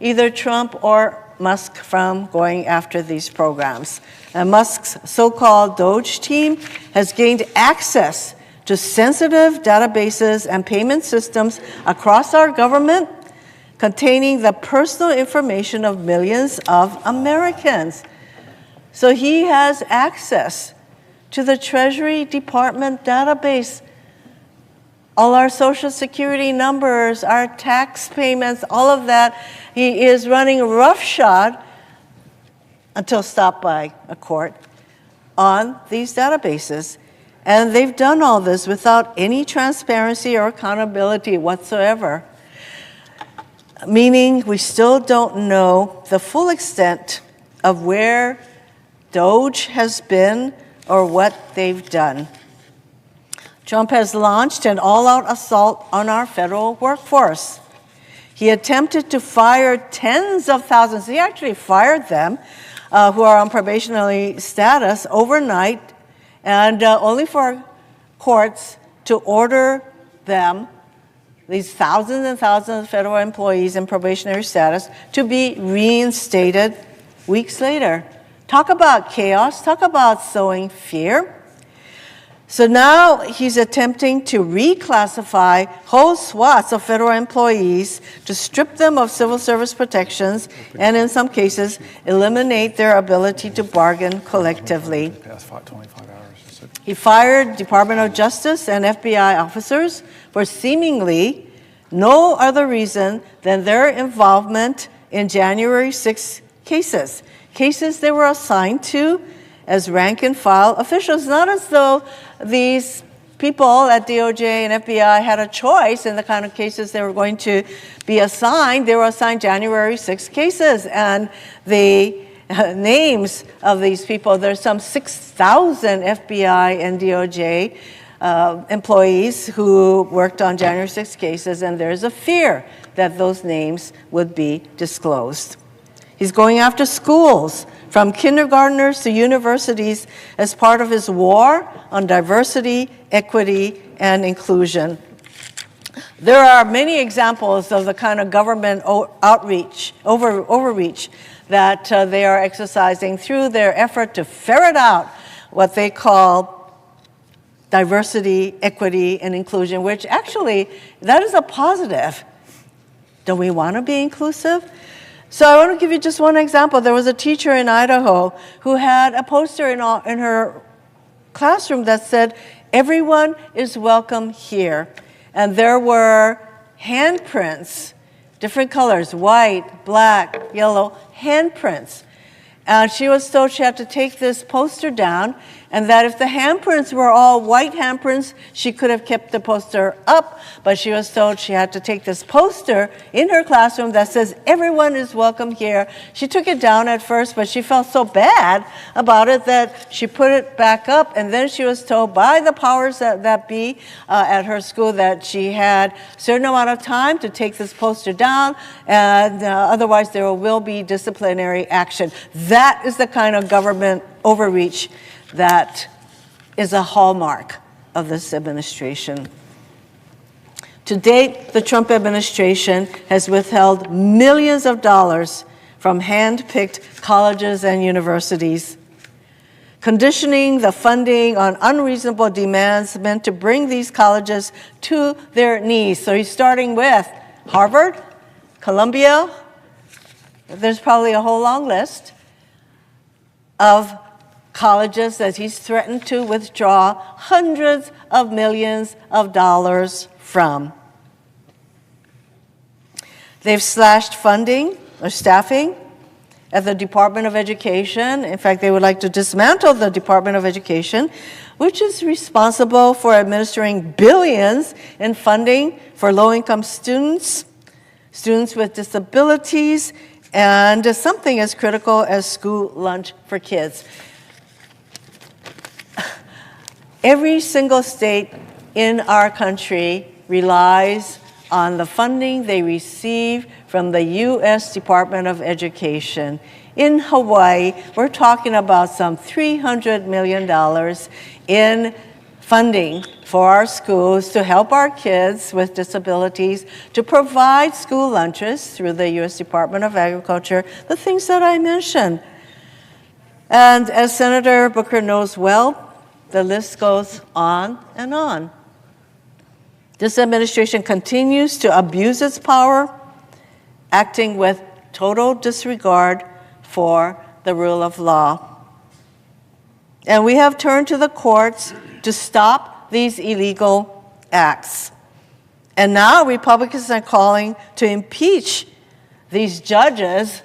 either Trump or Musk from going after these programs. And Musk's so-called Doge team has gained access to sensitive databases and payment systems across our government containing the personal information of millions of Americans. So he has access to the Treasury Department database, all our Social Security numbers, our tax payments, all of that. He is running roughshod until stopped by a court on these databases. And they've done all this without any transparency or accountability whatsoever, meaning we still don't know the full extent of where Doge has been or what they've done. Trump has launched an all-out assault on our federal workforce. He attempted to fire tens of thousands, he actually fired them, who are on probationary status overnight, and only for courts to order them, these thousands and thousands of federal employees in probationary status, to be reinstated weeks later. Talk about chaos, talk about sowing fear. So now he's attempting to reclassify whole swaths of federal employees to strip them of civil service protections and in some cases eliminate their ability to bargain collectively. He fired Department of Justice and FBI officers for seemingly no other reason than their involvement in January 6 cases they were assigned to as rank and file officials, not as though these people at DOJ and FBI had a choice in the kind of cases they were going to be assigned. They were assigned January 6 cases, and the names of these people, there's some 6,000 FBI and DOJ employees who worked on January 6 cases, and there's a fear that those names would be disclosed. He's going after schools, from kindergartners to universities, as part of his war on diversity, equity, and inclusion. There are many examples of the kind of government overreach that they are exercising through their effort to ferret out what they call diversity, equity, and inclusion, which actually, that is a positive. Don't we want to be inclusive? So I want to give you just one example. There was a teacher in Idaho who had a poster in her classroom that said, "Everyone is welcome here." And there were handprints, different colors, white, black, yellow, handprints. And she was told she had to take this poster down and that if the handprints were all white handprints, she could have kept the poster up, but she was told she had to take this poster in her classroom that says, "Everyone is welcome here." She took it down at first, but she felt so bad about it that she put it back up, and then she was told by the powers that be at her school that she had a certain amount of time to take this poster down, and otherwise there will be disciplinary action. That is the kind of government overreach that is a hallmark of this administration. To date, the Trump administration has withheld millions of dollars from hand-picked colleges and universities, conditioning the funding on unreasonable demands meant to bring these colleges to their knees. So he's starting with Harvard, Columbia, there's probably a whole long list of colleges that he's threatened to withdraw hundreds of millions of dollars from. They've slashed funding or staffing at the Department of Education. In fact, they would like to dismantle the Department of Education, which is responsible for administering billions in funding for low-income students, students with disabilities, and something as critical as school lunch for kids. Every single state in our country relies on the funding they receive from the U.S. Department of Education. In Hawaii, we're talking about some $300 million in funding for our schools to help our kids with disabilities, to provide school lunches through the U.S. Department of Agriculture, the things that I mentioned. And as Senator Booker knows well, the list goes on and on. This administration continues to abuse its power, acting with total disregard for the rule of law. And we have turned to the courts to stop these illegal acts. And now Republicans are calling to impeach these judges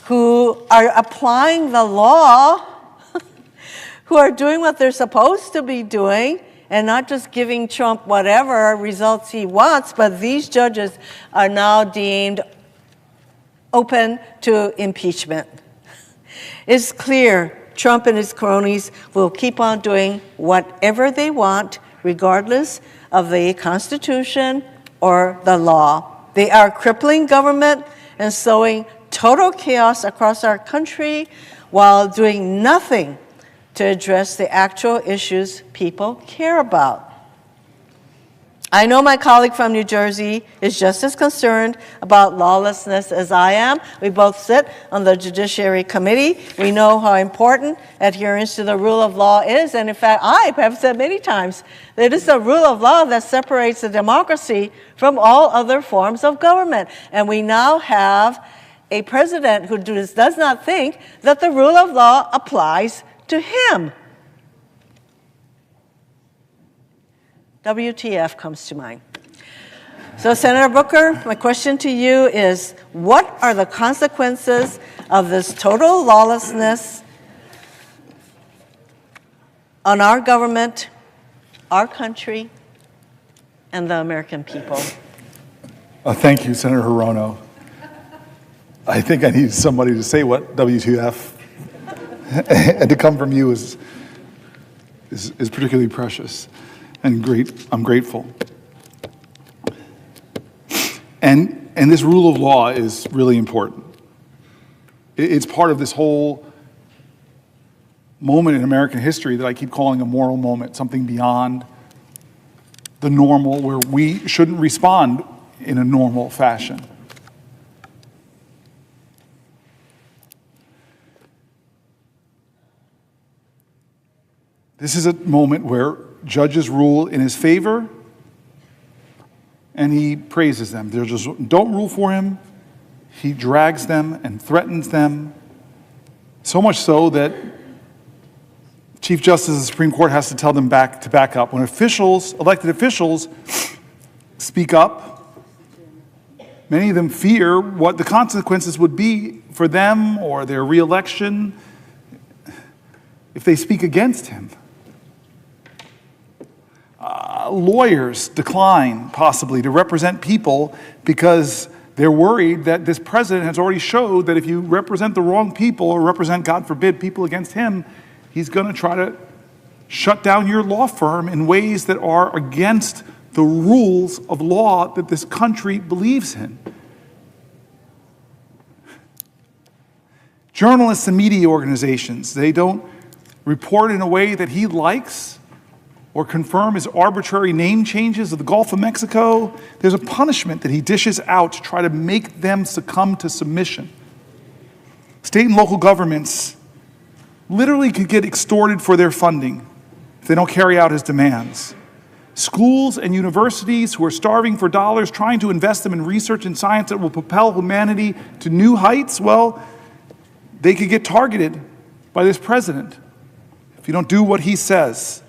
who are applying the law, who are doing what they're supposed to be doing, and not just giving Trump whatever results he wants, but these judges are now deemed open to impeachment. It's clear Trump and his cronies will keep on doing whatever they want, regardless of the Constitution or the law. They are crippling government and sowing total chaos across our country while doing nothing to address the actual issues people care about. I know my colleague from New Jersey is just as concerned about lawlessness as I am. We both sit on the Judiciary Committee. We know how important adherence to the rule of law is. And in fact, I have said many times that it's the rule of law that separates the democracy from all other forms of government. And we now have a president who does not think that the rule of law applies to him. WTF comes to mind. So, Senator Booker, my question to you is, what are the consequences of this total lawlessness on our government, our country, and the American people? Thank you, Senator Hirono. I think I need somebody to say what WTF, and to come from you is particularly precious. And I'm grateful. And this rule of law is really important. It's part of this whole moment in American history that I keep calling a moral moment, something beyond the normal, where we shouldn't respond in a normal fashion. This is a moment where judges rule in his favor, and he praises them. They just don't rule for him. He drags them and threatens them, so much so that Chief Justice of the Supreme Court has to tell them to back up. When elected officials, speak up, many of them fear what the consequences would be for them or their reelection if they speak against him. lawyers decline possibly to represent people because they're worried that this president has already showed that if you represent the wrong people or represent, God forbid, people against him, he's going to try to shut down your law firm in ways that are against the rules of law that this country believes in. Journalists and media organizations, they don't report in a way that he likes or confirm his arbitrary name changes of the Gulf of Mexico. There's a punishment that he dishes out to try to make them succumb to submission. State and local governments literally could get extorted for their funding if they don't carry out his demands. Schools and universities who are starving for dollars, trying to invest them in research and science that will propel humanity to new heights, well, they could get targeted by this president if you don't do what he says.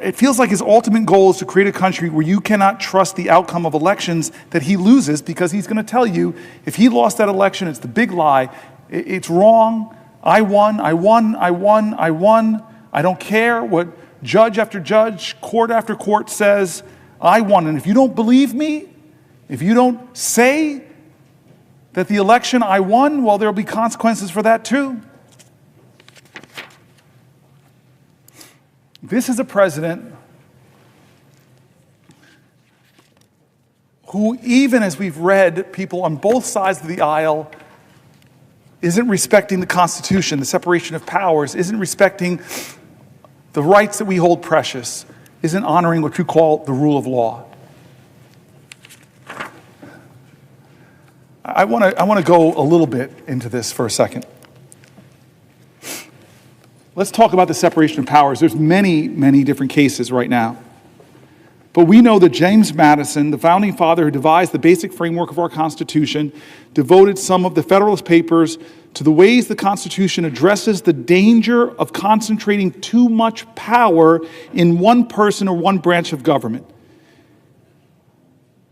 It feels like his ultimate goal is to create a country where you cannot trust the outcome of elections that he loses, because he's going to tell you if he lost that election, it's the big lie. It's wrong. I won. I don't care what judge after judge, court after court says. I won. And if you don't believe me, if you don't say that the election I won, well, there'll be consequences for that too. This is a president who, even as we've read, people on both sides of the aisle, isn't respecting the Constitution, the separation of powers, isn't respecting the rights that we hold precious, isn't honoring what you call the rule of law. I want to go a little bit into this for a second. Let's talk about the separation of powers. There's many, many different cases right now. But we know that James Madison, the founding father who devised the basic framework of our Constitution, devoted some of the Federalist Papers to the ways the Constitution addresses the danger of concentrating too much power in one person or one branch of government.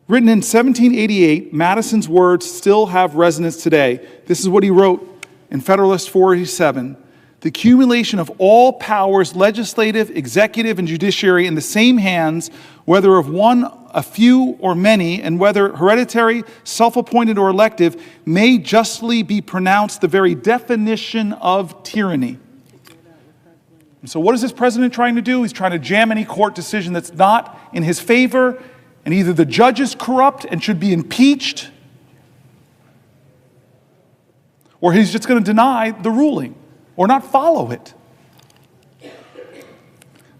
Written in 1788, Madison's words still have resonance today. This is what he wrote in Federalist 487. The accumulation of all powers, legislative, executive, and judiciary in the same hands, whether of one, a few, or many, and whether hereditary, self-appointed, or elective, may justly be pronounced the very definition of tyranny. And so what is this president trying to do? He's trying to jam any court decision that's not in his favor, and either the judge is corrupt and should be impeached, or he's just going to deny the ruling or not follow it.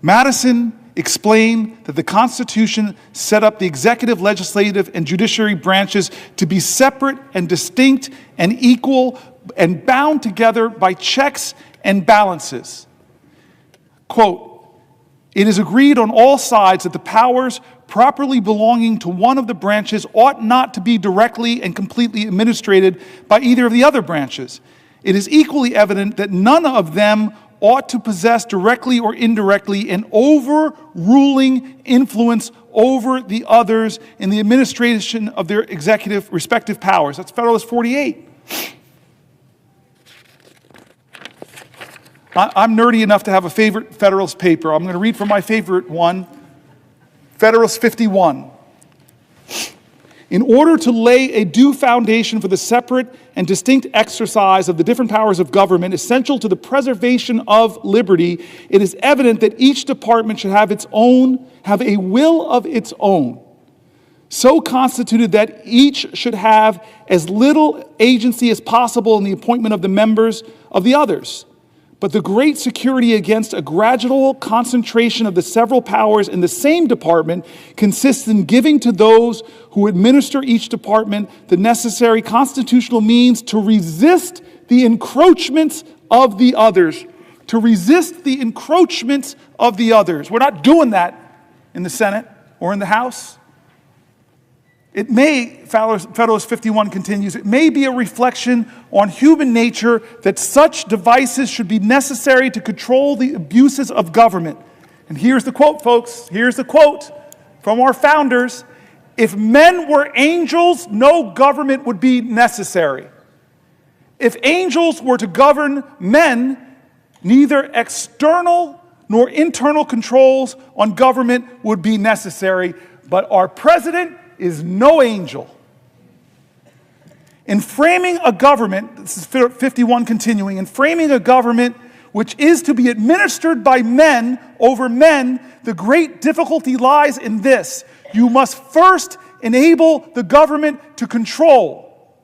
Madison explained that the Constitution set up the executive, legislative, and judiciary branches to be separate and distinct and equal and bound together by checks and balances. Quote, "It is agreed on all sides that the powers properly belonging to one of the branches ought not to be directly and completely administered by either of the other branches. It is equally evident that none of them ought to possess directly or indirectly an overruling influence over the others in the administration of their executive respective powers." That's Federalist 48. I'm nerdy enough to have a favorite Federalist paper. I'm going to read from my favorite one, Federalist 51. In order to lay a due foundation for the separate and distinct exercise of the different powers of government essential to the preservation of liberty, it is evident that each department should have a will of its own, so constituted that each should have as little agency as possible in the appointment of the members of the others. But the great security against a gradual concentration of the several powers in the same department consists in giving to those who administer each department the necessary constitutional means to resist the encroachments of the others. To resist the encroachments of the others. We're not doing that in the Senate or in the House. It may, Federalist 51 continues, it may be a reflection on human nature that such devices should be necessary to control the abuses of government. And here's the quote, folks. Here's the quote from our founders. If men were angels, no government would be necessary. If angels were to govern men, neither external nor internal controls on government would be necessary. But our president is no angel. In framing a government, this is 51 continuing, in framing a government which is to be administered by men over men, the great difficulty lies in this: you must first enable the government to control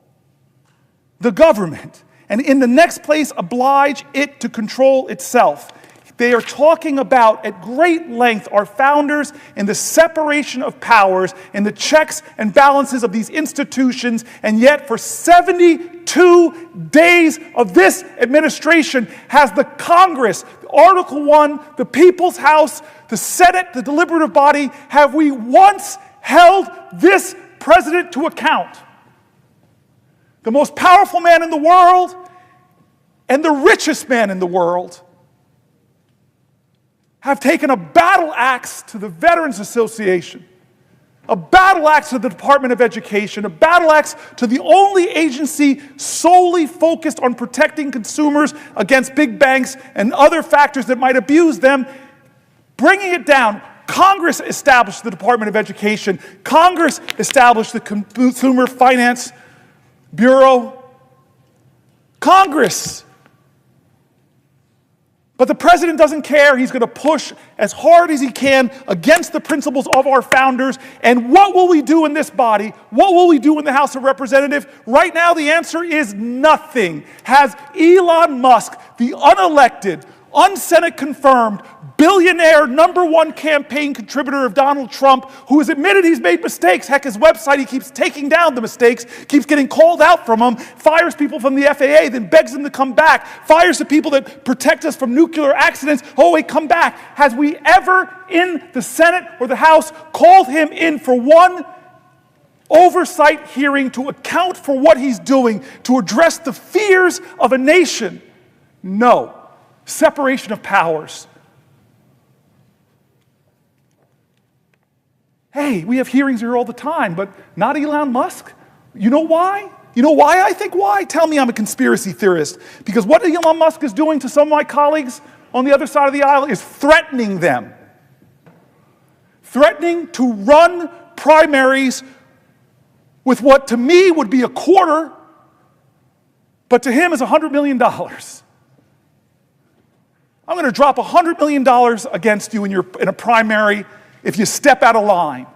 the government, and in the next place oblige it to control itself. They are talking about, at great length, our founders in the separation of powers and the checks and balances of these institutions, and yet for 72 days of this administration has the Congress, Article 1, the People's House, the Senate, the deliberative body, have we once held this president to account? The most powerful man in the world and the richest man in the world have taken a battle axe to the Veterans Association, a battle axe to the Department of Education, a battle axe to the only agency solely focused on protecting consumers against big banks and other factors that might abuse them, bringing it down. Congress established the Department of Education. Congress established the Consumer Finance Bureau. Congress. But the president doesn't care. He's going to push as hard as he can against the principles of our founders. And what will we do in this body? What will we do in the House of Representatives? Right now, the answer is nothing. Has Elon Musk, the unelected, un-Senate confirmed, billionaire #1 campaign contributor of Donald Trump, who has admitted he's made mistakes. Heck, his website, he keeps taking down the mistakes, keeps getting called out from them, fires people from the FAA, then begs them to come back, fires the people that protect us from nuclear accidents. Oh, wait, come back. Has we ever in the Senate or the House called him in for one oversight hearing to account for what he's doing, to address the fears of a nation? No. Separation of powers. Hey, we have hearings here all the time, but not Elon Musk. You know why? You know why I think why? Tell me I'm a conspiracy theorist. Because what Elon Musk is doing to some of my colleagues on the other side of the aisle is threatening them. Threatening to run primaries with what to me would be a quarter, but to him is $100 million. I'm going to drop $100 million against you in a primary if you step out of line.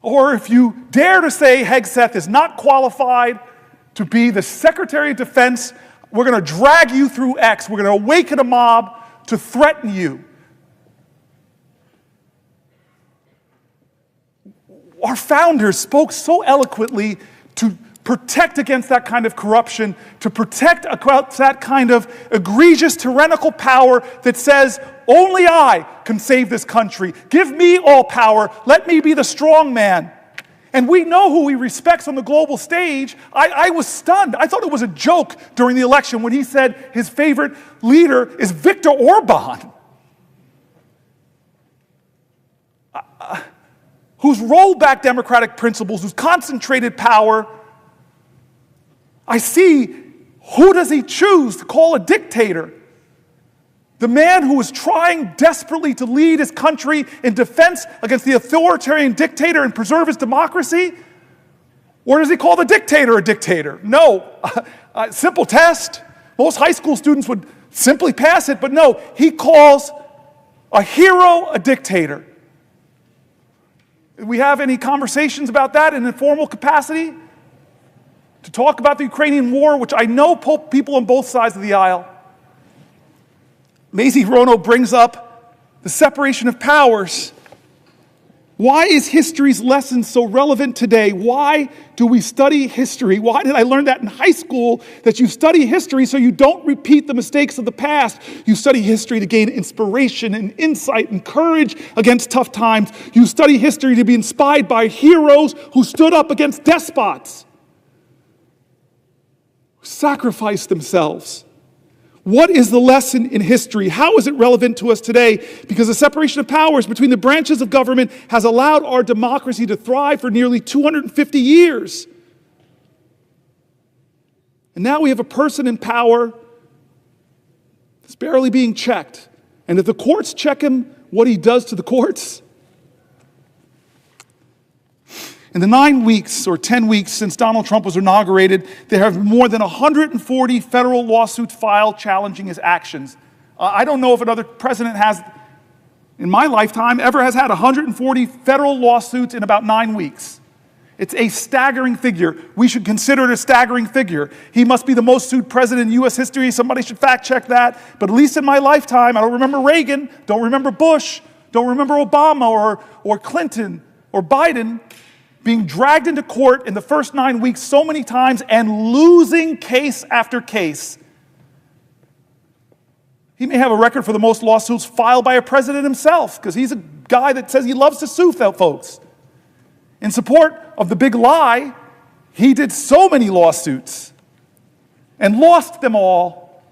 Or if you dare to say Hegseth is not qualified to be the Secretary of Defense, we're going to drag you through X. We're going to awaken a mob to threaten you. Our founders spoke so eloquently to protect against that kind of corruption, to protect against that kind of egregious tyrannical power that says, only I can save this country. Give me all power. Let me be the strong man. And we know who he respects on the global stage. I was stunned. I thought it was a joke during the election when he said his favorite leader is Viktor Orban, who's rolled back democratic principles, who's concentrated power. I see, who does he choose to call a dictator? The man who is trying desperately to lead his country in defense against the authoritarian dictator and preserve his democracy? Or does he call the dictator a dictator? No. Simple test. Most high school students would simply pass it, but no, he calls a hero a dictator. Do we have any conversations about that in an informal capacity? To talk about the Ukrainian war, which I know people on both sides of the aisle. Mazie Hirono brings up the separation of powers. Why is history's lesson so relevant today? Why do we study history? Why did I learn that in high school, that you study history so you don't repeat the mistakes of the past? You study history to gain inspiration and insight and courage against tough times. You study history to be inspired by heroes who stood up against despots, who sacrificed themselves. What is the lesson in history? How is it relevant to us today? Because the separation of powers between the branches of government has allowed our democracy to thrive for nearly 250 years. And now we have a person in power that's barely being checked. And if the courts check him, what he does to the courts? In the 9 weeks or 10 weeks since Donald Trump was inaugurated, there have been more than 140 federal lawsuits filed challenging his actions. I don't know if another president has, in my lifetime, ever has had 140 federal lawsuits in about 9 weeks. It's a staggering figure. We should consider it a staggering figure. He must be the most sued president in U.S. history. Somebody should fact check that. But at least in my lifetime, I don't remember Reagan, don't remember Bush, don't remember Obama or Clinton or Biden being dragged into court in the first 9 weeks so many times and losing case after case. He may have a record for the most lawsuits filed by a president himself, because he's a guy that says he loves to sue folks. In support of the big lie, he did so many lawsuits and lost them all.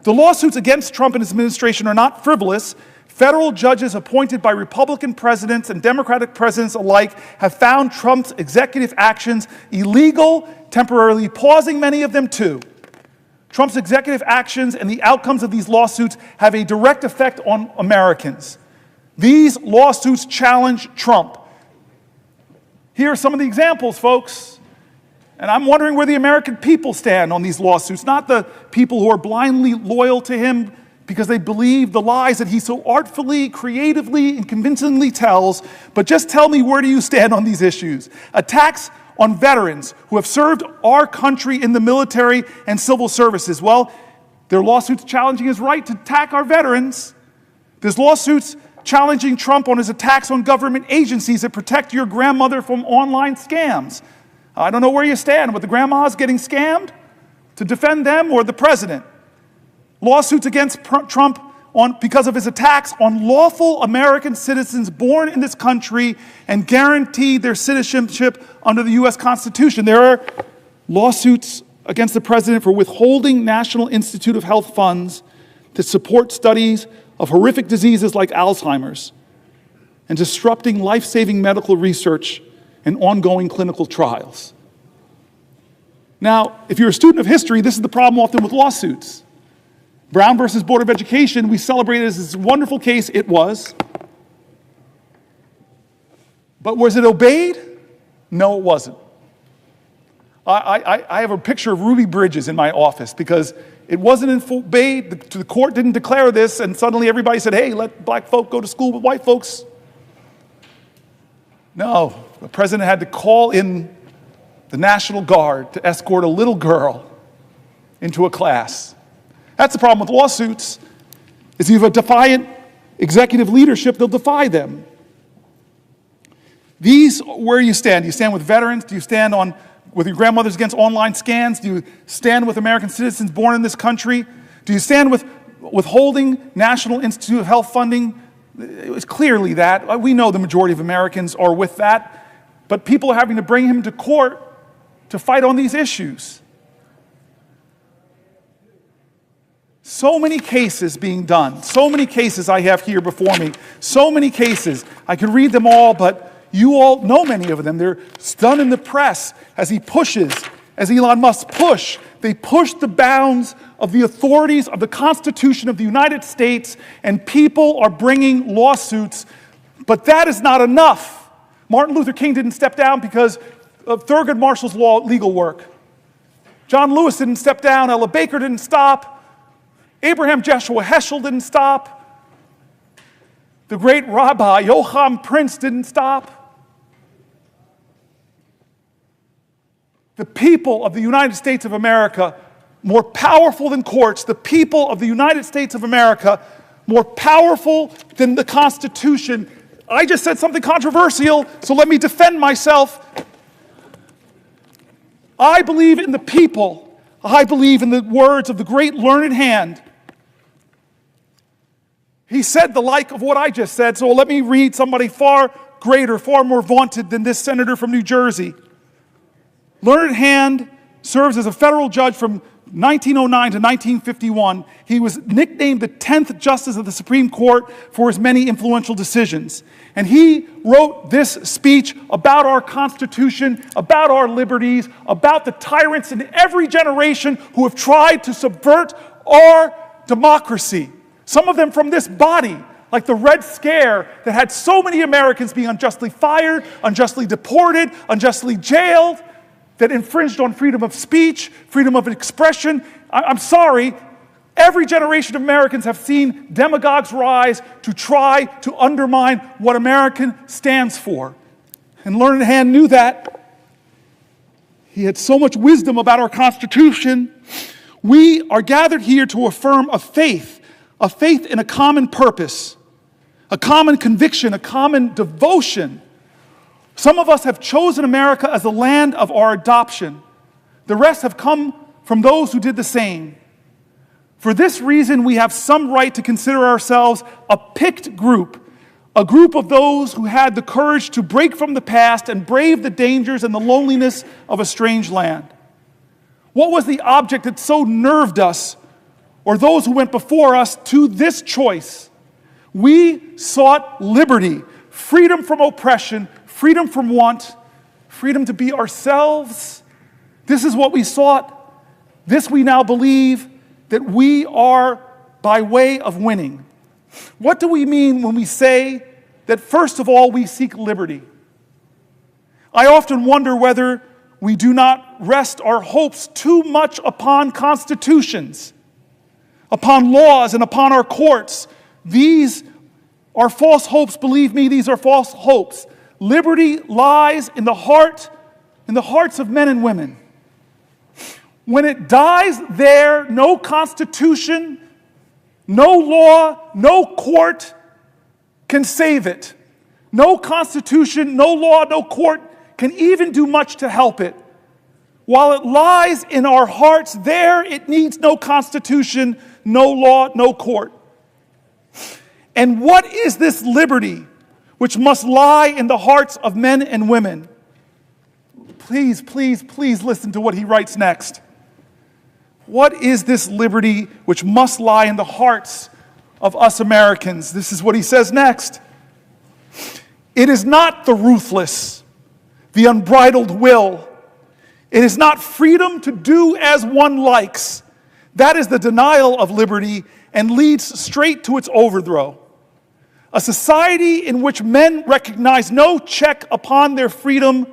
The lawsuits against Trump and his administration are not frivolous. Federal judges appointed by Republican presidents and Democratic presidents alike have found Trump's executive actions illegal, temporarily pausing many of them too. Trump's executive actions and the outcomes of these lawsuits have a direct effect on Americans. These lawsuits challenge Trump. Here are some of the examples, folks. And I'm wondering where the American people stand on these lawsuits, not the people who are blindly loyal to him because they believe the lies that he so artfully, creatively, and convincingly tells, but just tell me, where do you stand on these issues? Attacks on veterans who have served our country in the military and civil services. Well, there are lawsuits challenging his right to attack our veterans. There's lawsuits challenging Trump on his attacks on government agencies that protect your grandmother from online scams. I don't know where you stand with the grandmas getting scammed, to defend them or the president. Lawsuits against Trump because of his attacks on lawful American citizens born in this country and guaranteed their citizenship under the U.S. Constitution. There are lawsuits against the president for withholding National Institute of Health funds to support studies of horrific diseases like Alzheimer's and disrupting life-saving medical research and ongoing clinical trials. Now, if you're a student of history, this is the problem often with lawsuits. Brown versus Board of Education, we celebrated as this wonderful case. It was. But was it obeyed? No, it wasn't. I have a picture of Ruby Bridges in my office because it wasn't obeyed. The court didn't declare this, and suddenly everybody said, hey, let black folk go to school with white folks. No, the president had to call in the National Guard to escort a little girl into a class. That's the problem with lawsuits, is you have a defiant executive leadership, they'll defy them. These, where you stand? Do you stand with veterans? Do you stand with your grandmothers against online scams? Do you stand with American citizens born in this country? Do you stand with withholding National Institute of Health funding? It was clearly that. We know the majority of Americans are with that. But people are having to bring him to court to fight on these issues. So many cases being done. So many cases I have here before me. So many cases. I could read them all, but you all know many of them. They're done in the press as he pushes, as Elon Musk push. They push the bounds of the authorities of the Constitution of the United States, and people are bringing lawsuits. But that is not enough. Martin Luther King didn't step down because of Thurgood Marshall's law legal work. John Lewis didn't step down. Ella Baker didn't stop. Abraham Joshua Heschel didn't stop. The great Rabbi Joachim Prince didn't stop. The people of the United States of America, more powerful than courts, the people of the United States of America, more powerful than the Constitution. I just said something controversial, so let me defend myself. I believe in the people. I believe in the words of the great learned hand. He said the like of what I just said, so let me read somebody far greater, far more vaunted than this senator from New Jersey. Learned Hand serves as a federal judge from 1909 to 1951. He was nicknamed the 10th Justice of the Supreme Court for his many influential decisions. And he wrote this speech about our Constitution, about our liberties, about the tyrants in every generation who have tried to subvert our democracy. Some of them from this body, like the Red Scare that had so many Americans being unjustly fired, unjustly deported, unjustly jailed, that infringed on freedom of speech, freedom of expression. I'm sorry, every generation of Americans have seen demagogues rise to try to undermine what American stands for. And Learned Hand knew that. He had so much wisdom about our Constitution. We are gathered here to affirm a faith in a common purpose, a common conviction, a common devotion. Some of us have chosen America as the land of our adoption. The rest have come from those who did the same. For this reason, we have some right to consider ourselves a picked group, a group of those who had the courage to break from the past and brave the dangers and the loneliness of a strange land. What was the object that so nerved us, or those who went before us, to this choice? We sought liberty, freedom from oppression, freedom from want, freedom to be ourselves. This is what we sought. This we now believe that we are by way of winning. What do we mean when we say that first of all we seek liberty? I often wonder whether we do not rest our hopes too much upon constitutions, upon laws, and upon our courts. These are false hopes. Believe me, these are false hopes. Liberty lies in the hearts of men and women. When it dies there, no constitution, no law, no court can save it. No constitution, no law, no court can even do much to help it. While it lies in our hearts, there it needs no constitution, no law, no court. And what is this liberty which must lie in the hearts of men and women? Please, please, please listen to what he writes next. What is this liberty which must lie in the hearts of us Americans? This is what he says next. It is not the ruthless, the unbridled will. It is not freedom to do as one likes. That is the denial of liberty and leads straight to its overthrow. A society in which men recognize no check upon their freedom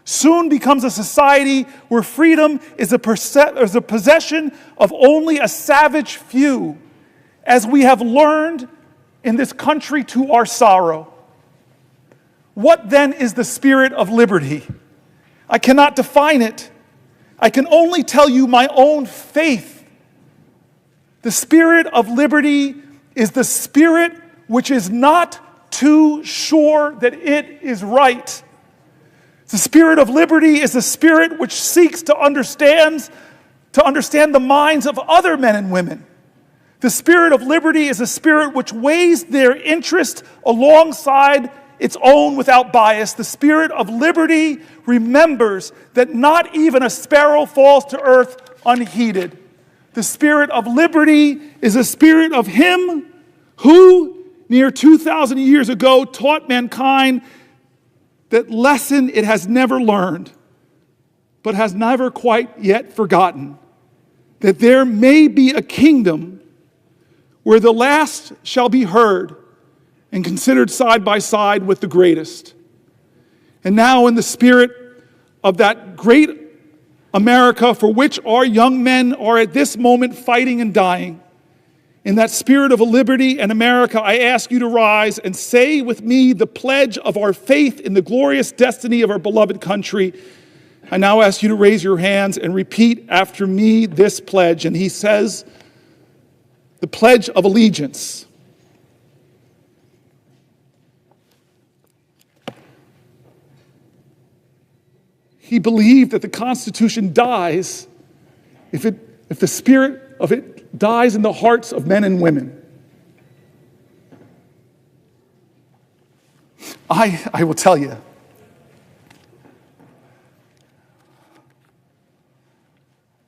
soon becomes a society where freedom is a possession of only a savage few, as we have learned in this country to our sorrow. What then is the spirit of liberty? I cannot define it. I can only tell you my own faith. The spirit of liberty is the spirit which is not too sure that it is right. The spirit of liberty is the spirit which seeks to understand the minds of other men and women. The spirit of liberty is a spirit which weighs their interest alongside its own without bias. The spirit of liberty remembers that not even a sparrow falls to earth unheeded. The spirit of liberty is a spirit of him who, near 2,000 years ago, taught mankind that lesson it has never learned, but has never quite yet forgotten, that there may be a kingdom where the last shall be heard and considered side by side with the greatest. And now, in the spirit of that great America for which our young men are at this moment fighting and dying, in that spirit of a liberty and America, I ask you to rise and say with me the pledge of our faith in the glorious destiny of our beloved country. I now ask you to raise your hands and repeat after me this pledge. And he says, the Pledge of Allegiance. He believed that the Constitution dies if the spirit of it dies in the hearts of men and women. I will tell you,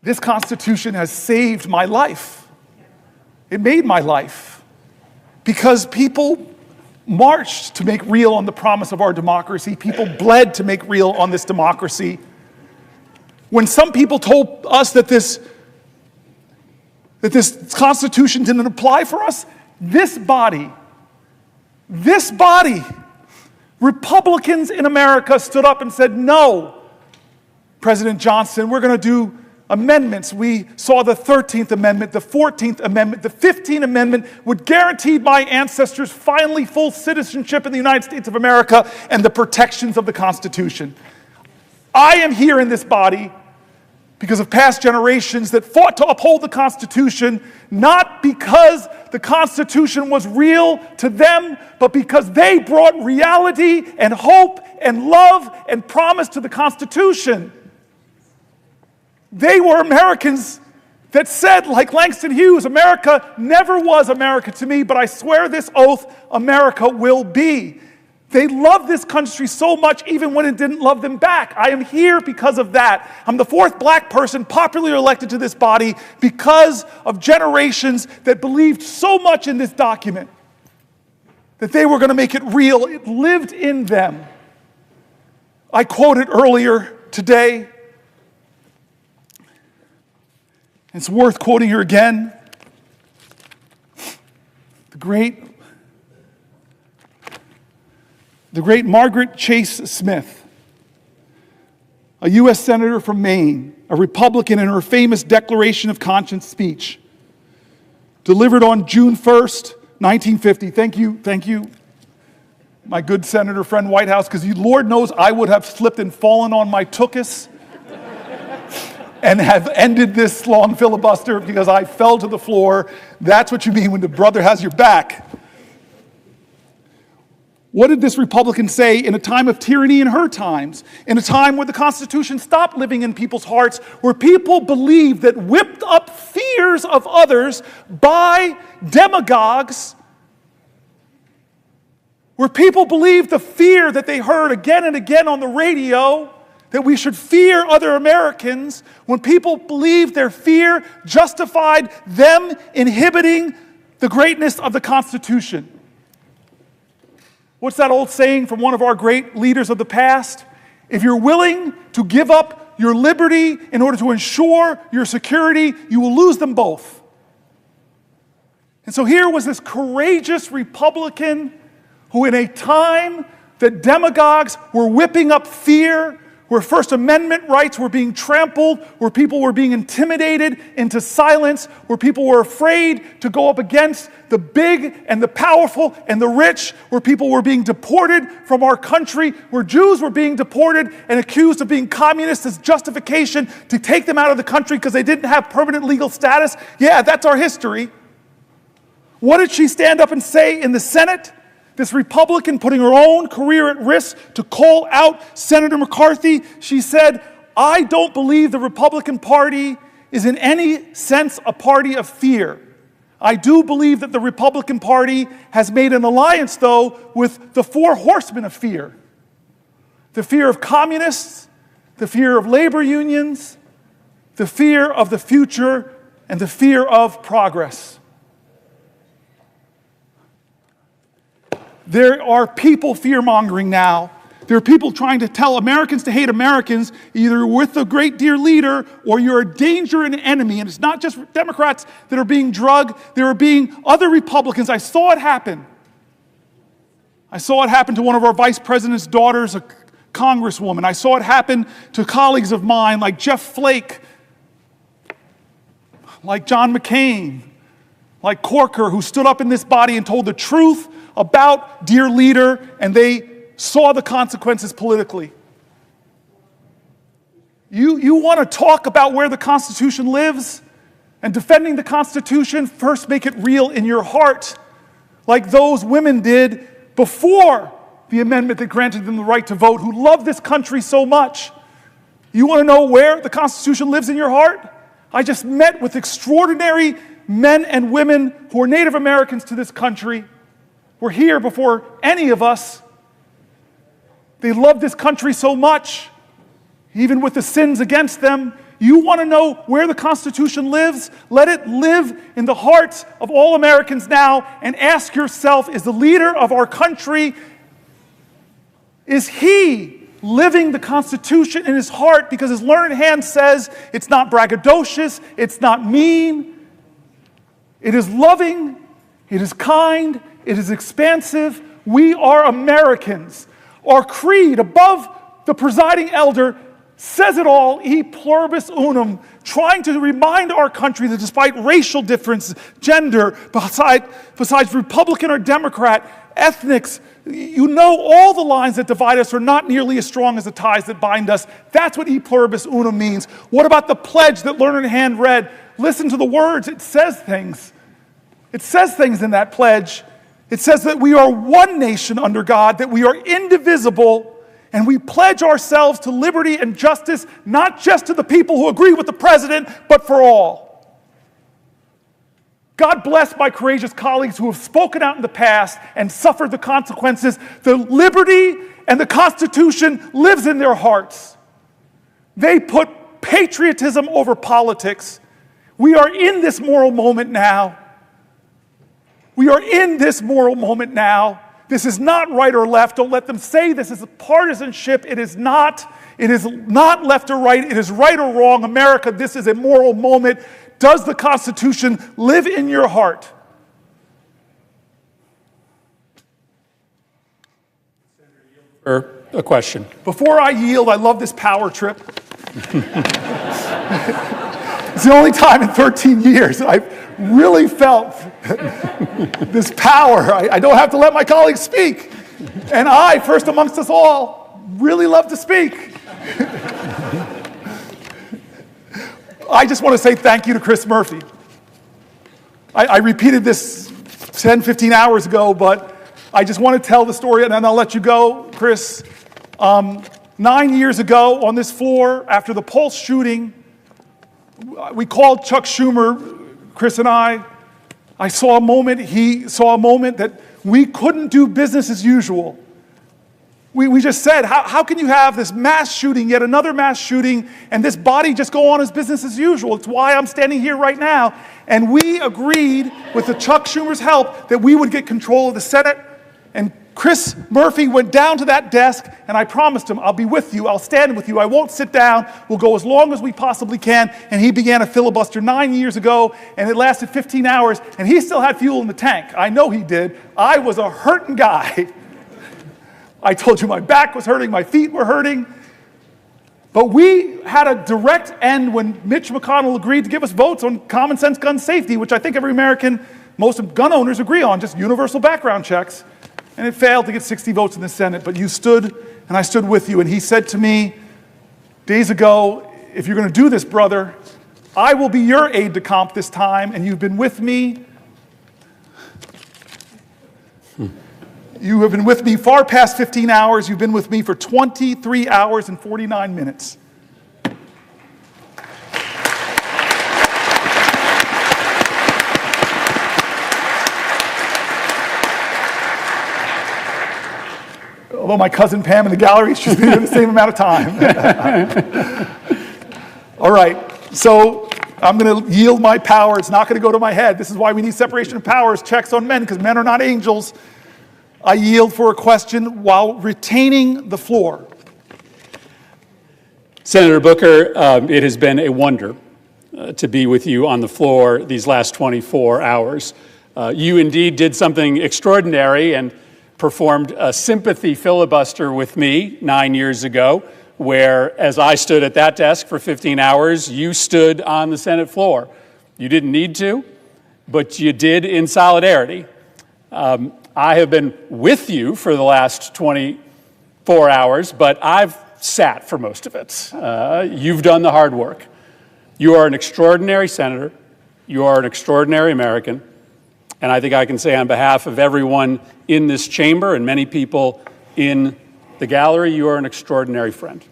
this Constitution has saved my life. It made my life because people marched to make real on the promise of our democracy. People bled to make real on this democracy. When some people told us that this Constitution didn't apply for us, this body, Republicans in America stood up and said, no, President Johnson, we're going to do amendments. We saw the 13th Amendment, the 14th Amendment, the 15th Amendment would guarantee my ancestors finally full citizenship in the United States of America and the protections of the Constitution. I am here in this body because of past generations that fought to uphold the Constitution, not because the Constitution was real to them, but because they brought reality and hope and love and promise to the Constitution. They were Americans that said, like Langston Hughes, America never was America to me, but I swear this oath, America will be. They loved this country so much even when it didn't love them back. I am here because of that. I'm the fourth black person popularly elected to this body because of generations that believed so much in this document that they were going to make it real. It lived in them. I quoted earlier today. It's worth quoting here again. The great Margaret Chase Smith, a U.S. Senator from Maine, a Republican, in her famous Declaration of Conscience speech, delivered on June 1st, 1950. Thank you, my good senator friend Whitehouse, because Lord knows I would have slipped and fallen on my tuchus and have ended this long filibuster because I fell to the floor. That's what you mean when the brother has your back. What did this Republican say in a time of tyranny in her times, in a time where the Constitution stopped living in people's hearts, where people believed that whipped up fears of others by demagogues, where people believed the fear that they heard again and again on the radio, that we should fear other Americans, when people believed their fear justified them inhibiting the greatness of the Constitution. What's that old saying from one of our great leaders of the past? If you're willing to give up your liberty in order to ensure your security, you will lose them both. And so here was this courageous Republican who, in a time that demagogues were whipping up fear, where First Amendment rights were being trampled, where people were being intimidated into silence, where people were afraid to go up against the big and the powerful and the rich, where people were being deported from our country, where Jews were being deported and accused of being communists as justification to take them out of the country because they didn't have permanent legal status. Yeah, that's our history. What did she stand up and say in the Senate? This Republican putting her own career at risk to call out Senator McCarthy. She said, I don't believe the Republican Party is in any sense a party of fear. I do believe that the Republican Party has made an alliance, though, with the four horsemen of fear. The fear of communists, the fear of labor unions, the fear of the future, and the fear of progress. There are people fear-mongering now. There are people trying to tell Americans to hate Americans, either with the great dear leader or you're a danger and an enemy. And it's not just Democrats that are being drugged. There are being other Republicans. I saw it happen. I saw it happen to one of our vice president's daughters, a congresswoman. I saw it happen to colleagues of mine like Jeff Flake, like John McCain, like Corker, who stood up in this body and told the truth about dear leader, and they saw the consequences politically. You want to talk about where the Constitution lives and defending the Constitution? First, make it real in your heart, like those women did before the amendment that granted them the right to vote, who love this country so much. You want to know where the Constitution lives in your heart? I just met with extraordinary men and women who are Native Americans to this country, were here before any of us. They love this country so much, even with the sins against them. You want to know where the Constitution lives? Let it live in the hearts of all Americans now, and ask yourself, is the leader of our country, is he living the Constitution in his heart? Because his learned hand says it's not braggadocious, it's not mean, it is loving, It is kind. It is expansive. We are Americans. Our creed above the presiding elder says it all, e pluribus unum, trying to remind our country that despite racial difference, gender, besides Republican or Democrat, ethnics, you know all the lines that divide us are not nearly as strong as the ties that bind us. That's what e pluribus unum means. What about the pledge that Learned Hand read? Listen to the words. It says things. It says things in that pledge. It says that we are one nation under God, that we are indivisible, and we pledge ourselves to liberty and justice, not just to the people who agree with the president, but for all. God bless my courageous colleagues who have spoken out in the past and suffered the consequences. The liberty and the Constitution lives in their hearts. They put patriotism over politics. We are in this moral moment now. We are in this moral moment now. This is not right or left. Don't let them say this is a partisanship. It is not. It is not left or right. It is right or wrong. America, this is a moral moment. Does the Constitution live in your heart? A question. Before I yield, I love this power trip. It's the only time in 13 years that I've really felt this power. I don't have to let my colleagues speak. And I, first amongst us all, really love to speak. I just want to say thank you to Chris Murphy. I repeated this 10, 15 hours ago, but I just want to tell the story, and then I'll let you go, Chris. 9 years ago on this floor, after the Pulse shooting, we called Chuck Schumer, Chris and I saw a moment, he saw a moment that we couldn't do business as usual. We just said, how can you have this mass shooting, yet another mass shooting, and this body just go on as business as usual? It's why I'm standing here right now. And we agreed, with the Chuck Schumer's help, that we would get control of the Senate. And Chris Murphy went down to that desk, and I promised him, I'll be with you, I'll stand with you, I won't sit down, we'll go as long as we possibly can. And he began a filibuster 9 years ago, and it lasted 15 hours, and he still had fuel in the tank. I know he did. I was a hurting guy. I told you my back was hurting, my feet were hurting. But we had a direct end when Mitch McConnell agreed to give us votes on common sense gun safety, which I think every American, most gun owners agree on, just universal background checks. And it failed to get 60 votes in the Senate, but you stood, and I stood with you. And he said to me days ago, if you're going to do this, brother, I will be your aide de camp this time, and you've been with me. You have been with me far past 15 hours. You've been with me for 23 hours and 49 minutes. Although my cousin Pam in the gallery, she's been here the same amount of time. All right, so I'm going to yield my power. It's not going to go to my head. This is why we need separation of powers, checks on men, because men are not angels. I yield for a question while retaining the floor. Senator Booker, it has been a wonder to be with you on the floor these last 24 hours. You indeed did something extraordinary and performed a sympathy filibuster with me 9 years ago, where as I stood at that desk for 15 hours, you stood on the Senate floor. You didn't need to, but you did in solidarity. I have been with you for the last 24 hours, but I've sat for most of it. You've done the hard work. You are an extraordinary senator. You are an extraordinary American. And I think I can say on behalf of everyone in this chamber and many people in the gallery, you are an extraordinary friend.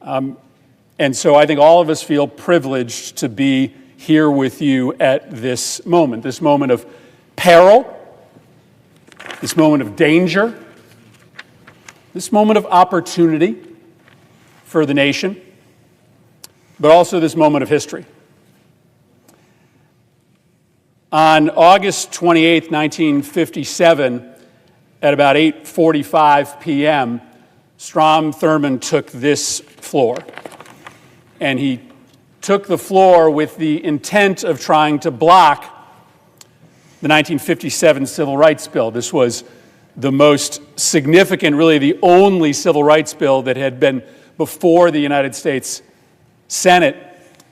And so I think all of us feel privileged to be here with you at this moment of peril, this moment of danger, this moment of opportunity for the nation, but also this moment of history. On August 28, 1957, at about 8:45 p.m., Strom Thurmond took this floor. And he took the floor with the intent of trying to block the 1957 Civil Rights Bill. This was the most significant, really the only civil rights bill that had been before the United States Senate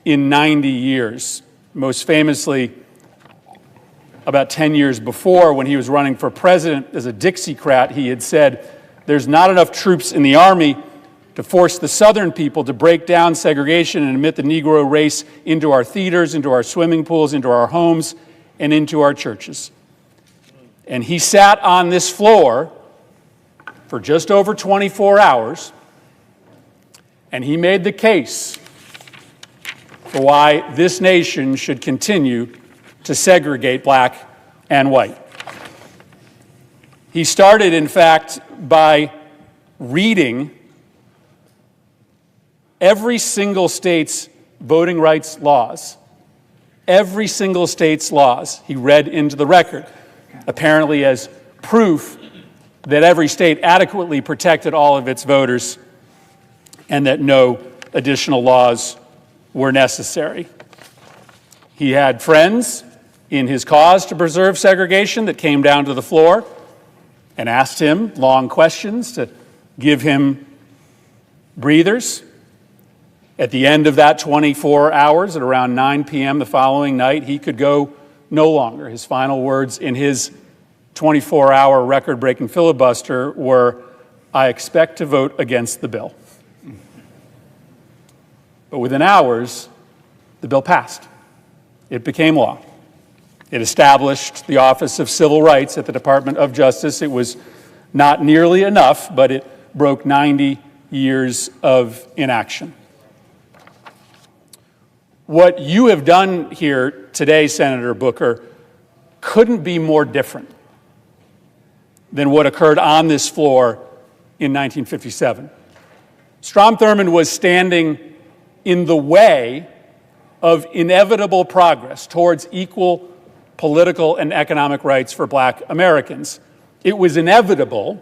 in 90 years. Most famously, about 10 years before, when he was running for president as a Dixiecrat, he had said, "There's not enough troops in the Army to force the Southern people to break down segregation and admit the Negro race into our theaters, into our swimming pools, into our homes, and into our churches." And he sat on this floor for just over 24 hours, and he made the case for why this nation should continue to segregate black and white. He started, in fact, by reading every single state's voting rights laws. Every single state's laws he read into the record, apparently as proof that every state adequately protected all of its voters and that no additional laws were necessary. He had friends in his cause to preserve segregation that came down to the floor and asked him long questions to give him breathers. At the end of that 24 hours, at around 9 p.m. the following night, he could go no longer. His final words in his 24-hour record-breaking filibuster were, "I expect to vote against the bill." But within hours, the bill passed. It became law. It established the Office of Civil Rights at the Department of Justice. It was not nearly enough, but it broke 90 years of inaction. What you have done here today, Senator Booker, couldn't be more different than what occurred on this floor in 1957. Strom Thurmond was standing in the way of inevitable progress towards equal political and economic rights for black Americans. It was inevitable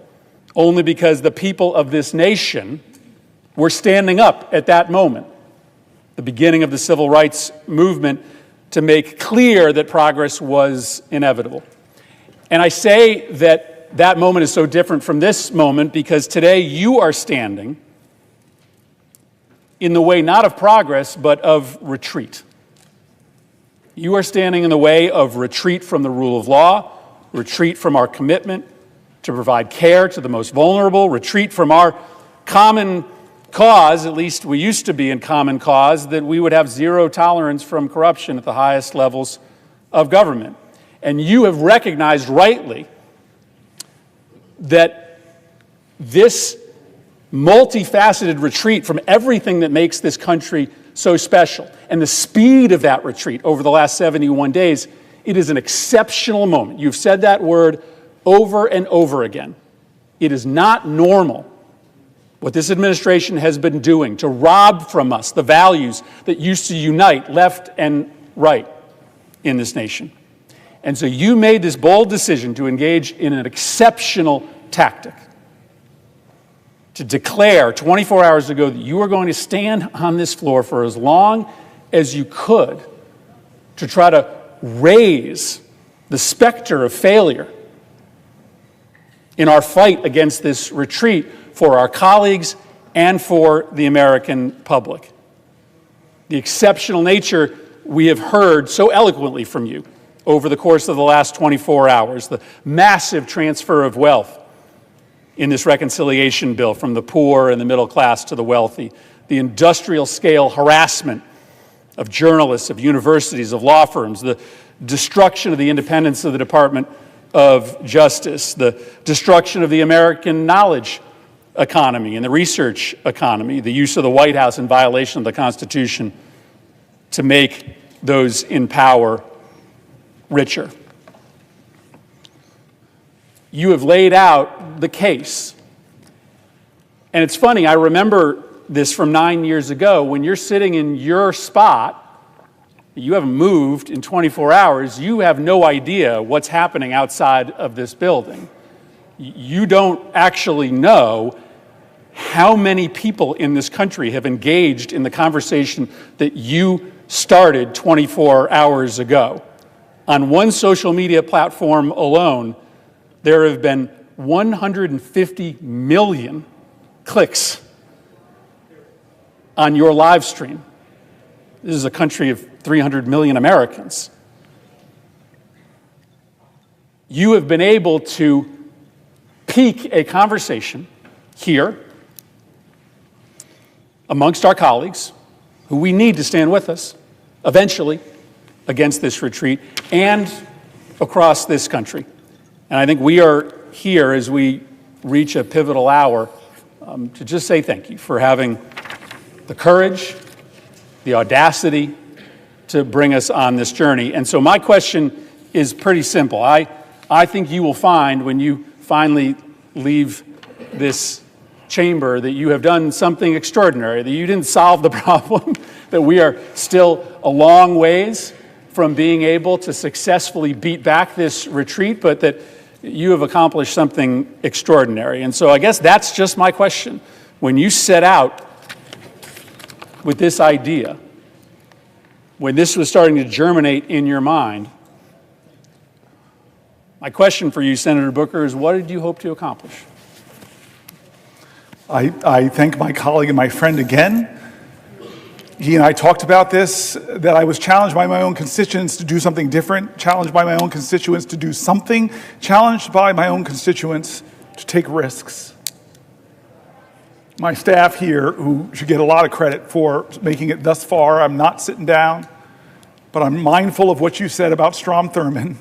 only because the people of this nation were standing up at that moment, the beginning of the civil rights movement, to make clear that progress was inevitable. And I say that that moment is so different from this moment because today you are standing in the way not of progress, but of retreat. You are standing in the way of retreat from the rule of law, retreat from our commitment to provide care to the most vulnerable, retreat from our common cause, at least we used to be in common cause, that we would have zero tolerance from corruption at the highest levels of government. And you have recognized rightly that this multifaceted retreat from everything that makes this country so special, and the speed of that retreat over the last 71 days, it is an exceptional moment. You've said that word over and over again. It is not normal what this administration has been doing to rob from us the values that used to unite left and right in this nation. And so you made this bold decision to engage in an exceptional tactic, to declare 24 hours ago that you were going to stand on this floor for as long as you could to try to raise the specter of failure in our fight against this retreat for our colleagues and for the American public. The exceptional nature we have heard so eloquently from you over the course of the last 24 hours, the massive transfer of wealth in this reconciliation bill from the poor and the middle class to the wealthy, the industrial scale harassment of journalists, of universities, of law firms, the destruction of the independence of the Department of Justice, the destruction of the American knowledge economy and the research economy, the use of the White House in violation of the Constitution to make those in power richer. You have laid out the case. And it's funny, I remember this from 9 years ago. When you're sitting in your spot, you haven't moved in 24 hours, you have no idea what's happening outside of this building. You don't actually know how many people in this country have engaged in the conversation that you started 24 hours ago. On one social media platform alone, there have been 150 million clicks on your live stream. This is a country of 300 million Americans. You have been able to pique a conversation here amongst our colleagues, who we need to stand with us eventually against this retreat, and across this country. And I think we are here as we reach a pivotal hour to just say thank you for having the courage, the audacity to bring us on this journey. And so my question is pretty simple. I think you will find when you finally leave this chamber that you have done something extraordinary, that you didn't solve the problem, that we are still a long ways from being able to successfully beat back this retreat, but that you have accomplished something extraordinary. And so I guess that's just my question. When you set out with this idea, when this was starting to germinate in your mind, my question for you, Senator Booker, is what did you hope to accomplish? I thank my colleague and my friend again. He and I talked about this, that I was challenged by my own constituents to do something different, challenged by my own constituents to do something, challenged by my own constituents to take risks. My staff here, who should get a lot of credit for making it thus far, I'm not sitting down, but I'm mindful of what you said about Strom Thurmond.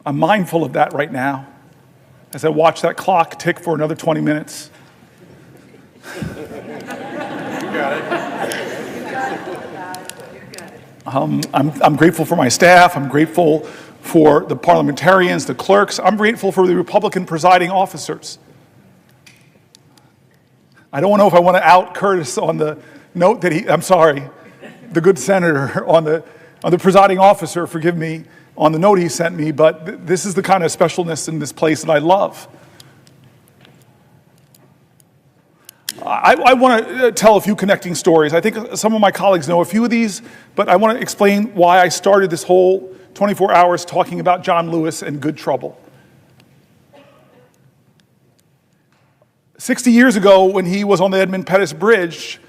I'm mindful of that right now as I watch that clock tick for another 20 minutes. I'm grateful for my staff. I'm grateful for the parliamentarians, the clerks. I'm grateful for the Republican presiding officers. I don't know if I want to out Curtis on the note that the good senator on the presiding officer, forgive me, on the note he sent me, but this is the kind of specialness in this place that I love. I want to tell a few connecting stories. I think some of my colleagues know a few of these, but I want to explain why I started this whole 24 hours talking about John Lewis and good trouble. 60 years ago, when he was on the Edmund Pettus Bridge,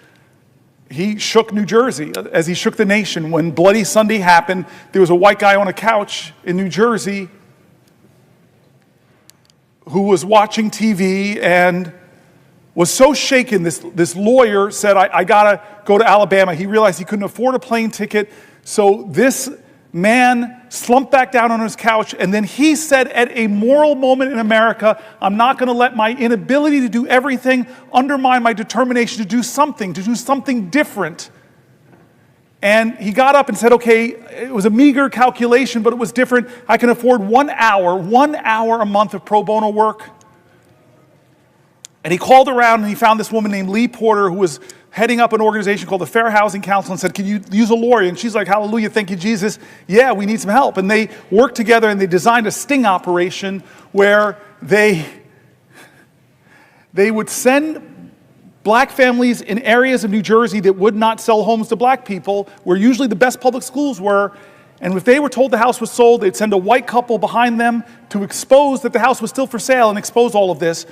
he shook New Jersey as he shook the nation. When Bloody Sunday happened, there was a white guy on a couch in New Jersey who was watching TV and was so shaken. This lawyer said, I gotta go to Alabama. He realized he couldn't afford a plane ticket. So this man slumped back down on his couch, and then he said, at a moral moment in America, I'm not gonna let my inability to do everything undermine my determination to do something different. And he got up and said, okay, it was a meager calculation, but it was different. I can afford 1 hour a month of pro bono work. And he called around and he found this woman named Lee Porter, who was heading up an organization called the Fair Housing Council, and said, can you use a lawyer? And she's like, hallelujah, thank you, Jesus. Yeah, we need some help. And they worked together and they designed a sting operation where they would send black families in areas of New Jersey that would not sell homes to black people, where usually the best public schools were. And if they were told the house was sold, they'd send a white couple behind them to expose that the house was still for sale and expose all of this.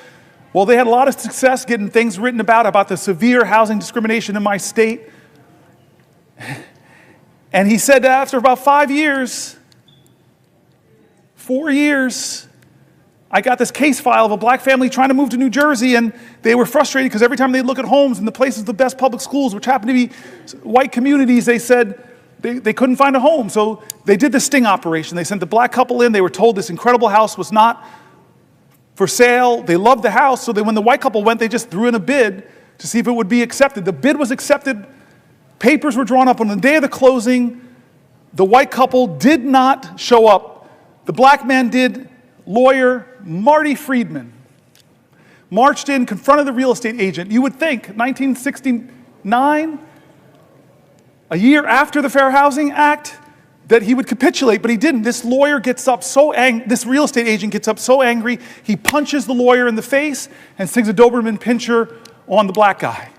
Well, they had a lot of success getting things written about the severe housing discrimination in my state. And he said that after about 4 years, I got this case file of a black family trying to move to New Jersey, and they were frustrated because every time they'd look at homes in the places, the best public schools, which happened to be white communities, they said they couldn't find a home. So they did the sting operation. They sent the black couple in. They were told this incredible house was not for sale. They loved the house, so when the white couple went, they just threw in a bid to see if it would be accepted. The bid was accepted. Papers were drawn up on the day of the closing. The white couple did not show up. The black man did. Lawyer Marty Friedman marched in, confronted the real estate agent. You would think 1969, a year after the Fair Housing Act, that he would capitulate, but he didn't. This lawyer gets up so angry, this real estate agent gets up so angry, he punches the lawyer in the face and sings a Doberman Pinscher on the black guy.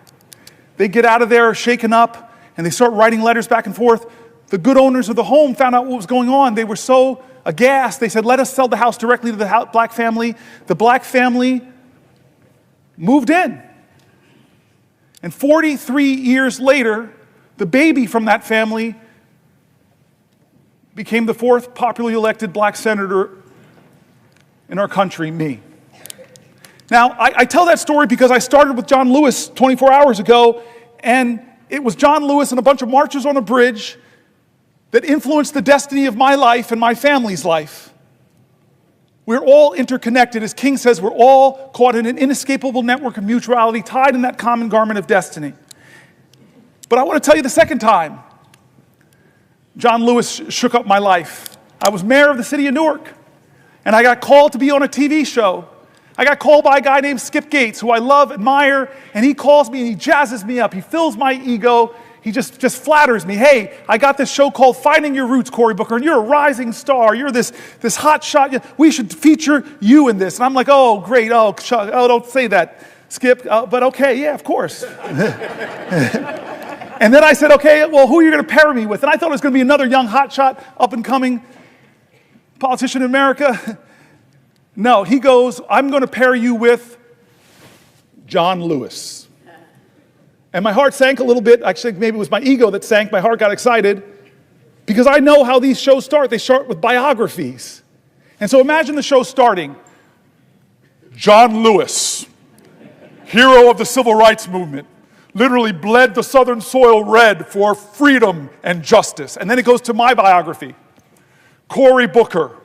They get out of there shaken up, and they start writing letters back and forth. the good owners of the home found out what was going on, they were so aghast. They said, let us sell the house directly to the black family. The black family moved in. And 43 years later, the baby from that family became the 4th popularly elected black senator in our country, me. Now, I tell that story because I started with John Lewis 24 hours ago, and it was John Lewis and a bunch of marchers on a bridge that influenced the destiny of my life and my family's life. We're all interconnected. As King says, we're all caught in an inescapable network of mutuality, tied in that common garment of destiny. But I want to tell you the second time John Lewis shook up my life. I was mayor of the city of Newark, and I got called to be on a TV show. I got called by a guy named Skip Gates, who I love, admire, and he calls me and he jazzes me up. He fills my ego. He just flatters me. Hey, I got this show called Finding Your Roots, Cory Booker, and you're a rising star. You're this hot shot. We should feature you in this. And I'm like, oh, great. Oh, don't say that, Skip. But okay, yeah, of course. And then I said, okay, well, who are you going to pair me with? And I thought it was going to be another young hotshot, up-and-coming politician in America. No, he goes, I'm going to pair you with John Lewis. And my heart sank a little bit. Actually, maybe it was my ego that sank. My heart got excited because I know how these shows start. They start with biographies. And so imagine the show starting. John Lewis, hero of the civil rights movement, literally bled the southern soil red for freedom and justice. And then it goes to my biography. Cory Booker,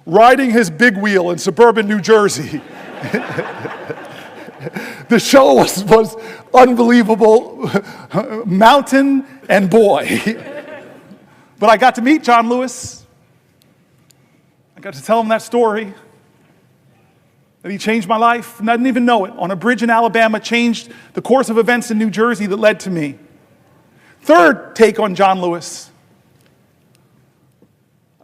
riding his big wheel in suburban New Jersey. The show was unbelievable, mountain and boy. But I got to meet John Lewis. I got to tell him that story, that he changed my life, and I didn't even know it. On a bridge in Alabama, changed the course of events in New Jersey that led to me. Third take on John Lewis.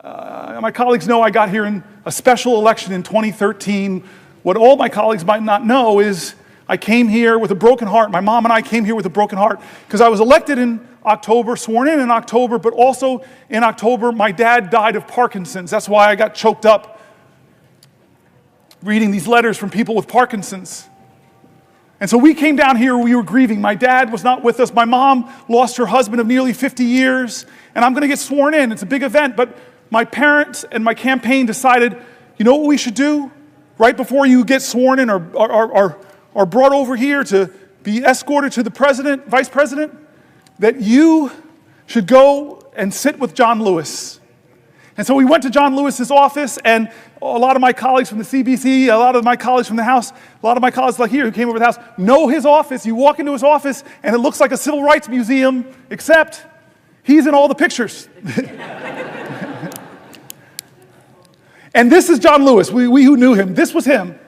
My colleagues know I got here in a special election in 2013. What all my colleagues might not know is I came here with a broken heart. My mom and I came here with a broken heart because I was elected in October, sworn in October, but also in October, my dad died of Parkinson's. That's why I got choked up reading these letters from people with Parkinson's. And so we came down here, we were grieving. My dad was not with us. My mom lost her husband of nearly 50 years, and I'm going to get sworn in. It's a big event, but my parents and my campaign decided, you know what we should do? Right before you get sworn in or brought over here to be escorted to the president, vice president, that you should go and sit with John Lewis. And so we went to John Lewis's office, and a lot of my colleagues from the CBC, a lot of my colleagues from the House, a lot of my colleagues like here who came over to the House know his office. You walk into his office, and it looks like a civil rights museum, except he's in all the pictures. And this is John Lewis, we who knew him. This was him.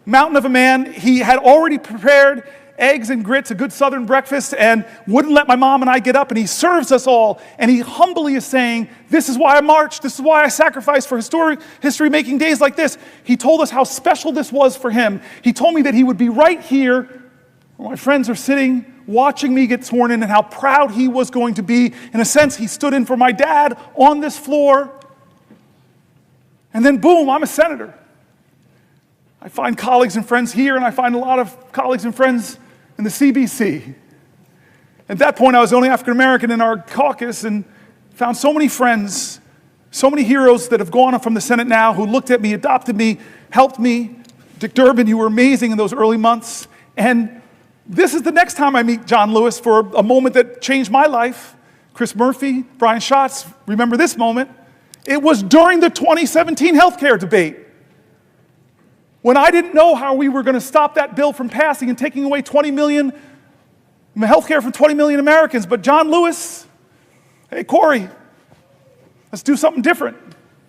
Mountain of a man. He had already prepared eggs and grits, a good Southern breakfast, and wouldn't let my mom and I get up, and he serves us all, and he humbly is saying, this is why I marched, this is why I sacrificed for history-making days like this. He told us how special this was for him. He told me that he would be right here where my friends are sitting, watching me get sworn in, and how proud he was going to be. In a sense, he stood in for my dad on this floor, and then boom, I'm a senator. I find colleagues and friends here, and I find a lot of colleagues and friends in the CBC. At that point, I was the only African American in our caucus and found so many friends, so many heroes that have gone from the Senate now who looked at me, adopted me, helped me. Dick Durbin, you were amazing in those early months. And this is the next time I meet John Lewis for a moment that changed my life. Chris Murphy, Brian Schatz, remember this moment. It was during the 2017 healthcare debate, when I didn't know how we were going to stop that bill from passing and taking away 20 million healthcare from 20 million Americans. But John Lewis, hey, Cory, let's do something different.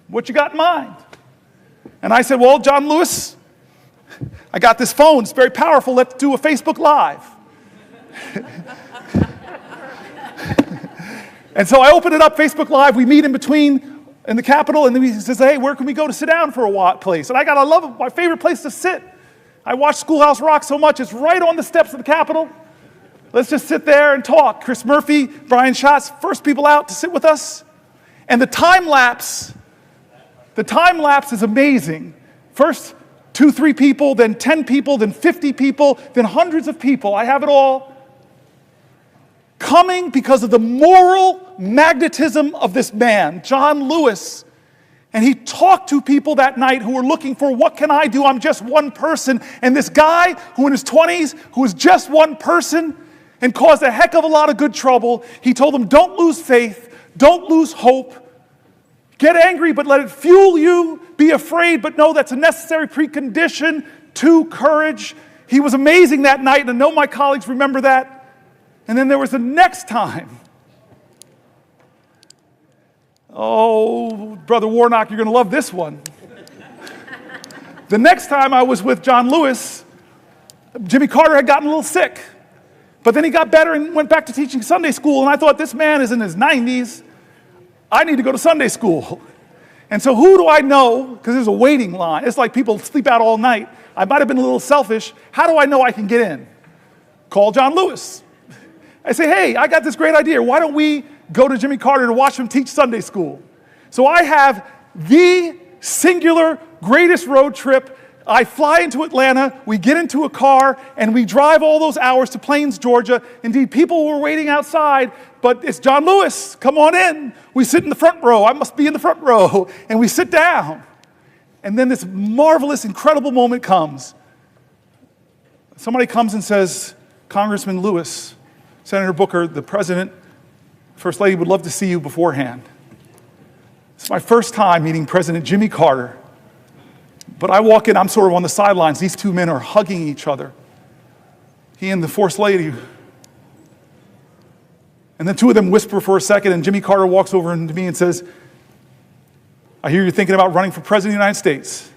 What you got in mind? And I said, well, John Lewis, I got this phone. It's very powerful. Let's do a Facebook Live. And so I open it up, Facebook Live. We meet in the Capitol, and then he says, hey, where can we go to sit down for a place? And I love it, my favorite place to sit. I watch Schoolhouse Rock so much, it's right on the steps of the Capitol. Let's just sit there and talk. Chris Murphy, Brian Schatz, first people out to sit with us. And the time lapse is amazing. First 2, 3 people, then 10 people, then 50 people, then hundreds of people. I have it all. Coming because of the moral magnetism of this man, John Lewis. And he talked to people that night who were looking for, what can I do? I'm just one person. And this guy who in his 20s, who was just one person and caused a heck of a lot of good trouble, he told them, don't lose faith, don't lose hope. Get angry, but let it fuel you. Be afraid, but know that's a necessary precondition to courage. He was amazing that night, and I know my colleagues remember that. And then there was the next time. Oh, Brother Warnock, you're going to love this one. The next time I was with John Lewis, Jimmy Carter had gotten a little sick. But then he got better and went back to teaching Sunday school, and I thought, this man is in his 90s. I need to go to Sunday school. And so who do I know? Because there's a waiting line. It's like people sleep out all night. I might have been a little selfish. How do I know I can get in? Call John Lewis. I say, hey, I got this great idea. Why don't we go to Jimmy Carter to watch him teach Sunday school? So I have the singular greatest road trip. I fly into Atlanta, we get into a car, and we drive all those hours to Plains, Georgia. Indeed, people were waiting outside, but it's John Lewis. Come on in. We sit in the front row. I must be in the front row. And we sit down. And then this marvelous, incredible moment comes. Somebody comes and says, Congressman Lewis, Senator Booker, the President, First Lady would love to see you beforehand. It's my first time meeting President Jimmy Carter. But I walk in, I'm sort of on the sidelines. These two men are hugging each other. He and the First Lady. And the two of them whisper for a second, and Jimmy Carter walks over to me and says, I hear you're thinking about running for President of the United States.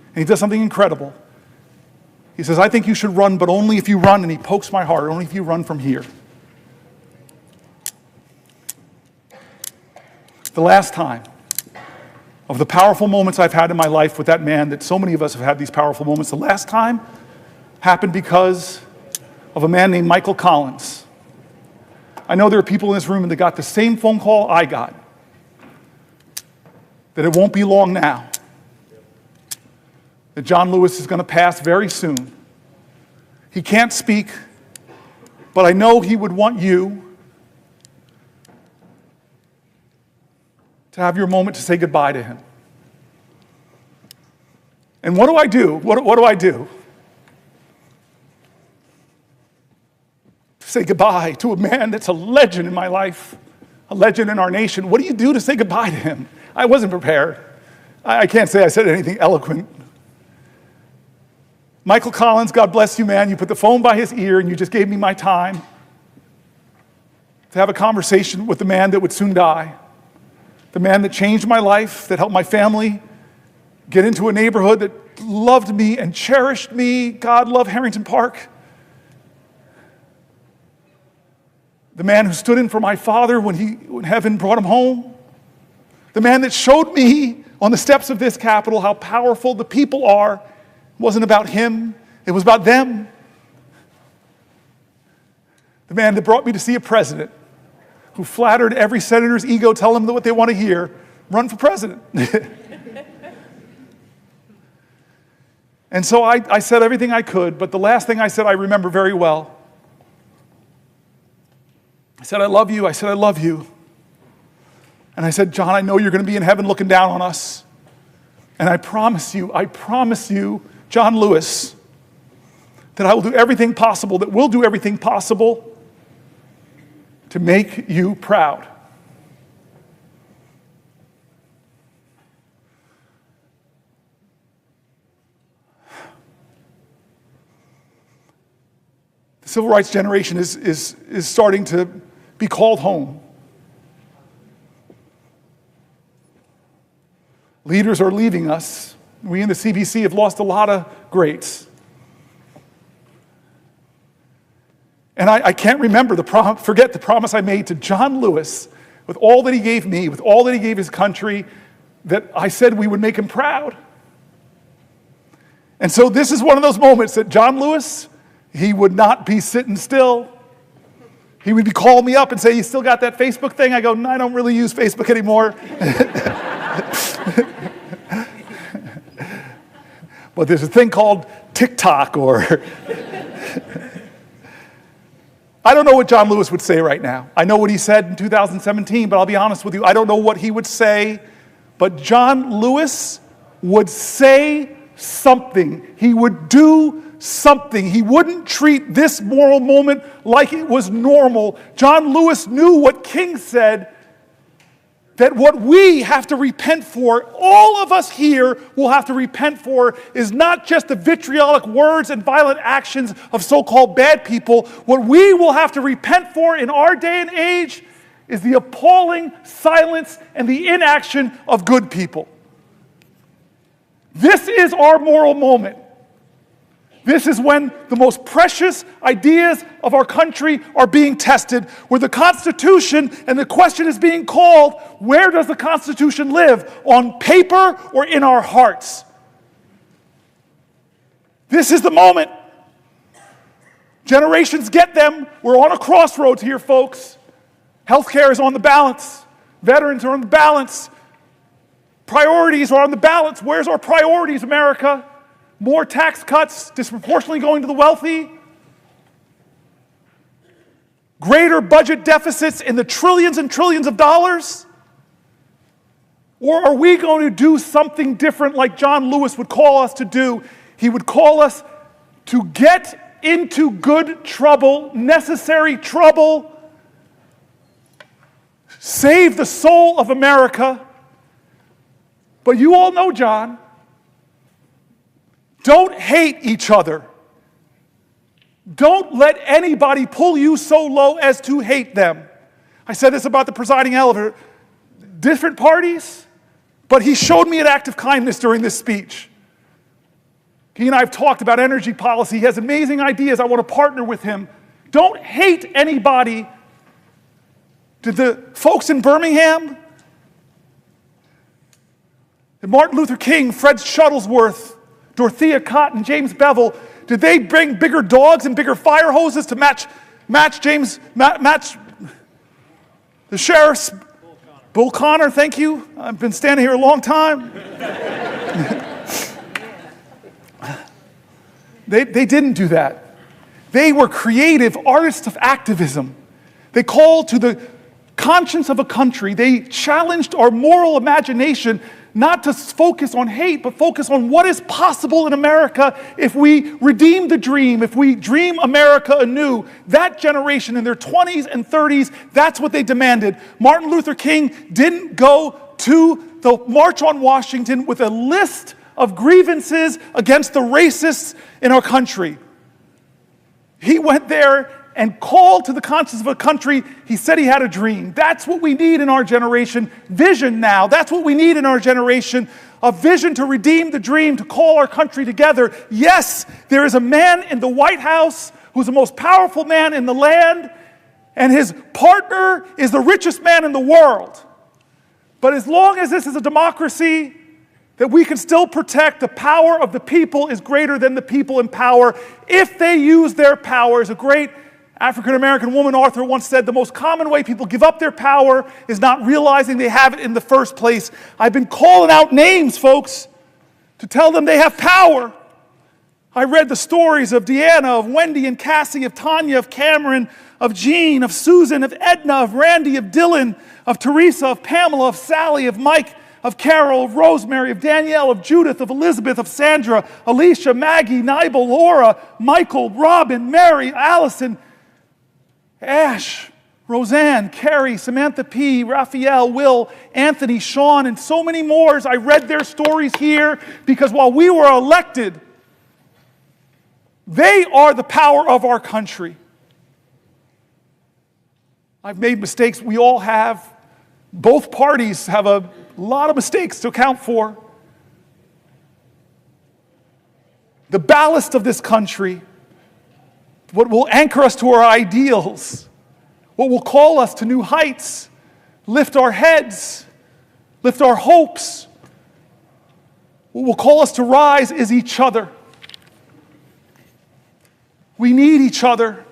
And he does something incredible. He says, I think you should run, but only if you run, and he pokes my heart, only if you run from here. The last time of the powerful moments I've had in my life with that man, that so many of us have had these powerful moments, the last time happened because of a man named Michael Collins. I know there are people in this room that got the same phone call I got, that it won't be long now, that John Lewis is going to pass very soon. He can't speak, but I know he would want you to have your moment to say goodbye to him. And what do I do? What do I do? To say goodbye to a man that's a legend in my life, a legend in our nation. What do you do to say goodbye to him? I wasn't prepared. I can't say I said anything eloquent. Michael Collins, God bless you, man. You put the phone by his ear and you just gave me my time to have a conversation with the man that would soon die. The man that changed my life, that helped my family get into a neighborhood that loved me and cherished me. God love Harrington Park. The man who stood in for my father when heaven brought him home. The man that showed me on the steps of this Capitol how powerful the people are. It wasn't about him, it was about them. The man that brought me to see a president who flattered every senator's ego, tell them what they want to hear, run for president. And so I said everything I could, but the last thing I said I remember very well. I said, I love you. I said, I love you. And I said, John, I know you're going to be in heaven looking down on us. And I promise you, John Lewis, that I will do everything possible, that we'll do everything possible to make you proud. The civil rights generation is starting to be called home. Leaders are leaving us. We in the CBC have lost a lot of greats. And I can't remember forget the promise I made to John Lewis, with all that he gave me, with all that he gave his country, that I said we would make him proud. And so this is one of those moments that John Lewis, he would not be sitting still. He would be calling me up and say, "You still got that Facebook thing?" I go, "No, I don't really use Facebook anymore." But there's a thing called TikTok or... I don't know what John Lewis would say right now. I know what he said in 2017, but I'll be honest with you, I don't know what he would say. But John Lewis would say something. He would do something. He wouldn't treat this moral moment like it was normal. John Lewis knew what King said, that what we have to repent for, all of us here will have to repent for, is not just the vitriolic words and violent actions of so-called bad people. What we will have to repent for in our day and age is the appalling silence and the inaction of good people. This is our moral moment. This is when the most precious ideas of our country are being tested, where the Constitution, and the question is being called, where does the Constitution live? On paper or in our hearts? This is the moment. Generations get them. We're on a crossroads here, folks. Healthcare is on the balance. Veterans are on the balance. Priorities are on the balance. Where's our priorities, America? More tax cuts disproportionately going to the wealthy? Greater budget deficits in the trillions and trillions of dollars? Or are we going to do something different like John Lewis would call us to do? He would call us to get into good trouble, necessary trouble, save the soul of America. But you all know John. Don't hate each other. Don't let anybody pull you so low as to hate them. I said this about the presiding elder. Different parties, but he showed me an act of kindness during this speech. He and I have talked about energy policy. He has amazing ideas. I want to partner with him. Don't hate anybody. Did the folks in Birmingham, did Martin Luther King, Fred Shuttlesworth, Dorothea Cotton, James Bevel, did they bring bigger dogs and bigger fire hoses to match the sheriff's? Bull Connor, thank you. I've been standing here a long time. They didn't do that. They were creative artists of activism. They called to the conscience of a country. They challenged our moral imagination, not to focus on hate, but focus on what is possible in America if we redeem the dream, if we dream America anew. That generation in their 20s and 30s, that's what they demanded. Martin Luther King didn't go to the March on Washington with a list of grievances against the racists in our country. He went there and called to the conscience of a country. He said he had a dream. That's what we need in our generation. Vision now. That's what we need in our generation. A vision to redeem the dream, to call our country together. Yes, there is a man in the White House who's the most powerful man in the land, and his partner is the richest man in the world. But as long as this is a democracy, that we can still protect the power of the people is greater than the people in power if they use their power. As a great African-American woman author once said, the most common way people give up their power is not realizing they have it in the first place. I've been calling out names, folks, to tell them they have power. I read the stories of Deanna, of Wendy and Cassie, of Tanya, of Cameron, of Jean, of Susan, of Edna, of Randy, of Dylan, of Teresa, of Pamela, of Sally, of Mike, of Carol, of Rosemary, of Danielle, of Judith, of Elizabeth, of Sandra, Alicia, Maggie, Nibel, Laura, Michael, Robin, Mary, Allison, Ash, Roseanne, Carrie, Samantha P., Raphael, Will, Anthony, Sean, and so many more. I read their stories here because while we were elected, they are the power of our country. I've made mistakes. We all have. Both parties have a lot of mistakes to account for. The ballast of this country, what will anchor us to our ideals, what will call us to new heights, lift our heads, lift our hopes, what will call us to rise is each other. We need each other.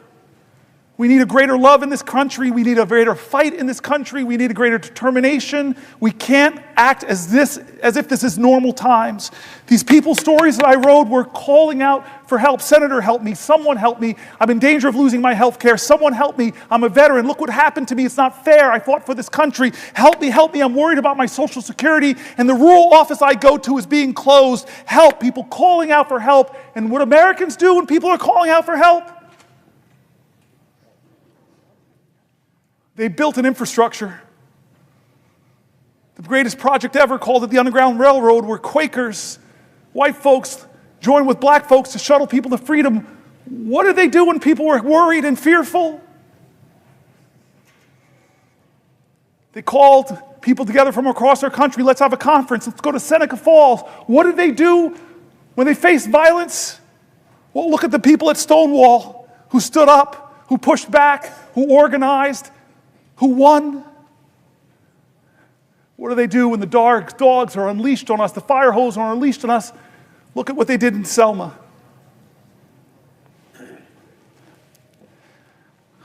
We need a greater love in this country. We need a greater fight in this country. We need a greater determination. We can't act as if this is normal times. These people's stories that I wrote were calling out for help. Senator, help me. Someone help me. I'm in danger of losing my health care. Someone help me. I'm a veteran. Look what happened to me. It's not fair. I fought for this country. Help me, help me. I'm worried about my Social Security. And the rural office I go to is being closed. Help. People calling out for help. And what Americans do when people are calling out for help? They built an infrastructure. The greatest project ever, called it the Underground Railroad, where Quakers, white folks, joined with black folks to shuttle people to freedom. What did they do when people were worried and fearful? They called people together from across our country. Let's have a conference. Let's go to Seneca Falls. What did they do when they faced violence? Well, look at the people at Stonewall who stood up, who pushed back, who organized, who won. What do they do when the dogs are unleashed on us, the fire hose are unleashed on us? Look at what they did in Selma.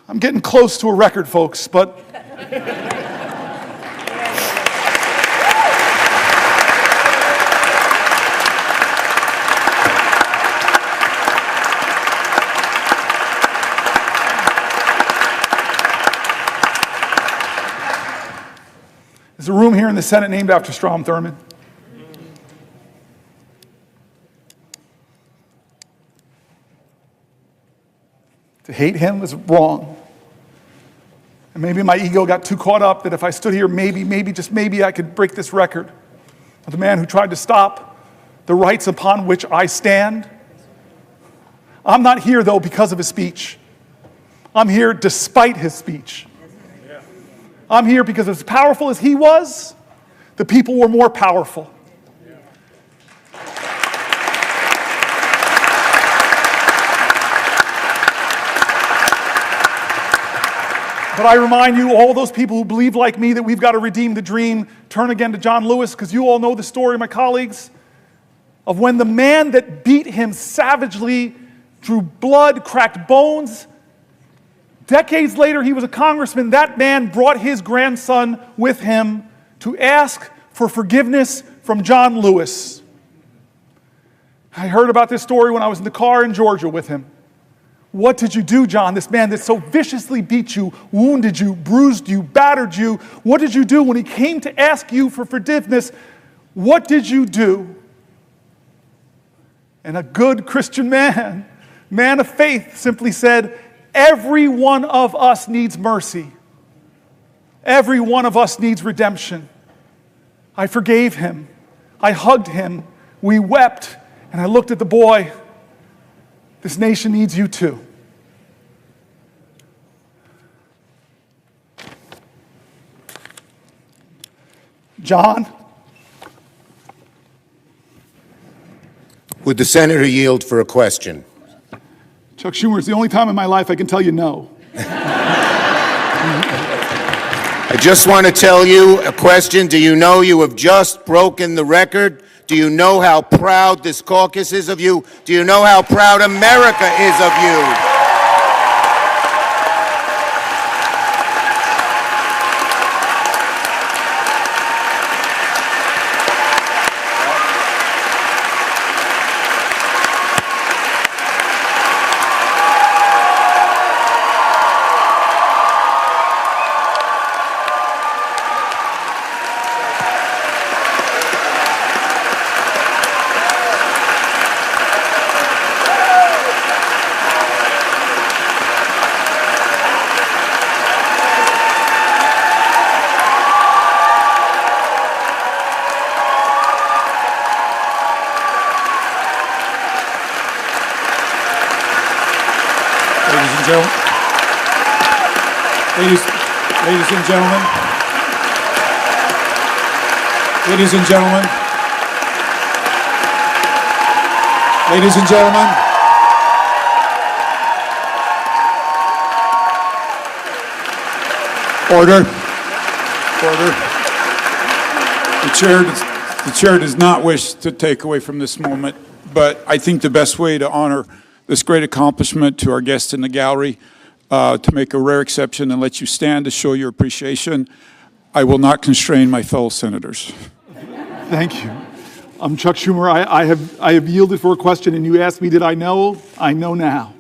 I'm getting close to a record, folks, but there's a room here in the Senate named after Strom Thurmond. To hate him was wrong. And maybe my ego got too caught up that if I stood here, maybe, just maybe I could break this record of the man who tried to stop the rights upon which I stand. I'm not here, though, because of his speech. I'm here despite his speech. I'm here because as powerful as he was, the people were more powerful. But I remind you, all those people who believe like me that we've got to redeem the dream, turn again to John Lewis, because you all know the story, my colleagues, of when the man that beat him savagely, drew blood, cracked bones. Decades later, he was a congressman. That man brought his grandson with him to ask for forgiveness from John Lewis. I heard about this story when I was in the car in Georgia with him. What did you do, John? This man that so viciously beat you, wounded you, bruised you, battered you. What did you do when he came to ask you for forgiveness? What did you do? And a good Christian man of faith, simply said, every one of us needs mercy. Every one of us needs redemption. I forgave him. I hugged him. We wept. And I looked at the boy. This nation needs you too. John? Would the senator yield for a question? Chuck Schumer, it's the only time in my life I can tell you no. I just want to tell you a question. Do you know you have just broken the record? Do you know how proud this caucus is of you? Do you know how proud America is of you? Ladies and gentlemen, ladies and gentlemen, ladies and gentlemen, order. The chair does not wish to take away from this moment, but I think the best way to honor this great accomplishment to our guests in the gallery to make a rare exception and let you stand to show your appreciation. I will not constrain my fellow senators. Thank you. I'm Chuck Schumer. I have yielded for a question, and you asked me, did I know? I know now.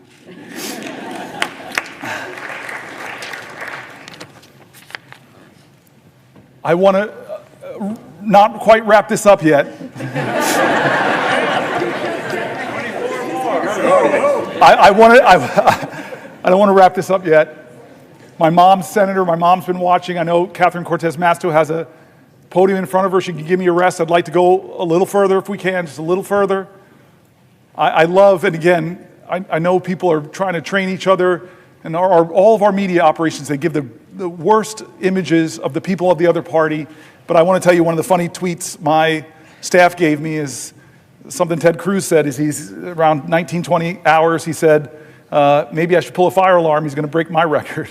I want to not quite wrap this up yet. I don't want to wrap this up yet. My mom's senator, my mom's been watching. I know Catherine Cortez Masto has a podium in front of her. She can give me a rest. I'd like to go a little further if we can, just a little further. I love, and again, I know people are trying to train each other, and all of our media operations, they give the worst images of the people of the other party. But I want to tell you one of the funny tweets my staff gave me is something Ted Cruz said. Is he's around 19-20 hours, he said, maybe I should pull a fire alarm. He's going to break my record.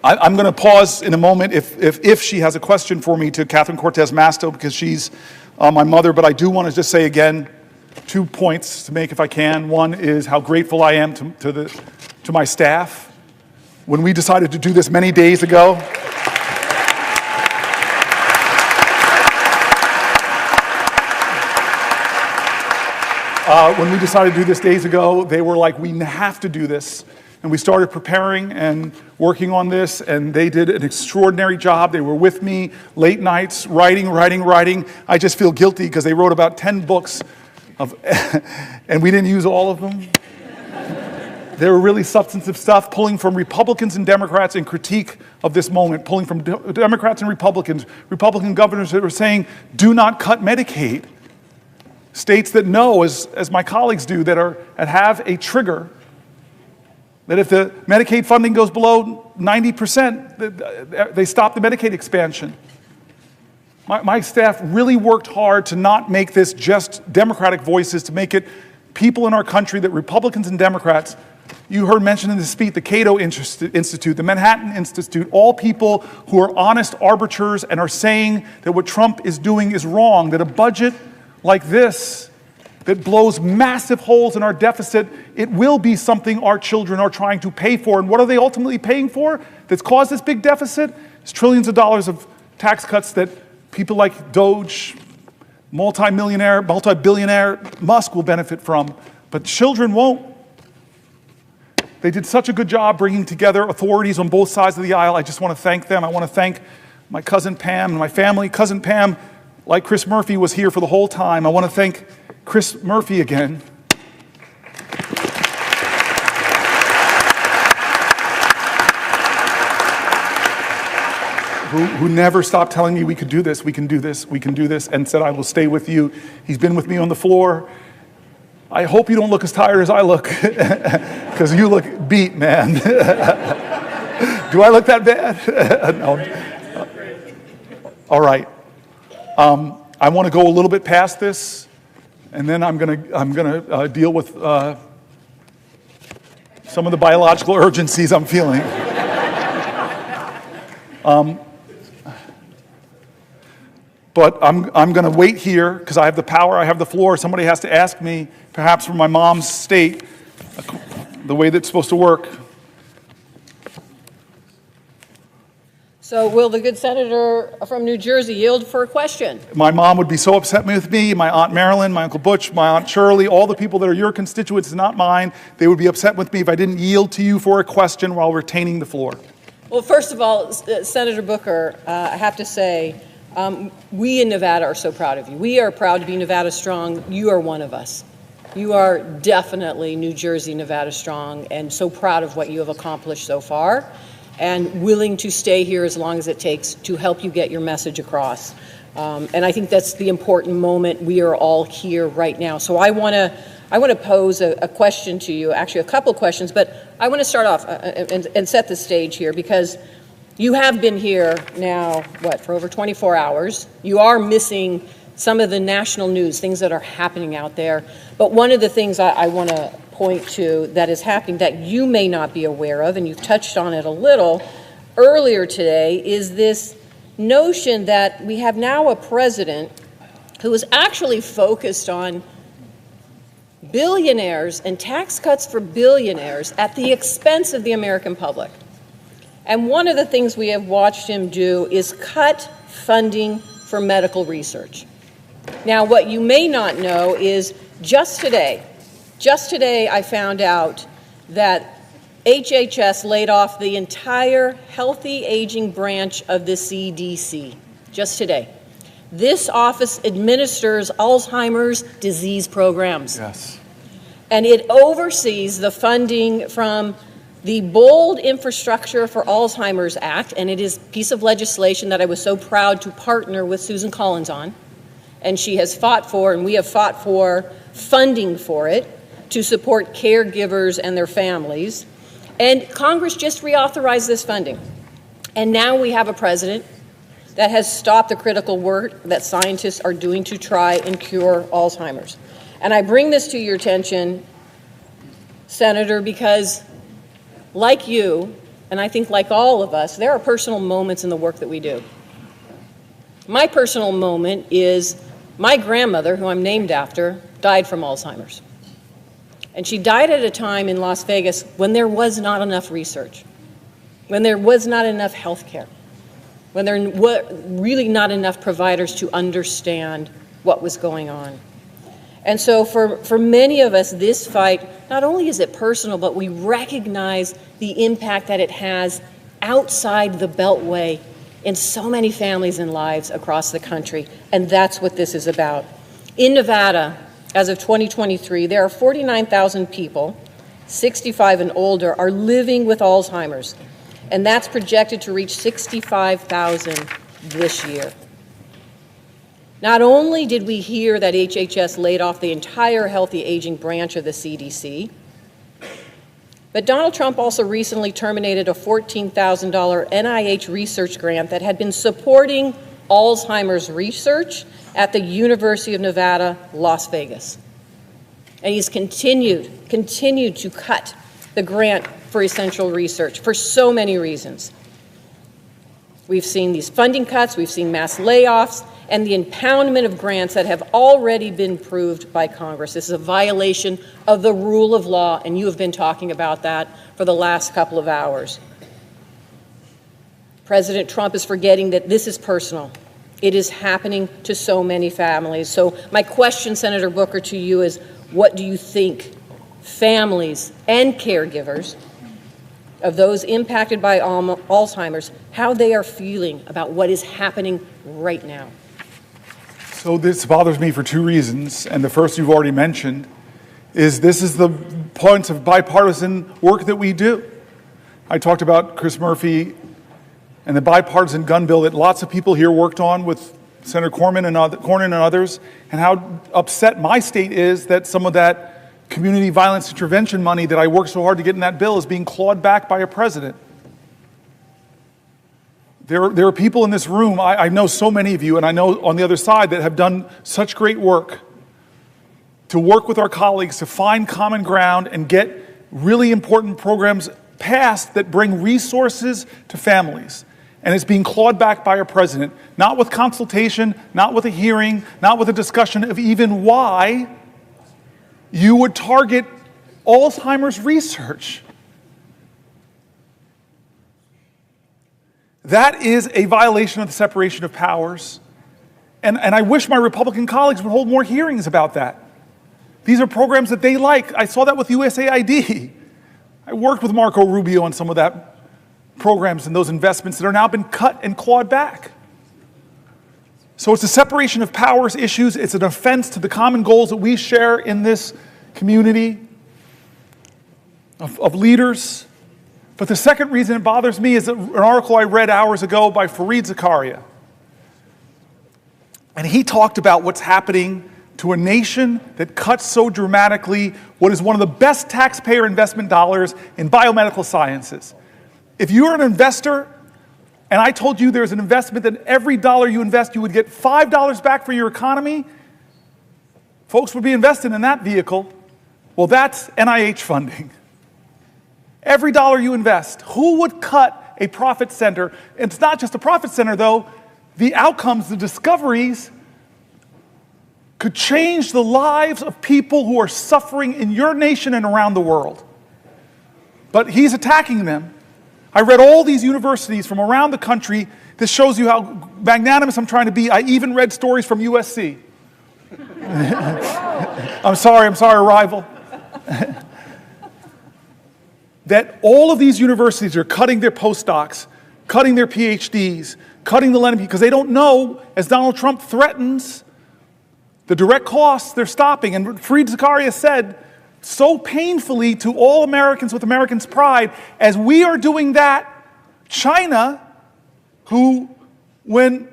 I'm going to pause in a moment if she has a question for me to Catherine Cortez Masto, because she's my mother. But I do want to just say again, 2 points to make if I can. One is how grateful I am to my staff. When we decided to do this many days ago, they were like, we have to do this. And we started preparing and working on this, and they did an extraordinary job. They were with me late nights, writing. I just feel guilty because they wrote about 10 books, and we didn't use all of them. They were really substantive stuff, pulling from Republicans and Democrats in critique of this moment, pulling from Democrats and Republicans, Republican governors that were saying, do not cut Medicaid. States that know, as my colleagues do, that have a trigger, that if the Medicaid funding goes below 90%, they stop the Medicaid expansion. My staff really worked hard to not make this just Democratic voices, to make it people in our country, that Republicans and Democrats, you heard mentioned in the speech, the Cato Institute, the Manhattan Institute, all people who are honest arbiters and are saying that what Trump is doing is wrong, that a budget like this that blows massive holes in our deficit, it will be something our children are trying to pay for. And what are they ultimately paying for that's caused this big deficit? It's trillions of dollars of tax cuts that people like Doge, multi-billionaire Musk will benefit from, but children won't. They did such a good job bringing together authorities on both sides of the aisle. I just want to thank them. I want to thank my cousin Pam and my family. Cousin Pam, like Chris Murphy, was here for the whole time. I want to thank Chris Murphy again. Who never stopped telling me we could do this, we can do this, we can do this, and said, I will stay with you. He's been with me on the floor. I hope you don't look as tired as I look, because you look beat, man. Do I look that bad? No. All right. I want to go a little bit past this, and then I'm gonna deal with some of the biological urgencies I'm feeling. But I'm going to wait here because I have the power, I have the floor. Somebody has to ask me, perhaps from my mom's state, the way that's supposed to work. So will the good senator from New Jersey yield for a question? My mom would be so upset with me, my Aunt Marilyn, my Uncle Butch, my Aunt Shirley, all the people that are your constituents, not mine. They would be upset with me if I didn't yield to you for a question while retaining the floor. Well, first of all, Senator Booker, I have to say, we in Nevada are so proud of you. We are proud to be Nevada Strong. You are one of us. You are definitely New Jersey, Nevada Strong, and so proud of what you have accomplished so far, and willing to stay here as long as it takes to help you get your message across. And I think that's the important moment. We are all here right now. So I want to pose a question to you, actually a couple questions, but I want to start off and set the stage here, because you have been here now, for over 24 hours. You are missing some of the national news, things that are happening out there. But one of the things I want to point to that is happening that you may not be aware of, and you've touched on it a little earlier today, is this notion that we have now a president who is actually focused on billionaires and tax cuts for billionaires at the expense of the American public. And one of the things we have watched him do is cut funding for medical research. Now, what you may not know is just today I found out that HHS laid off the entire healthy aging branch of the CDC, just today. This office administers Alzheimer's disease programs. Yes. And it oversees the funding from the Bold Infrastructure for Alzheimer's Act, and it is a piece of legislation that I was so proud to partner with Susan Collins on. And she has fought for, and we have fought for, funding for it to support caregivers and their families. And Congress just reauthorized this funding. And now we have a president that has stopped the critical work that scientists are doing to try and cure Alzheimer's. And I bring this to your attention, Senator, because like you, and I think like all of us, there are personal moments in the work that we do. My personal moment is my grandmother, who I'm named after, died from Alzheimer's. And she died at a time in Las Vegas when there was not enough research, when there was not enough health care, when there were really not enough providers to understand what was going on. And so for many of us, this fight, not only is it personal, but we recognize the impact that it has outside the Beltway in so many families and lives across the country. And that's what this is about. In Nevada, as of 2023, there are 49,000 people, 65 and older, are living with Alzheimer's. And that's projected to reach 65,000 this year. Not only did we hear that HHS laid off the entire healthy aging branch of the CDC, but Donald Trump also recently terminated a $14,000 NIH research grant that had been supporting Alzheimer's research at the University of Nevada, Las Vegas. And he's continued to cut the grant for essential research for so many reasons. We've seen these funding cuts, we've seen mass layoffs, and the impoundment of grants that have already been approved by Congress. This is a violation of the rule of law, and you have been talking about that for the last couple of hours. President Trump is forgetting that this is personal. It is happening to so many families. So my question, Senator Booker, to you is, what do you think families and caregivers of those impacted by Alzheimer's, how they are feeling about what is happening right now? So this bothers me for two reasons, and the first you've already mentioned, is this is the points of bipartisan work that we do. I talked about Chris Murphy and the bipartisan gun bill that lots of people here worked on with Senator Cornyn and others, and how upset my state is that some of that community violence intervention money that I worked so hard to get in that bill is being clawed back by a president. There are people in this room, I know so many of you, and I know on the other side, that have done such great work to work with our colleagues to find common ground and get really important programs passed that bring resources to families. And it's being clawed back by our president, not with consultation, not with a hearing, not with a discussion of even why you would target Alzheimer's research. That is a violation of the separation of powers. And I wish my Republican colleagues would hold more hearings about that. These are programs that they like. I saw that with USAID. I worked with Marco Rubio on some of that programs and those investments that are now been cut and clawed back. So it's a separation of powers issues. It's an offense to the common goals that we share in this community of leaders. But the second reason it bothers me is an article I read hours ago by Fareed Zakaria. And he talked about what's happening to a nation that cuts so dramatically what is one of the best taxpayer investment dollars in biomedical sciences. If you're an investor, and I told you there's an investment that every dollar you invest, you would get $5 back for your economy, folks would be invested in that vehicle. Well, that's NIH funding. Every dollar you invest, who would cut a profit center? It's not just a profit center, though. The outcomes, the discoveries could change the lives of people who are suffering in your nation and around the world. But he's attacking them. I read all these universities from around the country. This shows you how magnanimous I'm trying to be. I even read stories from USC. I'm sorry, rival. That all of these universities are cutting their postdocs, cutting their PhDs, cutting the lending, because they don't know, as Donald Trump threatens, the direct costs they're stopping. And Fareed Zakaria said so painfully to all Americans with Americans' pride, as we are doing that, China, who, when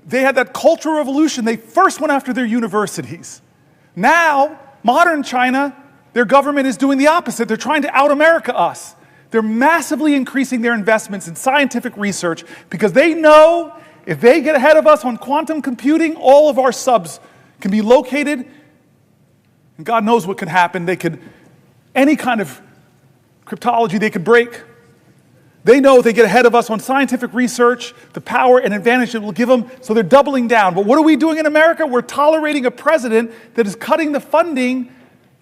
they had that cultural revolution, they first went after their universities. Now, modern China, their government is doing the opposite. They're trying to out-America us. They're massively increasing their investments in scientific research because they know if they get ahead of us on quantum computing, all of our subs can be located, and God knows what could happen. They could, any kind of cryptology they could break. They know if they get ahead of us on scientific research, the power and advantage it will give them, so they're doubling down. But what are we doing in America? We're tolerating a president that is cutting the funding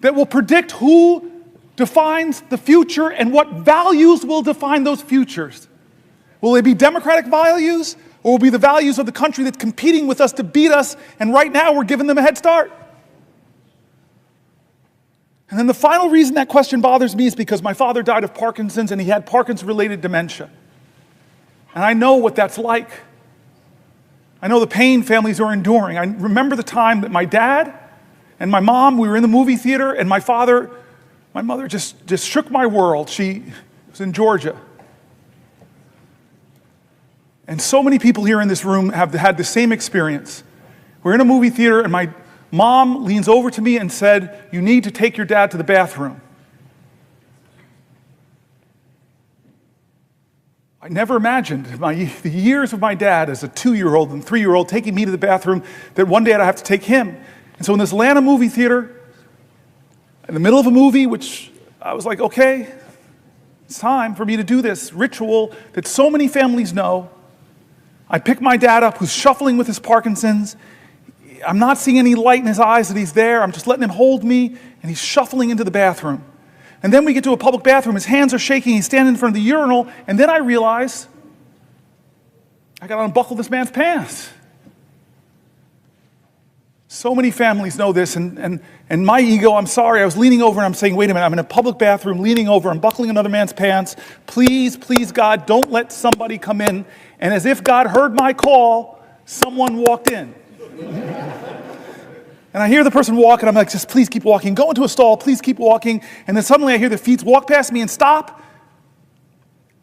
that will predict who defines the future and what values will define those futures. Will they be democratic values, or will it be the values of the country that's competing with us to beat us, and right now we're giving them a head start? And then the final reason that question bothers me is because my father died of Parkinson's, and he had Parkinson's-related dementia. And I know what that's like. I know the pain families are enduring. I remember the time that my dad and my mom, we were in the movie theater, and my mother just shook my world. She was in Georgia. And so many people here in this room have had the same experience. We're in a movie theater, and my mom leans over to me and said, "You need to take your dad to the bathroom." I never imagined the years of my dad as a 2-year-old and 3-year-old taking me to the bathroom, that one day I'd have to take him. And so in this Atlanta movie theater, in the middle of a movie, which I was like, okay, it's time for me to do this ritual that so many families know. I pick my dad up, who's shuffling with his Parkinson's. I'm not seeing any light in his eyes that he's there. I'm just letting him hold me, and he's shuffling into the bathroom. And then we get to a public bathroom. His hands are shaking. He's standing in front of the urinal, and then I realize I got to unbuckle this man's pants. So many families know this, and my ego, I'm sorry, I was leaning over and I'm saying, wait a minute, I'm in a public bathroom, leaning over, I'm buckling another man's pants. Please, please, God, don't let somebody come in. And as if God heard my call, someone walked in. And I hear the person walk, and I'm like, just please keep walking. Go into a stall, please keep walking. And then suddenly I hear the feet walk past me and stop.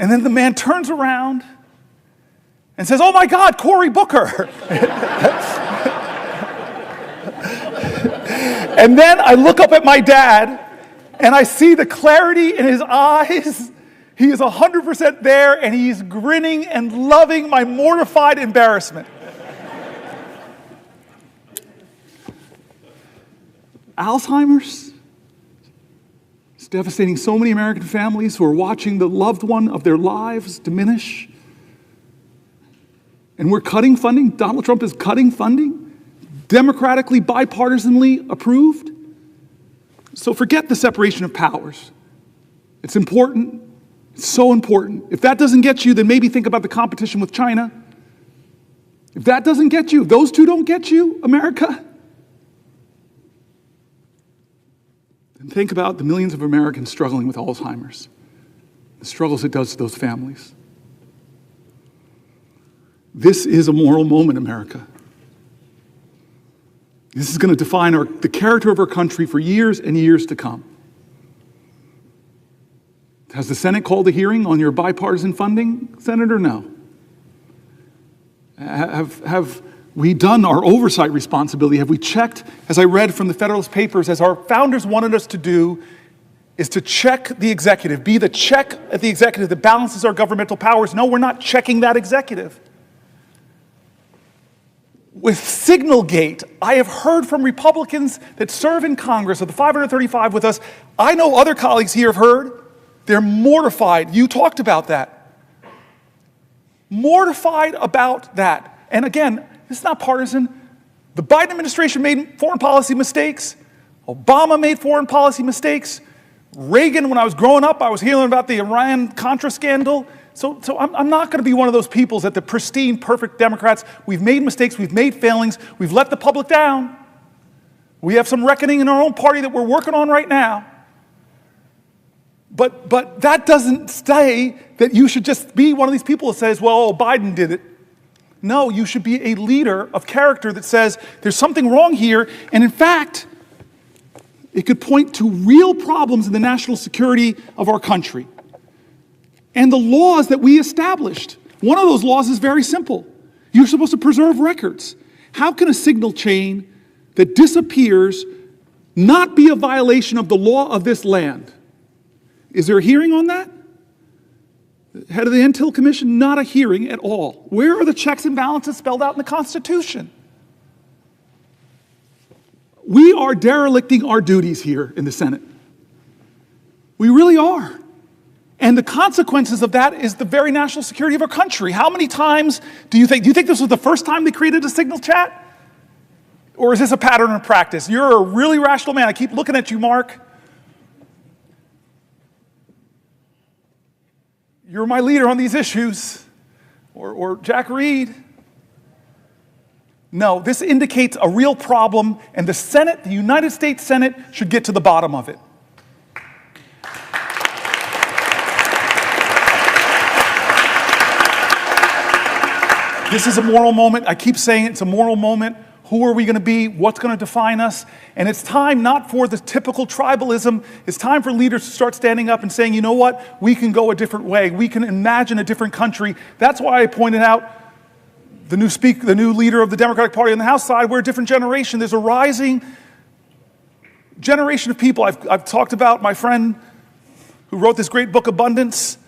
And then the man turns around and says, "Oh my God, Cory Booker." And then I look up at my dad, and I see the clarity in his eyes. He is 100% there, and he's grinning and loving my mortified embarrassment. Alzheimer's is devastating so many American families who are watching the loved one of their lives diminish. And we're cutting funding. Donald Trump is cutting funding, democratically, bipartisanly approved. So forget the separation of powers. It's important. It's so important. If that doesn't get you, then maybe think about the competition with China. If that doesn't get you, if those two don't get you, America, then think about the millions of Americans struggling with Alzheimer's, the struggles it does to those families. This is a moral moment, America. This is going to define the character of our country for years and years to come. Has the Senate called a hearing on your bipartisan funding, Senator? No. Have we done our oversight responsibility? Have we checked, as I read from the Federalist Papers, as our founders wanted us to do, is to check the executive, be the check at the executive that balances our governmental powers? No, we're not checking that executive. With Signalgate, I have heard from Republicans that serve in Congress, of the 535 with us, I know other colleagues here have heard, they're mortified. You talked about that. Mortified about that. And again, it's not partisan. The Biden administration made foreign policy mistakes. Obama made foreign policy mistakes. Reagan, when I was growing up, I was hearing about the Iran-Contra scandal. So I'm not going to be one of those people that the pristine, perfect Democrats. We've made mistakes. We've made failings. We've let the public down. We have some reckoning in our own party that we're working on right now. But that doesn't say that you should just be one of these people that says, well, Biden did it. No, you should be a leader of character that says there's something wrong here. And in fact, it could point to real problems in the national security of our country and the laws that we established. One of those laws is very simple. You're supposed to preserve records. How can a signal chain that disappears not be a violation of the law of this land? Is there a hearing on that? Head of the Intel Commission, not a hearing at all. Where are the checks and balances spelled out in the Constitution? We are derelicting our duties here in the Senate. We really are. And the consequences of that is the very national security of our country. How many times do you think this was the first time they created a signal chat? Or is this a pattern of practice? You're a really rational man. I keep looking at you, Mark. You're my leader on these issues. Or Jack Reed. No, this indicates a real problem, and the Senate, the United States Senate, should get to the bottom of it. This is a moral moment. I keep saying it's a moral moment. Who are we going to be? What's going to define us? And it's time not for the typical tribalism. It's time for leaders to start standing up and saying, you know what? We can go a different way. We can imagine a different country. That's why I pointed out the new leader of the Democratic Party on the House side. We're a different generation. There's a rising generation of people. I've talked about my friend who wrote this great book, Abundance.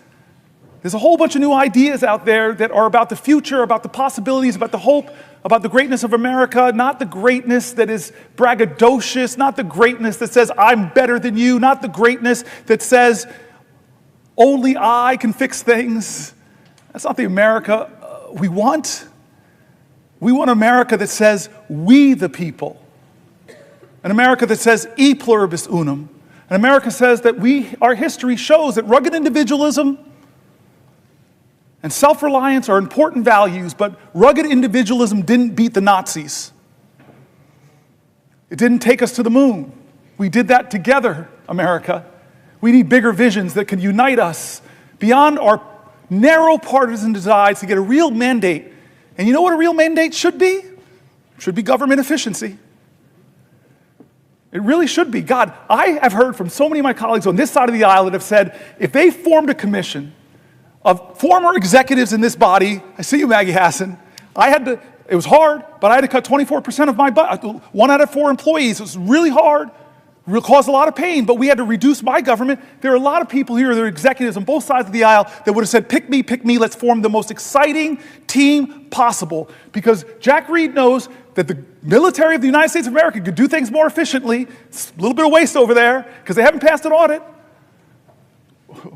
There's a whole bunch of new ideas out there that are about the future, about the possibilities, about the hope, about the greatness of America, not the greatness that is braggadocious, not the greatness that says, I'm better than you, not the greatness that says, only I can fix things. That's not the America we want. We want America that says, we the people. An America that says, e pluribus unum. An America says that our history shows that rugged individualism and self-reliance are important values, but rugged individualism didn't beat the Nazis. It didn't take us to the moon. We did that together, America. We need bigger visions that can unite us beyond our narrow partisan divides to get a real mandate. And you know what a real mandate should be? It should be government efficiency. It really should be. God, I have heard from so many of my colleagues on this side of the aisle that have said, if they formed a commission of former executives in this body, I see you, Maggie Hassan, it was hard, but I had to cut 24% of my budget, 1 out of 4 employees. It was really hard, caused a lot of pain, but we had to reduce my government. There are a lot of people here that are executives on both sides of the aisle that would have said, pick me, let's form the most exciting team possible. Because Jack Reed knows that the military of the United States of America could do things more efficiently. It's a little bit of waste over there because they haven't passed an audit.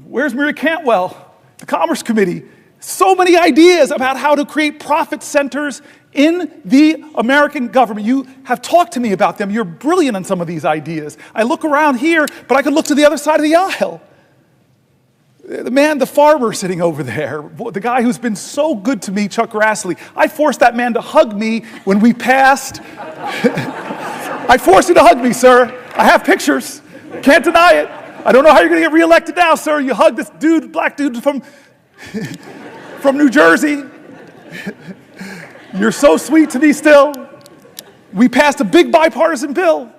Where's Mary Cantwell? The Commerce Committee, so many ideas about how to create profit centers in the American government. You have talked to me about them. You're brilliant on some of these ideas. I look around here, but I could look to the other side of the aisle. The farmer sitting over there, the guy who's been so good to me, Chuck Grassley. I forced that man to hug me when we passed. I forced you to hug me, sir. I have pictures. Can't deny it. I don't know how you're going to get reelected now, sir. You hug this dude, black dude from New Jersey. You're so sweet to me still. We passed a big bipartisan bill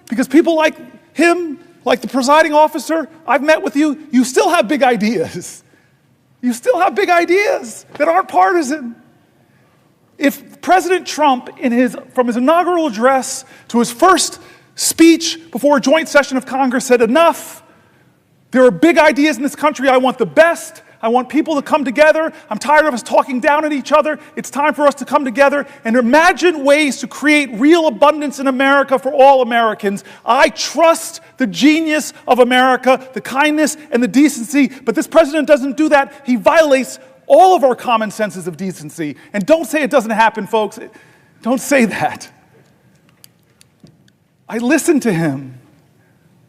because people like him, like the presiding officer, I've met with you, you still have big ideas. You still have big ideas that aren't partisan. If President Trump, from his inaugural address to his first speech before a joint session of Congress said, enough. There are big ideas in this country. I want the best. I want people to come together. I'm tired of us talking down at each other. It's time for us to come together and imagine ways to create real abundance in America for all Americans. I trust the genius of America, the kindness and the decency, but this president doesn't do that. He violates all of our common senses of decency. And don't say it doesn't happen, folks. Don't say that. I listen to him.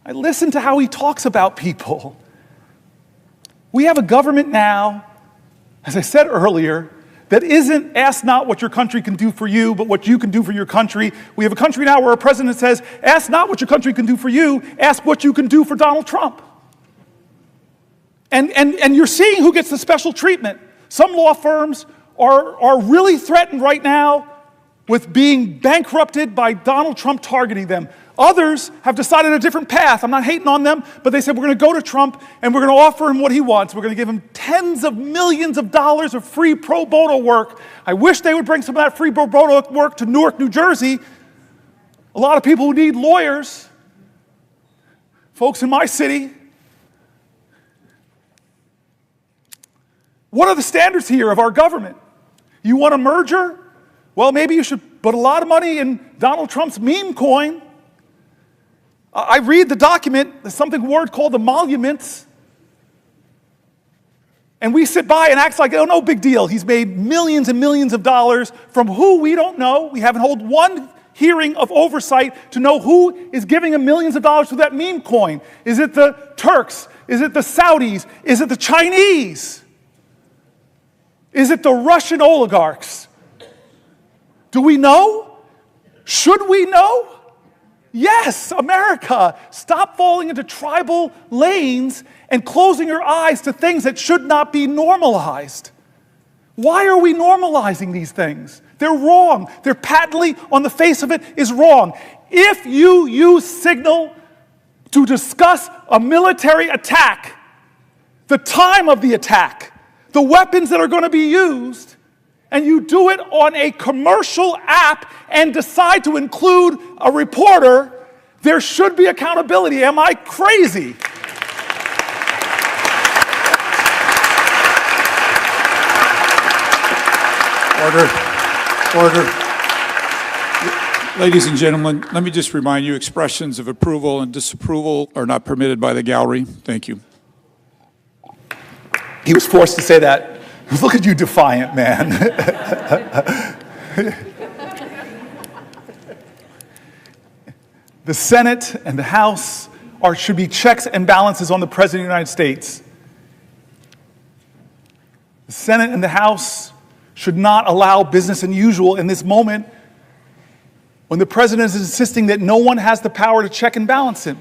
I listen to how he talks about people. We have a government now, as I said earlier, that isn't ask not what your country can do for you, but what you can do for your country. We have a country now where a president says, ask not what your country can do for you, ask what you can do for Donald Trump. And you're seeing who gets the special treatment. Some law firms are really threatened right now with being bankrupted by Donald Trump targeting them. Others have decided a different path. I'm not hating on them, but they said, we're going to go to Trump and we're going to offer him what he wants. We're going to give him tens of millions of dollars of free pro bono work. I wish they would bring some of that free pro bono work to Newark, New Jersey. A lot of people who need lawyers, folks in my city. What are the standards here of our government? You want a merger? Well, maybe you should put a lot of money in Donald Trump's meme coin. I read the document, there's something word called emoluments. And we sit by and act like, oh, no big deal. He's made millions and millions of dollars from who we don't know. We haven't held one hearing of oversight to know who is giving him millions of dollars through that meme coin. Is it the Turks? Is it the Saudis? Is it the Chinese? Is it the Russian oligarchs? Do we know? Should we know? Yes, America, stop falling into tribal lanes and closing your eyes to things that should not be normalized. Why are we normalizing these things? They're wrong. They're patently, on the face of it, is wrong. If you use signal to discuss a military attack, the time of the attack, the weapons that are going to be used, and you do it on a commercial app and decide to include a reporter, there should be accountability. Am I crazy? Order. Ladies and gentlemen, let me just remind you, expressions of approval and disapproval are not permitted by the gallery. Thank you. He was forced to say that. Look at you, defiant man. The Senate and the House should be checks and balances on the President of the United States. The Senate and the House should not allow business as usual in this moment when the President is insisting that no one has the power to check and balance him.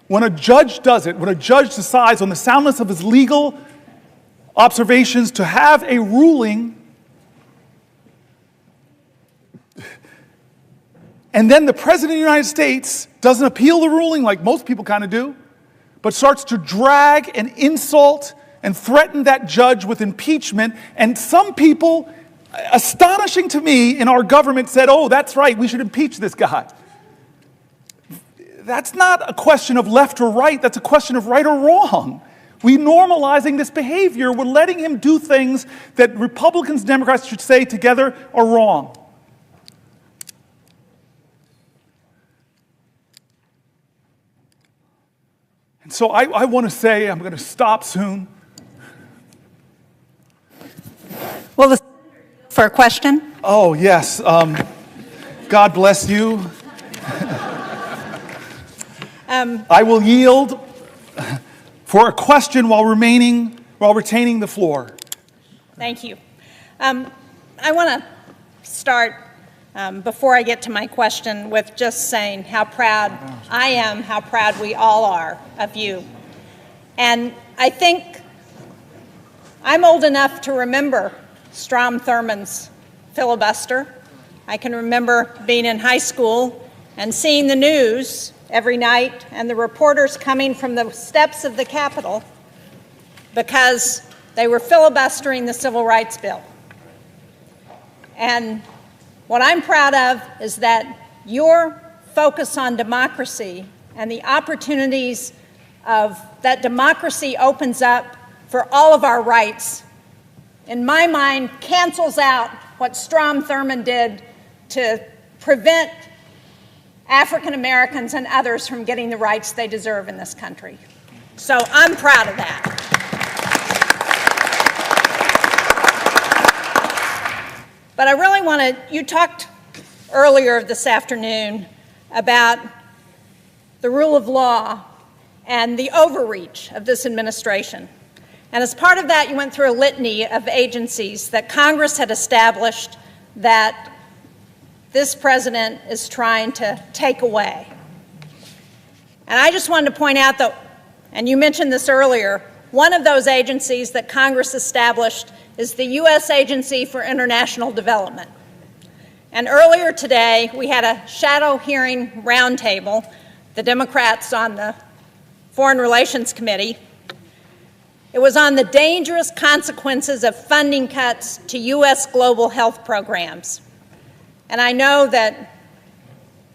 When a judge does it, when a judge decides on the soundness of his legal observations to have a ruling, and then the President of the United States doesn't appeal the ruling like most people kind of do, but starts to drag and insult and threaten that judge with impeachment. And some people, astonishing to me, in our government said, oh, that's right, we should impeach this guy. That's not a question of left or right, that's a question of right or wrong. We're normalizing this behavior. We're letting him do things that Republicans and Democrats should say together are wrong. And so I want to say, I'm going to stop soon. Well, for a question? Oh, yes. God bless you. I will yield for a question while retaining the floor. Thank you. I want to start, before I get to my question, with just saying how proud I am, how proud we all are of you. And I think I'm old enough to remember Strom Thurmond's filibuster. I can remember being in high school and seeing the news every night and the reporters coming from the steps of the Capitol because they were filibustering the Civil Rights Bill. And what I'm proud of is that your focus on democracy and the opportunities of that democracy opens up for all of our rights, in my mind, cancels out what Strom Thurmond did to prevent African Americans and others from getting the rights they deserve in this country. So I'm proud of that. But I really want to, you talked earlier this afternoon about the rule of law and the overreach of this administration. And as part of that, you went through a litany of agencies that Congress had established that this president is trying to take away. And I just wanted to point out that, and you mentioned this earlier, one of those agencies that Congress established is the U.S. Agency for International Development. And earlier today, we had a shadow hearing roundtable, the Democrats on the Foreign Relations Committee. It was on the dangerous consequences of funding cuts to U.S. global health programs. And I know that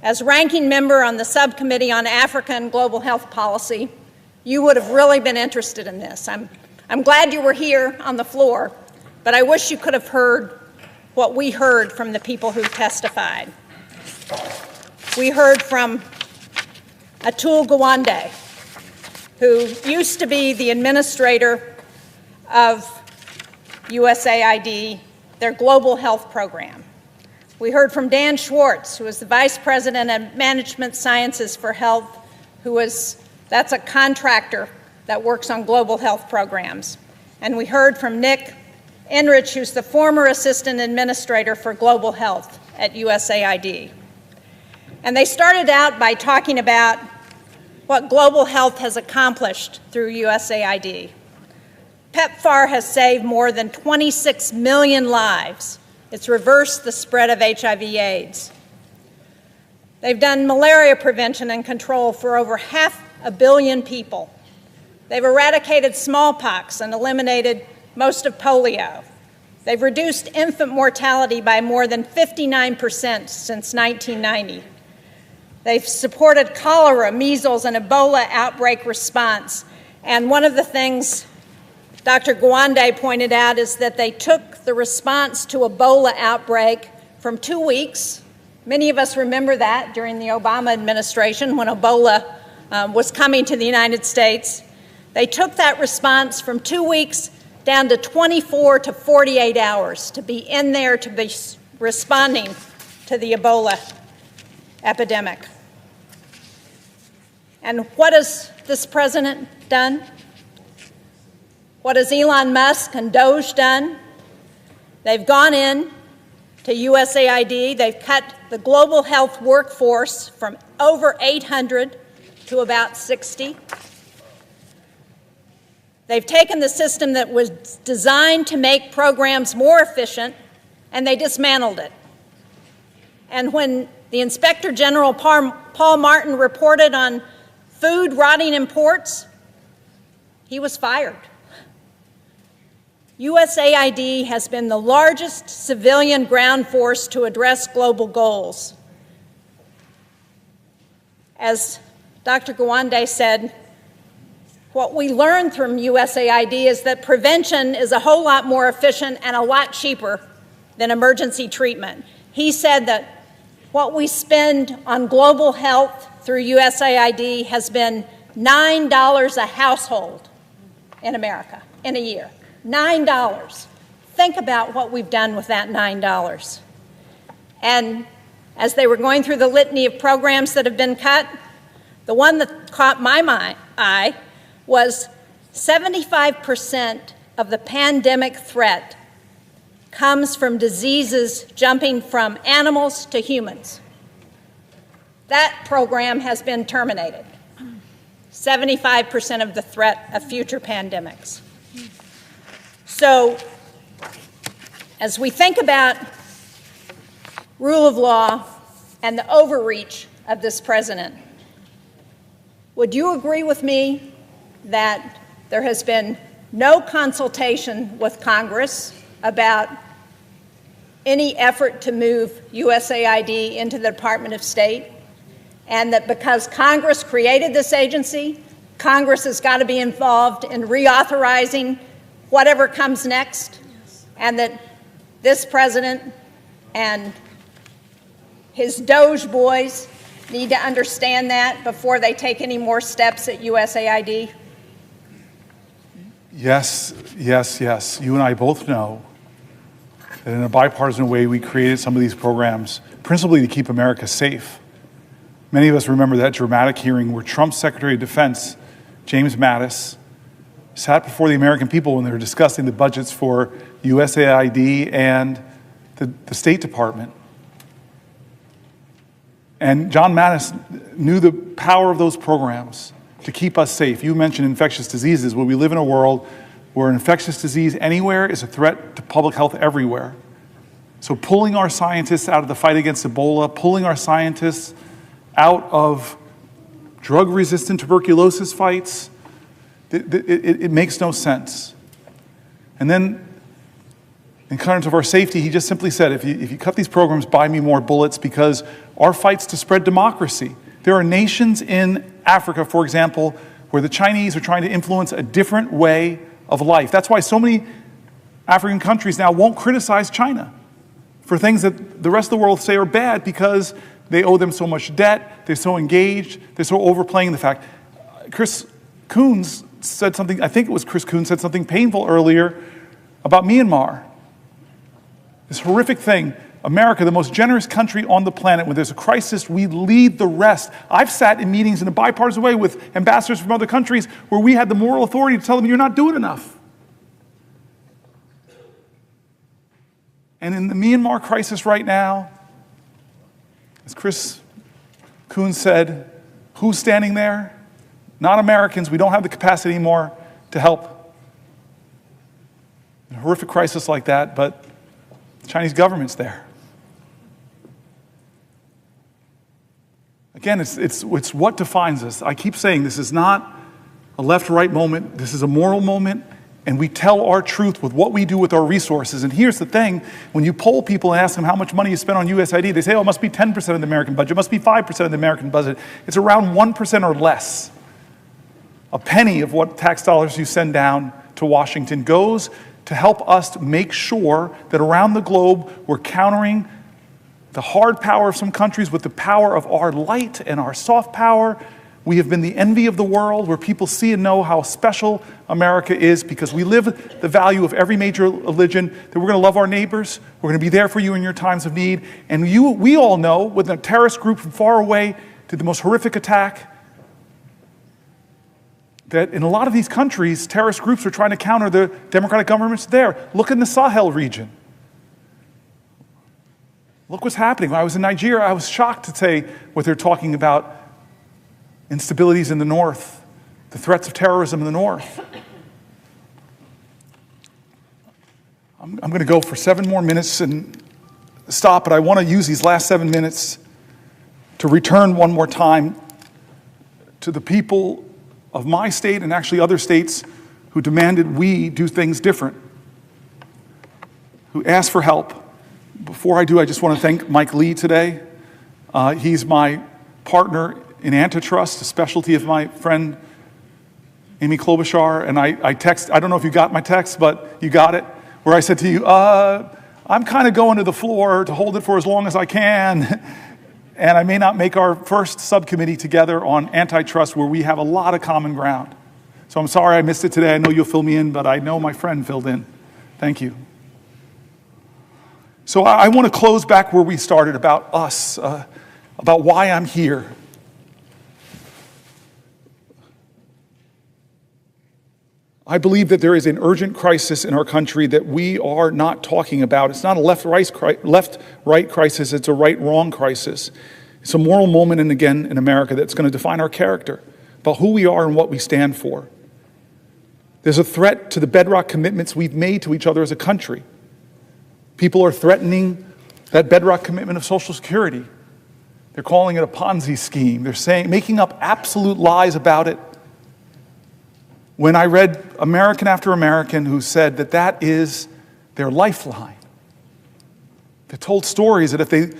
as ranking member on the subcommittee on Africa and global health policy, you would have really been interested in this. I'm glad you were here on the floor, but I wish you could have heard what we heard from the people who testified. We heard from Atul Gawande, who used to be the administrator of USAID, their global health program. We heard from Dan Schwartz, who is the Vice President of Management Sciences for Health, that's a contractor that works on global health programs. And we heard from Nick Enrich, who's the former Assistant Administrator for Global Health at USAID. And they started out by talking about what global health has accomplished through USAID. PEPFAR has saved more than 26 million lives. It's reversed the spread of HIV/AIDS. They've done malaria prevention and control for over 500 million people. They've eradicated smallpox and eliminated most of polio. They've reduced infant mortality by more than 59% since 1990. They've supported cholera, measles, and Ebola outbreak response. And one of the things Dr. Gawande pointed out is that they took the response to Ebola outbreak from 2 weeks. Many of us remember that during the Obama administration when Ebola was coming to the United States. They took that response from 2 weeks down to 24 to 48 hours to be in there, to be responding to the Ebola epidemic. And what has this president done? What has Elon Musk and Doge done? They've gone in to USAID. They've cut the global health workforce from over 800 to about 60. They've taken the system that was designed to make programs more efficient, and they dismantled it. And when the Inspector General Paul Martin reported on food rotting in ports, he was fired. USAID has been the largest civilian ground force to address global goals. As Dr. Gawande said, what we learned from USAID is that prevention is a whole lot more efficient and a lot cheaper than emergency treatment. He said that what we spend on global health through USAID has been $9 a household in America in a year. $9. Think about what we've done with that $9. And as they were going through the litany of programs that have been cut, the one that caught my eye was 75% of the pandemic threat comes from diseases jumping from animals to humans. That program has been terminated. 75% of the threat of future pandemics. So, as we think about rule of law and the overreach of this president, would you agree with me that there has been no consultation with Congress about any effort to move USAID into the Department of State, and that because Congress created this agency, Congress has got to be involved in reauthorizing whatever comes next, and that this president and his Doge boys need to understand that before they take any more steps at USAID? Yes, yes, yes. You and I both know that in a bipartisan way we created some of these programs principally to keep America safe. Many of us remember that dramatic hearing where Trump's Secretary of Defense, James Mattis, sat before the American people when they were discussing the budgets for USAID and the State Department. And John Mattis knew the power of those programs to keep us safe. You mentioned infectious diseases. Well, we live in a world where an infectious disease anywhere is a threat to public health everywhere. So pulling our scientists out of the fight against Ebola, pulling our scientists out of drug-resistant tuberculosis fights, it makes no sense. And then, in terms of our safety, he just simply said, if you cut these programs, buy me more bullets, because our fight's to spread democracy. There are nations in Africa, for example, where the Chinese are trying to influence a different way of life. That's why so many African countries now won't criticize China for things that the rest of the world say are bad, because they owe them so much debt, they're so engaged, they're so overplaying the fact. Chris Coons said something, I think it was Chris Coons said something painful earlier about Myanmar. This horrific thing. America, the most generous country on the planet, when there's a crisis, we lead the rest. I've sat in meetings in a bipartisan way with ambassadors from other countries where we had the moral authority to tell them, you're not doing enough. And in the Myanmar crisis right now, as Chris Coons said, who's standing there? Not Americans. We don't have the capacity anymore to help in a horrific crisis like that, but the Chinese government's there. Again, it's what defines us. I keep saying this is not a left-right moment. This is a moral moment, and we tell our truth with what we do with our resources. And here's the thing. When you poll people and ask them how much money you spend on USAID, they say, oh, it must be 10% of the American budget. It must be 5% of the American budget. It's around 1% or less. A penny of what tax dollars you send down to Washington goes to help us to make sure that around the globe we're countering the hard power of some countries with the power of our light and our soft power. We have been the envy of the world, where people see and know how special America is, because we live the value of every major religion, that we're going to love our neighbors, we're going to be there for you in your times of need. And we all know, with a terrorist group from far away to the most horrific attack, that in a lot of these countries, terrorist groups are trying to counter the democratic governments there. Look in the Sahel region. Look what's happening. When I was in Nigeria, I was shocked to say what they're talking about. Instabilities in the north, the threats of terrorism in the north. I'm going to go for 7 more minutes and stop, but I want to use these last 7 minutes to return one more time to the people of my state and actually other states who demanded we do things different, who asked for help. Before I do, I just want to thank Mike Lee today. He's my partner in antitrust, a specialty of my friend Amy Klobuchar. And I don't know if you got my text, but you got it, where I said to you, I'm kind of going to the floor to hold it for as long as I can. And I may not make our first subcommittee together on antitrust, where we have a lot of common ground. So I'm sorry I missed it today. I know you'll fill me in, but I know my friend filled in. Thank you. So I want to close back where we started, about us, about why I'm here. I believe that there is an urgent crisis in our country that we are not talking about. It's not a left-right crisis, it's a right-wrong crisis. It's a moral moment, and again, in America, that's going to define our character, about who we are and what we stand for. There's a threat to the bedrock commitments we've made to each other as a country. People are threatening that bedrock commitment of Social Security. They're calling it a Ponzi scheme. They're making up absolute lies about it. When I read American after American who said that that is their lifeline, they told stories that if they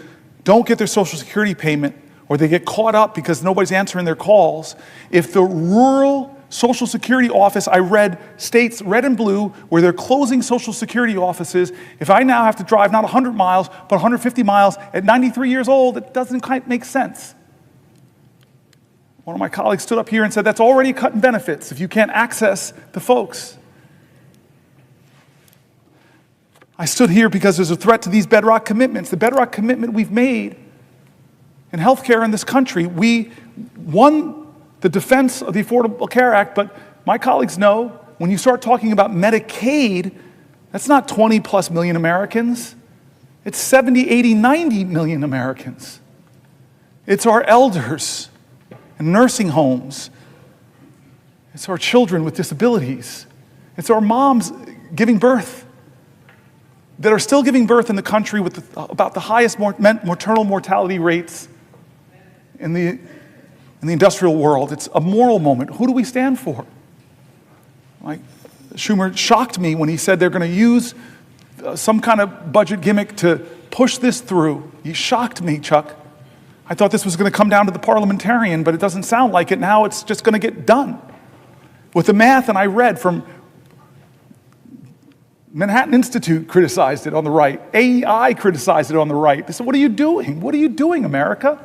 don't get their Social Security payment, or they get caught up because nobody's answering their calls, if the rural Social Security office, I read states, red and blue, where they're closing Social Security offices, if I now have to drive not 100 miles, but 150 miles at 93 years old, it doesn't quite make sense. One of my colleagues stood up here and said, that's already cutting benefits if you can't access the folks. I stood here because there's a threat to these bedrock commitments. The bedrock commitment we've made in healthcare in this country. We won the defense of the Affordable Care Act, but my colleagues know when you start talking about Medicaid, that's not 20 plus million Americans. It's 70, 80, 90 million Americans. It's our elders in nursing homes. It's our children with disabilities. It's our moms giving birth that are still giving birth in the country with about the highest maternal mortality rates in the industrial world. It's a moral moment. Who do we stand for? Like Schumer shocked me when he said they're going to use some kind of budget gimmick to push this through. He shocked me, Chuck. I thought this was going to come down to the parliamentarian, but it doesn't sound like it. Now it's just going to get done. With the math, and I read from Manhattan Institute criticized it on the right. AEI criticized it on the right. They said, what are you doing? What are you doing, America?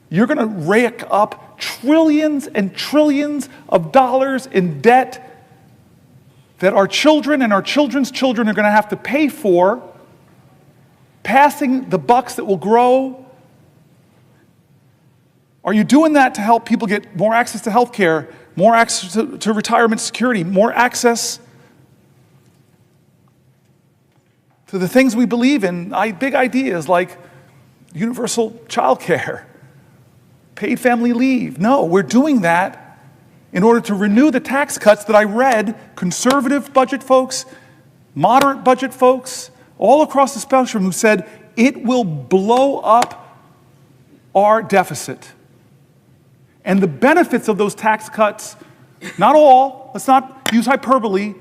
You're going to rake up trillions and trillions of dollars in debt that our children and our children's children are going to have to pay for, passing the bucks that will grow. Are you doing that to help people get more access to health care, more access to retirement security, more access to the things we believe in, big ideas like universal child care, paid family leave? No, we're doing that in order to renew the tax cuts that I read conservative budget folks, moderate budget folks, all across the spectrum who said it will blow up our deficit. And the benefits of those tax cuts, not all, let's not use hyperbole,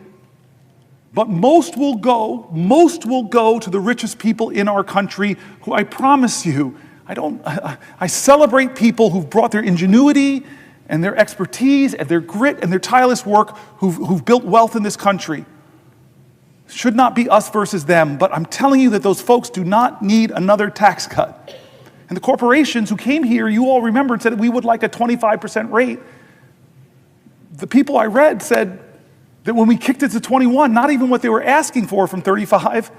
but most will go to the richest people in our country who I promise you, I celebrate people who've brought their ingenuity and their expertise and their grit and their tireless work who've built wealth in this country. Should not be us versus them, but I'm telling you that those folks do not need another tax cut. And the corporations who came here, you all remember, and said we would like a 25% rate. The people I read said that when we kicked it to 21, not even what they were asking for from 35,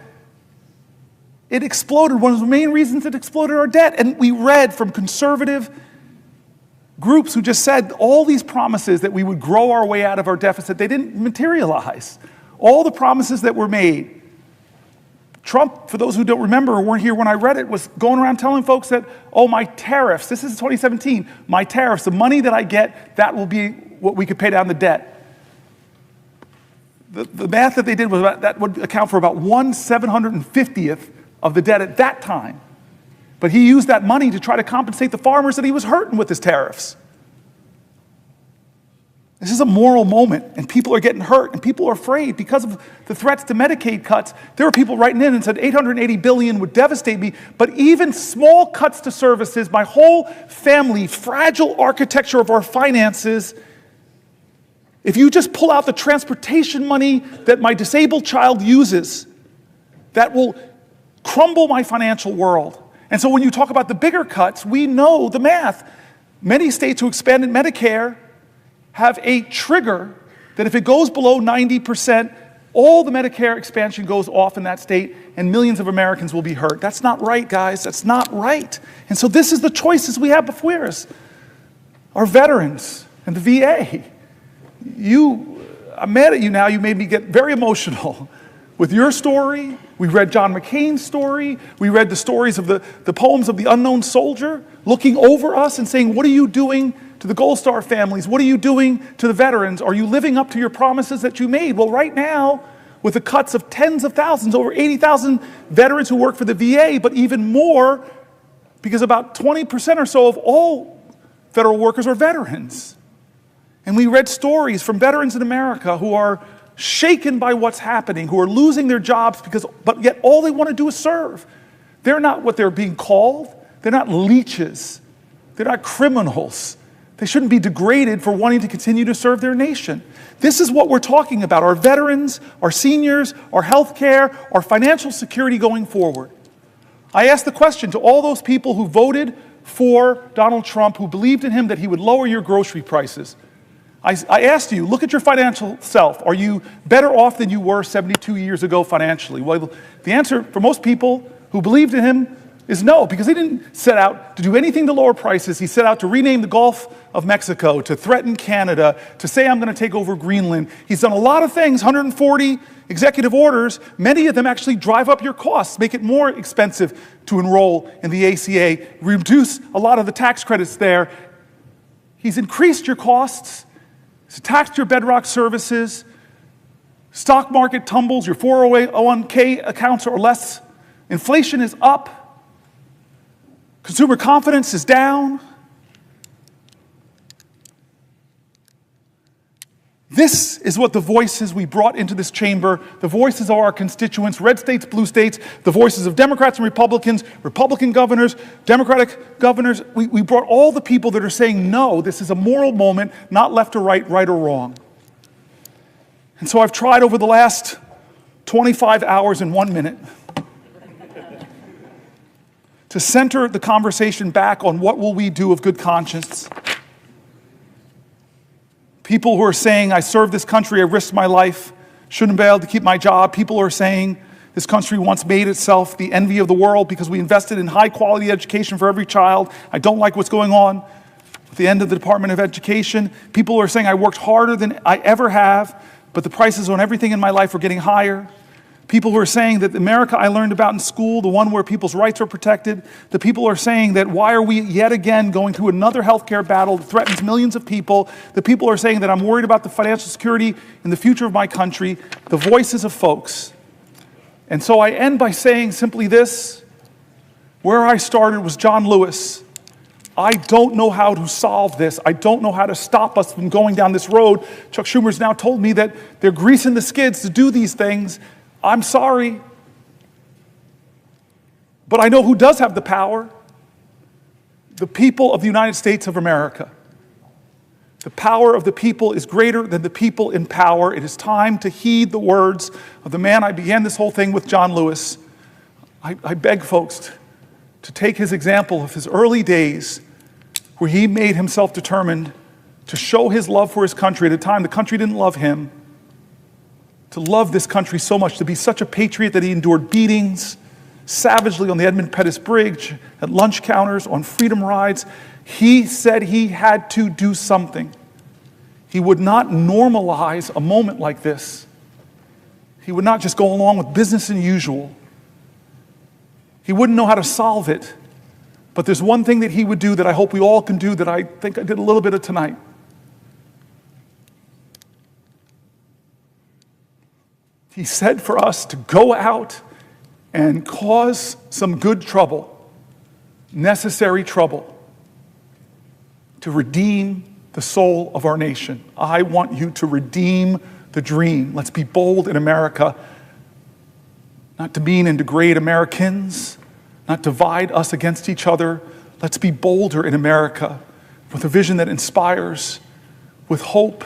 it exploded. One of the main reasons it exploded our debt. And we read from conservative groups who just said all these promises that we would grow our way out of our deficit, they didn't materialize. All the promises that were made. Trump, for those who don't remember or weren't here when I read it, was going around telling folks that, oh, my tariffs, this is 2017, my tariffs, the money that I get, that will be what we could pay down the debt. The math that they did was that would account for about 1/750th of the debt at that time. But he used that money to try to compensate the farmers that he was hurting with his tariffs. This is a moral moment, and people are getting hurt, and people are afraid because of the threats to Medicaid cuts. There were people writing in and said $880 billion would devastate me, but even small cuts to services, my whole family, fragile architecture of our finances, if you just pull out the transportation money that my disabled child uses, that will crumble my financial world. And so when you talk about the bigger cuts, we know the math. Many states who expanded Medicare have a trigger that if it goes below 90%, all the Medicare expansion goes off in that state and millions of Americans will be hurt. That's not right, guys. That's not right. And so this is the choices we have before us. Our veterans and the VA. I'm mad at you now. You made me get very emotional with your story. We read John McCain's story. We read the stories of the poems of the unknown soldier looking over us and saying, what are you doing to the Gold Star families? What are you doing to the veterans? Are you living up to your promises that you made? Well, right now, with the cuts of tens of thousands, over 80,000 veterans who work for the VA, but even more, because about 20% or so of all federal workers are veterans. And we read stories from veterans in America who are shaken by what's happening, who are losing their jobs but yet all they want to do is serve. They're not what they're being called. They're not leeches. They're not criminals. They shouldn't be degraded for wanting to continue to serve their nation. This is what we're talking about, our veterans, our seniors, our health care, our financial security going forward. I asked the question to all those people who voted for Donald Trump, who believed in him that he would lower your grocery prices. I asked you, look at your financial self. Are you better off than you were 72 years ago financially? Well, the answer for most people who believed in him is no, because he didn't set out to do anything to lower prices. He set out to rename the Gulf of Mexico, to threaten Canada, to say I'm going to take over Greenland. He's done a lot of things, 140 executive orders. Many of them actually drive up your costs, make it more expensive to enroll in the ACA, reduce a lot of the tax credits there. He's increased your costs. He's taxed your bedrock services. Stock market tumbles, your 401k accounts are less. Inflation is up. Consumer confidence is down. This is what the voices we brought into this chamber, the voices of our constituents, red states, blue states, the voices of Democrats and Republicans, Republican governors, Democratic governors. We brought all the people that are saying, no, this is a moral moment, not left or right, right or wrong. And so I've tried over the last 25 hours and 1 minute to center the conversation back on what will we do of good conscience. People who are saying, I served this country, I risked my life, shouldn't be able to keep my job. People who are saying, this country once made itself the envy of the world because we invested in high quality education for every child. I don't like what's going on at the end of the Department of Education. People who are saying, I worked harder than I ever have, but the prices on everything in my life are getting higher. People who are saying that the America I learned about in school, the one where people's rights are protected, the people who are saying that why are we yet again going through another healthcare battle that threatens millions of people, the people who are saying that I'm worried about the financial security and the future of my country, the voices of folks. And so I end by saying simply this, where I started was John Lewis. I don't know how to solve this. I don't know how to stop us from going down this road. Chuck Schumer's now told me that they're greasing the skids to do these things. I'm sorry. But I know who does have the power. The people of the United States of America. The power of the people is greater than the people in power. It is time to heed the words of the man I began this whole thing with, John Lewis. I beg folks to take his example of his early days where he made himself determined to show his love for his country at a time the country didn't love him, to love this country so much, to be such a patriot that he endured beatings savagely on the Edmund Pettus Bridge, at lunch counters, on freedom rides. He said he had to do something. He would not normalize a moment like this. He would not just go along with business as usual. He wouldn't know how to solve it. But there's one thing that he would do that I hope we all can do that I think I did a little bit of tonight. He said for us to go out and cause some good trouble, necessary trouble, to redeem the soul of our nation. I want you to redeem the dream. Let's be bold in America, not demean and degrade Americans, not divide us against each other. Let's be bolder in America with a vision that inspires, with hope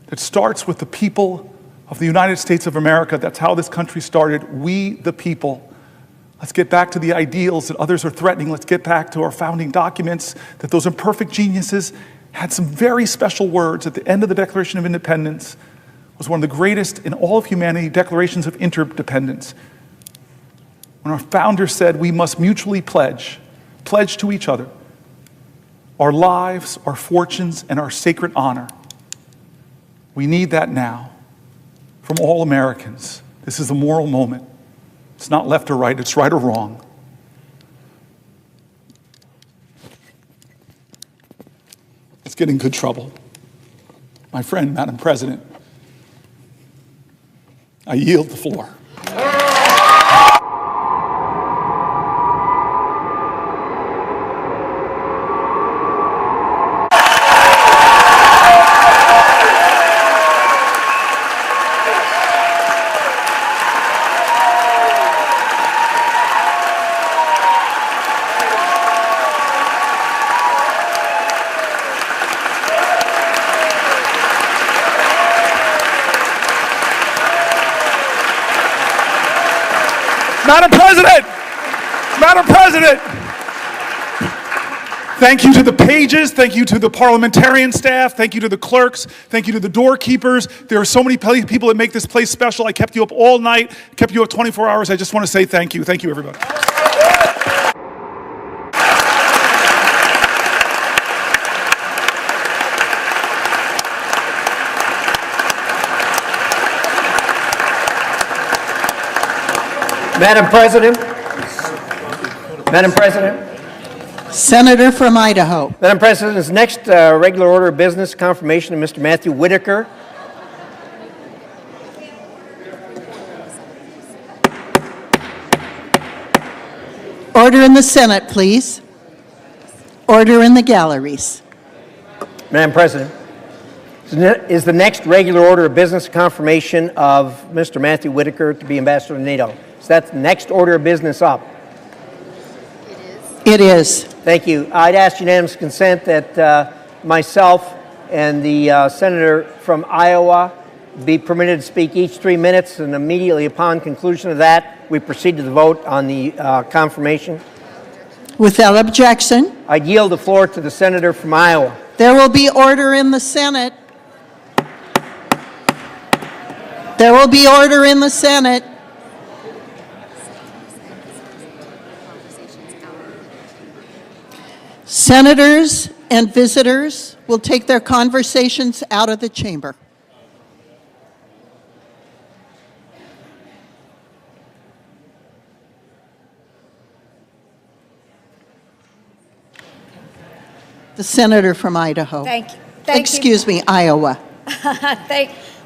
that starts with the people of the United States of America. That's how this country started. We, the people. Let's get back to the ideals that others are threatening. Let's get back to our founding documents, that those imperfect geniuses had some very special words at the end of the Declaration of Independence. It was one of the greatest in all of humanity declarations of interdependence. When our founder said we must mutually pledge to each other our lives, our fortunes, and our sacred honor. We need that now from all Americans. This is a moral moment. It's not left or right, it's right or wrong. Let's get in good trouble. My friend, Madam President, I yield the floor. Madam President, thank you to the pages, thank you to the parliamentarian staff, thank you to the clerks, thank you to the doorkeepers. There are so many people that make this place special. I kept you up all night, kept you up 24 hours. I just want to say thank you. Thank you, everybody. Madam President. Madam President. Senator from Idaho. Madam President, this next regular order of business, confirmation of Mr. Matthew Whitaker. Order in the Senate, please. Order in the galleries. Madam President, is the next regular order of business confirmation of Mr. Matthew Whitaker to be ambassador to NATO? Is that the next order of business up? It is. Thank you. I'd ask unanimous consent that myself and the senator from Iowa be permitted to speak each 3 minutes, and immediately upon conclusion of that, we proceed to the vote on the confirmation. Without objection. I yield the floor to the senator from Iowa. There will be order in the Senate. There will be order in the Senate. Senators and visitors will take their conversations out of the chamber. The senator from Idaho. Thank you. Excuse me, Iowa.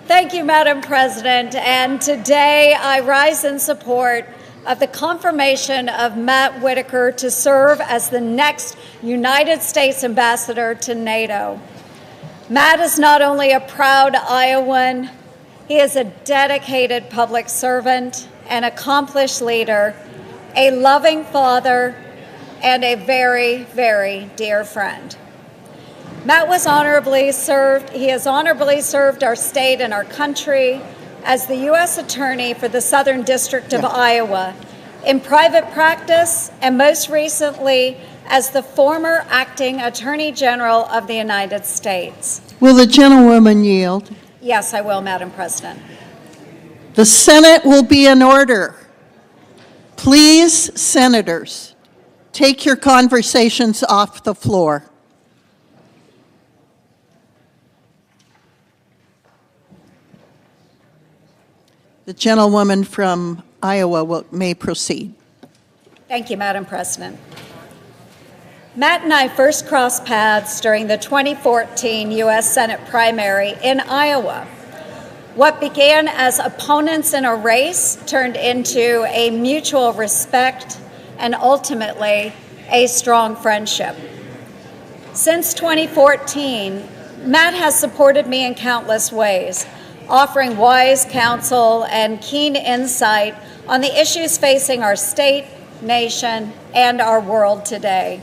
Thank you, Madam President. And today I rise in support of the confirmation of Matt Whitaker to serve as the next United States ambassador to NATO. Matt is not only a proud Iowan, he is a dedicated public servant, an accomplished leader, a loving father, and a very, very dear friend. Matt has honorably served our state and our country as the U.S. Attorney for the Southern District of Iowa, in private practice, and most recently as the former Acting Attorney General of the United States. Will the gentlewoman yield? Yes, I will, Madam President. The Senate will be in order. Please, senators, take your conversations off the floor. The gentlewoman from Iowa may proceed. Thank you, Madam President. Matt and I first crossed paths during the 2014 U.S. Senate primary in Iowa. What began as opponents in a race turned into a mutual respect and ultimately a strong friendship. Since 2014, Matt has supported me in countless ways, offering wise counsel and keen insight on the issues facing our state, nation, and our world today.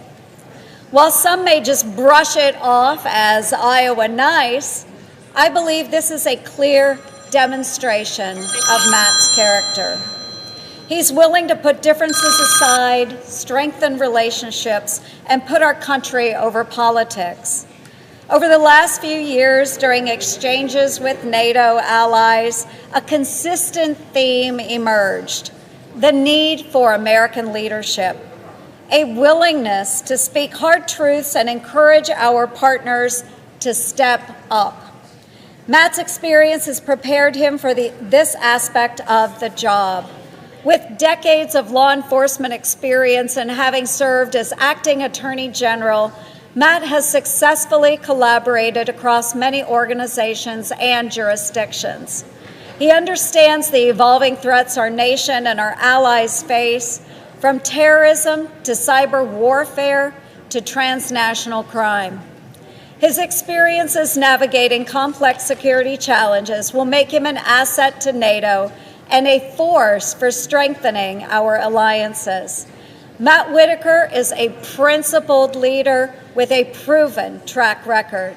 While some may just brush it off as Iowa nice, I believe this is a clear demonstration of Matt's character. He's willing to put differences aside, strengthen relationships, and put our country over politics. Over the last few years, during exchanges with NATO allies, a consistent theme emerged: the need for American leadership, a willingness to speak hard truths and encourage our partners to step up. Matt's experience has prepared him for this aspect of the job. With decades of law enforcement experience and having served as Acting Attorney General, Matt has successfully collaborated across many organizations and jurisdictions. He understands the evolving threats our nation and our allies face, from terrorism to cyber warfare to transnational crime. His experiences navigating complex security challenges will make him an asset to NATO and a force for strengthening our alliances. Matt Whitaker is a principled leader with a proven track record.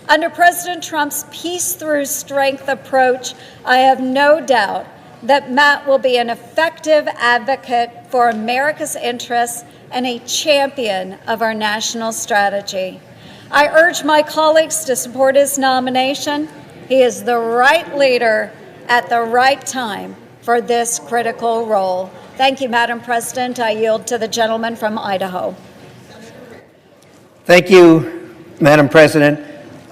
Under President Trump's peace through strength approach, I have no doubt that Matt will be an effective advocate for America's interests and a champion of our national strategy. I urge my colleagues to support his nomination. He is the right leader at the right time for this critical role. Thank you, Madam President. I yield to the gentleman from Idaho. Thank you, Madam President.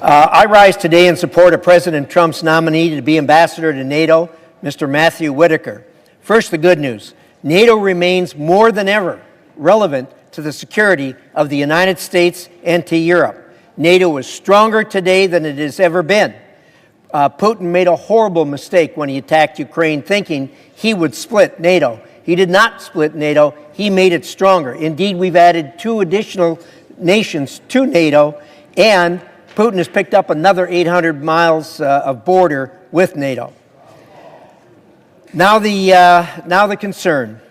I rise today in support of President Trump's nominee to be ambassador to NATO, Mr. Matthew Whitaker. First, the good news. NATO remains more than ever relevant to the security of the United States and to Europe. NATO is stronger today than it has ever been. Putin made a horrible mistake when he attacked Ukraine, thinking he would split NATO. He did not split NATO. He made it stronger. Indeed, we've added 2 additional nations to NATO, and Putin has picked up another 800 miles of border with NATO. Now the concern.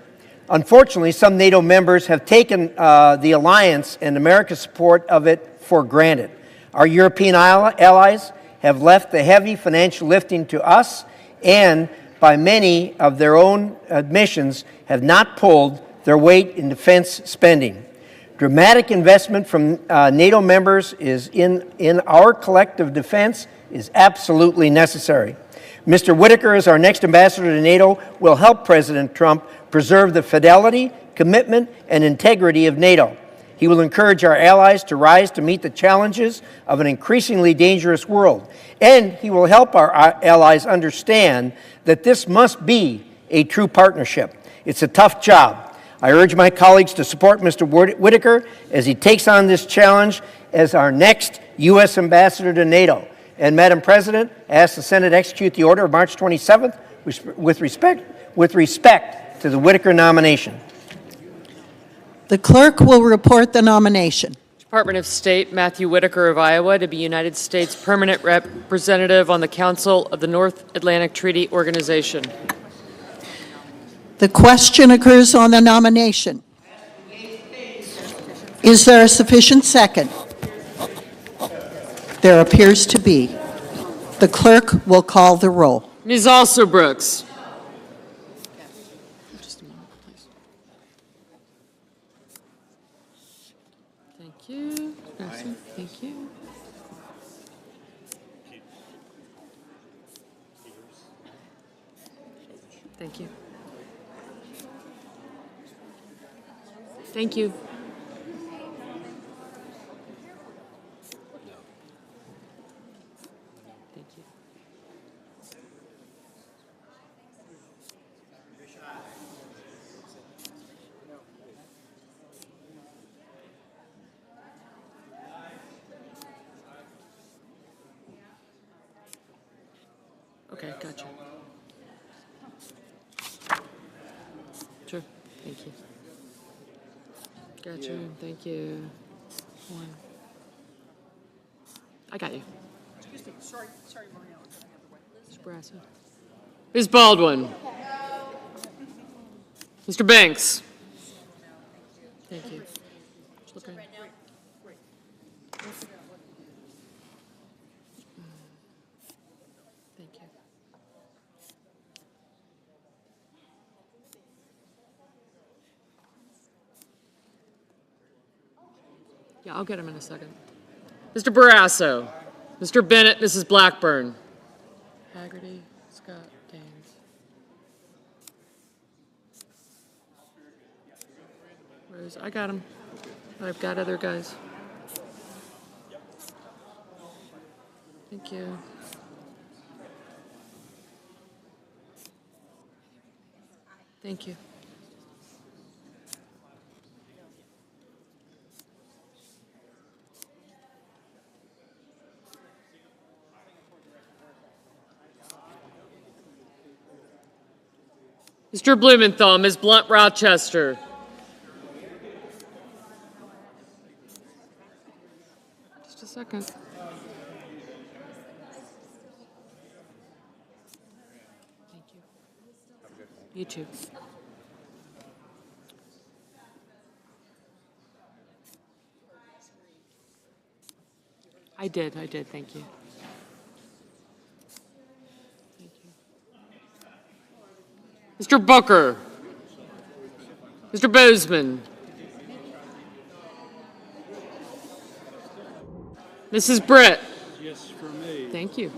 Unfortunately, some NATO members have taken the alliance and America's support of it for granted. Our European allies have left the heavy financial lifting to us, and by many of their own admissions have not pulled their weight in defense spending. Dramatic investment from NATO members in our collective defense is absolutely necessary. Mr. Whitaker, as our next ambassador to NATO, will help President Trump preserve the fidelity, commitment, and integrity of NATO. He will encourage our allies to rise to meet the challenges of an increasingly dangerous world. And he will help our allies understand that this must be a true partnership. It's a tough job. I urge my colleagues to support Mr. Whitaker as he takes on this challenge as our next U.S. ambassador to NATO. And, Madam President, I ask the Senate execute the order of March 27th with respect to the Whitaker nomination. The clerk will report the nomination. Department of State Matthew Whitaker of Iowa to be United States Permanent Representative on the Council of the North Atlantic Treaty Organization. The question occurs on the nomination. Is there a sufficient second? There appears to be. The clerk will call the roll. Ms. Alsobrooks. Just a moment, please. Thank you. Thank you. Thank you. Thank you. Okay, gotcha. Sure, thank you. Gotcha, thank you. One. I got you. Excuse me, sorry, Maria. Mr. Brasso. Ms. Baldwin. Mr. Banks. Thank you. Just looking. Thank you. Yeah, I'll get him in a second. Mr. Barrasso. Mr. Bennett, Mrs. Blackburn. Haggerty, Scott, Gaines. Where's, I got him. I've got other guys. Thank you. Thank you. Mr. Blumenthal, Ms. Blunt Rochester. Just a second. Thank you. You too. I did, thank you. Mr. Booker. Mr. Bozeman. Mrs. Britt. Yes, for me. Thank you.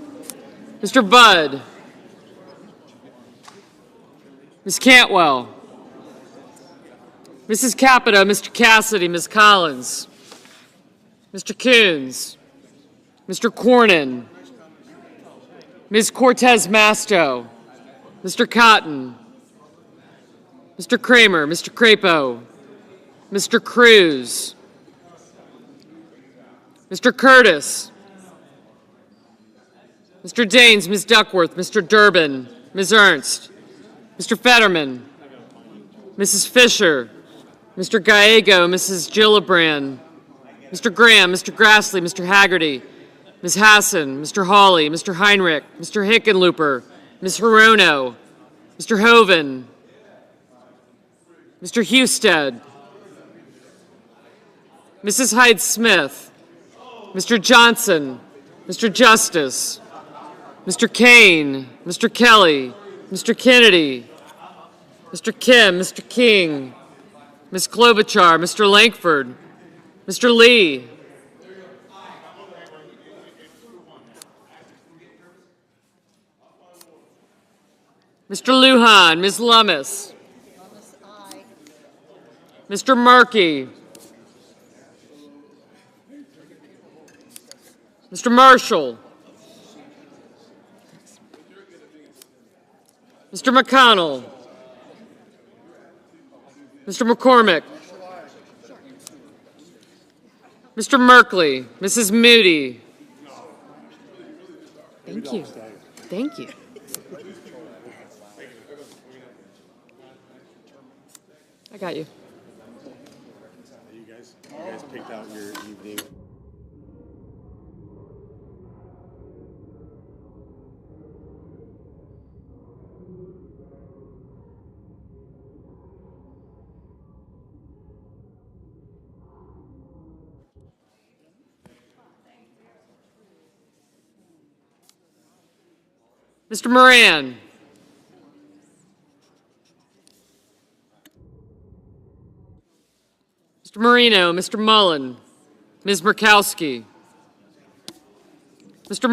Mr. Budd. Ms. Cantwell. Mrs. Capito, Mr. Cassidy, Ms. Collins. Mr. Coons. Mr. Cornyn. Ms. Cortez Masto. Mr. Cotton. Mr. Kramer, Mr. Crapo, Mr. Cruz, Mr. Curtis, Mr. Daines, Ms. Duckworth, Mr. Durbin, Ms. Ernst, Mr. Fetterman, Mrs. Fisher, Mr. Gallego, Mrs. Gillibrand, Mr. Graham, Mr. Grassley, Mr. Haggerty, Ms. Hassan, Mr. Hawley, Mr. Heinrich, Mr. Hickenlooper, Ms. Hirono, Mr. Hoven, Mr. Husted, Mrs. Hyde-Smith, Mr. Johnson, Mr. Justice, Mr. Kane, Mr. Kelly, Mr. Kennedy, Mr. Kim, Mr. King, Ms. Klobuchar, Mr. Lankford, Mr. Lee, Mr. Lujan, Ms. Lummis, Mr. Murky, Mr. Marshall, Mr. McConnell, Mr. McCormick, Mr. Merkley, Mrs. Moody. Thank you. Thank you. I got you. You guys picked out your evening. Mr. Moran. Mr. Marino, Mr. Mullen, Ms. Murkowski, Mr.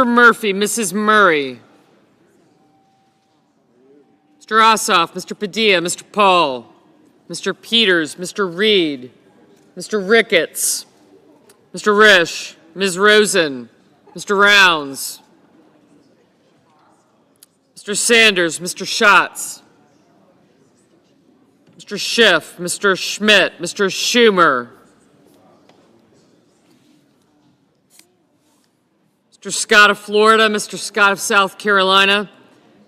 Murphy, Mrs. Murray, Mr. Ossoff, Mr. Padilla, Mr. Paul, Mr. Peters, Mr. Reed, Mr. Ricketts, Mr. Risch, Ms. Rosen, Mr. Rounds, Mr. Sanders, Mr. Schatz, Mr. Schiff, Mr. Schmidt, Mr. Schumer, Mr. Scott of Florida, Mr. Scott of South Carolina,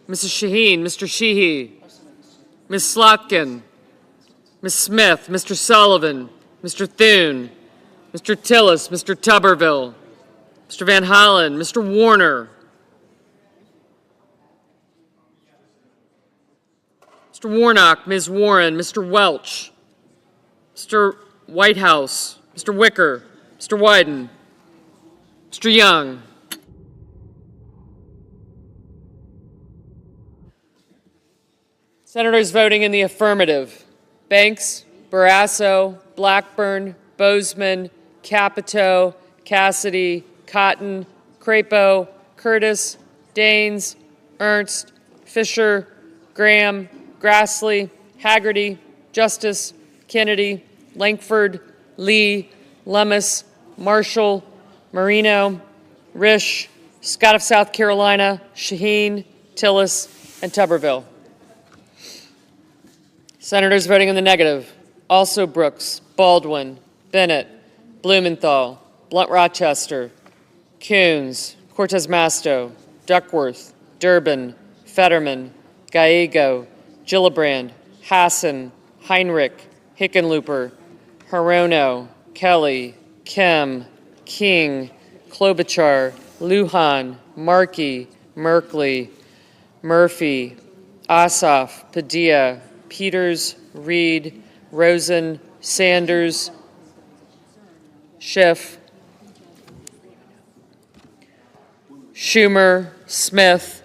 Mrs. Shaheen, Mr. Sheehy, Ms. Slotkin, Ms. Smith, Mr. Sullivan, Mr. Thune, Mr. Tillis, Mr. Tuberville, Mr. Van Hollen, Mr. Warner, Mr. Warnock, Ms. Warren, Mr. Welch, Mr. Whitehouse, Mr. Wicker, Mr. Wyden, Mr. Young. Senators voting in the affirmative: Banks, Barrasso, Blackburn, Bozeman, Capito, Cassidy, Cotton, Crapo, Curtis, Daines, Ernst, Fisher, Graham, Grassley, Haggerty, Justice, Kennedy, Lankford, Lee, Lummis, Marshall, Marino, Risch, Scott of South Carolina, Shaheen, Tillis, and Tuberville. Senators voting in the negative: also Brooks, Baldwin, Bennett, Blumenthal, Blunt-Rochester, Coons, Cortez Masto, Duckworth, Durbin, Fetterman, Gallego, Gillibrand, Hassan, Heinrich, Hickenlooper, Hirono, Kelly, Kim, King, Klobuchar, Lujan, Markey, Merkley, Murphy, Ossoff, Padilla, Peters, Reed, Rosen, Sanders, Schiff, Schumer, Smith,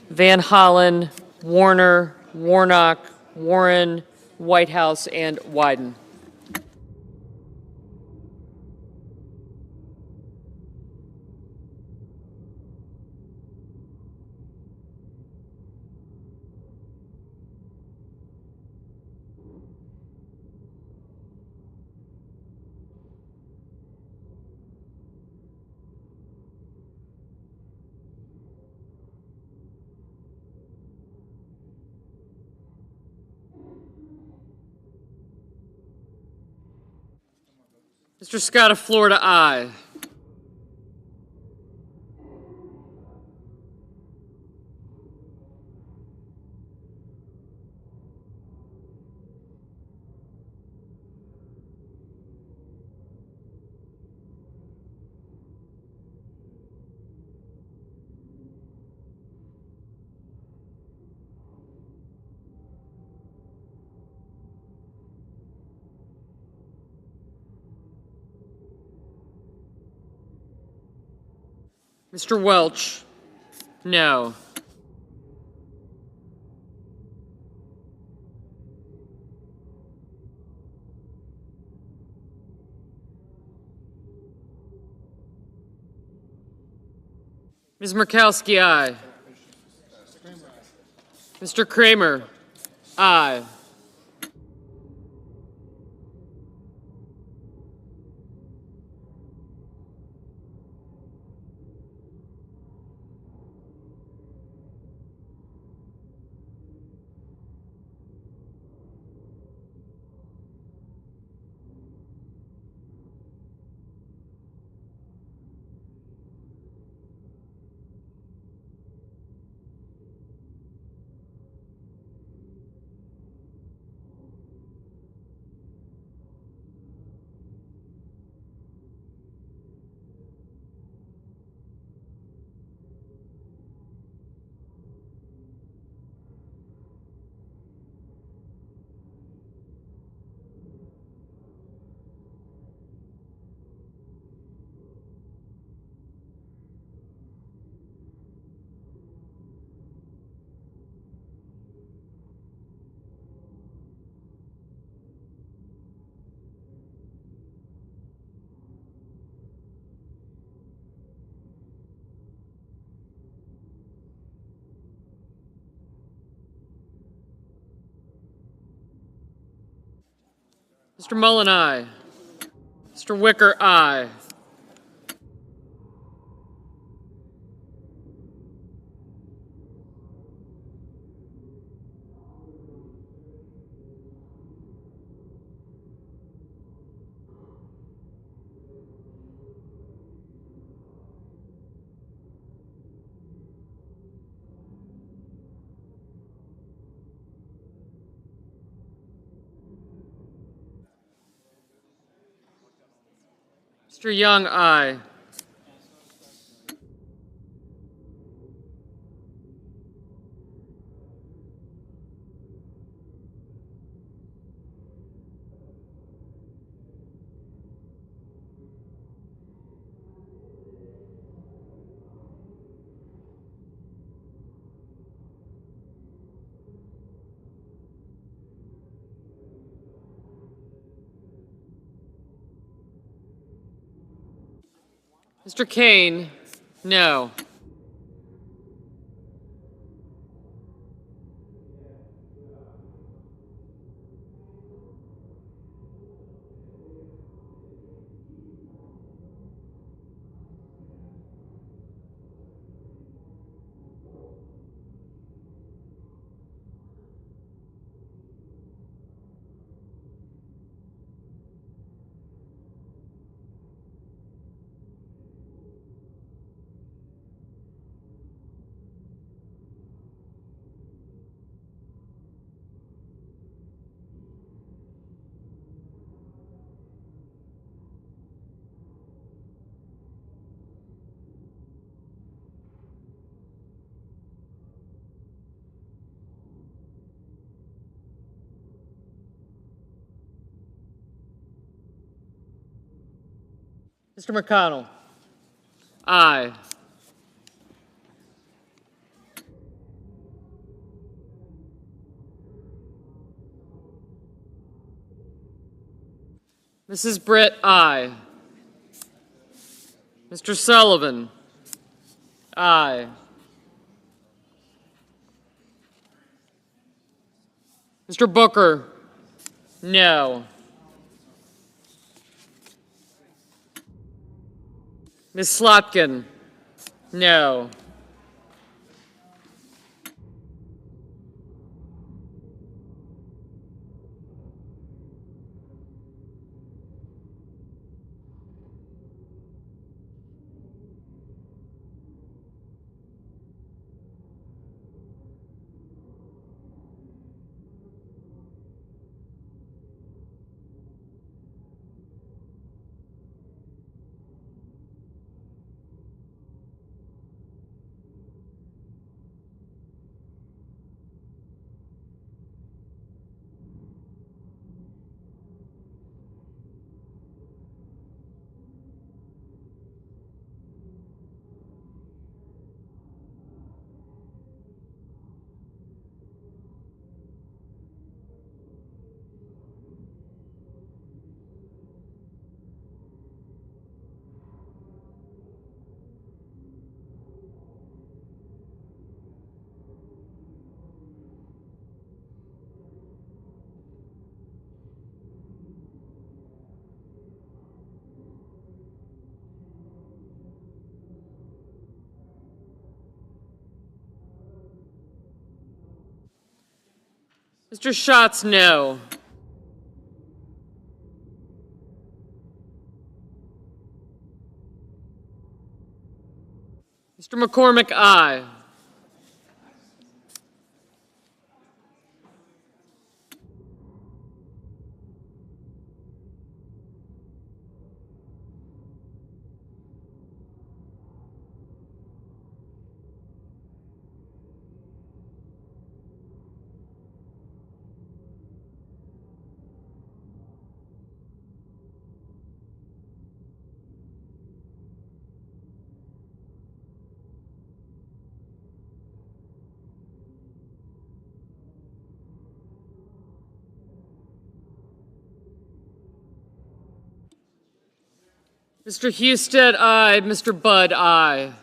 Van Hollen, Warner, Warnock, Warren, Whitehouse, and Wyden. Mr. Scott of Florida, aye. Mr. Welch, no. Ms. Murkowski, aye. Mr. Kramer, aye. Mr. Mullen, aye. Mr. Wicker, aye. Mr. Young, aye. Mr. Kane, no. Mr. McConnell, aye. Mrs. Britt, aye. Mr. Sullivan, aye. Mr. Booker, no. Ms. Slotkin, no. Mr. Schatz, no. Mr. McCormick, aye. Mr. Husted, aye. Mr. Budd, aye.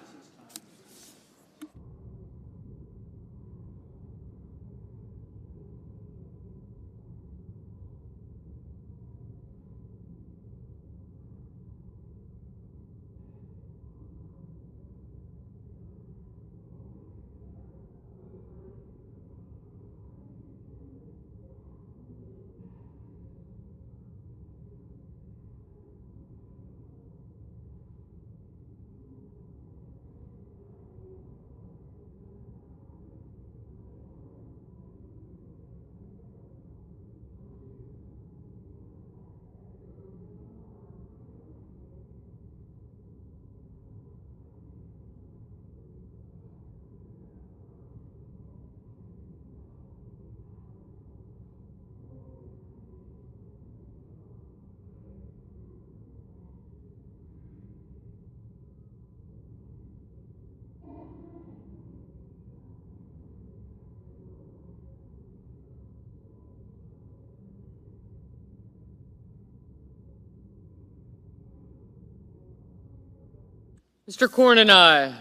Mr. Cornyn, aye.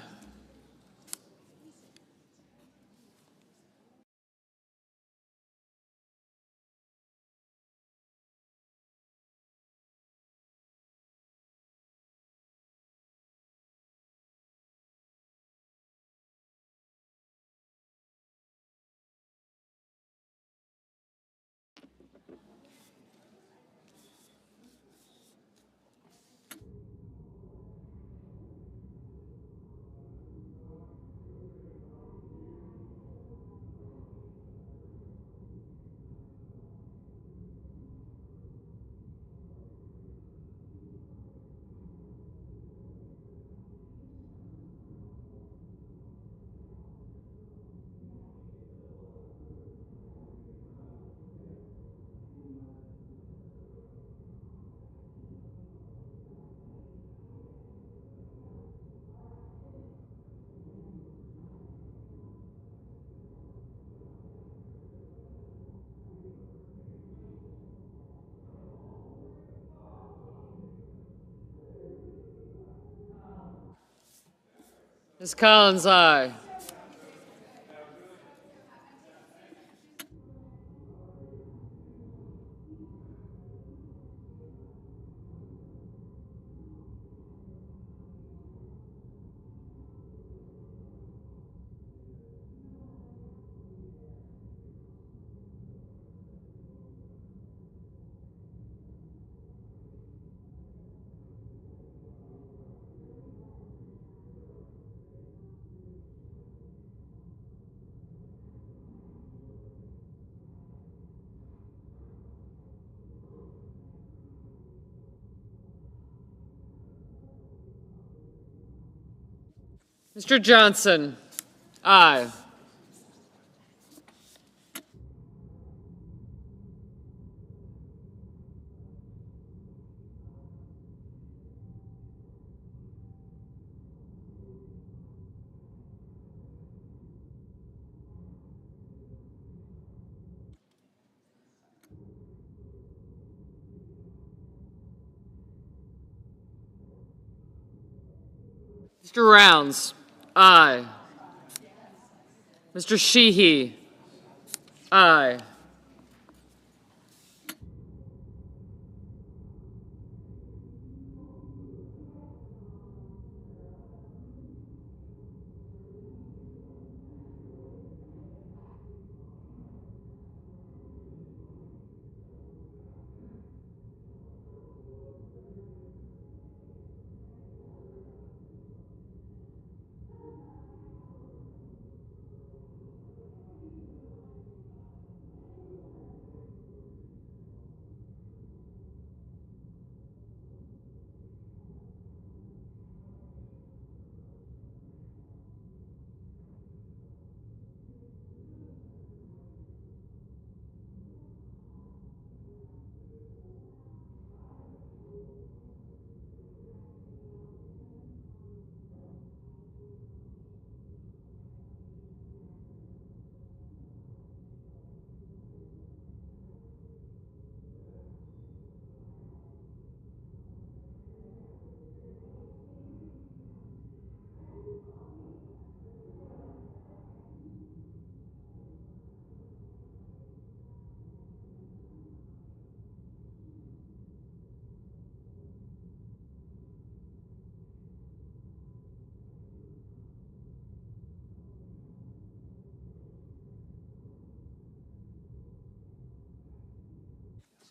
Ms. Collins, aye. Mr. Johnson, aye. Mr. Rounds, aye. Mr. Sheehy, aye.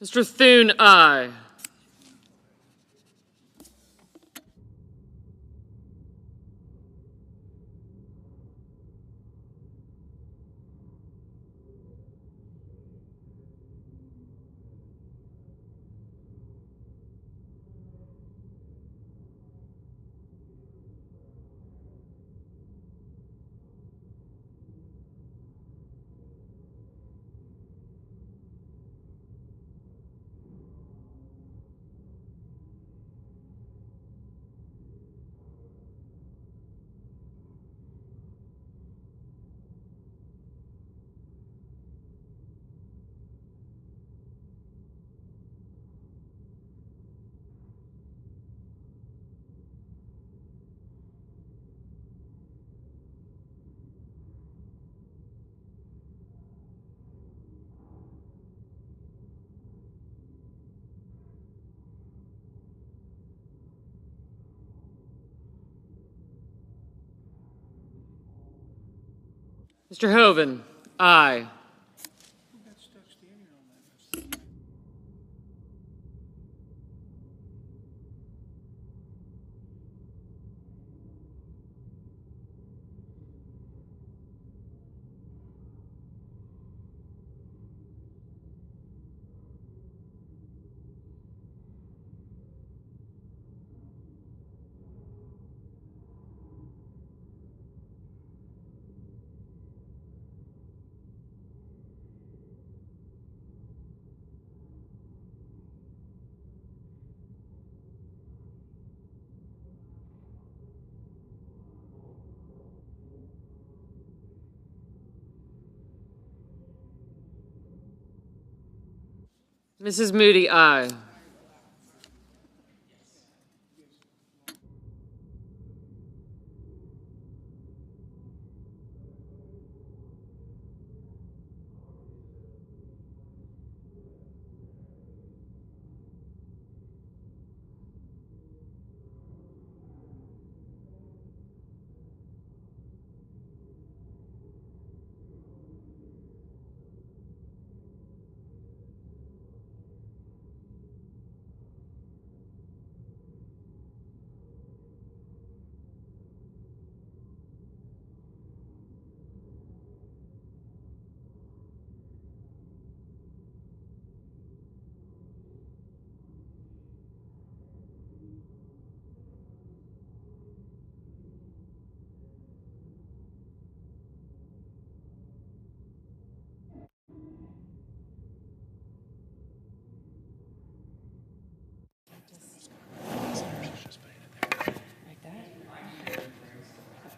Mr. Thune, aye. Mr. Hoeven, aye. Mrs. Moody, aye.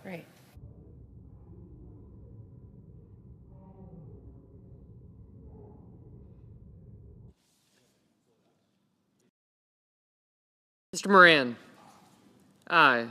Great. Mr. Moran, aye.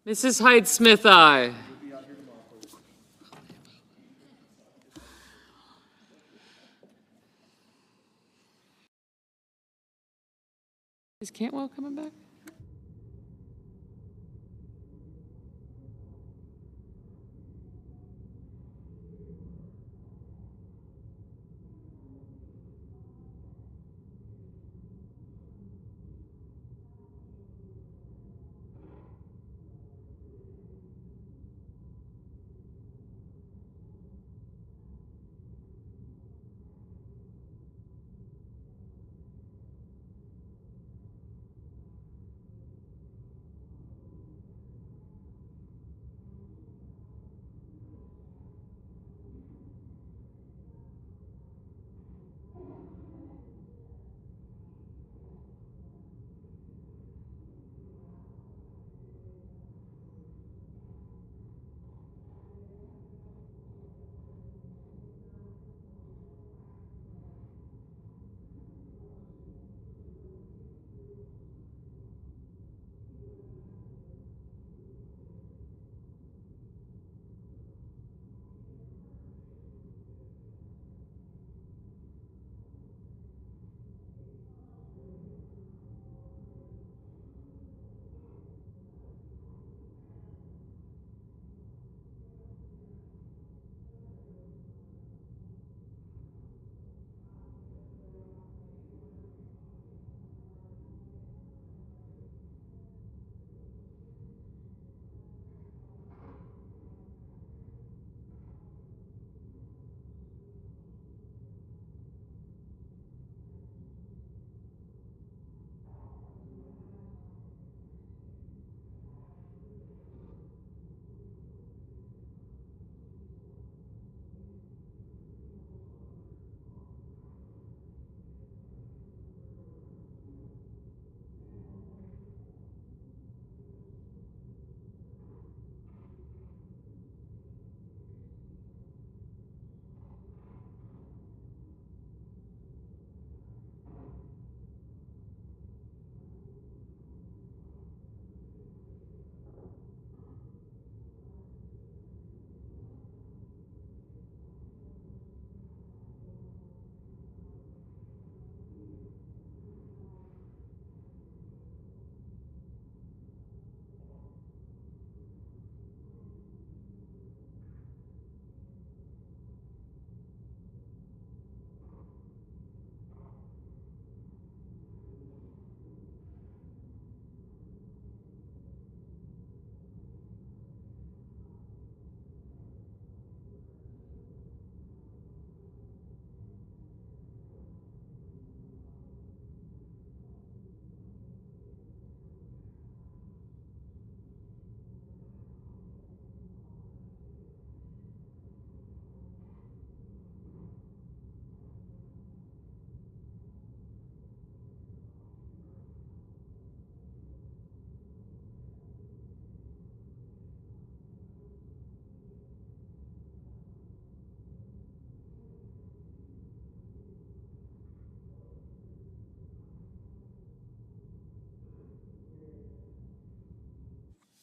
Mrs. Hyde-Smith, aye. Is Cantwell coming back?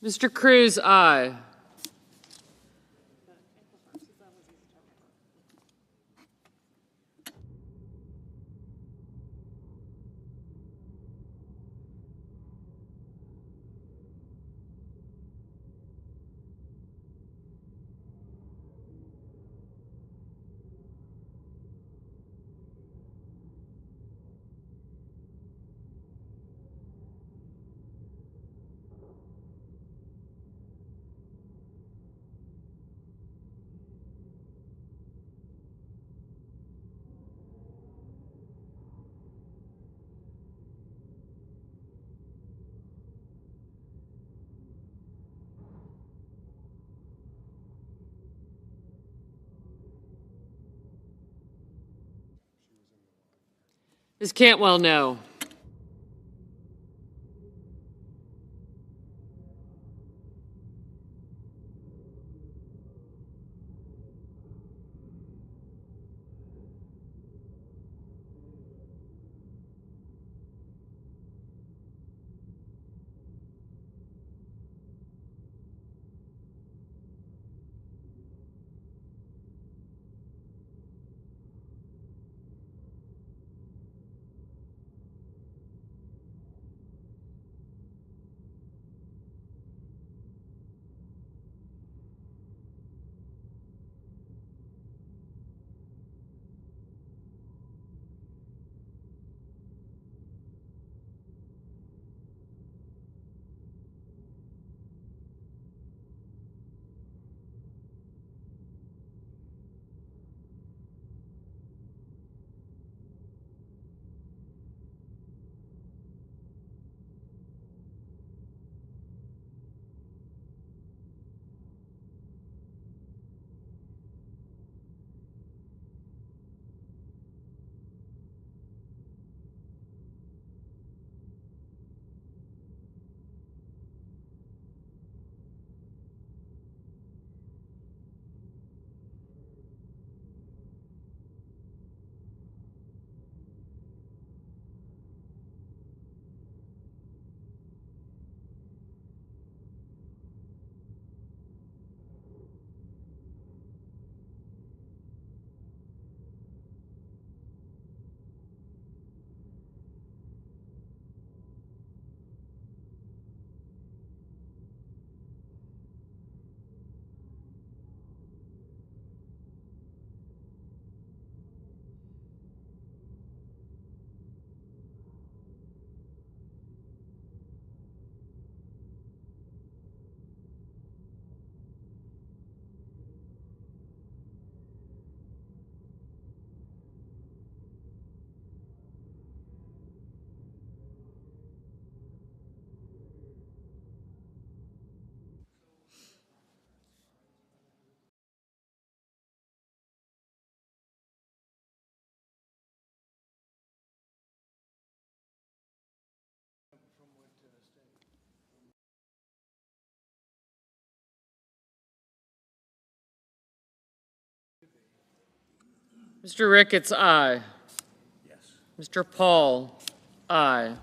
Mr. Cruz, aye. Ms. Cantwell, no. Mr. Ricketts, aye. Yes. Mr. Paul, aye.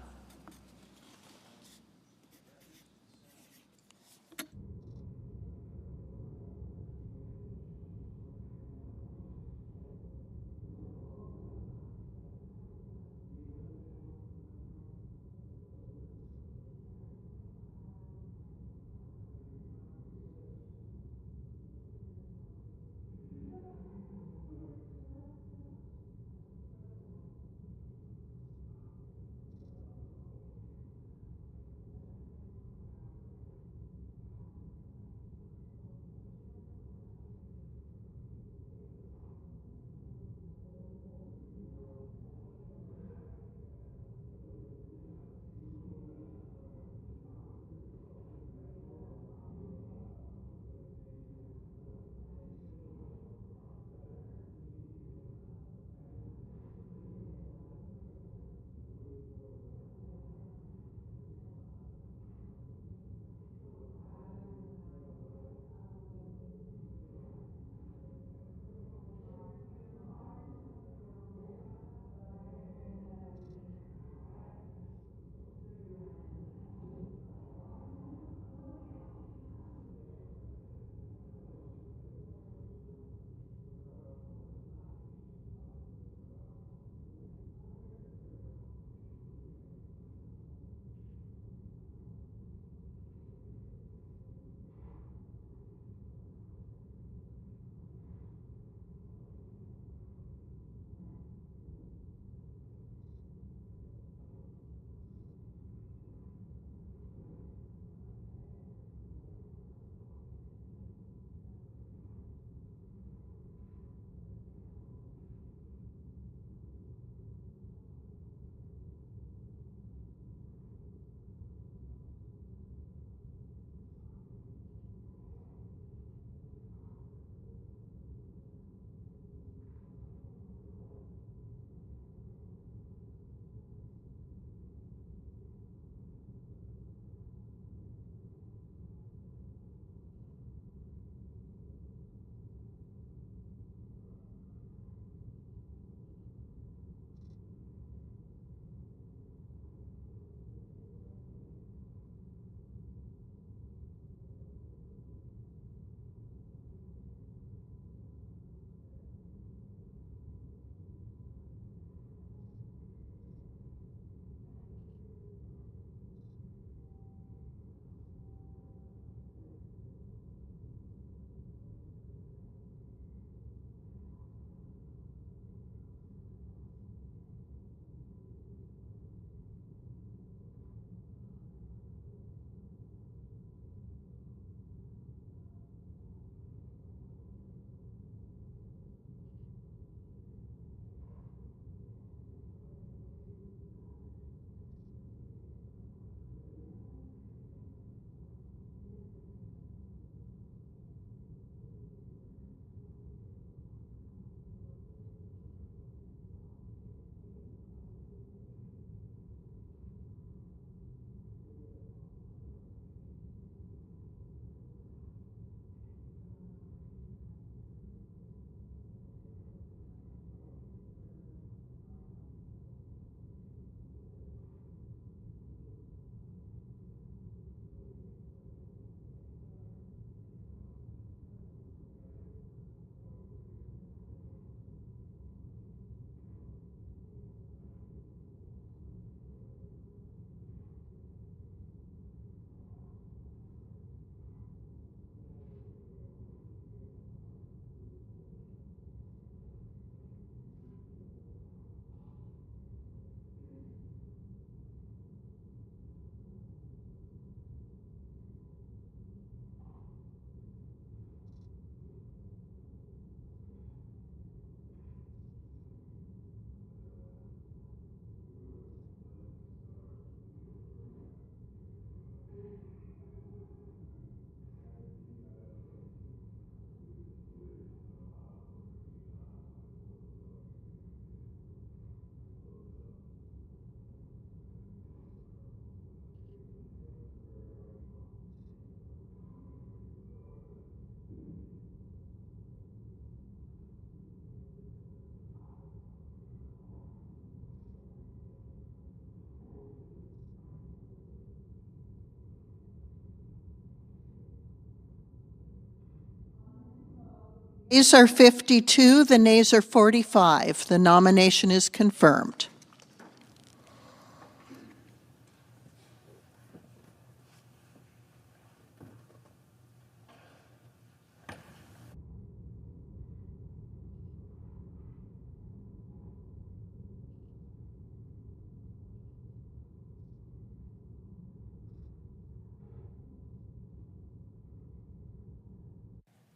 Ayes are 52, the nays are 45. The nomination is confirmed.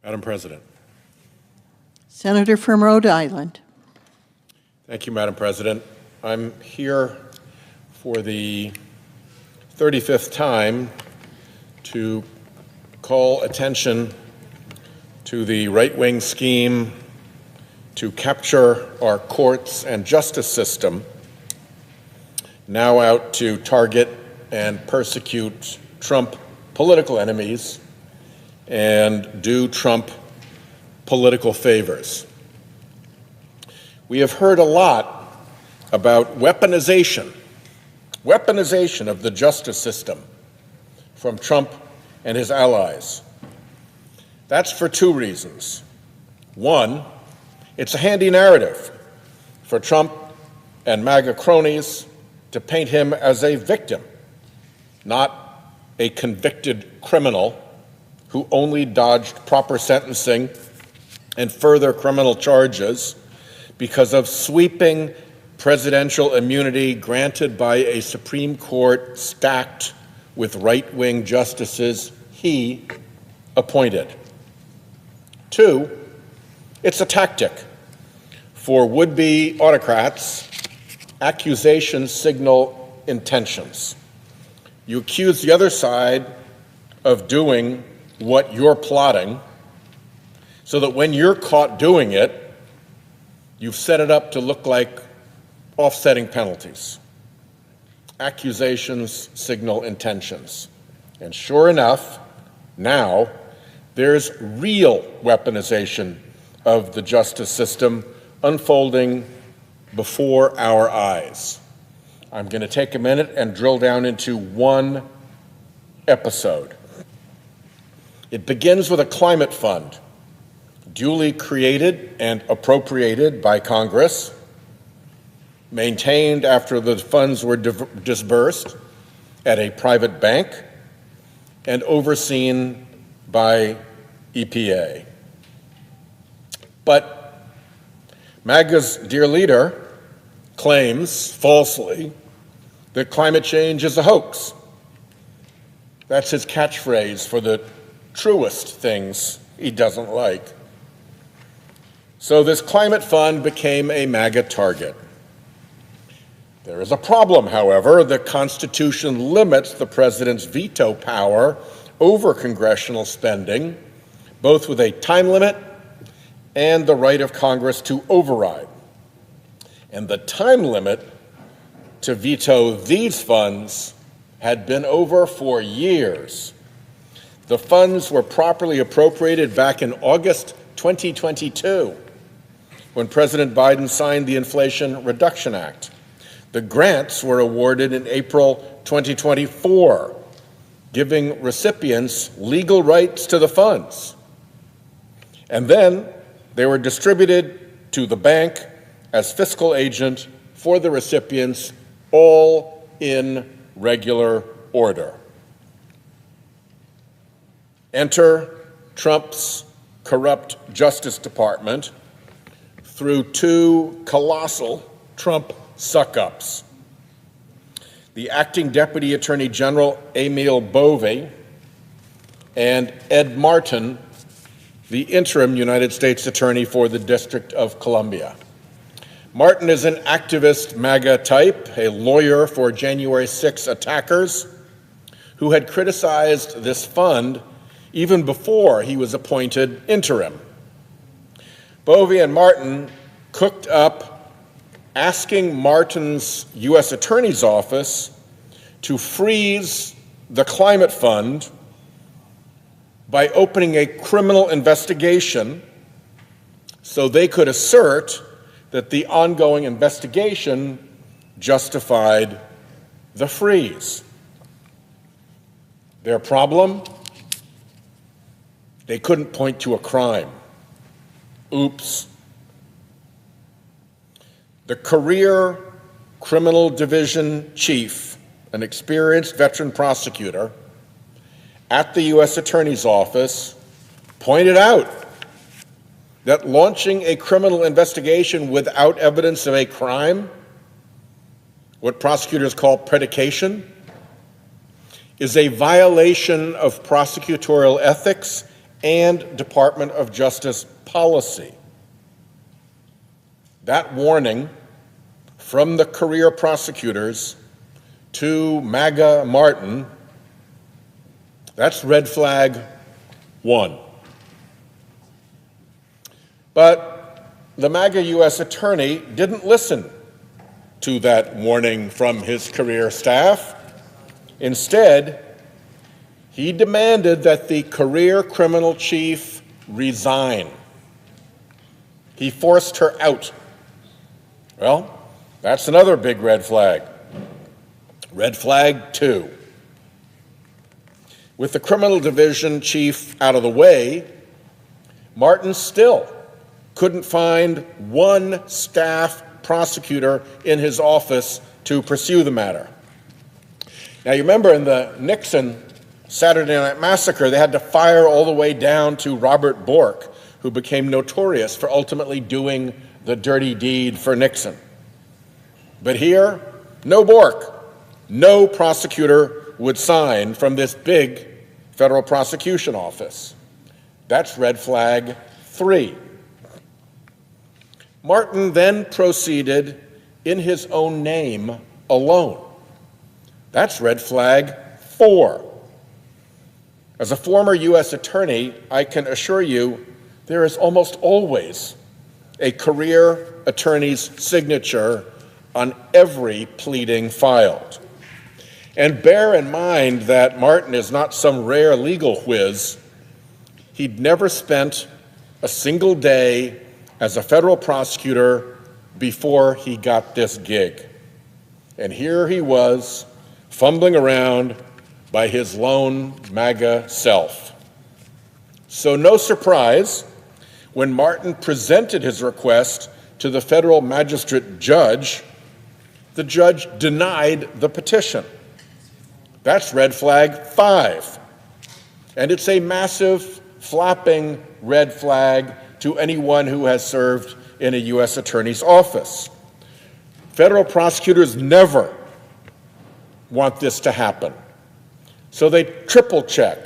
Madam President. Senator from Rhode Island. Thank you, Madam President. I'm here for the 35th time to call attention to the right-wing scheme to capture our courts and justice system, now out to target and persecute Trump political enemies and do Trump political favors. We have heard a lot about weaponization of the justice system from Trump and his allies. That's for two reasons. One, it's a handy narrative for Trump and MAGA cronies to paint him as a victim, not a convicted criminal who only dodged proper sentencing and further criminal charges because of sweeping presidential immunity granted by a Supreme Court stacked with right-wing justices he appointed. Two, it's a tactic for would-be autocrats. Accusations signal intentions. You accuse the other side of doing what you're plotting, so that when you're caught doing it, you've set it up to look like offsetting penalties. Accusations signal intentions. And sure enough, now there's real weaponization of the justice system unfolding before our eyes. I'm going to take a minute and drill down into one episode. It begins with a climate fund, duly created and appropriated by Congress, maintained after the funds were disbursed at a private bank, and overseen by EPA. But MAGA's dear leader claims, falsely, that climate change is a hoax. That's his catchphrase for the truest things he doesn't like. So this climate fund became a MAGA target. There is a problem, however. The Constitution limits the president's veto power over congressional spending, both with a time limit and the right of Congress to override. And the time limit to veto these funds had been over for years. The funds were properly appropriated back in August 2022, when President Biden signed the Inflation Reduction Act. The grants were awarded in April 2024, giving recipients legal rights to the funds. And then they were distributed to the bank as fiscal agent for the recipients, all in regular order. Enter Trump's corrupt Justice Department through two colossal Trump suck-ups. The acting Deputy Attorney General, Emil Bovee, and Ed Martin, the interim United States Attorney for the District of Columbia. Martin is an activist MAGA type, a lawyer for January 6 attackers, who had criticized this fund even before he was appointed interim. Bovee and Martin cooked up asking Martin's U.S. Attorney's Office to freeze the climate fund by opening a criminal investigation so they could assert that the ongoing investigation justified the freeze. Their problem? They couldn't point to a crime. Oops. The career criminal division chief, an experienced veteran prosecutor at the U.S. Attorney's Office, pointed out that launching a criminal investigation without evidence of a crime, what prosecutors call predication, is a violation of prosecutorial ethics and Department of Justice policy. That warning from the career prosecutors to MAGA Martin, that's red flag 1. But the MAGA U.S. attorney didn't listen to that warning from his career staff. Instead, he demanded that the career criminal chief resign. He forced her out. Well, that's another big red flag. Red flag 2. With the criminal division chief out of the way, Martin still couldn't find one staff prosecutor in his office to pursue the matter. Now, you remember in the Nixon Saturday Night Massacre, they had to fire all the way down to Robert Bork, who became notorious for ultimately doing the dirty deed for Nixon. But here, no Bork, no prosecutor would sign from this big federal prosecution office. That's red flag 3. Martin then proceeded in his own name alone. That's red flag 4. As a former U.S. attorney, I can assure you there is almost always a career attorney's signature on every pleading filed. And bear in mind that Martin is not some rare legal whiz. He'd never spent a single day as a federal prosecutor before he got this gig. And here he was, fumbling around by his lone MAGA self. So no surprise when Martin presented his request to the federal magistrate judge, the judge denied the petition. That's red flag 5. And it's a massive, flapping red flag to anyone who has served in a U.S. attorney's office. Federal prosecutors never want this to happen. So they triple check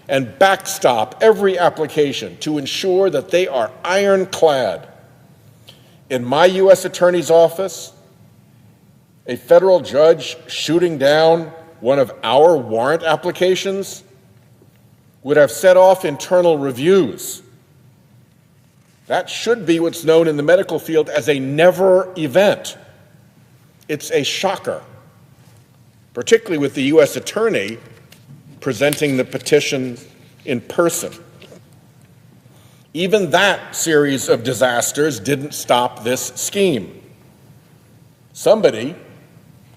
and backstop every application to ensure that they are ironclad. In my U.S. attorney's office, a federal judge shooting down one of our warrant applications would have set off internal reviews. That should be what's known in the medical field as a never event. It's a shocker, particularly with the U.S. attorney presenting the petition in person. Even that series of disasters didn't stop this scheme. Somebody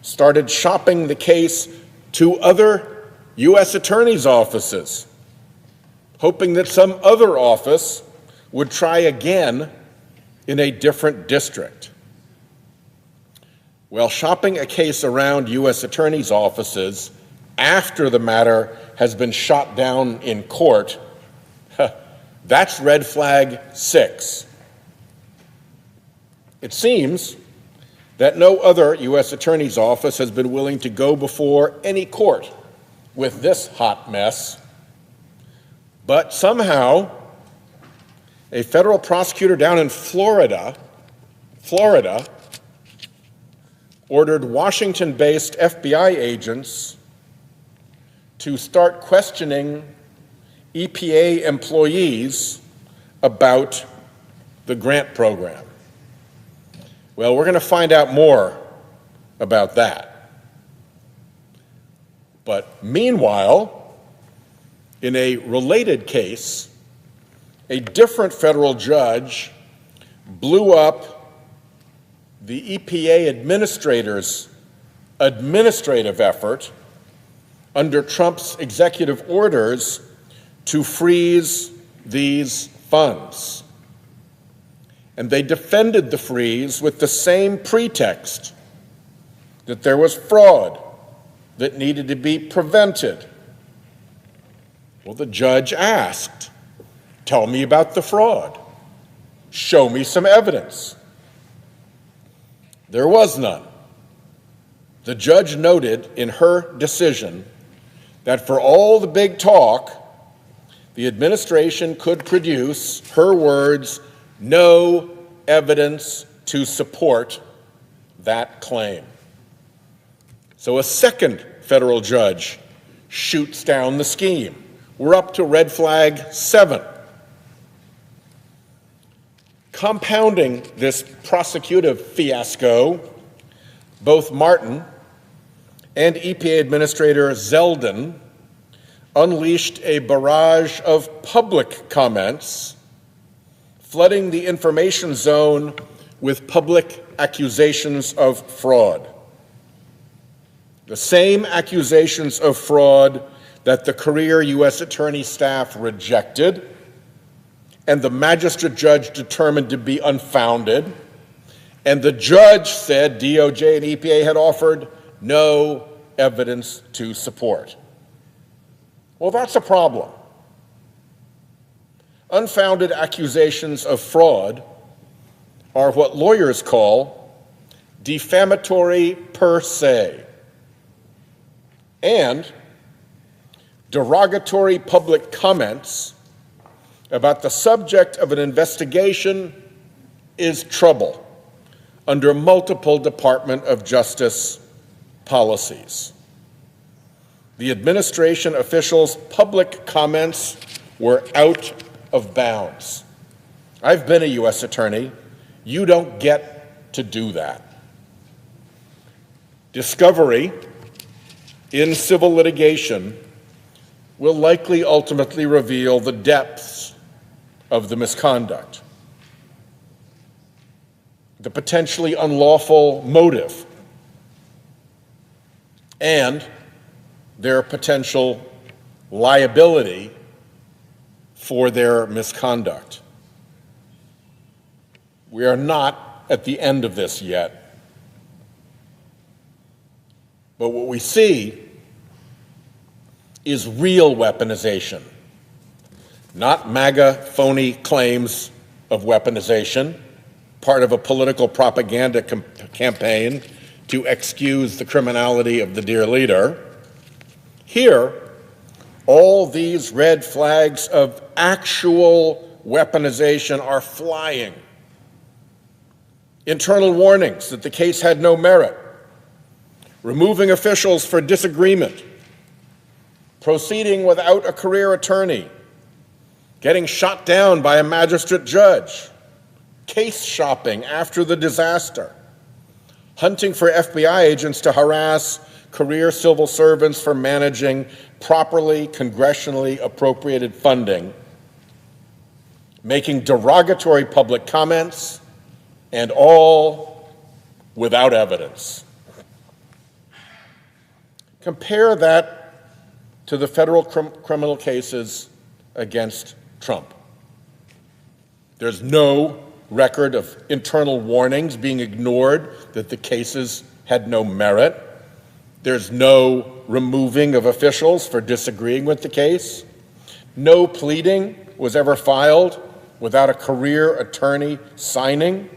started shopping the case to other U.S. attorneys' offices, hoping that some other office would try again in a different district. Well, shopping a case around U.S. attorneys' offices after the matter has been shot down in court, that's red flag 6. It seems that no other U.S. attorney's office has been willing to go before any court with this hot mess. But somehow, a federal prosecutor down in Florida, ordered Washington-based FBI agents to start questioning EPA employees about the grant program. Well, we're going to find out more about that. But meanwhile, in a related case, a different federal judge blew up the EPA administrator's administrative effort under Trump's executive orders to freeze these funds. and they defended the freeze with the same pretext, that there was fraud that needed to be prevented. Well, the judge asked, "Tell me about the fraud. Show me some evidence." There was none. The judge noted in her decision that for all the big talk, the administration could produce, her words, no evidence to support that claim. So a second federal judge shoots down the scheme. We're up to red flag 7. Compounding this prosecutive fiasco, both Martin and EPA Administrator Zeldin unleashed a barrage of public comments, flooding the information zone with public accusations of fraud. The same accusations of fraud that the career U.S. Attorney staff rejected and the magistrate judge determined to be unfounded, and the judge said DOJ and EPA had offered no evidence to support. Well, that's a problem. Unfounded accusations of fraud are what lawyers call defamatory per se, and derogatory public comments about the subject of an investigation is trouble under multiple Department of Justice policies. The administration officials' public comments were out of bounds. I've been a U.S. attorney. You don't get to do that. Discovery in civil litigation will likely ultimately reveal the depths of the misconduct, the potentially unlawful motive, and their potential liability for their misconduct. We are not at the end of this yet. But what we see is real weaponization, not MAGA phony claims of weaponization, part of a political propaganda campaign to excuse the criminality of the dear leader. Here, all these red flags of actual weaponization are flying. Internal warnings that the case had no merit, removing officials for disagreement, proceeding without a career attorney, getting shot down by a magistrate judge, case shopping after the disaster, hunting for FBI agents to harass career civil servants for managing properly congressionally appropriated funding, making derogatory public comments, and all without evidence. Compare that to the federal criminal cases against Trump. There's no record of internal warnings being ignored that the cases had no merit. There's no removing of officials for disagreeing with the case. No pleading was ever filed without a career attorney signing,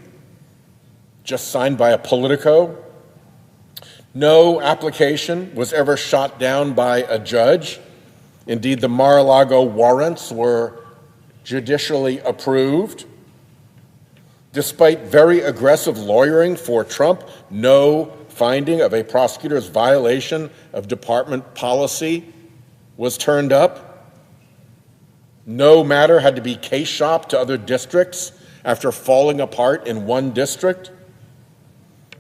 just signed by a politico. No application was ever shot down by a judge. Indeed, the Mar-a-Lago warrants were judicially approved. Despite very aggressive lawyering for Trump, no finding of a prosecutor's violation of department policy was turned up. No matter had to be case shopped to other districts after falling apart in one district.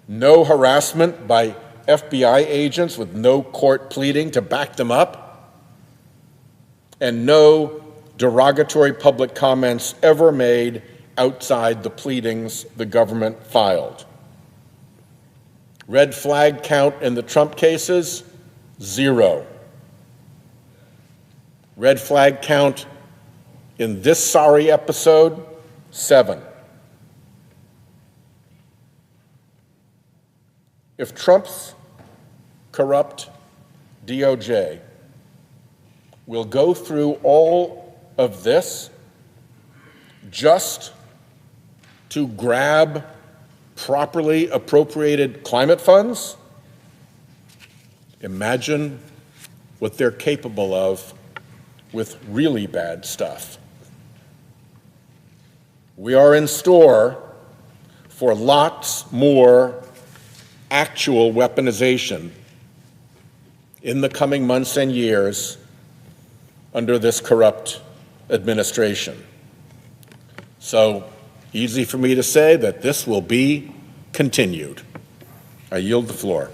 No harassment by FBI agents with no court pleading to back them up. And no derogatory public comments ever made outside the pleadings the government filed. Red flag count in the Trump cases, 0. Red flag count in this sorry episode, 7. If Trump's corrupt DOJ will go through all of this just to grab properly appropriated climate funds, imagine what they're capable of with really bad stuff. We are in store for lots more actual weaponization in the coming months and years under this corrupt administration. So easy for me to say that this will be continued. I yield the floor.